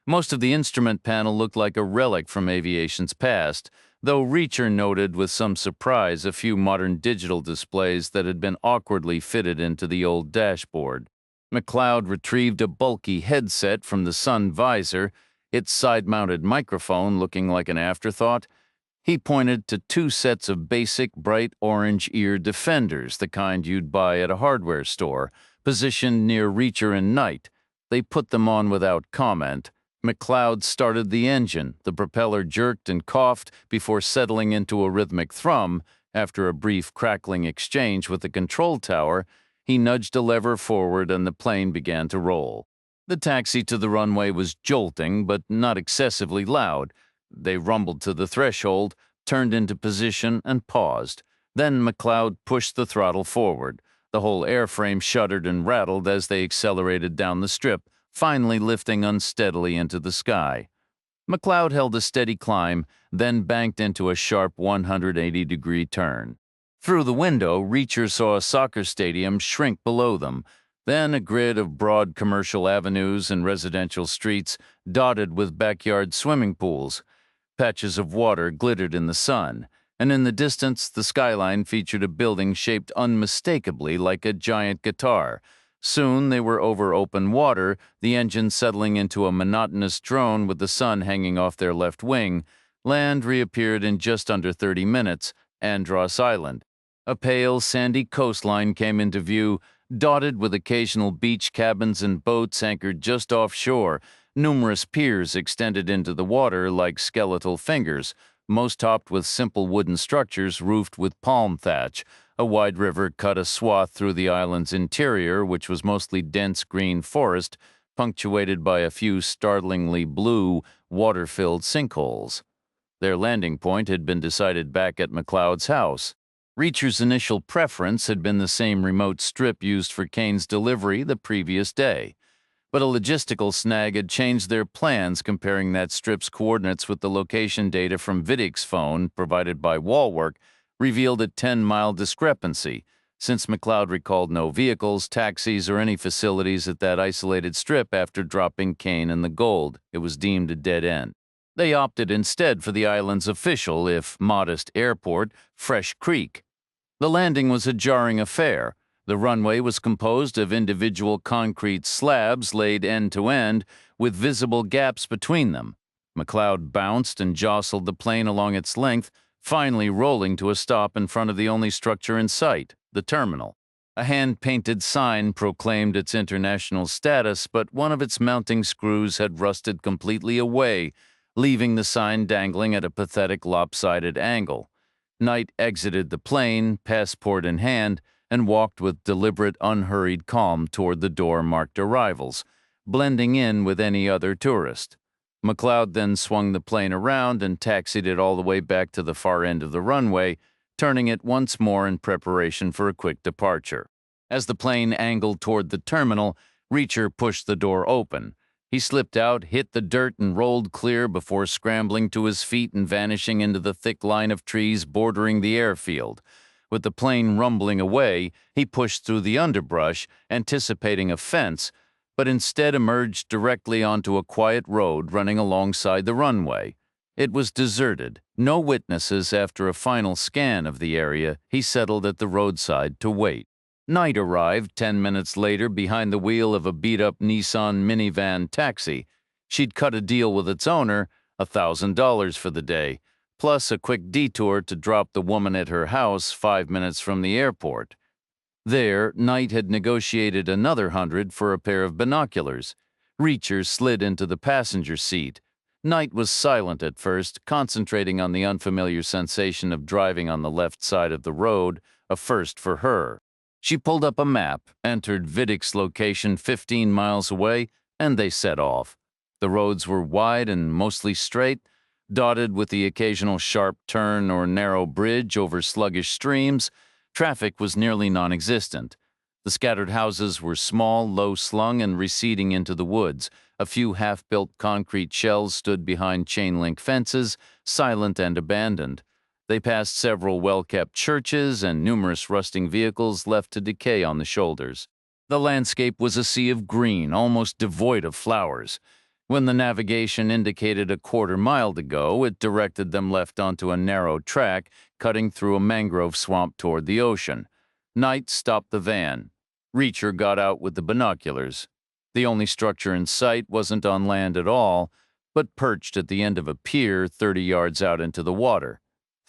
Most of the instrument panel looked like a relic from aviation's past, though Reacher noted with some surprise a few modern digital displays that had been awkwardly fitted into the old dashboard. McLeod retrieved a bulky headset from the sun visor, its side-mounted microphone looking like an afterthought. He pointed to 2 sets of basic bright orange ear defenders, the kind you'd buy at a hardware store, positioned near Reacher and Knight. They put them on without comment. McLeod started the engine. The propeller jerked and coughed before settling into a rhythmic thrum. After a brief crackling exchange with the control tower, he nudged a lever forward and the plane began to roll. The taxi to the runway was jolting, but not excessively loud. They rumbled to the threshold, turned into position, and paused. Then McLeod pushed the throttle forward. The whole airframe shuddered and rattled as they accelerated down the strip, finally lifting unsteadily into the sky. McLeod held a steady climb, then banked into a sharp 180-degree turn. Through the window, Reacher saw a soccer stadium shrink below them, then a grid of broad commercial avenues and residential streets dotted with backyard swimming pools. Patches of water glittered in the sun, and in the distance the skyline featured a building shaped unmistakably like a giant guitar. Soon they were over open water, the engine settling into a monotonous drone with the sun hanging off their left wing. Land reappeared in just under 30 minutes, Andros Island. A pale, sandy coastline came into view, dotted with occasional beach cabins and boats anchored just offshore. Numerous piers extended into the water like skeletal fingers, most topped with simple wooden structures roofed with palm thatch. A wide river cut a swath through the island's interior, which was mostly dense green forest, punctuated by a few startlingly blue, water-filled sinkholes. Their landing point had been decided back at McLeod's house. Reacher's initial preference had been the same remote strip used for Kane's delivery the previous day. But a logistical snag had changed their plans, comparing that strip's coordinates with the location data from Vidic's phone, provided by Wallwork, revealed a 10-mile discrepancy. Since McLeod recalled no vehicles, taxis, or any facilities at that isolated strip after dropping Kane and the gold, it was deemed a dead end. They opted instead for the island's official, if modest, airport, Fresh Creek. The landing was a jarring affair. The runway was composed of individual concrete slabs laid end to end, with visible gaps between them. McLeod bounced and jostled the plane along its length, finally rolling to a stop in front of the only structure in sight, the terminal. A hand-painted sign proclaimed its international status, but one of its mounting screws had rusted completely away, leaving the sign dangling at a pathetic lopsided angle. Knight exited the plane, passport in hand, and walked with deliberate, unhurried calm toward the door marked Arrivals, blending in with any other tourist. McLeod then swung the plane around and taxied it all the way back to the far end of the runway, turning it once more in preparation for a quick departure. As the plane angled toward the terminal, Reacher pushed the door open. He slipped out, hit the dirt, and rolled clear before scrambling to his feet and vanishing into the thick line of trees bordering the airfield. With the plane rumbling away, he pushed through the underbrush, anticipating a fence, but instead emerged directly onto a quiet road running alongside the runway. It was deserted. No witnesses. After a final scan of the area, he settled at the roadside to wait. Night arrived 10 minutes later behind the wheel of a beat-up Nissan minivan taxi. She'd cut a deal with its owner, $1,000 for the day, plus a quick detour to drop the woman at her house 5 minutes from the airport. There, Knight had negotiated another $100 for a pair of binoculars. Reacher slid into the passenger seat. Knight was silent at first, concentrating on the unfamiliar sensation of driving on the left side of the road, a first for her. She pulled up a map, entered Vidic's location 15 miles away, and they set off. The roads were wide and mostly straight, dotted with the occasional sharp turn or narrow bridge over sluggish streams. Traffic was nearly non-existent. The scattered houses were small, low-slung, and receding into the woods. A few half-built concrete shells stood behind chain-link fences, silent and abandoned. They passed several well-kept churches and numerous rusting vehicles left to decay on the shoulders. The landscape was a sea of green, almost devoid of flowers. When the navigation indicated a quarter-mile to go, it directed them left onto a narrow track, cutting through a mangrove swamp toward the ocean. Knight stopped the van. Reacher got out with the binoculars. The only structure in sight wasn't on land at all, but perched at the end of a pier 30 yards out into the water.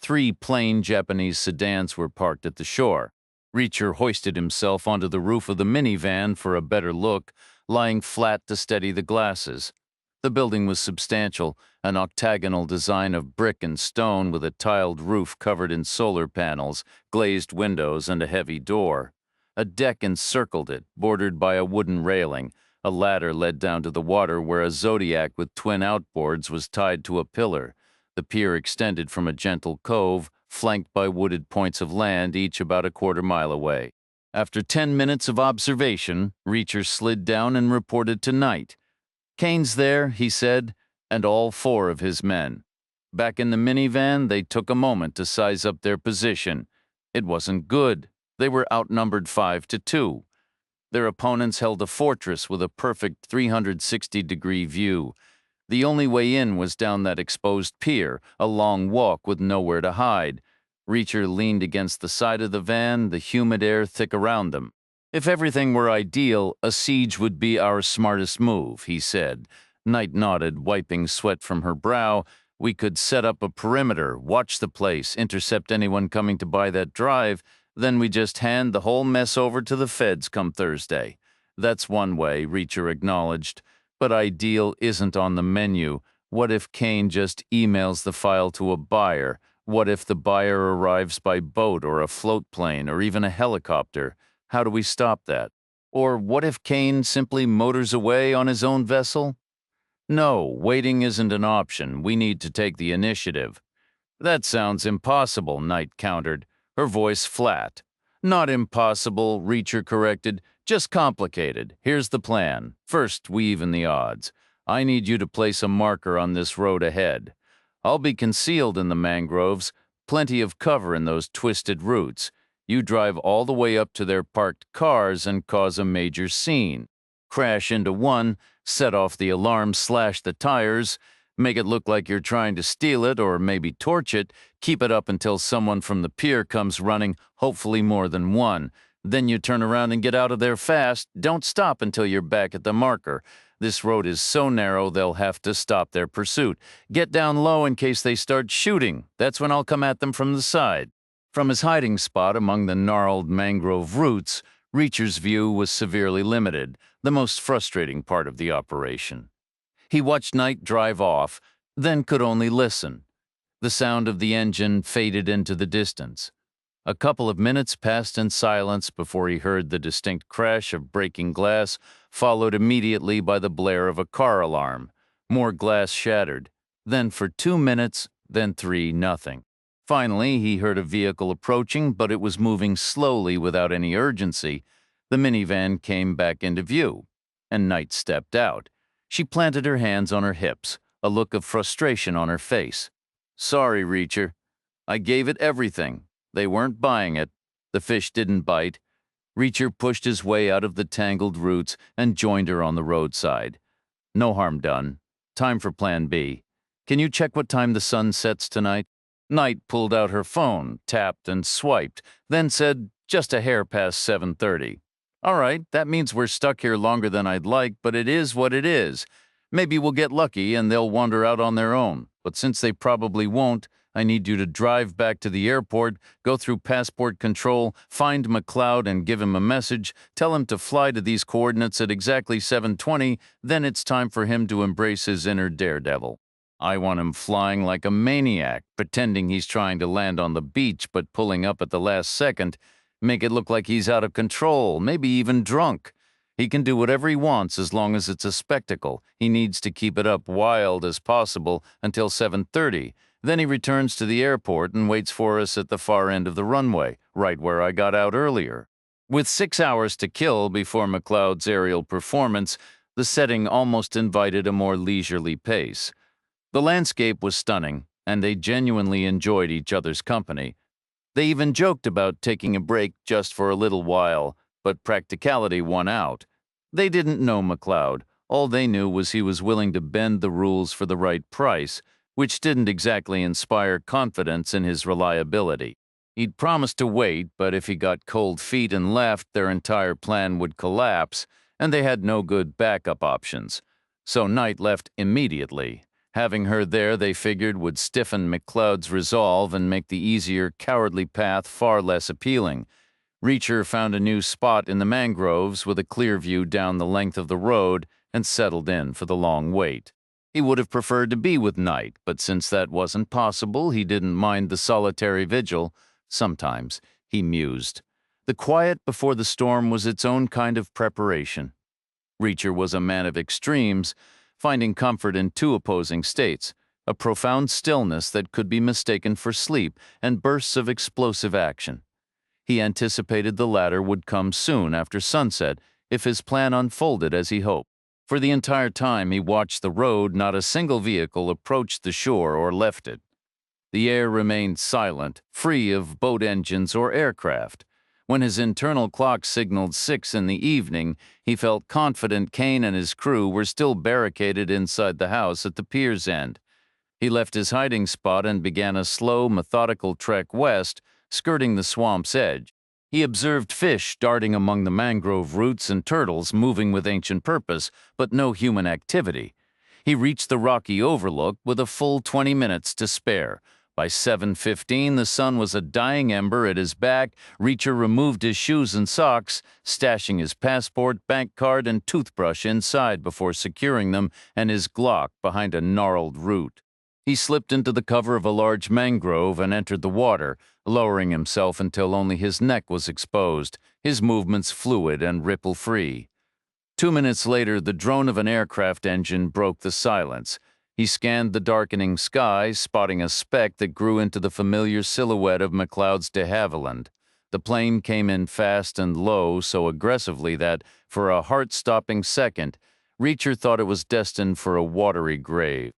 3 plain Japanese sedans were parked at the shore. Reacher hoisted himself onto the roof of the minivan for a better look, lying flat to steady the glasses. The building was substantial, an octagonal design of brick and stone with a tiled roof covered in solar panels, glazed windows, and a heavy door. A deck encircled it, bordered by a wooden railing. A ladder led down to the water where a zodiac with twin outboards was tied to a pillar. The pier extended from a gentle cove, flanked by wooded points of land, each about a quarter-mile away. After 10 minutes of observation, Reacher slid down and reported to Knight. "Kane's there," he said, "and all 4 of his men." Back in the minivan, they took a moment to size up their position. It wasn't good. They were outnumbered 5-2. Their opponents held a fortress with a perfect 360-degree view. The only way in was down that exposed pier, a long walk with nowhere to hide. Reacher leaned against the side of the van, the humid air thick around them. If everything were ideal, a siege would be our smartest move, he said. Knight nodded, wiping sweat from her brow. We could set up a perimeter, watch the place, intercept anyone coming to buy that drive, then we just hand the whole mess over to the feds come Thursday. That's one way, Reacher acknowledged. But ideal isn't on the menu. What if Kane just emails the file to a buyer? What if the buyer arrives by boat or a float plane or even a helicopter? How do we stop that? Or what if Kane simply motors away on his own vessel? No, waiting isn't an option. We need to take the initiative. That sounds impossible, Knight countered, her voice flat. Not impossible, Reacher corrected, just complicated. Here's the plan. First, we even the odds. I need you to place a marker on this road ahead. I'll be concealed in the mangroves, plenty of cover in those twisted roots. You drive all the way up to their parked cars and cause a major scene. Crash into one, set off the alarm, slash the tires, make it look like you're trying to steal it or maybe torch it, keep it up until someone from the pier comes running, hopefully more than one. Then you turn around and get out of there fast. Don't stop until you're back at the marker. This road is so narrow they'll have to stop their pursuit. Get down low in case they start shooting. That's when I'll come at them from the side. From his hiding spot among the gnarled mangrove roots, Reacher's view was severely limited, the most frustrating part of the operation. He watched Knight drive off, then could only listen. The sound of the engine faded into the distance. A couple of minutes passed in silence before he heard the distinct crash of breaking glass, followed immediately by the blare of a car alarm. More glass shattered. Then for 2 minutes, then 3, nothing. Finally, he heard a vehicle approaching, but it was moving slowly without any urgency. The minivan came back into view, and Knight stepped out. She planted her hands on her hips, a look of frustration on her face. Sorry, Reacher. I gave it everything. They weren't buying it. The fish didn't bite. Reacher pushed his way out of the tangled roots and joined her on the roadside. No harm done. Time for Plan B. Can you check what time the sun sets tonight? Knight pulled out her phone, tapped and swiped, then said, just a hair past 7:30. All right, that means we're stuck here longer than I'd like, but it is what it is. Maybe we'll get lucky and they'll wander out on their own. But since they probably won't, I need you to drive back to the airport, go through passport control, find McLeod and give him a message, tell him to fly to these coordinates at exactly 7:20, then it's time for him to embrace his inner daredevil. I want him flying like a maniac, pretending he's trying to land on the beach but pulling up at the last second. Make it look like he's out of control, maybe even drunk. He can do whatever he wants as long as it's a spectacle. He needs to keep it up wild as possible until 7:30. Then he returns to the airport and waits for us at the far end of the runway, right where I got out earlier. With 6 hours to kill before McLeod's aerial performance, the setting almost invited a more leisurely pace. The landscape was stunning, and they genuinely enjoyed each other's company. They even joked about taking a break just for a little while, but practicality won out. They didn't know McLeod. All they knew was he was willing to bend the rules for the right price, which didn't exactly inspire confidence in his reliability. He'd promised to wait, but if he got cold feet and left, their entire plan would collapse, and they had no good backup options. So Knight left immediately. Having her there, they figured, would stiffen McLeod's resolve and make the easier, cowardly path far less appealing. Reacher found a new spot in the mangroves with a clear view down the length of the road and settled in for the long wait. He would have preferred to be with Knight, but since that wasn't possible, he didn't mind the solitary vigil. Sometimes, he mused. The quiet before the storm was its own kind of preparation. Reacher was a man of extremes, finding comfort in two opposing states, a profound stillness that could be mistaken for sleep and bursts of explosive action. He anticipated the latter would come soon after sunset if his plan unfolded as he hoped. For the entire time he watched the road, not a single vehicle approached the shore or left it. The air remained silent, free of boat engines or aircraft. When his internal clock signaled 6 in the evening, he felt confident Kane and his crew were still barricaded inside the house at the pier's end. He left his hiding spot and began a slow, methodical trek west, skirting the swamp's edge. He observed fish darting among the mangrove roots and turtles moving with ancient purpose, but no human activity. He reached the rocky overlook with a full 20 minutes to spare. By 7:15, the sun was a dying ember at his back. Reacher removed his shoes and socks, stashing his passport, bank card, and toothbrush inside before securing them and his Glock behind a gnarled root. He slipped into the cover of a large mangrove and entered the water, lowering himself until only his neck was exposed, his movements fluid and ripple-free. 2 minutes later, the drone of an aircraft engine broke the silence. He scanned the darkening sky, spotting a speck that grew into the familiar silhouette of McLeod's de Havilland. The plane came in fast and low, so aggressively that, for a heart-stopping second, Reacher thought it was destined for a watery grave.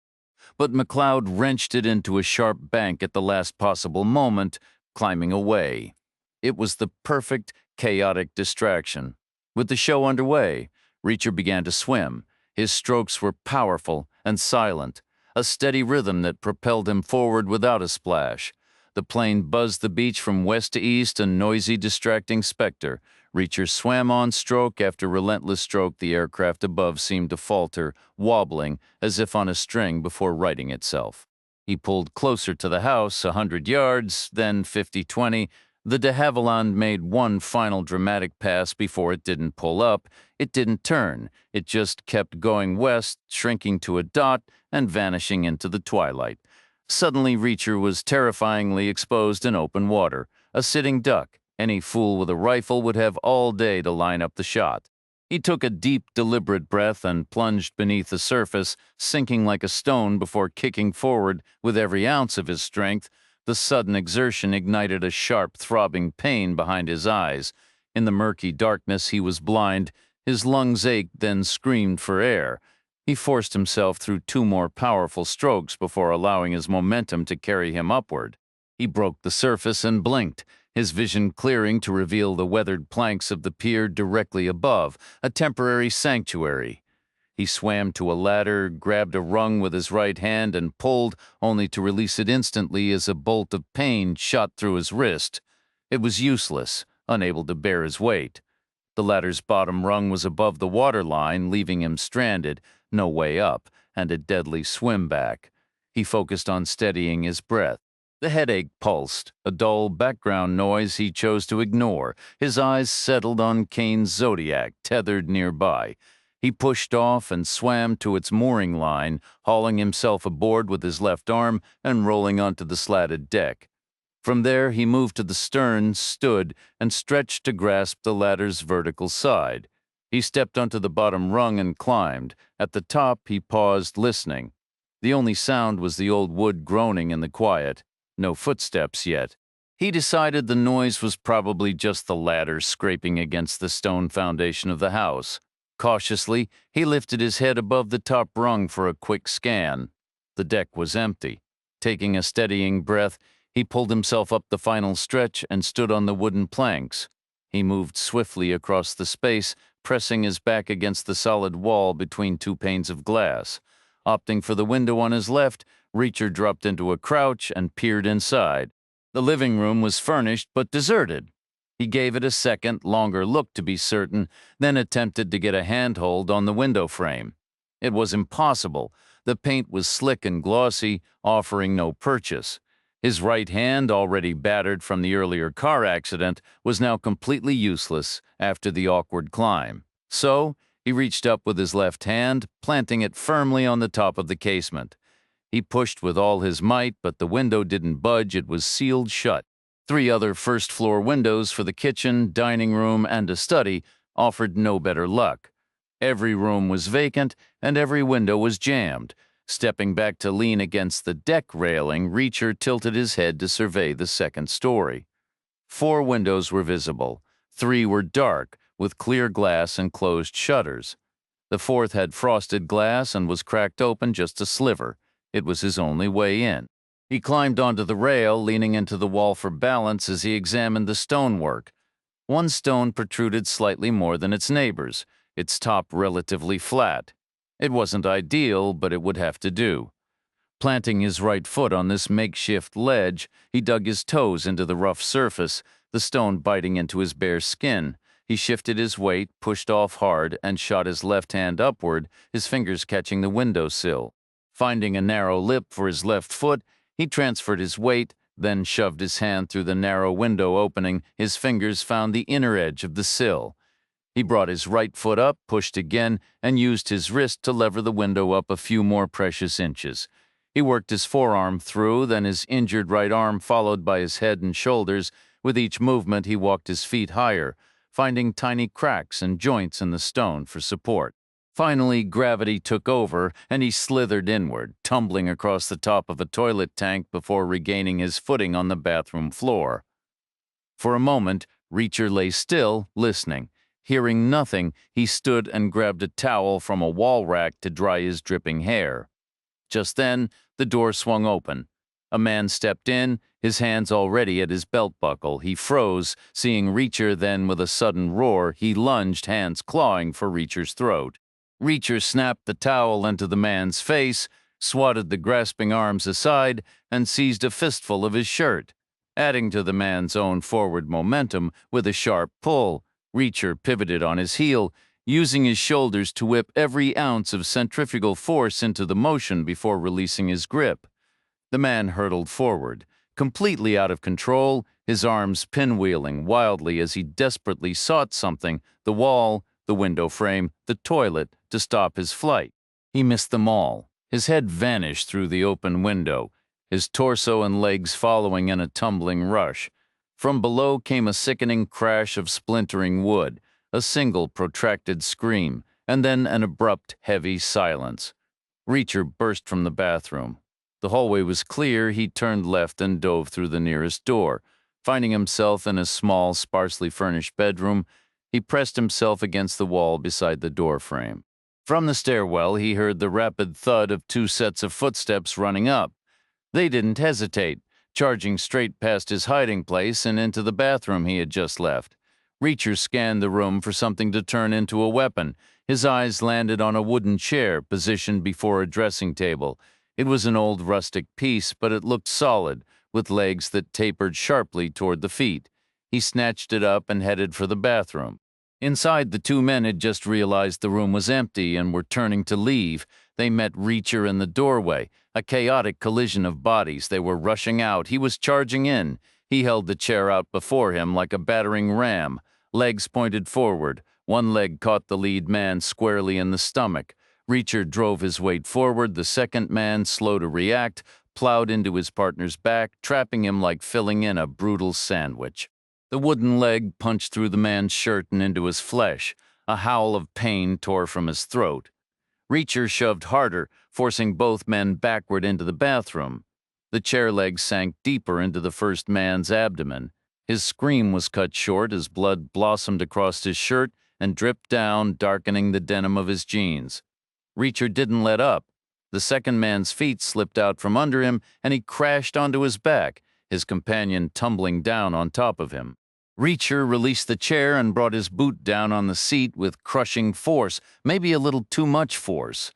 But McLeod wrenched it into a sharp bank at the last possible moment, climbing away. It was the perfect, chaotic distraction. With the show underway, Reacher began to swim. His strokes were powerful and silent, a steady rhythm that propelled him forward without a splash. The plane buzzed the beach from west to east, a noisy, distracting specter. Reacher swam on stroke after relentless stroke. The aircraft above seemed to falter, wobbling as if on a string before righting itself. He pulled closer to the house, 100 yards, then 50-20. The de Havilland made one final dramatic pass before it didn't pull up. It didn't turn. It just kept going west, shrinking to a dot and vanishing into the twilight. Suddenly, Reacher was terrifyingly exposed in open water, a sitting duck. Any fool with a rifle would have all day to line up the shot. He took a deep, deliberate breath and plunged beneath the surface, sinking like a stone before kicking forward with every ounce of his strength. The sudden exertion ignited a sharp, throbbing pain behind his eyes. In the murky darkness, he was blind. His lungs ached, then screamed for air. He forced himself through 2 more powerful strokes before allowing his momentum to carry him upward. He broke the surface and blinked, his vision clearing to reveal the weathered planks of the pier directly above, a temporary sanctuary. He swam to a ladder, grabbed a rung with his right hand, and pulled, only to release it instantly as a bolt of pain shot through his wrist. It was useless, unable to bear his weight. The ladder's bottom rung was above the waterline, leaving him stranded, no way up, and a deadly swim back. He focused on steadying his breath. The headache pulsed, a dull background noise he chose to ignore. His eyes settled on Kane's Zodiac, tethered nearby. He pushed off and swam to its mooring line, hauling himself aboard with his left arm and rolling onto the slatted deck. From there, he moved to the stern, stood, and stretched to grasp the ladder's vertical side. He stepped onto the bottom rung and climbed. At the top, he paused, listening. The only sound was the old wood groaning in the quiet. No footsteps yet. He decided the noise was probably just the ladder scraping against the stone foundation of the house. Cautiously, he lifted his head above the top rung for a quick scan. The deck was empty. Taking a steadying breath, he pulled himself up the final stretch and stood on the wooden planks. He moved swiftly across the space, pressing his back against the solid wall between 2 panes of glass. Opting for the window on his left, Reacher dropped into a crouch and peered inside. The living room was furnished but deserted. He gave it a second, longer look to be certain, then attempted to get a handhold on the window frame. It was impossible. The paint was slick and glossy, offering no purchase. His right hand, already battered from the earlier car accident, was now completely useless after the awkward climb. So, he reached up with his left hand, planting it firmly on the top of the casement. He pushed with all his might, but the window didn't budge. It was sealed shut. 3 other first-floor windows for the kitchen, dining room, and a study offered no better luck. Every room was vacant, and every window was jammed. Stepping back to lean against the deck railing, Reacher tilted his head to survey the second story. 4 windows were visible. 3 were dark, with clear glass and closed shutters. The 4th had frosted glass and was cracked open just a sliver. It was his only way in. He climbed onto the rail, leaning into the wall for balance as he examined the stonework. One stone protruded slightly more than its neighbors, its top relatively flat. It wasn't ideal, but it would have to do. Planting his right foot on this makeshift ledge, he dug his toes into the rough surface, the stone biting into his bare skin. He shifted his weight, pushed off hard, and shot his left hand upward, his fingers catching the windowsill. Finding a narrow lip for his left foot, he transferred his weight, then shoved his hand through the narrow window opening. His fingers found the inner edge of the sill. He brought his right foot up, pushed again, and used his wrist to lever the window up a few more precious inches. He worked his forearm through, then his injured right arm followed by his head and shoulders. With each movement, he walked his feet higher, finding tiny cracks and joints in the stone for support. Finally, gravity took over, and he slithered inward, tumbling across the top of a toilet tank before regaining his footing on the bathroom floor. For a moment, Reacher lay still, listening. Hearing nothing, he stood and grabbed a towel from a wall rack to dry his dripping hair. Just then, the door swung open. A man stepped in, his hands already at his belt buckle. He froze, seeing Reacher, then with a sudden roar, he lunged, hands clawing for Reacher's throat. Reacher snapped the towel into the man's face, swatted the grasping arms aside, and seized a fistful of his shirt. Adding to the man's own forward momentum with a sharp pull, Reacher pivoted on his heel, using his shoulders to whip every ounce of centrifugal force into the motion before releasing his grip. The man hurtled forward, completely out of control, his arms pinwheeling wildly as he desperately sought something, the wall, the window frame, the toilet, to stop his flight. He missed them all. His head vanished through the open window, his torso and legs following in a tumbling rush. From below came a sickening crash of splintering wood, a single protracted scream, and then an abrupt, heavy silence. Reacher burst from the bathroom. The hallway was clear. He turned left and dove through the nearest door. Finding himself in a small, sparsely furnished bedroom, he pressed himself against the wall beside the door frame. From the stairwell, he heard the rapid thud of two sets of footsteps running up. They didn't hesitate, charging straight past his hiding place and into the bathroom he had just left. Reacher scanned the room for something to turn into a weapon. His eyes landed on a wooden chair positioned before a dressing table. It was an old rustic piece, but it looked solid, with legs that tapered sharply toward the feet. He snatched it up and headed for the bathroom. Inside, the two men had just realized the room was empty and were turning to leave. They met Reacher in the doorway, a chaotic collision of bodies. They were rushing out. He was charging in. He held the chair out before him like a battering ram. Legs pointed forward. One leg caught the lead man squarely in the stomach. Reacher drove his weight forward. The second man, slow to react, plowed into his partner's back, trapping him like filling in a brutal sandwich. The wooden leg punched through the man's shirt and into his flesh. A howl of pain tore from his throat. Reacher shoved harder, forcing both men backward into the bathroom. The chair leg sank deeper into the first man's abdomen. His scream was cut short as blood blossomed across his shirt and dripped down, darkening the denim of his jeans. Reacher didn't let up. The second man's feet slipped out from under him, and he crashed onto his back, his companion tumbling down on top of him. Reacher released the chair and brought his boot down on the seat with crushing force, maybe a little too much force.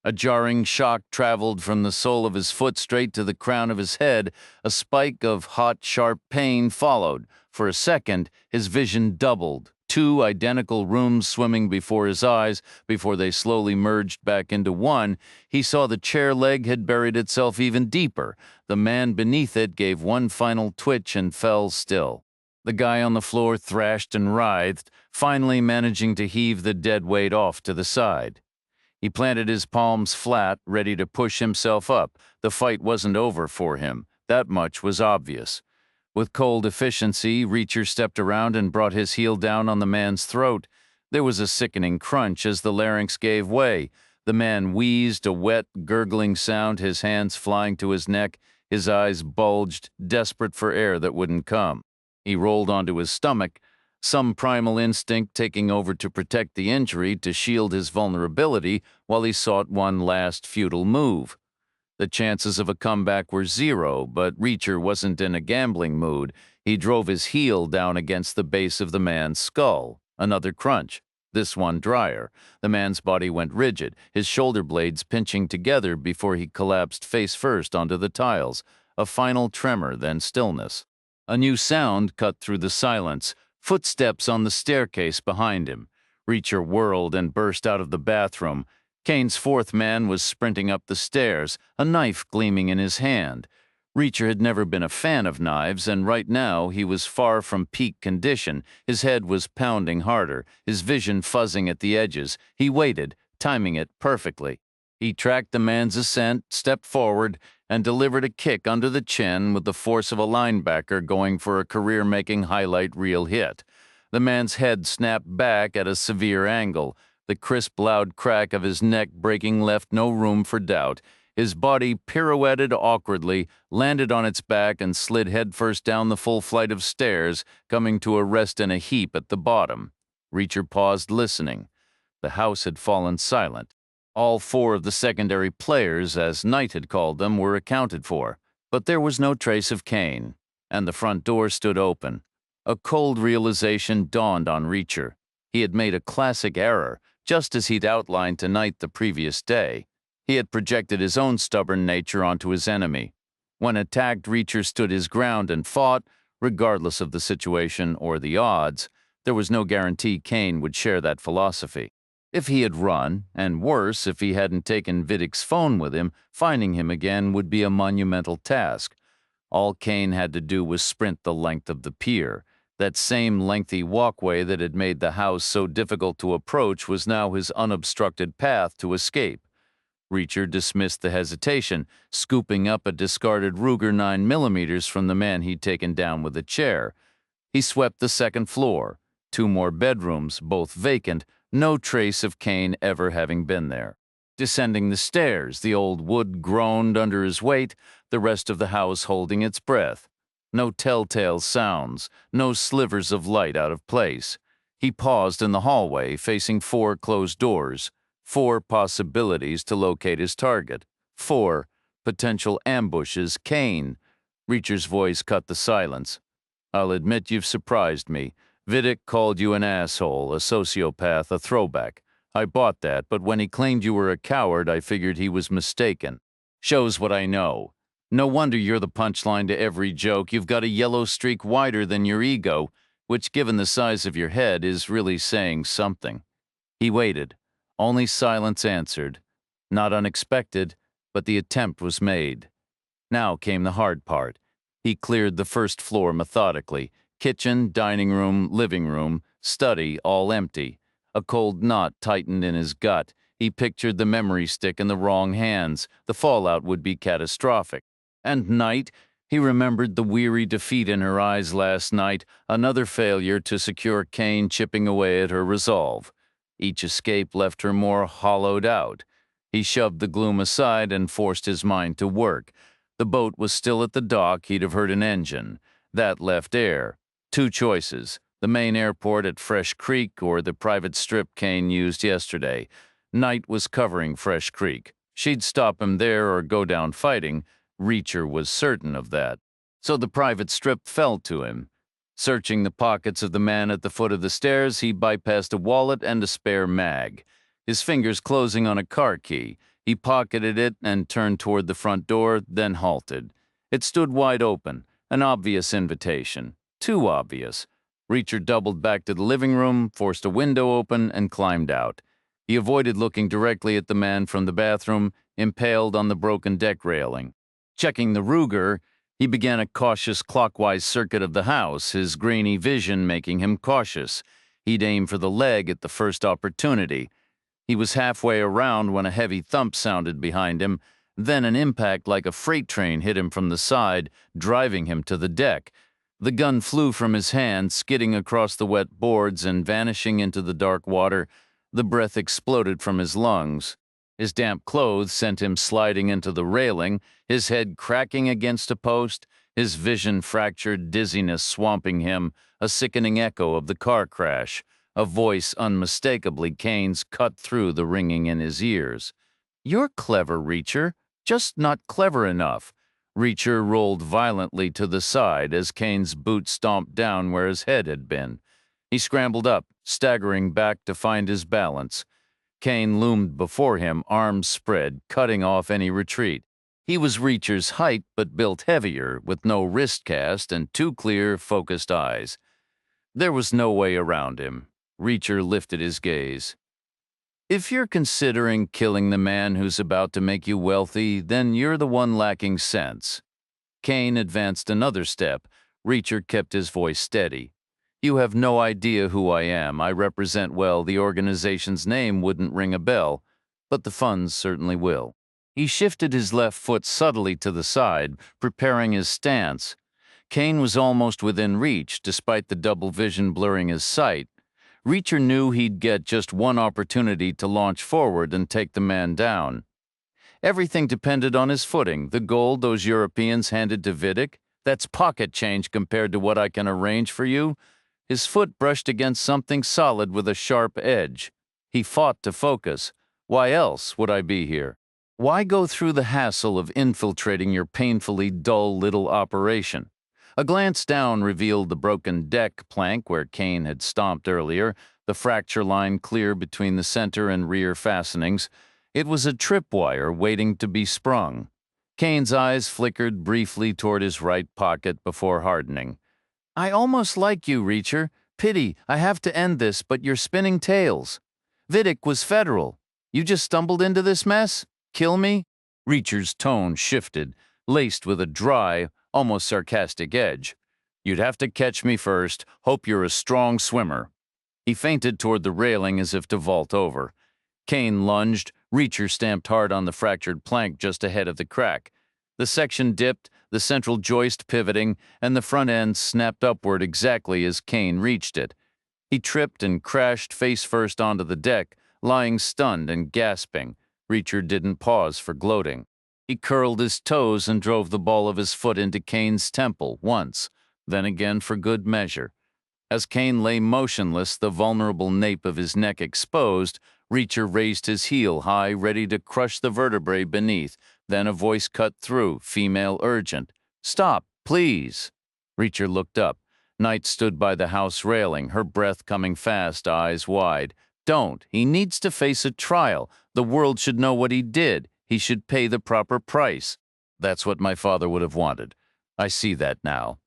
A jarring shock traveled from the sole of his foot straight to the crown of his head. A spike of hot, sharp pain followed. For a second, his vision doubled. Two identical rooms swimming before his eyes. Before they slowly merged back into one, he saw the chair leg had buried itself even deeper. The man beneath it gave one final twitch and fell still. The guy on the floor thrashed and writhed, finally managing to heave the dead weight off to the side. He planted his palms flat, ready to push himself up. The fight wasn't over for him. That much was obvious. With cold efficiency, Reacher stepped around and brought his heel down on the man's throat. There was a sickening crunch as the larynx gave way. The man wheezed, a wet, gurgling sound, his hands flying to his neck. His eyes bulged, desperate for air that wouldn't come. He rolled onto his stomach, some primal instinct taking over to protect the injury, to shield his vulnerability, while he sought one last futile move. The chances of a comeback were zero, but Reacher wasn't in a gambling mood. He drove his heel down against the base of the man's skull. Another crunch, this one drier. The man's body went rigid, his shoulder blades pinching together before he collapsed face first onto the tiles. A final tremor, then stillness. A new sound cut through the silence, footsteps on the staircase behind him. Reacher whirled and burst out of the bathroom. Kane's fourth man was sprinting up the stairs, a knife gleaming in his hand. Reacher had never been a fan of knives, and right now he was far from peak condition. His head was pounding harder, his vision fuzzing at the edges. He waited, timing it perfectly. He tracked the man's ascent, stepped forward, and delivered a kick under the chin with the force of a linebacker going for a career-making highlight reel hit. The man's head snapped back at a severe angle. The crisp, loud crack of his neck breaking left no room for doubt. His body pirouetted awkwardly, landed on its back, and slid headfirst down the full flight of stairs, coming to a rest in a heap at the bottom. Reacher paused, listening. The house had fallen silent. All four of the secondary players, as Knight had called them, were accounted for. But there was no trace of Kane, and the front door stood open. A cold realization dawned on Reacher. He had made a classic error, just as he'd outlined to Knight the previous day. He had projected his own stubborn nature onto his enemy. When attacked, Reacher stood his ground and fought, regardless of the situation or the odds. There was no guarantee Kane would share that philosophy. If he had run, and worse, if he hadn't taken Vidic's phone with him, finding him again would be a monumental task. All Kane had to do was sprint the length of the pier. That same lengthy walkway that had made the house so difficult to approach was now his unobstructed path to escape. Reacher dismissed the hesitation, scooping up a discarded Ruger 9mm from the man he'd taken down with a chair. He swept the second floor. 2 more bedrooms, both vacant, no trace of Kane ever having been there. Descending the stairs, the old wood groaned under his weight, the rest of the house holding its breath. No telltale sounds, no slivers of light out of place. He paused in the hallway, facing 4 closed doors. 4 possibilities to locate his target. 4 potential ambushes. Kane. Reacher's voice cut the silence. I'll admit you've surprised me. Vidic called you an asshole, a sociopath, a throwback. I bought that, but when he claimed you were a coward, I figured he was mistaken. Shows what I know. No wonder you're the punchline to every joke. You've got a yellow streak wider than your ego, which, given the size of your head, is really saying something. He waited. Only silence answered. Not unexpected, but the attempt was made. Now came the hard part. He cleared the first floor methodically. Kitchen, dining room, living room, study, all empty. A cold knot tightened in his gut. He pictured the memory stick in the wrong hands. The fallout would be catastrophic. And Knight, he remembered the weary defeat in her eyes last night, another failure to secure Kane chipping away at her resolve. Each escape left her more hollowed out. He shoved the gloom aside and forced his mind to work. The boat was still at the dock. He'd have heard an engine. That left air. 2 choices, the main airport at Fresh Creek or the private strip Kane used yesterday. Knight was covering Fresh Creek. She'd stop him there or go down fighting. Reacher was certain of that. So the private strip fell to him. Searching the pockets of the man at the foot of the stairs, he bypassed a wallet and a spare mag. His fingers closing on a car key, he pocketed it and turned toward the front door, then halted. It stood wide open, an obvious invitation. Too obvious. Reacher doubled back to the living room, forced a window open, and climbed out. He avoided looking directly at the man from the bathroom, impaled on the broken deck railing. Checking the Ruger, he began a cautious clockwise circuit of the house, his grainy vision making him cautious. He'd aim for the leg at the first opportunity. He was halfway around when a heavy thump sounded behind him. Then an impact like a freight train hit him from the side, driving him to the deck. The gun flew from his hand, skidding across the wet boards and vanishing into the dark water. The breath exploded from his lungs. His damp clothes sent him sliding into the railing, his head cracking against a post, his vision fractured, dizziness swamping him, a sickening echo of the car crash. A voice unmistakably Kane's cut through the ringing in his ears. "You're clever, Reacher, just not clever enough. Reacher rolled violently to the side as Kane's boot stomped down where his head had been. He scrambled up, staggering back to find his balance. Kane loomed before him, arms spread, cutting off any retreat. He was Reacher's height, but built heavier, with no wrist cast and two clear, focused eyes. There was no way around him. Reacher lifted his gaze. If you're considering killing the man who's about to make you wealthy, then you're the one lacking sense. Kane advanced another step. Reacher kept his voice steady. You have no idea who I am. I represent, well, the organization's name wouldn't ring a bell, but the funds certainly will. He shifted his left foot subtly to the side, preparing his stance. Kane was almost within reach, despite the double vision blurring his sight. Reacher knew he'd get just one opportunity to launch forward and take the man down. Everything depended on his footing. The gold those Europeans handed to Vidic, that's pocket change compared to what I can arrange for you. His foot brushed against something solid with a sharp edge. He fought to focus. Why else would I be here? Why go through the hassle of infiltrating your painfully dull little operation? A glance down revealed the broken deck plank where Kane had stomped earlier, the fracture line clear between the center and rear fastenings. It was a tripwire waiting to be sprung. Kane's eyes flickered briefly toward his right pocket before hardening. I almost like you, Reacher. Pity, I have to end this, but you're spinning tales. Vidic was federal. You just stumbled into this mess? Kill me? Reacher's tone shifted, laced with a dry, almost sarcastic edge. You'd have to catch me first. Hope you're a strong swimmer. He feinted toward the railing as if to vault over. Kane lunged. Reacher stamped hard on the fractured plank just ahead of the crack. The section dipped, the central joist pivoting, and the front end snapped upward exactly as Kane reached it. He tripped and crashed face first onto the deck, lying stunned and gasping. Reacher didn't pause for gloating. He curled his toes and drove the ball of his foot into Kane's temple once, then again for good measure. As Kane lay motionless, the vulnerable nape of his neck exposed, Reacher raised his heel high, ready to crush the vertebrae beneath. Then a voice cut through, female urgent. Stop, please. Reacher looked up. Knight stood by the house railing, her breath coming fast, eyes wide. Don't. He needs to face a trial. The world should know what he did. He should pay the proper price. That's what my father would have wanted. I see that now.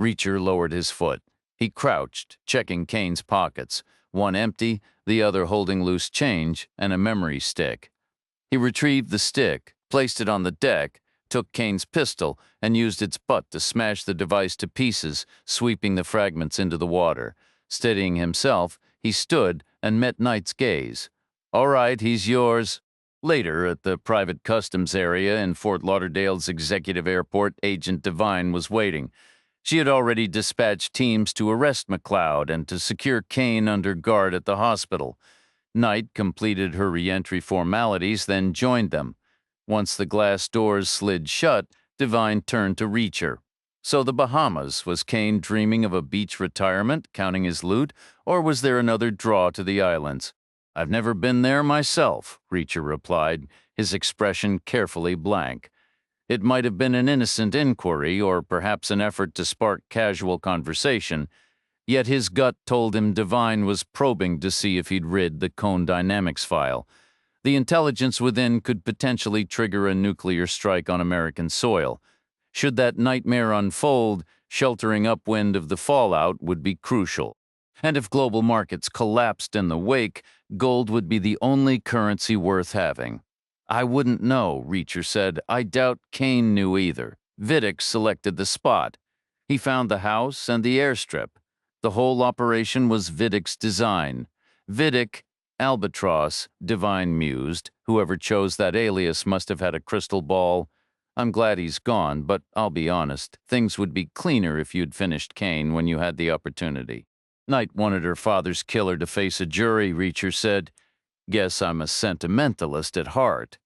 Reacher lowered his foot. He crouched, checking Kane's pockets, one empty, the other holding loose change and a memory stick. He retrieved the stick, placed it on the deck, took Kane's pistol, and used its butt to smash the device to pieces, sweeping the fragments into the water. Steadying himself, he stood and met Knight's gaze. All right, he's yours. Later, at the private customs area in Fort Lauderdale's executive airport, Agent Devine was waiting. She had already dispatched teams to arrest McLeod and to secure Kane under guard at the hospital. Knight completed her re-entry formalities, then joined them. Once the glass doors slid shut, Devine turned to Reacher. So the Bahamas, was Kane dreaming of a beach retirement, counting his loot, or was there another draw to the islands? I've never been there myself, Reacher replied, his expression carefully blank. It might have been an innocent inquiry, or perhaps an effort to spark casual conversation, yet his gut told him Devine was probing to see if he'd rid the Cone Dynamics file. The intelligence within could potentially trigger a nuclear strike on American soil. Should that nightmare unfold, sheltering upwind of the fallout would be crucial. And if global markets collapsed in the wake, gold would be the only currency worth having. I wouldn't know, Reacher said. I doubt Kane knew either. Vidic selected the spot. He found the house and the airstrip. The whole operation was Vidic's design. Vidic, Albatross, Devine mused. Whoever chose that alias must have had a crystal ball. I'm glad he's gone, but I'll be honest, things would be cleaner if you'd finished Kane when you had the opportunity. Knight wanted her father's killer to face a jury, Reacher said. Guess I'm a sentimentalist at heart.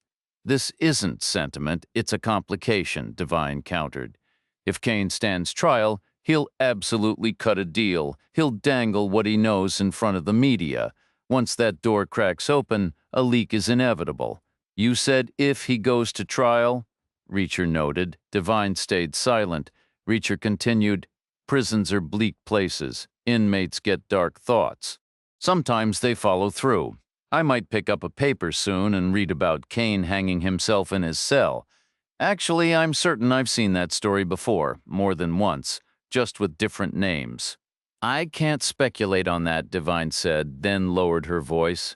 This isn't sentiment, it's a complication, Devine countered. If Kane stands trial, he'll absolutely cut a deal. He'll dangle what he knows in front of the media. Once that door cracks open, a leak is inevitable. You said if he goes to trial? Reacher noted. Devine stayed silent. Reacher continued, prisons are bleak places. Inmates get dark thoughts. Sometimes they follow through. I might pick up a paper soon and read about Kane hanging himself in his cell. Actually, I'm certain I've seen that story before, more than once, just with different names. I can't speculate on that, Devine said, then lowered her voice.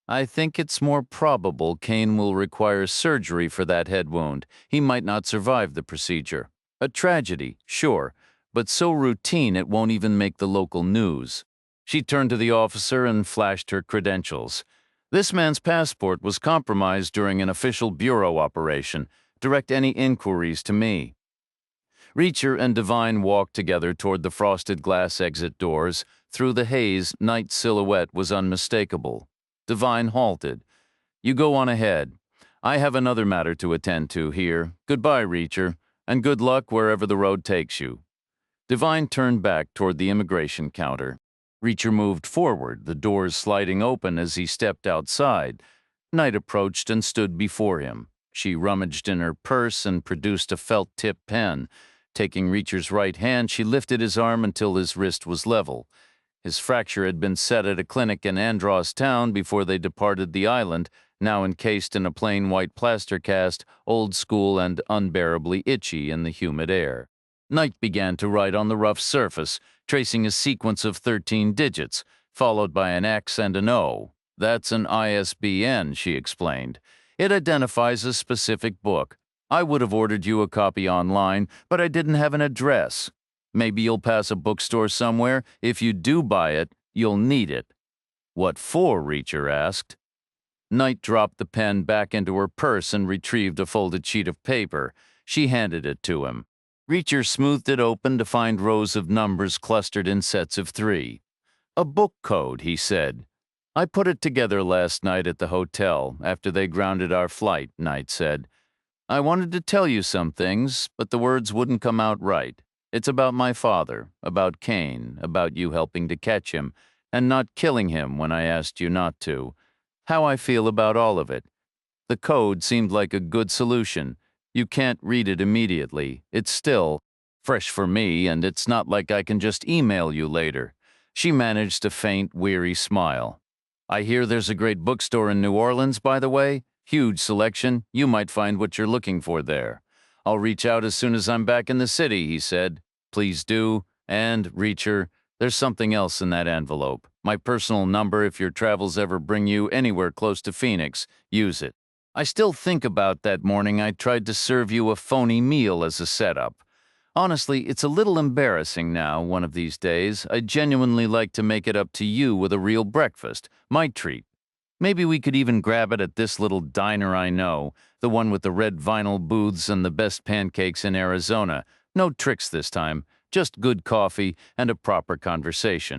I think it's more probable Kane will require surgery for that head wound. He might not survive the procedure. A tragedy, sure, but so routine it won't even make the local news. She turned to the officer and flashed her credentials. This man's passport was compromised during an official bureau operation. Direct any inquiries to me. Reacher and Devine walked together toward the frosted glass exit doors. Through the haze, Knight's silhouette was unmistakable. Devine halted. You go on ahead. I have another matter to attend to here. Goodbye, Reacher, and good luck wherever the road takes you. Devine turned back toward the immigration counter. Reacher moved forward, the doors sliding open as he stepped outside. Knight approached and stood before him. She rummaged in her purse and produced a felt-tip pen. Taking Reacher's right hand, she lifted his arm until his wrist was level. His fracture had been set at a clinic in Andros Town before they departed the island, now encased in a plain white plaster cast, old school and unbearably itchy in the humid air. Knight began to write on the rough surface, tracing a sequence of 13 digits, followed by an X and an O. That's an ISBN, she explained. It identifies a specific book. I would have ordered you a copy online, but I didn't have an address. Maybe you'll pass a bookstore somewhere. If you do buy it, you'll need it. What for? Reacher asked. Knight dropped the pen back into her purse and retrieved a folded sheet of paper. She handed it to him. Reacher smoothed it open to find rows of numbers clustered in sets of 3. A book code, he said. I put it together last night at the hotel after they grounded our flight, Knight said. I wanted to tell you some things, but the words wouldn't come out right. It's about my father, about Kane, about you helping to catch him, and not killing him when I asked you not to. How I feel about all of it. The code seemed like a good solution. You can't read it immediately. It's still fresh for me, and it's not like I can just email you later. She managed a faint, weary smile. I hear there's a great bookstore in New Orleans, by the way. Huge selection. You might find what you're looking for there. I'll reach out as soon as I'm back in the city, he said. Please do. And, Reacher, there's something else in that envelope. My personal number if your travels ever bring you anywhere close to Phoenix. Use it. I still think about that morning I tried to serve you a phony meal as a setup. Honestly, it's a little embarrassing now, one of these days. I'd genuinely like to make it up to you with a real breakfast. My treat. Maybe we could even grab it at this little diner I know, the one with the red vinyl booths and the best pancakes in Arizona. No tricks this time, just good coffee and a proper conversation.